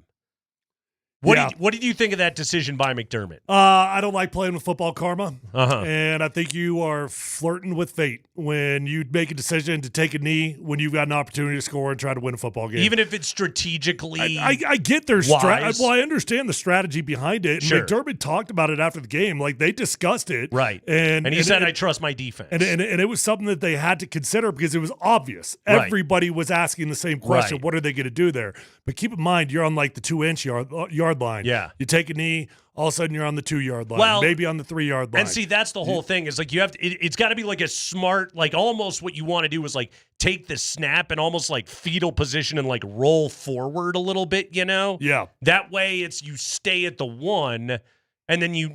What did you think of that decision by McDermott? I don't like playing with football karma. Uh-huh. And I think you are flirting with fate when you make a decision to take a knee when you've got an opportunity to score and try to win a football game. Even if it's strategically I get their wise. Well, I understand the strategy behind it. Sure. McDermott talked about it after the game. Like, they discussed it. Right. And he said, I trust my defense. And it was something that they had to consider because it was obvious. Right. Everybody was asking the same question. Right. What are they going to do there? But keep in mind, you're on like the 2-inch yard line. Yeah. You take a knee, all of a sudden you're on the 2-yard line. Well, maybe on the 3-yard line. And see, that's the whole thing. Is like you have to, it's got to be like a smart, like almost what you want to do is like take the snap and almost like fetal position and like roll forward a little bit, you know? Yeah. That way it's you stay at the 1 and then you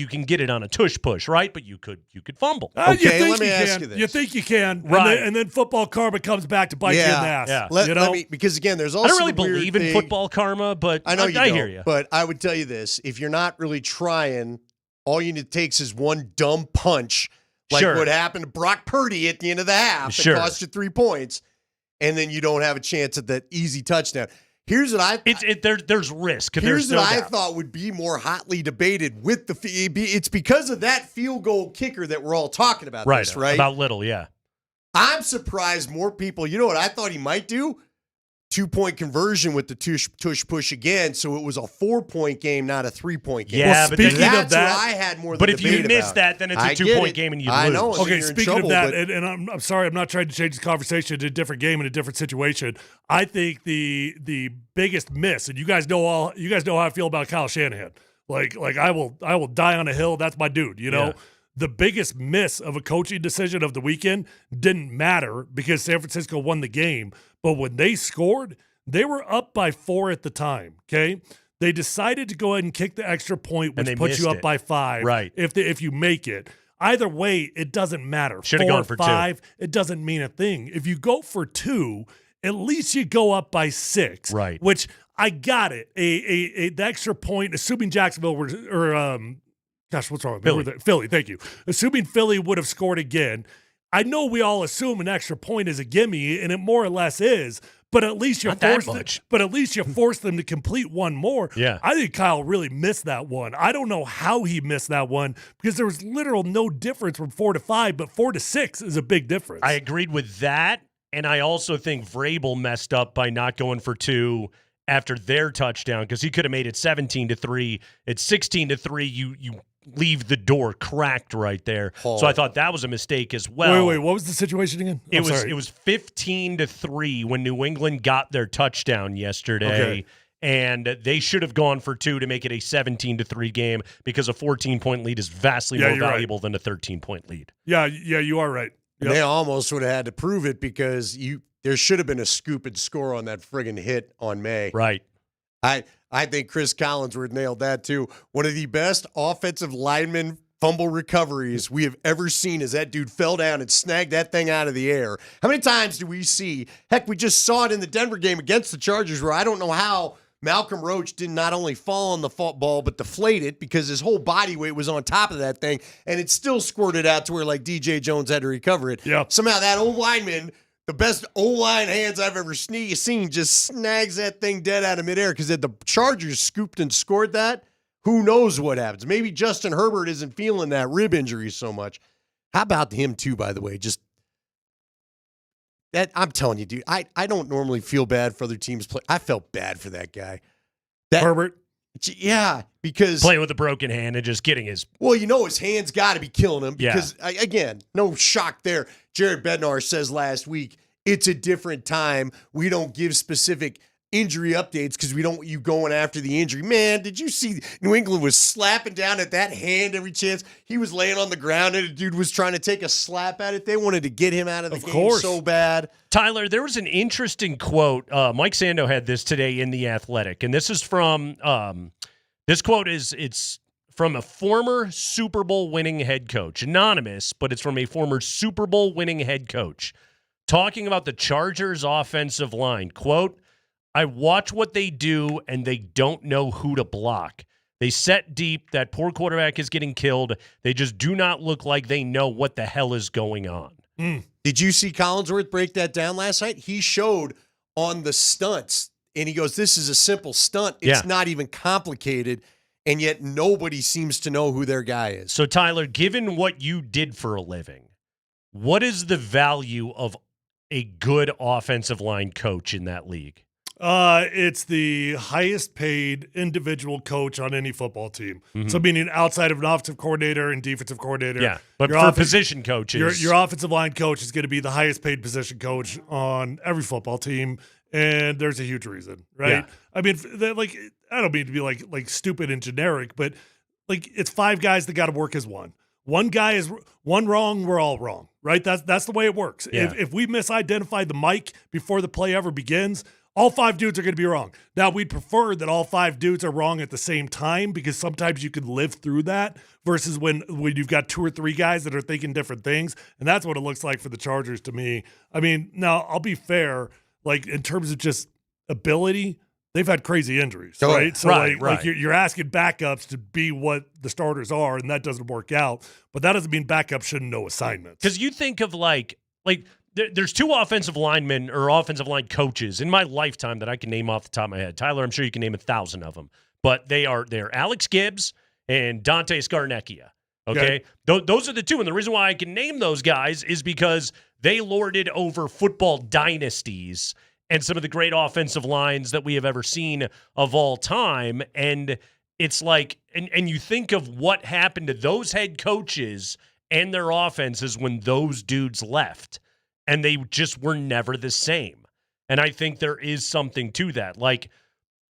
can get it on a tush push, right? But you could fumble. Okay, let me ask you this. You think you can, Right. And then football karma comes back to bite you in the ass. Yeah. Let me, because again, there's also I don't really the weird believe in thing. football karma, but I know you I don't, hear you. But I would tell you this: if you're not really trying, all you need takes is one dumb punch, like Sure. what happened to Brock Purdy at the end of the half, Sure. that cost you 3 points, and then you don't have a chance at that easy touchdown. Here's what there's risk. Here's There's no what I doubt. thought would be more hotly debated with the. It's because of that field goal kicker that we're all talking about. Right, this, right? About Little, yeah. I'm surprised more people. You know what I thought he might do? 2-point conversion with the tush push again, so it was a 4-point game, not a 3-point game. Yeah, but speaking that's of that, what I had more. But the if you debate miss about. that, then it's a I get 2-point it. game and you I lose. know. and Okay, you're in speaking trouble, of that, but- and I'm sorry, I'm not trying to change the conversation to a different game in a different situation. I think the biggest miss, and you guys know how I feel about Kyle Shanahan. Like I will die on a hill. That's my dude. You know. Yeah. The biggest miss of a coaching decision of the weekend didn't matter because San Francisco won the game. But when they scored, they were up by 4 at the time. Okay. They decided to go ahead and kick the extra point, And which they puts you missed up it. by 5. Right. If you make it. Either way, it doesn't matter. Should have gone for 5, it doesn't mean a thing. If you go for 2, at least you go up by 6. Right. Which I got it. The extra point, assuming Jacksonville what's wrong? Philly, thank you. Assuming Philly would have scored again, I know we all assume an extra point is a gimme, and it more or less is. But at least you force them to complete one more. Yeah. I think Kyle really missed that one. I don't know how he missed that one because there was literal no difference from 4 to 5, but 4 to 6 is a big difference. I agreed with that, and I also think Vrabel messed up by not going for 2 after their touchdown because he could have made it 17-3. It's 16-3. You leave the door cracked right there. Oh. So I thought that was a mistake as well. Wait, what was the situation again? It was 15-3 when New England got their touchdown yesterday. And they should have gone for 2 to make it a 17-3 game because a 14-point lead is vastly more valuable than a 13-point lead. Yeah, you are right. Yep. They almost would have had to prove it because there should have been a scoop and score on that friggin' hit on May. Right. I think Chris Collinsworth nailed that too. One of the best offensive lineman fumble recoveries we have ever seen is that dude fell down and snagged that thing out of the air. How many times do we see? Heck, we just saw it in the Denver game against the Chargers where I don't know how Malcolm Roach did not only fall on the ball but deflate it because his whole body weight was on top of that thing and it still squirted out to where like DJ Jones had to recover it. Yep. Somehow that old lineman, the best O-line hands I've ever seen, just snags that thing dead out of midair because if the Chargers scooped and scored that, who knows what happens. Maybe Justin Herbert isn't feeling that rib injury so much. How about him too, by the way? Just that I'm telling you, dude, I don't normally feel bad for other teams. I felt bad for that guy. Herbert? Yeah, because playing with a broken hand and just getting his... Well, his hand's got to be killing him because, again, no shock there. Jared Bednar says last week, it's a different time. We don't give specific injury updates because we don't want you going after the injury. Man, did you see New England was slapping down at that hand every chance? He was laying on the ground and a dude was trying to take a slap at it. They wanted to get him out of the game so bad. Tyler, there was an interesting quote. Mike Sando had this today in The Athletic, and this is from this quote it's from a former Super Bowl winning head coach. Anonymous, but it's from a former Super Bowl winning head coach talking about the Chargers offensive line. Quote, I watch what they do, and they don't know who to block. They set deep. That poor quarterback is getting killed. They just do not look like they know what the hell is going on. Did you see Collinsworth break that down last night? He showed on the stunts, and he goes, this is a simple stunt. It's not even complicated, and yet nobody seems to know who their guy is. So, Tyler, given what you did for a living, what is the value of a good offensive line coach in that league? It's the highest paid individual coach on any football team. Mm-hmm. So meaning outside of an offensive coordinator and defensive coordinator. Yeah, but for position coaches. Your offensive line coach is going to be the highest paid position coach on every football team, and there's a huge reason, right? Yeah. I mean, I don't mean to be like stupid and generic, but it's 5 guys that got to work as one. One guy is one wrong, we're all wrong, right? That's the way it works. Yeah. If we misidentify the mic before the play ever begins, all 5 dudes are going to be wrong. Now, we'd prefer that all 5 dudes are wrong at the same time because sometimes you can live through that versus when you've got 2 or 3 guys that are thinking different things. And that's what it looks like for the Chargers to me. I mean, now, I'll be fair, in terms of just ability, they've had crazy injuries, right? So, right. You're asking backups to be what the starters are, and that doesn't work out. But that doesn't mean backups shouldn't know assignments. Because you think of there's 2 offensive linemen or offensive line coaches in my lifetime that I can name off the top of my head. Tyler, I'm sure you can name 1,000 of them. But they're Alex Gibbs and Dante Scarnecchia. Okay? Those are the 2. And the reason why I can name those guys is because they lorded over football dynasties and some of the great offensive lines that we have ever seen of all time. And it's and you think of what happened to those head coaches and their offenses when those dudes left. And they just were never the same. And I think there is something to that.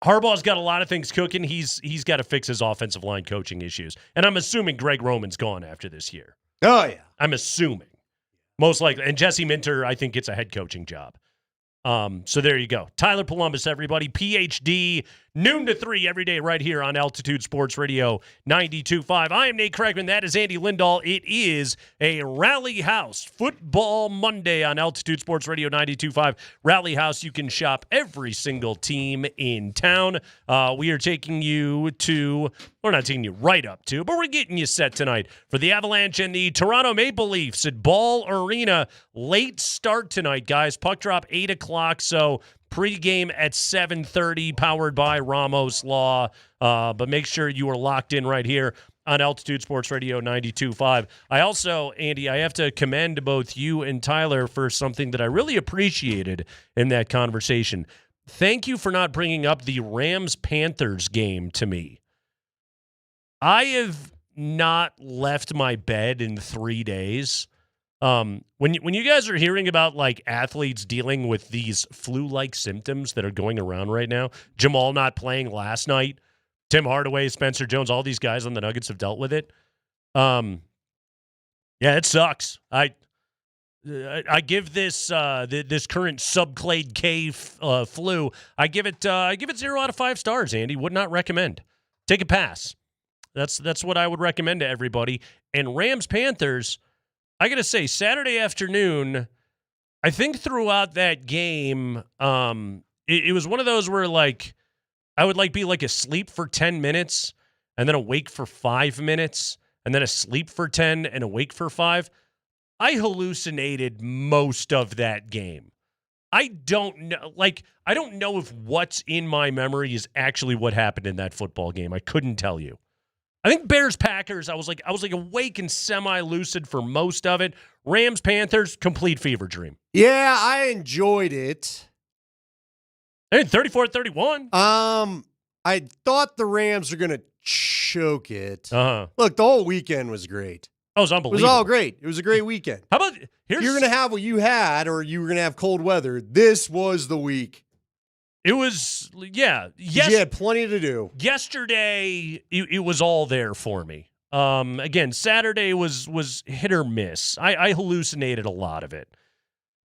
Harbaugh's got a lot of things cooking. He's got to fix his offensive line coaching issues. And I'm assuming Greg Roman's gone after this year. Oh, yeah. I'm assuming. Most likely. And Jesse Minter, I think, gets a head coaching job. So there you go. Tyler Polumbus, everybody. PhD, noon to 3 every day right here on Altitude Sports Radio 92.5. I am Nate Kreckman. That is Andy Lindahl. It is a Rally House Football Monday on Altitude Sports Radio 92.5. Rally House, you can shop every single team in town. We are taking you to, we're not taking you right up to, but we're getting you set tonight for the Avalanche and the Toronto Maple Leafs at Ball Arena. Late start tonight, guys. Puck drop 8 o'clock, so pregame at 7:30, powered by Ramos Law. But make sure you are locked in right here on Altitude Sports Radio 92.5. I also, Andy, I have to commend both you and Tyler for something that I really appreciated in that conversation. Thank you for not bringing up the Rams-Panthers game to me. I have not left my bed in 3 days. When you guys are hearing about like athletes dealing with these flu-like symptoms that are going around right now, Jamal not playing last night, Tim Hardaway, Spencer Jones, all these guys on the Nuggets have dealt with it. Yeah, it sucks. I give this this current subclade K flu, I give it 0 out of 5 stars. Andy, would not recommend. Take a pass. That's what I would recommend to everybody. And Rams Panthers, I got to say, Saturday afternoon, I think throughout that game, it was one of those where, like, I would, like, be, like, asleep for 10 minutes and then awake for 5 minutes and then asleep for 10 and awake for 5. I hallucinated most of that game. I don't know if what's in my memory is actually what happened in that football game. I couldn't tell you. I think Bears-Packers, I was like awake and semi-lucid for most of it. Rams-Panthers, complete fever dream. Yeah, I enjoyed it. Hey, 34-31. I thought the Rams were going to choke it. Uh-huh. Look, the whole weekend was great. Oh, it was unbelievable. It was all great. It was a great weekend. How about you're going to have what you had, or you were going to have cold weather. This was the week. It was, yeah. Yes, you had plenty to do. Yesterday, it was all there for me. Again, Saturday was hit or miss. I hallucinated a lot of it.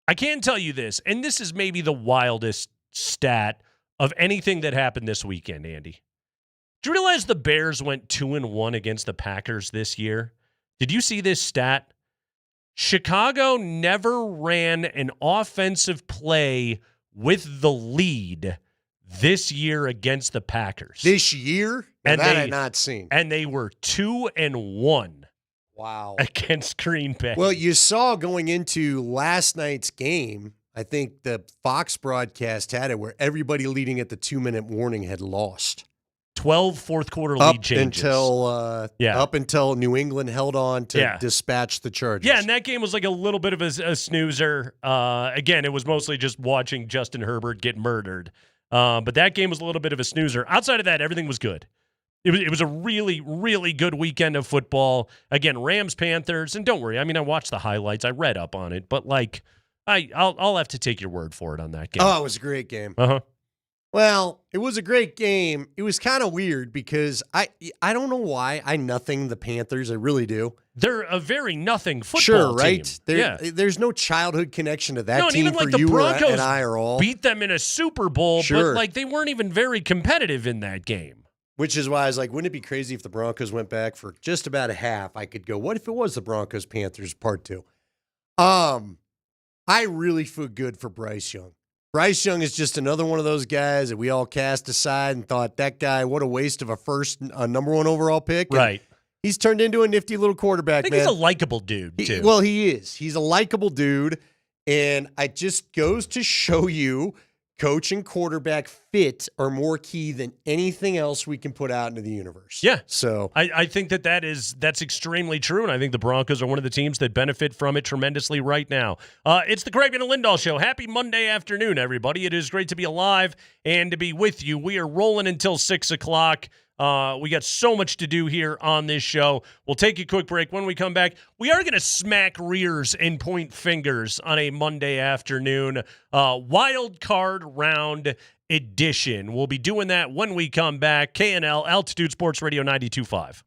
I can tell you this, and this is maybe the wildest stat of anything that happened this weekend, Andy. Do you realize the Bears went 2-1 against the Packers this year? Did you see this stat? Chicago never ran an offensive play with the lead this year against the Packers. This year? And that I had not seen. And they were 2-1. Wow. Against Green Bay. Well, you saw going into last night's game, I think the Fox broadcast had it where everybody leading at the 2-minute warning had lost. 12 fourth-quarter lead changes. Up until New England held on to dispatch the Chargers. Yeah, and that game was like a little bit of a snoozer. Again, it was mostly just watching Justin Herbert get murdered. But that game was a little bit of a snoozer. Outside of that, everything was good. It was a really, really good weekend of football. Again, Rams-Panthers, and don't worry, I mean, I watched the highlights. I read up on it. But, like, I'll have to take your word for it on that game. Oh, it was a great game. Uh-huh. Well, it was a great game. It was kind of weird because I don't know why I nothing the Panthers. I really do. They're a very nothing football team. Right? There's no childhood connection to that team even for like the you Broncos and I are all. Beat them in a Super Bowl, but like they weren't even very competitive in that game. Which is why I was like, wouldn't it be crazy if the Broncos went back for just about a half? I could go, what if it was the Broncos-Panthers part 2? I really feel good for Bryce Young. Bryce Young is just another one of those guys that we all cast aside and thought, that guy, what a waste of a number 1 overall pick. And right. He's turned into a nifty little quarterback, I think he's a likable dude, too. Well, he is. He's a likable dude, and it just goes to show you coach and quarterback fit are more key than anything else we can put out into the universe. Yeah. So I think that's extremely true, and I think the Broncos are one of the teams that benefit from it tremendously right now. It's the Kreckman and Lindahl Show. Happy Monday afternoon, everybody. It is great to be alive and to be with you. We are rolling until 6 o'clock. We got so much to do here on this show. We'll take a quick break. When we come back, we are going to smack rears and point fingers on a Monday afternoon. Wild Card Round Edition. We'll be doing that when we come back. KNL, Altitude Sports Radio 92.5.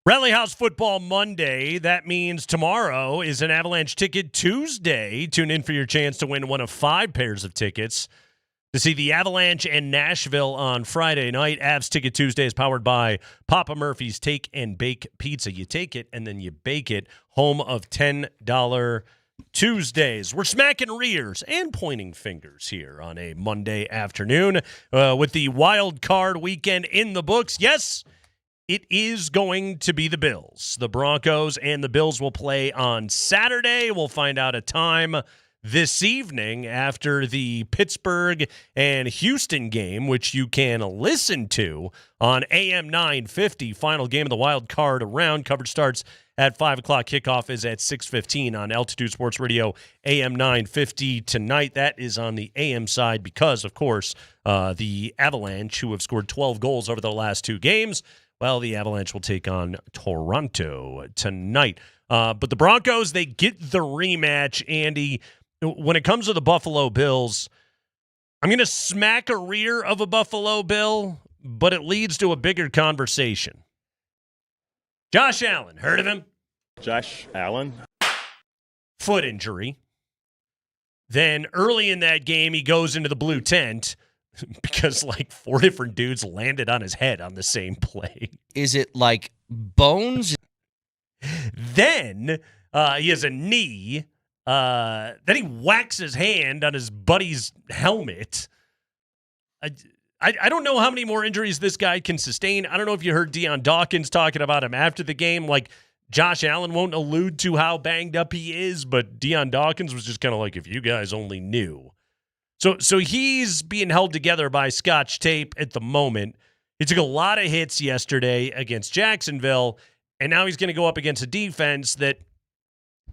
Rally House Football Monday. That means tomorrow is an Avalanche Ticket Tuesday. Tune in for your chance to win one of 5 pairs of tickets to see the Avalanche and Nashville on Friday night. Avs Ticket Tuesday is powered by Papa Murphy's Take and Bake Pizza. You take it and then you bake it. Home of $10 Tuesdays. We're smacking rears and pointing fingers here on a Monday afternoon with the wild card weekend in the books. Yes, it is going to be the Bills. The Broncos and the Bills will play on Saturday. We'll find out a time this evening after the Pittsburgh and Houston game, which you can listen to on AM 950. Final game of the wild card round. Coverage starts at 5 o'clock. Kickoff is at 6:15 on Altitude Sports Radio, AM 950 tonight. That is on the AM side because, of course, the Avalanche, who have scored 12 goals over the last 2 games, well, the Avalanche will take on Toronto tonight. But the Broncos, they get the rematch, Andy. When it comes to the Buffalo Bills, I'm going to smack a rear of a Buffalo Bill, but it leads to a bigger conversation. Josh Allen, heard of him? Josh Allen. Foot injury. Then early in that game, he goes into the blue tent because like 4 different dudes landed on his head on the same play. Is it like bones? Then he has a knee. Then he whacks his hand on his buddy's helmet. I don't know how many more injuries this guy can sustain. I don't know if you heard Deion Dawkins talking about him after the game. Like, Josh Allen won't allude to how banged up he is, but Deion Dawkins was just kind of like, if you guys only knew. So he's being held together by Scotch tape at the moment. He took a lot of hits yesterday against Jacksonville, and now he's going to go up against a defense that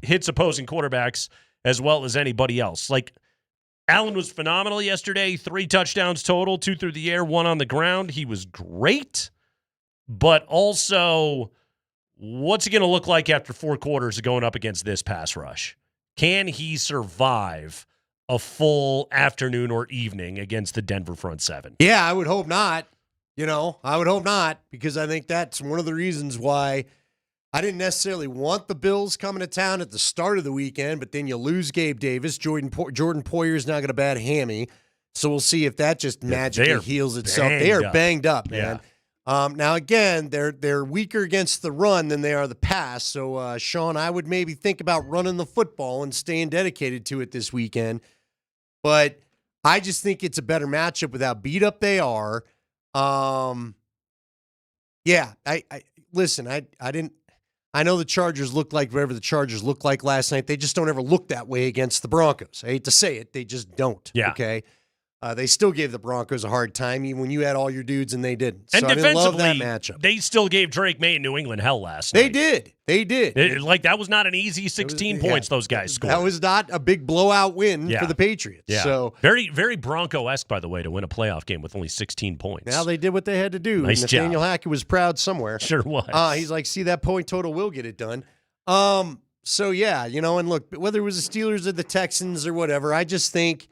hits opposing quarterbacks as well as anybody else. Like, Allen was phenomenal yesterday. 3 touchdowns total, 2 through the air, 1 on the ground. He was great. But also, what's he going to look like after 4 quarters of going up against this pass rush? Can he survive a full afternoon or evening against the Denver front 7? Yeah, I would hope not. I would hope not, because I think that's one of the reasons why I didn't necessarily want the Bills coming to town at the start of the weekend, but then you lose Gabe Davis. Jordan Poyer's now got a bad hammy, so we'll see if that just magically heals itself. They are banged up, man. Yeah. Now, again, they're weaker against the run than they are the pass, so, Sean, I would maybe think about running the football and staying dedicated to it this weekend. But I just think it's a better matchup with how beat up they are. Listen, I know the Chargers look like whatever the Chargers looked like last night. They just don't ever look that way against the Broncos. I hate to say it. They just don't. Yeah. Okay? They still gave the Broncos a hard time, even when you had all your dudes and they didn't. And so defensively, I didn't love that matchup. They still gave Drake May and New England hell last night. They did. That was not an easy 16 points those guys scored. That was not a big blowout win for the Patriots. Yeah. So very, very Bronco-esque, by the way, to win a playoff game with only 16 points. Now they did what they had to do. Nice job. Nathaniel Hackett was proud somewhere. Sure was. He's like, see, that point total will get it done. So yeah, and look, whether it was the Steelers or the Texans or whatever, I just think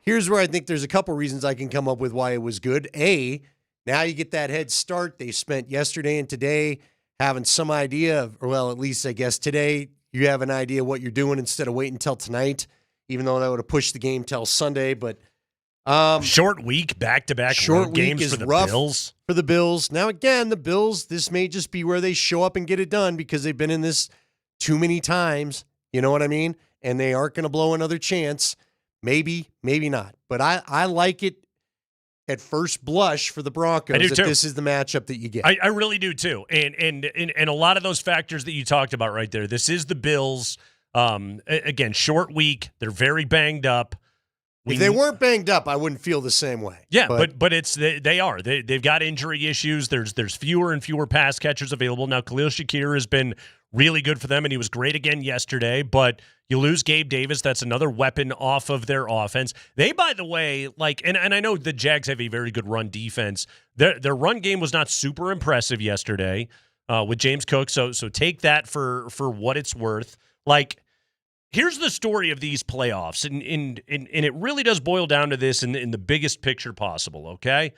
here's where I think there's a couple reasons I can come up with why it was good. A, now you get that head start. They spent yesterday and today having some idea of, or well, at least I guess today you have an idea what you're doing instead of waiting until tonight, even though that would have pushed the game till Sunday. But short week, back-to-back road games for the Bills. For the Bills. Now, again, the Bills, this may just be where they show up and get it done because they've been in this too many times. You know what I mean? And they aren't going to blow another chance. Maybe, maybe not. But I like it at first blush for the Broncos. I do too. This is the matchup that you get. I really do too. And a lot of those factors that you talked about right there. This is the Bills. Again, short week. They're very banged up. If they weren't banged up, I wouldn't feel the same way. Yeah, but it's they are. They've got injury issues. There's fewer and fewer pass catchers available. Now, Khalil Shakir has been really good for them, and he was great again yesterday. But you lose Gabe Davis. That's another weapon off of their offense. They, by the way, and I know the Jags have a very good run defense. Their run game was not super impressive yesterday with James Cook. So take that for what it's worth. Like, here's the story of these playoffs, and it really does boil down to this in the biggest picture possible, okay?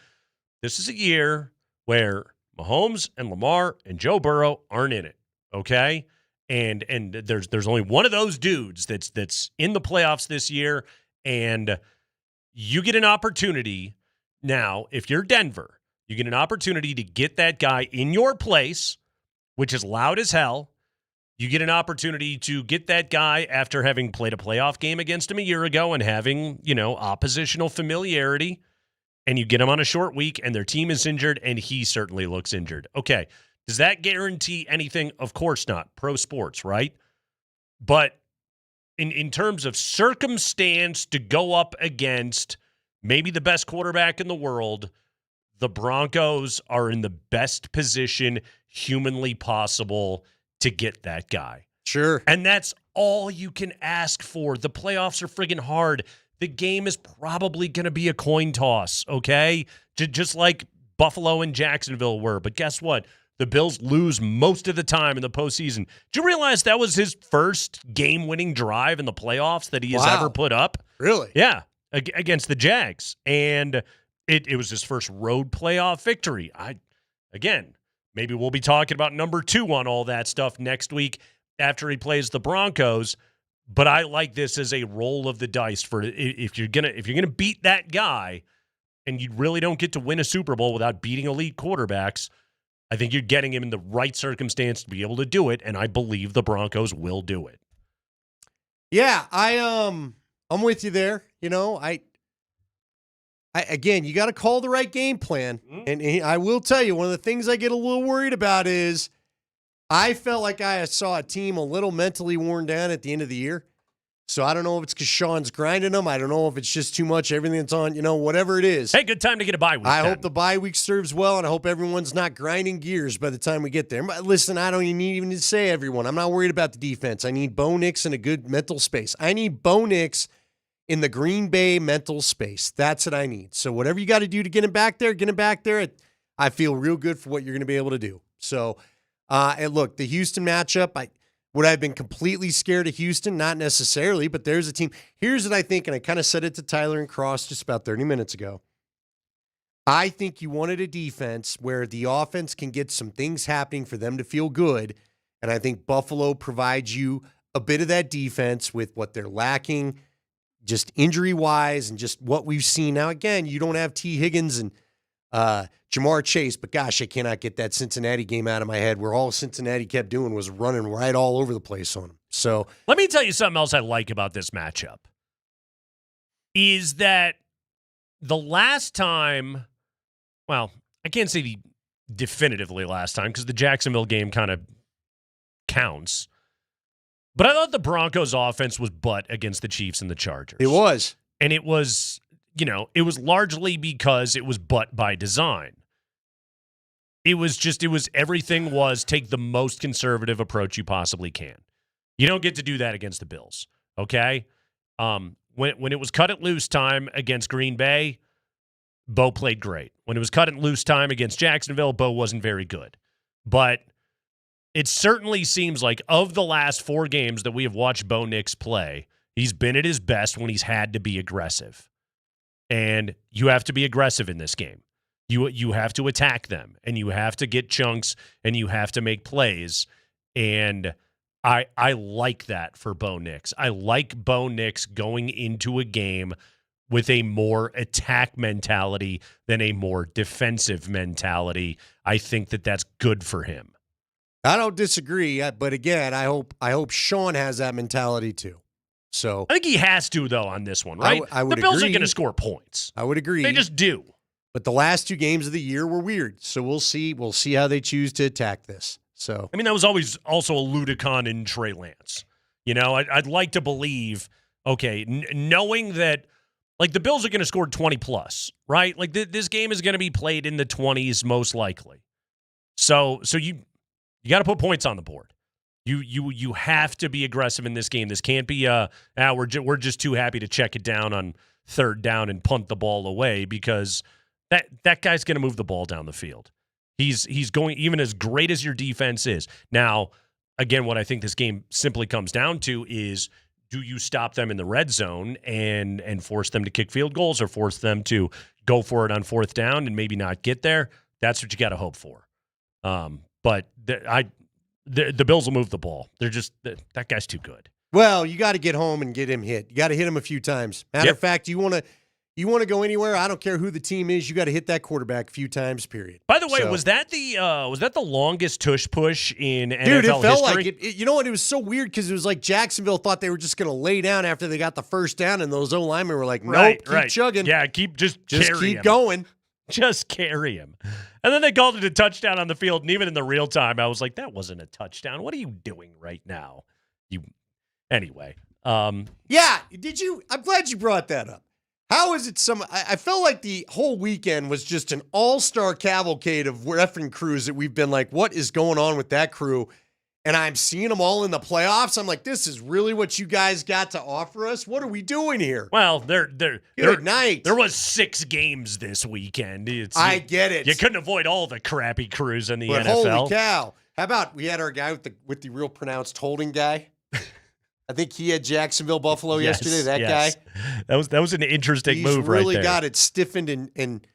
This is a year where Mahomes and Lamar and Joe Burrow aren't in it, okay? And there's only one of those dudes that's in the playoffs this year, and you get an opportunity now, if you're Denver, you get an opportunity to get that guy in your place, which is loud as hell. You get an opportunity to get that guy after having played a playoff game against him a year ago and having, oppositional familiarity, and you get him on a short week and their team is injured and he certainly looks injured. Okay. Does that guarantee anything? Of course not. Pro sports, right? But in terms of circumstance to go up against maybe the best quarterback in the world, the Broncos are in the best position humanly possible to get that guy. Sure. And that's all you can ask for. The playoffs are friggin' hard. The game is probably going to be a coin toss, okay? Just like Buffalo and Jacksonville were. But guess what? The Bills lose most of the time in the postseason. Did you realize that was his first game-winning drive in the playoffs that he has ever put up? Really? Yeah, against the Jags. And it was his first road playoff victory. Again, maybe we'll be talking about number 2 on all that stuff next week after he plays the Broncos. But I like this as a roll of the dice for if you're gonna beat that guy, and you really don't get to win a Super Bowl without beating elite quarterbacks. I think you're getting him in the right circumstance to be able to do it, and I believe the Broncos will do it. Yeah, I'm with you there. Again, you got to call the right game plan, and I will tell you, one of the things I get a little worried about is I felt like I saw a team a little mentally worn down at the end of the year. So I don't know if it's because Sean's grinding them. I don't know if it's just too much, everything that's on, whatever it is. Hey, good time to get a bye week. I hope the bye week serves well, and I hope everyone's not grinding gears by the time we get there. But listen, I don't even need to say everyone. I'm not worried about the defense. I need Bo Nix in a good mental space. I need Bo Nix in the Green Bay mental space. That's what I need. So whatever you got to do to get him back there, get him back there. I feel real good for what you're going to be able to do. So, and look, the Houston matchup, would I have been completely scared of Houston? Not necessarily, but there's a team. Here's what I think, and I kind of said it to Tyler and Cross just about 30 minutes ago. I think you wanted a defense where the offense can get some things happening for them to feel good, and I think Buffalo provides you a bit of that defense with what they're lacking, just injury-wise and just what we've seen. Now, again, you don't have T. Higgins and Jamar Chase, but gosh, I cannot get that Cincinnati game out of my head where all Cincinnati kept doing was running right all over the place on them. So let me tell you something else I like about this matchup is that the last time, well, I can't say definitively last time because the Jacksonville game kind of counts, but I thought the Broncos offense was butt against the Chiefs and the Chargers. It was. And it was, it was largely because it was butt by design. Everything was take the most conservative approach you possibly can. You don't get to do that against the Bills, okay? When it was cut at loose time against Green Bay, Bo played great. When it was cut at loose time against Jacksonville, Bo wasn't very good. But it certainly seems like of the last 4 games that we have watched Bo Nix play, he's been at his best when he's had to be aggressive. And you have to be aggressive in this game. You have to attack them, and you have to get chunks, and you have to make plays. And I like that for Bo Nix. I like Bo Nix going into a game with a more attack mentality than a more defensive mentality. I think that that's good for him. I don't disagree, but again, I hope Sean has that mentality too. So I think he has to, though, on this one, right? I would the Bills agree. are going to score points. I would agree. They just do. But the last 2 games of the year were weird, so we'll see. We'll see how they choose to attack this. So I mean, that was always also a Ludicon and Trey Lance. I'd like to believe, okay, knowing that, like, the Bills are going to score 20+, right? Like, this game is going to be played in the 20s most likely. So you got to put points on the board. You have to be aggressive in this game. This can't be we're just too happy to check it down on 3rd down and punt the ball away, because that guy's going to move the ball down the field. He's going, even as great as your defense is. Now, again, what I think this game simply comes down to is, do you stop them in the red zone and force them to kick field goals, or force them to go for it on 4th down and maybe not get there? That's what you got to hope for. But the Bills will move the ball. They're just that guy's too good. Well, you got to get home and get him hit. You got to hit him a few times. Matter of fact, you want to go anywhere. I don't care who the team is. You got to hit that quarterback a few times. Period. By the way, was that the longest tush push in NFL history? Dude, it felt history? like it. You know what? It was so weird because it was like Jacksonville thought they were just going to lay down after they got the first down, and those O-linemen were like, "Nope, keep chugging. Yeah, just keep him. going. Just carry him." And then they called it a touchdown on the field, and even in the real time, I was like, "That wasn't a touchdown. What are you doing right now?" Anyway. Yeah, did you? I'm glad you brought that up. How is it I felt like the whole weekend was just an all-star cavalcade of effing crews that we've been like, what is going on with that crew? And I'm seeing them all in the playoffs. I'm like, this is really what you guys got to offer us? What are we doing here? Well, Good night. There was 6 games this weekend. I get it. You couldn't avoid all the crappy crews in the But NFL. holy cow. How about we had our guy with the real pronounced holding guy? I think he had Jacksonville, Buffalo yesterday. That guy. That was an interesting move right there. He's really got it stiffened and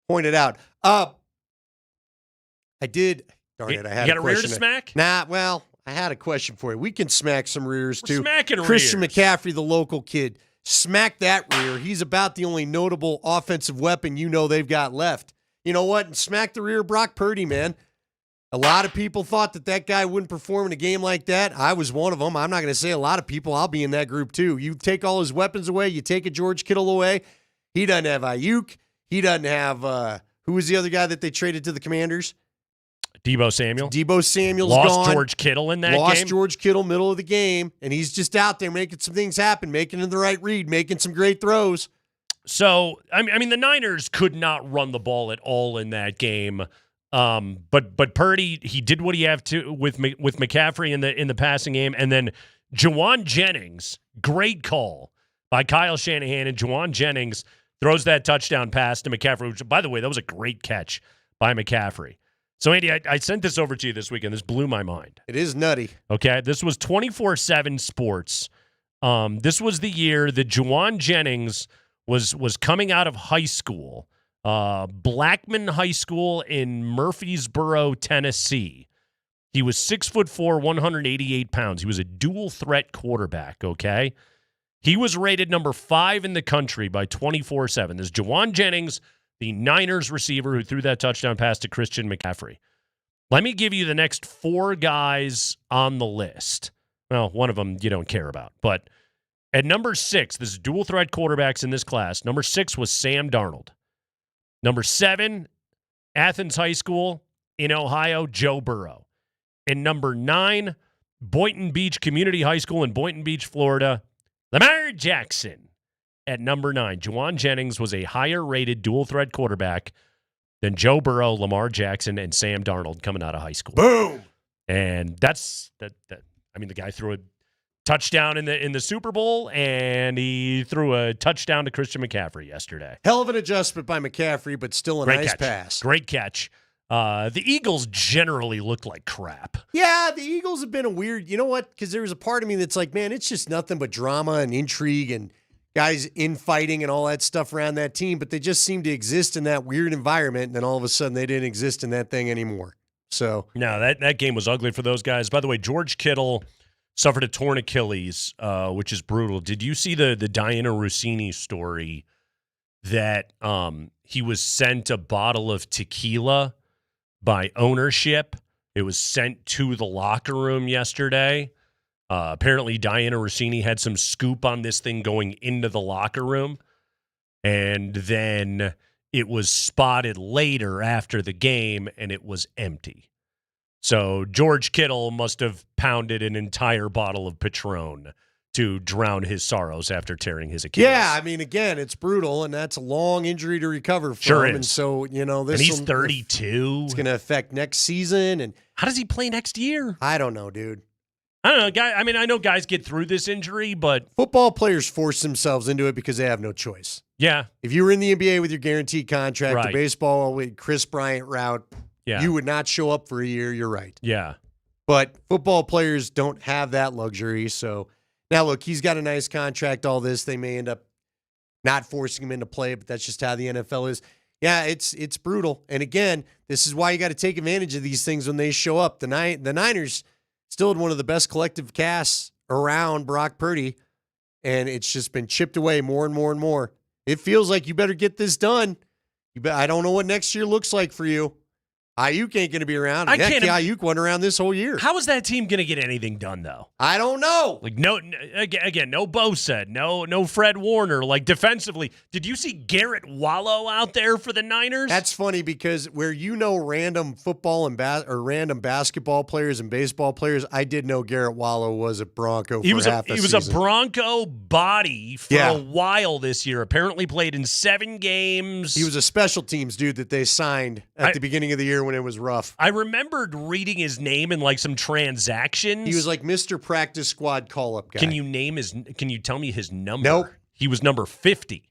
pointed out. I did. Darn it, I had you got a a rear to question. smack? Nah, well, I had a question for you. We can smack some rears, too. Smacking Christian rears. McCaffrey, the local kid. Smack that rear. He's about the only notable offensive weapon they've got left. You know what? And smack the rear Brock Purdy, man. A lot of people thought that guy wouldn't perform in a game like that. I was one of them. I'm not going to say a lot of people. I'll be in that group too. You take all his weapons away. You take a George Kittle away. He doesn't have Ayuk. He doesn't have who was the other guy that they traded to the Commanders? Debo Samuel. Debo Samuel's Lost gone. George Kittle in that game. Lost George Kittle middle of the game, and he's just out there making some things happen, making the right read, making some great throws. So, I mean, the Niners could not run the ball at all in that game. But Purdy, he did what he had to with McCaffrey in the passing game, and then Juwan Jennings, great call by Kyle Shanahan, and Juwan Jennings throws that touchdown pass to McCaffrey, which, by the way, that was a great catch by McCaffrey. So, Andy, I sent this over to you this weekend. This blew my mind. It is nutty. Okay, this was 24/7 Sports. This was the year that Juwan Jennings was coming out of high school. Blackman High School in Murfreesboro, Tennessee. He was 6'4", 188 pounds. He was a dual threat quarterback, okay? He was rated number 5 in the country by 24/7. This is Juwan Jennings, the Niners receiver who threw that touchdown pass to Christian McCaffrey. Let me give you the next 4 guys on the list. Well, one of them you don't care about. But at number 6, this is dual threat quarterbacks in this class. Number 6 was Sam Darnold. Number 7, Athens High School in Ohio, Joe Burrow. And number 9, Boynton Beach Community High School in Boynton Beach, Florida, Lamar Jackson. At number 9, Juwan Jennings was a higher-rated dual-threat quarterback than Joe Burrow, Lamar Jackson, and Sam Darnold coming out of high school. Boom! And that's that. I mean, the guy threw a touchdown in the Super Bowl, and he threw a touchdown to Christian McCaffrey yesterday. Hell of an adjustment by McCaffrey, but still a nice pass. Great catch. The Eagles generally look like crap. Yeah, the Eagles have been a weird, you know what? Because there was a part of me that's like, man, it's just nothing but drama and intrigue and guys infighting and all that stuff around that team, but they just seem to exist in that weird environment, and then all of a sudden they didn't exist in that thing anymore. So no, that game was ugly for those guys. By the way, George Kittle suffered a torn Achilles, which is brutal. Did you see the Diana Rossini story that he was sent a bottle of tequila by ownership? It was sent to the locker room yesterday. Apparently, Diana Rossini had some scoop on this thing going into the locker room, and then it was spotted later after the game, and it was empty. So George Kittle must have pounded an entire bottle of Patron to drown his sorrows after tearing his Achilles. Yeah, I mean, again, it's brutal, and that's a long injury to recover from. Sure is. And so, you know, this and he's 32. It's going to affect next season. And how does he play next year? I don't know, dude. I don't know, I mean, I know guys get through this injury, but football players force themselves into it because they have no choice. Yeah. If you were in the NBA with your guaranteed contract, Right. the baseball with Chris Bryant route, Yeah. you would not show up for a year. You're right. Yeah. But football players don't have that luxury. So now, look, he's got a nice contract, all this. They may end up not forcing him into play, but that's just how the NFL is. Yeah, it's brutal. And again, this is why you got to take advantage of these things when they show up. The Niners still had one of the best collective casts around Brock Purdy, and it's just been chipped away more and more and more. It feels like you better get this done. I don't know what next year looks like for you. Ayuk ain't going to be around. Ayuk went around this whole year. How is that team going to get anything done, though? I don't know. Like, no Bosa, no Fred Warner. Like, defensively, did you see Garrett Wallow out there for the Niners? That's funny because where random football and random basketball players and baseball players, I did know Garrett Wallow was a Bronco. He was a Bronco body for a while this year. Apparently played in 7 games. He was a special teams dude that they signed at the beginning of the year when it was rough. I remembered reading his name in like some transactions. He was like Mr. Practice Squad call-up guy. Can you tell me his number? Nope. He was number 50.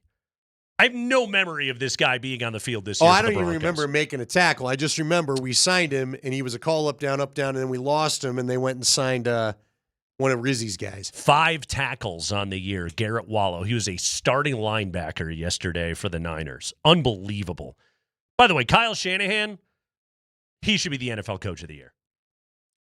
I have no memory of this guy being on the field this year. I don't even remember him making a tackle. I just remember we signed him, and he was a call-up, down, and then we lost him, and they went and signed one of Rizzy's guys. 5 tackles on the year, Garrett Wallow. He was a starting linebacker yesterday for the Niners. Unbelievable. By the way, Kyle Shanahan, he should be the NFL Coach of the Year.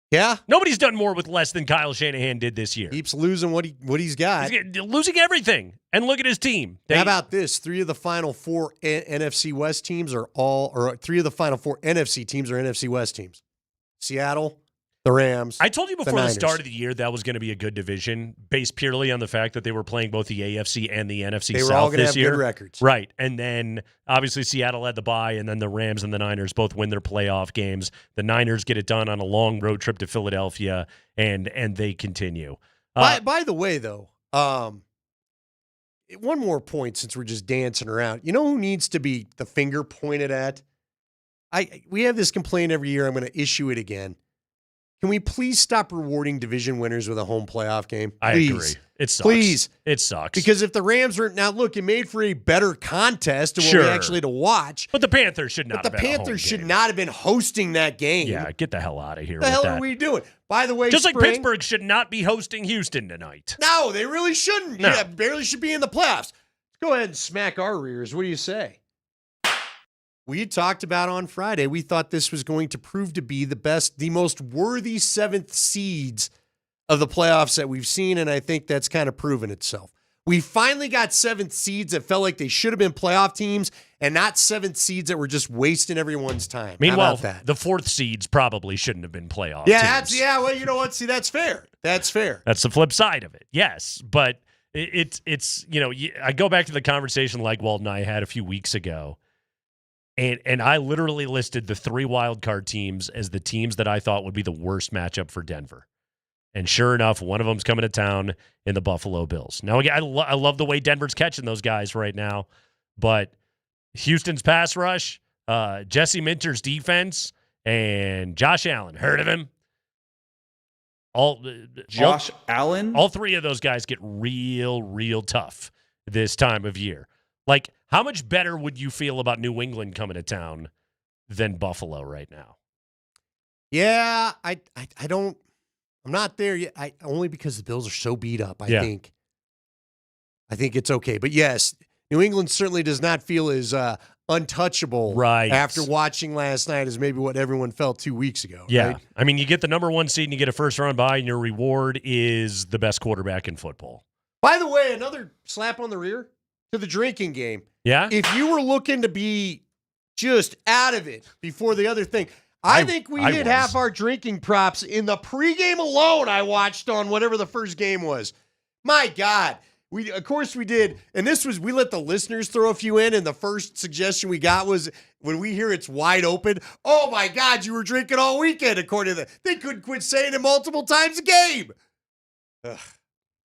Yeah. Nobody's done more with less than Kyle Shanahan did this year. Keeps losing what he's got. He's losing everything. And look at his team. How about this? 3 of the final 4 NFC West teams are 3 of the final 4 NFC teams are NFC West teams. Seattle, the Rams. I told you before the start Niners. of the year that was going to be a good division based purely on the fact that they were playing both the AFC and the NFC They were South all going to this have year. good records. Right. And then obviously Seattle had the bye, and then the Rams and the Niners both win their playoff games. The Niners get it done on a long road trip to Philadelphia, and they continue. By the way, though, one more point since we're just dancing around. You know who needs to be the finger pointed at? We have this complaint every year. I'm going to issue it again. Can we please stop rewarding division winners with a home playoff game? I agree. It sucks. Please. It sucks. Because if the Rams were now look, it made for a better contest and what we actually had to watch. But the Panthers should not. But the Panthers should not have been hosting that game. Yeah, get the hell out of here. What the hell are we doing? By the way, just like Pittsburgh should not be hosting Houston tonight. No, they really shouldn't. No. Yeah, barely should be in the playoffs. Let's go ahead and smack our rears. What do you say? We talked about on Friday, we thought this was going to prove to be the most worthy 7th seeds of the playoffs that we've seen, and I think that's kind of proven itself. We finally got 7th seeds that felt like they should have been playoff teams and not 7th seeds that were just wasting everyone's time. Meanwhile, How about that? the 4th seeds probably shouldn't have been playoff teams. Well, you know what? See, that's fair. That's fair. That's the flip side of it. Yes, but it's I go back to the conversation like Walt and I had a few weeks ago. And I literally listed the 3 wild card teams as the teams that I thought would be the worst matchup for Denver. And sure enough, one of them's coming to town in the Buffalo Bills. Now, again, I love the way Denver's catching those guys right now. But Houston's pass rush, Jesse Minter's defense, and Josh Allen. Heard of him? Josh Allen? All 3 of those guys get real tough this time of year. Like, how much better would you feel about New England coming to town than Buffalo right now? Yeah, I'm not there yet. Only because the Bills are so beat up. I think it's okay. But yes, New England certainly does not feel as untouchable after watching last night as maybe what everyone felt 2 weeks ago. Yeah. Right? I mean, you get the number 1 seed and you get a first-round bye, and your reward is the best quarterback in football. By the way, another slap on the rear to the drinking game. Yeah? If you were looking to be just out of it before the other thing, I think we hit half our drinking props in the pregame alone I watched on whatever the first game was. My God. Of course we did. And we let the listeners throw a few in, and the first suggestion we got was when we hear it's wide open, oh my God, you were drinking all weekend, according to They couldn't quit saying it multiple times a game. Ugh.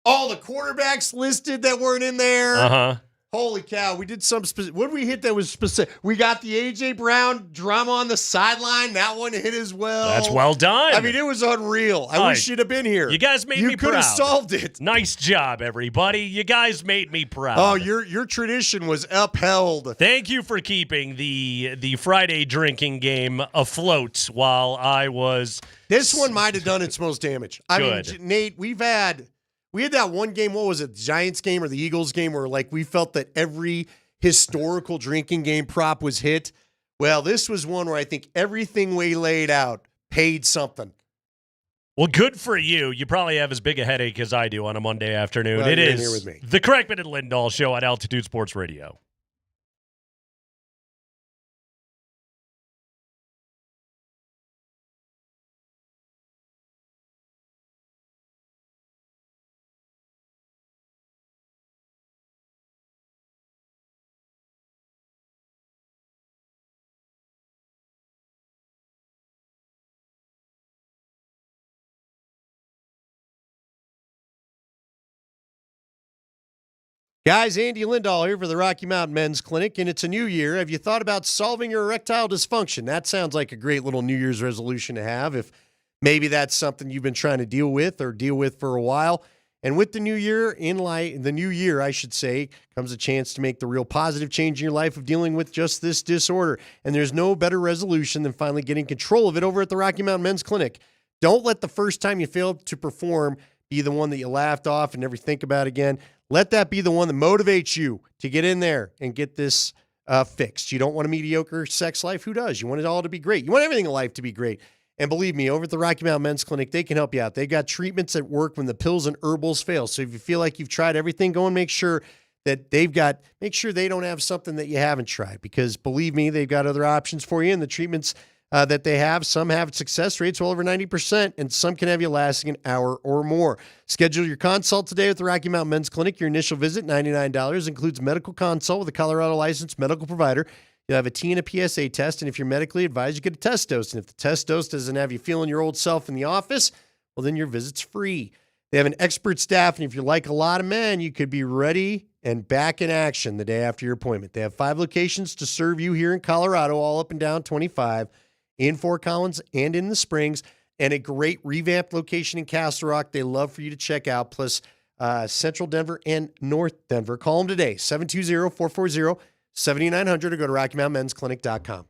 All the quarterbacks listed that weren't in there. Uh-huh. Holy cow, we did some specific. What did we hit that was specific? We got the A.J. Brown drama on the sideline. That one hit as well. That's well done. I mean, it was unreal. I wish you'd have been here. You guys made me proud. You could have solved it. Nice job, everybody. You guys made me proud. Oh, your tradition was upheld. Thank you for keeping the Friday drinking game afloat while I was. This one might have done its most damage. I mean, Nate, we had that one game, what was it, the Giants game or the Eagles game, where like we felt that every historical drinking game prop was hit. Well, this was one where I think everything we laid out paid something. Well, good for you. You probably have as big a headache as I do on a Monday afternoon. Well, It you're in is here with me. the Kreckman and Lindahl Show on Altitude Sports Radio. Guys, Andy Lindahl here for the Rocky Mountain Men's Clinic, and it's a new year. Have you thought about solving your erectile dysfunction? That sounds like a great little New Year's resolution to have if maybe that's something you've been trying to deal with for a while. And with the new year, I should say, comes a chance to make the real positive change in your life of dealing with just this disorder. And there's no better resolution than finally getting control of it over at the Rocky Mountain Men's Clinic. Don't let the first time you failed to perform be the one that you laughed off and never think about again. Let that be the one that motivates you to get in there and get this fixed. You don't want a mediocre sex life. Who does? You want it all to be great. You want everything in life to be great. And believe me, over at the Rocky Mountain Men's Clinic, they can help you out. They got treatments that work when the pills and herbals fail. So if you feel like you've tried everything, go and make sure that make sure they don't have something that you haven't tried. Because believe me, they've got other options for you. And the treatments that they have, some have success rates well over 90%, and some can have you lasting an hour or more. Schedule your consult today with the Rocky Mountain Men's Clinic. Your initial visit, $99, includes medical consult with a Colorado licensed medical provider. You'll have a T and a PSA test, and if you're medically advised, you get a test dose. And if the test dose doesn't have you feeling your old self in the office, well, then your visit's free. They have an expert staff, and if you're like a lot of men, you could be ready and back in action the day after your appointment. They have 5 locations to serve you here in Colorado, all up and down 25, in Fort Collins and in the Springs, and a great revamped location in Castle Rock they love for you to check out, plus Central Denver and North Denver. Call them today, 720-440-7900, or go to RockyMountainMen'sClinic.com.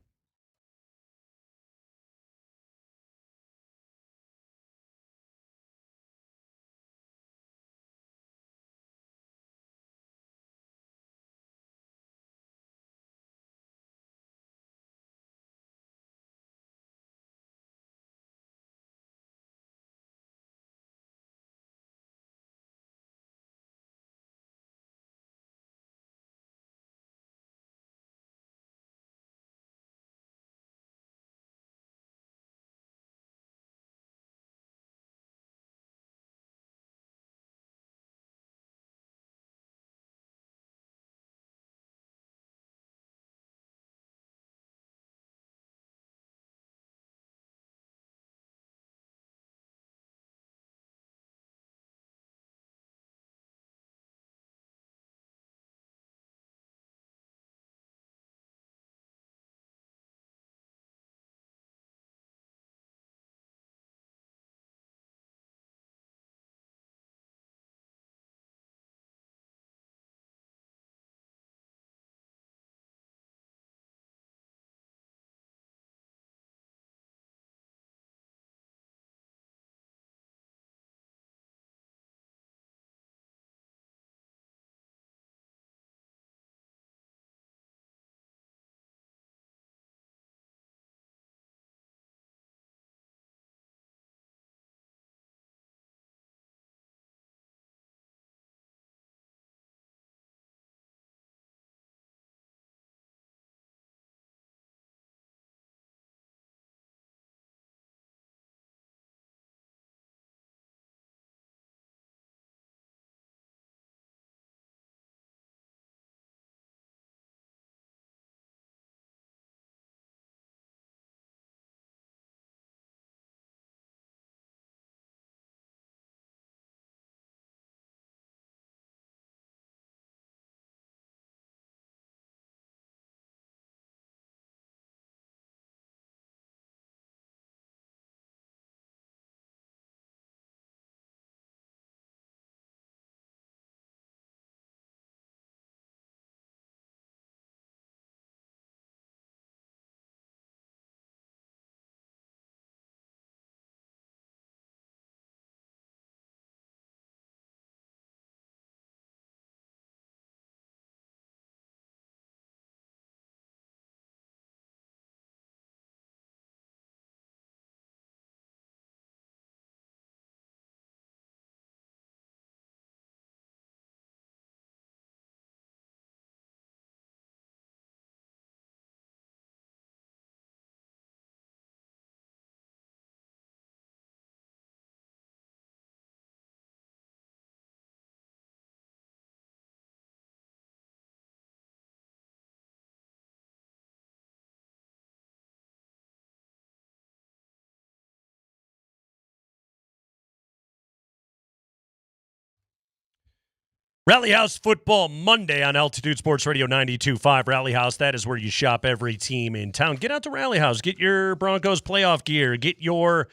Rally House Football Monday on Altitude Sports Radio 92.5. Rally House, that is where you shop every team in town. Get out to Rally House. Get your Broncos playoff gear. Get your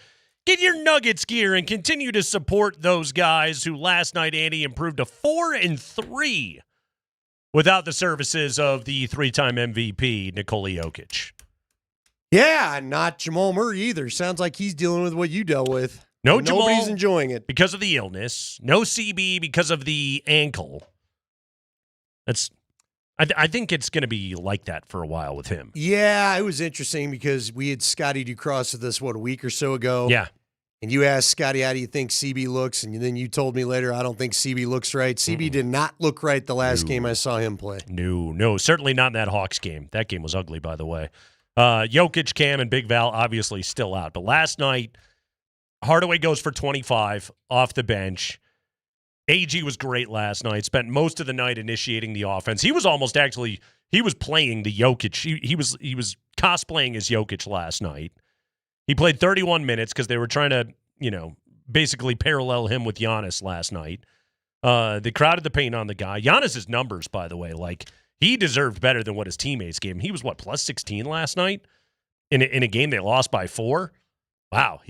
Nuggets gear and continue to support those guys who last night, Andy, improved to 4-3 without the services of the three-time MVP, Nikola Jokic. Yeah, not Jamal Murray either. Sounds like he's dealing with what you dealt with. No and Jamal nobody's enjoying it because of the illness. No CB because of the ankle. I think it's going to be like that for a while with him. Yeah, it was interesting because we had Scotty Ducross with us, a week or so ago. Yeah. And you asked Scotty, how do you think CB looks? And then you told me later, I don't think CB looks right. CB did not look right the last game I saw him play. No, certainly not in that Hawks game. That game was ugly, by the way. Jokic, Cam, and Big Val obviously still out. But last night, Hardaway goes for 25 off the bench. AG was great last night. Spent most of the night initiating the offense. He was almost he was playing the Jokic. He was cosplaying as Jokic last night. He played 31 minutes because they were trying to, basically parallel him with Giannis last night. They crowded the paint on the guy. Giannis's numbers, by the way, he deserved better than what his teammates gave him. He was plus 16 last night in a game they lost by 4. Wow,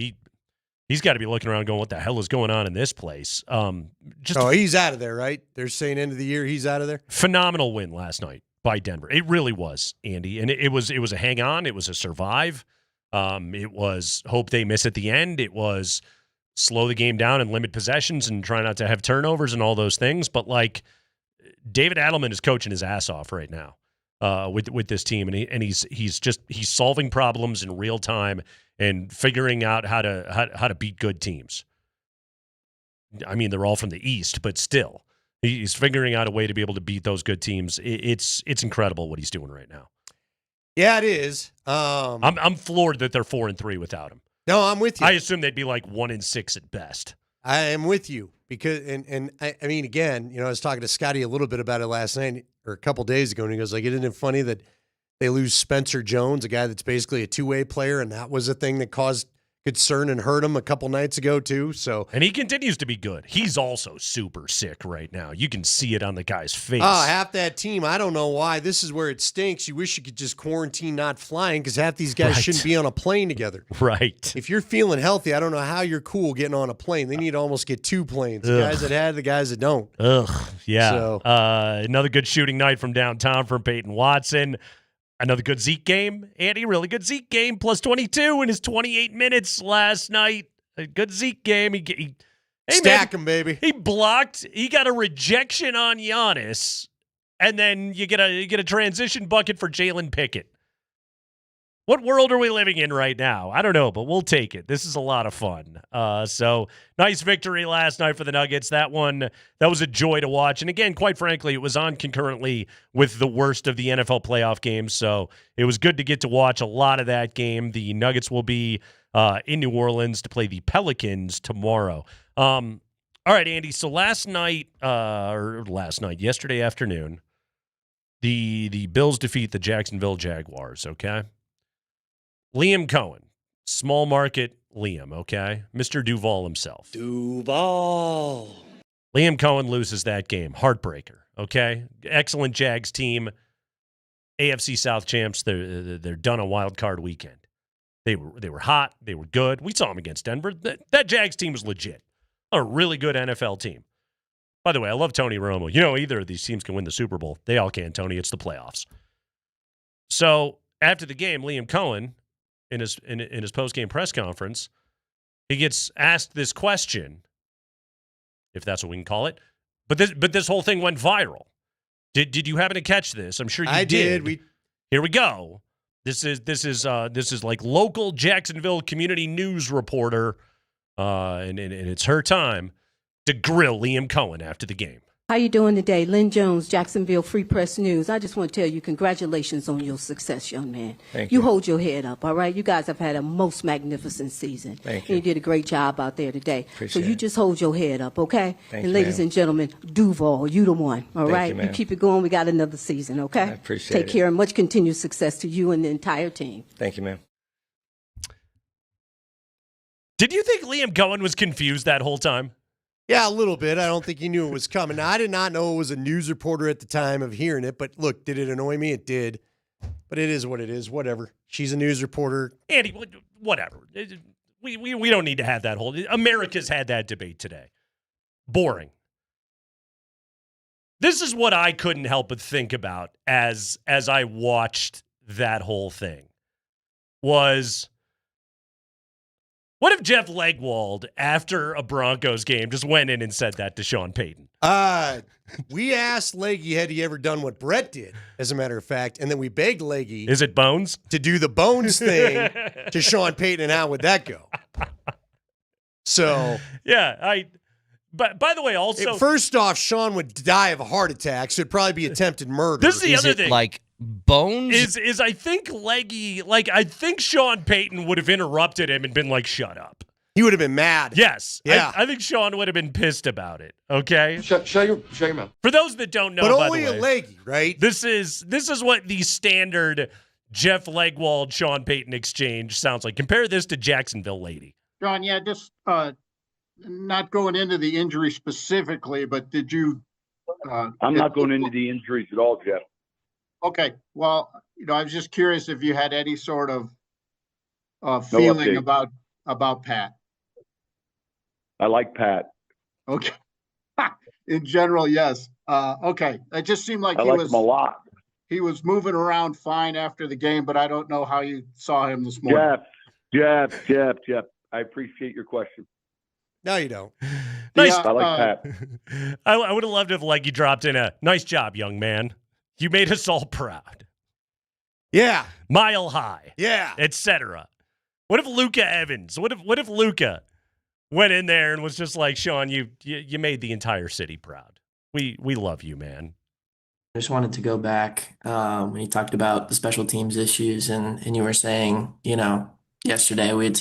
He's got to be looking around going, what the hell is going on in this place? He's out of there, right? They're saying end of the year, he's out of there? Phenomenal win last night by Denver. It really was, Andy. And it was a hang on. It was a survive. It was hope they miss at the end. It was slow the game down and limit possessions and try not to have turnovers and all those things. But, David Adelman is coaching his ass off right now with this team. And he's solving problems in real time and figuring out how to beat good teams. I mean, they're all from the East, but still, he's figuring out a way to be able to beat those good teams. It's incredible what he's doing right now. Yeah, it is. I'm floored that they're 4-3 without him. No, I'm with you. I assume they'd be 1-6 at best. I am with you because, and I mean, again, I was talking to Scotty a little bit about it last night or a couple days ago, and he goes, isn't it funny that they lose Spencer Jones, a guy that's basically a two-way player, and that was a thing that caused concern and hurt him a couple nights ago too. And he continues to be good. He's also super sick right now. You can see it on the guy's face. Oh, half that team. I don't know why. This is where it stinks. You wish you could just quarantine not flying because half these guys shouldn't be on a plane together. Right. If you're feeling healthy, I don't know how you're cool getting on a plane. They need to almost get 2 planes. The guys that had, the guys that don't. Ugh. Yeah. So, another good shooting night from downtown from Peyton Watson. Another good Zeke game, Andy. Really good Zeke game. Plus 22 in his 28 minutes last night. A good Zeke game. He stack him, baby. He blocked. He got a rejection on Giannis, and then you get a transition bucket for Jalen Pickett. What world are we living in right now? I don't know, but we'll take it. This is a lot of fun. So nice victory last night for the Nuggets. That was a joy to watch. And again, quite frankly, it was on concurrently with the worst of the NFL playoff games. So it was good to get to watch a lot of that game. The Nuggets will be in New Orleans to play the Pelicans tomorrow. All right, Andy. So yesterday afternoon, the Bills defeat the Jacksonville Jaguars, okay? Liam Cohen, small market Liam, okay? Mr. Duval himself. Duval. Liam Cohen loses that game. Heartbreaker, okay? Excellent Jags team. AFC South champs. They're done a wild card weekend. They were hot. They were good. We saw them against Denver. That Jags team was legit. A really good NFL team. By the way, I love Tony Romo. Either of these teams can win the Super Bowl. They all can, Tony. It's the playoffs. So after the game, Liam Cohen, in his post-game press conference, he gets asked this question, if that's what we can call it. But this whole thing went viral. Did you happen to catch this? I'm sure you did. Here we go. This is like local Jacksonville community news reporter, and it's her time to grill Liam Cohen after the game. How you doing today? Lynn Jones, Jacksonville Free Press News. I just want to tell you congratulations on your success, young man. Thank you. You hold your head up, all right? You guys have had a most magnificent season. Thank you. And you did a great job out there today. Appreciate so you just hold your head up, okay? Thank and you, ladies ma'am. and gentlemen, Duval, you the one, all Thank right? you, ma'am. keep it going. We got another season, okay? I appreciate Take it. care and much continued success to you and the entire team. Thank you, ma'am. Did you think Liam Cohen was confused that whole time? Yeah, a little bit. I don't think he knew it was coming. Now, I did not know it was a news reporter at the time of hearing it, but look, did it annoy me? It did. But it is what it is. Whatever. She's a news reporter. Andy, whatever. We don't need to have that whole. America's had that debate today. Boring. This is what I couldn't help but think about as I watched that whole thing. Was what if Jeff Legwold, after a Broncos game, just went in and said that to Sean Payton? We asked Leggy, had he ever done what Brett did, as a matter of fact, and then we begged Leggy. Is it Bones? To do the Bones thing to Sean Payton, and how would that go? So. Yeah, But by the way, also. First off, Sean would die of a heart attack, so it'd probably be attempted murder. This is the other thing. Like Bones? Is I think Leggy, I think Sean Payton would have interrupted him and been like, shut up. He would have been mad. Yes. Yeah. I think Sean would have been pissed about it. Okay? Shut your mouth. For those that don't know, but by only the way, a Leggy, right? This is what the standard Jeff Legwold, Sean Payton exchange sounds like. Compare this to Jacksonville lady. John, yeah, just not going into the injury specifically, but did you? I'm not going into the injuries at all, Jeff. Okay. Well, I was just curious if you had any sort of feeling about Pat. I like Pat. Okay. In general, yes. Okay. It just seemed like I like him a lot. He was moving around fine after the game, but I don't know how you saw him this morning. Jeff. I appreciate your question. No, you don't. Nice. I like Pat. I would have loved if Leggy dropped in a nice job, young man. You made us all proud. Yeah. Mile high. Yeah. Etc. What if Luca Evans? What if Luca went in there and was just like, Sean, you made the entire city proud. We love you, man. I just wanted to go back when you talked about the special teams issues and you were saying, yesterday we have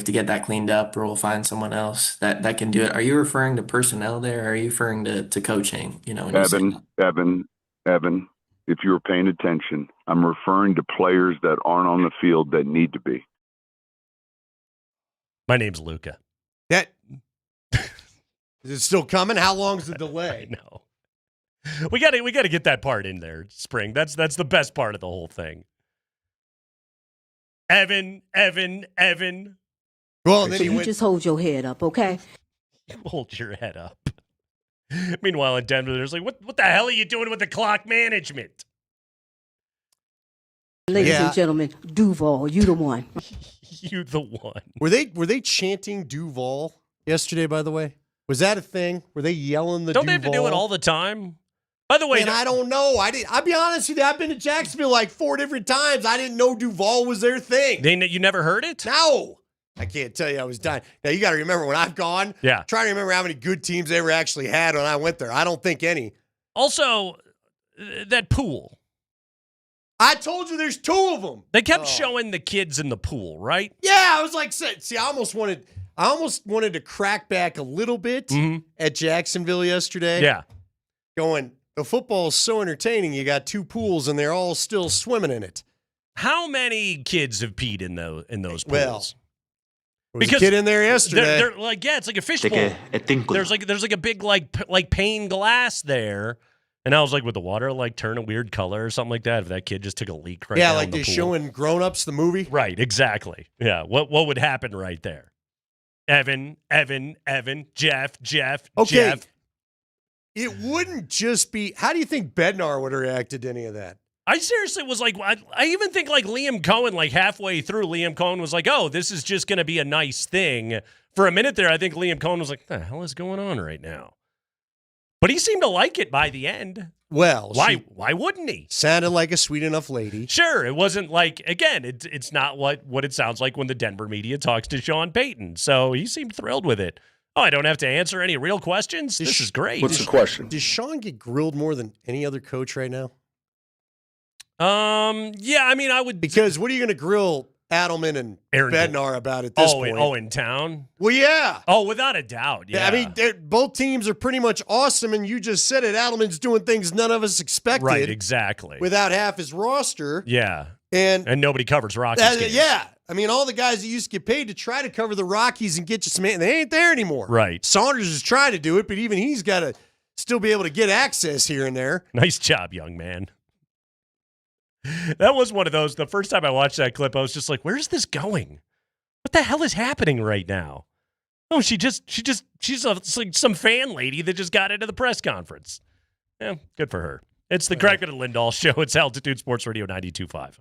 to get that cleaned up or we'll find someone else that can do it. Are you referring to personnel there or are you referring to coaching? Evan, if you were paying attention, I'm referring to players that aren't on the field that need to be. My name's Luca. Is it still coming? How long's the delay? No. We got to get that part in there, Spring. That's the best part of the whole thing. Evan. Well, so you just hold your head up, okay? Hold your head up. Meanwhile, in Denver, there's like, what the hell are you doing with the clock management? Ladies and gentlemen, Duval, you the one. You the one. Were they chanting Duval yesterday, by the way? Was that a thing? Were they yelling the Don't Duval? they have to do it all the time? By the way, I don't know. I'll be honest with you. I've been to Jacksonville like 4 different times. I didn't know Duval was their thing. You never heard it? No. I can't tell you I was dying. Now, you got to remember when I've gone. Yeah. Try to remember how many good teams they ever actually had when I went there. I don't think any. Also, that pool. I told you there's 2 of them. They kept showing the kids in the pool, right? Yeah, I was like, see, I almost wanted to crack back a little bit at Jacksonville yesterday. Yeah. Going, the football is so entertaining. You got 2 pools, and they're all still swimming in it. How many kids have peed in those pools? Well, there was a kid in there yesterday. They're like, it's like a fish bowl. There's like a big like pane glass there. And I was like, would the water turn a weird color or something like that if that kid just took a leak right down like the they're pool? showing Grown Ups the movie? Right, exactly. Yeah, what would happen right there? Evan, Jeff. Okay. Jeff. It wouldn't just be. How do you think Bednar would have reacted to any of that? I seriously was like, I even think Liam Cohen, halfway through, Liam Cohen was like, oh, this is just going to be a nice thing. For a minute there, I think Liam Cohen was like, what the hell is going on right now? But he seemed to like it by the end. Well, why wouldn't he? Sounded like a sweet enough lady. Sure, it wasn't again, it's not what it sounds like when the Denver media talks to Sean Payton. So he seemed thrilled with it. Oh, I don't have to answer any real questions? This is great. What's the question? Does Sean get grilled more than any other coach right now? Yeah, I mean, I would. Because what are you going to grill Adelman and Bednar about at this point? Oh, in town? Well, yeah. Oh, without a doubt, yeah. I mean, both teams are pretty much awesome, and you just said it. Adelman's doing things none of us expected. Right, exactly. Without half his roster. Yeah. And nobody covers Rockies games. Yeah. I mean, all the guys that used to get paid to try to cover the Rockies and get you some, they ain't there anymore. Right. Saunders is trying to do it, but even he's got to still be able to get access here and there. Nice job, young man. That was one of those. The first time I watched that clip, I was just like, where's this going? What the hell is happening right now? Oh, she's like some fan lady that just got into the press conference. Yeah, good for her. It's the Kreckman and Lindahl show. It's Altitude Sports Radio 92.5.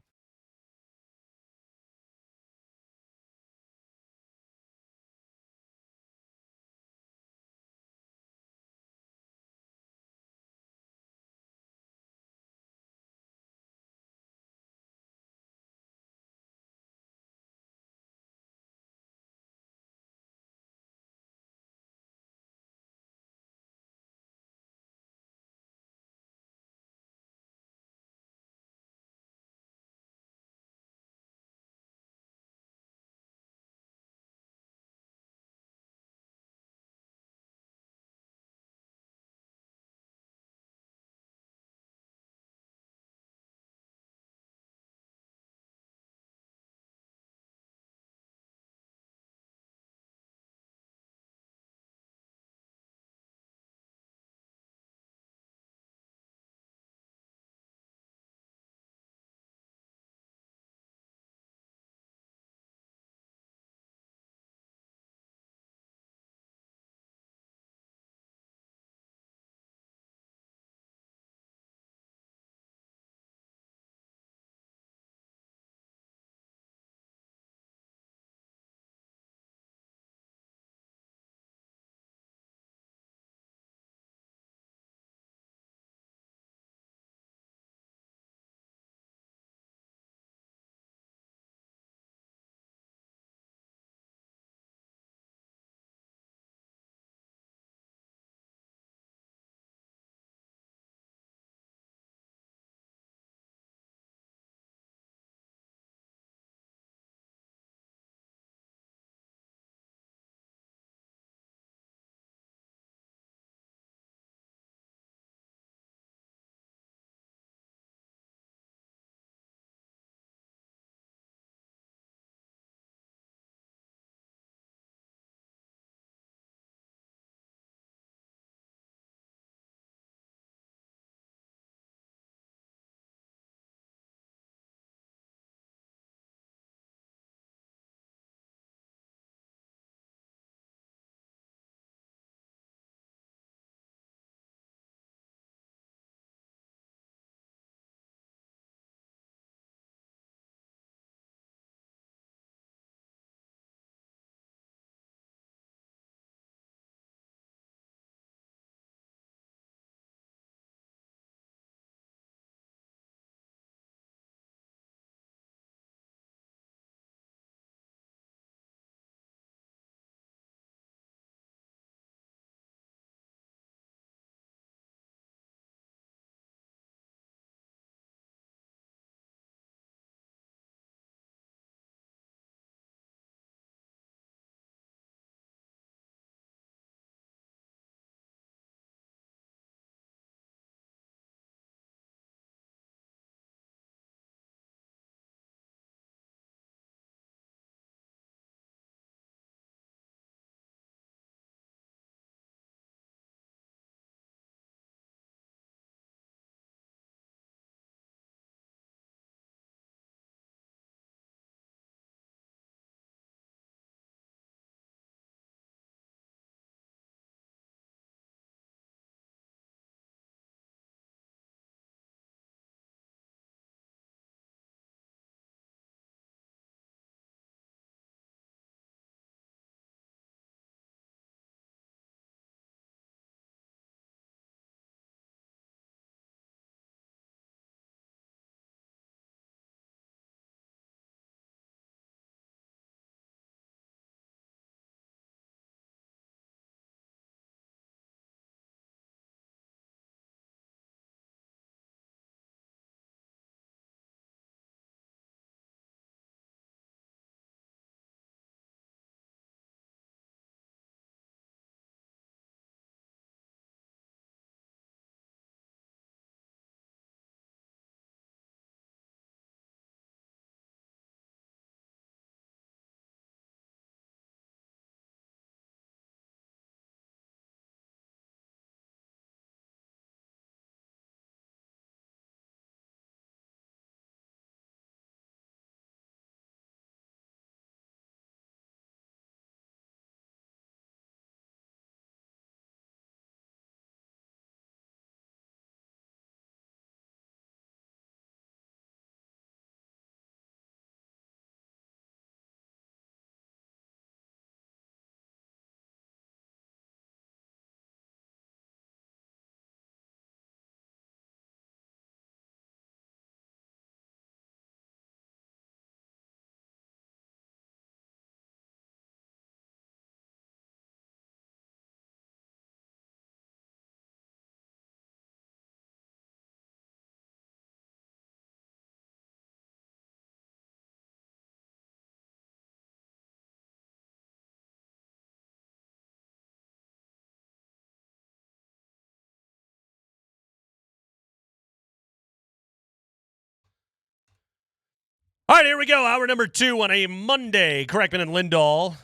here we go. Hour number 2 on a Monday. Kreckman and Lindahl.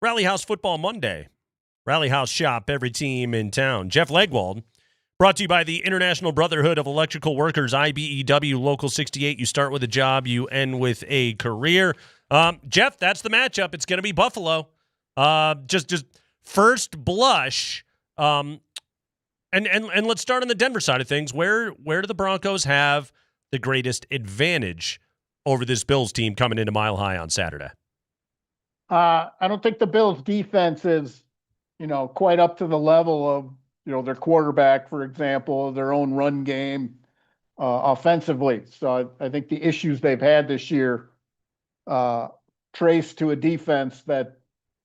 Rally House Football Monday. Rally House shop, every team in town. Jeff Legwald, brought to you by the International Brotherhood of Electrical Workers, IBEW, Local 68. You start with a job, you end with a career. Jeff, that's the matchup. It's going to be Buffalo. Just first blush. And let's start on the Denver side of things. Where do the Broncos have the greatest advantage over this Bills team coming into Mile High on Saturday? I don't think the Bills defense is, quite up to the level of, their quarterback, for example, their own run game offensively. So I think the issues they've had this year trace to a defense that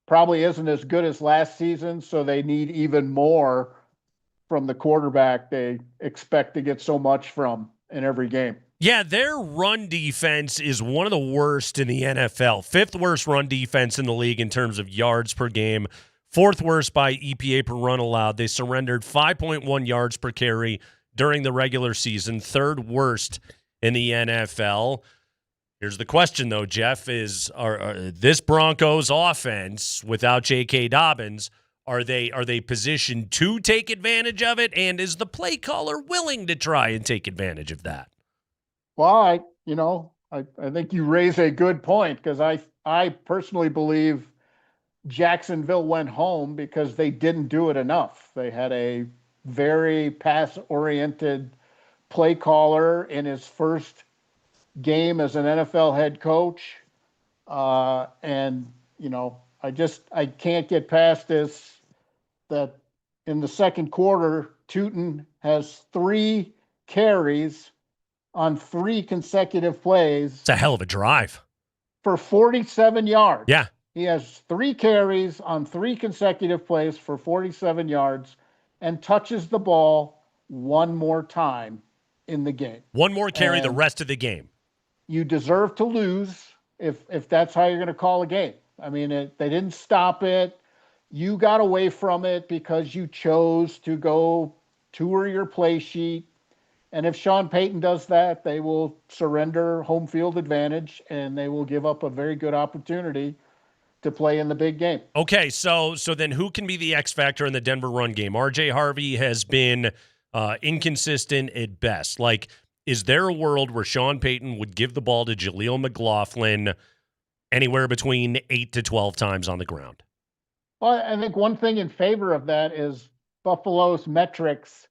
probably isn't as good as last season. So they need even more from the quarterback they expect to get so much from in every game. Yeah, their run defense is one of the worst in the NFL. 5th worst run defense in the league in terms of yards per game. 4th worst by EPA per run allowed. They surrendered 5.1 yards per carry during the regular season. 3rd worst in the NFL. Here's the question, though, Jeff, is this Broncos offense without J.K. Dobbins, are they positioned to take advantage of it? And is the play caller willing to try and take advantage of that? Well, I think you raise a good point, because I personally believe Jacksonville went home because they didn't do it enough. They had a very pass-oriented play caller in his first game as an NFL head coach. And I can't get past this, that in the second quarter, Tootin has 3 carries on 3 consecutive plays. It's a hell of a drive. For 47 yards. Yeah. He has 3 carries on 3 consecutive plays for 47 yards and touches the ball one more time in the game. One more carry the rest of the game. You deserve to lose if that's how you're going to call a game. I mean, they didn't stop it. You got away from it because you chose to go tour your play sheet. And if Sean Payton does that, they will surrender home field advantage, and they will give up a very good opportunity to play in the big game. Okay, so then who can be the X factor in the Denver run game? R.J. Harvey has been inconsistent at best. Like, is there a world where Sean Payton would give the ball to Jaleel McLaughlin anywhere between 8 to 12 times on the ground? Well, I think one thing in favor of that is Buffalo's metrics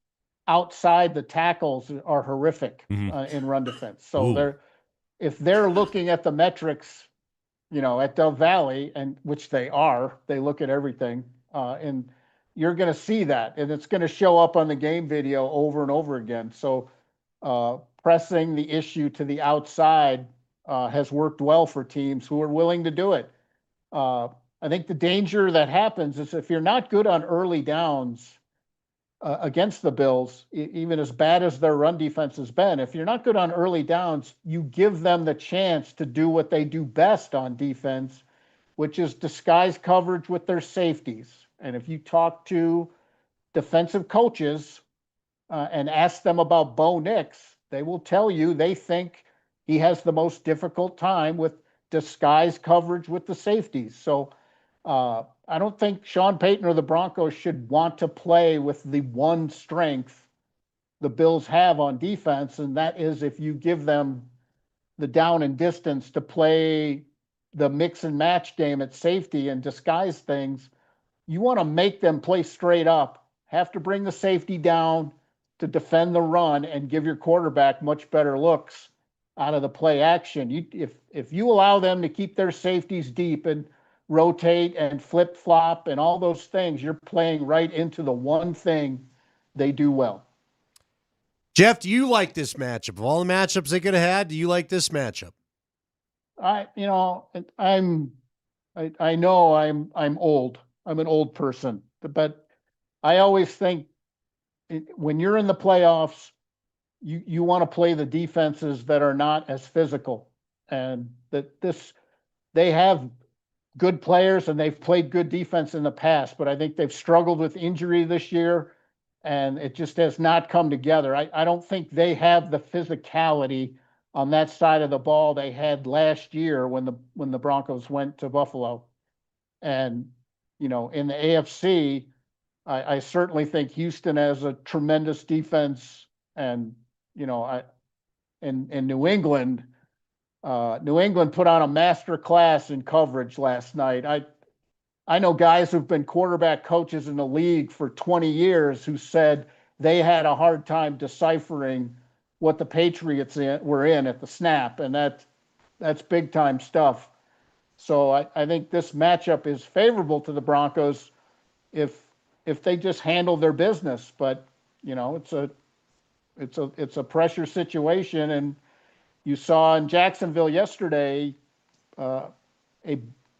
outside the tackles are horrific in run defense. So if they're looking at the metrics, at Dove Valley, and which they look at everything, and you're going to see that, and it's going to show up on the game video over and over again. So pressing the issue to the outside has worked well for teams who are willing to do it. I think the danger that happens is if you're not good on early downs against the Bills, even as bad as their run defense has been, if you're not good on early downs, you give them the chance to do what they do best on defense, which is disguise coverage with their safeties. And if you talk to defensive coaches and ask them about Bo Nix, they will tell you they think he has the most difficult time with disguise coverage with the safeties. So I don't think Sean Payton or the Broncos should want to play with the one strength the Bills have on defense, and that is if you give them the down and distance to play the mix and match game at safety and disguise things, you want to make them play straight up, have to bring the safety down to defend the run and give your quarterback much better looks out of the play action. If you allow them to keep their safeties deep and rotate and flip-flop and all those things, you're playing right into the one thing they do well. Jeff, do you like this matchup? Of all the matchups they could have had, do you like this matchup? I know I'm old. I'm an old person, but I always think when you're in the playoffs, you want to play the defenses that are not as physical, and they have good players and they've played good defense in the past, but I think they've struggled with injury this year and it just has not come together. I don't think they have the physicality on that side of the ball they had last year when the Broncos went to Buffalo. And, in the AFC, I certainly think Houston has a tremendous defense. And, in New England put on a master class in coverage last night. I know guys who've been quarterback coaches in the league for 20 years who said they had a hard time deciphering what the Patriots were in at the snap, and that's big time stuff. So I think this matchup is favorable to the Broncos if they just handle their business. But it's a pressure situation, and you saw in Jacksonville yesterday a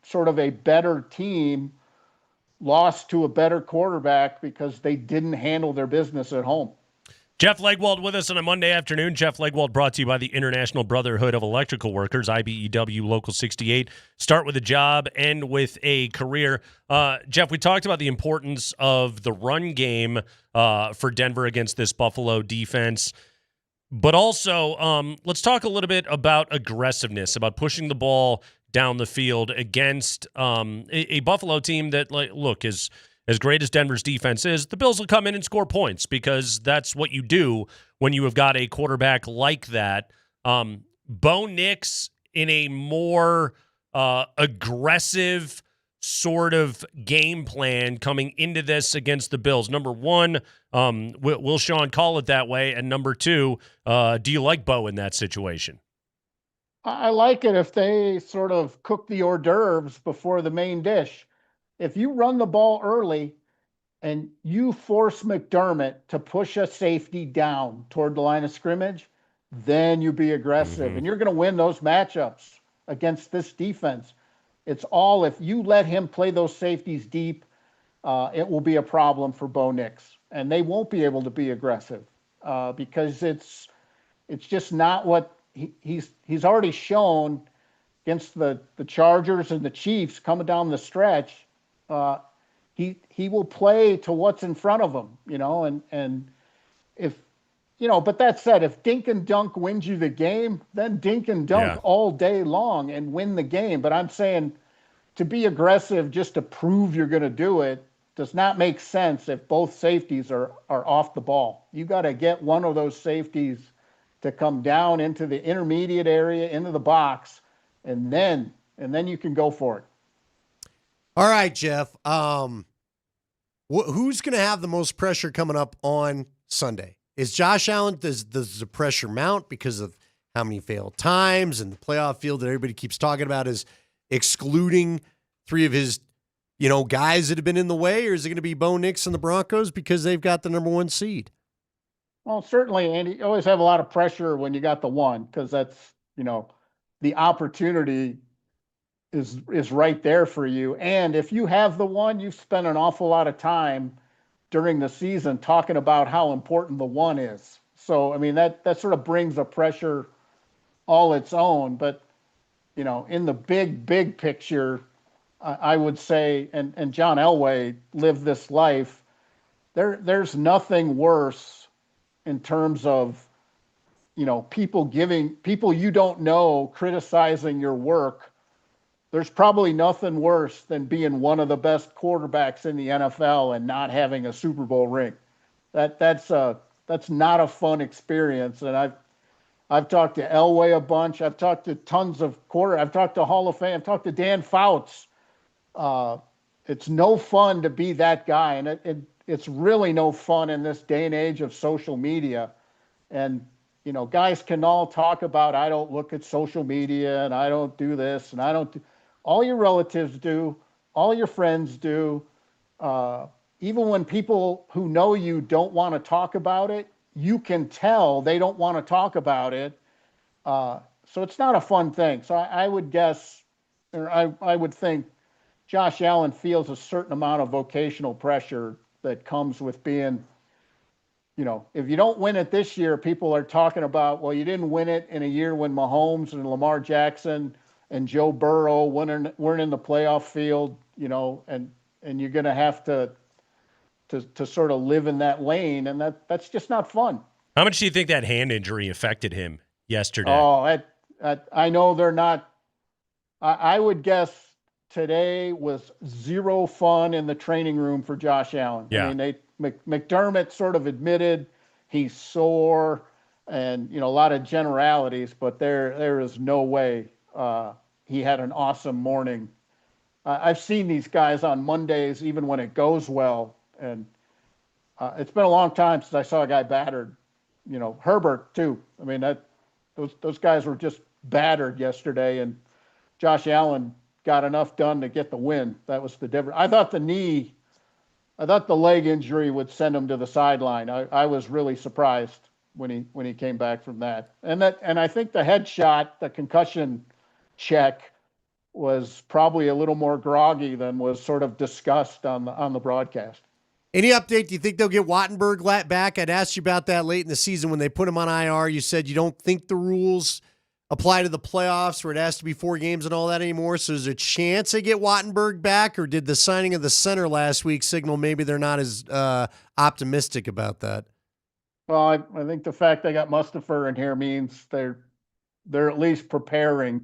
sort of a better team lost to a better quarterback because they didn't handle their business at home. Jeff Legwold with us on a Monday afternoon. Jeff Legwold brought to you by the International Brotherhood of Electrical Workers, IBEW Local 68. Start with a job, end with a career. Jeff, we talked about the importance of the run game for Denver against this Buffalo defense. But also, let's talk a little bit about aggressiveness, about pushing the ball down the field against a Buffalo team that, look, is as great as Denver's defense is, the Bills will come in and score points because that's what you do when you have got a quarterback like that. Bo Nix in a more aggressive sort of game plan coming into this against the Bills. Number one, will Sean call it that way? And number two, do you like Bo in that situation? I like it if they sort of cook the hors d'oeuvres before the main dish. If you run the ball early and you force McDermott to push a safety down toward the line of scrimmage, then you be aggressive. And you're going to win those matchups against this defense. It's all if you let him play those safeties deep, it will be a problem for Bo Nix. And they won't be able to be aggressive because it's just not what he's already shown against the Chargers and the Chiefs coming down the stretch. He will play to what's in front of him, and if, but that said, if dink and dunk wins you the game, then dink and dunk all day long and win the game. But I'm saying to be aggressive just to prove you're going to do it does not make sense if both safeties are off the ball. You got to get one of those safeties to come down into the intermediate area, into the box, and then you can go for it. All right, Jeff. Who's going to have the most pressure coming up on Sunday? Is Josh Allen, does the pressure mount because of how many failed times and the playoff field that everybody keeps talking about is excluding three of his, guys that have been in the way? Or is it going to be Bo Nix and the Broncos because they've got the number one seed? Well, certainly, Andy, you always have a lot of pressure when you got the one because that's, the opportunity is right there for you. And if you have the one, you've spent an awful lot of time during the season talking about how important the one is. So, I mean, that sort of brings a pressure all its own. But, in the big picture, I would say, and John Elway lived this life, there's nothing worse in terms of, people you don't know criticizing your work. There's probably nothing worse than being one of the best quarterbacks in the NFL and not having a Super Bowl ring. That's not a fun experience. And I've talked to Elway a bunch. I've talked to tons of I've talked to Hall of Fame. I've talked to Dan Fouts. It's no fun to be that guy, and it's really no fun in this day and age of social media. And guys can all talk about I don't look at social media and I don't do this and I don't do. All your relatives do, all your friends do. Even when people who know you don't want to talk about it, you can tell they don't want to talk about it. So it's not a fun thing. So I would guess, or I would think Josh Allen feels a certain amount of vocational pressure that comes with being, if you don't win it this year, people are talking about, well, you didn't win it in a year when Mahomes and Lamar Jackson and Joe Burrow weren't in the playoff field, and you're going to have to sort of live in that lane, and that's just not fun. How much do you think that hand injury affected him yesterday. Oh, I know they're not. I would guess today was zero fun in the training room for Josh Allen. Yeah. I mean, McDermott sort of admitted he's sore and, a lot of generalities, but there is no way he had an awesome morning. I've seen these guys on Mondays, even when it goes well, and it's been a long time since I saw a guy battered. Herbert too. I mean, those guys were just battered yesterday, and Josh Allen got enough done to get the win. That was the difference. I thought the leg injury would send him to the sideline. I was really surprised when he came back from that. And I think the headshot, the concussion check, was probably a little more groggy than was sort of discussed on the broadcast. Any update? Do you think they'll get Wattenberg back? I'd asked you about that late in the season when they put him on IR. You said you don't think the rules apply to the playoffs where it has to be 4 games and all that anymore. So is there a chance they get Wattenberg back, or did the signing of the center last week signal maybe they're not as optimistic about that? Well, I think the fact they got Mustafa in here means they're at least preparing,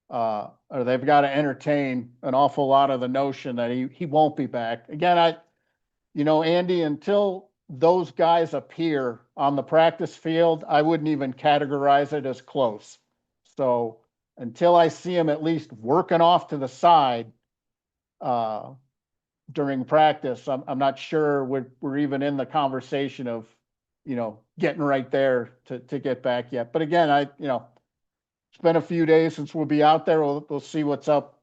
or they've got to entertain an awful lot of the notion that he won't be back. Again, Andy, until those guys appear on the practice field, I wouldn't even categorize it as close. So until I see him at least working off to the side during practice, I'm not sure we're even in the conversation of, getting right there to get back yet. But again, it's been a few days since we'll be out there. We'll see what's up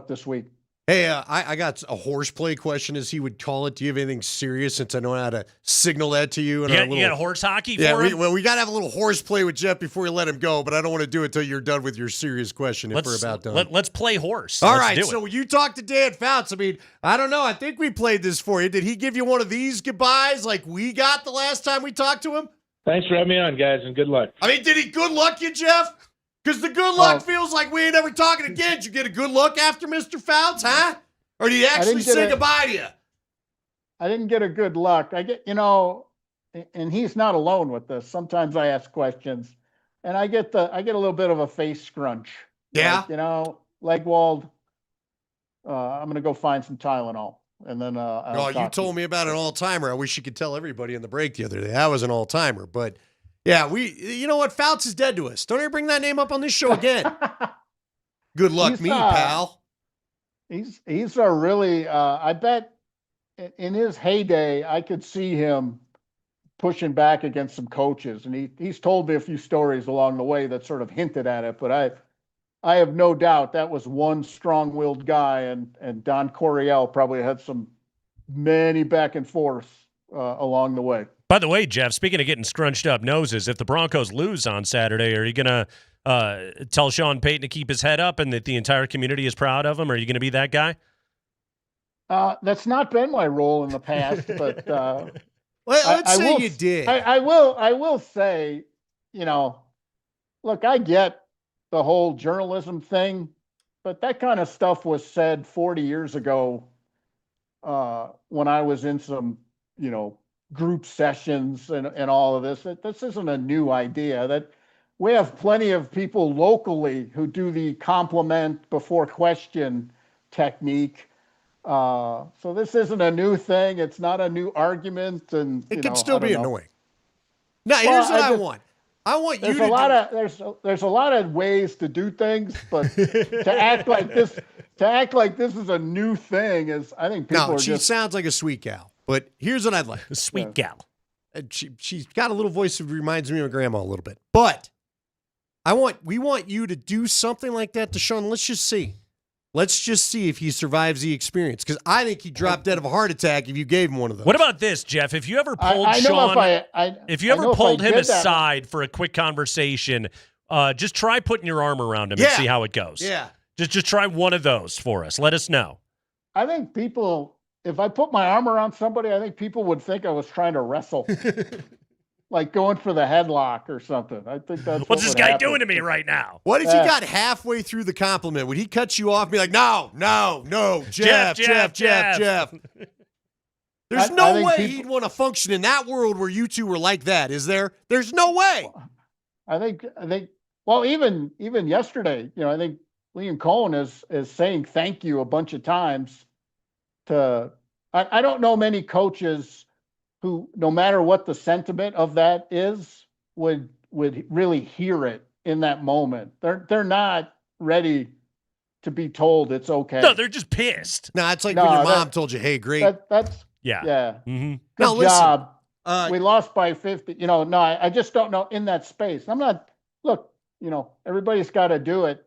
this week. Hey, I got a horseplay question, as he would call it. Do you have anything serious, since I know how to signal that to you? You got a horse hockey for him? We got to have a little horseplay with Jeff before we let him go, but I don't want to do it until you're done with your serious question if we're about done. Let's play horse. All right, so you talked to Dan Fouts. I mean, I don't know. I think we played this for you. Did he give you one of these goodbyes like we got the last time we talked to him? Thanks for having me on, guys, and good luck. I mean, did he good luck you, Jeff? Because the good luck feels like we ain't ever talking again. Did you get a good look after Mr. Fouts, huh? Or did he actually say goodbye to you? I didn't get a good look. I get, and he's not alone with this. Sometimes I ask questions, and I get a little bit of a face scrunch. Yeah. Like, Legwold, I'm going to go find some Tylenol. And then you told me about an all-timer. I wish you could tell everybody in the break the other day. That was an all-timer. But, yeah, you know what? Fouts is dead to us. Don't ever bring that name up on this show again. Good luck, pal. He's a really, I bet in his heyday, I could see him pushing back against some coaches. And he's told me a few stories along the way that sort of hinted at it. But I have no doubt that was one strong-willed guy. And Don Coryell probably had many back and forth along the way. By the way, Jeff, speaking of getting scrunched up noses, if the Broncos lose on Saturday, are you going to tell Sean Payton to keep his head up and that the entire community is proud of him? Are you going to be that guy? That's not been my role in the past, but let's say you did. I will say, look, I get the whole journalism thing, but that kind of stuff was said 40 years ago when I was in some, group sessions and all of this. This isn't a new idea. That we have plenty of people locally who do the compliment before question technique. So this isn't a new thing. It's not a new argument, and it can still be annoying. Now, here's what I want. I want you to. There's a lot of ways to do things, but to act like this is a new thing is, I think people are she sounds like a sweet gal. But here's what I'd like. A sweet gal. She's got a little voice that reminds me of my grandma a little bit. But we want you to do something like that to Sean. Let's just see. Let's just see if he survives the experience. Because I think he'd drop dead of a heart attack if you gave him one of those. What about this, Jeff? If you ever pulled Sean, if you ever pulled him aside for a quick conversation, just try putting your arm around him and see how it goes. Yeah. Just try one of those for us. Let us know. I think if I put my arm around somebody, I think people would think I was trying to wrestle. Like going for the headlock or something. I think that's what's this guy doing to me right now? What if you got halfway through the compliment? Would he cut you off and be like, no, Jeff. There's no way he'd want to function in that world where you two were like that, is there? There's no way. I think. Well, even yesterday, I think Liam Cohen is saying thank you a bunch of times to. I don't know many coaches who, no matter what the sentiment of that is, would really hear it in that moment. They're not ready to be told it's okay. No, they're just pissed. No, it's like when your mom told you, "Hey, great." That's yeah. Good Now, job. listen, we lost by 50. No, I just don't know in that space. I'm not. Look, everybody's got to do it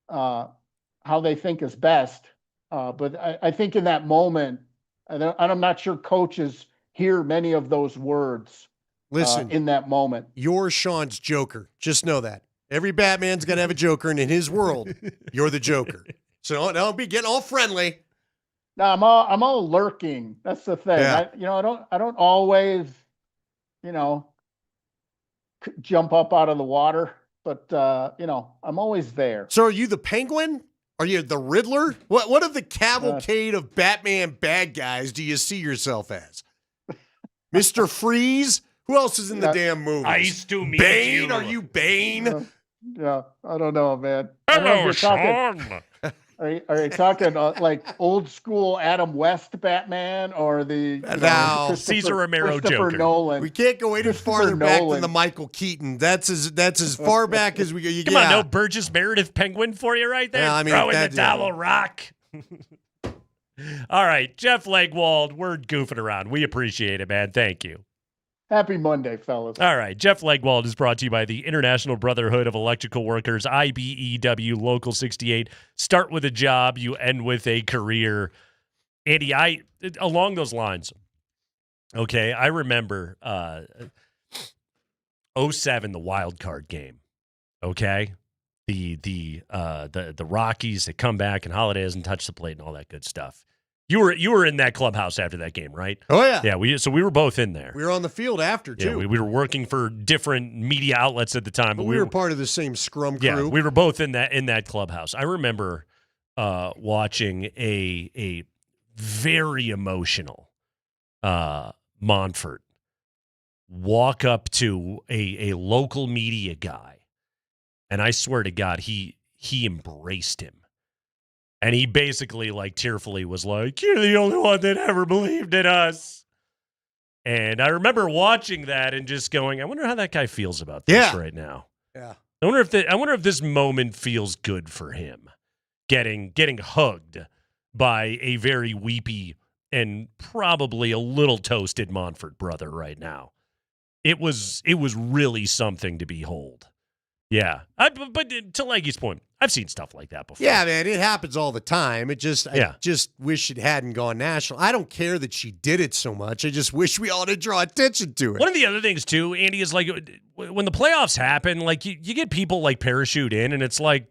how they think is best. But I think in that moment, I'm not sure coaches hear many of those words. Listen, in that moment, you're Sean's Joker. Just know that every Batman's got to have a Joker, and in his world, you're the Joker. So don't be getting all friendly. No, I'm all lurking. That's the thing. Yeah. I don't always, jump up out of the water, but I'm always there. So are you the Penguin? Are you the Riddler? What of the cavalcade of Batman bad guys do you see yourself as? Mr. Freeze? Who else is in the damn movie? Nice to meet Bane? you. Are you Bane? Yeah, I don't know, man. Hello, Sean. Are you talking like old school Adam West Batman or the Cesar Romero Christopher Joker? Nolan? We can't go any farther back than the Michael Keaton. That's as far back as we go. Come on, no Burgess Meredith Penguin for you right there. Yeah, I mean, Throw in the towel rock. All right, Jeff Legwold, we're goofing around. We appreciate it, man. Thank you. Happy Monday, fellas. All right. Jeff Legwold is brought to you by the International Brotherhood of Electrical Workers, IBEW Local 68. Start with a job, you end with a career. Andy, along those lines, okay, I remember 07, the wild card game, okay? The Rockies that come back and Holiday hasn't touched the plate and all that good stuff. You were in that clubhouse after that game, right? Oh, yeah. Yeah, we were both in there. We were on the field after, too. Yeah, we were working for different media outlets at the time. But we were part of the same scrum crew. Yeah, we were both in that clubhouse. I remember watching a very emotional Montfort walk up to a local media guy, and I swear to God, he embraced him. And he basically, tearfully was like, "You're the only one that ever believed in us." And I remember watching that and just going, I wonder how that guy feels about this right now. Yeah. I wonder if this moment feels good for him, getting hugged by a very weepy and probably a little toasted Montfort brother right now. It was really something to behold. Yeah. But to Leggy's point, I've seen stuff like that before. Yeah, man, it happens all the time. I just wish it hadn't gone national. I don't care that she did it so much. I just wish we ought to draw attention to it. One of the other things, too, Andy, is when the playoffs happen, you get people parachute in, and it's like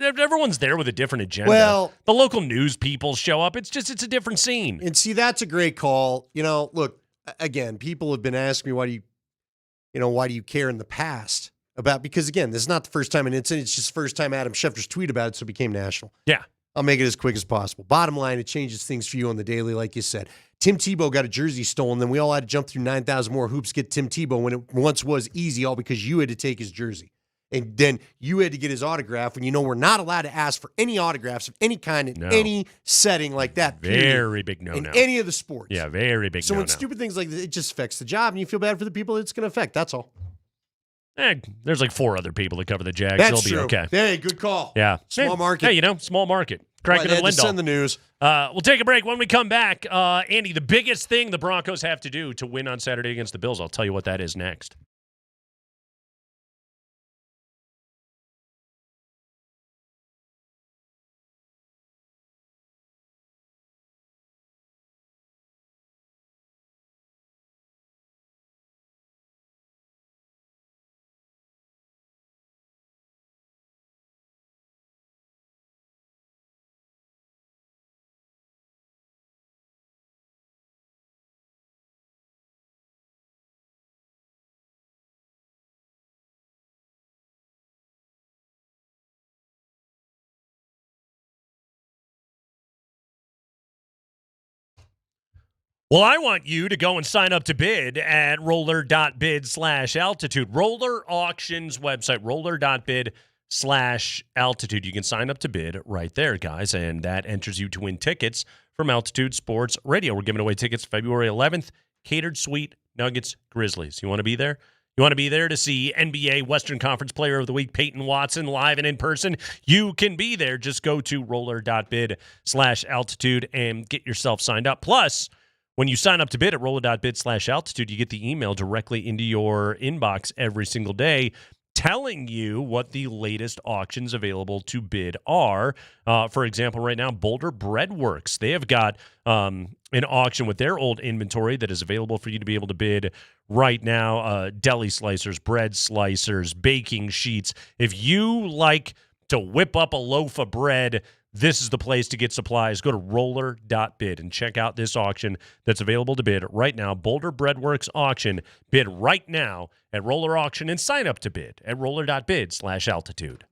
everyone's there with a different agenda. Well, the local news people show up. It's a different scene. And see, that's a great call. Look, again, people have been asking me why do you care in the past? Because, again, this is not the first time, and it's just the first time Adam Schefter's tweet about it, so it became national. Yeah. I'll make it as quick as possible. Bottom line, it changes things for you on the daily, like you said. Tim Tebow got a jersey stolen, then we all had to jump through 9,000 more hoops to get Tim Tebow when it once was easy, all because you had to take his jersey. And then you had to get his autograph when we're not allowed to ask for any autographs of any kind in any setting like that. Very big no-no. In any of the sports. Yeah, very big no-no. So when stupid things like this, it just affects the job, and you feel bad for the people it's going to affect. That's all. There's 4 other people that cover the Jags. That's They'll be true. okay. Hey, good call. Yeah. Small market. Hey, small market. Kreckman and Lindahl. Send the news. We'll take a break. When we come back, Andy, the biggest thing the Broncos have to do to win on Saturday against the Bills, I'll tell you what that is next. Well, I want you to go and sign up to bid at roller.bid/altitude. Roller Auctions website, roller.bid/altitude. You can sign up to bid right there, guys, and that enters you to win tickets from Altitude Sports Radio. We're giving away tickets February 11th, catered suite, Nuggets, Grizzlies. You want to be there? You want to be there to see NBA Western Conference Player of the Week, Peyton Watson, live and in person? You can be there. Just go to roller.bid/altitude and get yourself signed up. Plus, when you sign up to bid at roller.bid/altitude, you get the email directly into your inbox every single day telling you what the latest auctions available to bid are. For example, right now, Boulder Breadworks, they have got an auction with their old inventory that is available for you to be able to bid right now. Deli slicers, bread slicers, baking sheets. If you like to whip up a loaf of bread, this is the place to get supplies. Go to roller.bid and check out this auction that's available to bid right now. Boulder Breadworks auction. Bid right now at Roller Auction and sign up to bid at roller.bid/altitude.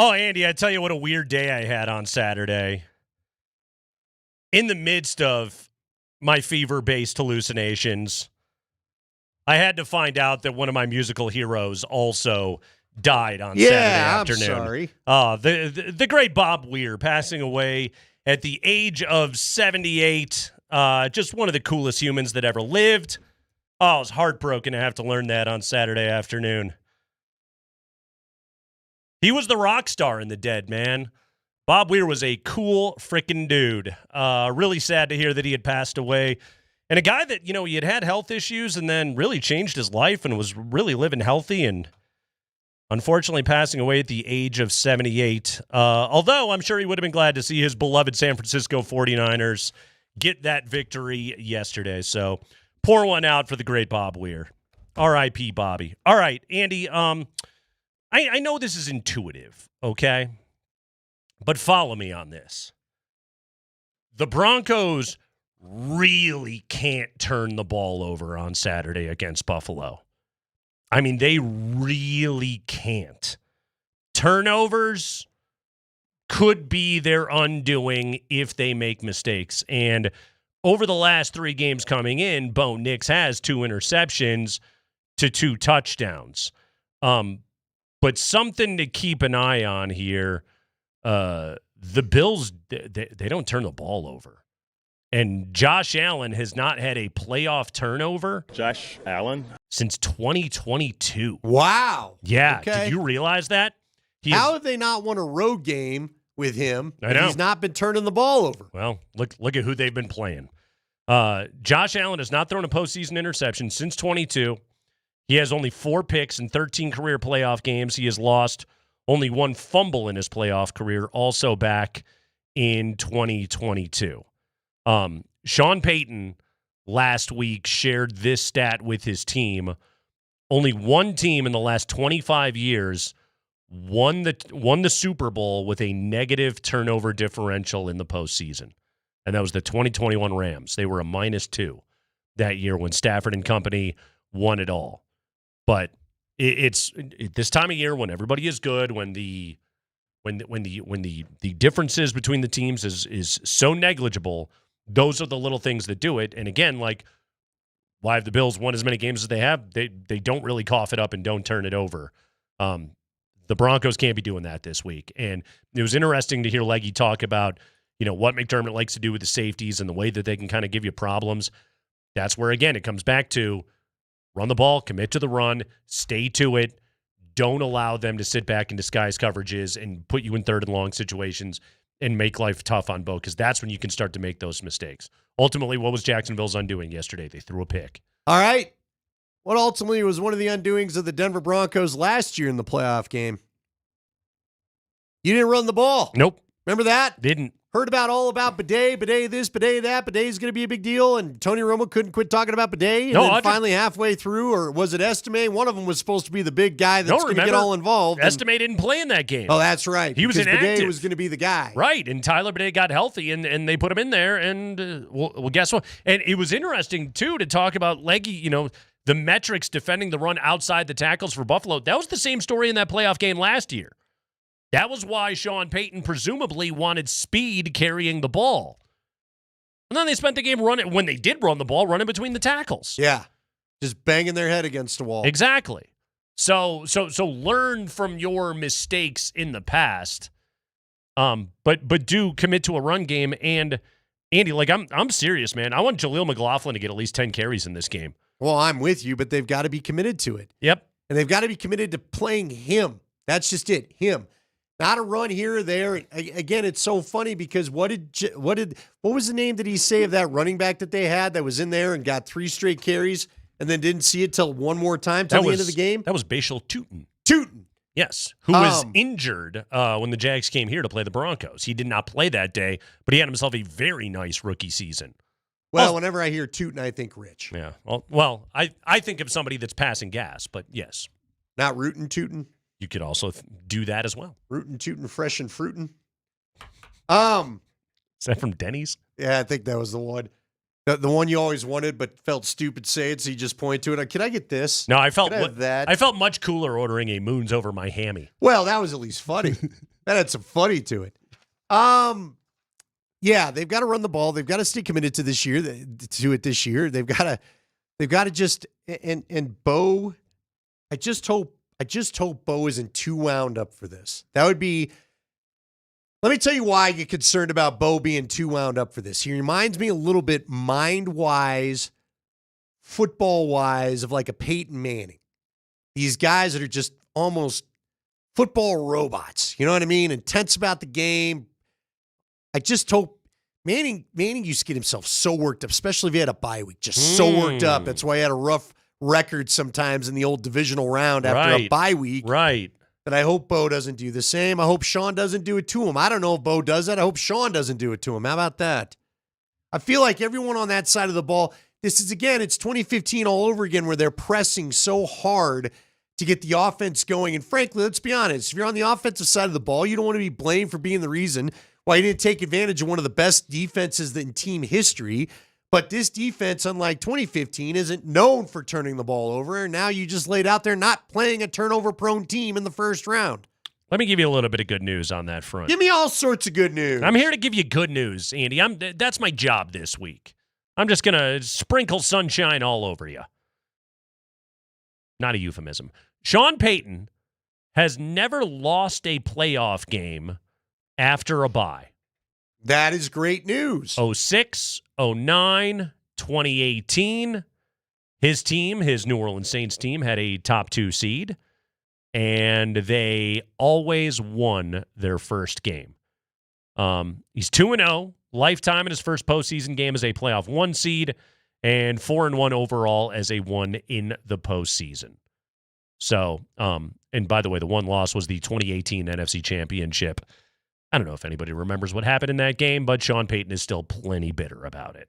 Oh, Andy, I tell you what a weird day I had on Saturday. In the midst of my fever-based hallucinations, I had to find out that one of my musical heroes also died on Saturday afternoon. I'm sorry. The great Bob Weir passing away at the age of 78. Just one of the coolest humans that ever lived. Oh, I was heartbroken to have to learn that on Saturday afternoon. He was the rock star in the dead, man. Bob Weir was a cool freaking dude. Really sad to hear that he had passed away. And a guy that, he had health issues and then really changed his life and was really living healthy and unfortunately passing away at the age of 78. Although I'm sure he would have been glad to see his beloved San Francisco 49ers get that victory yesterday. So pour one out for the great Bob Weir. R.I.P. Bobby. All right, Andy, I know this is intuitive, okay? But follow me on this. The Broncos really can't turn the ball over on Saturday against Buffalo. I mean, they really can't. Turnovers could be their undoing if they make mistakes. And over the last 3 games coming in, Bo Nix has 2 interceptions to 2 touchdowns. But something to keep an eye on here, the Bills, they don't turn the ball over. And Josh Allen has not had a playoff turnover. Josh Allen? Since 2022. Wow. Yeah. Okay. Did you realize that? How have they not won a road game with him? I know. He's not been turning the ball over. Well, look at who they've been playing. Josh Allen has not thrown a postseason interception since 22. He has only 4 picks in 13 career playoff games. He has lost only 1 fumble in his playoff career, also back in 2022. Sean Payton last week shared this stat with his team. Only 1 team in the last 25 years won the Super Bowl with a negative turnover differential in the postseason, and that was the 2021 Rams. They were a -2 that year when Stafford and company won it all. But it's this time of year when everybody is good, when the differences between the teams is so negligible. Those are the little things that do it. And again, like, why have the Bills won as many games as they have? They don't really cough it up and don't turn it over. The Broncos can't be doing that this week. And it was interesting to hear Leggy talk about, what McDermott likes to do with the safeties and the way that they can kind of give you problems. That's where, again, it comes back to run the ball, commit to the run, stay to it. Don't allow them to sit back and disguise coverages and put you in 3rd and long situations and make life tough on Bo, because that's when you can start to make those mistakes. Ultimately, what was Jacksonville's undoing yesterday? They threw a pick. All right. What ultimately was one of the undoings of the Denver Broncos last year in the playoff game? You didn't run the ball. Nope. Remember that? Didn't. Heard all about Bidet this, Bidet that. Bidet's going to be a big deal, and Tony Romo couldn't quit talking about Bidet. And then finally halfway through, or was it Estime? One of them was supposed to be the big guy that's going to get all involved. Estime didn't play in that game. Oh, that's right. He was inactive. Bidet was going to be the guy. Right, and Tyler Bidet got healthy, and they put him in there, and well, guess what? And it was interesting, too, to talk about Leggy, the metrics defending the run outside the tackles for Buffalo. That was the same story in that playoff game last year. That was why Sean Payton presumably wanted speed carrying the ball. And then they spent the game running, when they did run the ball, running between the tackles. Yeah. Just banging their head against the wall. Exactly. So learn from your mistakes in the past. But do commit to a run game. And Andy, I'm serious, man. I want Jaleel McLaughlin to get at least 10 carries in this game. Well, I'm with you, but they've got to be committed to it. Yep. And they've got to be committed to playing him. That's just it. Him. Not a run here or there. Again, it's so funny because what was the name that he say of that running back that they had that was in there and got 3 straight carries and then didn't see it till one more time till the end of the game? That was Bashal Tutin. Tutin. Yes, who was injured when the Jags came here to play the Broncos. He did not play that day, but he had himself a very nice rookie season. Well, whenever I hear Tutin, I think Rich. Yeah. Well, I think of somebody that's passing gas, but yes. Not Rootin' Tootin'. You could also do that as well. Rootin' Tootin' Fresh and Fruitin'. Is that from Denny's? Yeah, I think that was the one. The one you always wanted but felt stupid say it, so you just point to it. Can I get this? No, I felt that. I felt much cooler ordering a Moons over my hammy. Well, that was at least funny. That had some funny to it. Yeah, they've got to run the ball. They've got to stay committed to this year. To it this year. They've got to just and Bo. I just hope Bo isn't too wound up for this. That would be. Let me tell you why I get concerned about Bo being too wound up for this. He reminds me a little bit mind-wise, football-wise, of like a Peyton Manning. These guys that are just almost football robots. You know what I mean? Intense about the game. I just hope Manning used to get himself so worked up, especially if he had a bye week, just so worked up. That's why he had a rough record sometimes in the old divisional round after a bye week. Right. But I hope Bo doesn't do the same. I hope Sean doesn't do it to him. I don't know if Bo does that. I hope Sean doesn't do it to him. How about that? I feel like everyone on that side of the ball, it's 2015 all over again where they're pressing so hard to get the offense going. And frankly, let's be honest, if you're on the offensive side of the ball, you don't want to be blamed for being the reason why you didn't take advantage of one of the best defenses in team history. But this defense, unlike 2015, isn't known for turning the ball over. And now you just laid out there not playing a turnover-prone team in the first round. Let me give you a little bit of good news on that front. Give me all sorts of good news. I'm here to give you good news, Andy. That's my job this week. I'm just going to sprinkle sunshine all over you. Not a euphemism. Sean Payton has never lost a playoff game after a bye. That is great news. 06, 09, 2018. His team, his New Orleans Saints team, had a top 2 seed, and they always won their first game. He's 2-0, lifetime in his first postseason game as a playoff 1 seed, and 4-1 overall as a 1 in the postseason. So, and by the way, the one loss was the 2018 NFC Championship. I don't know if anybody remembers what happened in that game, but Sean Payton is still plenty bitter about it.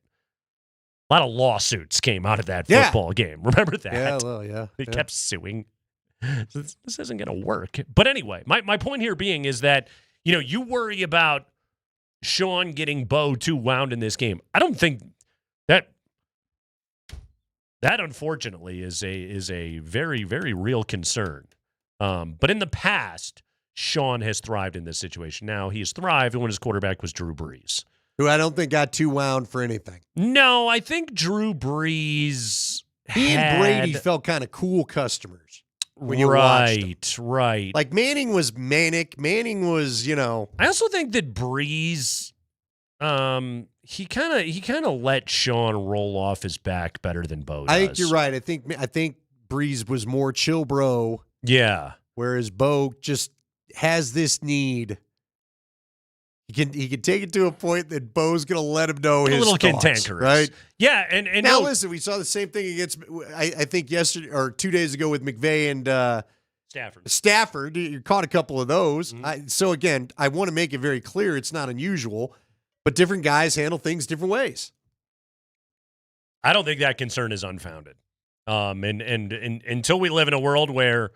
A lot of lawsuits came out of that football game. Remember that? Yeah, well, yeah. They kept suing. This isn't going to work. But anyway, my point here being is that, you worry about Sean getting Bo too wound in this game. I don't think that unfortunately is a very, very real concern. But in the past, Sean has thrived in this situation. Now, he has thrived when his quarterback was Drew Brees, who I don't think got too wound for anything. No, I think Drew Brees and Brady felt kind of cool customers when you watched them. Right. Like Manning was manic. Manning was, I also think that Brees, he kind of let Sean roll off his back better than Bo does. I think you're right. I think Brees was more chill, bro. Yeah. Whereas Bo just has this need. He can take it to a point that Bo's going to let him know his little thoughts, cantankerous, right? Yeah, and now listen, we saw the same thing against I think yesterday or 2 days ago with McVay and Stafford. You caught a couple of those. Mm-hmm. So again, I want to make it very clear it's not unusual, but different guys handle things different ways. I don't think that concern is unfounded. And until we live in a world where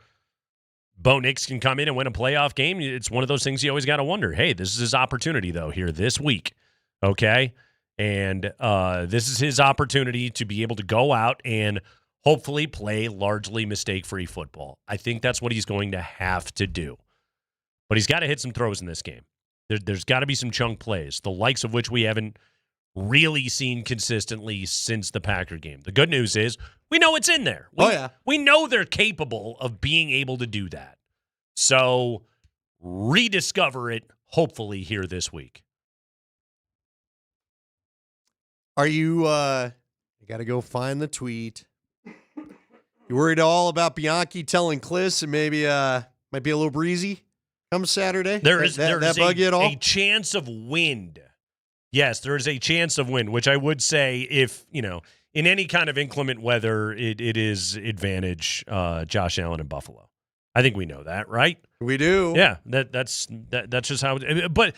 Bo Nix can come in and win a playoff game, it's one of those things you always got to wonder, hey, this is his opportunity, though, here this week, okay? And this is his opportunity to be able to go out and hopefully play largely mistake-free football. I think that's what he's going to have to do. But he's got to hit some throws in this game. There's got to be some chunk plays, the likes of which we haven't really seen consistently since the Packer game. The good news is we know it's in there. We know they're capable of being able to do that. So rediscover it, hopefully, here this week. Are you, I got to go find the tweet. You worried all about Bianchi telling Kliss and maybe might be a little breezy come Saturday? There is bug you at all? A chance of wind. Yes, there is a chance of wind, which I would say if, in any kind of inclement weather, it is advantage Josh Allen in Buffalo. I think we know that, right? We do. Yeah, that's just how it, but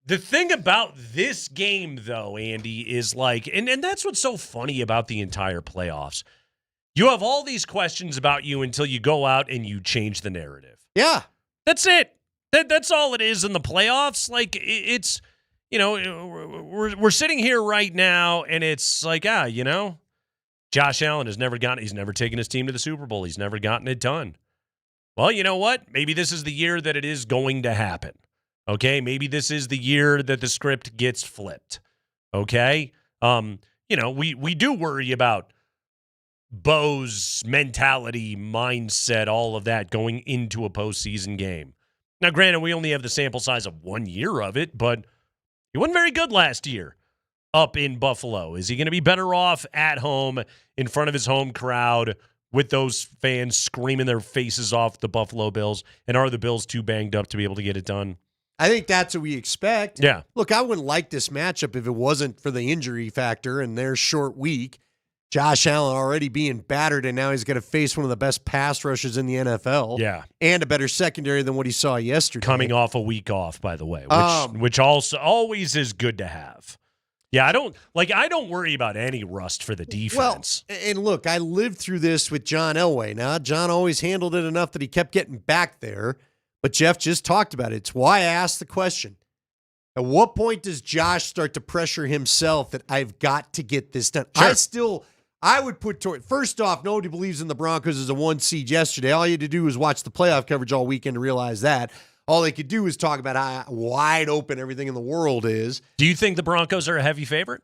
the thing about this game, though, Andy, is like, and that's what's so funny about the entire playoffs. You have all these questions about you until you go out and you change the narrative. Yeah. That's it. That's all it is in the playoffs. Like, it's... we're sitting here right now, and it's like, Josh Allen he's never taken his team to the Super Bowl. He's never gotten it done. Well, you know what? Maybe this is the year that it is going to happen. Okay? Maybe this is the year that the script gets flipped. Okay? We do worry about Bo's mentality, mindset, all of that going into a postseason game. Now, granted, we only have the sample size of 1 year of it, but he wasn't very good last year up in Buffalo. Is he going to be better off at home in front of his home crowd with those fans screaming their faces off the Buffalo Bills? And are the Bills too banged up to be able to get it done? I think that's what we expect. Yeah. Look, I wouldn't like this matchup if it wasn't for the injury factor and their short week. Josh Allen already being battered, and now he's going to face one of the best pass rushers in the NFL. Yeah. And a better secondary than what he saw yesterday. Coming off a week off, by the way, which also always is good to have. Yeah, I don't worry about any rust for the defense. Well, and look, I lived through this with John Elway. Now, John always handled it enough that he kept getting back there. But Jeff just talked about it. It's why I asked the question. At what point does Josh start to pressure himself that I've got to get this done? Sure. I would put toward, first off, nobody believes in the Broncos as a 1 seed yesterday. All you had to do was watch the playoff coverage all weekend to realize that. All they could do is talk about how wide open everything in the world is. Do you think the Broncos are a heavy favorite?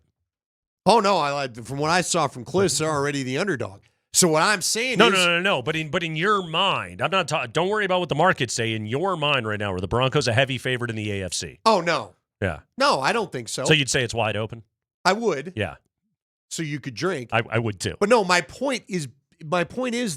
Oh, no. From what I saw from Cliffs, they're already the underdog. So what I'm saying is... No. But in your mind, I'm not talking. Don't worry about what the markets say. In your mind right now, are the Broncos a heavy favorite in the AFC? Oh, no. Yeah. No, I don't think so. So you'd say it's wide open? I would. Yeah. So you could drink. I would too. But no, my point is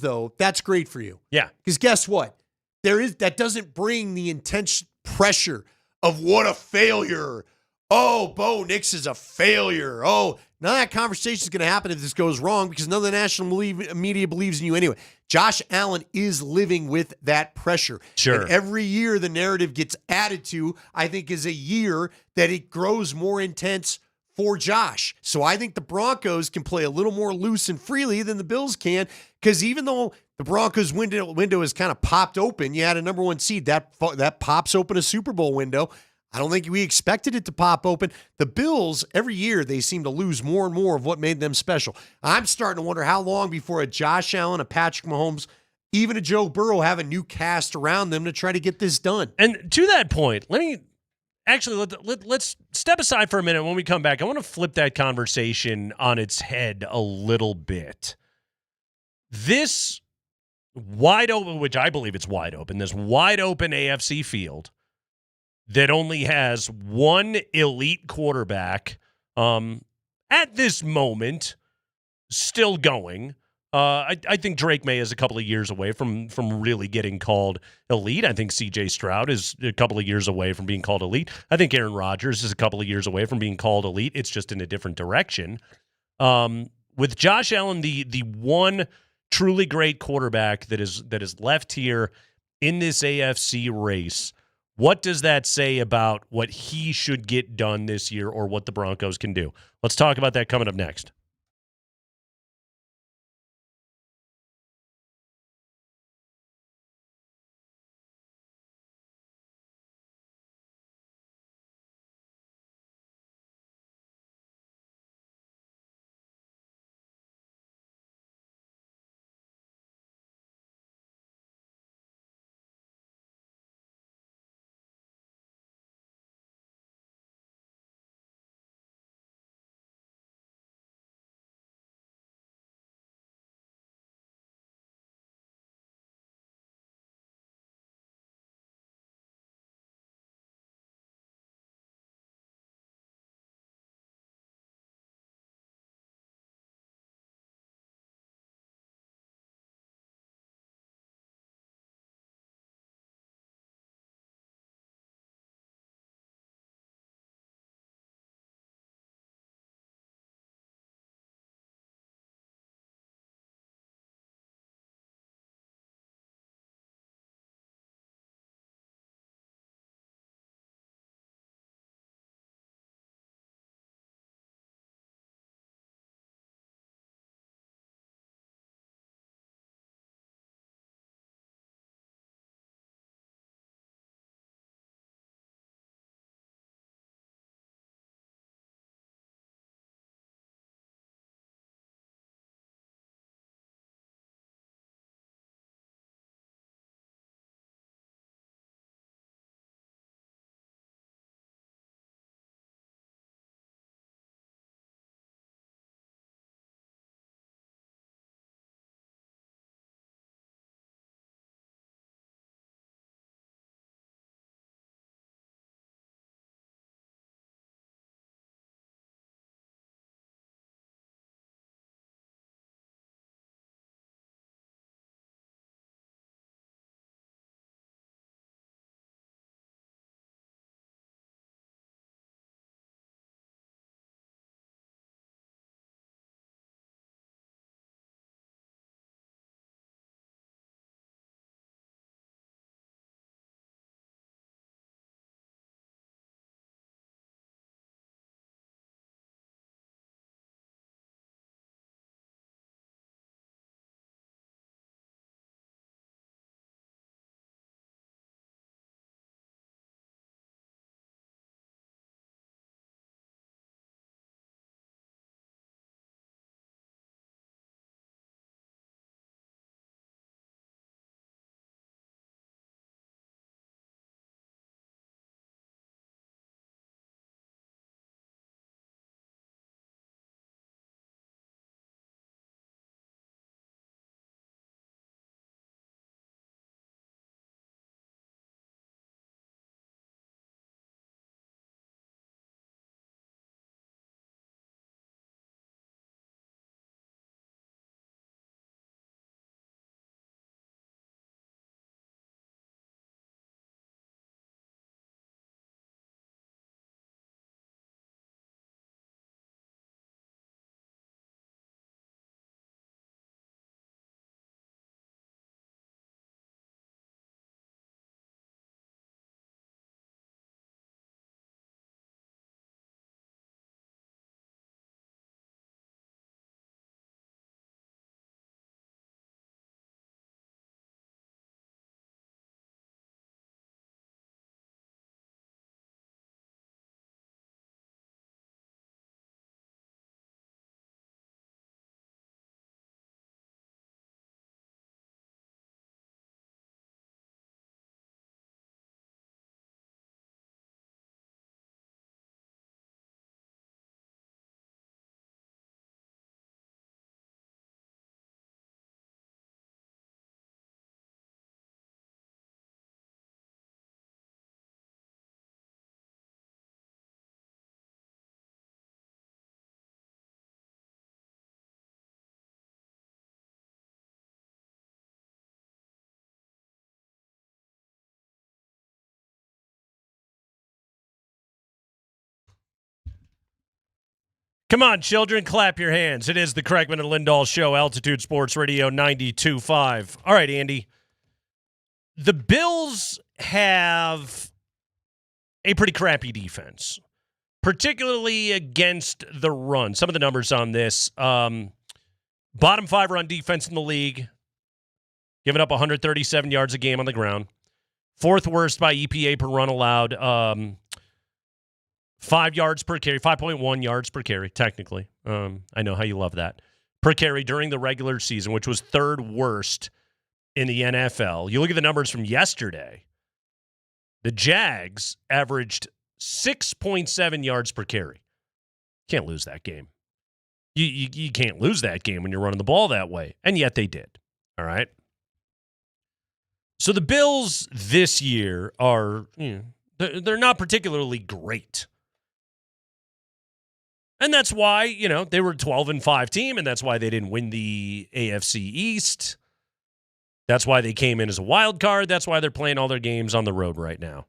though, that's great for you. Yeah. Because guess what? That doesn't bring the intense pressure of what a failure. Oh, Bo Nix is a failure. Oh, none of that conversation is going to happen if this goes wrong because none of the national media believes in you anyway. Josh Allen is living with that pressure. Sure. And every year the narrative gets added to, I think, is a year that it grows more intense for Josh. So I think the Broncos can play a little more loose and freely than the Bills can because even though the Broncos window is kind of popped open, you had a number 1 seed, that pops open a Super Bowl window. I don't think we expected it to pop open. The Bills, every year, they seem to lose more and more of what made them special. I'm starting to wonder how long before a Josh Allen, a Patrick Mahomes, even a Joe Burrow have a new cast around them to try to get this done. And to that point, let's step aside for a minute. When we come back, I want to flip that conversation on its head a little bit. This wide open, which I believe it's wide open, this wide open AFC field that only has one elite quarterback at this moment still going. I think Drake May is a couple of years away from really getting called elite. I think C.J. Stroud is a couple of years away from being called elite. I think Aaron Rodgers is a couple of years away from being called elite. It's just in a different direction. With Josh Allen, the one truly great quarterback that is left here in this AFC race, what does that say about what he should get done this year or what the Broncos can do? Let's talk about that coming up next. Come on, children, clap your hands. It is the Kreckman and Lindahl Show, Altitude Sports Radio 92.5. All right, Andy. The Bills have a pretty crappy defense, particularly against the run. Some of the numbers on this. Bottom 5 run defense in the league, giving up 137 yards a game on the ground. 4th worst by EPA per run allowed. 5 yards per carry, 5.1 yards per carry, technically. I know how you love that. Per carry during the regular season, which was 3rd worst in the NFL. You look at the numbers from yesterday. The Jags averaged 6.7 yards per carry. Can't lose that game. You can't lose that game when you're running the ball that way. And yet they did. All right? So the Bills this year are, they're not particularly great. And that's why, they were a 12-5 team, and that's why they didn't win the AFC East. That's why they came in as a wild card. That's why they're playing all their games on the road right now.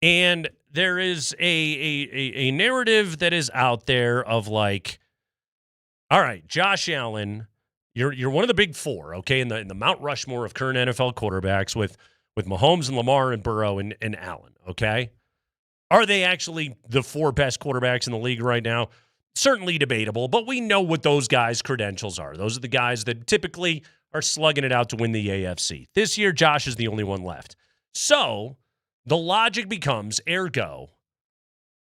And there is a narrative that is out there of like, all right, Josh Allen, you're one of the big 4, okay, in the Mount Rushmore of current NFL quarterbacks with Mahomes and Lamar and Burrow and Allen, okay? Are they actually the 4 best quarterbacks in the league right now? Certainly debatable, but we know what those guys' credentials are. Those are the guys that typically are slugging it out to win the AFC. This year, Josh is the only one left. So the logic becomes, ergo,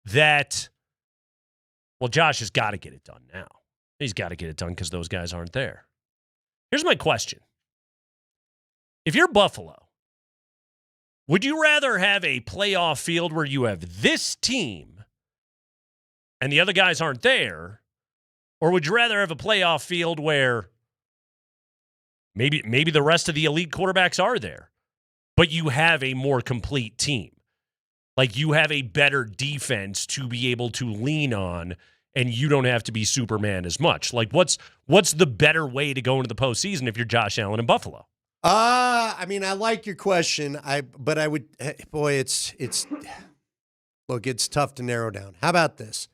that, well, Josh has got to get it done now. He's got to get it done because those guys aren't there. Here's my question. If you're Buffalo, would you rather have a playoff field where you have this team and the other guys aren't there, or would you rather have a playoff field where maybe the rest of the elite quarterbacks are there, but you have a more complete team? Like you have a better defense to be able to lean on, and you don't have to be Superman as much. Like what's the better way to go into the postseason if you're Josh Allen in Buffalo? I mean, I like your question. But I would, boy, it's tough to narrow down. How about this?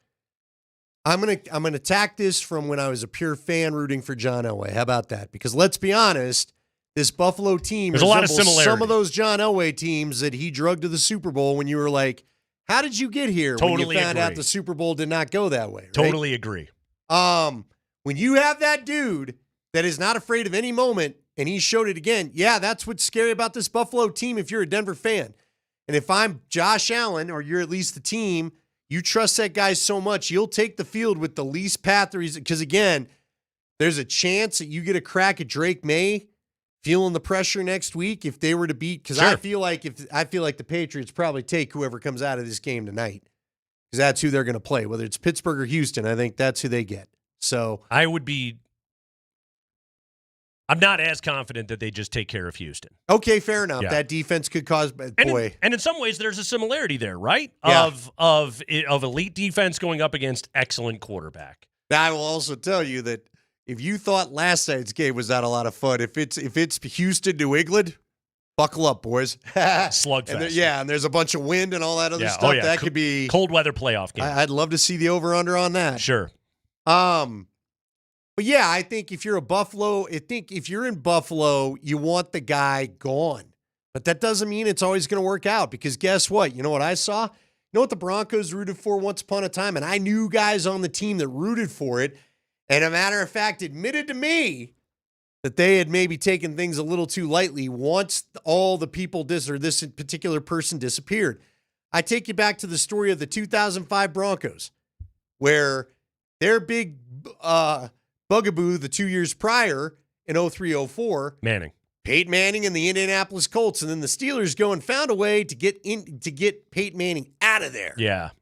I'm gonna tack this from when I was a pure fan rooting for John Elway. How about that? Because let's be honest, this Buffalo team there's a lot of similarity. Some of those John Elway teams that he drugged to the Super Bowl when you were like, how did you get here? Totally when you found out the Super Bowl did not go that way. Right? Totally agree. When you have that dude that is not afraid of any moment, and he showed it again, yeah, that's what's scary about this Buffalo team if you're a Denver fan. And if I'm Josh Allen, or you're at least the team, you trust that guy so much, you'll take the field with the least path. Because, again, there's a chance that you get a crack at Drake May feeling the pressure next week if they were to beat. Because I feel like the Patriots probably take whoever comes out of this game tonight, because that's who they're going to play. Whether it's Pittsburgh or Houston, I think that's who they get. So I'm not as confident that they just take care of Houston. Okay, fair enough. Yeah. That defense could cause and in some ways there's a similarity there, right? Yeah. Of elite defense going up against excellent quarterback. Now, I will also tell you that if you thought last night's game was not a lot of fun, if it's Houston, New England, buckle up, boys. Slugfest. And there's a bunch of wind and all that other stuff. That could be cold weather playoff game. I'd love to see the over/under on that. Sure. But yeah, I think if you're in Buffalo, you want the guy gone. But that doesn't mean it's always going to work out, because guess what? You know what I saw? You know what the Broncos rooted for once upon a time? And I knew guys on the team that rooted for it, and a matter of fact, admitted to me that they had maybe taken things a little too lightly once all the people this particular person disappeared. I take you back to the story of the 2005 Broncos, where their big bugaboo the 2 years prior in 03-04, Peyton Manning and the Indianapolis Colts, and then the Steelers go and found a way to get Peyton Manning out of there. Yeah.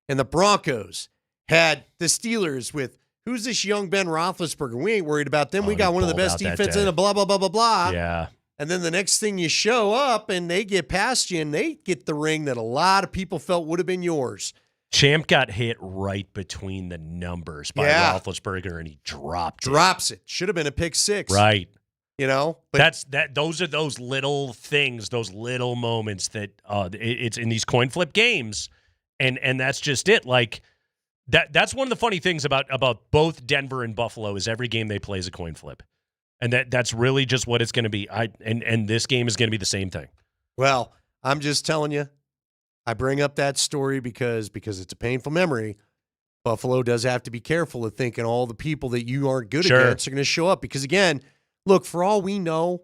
And the Broncos had the Steelers with, who's this young Ben Roethlisberger? We ain't worried about them. We got one of the best defenses in the blah, blah, blah, blah, blah. Yeah. And then the next thing, you show up and they get past you and they get the ring that a lot of people felt would have been yours. Champ got hit right between the numbers by Roethlisberger, and he drops it. Should have been a pick six. Right. You know? But those are those little things, those little moments that it's in these coin flip games, and that's just it. Like, That's one of the funny things about both Denver and Buffalo is every game they play is a coin flip. And that's really just what it's going to be. And this game is going to be the same thing. Well, I'm just telling you, I bring up that story because it's a painful memory. Buffalo does have to be careful of thinking all the people that you aren't good against are going to show up. Because, again, look, for all we know,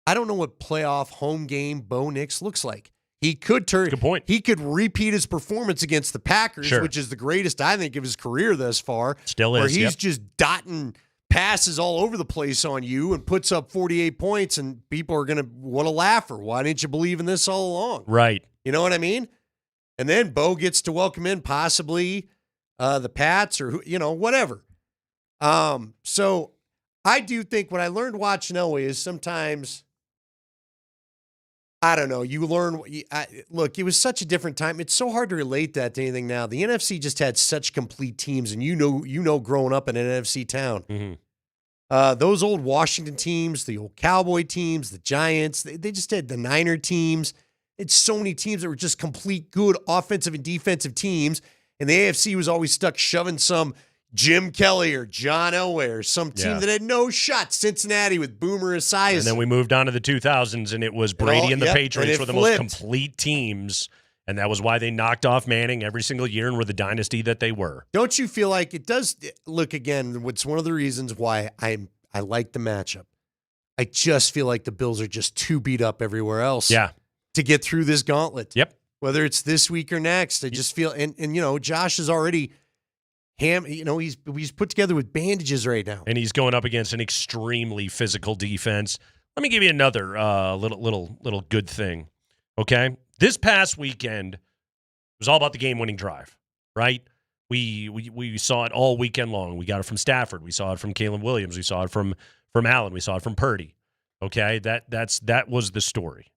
I don't know what playoff home game Bo Nix looks like. He could turn. Good point. He could repeat his performance against the Packers, which is the greatest, I think, of his career thus far. Still is. Where he's just dotting passes all over the place on you and puts up 48 points, and people are going to want to laugh her. Why didn't you believe in this all along? Right. You know what I mean? And then Bo gets to welcome in possibly the Pats or, whatever. So I do think what I learned watching Elway is sometimes, I don't know, you learn. Look, it was such a different time. It's so hard to relate that to anything now. The NFC just had such complete teams, and you know, growing up in an NFC town. Mm-hmm. Those old Washington teams, the old Cowboy teams, the Giants, they just had the Niner teams. It's so many teams that were just complete good offensive and defensive teams, and the AFC was always stuck shoving some Jim Kelly or John Elway or some team that had no shot. Cincinnati with Boomer Esiason. And then we moved on to the 2000s, and it was Brady and the Patriots were the most complete teams, and that was why they knocked off Manning every single year and were the dynasty that they were. Don't you feel like it does? Look, again, it's one of the reasons why I like the matchup. I just feel like the Bills are just too beat up everywhere else. Yeah. To get through this gauntlet. Yep. Whether it's this week or next, I just feel, and Josh is already he's put together with bandages right now. And he's going up against an extremely physical defense. Let me give you another little good thing, okay? This past weekend was all about the game-winning drive, right? We saw it all weekend long. We got it from Stafford. We saw it from Caleb Williams. We saw it from Allen. We saw it from Purdy, okay? That was the story.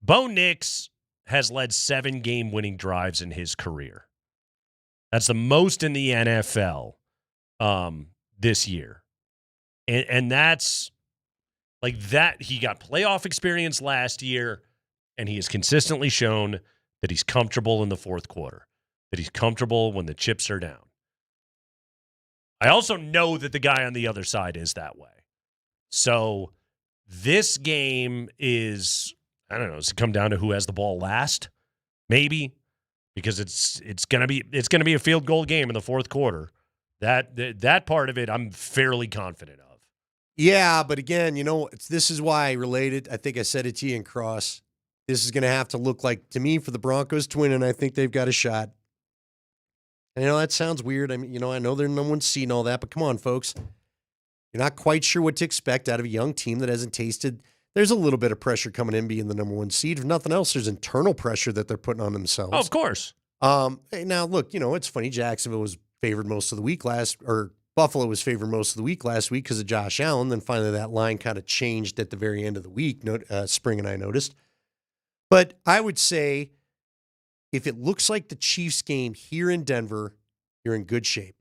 Bo Nix has led 7 game-winning drives in his career. That's the most in the NFL this year. And that's like that. He got playoff experience last year, and he has consistently shown that he's comfortable in the fourth quarter, that he's comfortable when the chips are down. I also know that the guy on the other side is that way. So this game is, I don't know, does it come down to who has the ball last? Maybe. Because it's gonna be a field goal game in the fourth quarter. That part of it, I'm fairly confident of. Yeah, but again, this is why I related. I think I said it to you in Cross. This is going to have to look like, to me, for the Broncos to win, and I think they've got a shot. And that sounds weird. I mean, I know they're no one's seen all that, but come on, folks. You're not quite sure what to expect out of a young team that hasn't tasted. There's a little bit of pressure coming in being the number 1 seed. If nothing else, there's internal pressure that they're putting on themselves. Oh, of course. Now, look, it's funny. Jacksonville was favored most of the week Buffalo was favored most of the week last week because of Josh Allen. Then finally that line kind of changed at the very end of the week, Spring and I noticed. But I would say if it looks like the Chiefs game here in Denver, you're in good shape.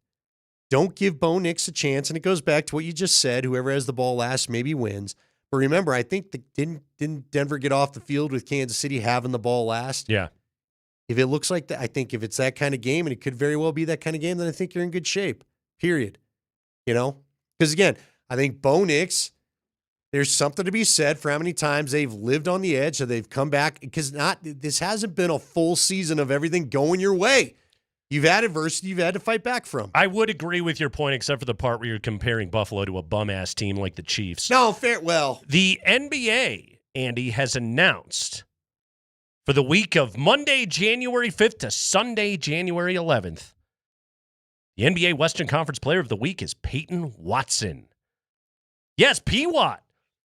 Don't give Bo Nix a chance, and it goes back to what you just said. Whoever has the ball last maybe wins. But remember, I think didn't Denver get off the field with Kansas City having the ball last? Yeah. If it looks like that, I think if it's that kind of game, and it could very well be that kind of game, then I think you're in good shape, period. Because again, I think Bo Nix, there's something to be said for how many times they've lived on the edge, so they've come back, because this hasn't been a full season of everything going your way. You've had adversity you've had to fight back from. I would agree with your point, except for the part where you're comparing Buffalo to a bum-ass team like the Chiefs. No, fair. Well, the NBA, Andy, has announced for the week of Monday, January 5th to Sunday, January 11th, the NBA Western Conference Player of the Week is Peyton Watson. Yes, P-Watt.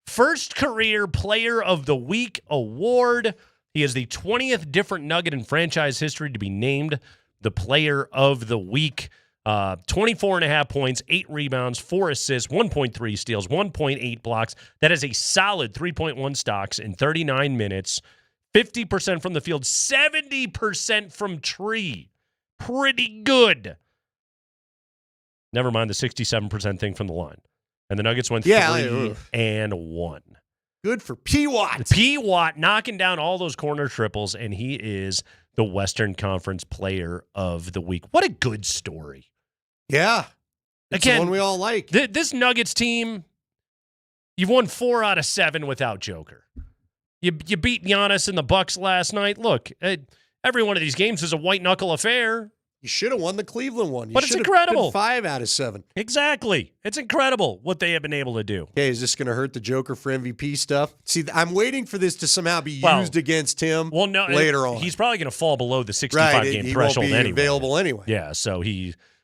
First career Player of the Week award. He is the 20th different Nugget in franchise history to be named the Player of the Week. 24.5 points, 8 rebounds, 4 assists, 1.3 steals, 1.8 blocks. That is a solid 3.1 stocks in 39 minutes. 50% from the field, 70% from tree. Pretty good. Never mind the 67% thing from the line. And the Nuggets went 3-1. Good for P-Watt. P-Watt knocking down all those corner triples, and he is the Western Conference Player of the Week. What a good story. Yeah. It's the one we all like. This Nuggets team, you've won 4 out of 7 without Joker. You beat Giannis and the Bucks last night. Look, every one of these games is a white-knuckle affair. You should have won the Cleveland one. But it's incredible. 5 out of 7. Exactly. It's incredible what they have been able to do. Okay, is this going to hurt the Joker for MVP stuff? See, I'm waiting for this to somehow be used against him later on. He's probably going to fall below the 65-game threshold won't be available anyway. Yeah, so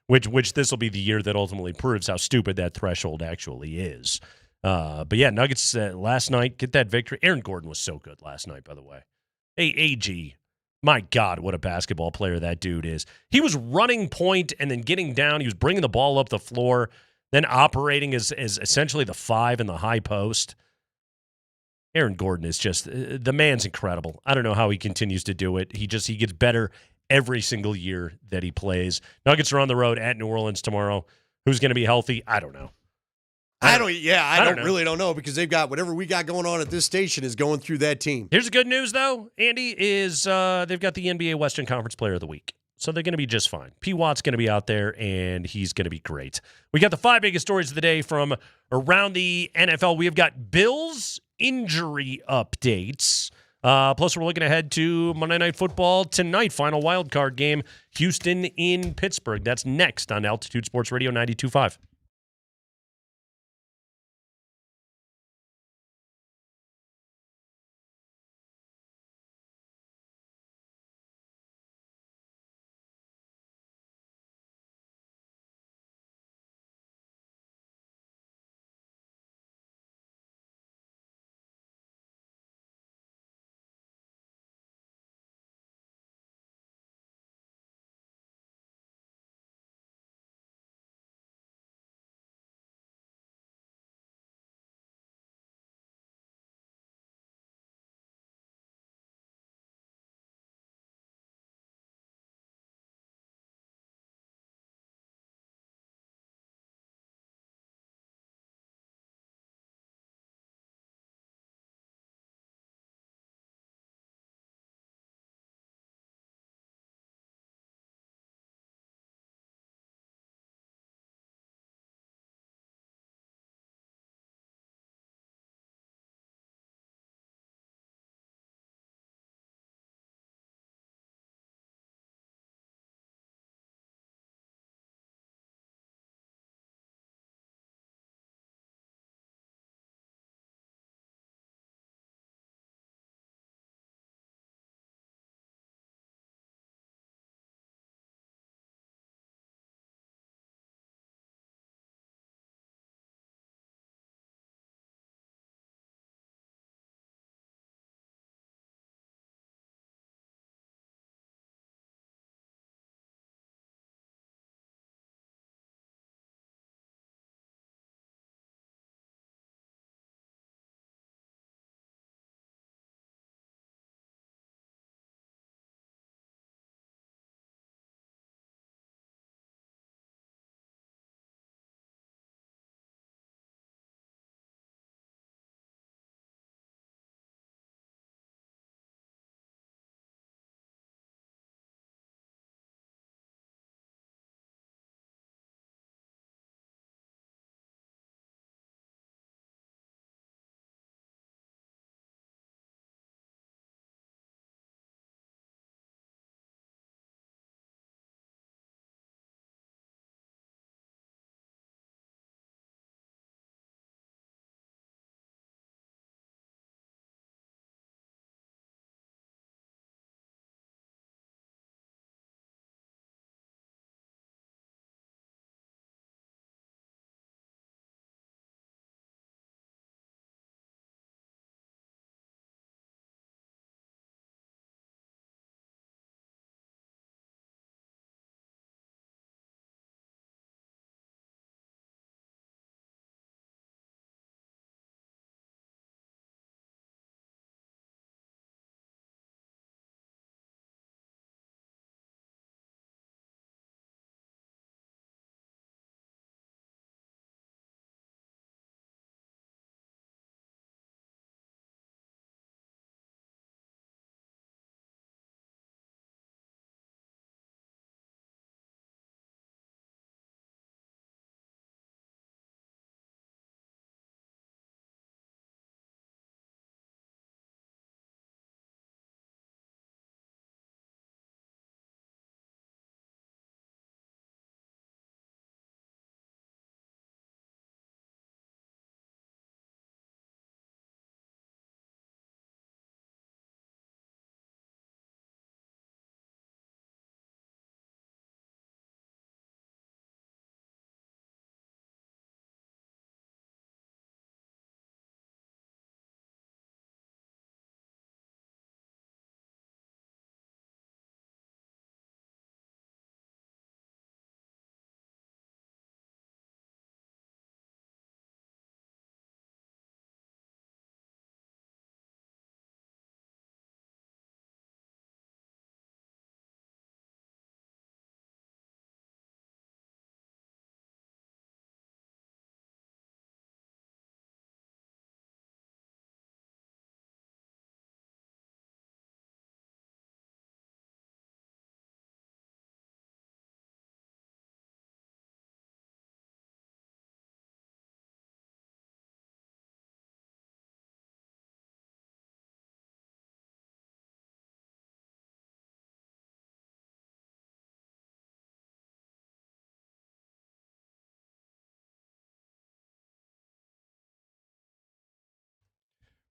which this will be the year that ultimately proves how stupid that threshold actually is. But yeah, Nuggets last night, get that victory. Aaron Gordon was so good last night, by the way. Hey, AG. My God, what a basketball player that dude is. He was running point and then getting down. He was bringing the ball up the floor, then operating as essentially the 5 in the high post. Aaron Gordon is just, the man's incredible. I don't know how he continues to do it. He gets better every single year that he plays. Nuggets are on the road at New Orleans tomorrow. Who's going to be healthy? I don't know. I really don't know because they've got whatever we got going on at this station is going through that team. Here's the good news, though, Andy, is they've got the NBA Western Conference Player of the Week. So they're going to be just fine. P. Watt's going to be out there, and he's going to be great. We got the 5 biggest stories of the day from around the NFL. We have got Bills injury updates. Plus, we're looking ahead to Monday Night Football tonight, final wild card game, Houston in Pittsburgh. That's next on Altitude Sports Radio 92.5.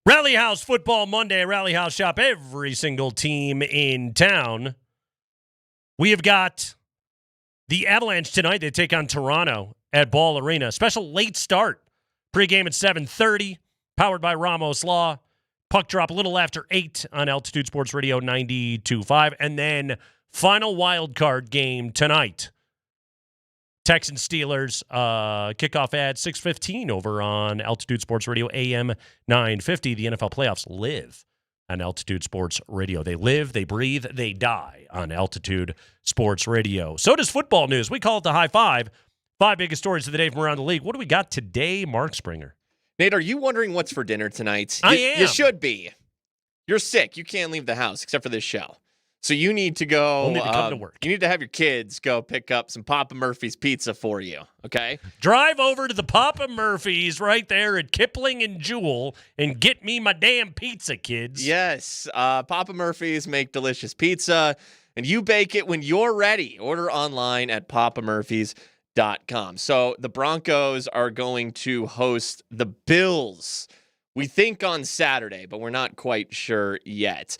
Rally House Football Monday, Rally House shop every single team in town. We have got the Avalanche tonight. They take on Toronto at Ball Arena. Special late start. Pre-game at 7:30, powered by Ramos Law. Puck drop a little after 8 on Altitude Sports Radio 92.5. And then final wild card game tonight. Texans Steelers kickoff at 6:15 over on Altitude Sports Radio AM 950. The NFL playoffs live on Altitude Sports Radio. They live, they breathe, they die on Altitude Sports Radio. So does football news. We call it the High Five. 5 biggest stories of the day from around the league. What do we got today, Mark Springer? Nate, are you wondering what's for dinner tonight? I am. You should be. You're sick. You can't leave the house except for this show. So you need to go. Only to come to work. You need to have your kids go pick up some Papa Murphy's pizza for you, okay? Drive over to the Papa Murphy's right there at Kipling and Jewel and get me my damn pizza, kids. Yes. Papa Murphy's make delicious pizza, and you bake it when you're ready. Order online at papamurphys.com. So the Broncos are going to host the Bills. We think on Saturday, but we're not quite sure yet.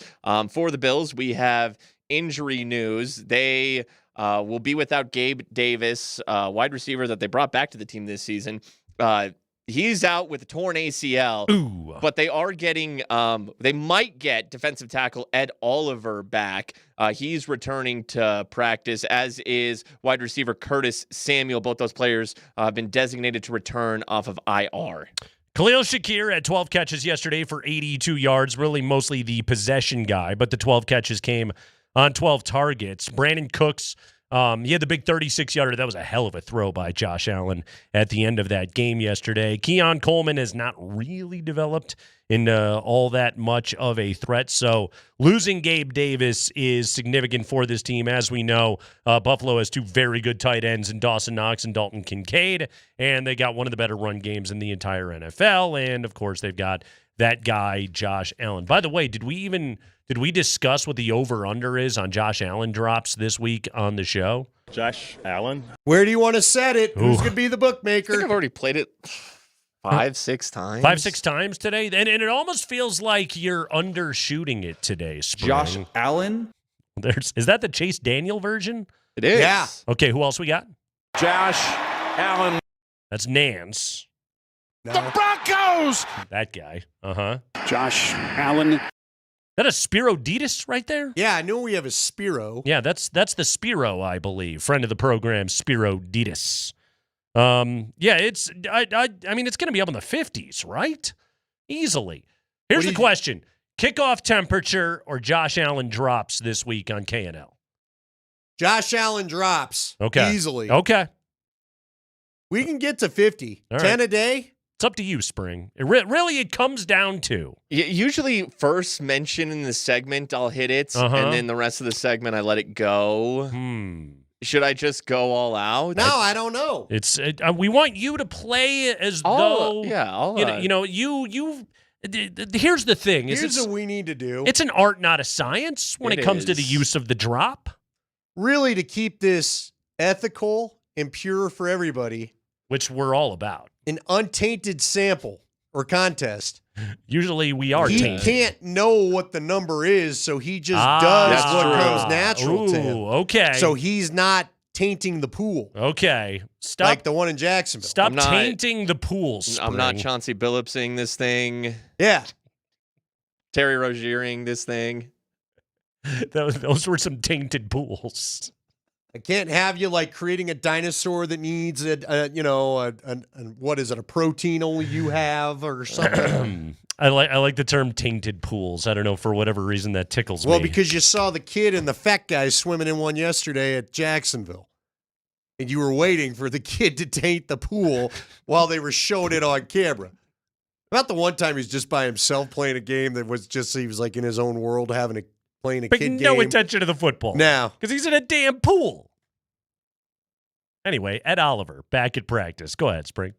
For the Bills, we have injury news. They will be without Gabe Davis, wide receiver that they brought back to the team this season. He's out with a torn ACL, but they are getting, they might get defensive tackle Ed Oliver back. He's returning to practice, as is wide receiver Curtis Samuel. Both those players have been designated to return off of IR. Khalil Shakir had 12 catches yesterday for 82 yards, really mostly the possession guy, but the 12 catches came on 12 targets. Brandon Cooks, he had the big 36-yarder. That was a hell of a throw by Josh Allen at the end of that game yesterday. Keon Coleman has not really developed into all that much of a threat, so losing Gabe Davis is significant for this team. As we know, Buffalo has 2 very good tight ends in Dawson Knox and Dalton Kincaid, and they got one of the better run games in the entire NFL, and of course they've got that guy, Josh Allen. By the way, did we discuss what the over-under is on Josh Allen drops this week on the show? Josh Allen? Where do you want to set it? Who's going to be the bookmaker? I think I've already played it 5-6 times. 5-6 times today? And it almost feels like you're undershooting it today, Spring. Josh Allen? Is that the Chase Daniel version? It is. Yeah. Okay, who else we got? Josh Allen. That's Nance. No. The Broncos! That guy. Uh-huh. Josh Allen. That a Spiro Ditas right there? Yeah, I know we have a Spiro. Yeah, that's the Spiro, I believe. Friend of the program, Spiro Ditas. Yeah, it's I mean it's going to be up in the 50s, right? Easily. Here's the question: kickoff temperature or Josh Allen drops this week on KNL? Josh Allen drops. Okay. Easily. Okay. We can get to 50. All 10 right. a day. It's up to you, Spring. Really, it comes down to. Usually, first mention in the segment, I'll hit it, and then the rest of the segment, I let it go. Should I just go all out? No, I don't know. It's we want you to play as though. Yeah, you. Here's the thing: here's what we need to do. It's an art, not a science, when it comes to the use of the drop. Really, to keep this ethical and pure for everybody, which we're all about. An untainted sample or contest. Usually we are tainted. He can't know what the number is, so he just does what comes natural to him. Okay. So he's not tainting the pool. Okay. Stop. Like the one in Jacksonville. Stop tainting the pool, Spring. I'm not Chauncey Billupsing this thing. Yeah. Terry Rozier'ing this thing. Those were some tainted pools. I can't have you like creating a dinosaur that needs what is it? A protein only you have or something. I like the term tainted pools. I don't know, for whatever reason that tickles me. Well, because you saw the kid and the fat guy swimming in one yesterday at Jacksonville. And you were waiting for the kid to taint the pool while they were showing it on camera. About the one time he's just by himself playing a game that was just, he was like in his own world playing a kid game. No attention to the football. No. Because he's in a damn pool. Anyway, Ed Oliver, back at practice. Go ahead, Spring.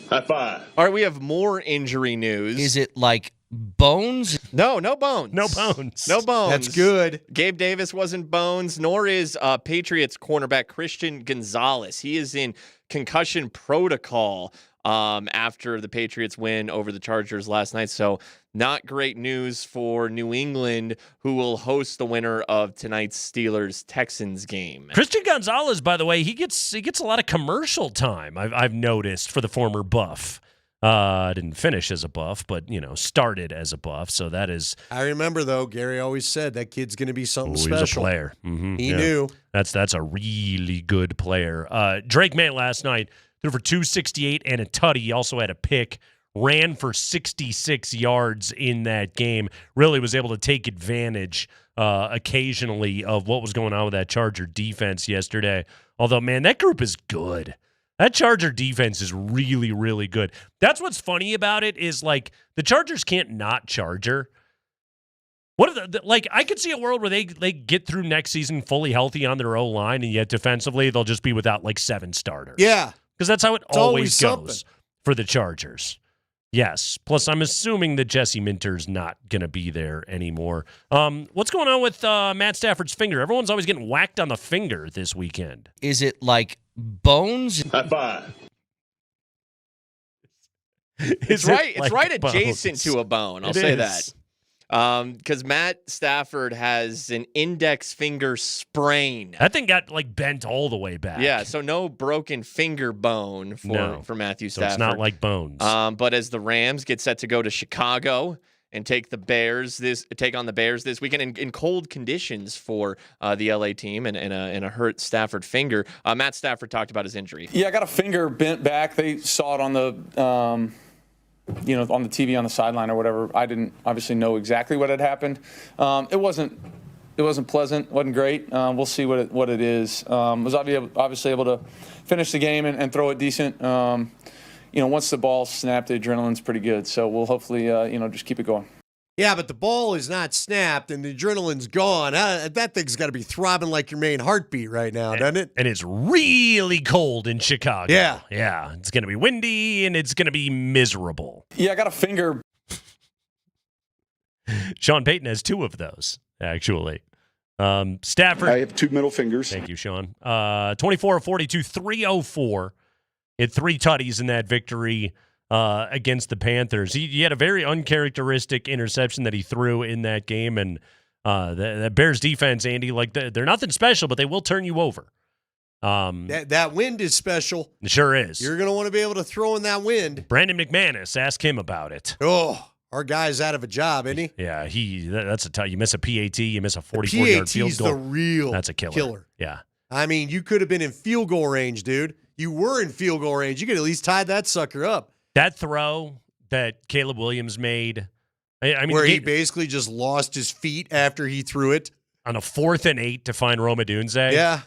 High five. All right, we have more injury news. Is it like bones? No bones. No bones. No bones. That's good. Gabe Davis wasn't bones, nor is Patriots cornerback Christian Gonzalez. He is in concussion protocol after the Patriots win over the Chargers last night. So not great news for New England, who will host the winner of tonight's Steelers-Texans game. Christian Gonzalez, by the way, he gets a lot of commercial time, I've noticed, for the former Buff. Didn't finish as a Buff, but, started as a Buff, so that is... I remember, though, Gary always said that kid's going to be something special. He's a player. Mm-hmm, he knew. That's a really good player. Drake May last night threw for 268 and a tutty. He also had a pick, ran for 66 yards in that game. Really was able to take advantage occasionally of what was going on with that Charger defense yesterday. Although, man, that group is good. That Charger defense is really, really good. That's what's funny about it is, the Chargers can't not Charger. What are I could see a world where they get through next season fully healthy on their O-line, and yet defensively they'll just be without 7 starters. Yeah. Because that's how it always goes something for the Chargers. Yes. Plus, I'm assuming that Jesse Minter's not going to be there anymore. What's going on with Matt Stafford's finger? Everyone's always getting whacked on the finger this weekend. Is it bones? High five. It's right adjacent to a bone. I'll say that. Because Matt Stafford has an index finger sprain. That thing got bent all the way back. Yeah, so no broken finger bone for Matthew Stafford. So it's not like bones. But as the Rams get set to go to Chicago and take on the Bears this weekend in cold conditions for the LA team and a hurt Stafford finger, Matt Stafford talked about his injury. Yeah, I got a finger bent back. They saw it on the on the TV on the sideline or whatever. I didn't obviously know exactly what had happened. It wasn't pleasant. Wasn't great. We'll see what it is. Was obviously able to finish the game and throw it decent. Once the ball snapped, the adrenaline's pretty good. So we'll hopefully just keep it going. Yeah, but the ball is not snapped and the adrenaline's gone. That thing's got to be throbbing like your main heartbeat right now, doesn't it? And it's really cold in Chicago. Yeah. Yeah. It's going to be windy and it's going to be miserable. Yeah, I got a finger. Sean Payton has 2 of those, actually. Stafford. I have 2 middle fingers. Thank you, Sean. 24 of 42, 304. He had 3 tutties in that victory against the Panthers. He had a very uncharacteristic interception that he threw in that game, and the Bears defense, Andy, they're nothing special, but they will turn you over. That wind is special. It sure is. You're going to want to be able to throw in that wind. Brandon McManus, ask him about it. Oh, our guy's out of a job, isn't he? Yeah, that's a tough. You miss a PAT, you miss a 44-yard field goal. The real That's a killer. Yeah. I mean, you could have been in field goal range, dude. You were in field goal range. You could at least tie that sucker up. That throw that Caleb Williams made, where he basically just lost his feet after he threw it on a 4th and 8 to find Roma Dunze. Yeah,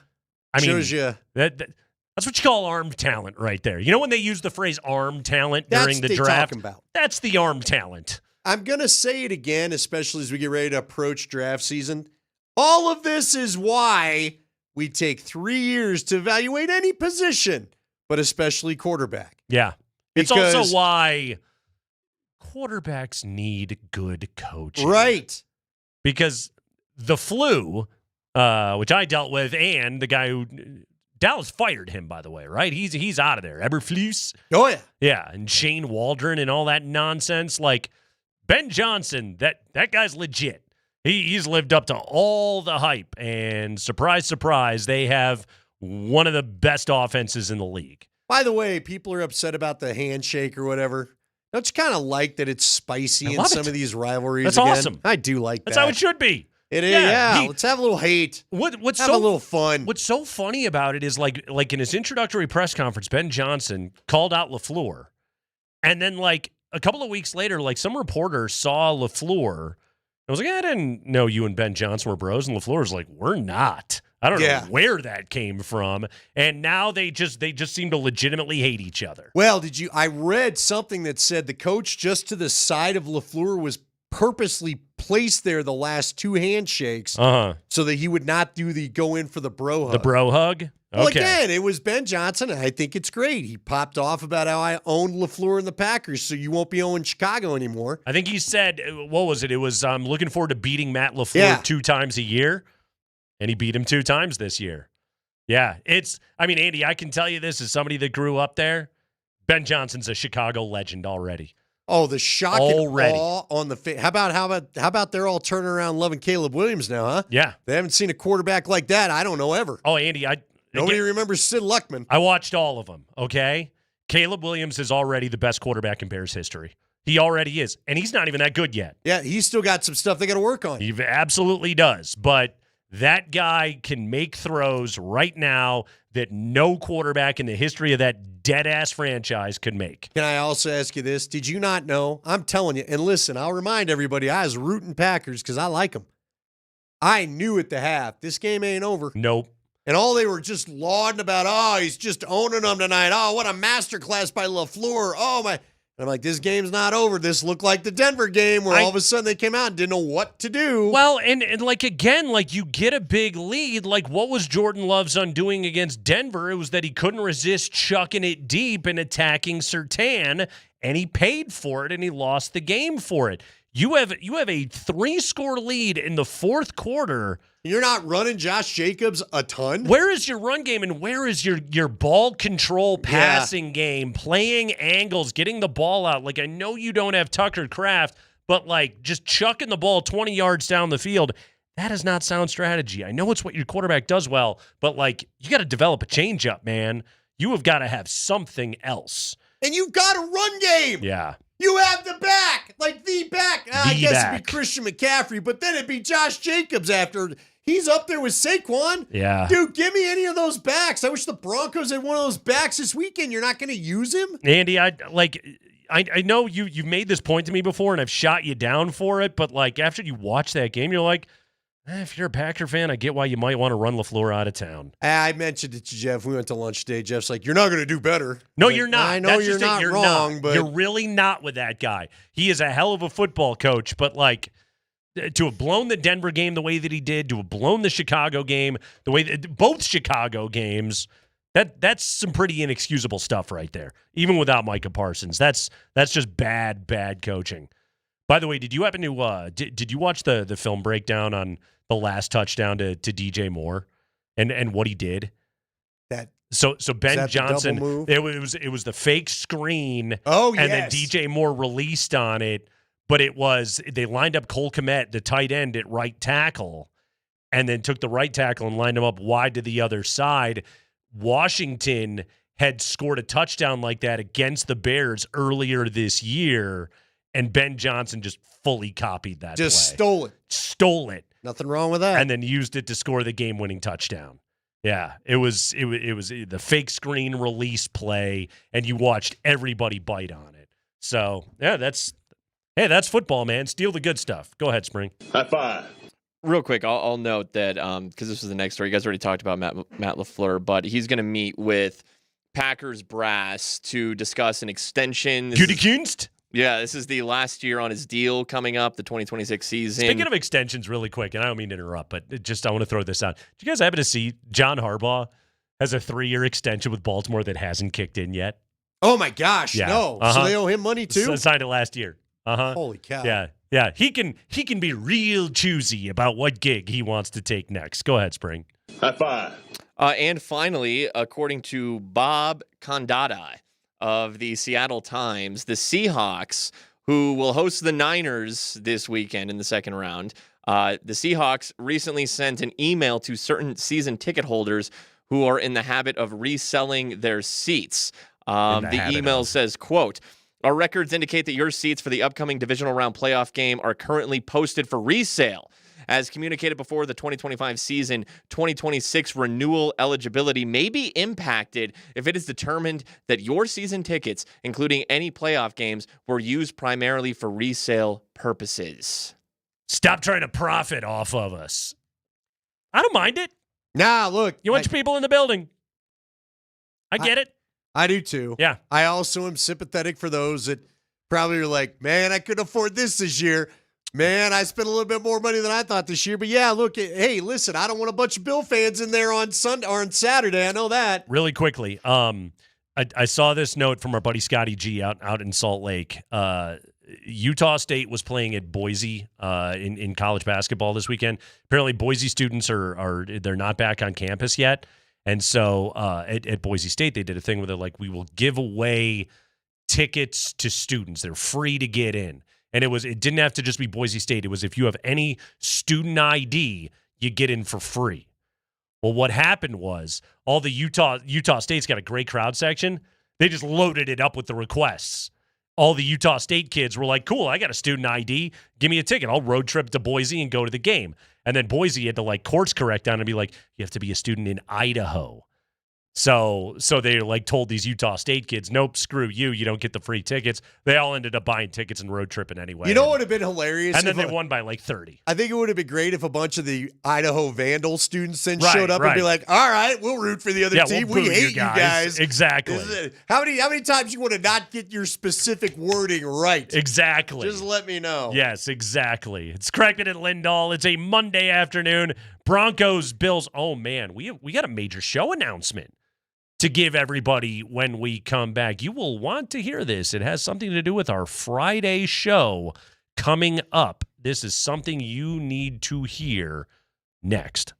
shows you that's what you call arm talent right there. You know when they use the phrase arm talent during the draft? Talking about. That's the arm talent. I'm gonna say it again, especially as we get ready to approach draft season. All of this is why we take 3 years to evaluate any position, but especially quarterback. Yeah. It's also why quarterbacks need good coaching. Right. Because the flu, which I dealt with, and the guy who Dallas fired him, by the way, right? He's out of there. Eberflus. Oh, yeah. Yeah, and Shane Waldron and all that nonsense. Ben Johnson, that guy's legit. He's lived up to all the hype, and surprise, surprise, they have one of the best offenses in the league. By the way, people are upset about the handshake or whatever. Don't you kind of like that it's spicy in some of these rivalries? That's again? awesome. I do like that. That's how it should be. It is. Yeah. Let's have a little hate. What's have a little fun. What's so funny about it is like in his introductory press conference, Ben Johnson called out LaFleur, and then a couple of weeks later, some reporter saw LaFleur. I was like, I didn't know you and Ben Johnson were bros, and LaFleur's like, we're not. I don't know where that came from. And now they just seem to legitimately hate each other. Well, I read something that said the coach just to the side of LaFleur was purposely placed there the last 2 handshakes so that he would not do the go in for the bro hug. The bro hug? Okay. Well, again, it was Ben Johnson, and I think it's great. He popped off about how I owned LaFleur and the Packers, so you won't be owning Chicago anymore. I think he said, what was it? It was, I'm looking forward to beating Matt LaFleur 2 times a year. And he beat him 2 times this year. Yeah, Andy, I can tell you this as somebody that grew up there. Ben Johnson's a Chicago legend already. Oh, the shock Already. and awe on the face. How about they're all turning around loving Caleb Williams now, huh? Yeah. They haven't seen a quarterback like that, I don't know, ever. Oh, Andy, Nobody remembers Sid Luckman. I watched all of them, okay? Caleb Williams is already the best quarterback in Bears history. He already is, and he's not even that good yet. Yeah, he's still got some stuff they got to work on. He absolutely does, but that guy can make throws right now that no quarterback in the history of that dead-ass franchise could make. Can I also ask you this? Did you not know? I'm telling you, and listen, I'll remind everybody, I was rooting Packers because I like them. I knew at the half, this game ain't over. Nope. And all they were just lauding about, oh, he's just owning them tonight. Oh, what a masterclass by LaFleur. Oh, my. And I'm like, this game's not over. This looked like the Denver game where all of a sudden they came out and didn't know what to do. Well, and like, again, like you get a big lead. Like, what was Jordan Love's undoing against Denver? It was that he couldn't resist chucking it deep and attacking Surtain, and he paid for it, and he lost the game for it. You have a 3-score lead in the fourth quarter. You're not running Josh Jacobs a ton? Where is your run game and where is your ball control passing game, playing angles, getting the ball out? Like, I know you don't have Tucker Kraft, but, like, just chucking the ball 20 yards down the field, that is not sound strategy. I know it's what your quarterback does well, but, like, you got to develop a changeup, man. You have got to have something else. And you've got a run game. Yeah. You have the back, like the back. I guess back. it'd be Christian McCaffrey, but then it'd be Josh Jacobs after. He's up there with Saquon. Yeah. Dude, give me any of those backs. I wish the Broncos had one of those backs this weekend. You're not going to use him? Andy, I know you've made this point to me before, and I've shot you down for it, but, like, after you watch that game, you're like, if you're a Packer fan, I get why you might want to run LaFleur out of town. I mentioned it to Jeff. We went to lunch today. Jeff's like, you're not going to do better. No, you're not. I know That's you're not wrong, but you're really not with that guy. He is a hell of a football coach, but, like, to have blown the Denver game the way that he did, to have blown the Chicago game the way that both Chicago games, that's some pretty inexcusable stuff right there. Even without Micah Parsons, that's just bad coaching. By the way, did you happen to did you watch the film breakdown on the last touchdown to DJ Moore and what he did? So Ben Johnson, it was the fake screen. Oh, and then DJ Moore released on it, but they lined up Cole Kmet, the tight end, at right tackle, and then took the right tackle and lined him up wide to the other side. Washington had scored a touchdown like that against the Bears earlier this year, and Ben Johnson just fully copied that play. Stole it. Nothing wrong with that. And then used it to score the game-winning touchdown. Yeah, it was the fake screen release play, and you watched everybody bite on it. So, yeah, that's football, man. Steal the good stuff. Go ahead, Spring. High five. Real quick, I'll note that because this was the next story. You guys already talked about Matt LaFleur, but he's going to meet with Packers brass to discuss an extension. Gutekunst? Yeah, this is the last year on his deal coming up, the 2026 season. Speaking of extensions, really quick, and I don't mean to interrupt, but I want to throw this out. Did you guys happen to see John Harbaugh has a 3-year extension with Baltimore that hasn't kicked in yet? Oh, my gosh, yeah. no. Uh-huh. So they owe him money, too? So signed it last year. Uh-huh. Holy cow. Yeah. He can be real choosy about what gig he wants to take next. Go ahead, Spring. High five. And finally, according to Bob Condotta of the Seattle Times, the Seahawks, who will host the Niners this weekend in the second round, the Seahawks recently sent an email to certain season ticket holders who are in the habit of reselling their seats. The email says, quote, "Our records indicate that your seats for the upcoming divisional round playoff game are currently posted for resale. As communicated before, the 2025 season, 2026 renewal eligibility may be impacted if it is determined that your season tickets, including any playoff games, were used primarily for resale purposes." Stop trying to profit off of us. I don't mind it. Nah, look. You want your people in the building. I get it. I do too. Yeah. I also am sympathetic for those that probably are like, man, I couldn't afford this year. Man, I spent a little bit more money than I thought this year. But yeah, look, hey, listen, I don't want a bunch of Bill fans in there on Sunday or on Saturday. I know that. Really quickly, I saw this note from our buddy Scotty G out in Salt Lake. Utah State was playing at Boise in college basketball this weekend. Apparently, Boise students they're not back on campus yet. And so at Boise State, they did a thing where they're like, we will give away tickets to students. They're free to get in. And it didn't have to just be Boise State. It was if you have any student ID, you get in for free. Well, what happened was all the Utah State's got a great crowd section. They just loaded it up with the requests. All the Utah State kids were like, cool, I got a student ID. Give me a ticket. I'll road trip to Boise and go to the game. And then Boise had to like course correct down and be like, you have to be a student in Idaho. So they like told these Utah State kids, nope, screw you. You don't get the free tickets. They all ended up buying tickets and road tripping anyway. You know what would have been hilarious? And then they won by like 30. I think it would have been great if a bunch of the Idaho Vandal students then showed up and be like, all right, we'll root for the other team. We'll we hate you guys. Exactly. How many times you want to not get your specific wording right? Exactly. Just let me know. Yes, exactly. It's Kreckman and Lindahl. It's a Monday afternoon. Broncos Bills. Oh man, we got a major show announcement to give everybody when we come back. You will want to hear this. It has something to do with our Friday show coming up. This is something you need to hear next.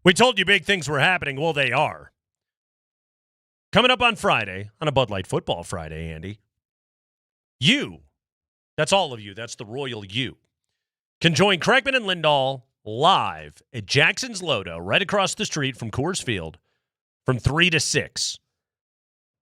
We told you big things were happening. Well, they are. Coming up on Friday, on a Bud Light Football Friday, Andy, you, that's all of you, that's the royal you, can join Kreckman and Lindahl live at Jackson's Lodo, right across the street from Coors Field, from 3 to 6.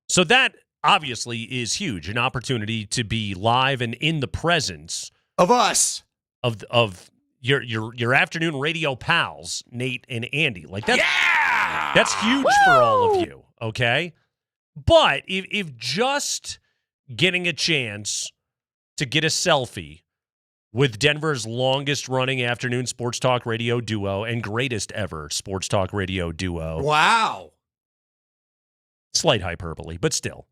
So that obviously is huge, an opportunity to be live and in the presence of us, of your afternoon radio pals, Nate and Andy. Like that's huge for all of you, okay? But if just getting a chance to get a selfie with Denver's longest-running afternoon sports talk radio duo and greatest ever sports talk radio duo. Wow. Slight hyperbole, but still.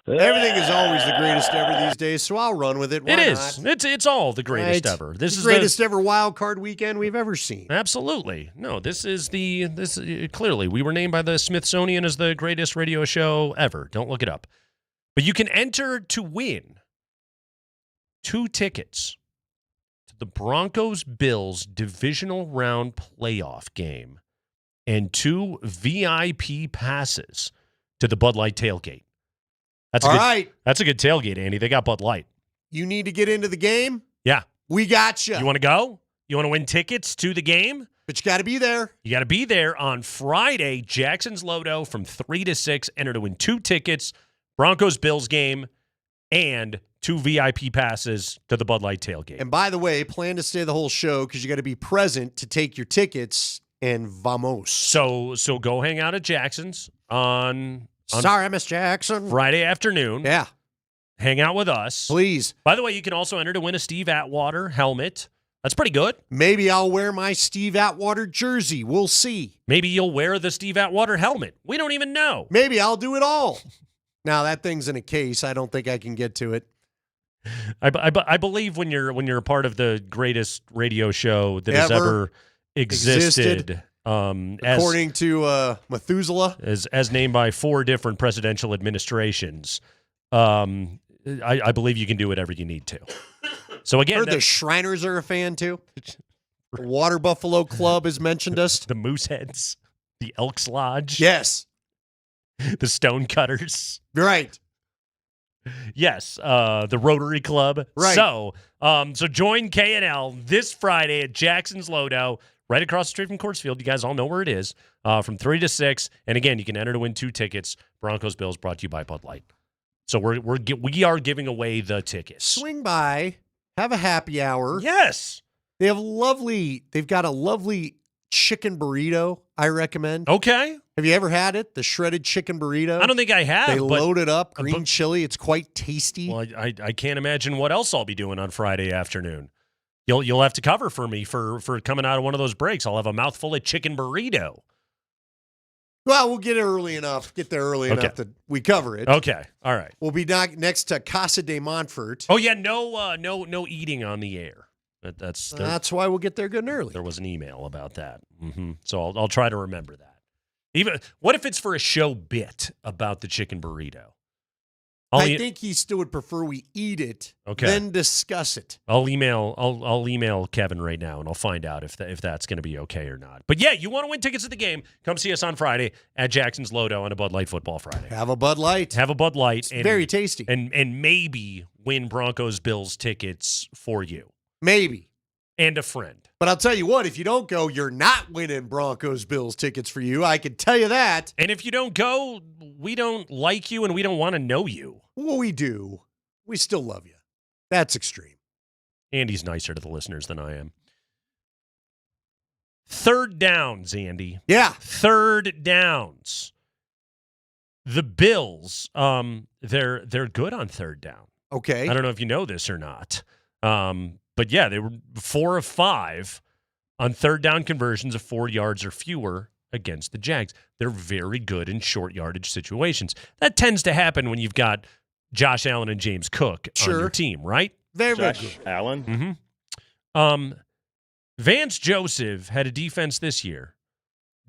Everything is always the greatest ever these days, so I'll run with it. Why It is. not? It's all the greatest ever. This the is greatest ever wild card weekend we've ever seen. Absolutely. No, clearly we were named by the Smithsonian as the greatest radio show ever. Don't look it up. But you can enter to win 2 tickets to the Broncos Bills divisional round playoff game and 2 VIP passes to the Bud Light tailgate. All right. That's a good tailgate, Andy. They got Bud Light. You need to get into the game? Yeah. We got you. You want to go? You want to win tickets to the game? But you got to be there. You got to be there on Friday, Jackson's Lodo from 3 to 6. Enter to win 2 tickets, Broncos Bills game, and 2 VIP passes to the Bud Light tailgate. And by the way, plan to stay the whole show because you got to be present to take your tickets and vamos. So go hang out at Jackson's on Sorry, Miss Jackson. Friday afternoon. Yeah. Hang out with us. Please. By the way, you can also enter to win a Steve Atwater helmet. That's pretty good. Maybe I'll wear my Steve Atwater jersey. We'll see. Maybe you'll wear the Steve Atwater helmet. We don't even know. Maybe I'll do it all. Now, that thing's in a case. I don't think I can get to it. I believe when you're a part of the greatest radio show that has ever existed. According to Methuselah, as named by 4 different presidential administrations, I believe you can do whatever you need to. So again, the Shriners are a fan too. The Water Buffalo Club has mentioned us. The Mooseheads, the Elks Lodge, yes, the Stone Cutters, right. Yes, the Rotary Club. Right. So join K&L this Friday at Jackson's Lodo, right across the street from Coors Field. You guys all know where it is, from 3 to 6. And again, you can enter to win 2 tickets. Broncos Bills brought to you by Bud Light. So we are giving away the tickets. Swing by, have a happy hour. Yes. They've got a lovely chicken burrito, I recommend. Okay. Have you ever had it? The shredded chicken burrito? I don't think I have. They load it up, green chili. It's quite tasty. Well, I can't imagine what else I'll be doing on Friday afternoon. You'll have to cover for me for coming out of one of those breaks. I'll have a mouthful of chicken burrito. Well, we'll get there early enough that we cover it. Okay. All right. We'll be next to Casa de Montfort. Oh yeah, no eating on the air. That's why we'll get there good and early. There was an email about that. Mm-hmm. So I'll try to remember that. Even what if it's for a show bit about the chicken burrito? I think he still would prefer we eat it, then discuss it. I'll email Kevin right now, and I'll find out if that's going to be okay or not. But yeah, you want to win tickets to the game? Come see us on Friday at Jackson's Lodo on a Bud Light Football Friday. Have a Bud Light. It's very tasty. And maybe win Broncos Bills tickets for you. Maybe. And a friend. But I'll tell you what, if you don't go, you're not winning Broncos Bills tickets for you. I can tell you that. And if you don't go, we don't like you and we don't want to know you. Well, we do. We still love you. That's extreme. Andy's nicer to the listeners than I am. 3rd downs, Andy. Yeah. 3rd downs. The Bills, they're good on 3rd down. Okay. I don't know if you know this or not. But yeah, they were 4 of 5 on 3rd down conversions of 4 yards or fewer against the Jags. They're very good in short yardage situations. That tends to happen when you've got Josh Allen and James Cook on your team, right? Very good. Josh Allen. Mm-hmm. Vance Joseph had a defense this year.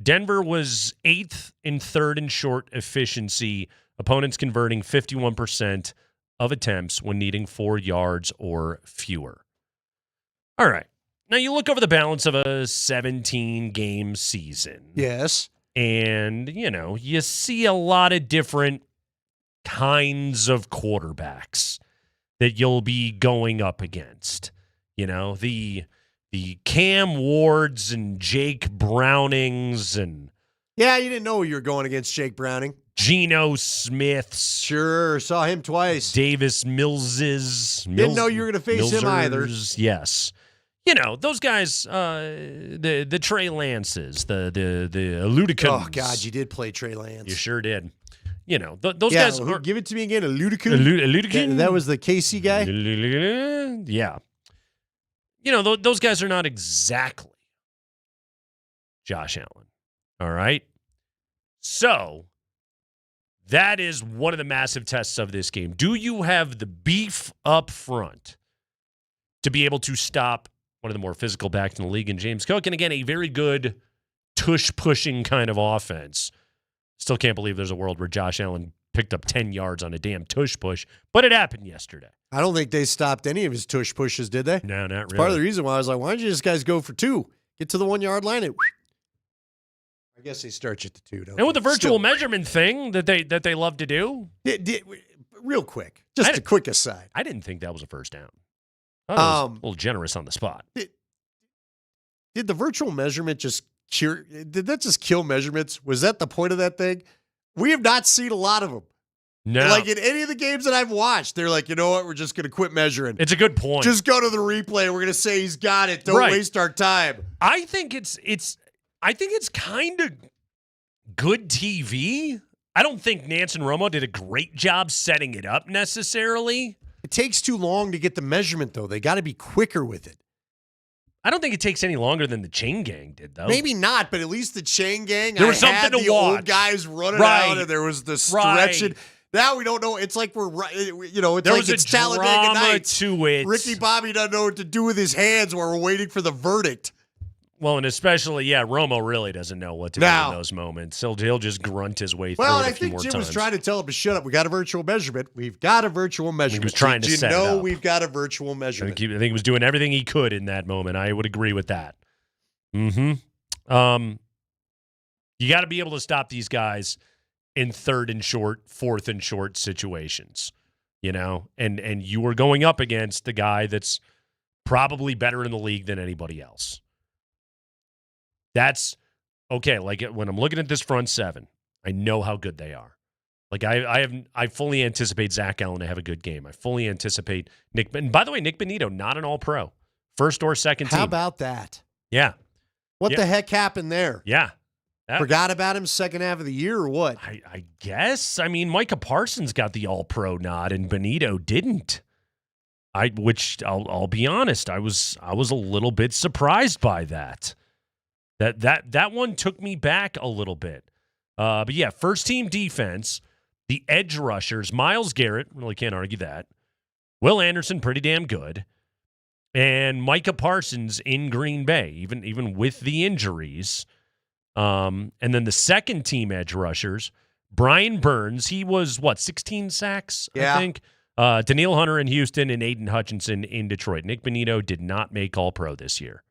Denver was 8th and 3rd in short efficiency. Opponents converting 51% of attempts when needing 4 yards or fewer. All right. Now, you look over the balance of a 17-game season. Yes. And, you see a lot of different kinds of quarterbacks that you'll be going up against. The Cam Wards and Jake Brownings and... Yeah, you didn't know you were going against Jake Browning. Geno Smiths. Sure, saw him twice. Davis Millses. Didn't know you were going to face him either. Yes. Those guys, the Trey Lances, the Ludicans. Oh, God, you did play Trey Lance. You sure did. Those guys are... Give it to me again, a Ludican. That was the KC guy? Yeah. Those guys are not exactly Josh Allen. All right? So, that is one of the massive tests of this game. Do you have the beef up front to be able to stop one of the more physical backs in the league in James Cook? And again, a very good tush-pushing kind of offense. Still can't believe there's a world where Josh Allen picked up 10 yards on a damn tush push, but it happened yesterday. I don't think they stopped any of his tush pushes, did they? No, not It's really. part of the reason why I was like, why don't you just guys go for 2? Get to the 1-yard line and... I guess they start you at the 2, don't And with the virtual measurement thing that they love to do. Real quick, just a quick aside. I didn't think that was a first down. I was a little generous on the spot. Did the virtual measurement just cure? Did that just kill measurements? Was that the point of that thing? We have not seen a lot of them. No. Like in any of the games that I've watched, they're like, you know what? We're just going to quit measuring. It's a good point. Just go to the replay. We're going to say he's got it. Don't waste our time. I think it's kind of good TV. I don't think Nance and Romo did a great job setting it up necessarily. It takes too long to get the measurement, though. They got to be quicker with it. I don't think it takes any longer than the Chain Gang did, though. Maybe not, but at least the Chain Gang, there was something to the watch. Old guys running out, and there was the stretching. Right. Now we don't know. It's like it's there like was it's a Talladega drama Nights. to it. Ricky Bobby doesn't know what to do with his hands while we're waiting for the verdict. Well, and especially, Romo really doesn't know what to do in those moments. He'll just grunt his way through it a few more times. Well, I think Jim was trying to tell him to shut up. We got a virtual measurement. We've got a virtual measurement. He was trying to set it up. we've got a virtual measurement. I think he was doing everything he could in that moment. I would agree with that. You got to be able to stop these guys in 3rd and short, 4th and short situations, and you are going up against the guy that's probably better in the league than anybody else. That's okay. Like when I'm looking at this front 7, I know how good they are. Like I fully anticipate Zach Allen to have a good game. I fully anticipate Nick. And by the way, Nick Bonito, not an All-Pro, 1st or 2nd team. How about that? Yeah. What the heck happened there? Yeah. Forgot about him second half of the year or what? I guess. I mean, Micah Parsons got the All-Pro nod and Bonito didn't. Which I'll be honest, I was a little bit surprised by that. That one took me back a little bit. But yeah, 1st team defense, the edge rushers, Myles Garrett, really can't argue that. Will Anderson, pretty damn good. And Micah Parsons in Green Bay, even with the injuries. And then the 2nd team edge rushers, Brian Burns, he was, 16 sacks, I think? Daniil Hunter in Houston and Aiden Hutchinson in Detroit. Nick Bonito did not make All-Pro this year.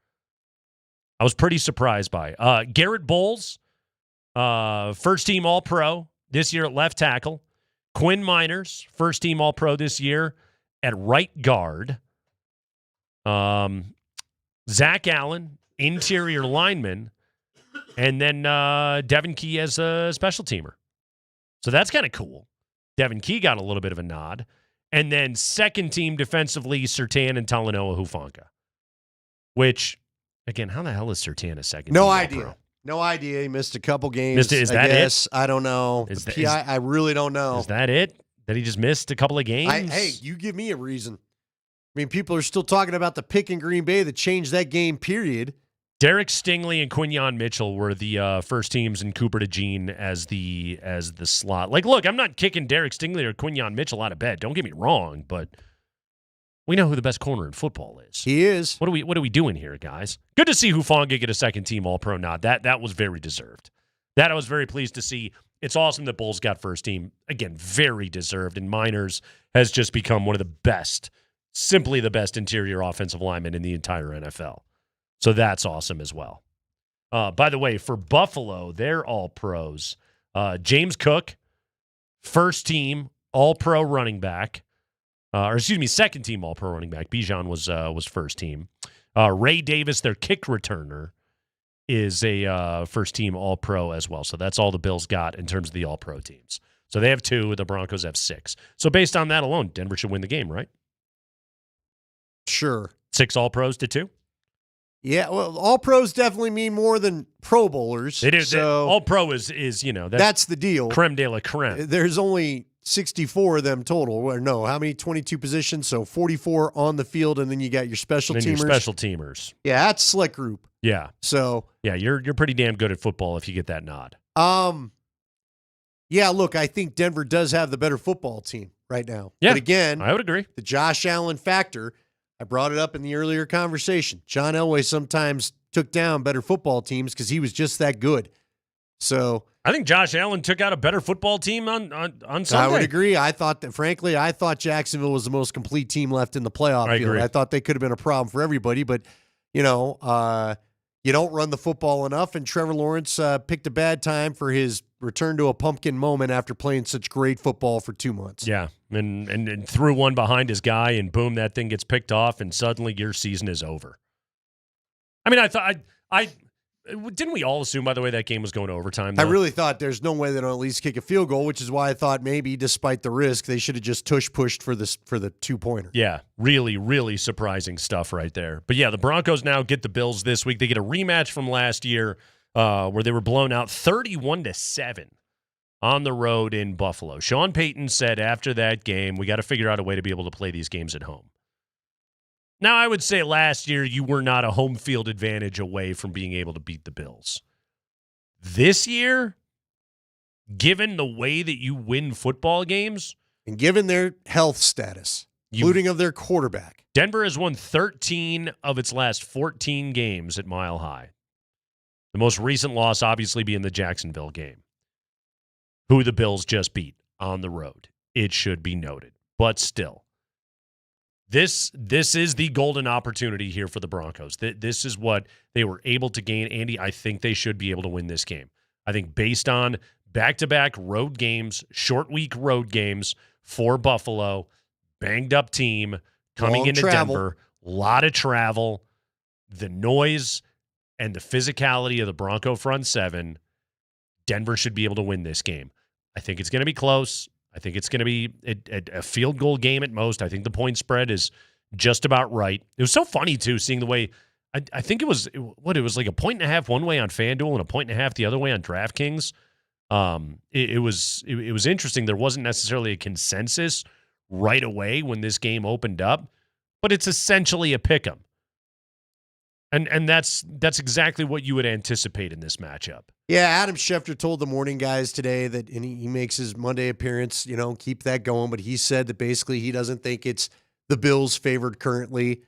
I was pretty surprised by Garrett Bowles, 1st team All-Pro this year at left tackle. Quinn Miners, 1st team All-Pro this year at right guard. Zach Allen, interior lineman. And then Devin Key as a special teamer. So that's kind of cool. Devin Key got a little bit of a nod. And then 2nd team defensively, Surtain and Talanoa Hufanga. Which, again, how the hell is Surtain a 2nd team? No idea. No idea. He missed a couple games. Is that it? I don't know. I really don't know. Is that it? That he just missed a couple of games? Hey, you give me a reason. I mean, people are still talking about the pick in Green Bay that changed that game, period. Derek Stingley and Quinyon Mitchell were the 1st teams, and Cooper DeJean as the slot. Like, look, I'm not kicking Derek Stingley or Quinyon Mitchell out of bed. Don't get me wrong, but we know who the best corner in football is. He is. What are we doing here, guys? Good to see Hufanga get a 2nd team All-Pro nod. That was very deserved. That I was very pleased to see. It's awesome that Bulls got 1st team. Again, very deserved. And Miners has just become one of the best, simply the best interior offensive linemen in the entire NFL. So that's awesome as well. By the way, for Buffalo, they're all pros. James Cook, first team all-pro running back. Second team all-pro running back. Bijan was first team. Ray Davis, their kick returner, is a first team all-pro as well. So that's all the Bills got in terms of the all-pro teams. So they have 2, the Broncos have 6. So based on that alone, Denver should win the game, right? Sure. 6 all-pros to 2? Yeah, well, all-pros definitely mean more than Pro Bowlers. It is. So All-pro is that's the deal. Creme de la creme. There's only 64 of them total. Or no, how many? 22 positions, so 44 on the field, and then you got your special teamers. Your special teamers. Yeah, that's Slick Group. Yeah. So yeah, you're pretty damn good at football if you get that nod. Yeah, look, I think Denver does have the better football team right now. Yeah, but again, I would agree. The Josh Allen factor, I brought it up in the earlier conversation. John Elway sometimes took down better football teams because he was just that good. So I think Josh Allen took out a better football team on Sunday. I would agree. I thought Jacksonville was the most complete team left in the playoff field. Agree. I thought they could have been a problem for everybody, but you don't run the football enough, and Trevor Lawrence picked a bad time for his return to a pumpkin moment after playing such great football for 2 months. Yeah, and threw one behind his guy, and boom, that thing gets picked off, and suddenly your season is over. I mean, didn't we all assume, by the way, that game was going to overtime, though? I really thought there's no way they don't at least kick a field goal, which is why I thought maybe, despite the risk, they should have just pushed for the 2-pointer. Yeah, really, really surprising stuff right there. But yeah, the Broncos now get the Bills this week. They get a rematch from last year where they were blown out 31-7 on the road in Buffalo. Sean Payton said after that game, we got to figure out a way to be able to play these games at home. Now, I would say last year you were not a home field advantage away from being able to beat the Bills. This year, given the way that you win football games, and given their health status, including of their quarterback, Denver has won 13 of its last 14 games at Mile High. The most recent loss obviously being the Jacksonville game, who the Bills just beat on the road. It should be noted. But still, This is the golden opportunity here for the Broncos. This is what they were able to gain. Andy, I think they should be able to win this game. I think based on back-to-back road games, short week road games for Buffalo, banged up team coming Long into travel. Denver, a lot of travel, the noise and the physicality of the Bronco front seven, Denver should be able to win this game. I think it's going to be close. I think it's going to be a field goal game at most. I think the point spread is just about right. It was so funny, too, seeing the way I think it was like 1.5 one way on FanDuel and 1.5 the other way on DraftKings. It was interesting. There wasn't necessarily a consensus right away when this game opened up, but it's essentially a pick 'em. And that's exactly what you would anticipate in this matchup. Yeah, Adam Schefter told the morning guys today that, and he makes his Monday appearance, keep that going. But he said that basically he doesn't think it's the Bills favored currently.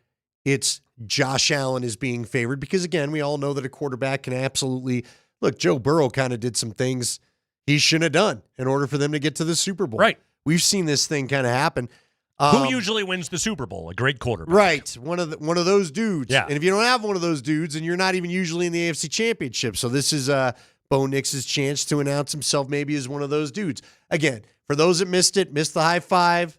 It's Josh Allen is being favored because, again, we all know that a quarterback can absolutely – look, Joe Burrow kind of did some things he shouldn't have done in order for them to get to the Super Bowl. Right. We've seen this thing kind of happen. Who usually wins the Super Bowl? A great quarterback. Right. One of those dudes. Yeah. And if you don't have one of those dudes, then you're not even usually in the AFC Championship. So this is Bo Nix's chance to announce himself maybe as one of those dudes. Again, for those that missed the high five,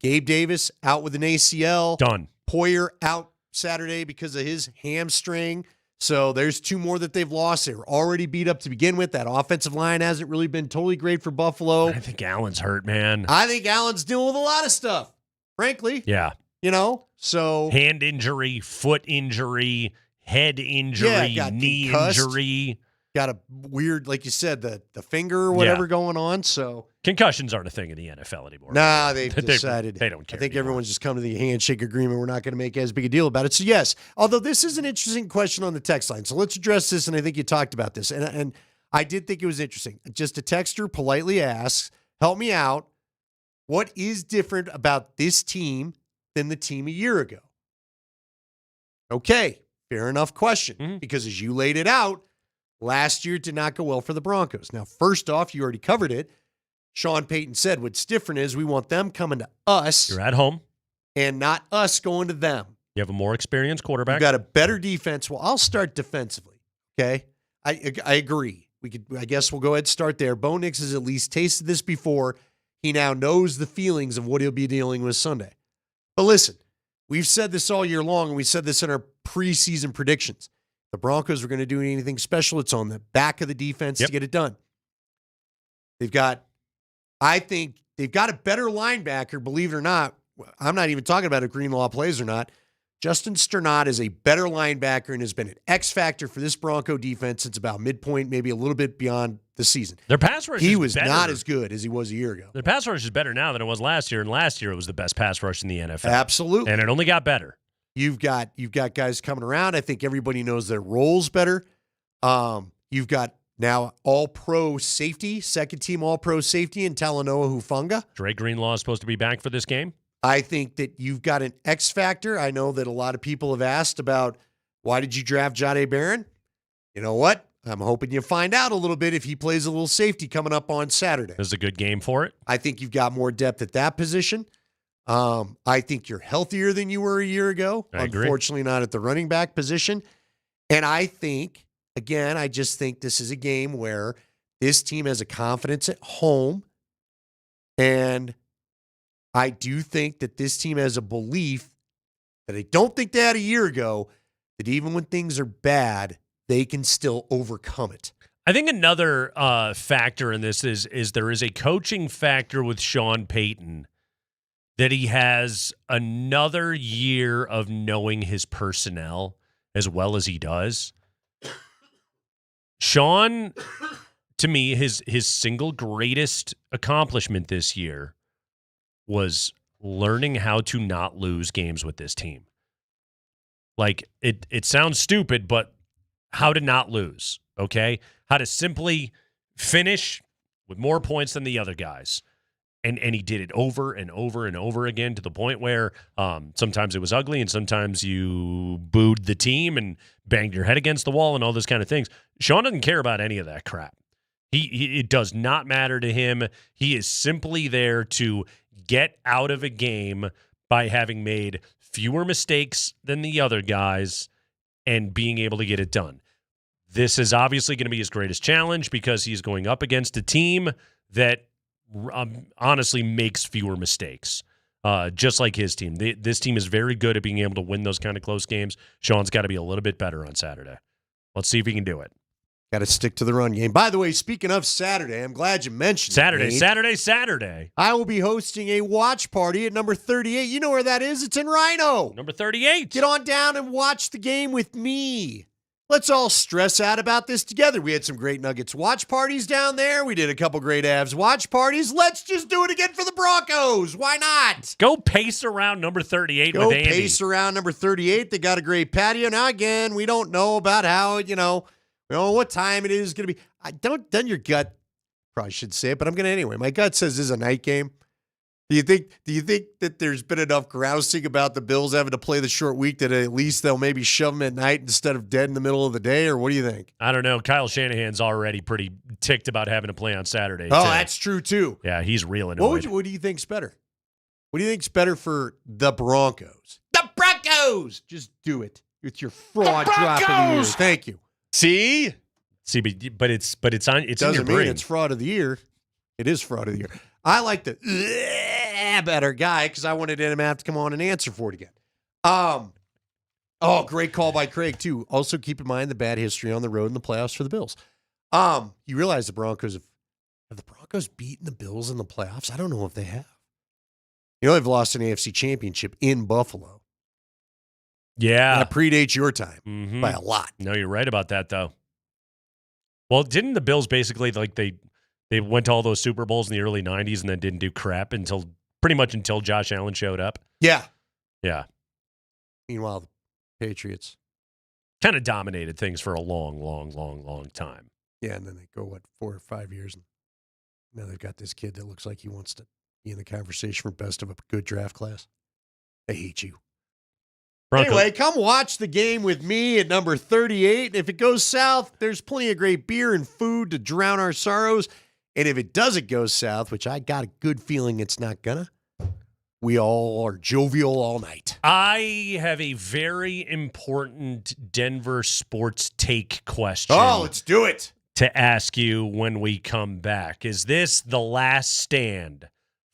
Gabe Davis out with an ACL. Done. Poyer out Saturday because of his hamstring. So there's 2 more that they've lost. They were already beat up to begin with. That offensive line hasn't really been totally great for Buffalo. I think Allen's hurt, man. I think Allen's dealing with a lot of stuff, frankly. Yeah. So hand injury, foot injury, head injury, knee concussed. injury. Got a weird, like you said, the finger or whatever going on. So concussions aren't a thing in the NFL anymore. Nah, they've decided. They don't care. I think anymore. everyone's just come to the handshake agreement. We're not going to make as big a deal about it. So yes, although this is an interesting question on the text line. So let's address this. And I think you talked about this. And I did think it was interesting. Just a texter politely asks, help me out. What is different about this team than the team a year ago? Okay, fair enough question. Because as you laid it out, last year did not go well for the Broncos. Now, first off, you already covered it. Sean Payton said what's different is we want them coming to us. You're at home. And not us going to them. You have a more experienced quarterback. You've got a better defense. Well, I'll start defensively. Okay, I agree. I guess we'll go ahead and start there. Bo Nix has at least tasted this before. He now knows the feelings of what he'll be dealing with Sunday. But listen, we've said this all year long, and we said this in our preseason predictions. The Broncos are going to do anything special. It's on the back of the defense to get it done. I think they've got a better linebacker, believe it or not. I'm not even talking about if Greenlaw plays or not. Justin Sternad is a better linebacker and has been an X factor for this Bronco defense since about midpoint, maybe a little bit beyond the season. Their pass rush He is was better. not as good as he was a year ago. Their pass rush is better now than it was last year, and last year it was the best pass rush in the NFL. Absolutely. And it only got better. You've got guys coming around. I think everybody knows their roles better. You've got now all-pro safety, second-team all-pro safety in Talanoa Hufanga. Drake Greenlaw is supposed to be back for this game. I think that you've got an X factor. I know that a lot of people have asked about why did you draft Jahdae Barron? You know what? I'm hoping you find out a little bit if he plays a little safety coming up on Saturday. This is a good game for it. I think you've got more depth at that position. I think you're healthier than you were a year ago. I agree. Unfortunately, not at the running back position. And I think, again, I just think this is a game where this team has a confidence at home. And I do think that this team has a belief that I don't think they had a year ago, that even when things are bad, they can still overcome it. I think another factor in this is there is a coaching factor with Sean Payton, that he has another year of knowing his personnel as well as he does. Sean, to me, his single greatest accomplishment this year was learning how to not lose games with this team. Like, it sounds stupid, but how to not lose, okay? How to simply finish with more points than the other guys. And he did it over and over and over again to the point where sometimes it was ugly and sometimes you booed the team and banged your head against the wall and all those kind of things. Sean doesn't care about any of that crap. It does not matter to him. He is simply there to get out of a game by having made fewer mistakes than the other guys and being able to get it done. This is obviously going to be his greatest challenge because he's going up against a team that honestly makes fewer mistakes, just like his team. This team is very good at being able to win those kind of close games. Sean's got to be a little bit better on Saturday. Let's see if he can do it. Got to stick to the run game. By the way, speaking of Saturday, I'm glad you mentioned Saturday. I will be hosting a watch party at number 38. You know where that is? It's in Rhino. Number 38. Get on down and watch the game with me. Let's all stress out about this together. We had some great Nuggets watch parties down there. We did a couple great Avs watch parties. Let's just do it again for the Broncos. Why not? Go pace around number 38 Go with Andy. pace around number 38. They got a great patio. Now, again, we don't know about how, we don't know what time it is going to be. Then your gut, probably should say it, but I'm going to anyway. My gut says this is a night game. Do you think that there's been enough grousing about the Bills having to play the short week that at least they'll maybe shove them at night instead of dead in the middle of the day, or what do you think? I don't know. Kyle Shanahan's already pretty ticked about having to play on Saturday. Oh, too. that's true too. Yeah, he's real annoyed. What do you think's better? What do you think's better for the Broncos? The Broncos! Just do it. It's your fraud drop of the year. Thank you. See, but it's in your Doesn't mean brain. it's fraud of the year. It is fraud of the year. I like the better guy because I wanted him to have to come on and answer for it again. Great call by Craig too. Also keep in mind the bad history on the road in the playoffs for the Bills. You realize the Broncos have the Broncos beaten the Bills in the playoffs? I don't know if they have. They've lost an AFC championship in Buffalo. Yeah. That predates your time by a lot. No, you're right about that though. Well, didn't the Bills basically they went to all those Super Bowls in the early 90s and then didn't do crap until Josh Allen showed up? Yeah. Yeah. Meanwhile, the Patriots kind of dominated things for a long time. Yeah, and then they go, 4 or 5 years, and now they've got this kid that looks like he wants to be in the conversation for best of a good draft class. I hate you. Broncos. Anyway, come watch the game with me at number 38. If it goes south, there's plenty of great beer and food to drown our sorrows. And if it doesn't go south, which I got a good feeling it's not gonna, we all are jovial all night. I have a very important Denver sports take question. Oh, let's do it. To ask you when we come back. Is this the last stand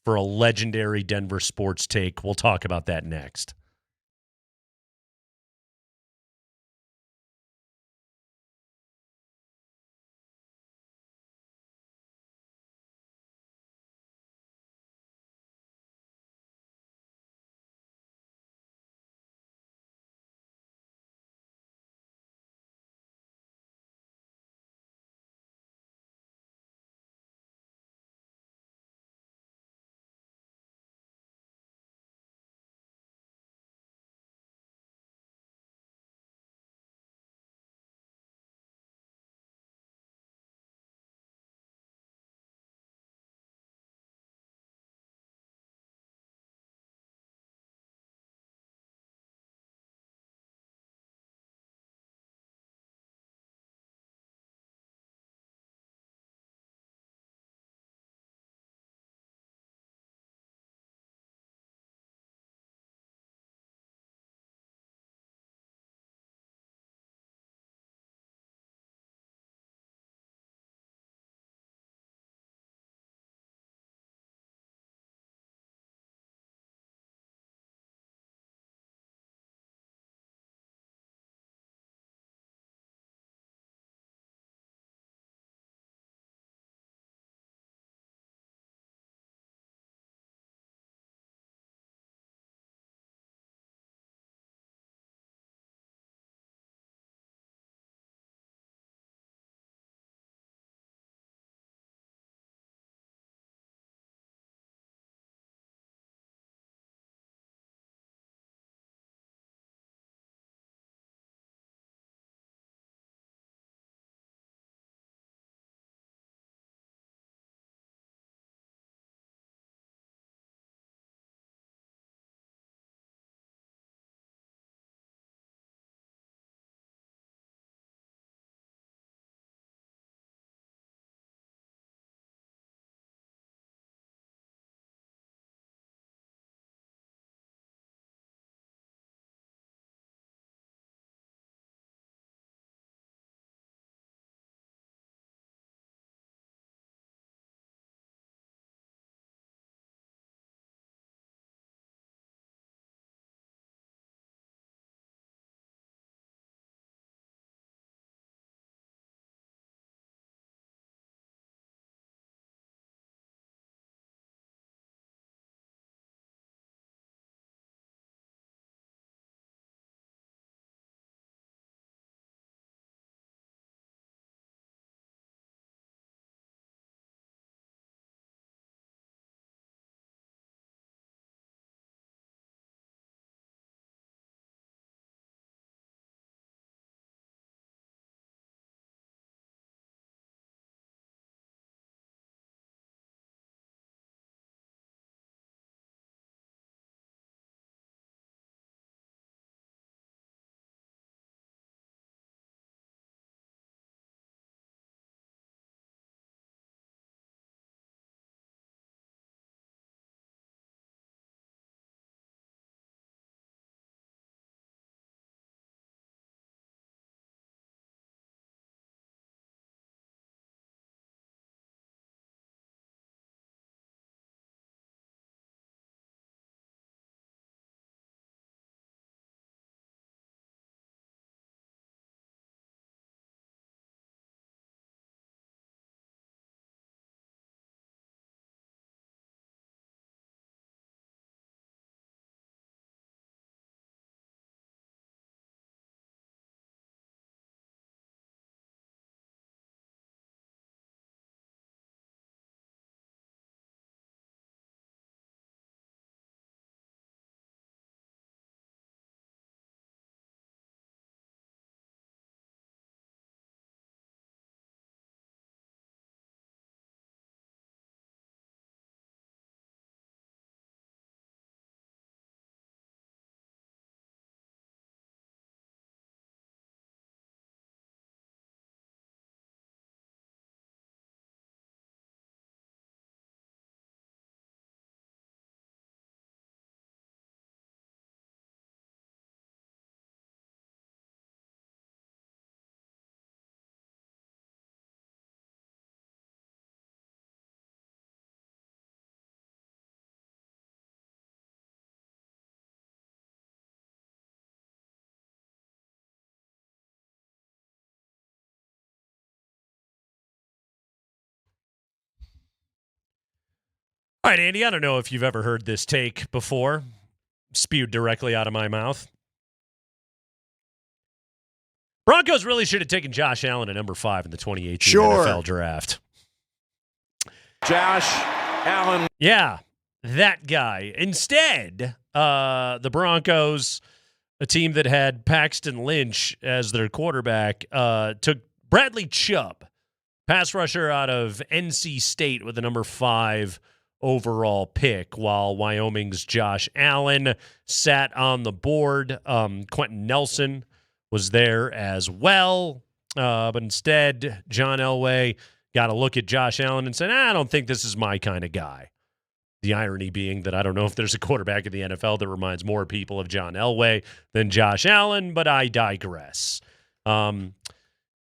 for a legendary Denver sports take? We'll talk about that next. All right, Andy, I don't know if you've ever heard this take before, spewed directly out of my mouth. Broncos really should have taken Josh Allen at number 5 in the 2018 NFL draft. Josh Allen. Yeah, that guy. Instead, the Broncos, a team that had Paxton Lynch as their quarterback, took Bradley Chubb, pass rusher out of NC State, with the number 5 overall pick, while Wyoming's Josh Allen sat on the board. Quentin Nelson was there as well. But instead, John Elway got a look at Josh Allen and said, I don't think this is my kind of guy. The irony being that I don't know if there's a quarterback in the NFL that reminds more people of John Elway than Josh Allen, but I digress. Andy,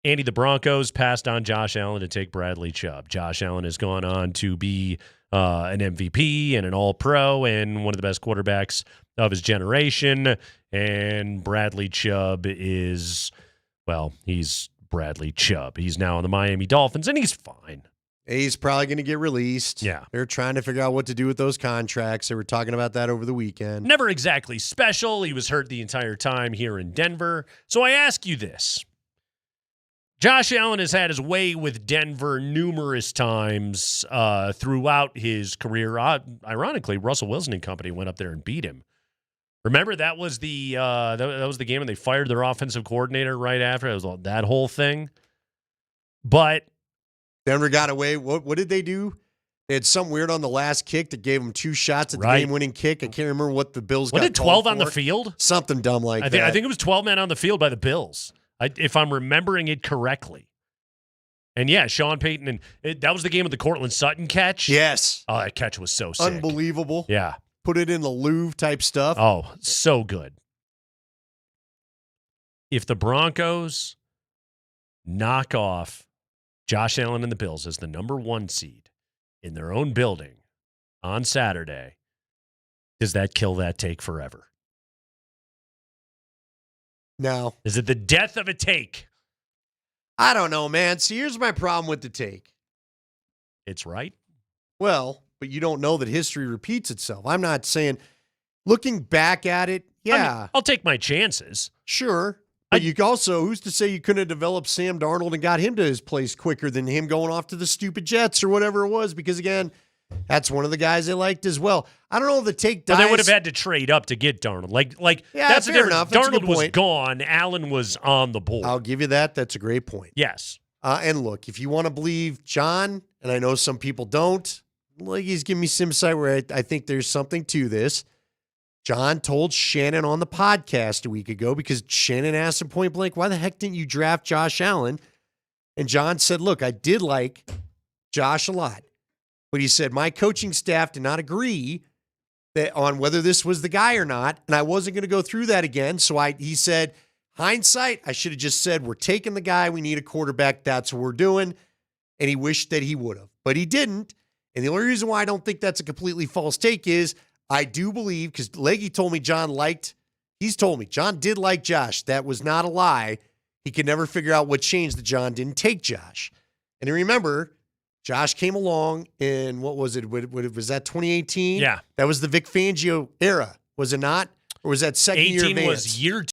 the Broncos passed on Josh Allen to take Bradley Chubb. Josh Allen has gone on to be an MVP and an All-Pro and one of the best quarterbacks of his generation. And Bradley Chubb is, well, he's Bradley Chubb. He's now on the Miami Dolphins, and he's fine. He's probably going to get released. Yeah. They're trying to figure out what to do with those contracts. They were talking about that over the weekend. Never exactly special. He was hurt the entire time here in Denver. So I ask you this. Josh Allen has had his way with Denver numerous times throughout his career. Ironically, Russell Wilson and company went up there and beat him. Remember, that was the that was the game when they fired their offensive coordinator right after. It was that whole thing. But Denver got away. What did they do? They had something weird on the last kick that gave them 2 shots at the game-winning kick. I can't remember what the Bills got. What did 12 on the field? Something dumb like that. I think it was 12 men on the field by the Bills, if I'm remembering it correctly. And yeah, Sean Payton, and that was the game of the Cortland Sutton catch. Yes. Oh, that catch was so sick. Unbelievable. Yeah. Put it in the Louvre type stuff. Oh, so good. If the Broncos knock off Josh Allen and the Bills as the number 1 seed in their own building on Saturday, does that kill that take forever? No. Is it the death of a take? I don't know, man. See, here's my problem with the take. It's right. Well, but you don't know that history repeats itself. I'm not saying, looking back at it, yeah. I mean, I'll take my chances. Sure. But you also, who's to say you couldn't have developed Sam Darnold and got him to his place quicker than him going off to the stupid Jets or whatever it was? Because, again, that's one of the guys they liked as well. I don't know if the take dies. Well, they would have had to trade up to get Darnold. Yeah, that's fair enough. That's Darnold was gone. Allen was on the board. I'll give you that. That's a great point. Yes. And look, if you want to believe John, and I know some people don't, like he's giving me some insight where I think there's something to this. John told Shannon on the podcast a week ago, because Shannon asked him point blank, why the heck didn't you draft Josh Allen? And John said, look, I did like Josh a lot. But he said, my coaching staff did not agree on whether this was the guy or not, and I wasn't going to go through that again. So he said, hindsight, I should have just said, we're taking the guy. We need a quarterback. That's what we're doing. And he wished that he would have. But he didn't. And the only reason why I don't think that's a completely false take is I do believe, because Leggy told me he's told me John did like Josh. That was not a lie. He could never figure out what changed that John didn't take Josh. And remember, Josh came along in, what was it? Was that 2018? Yeah. That was the Vic Fangio era, was it not? Or was that second year 18 Vance? was year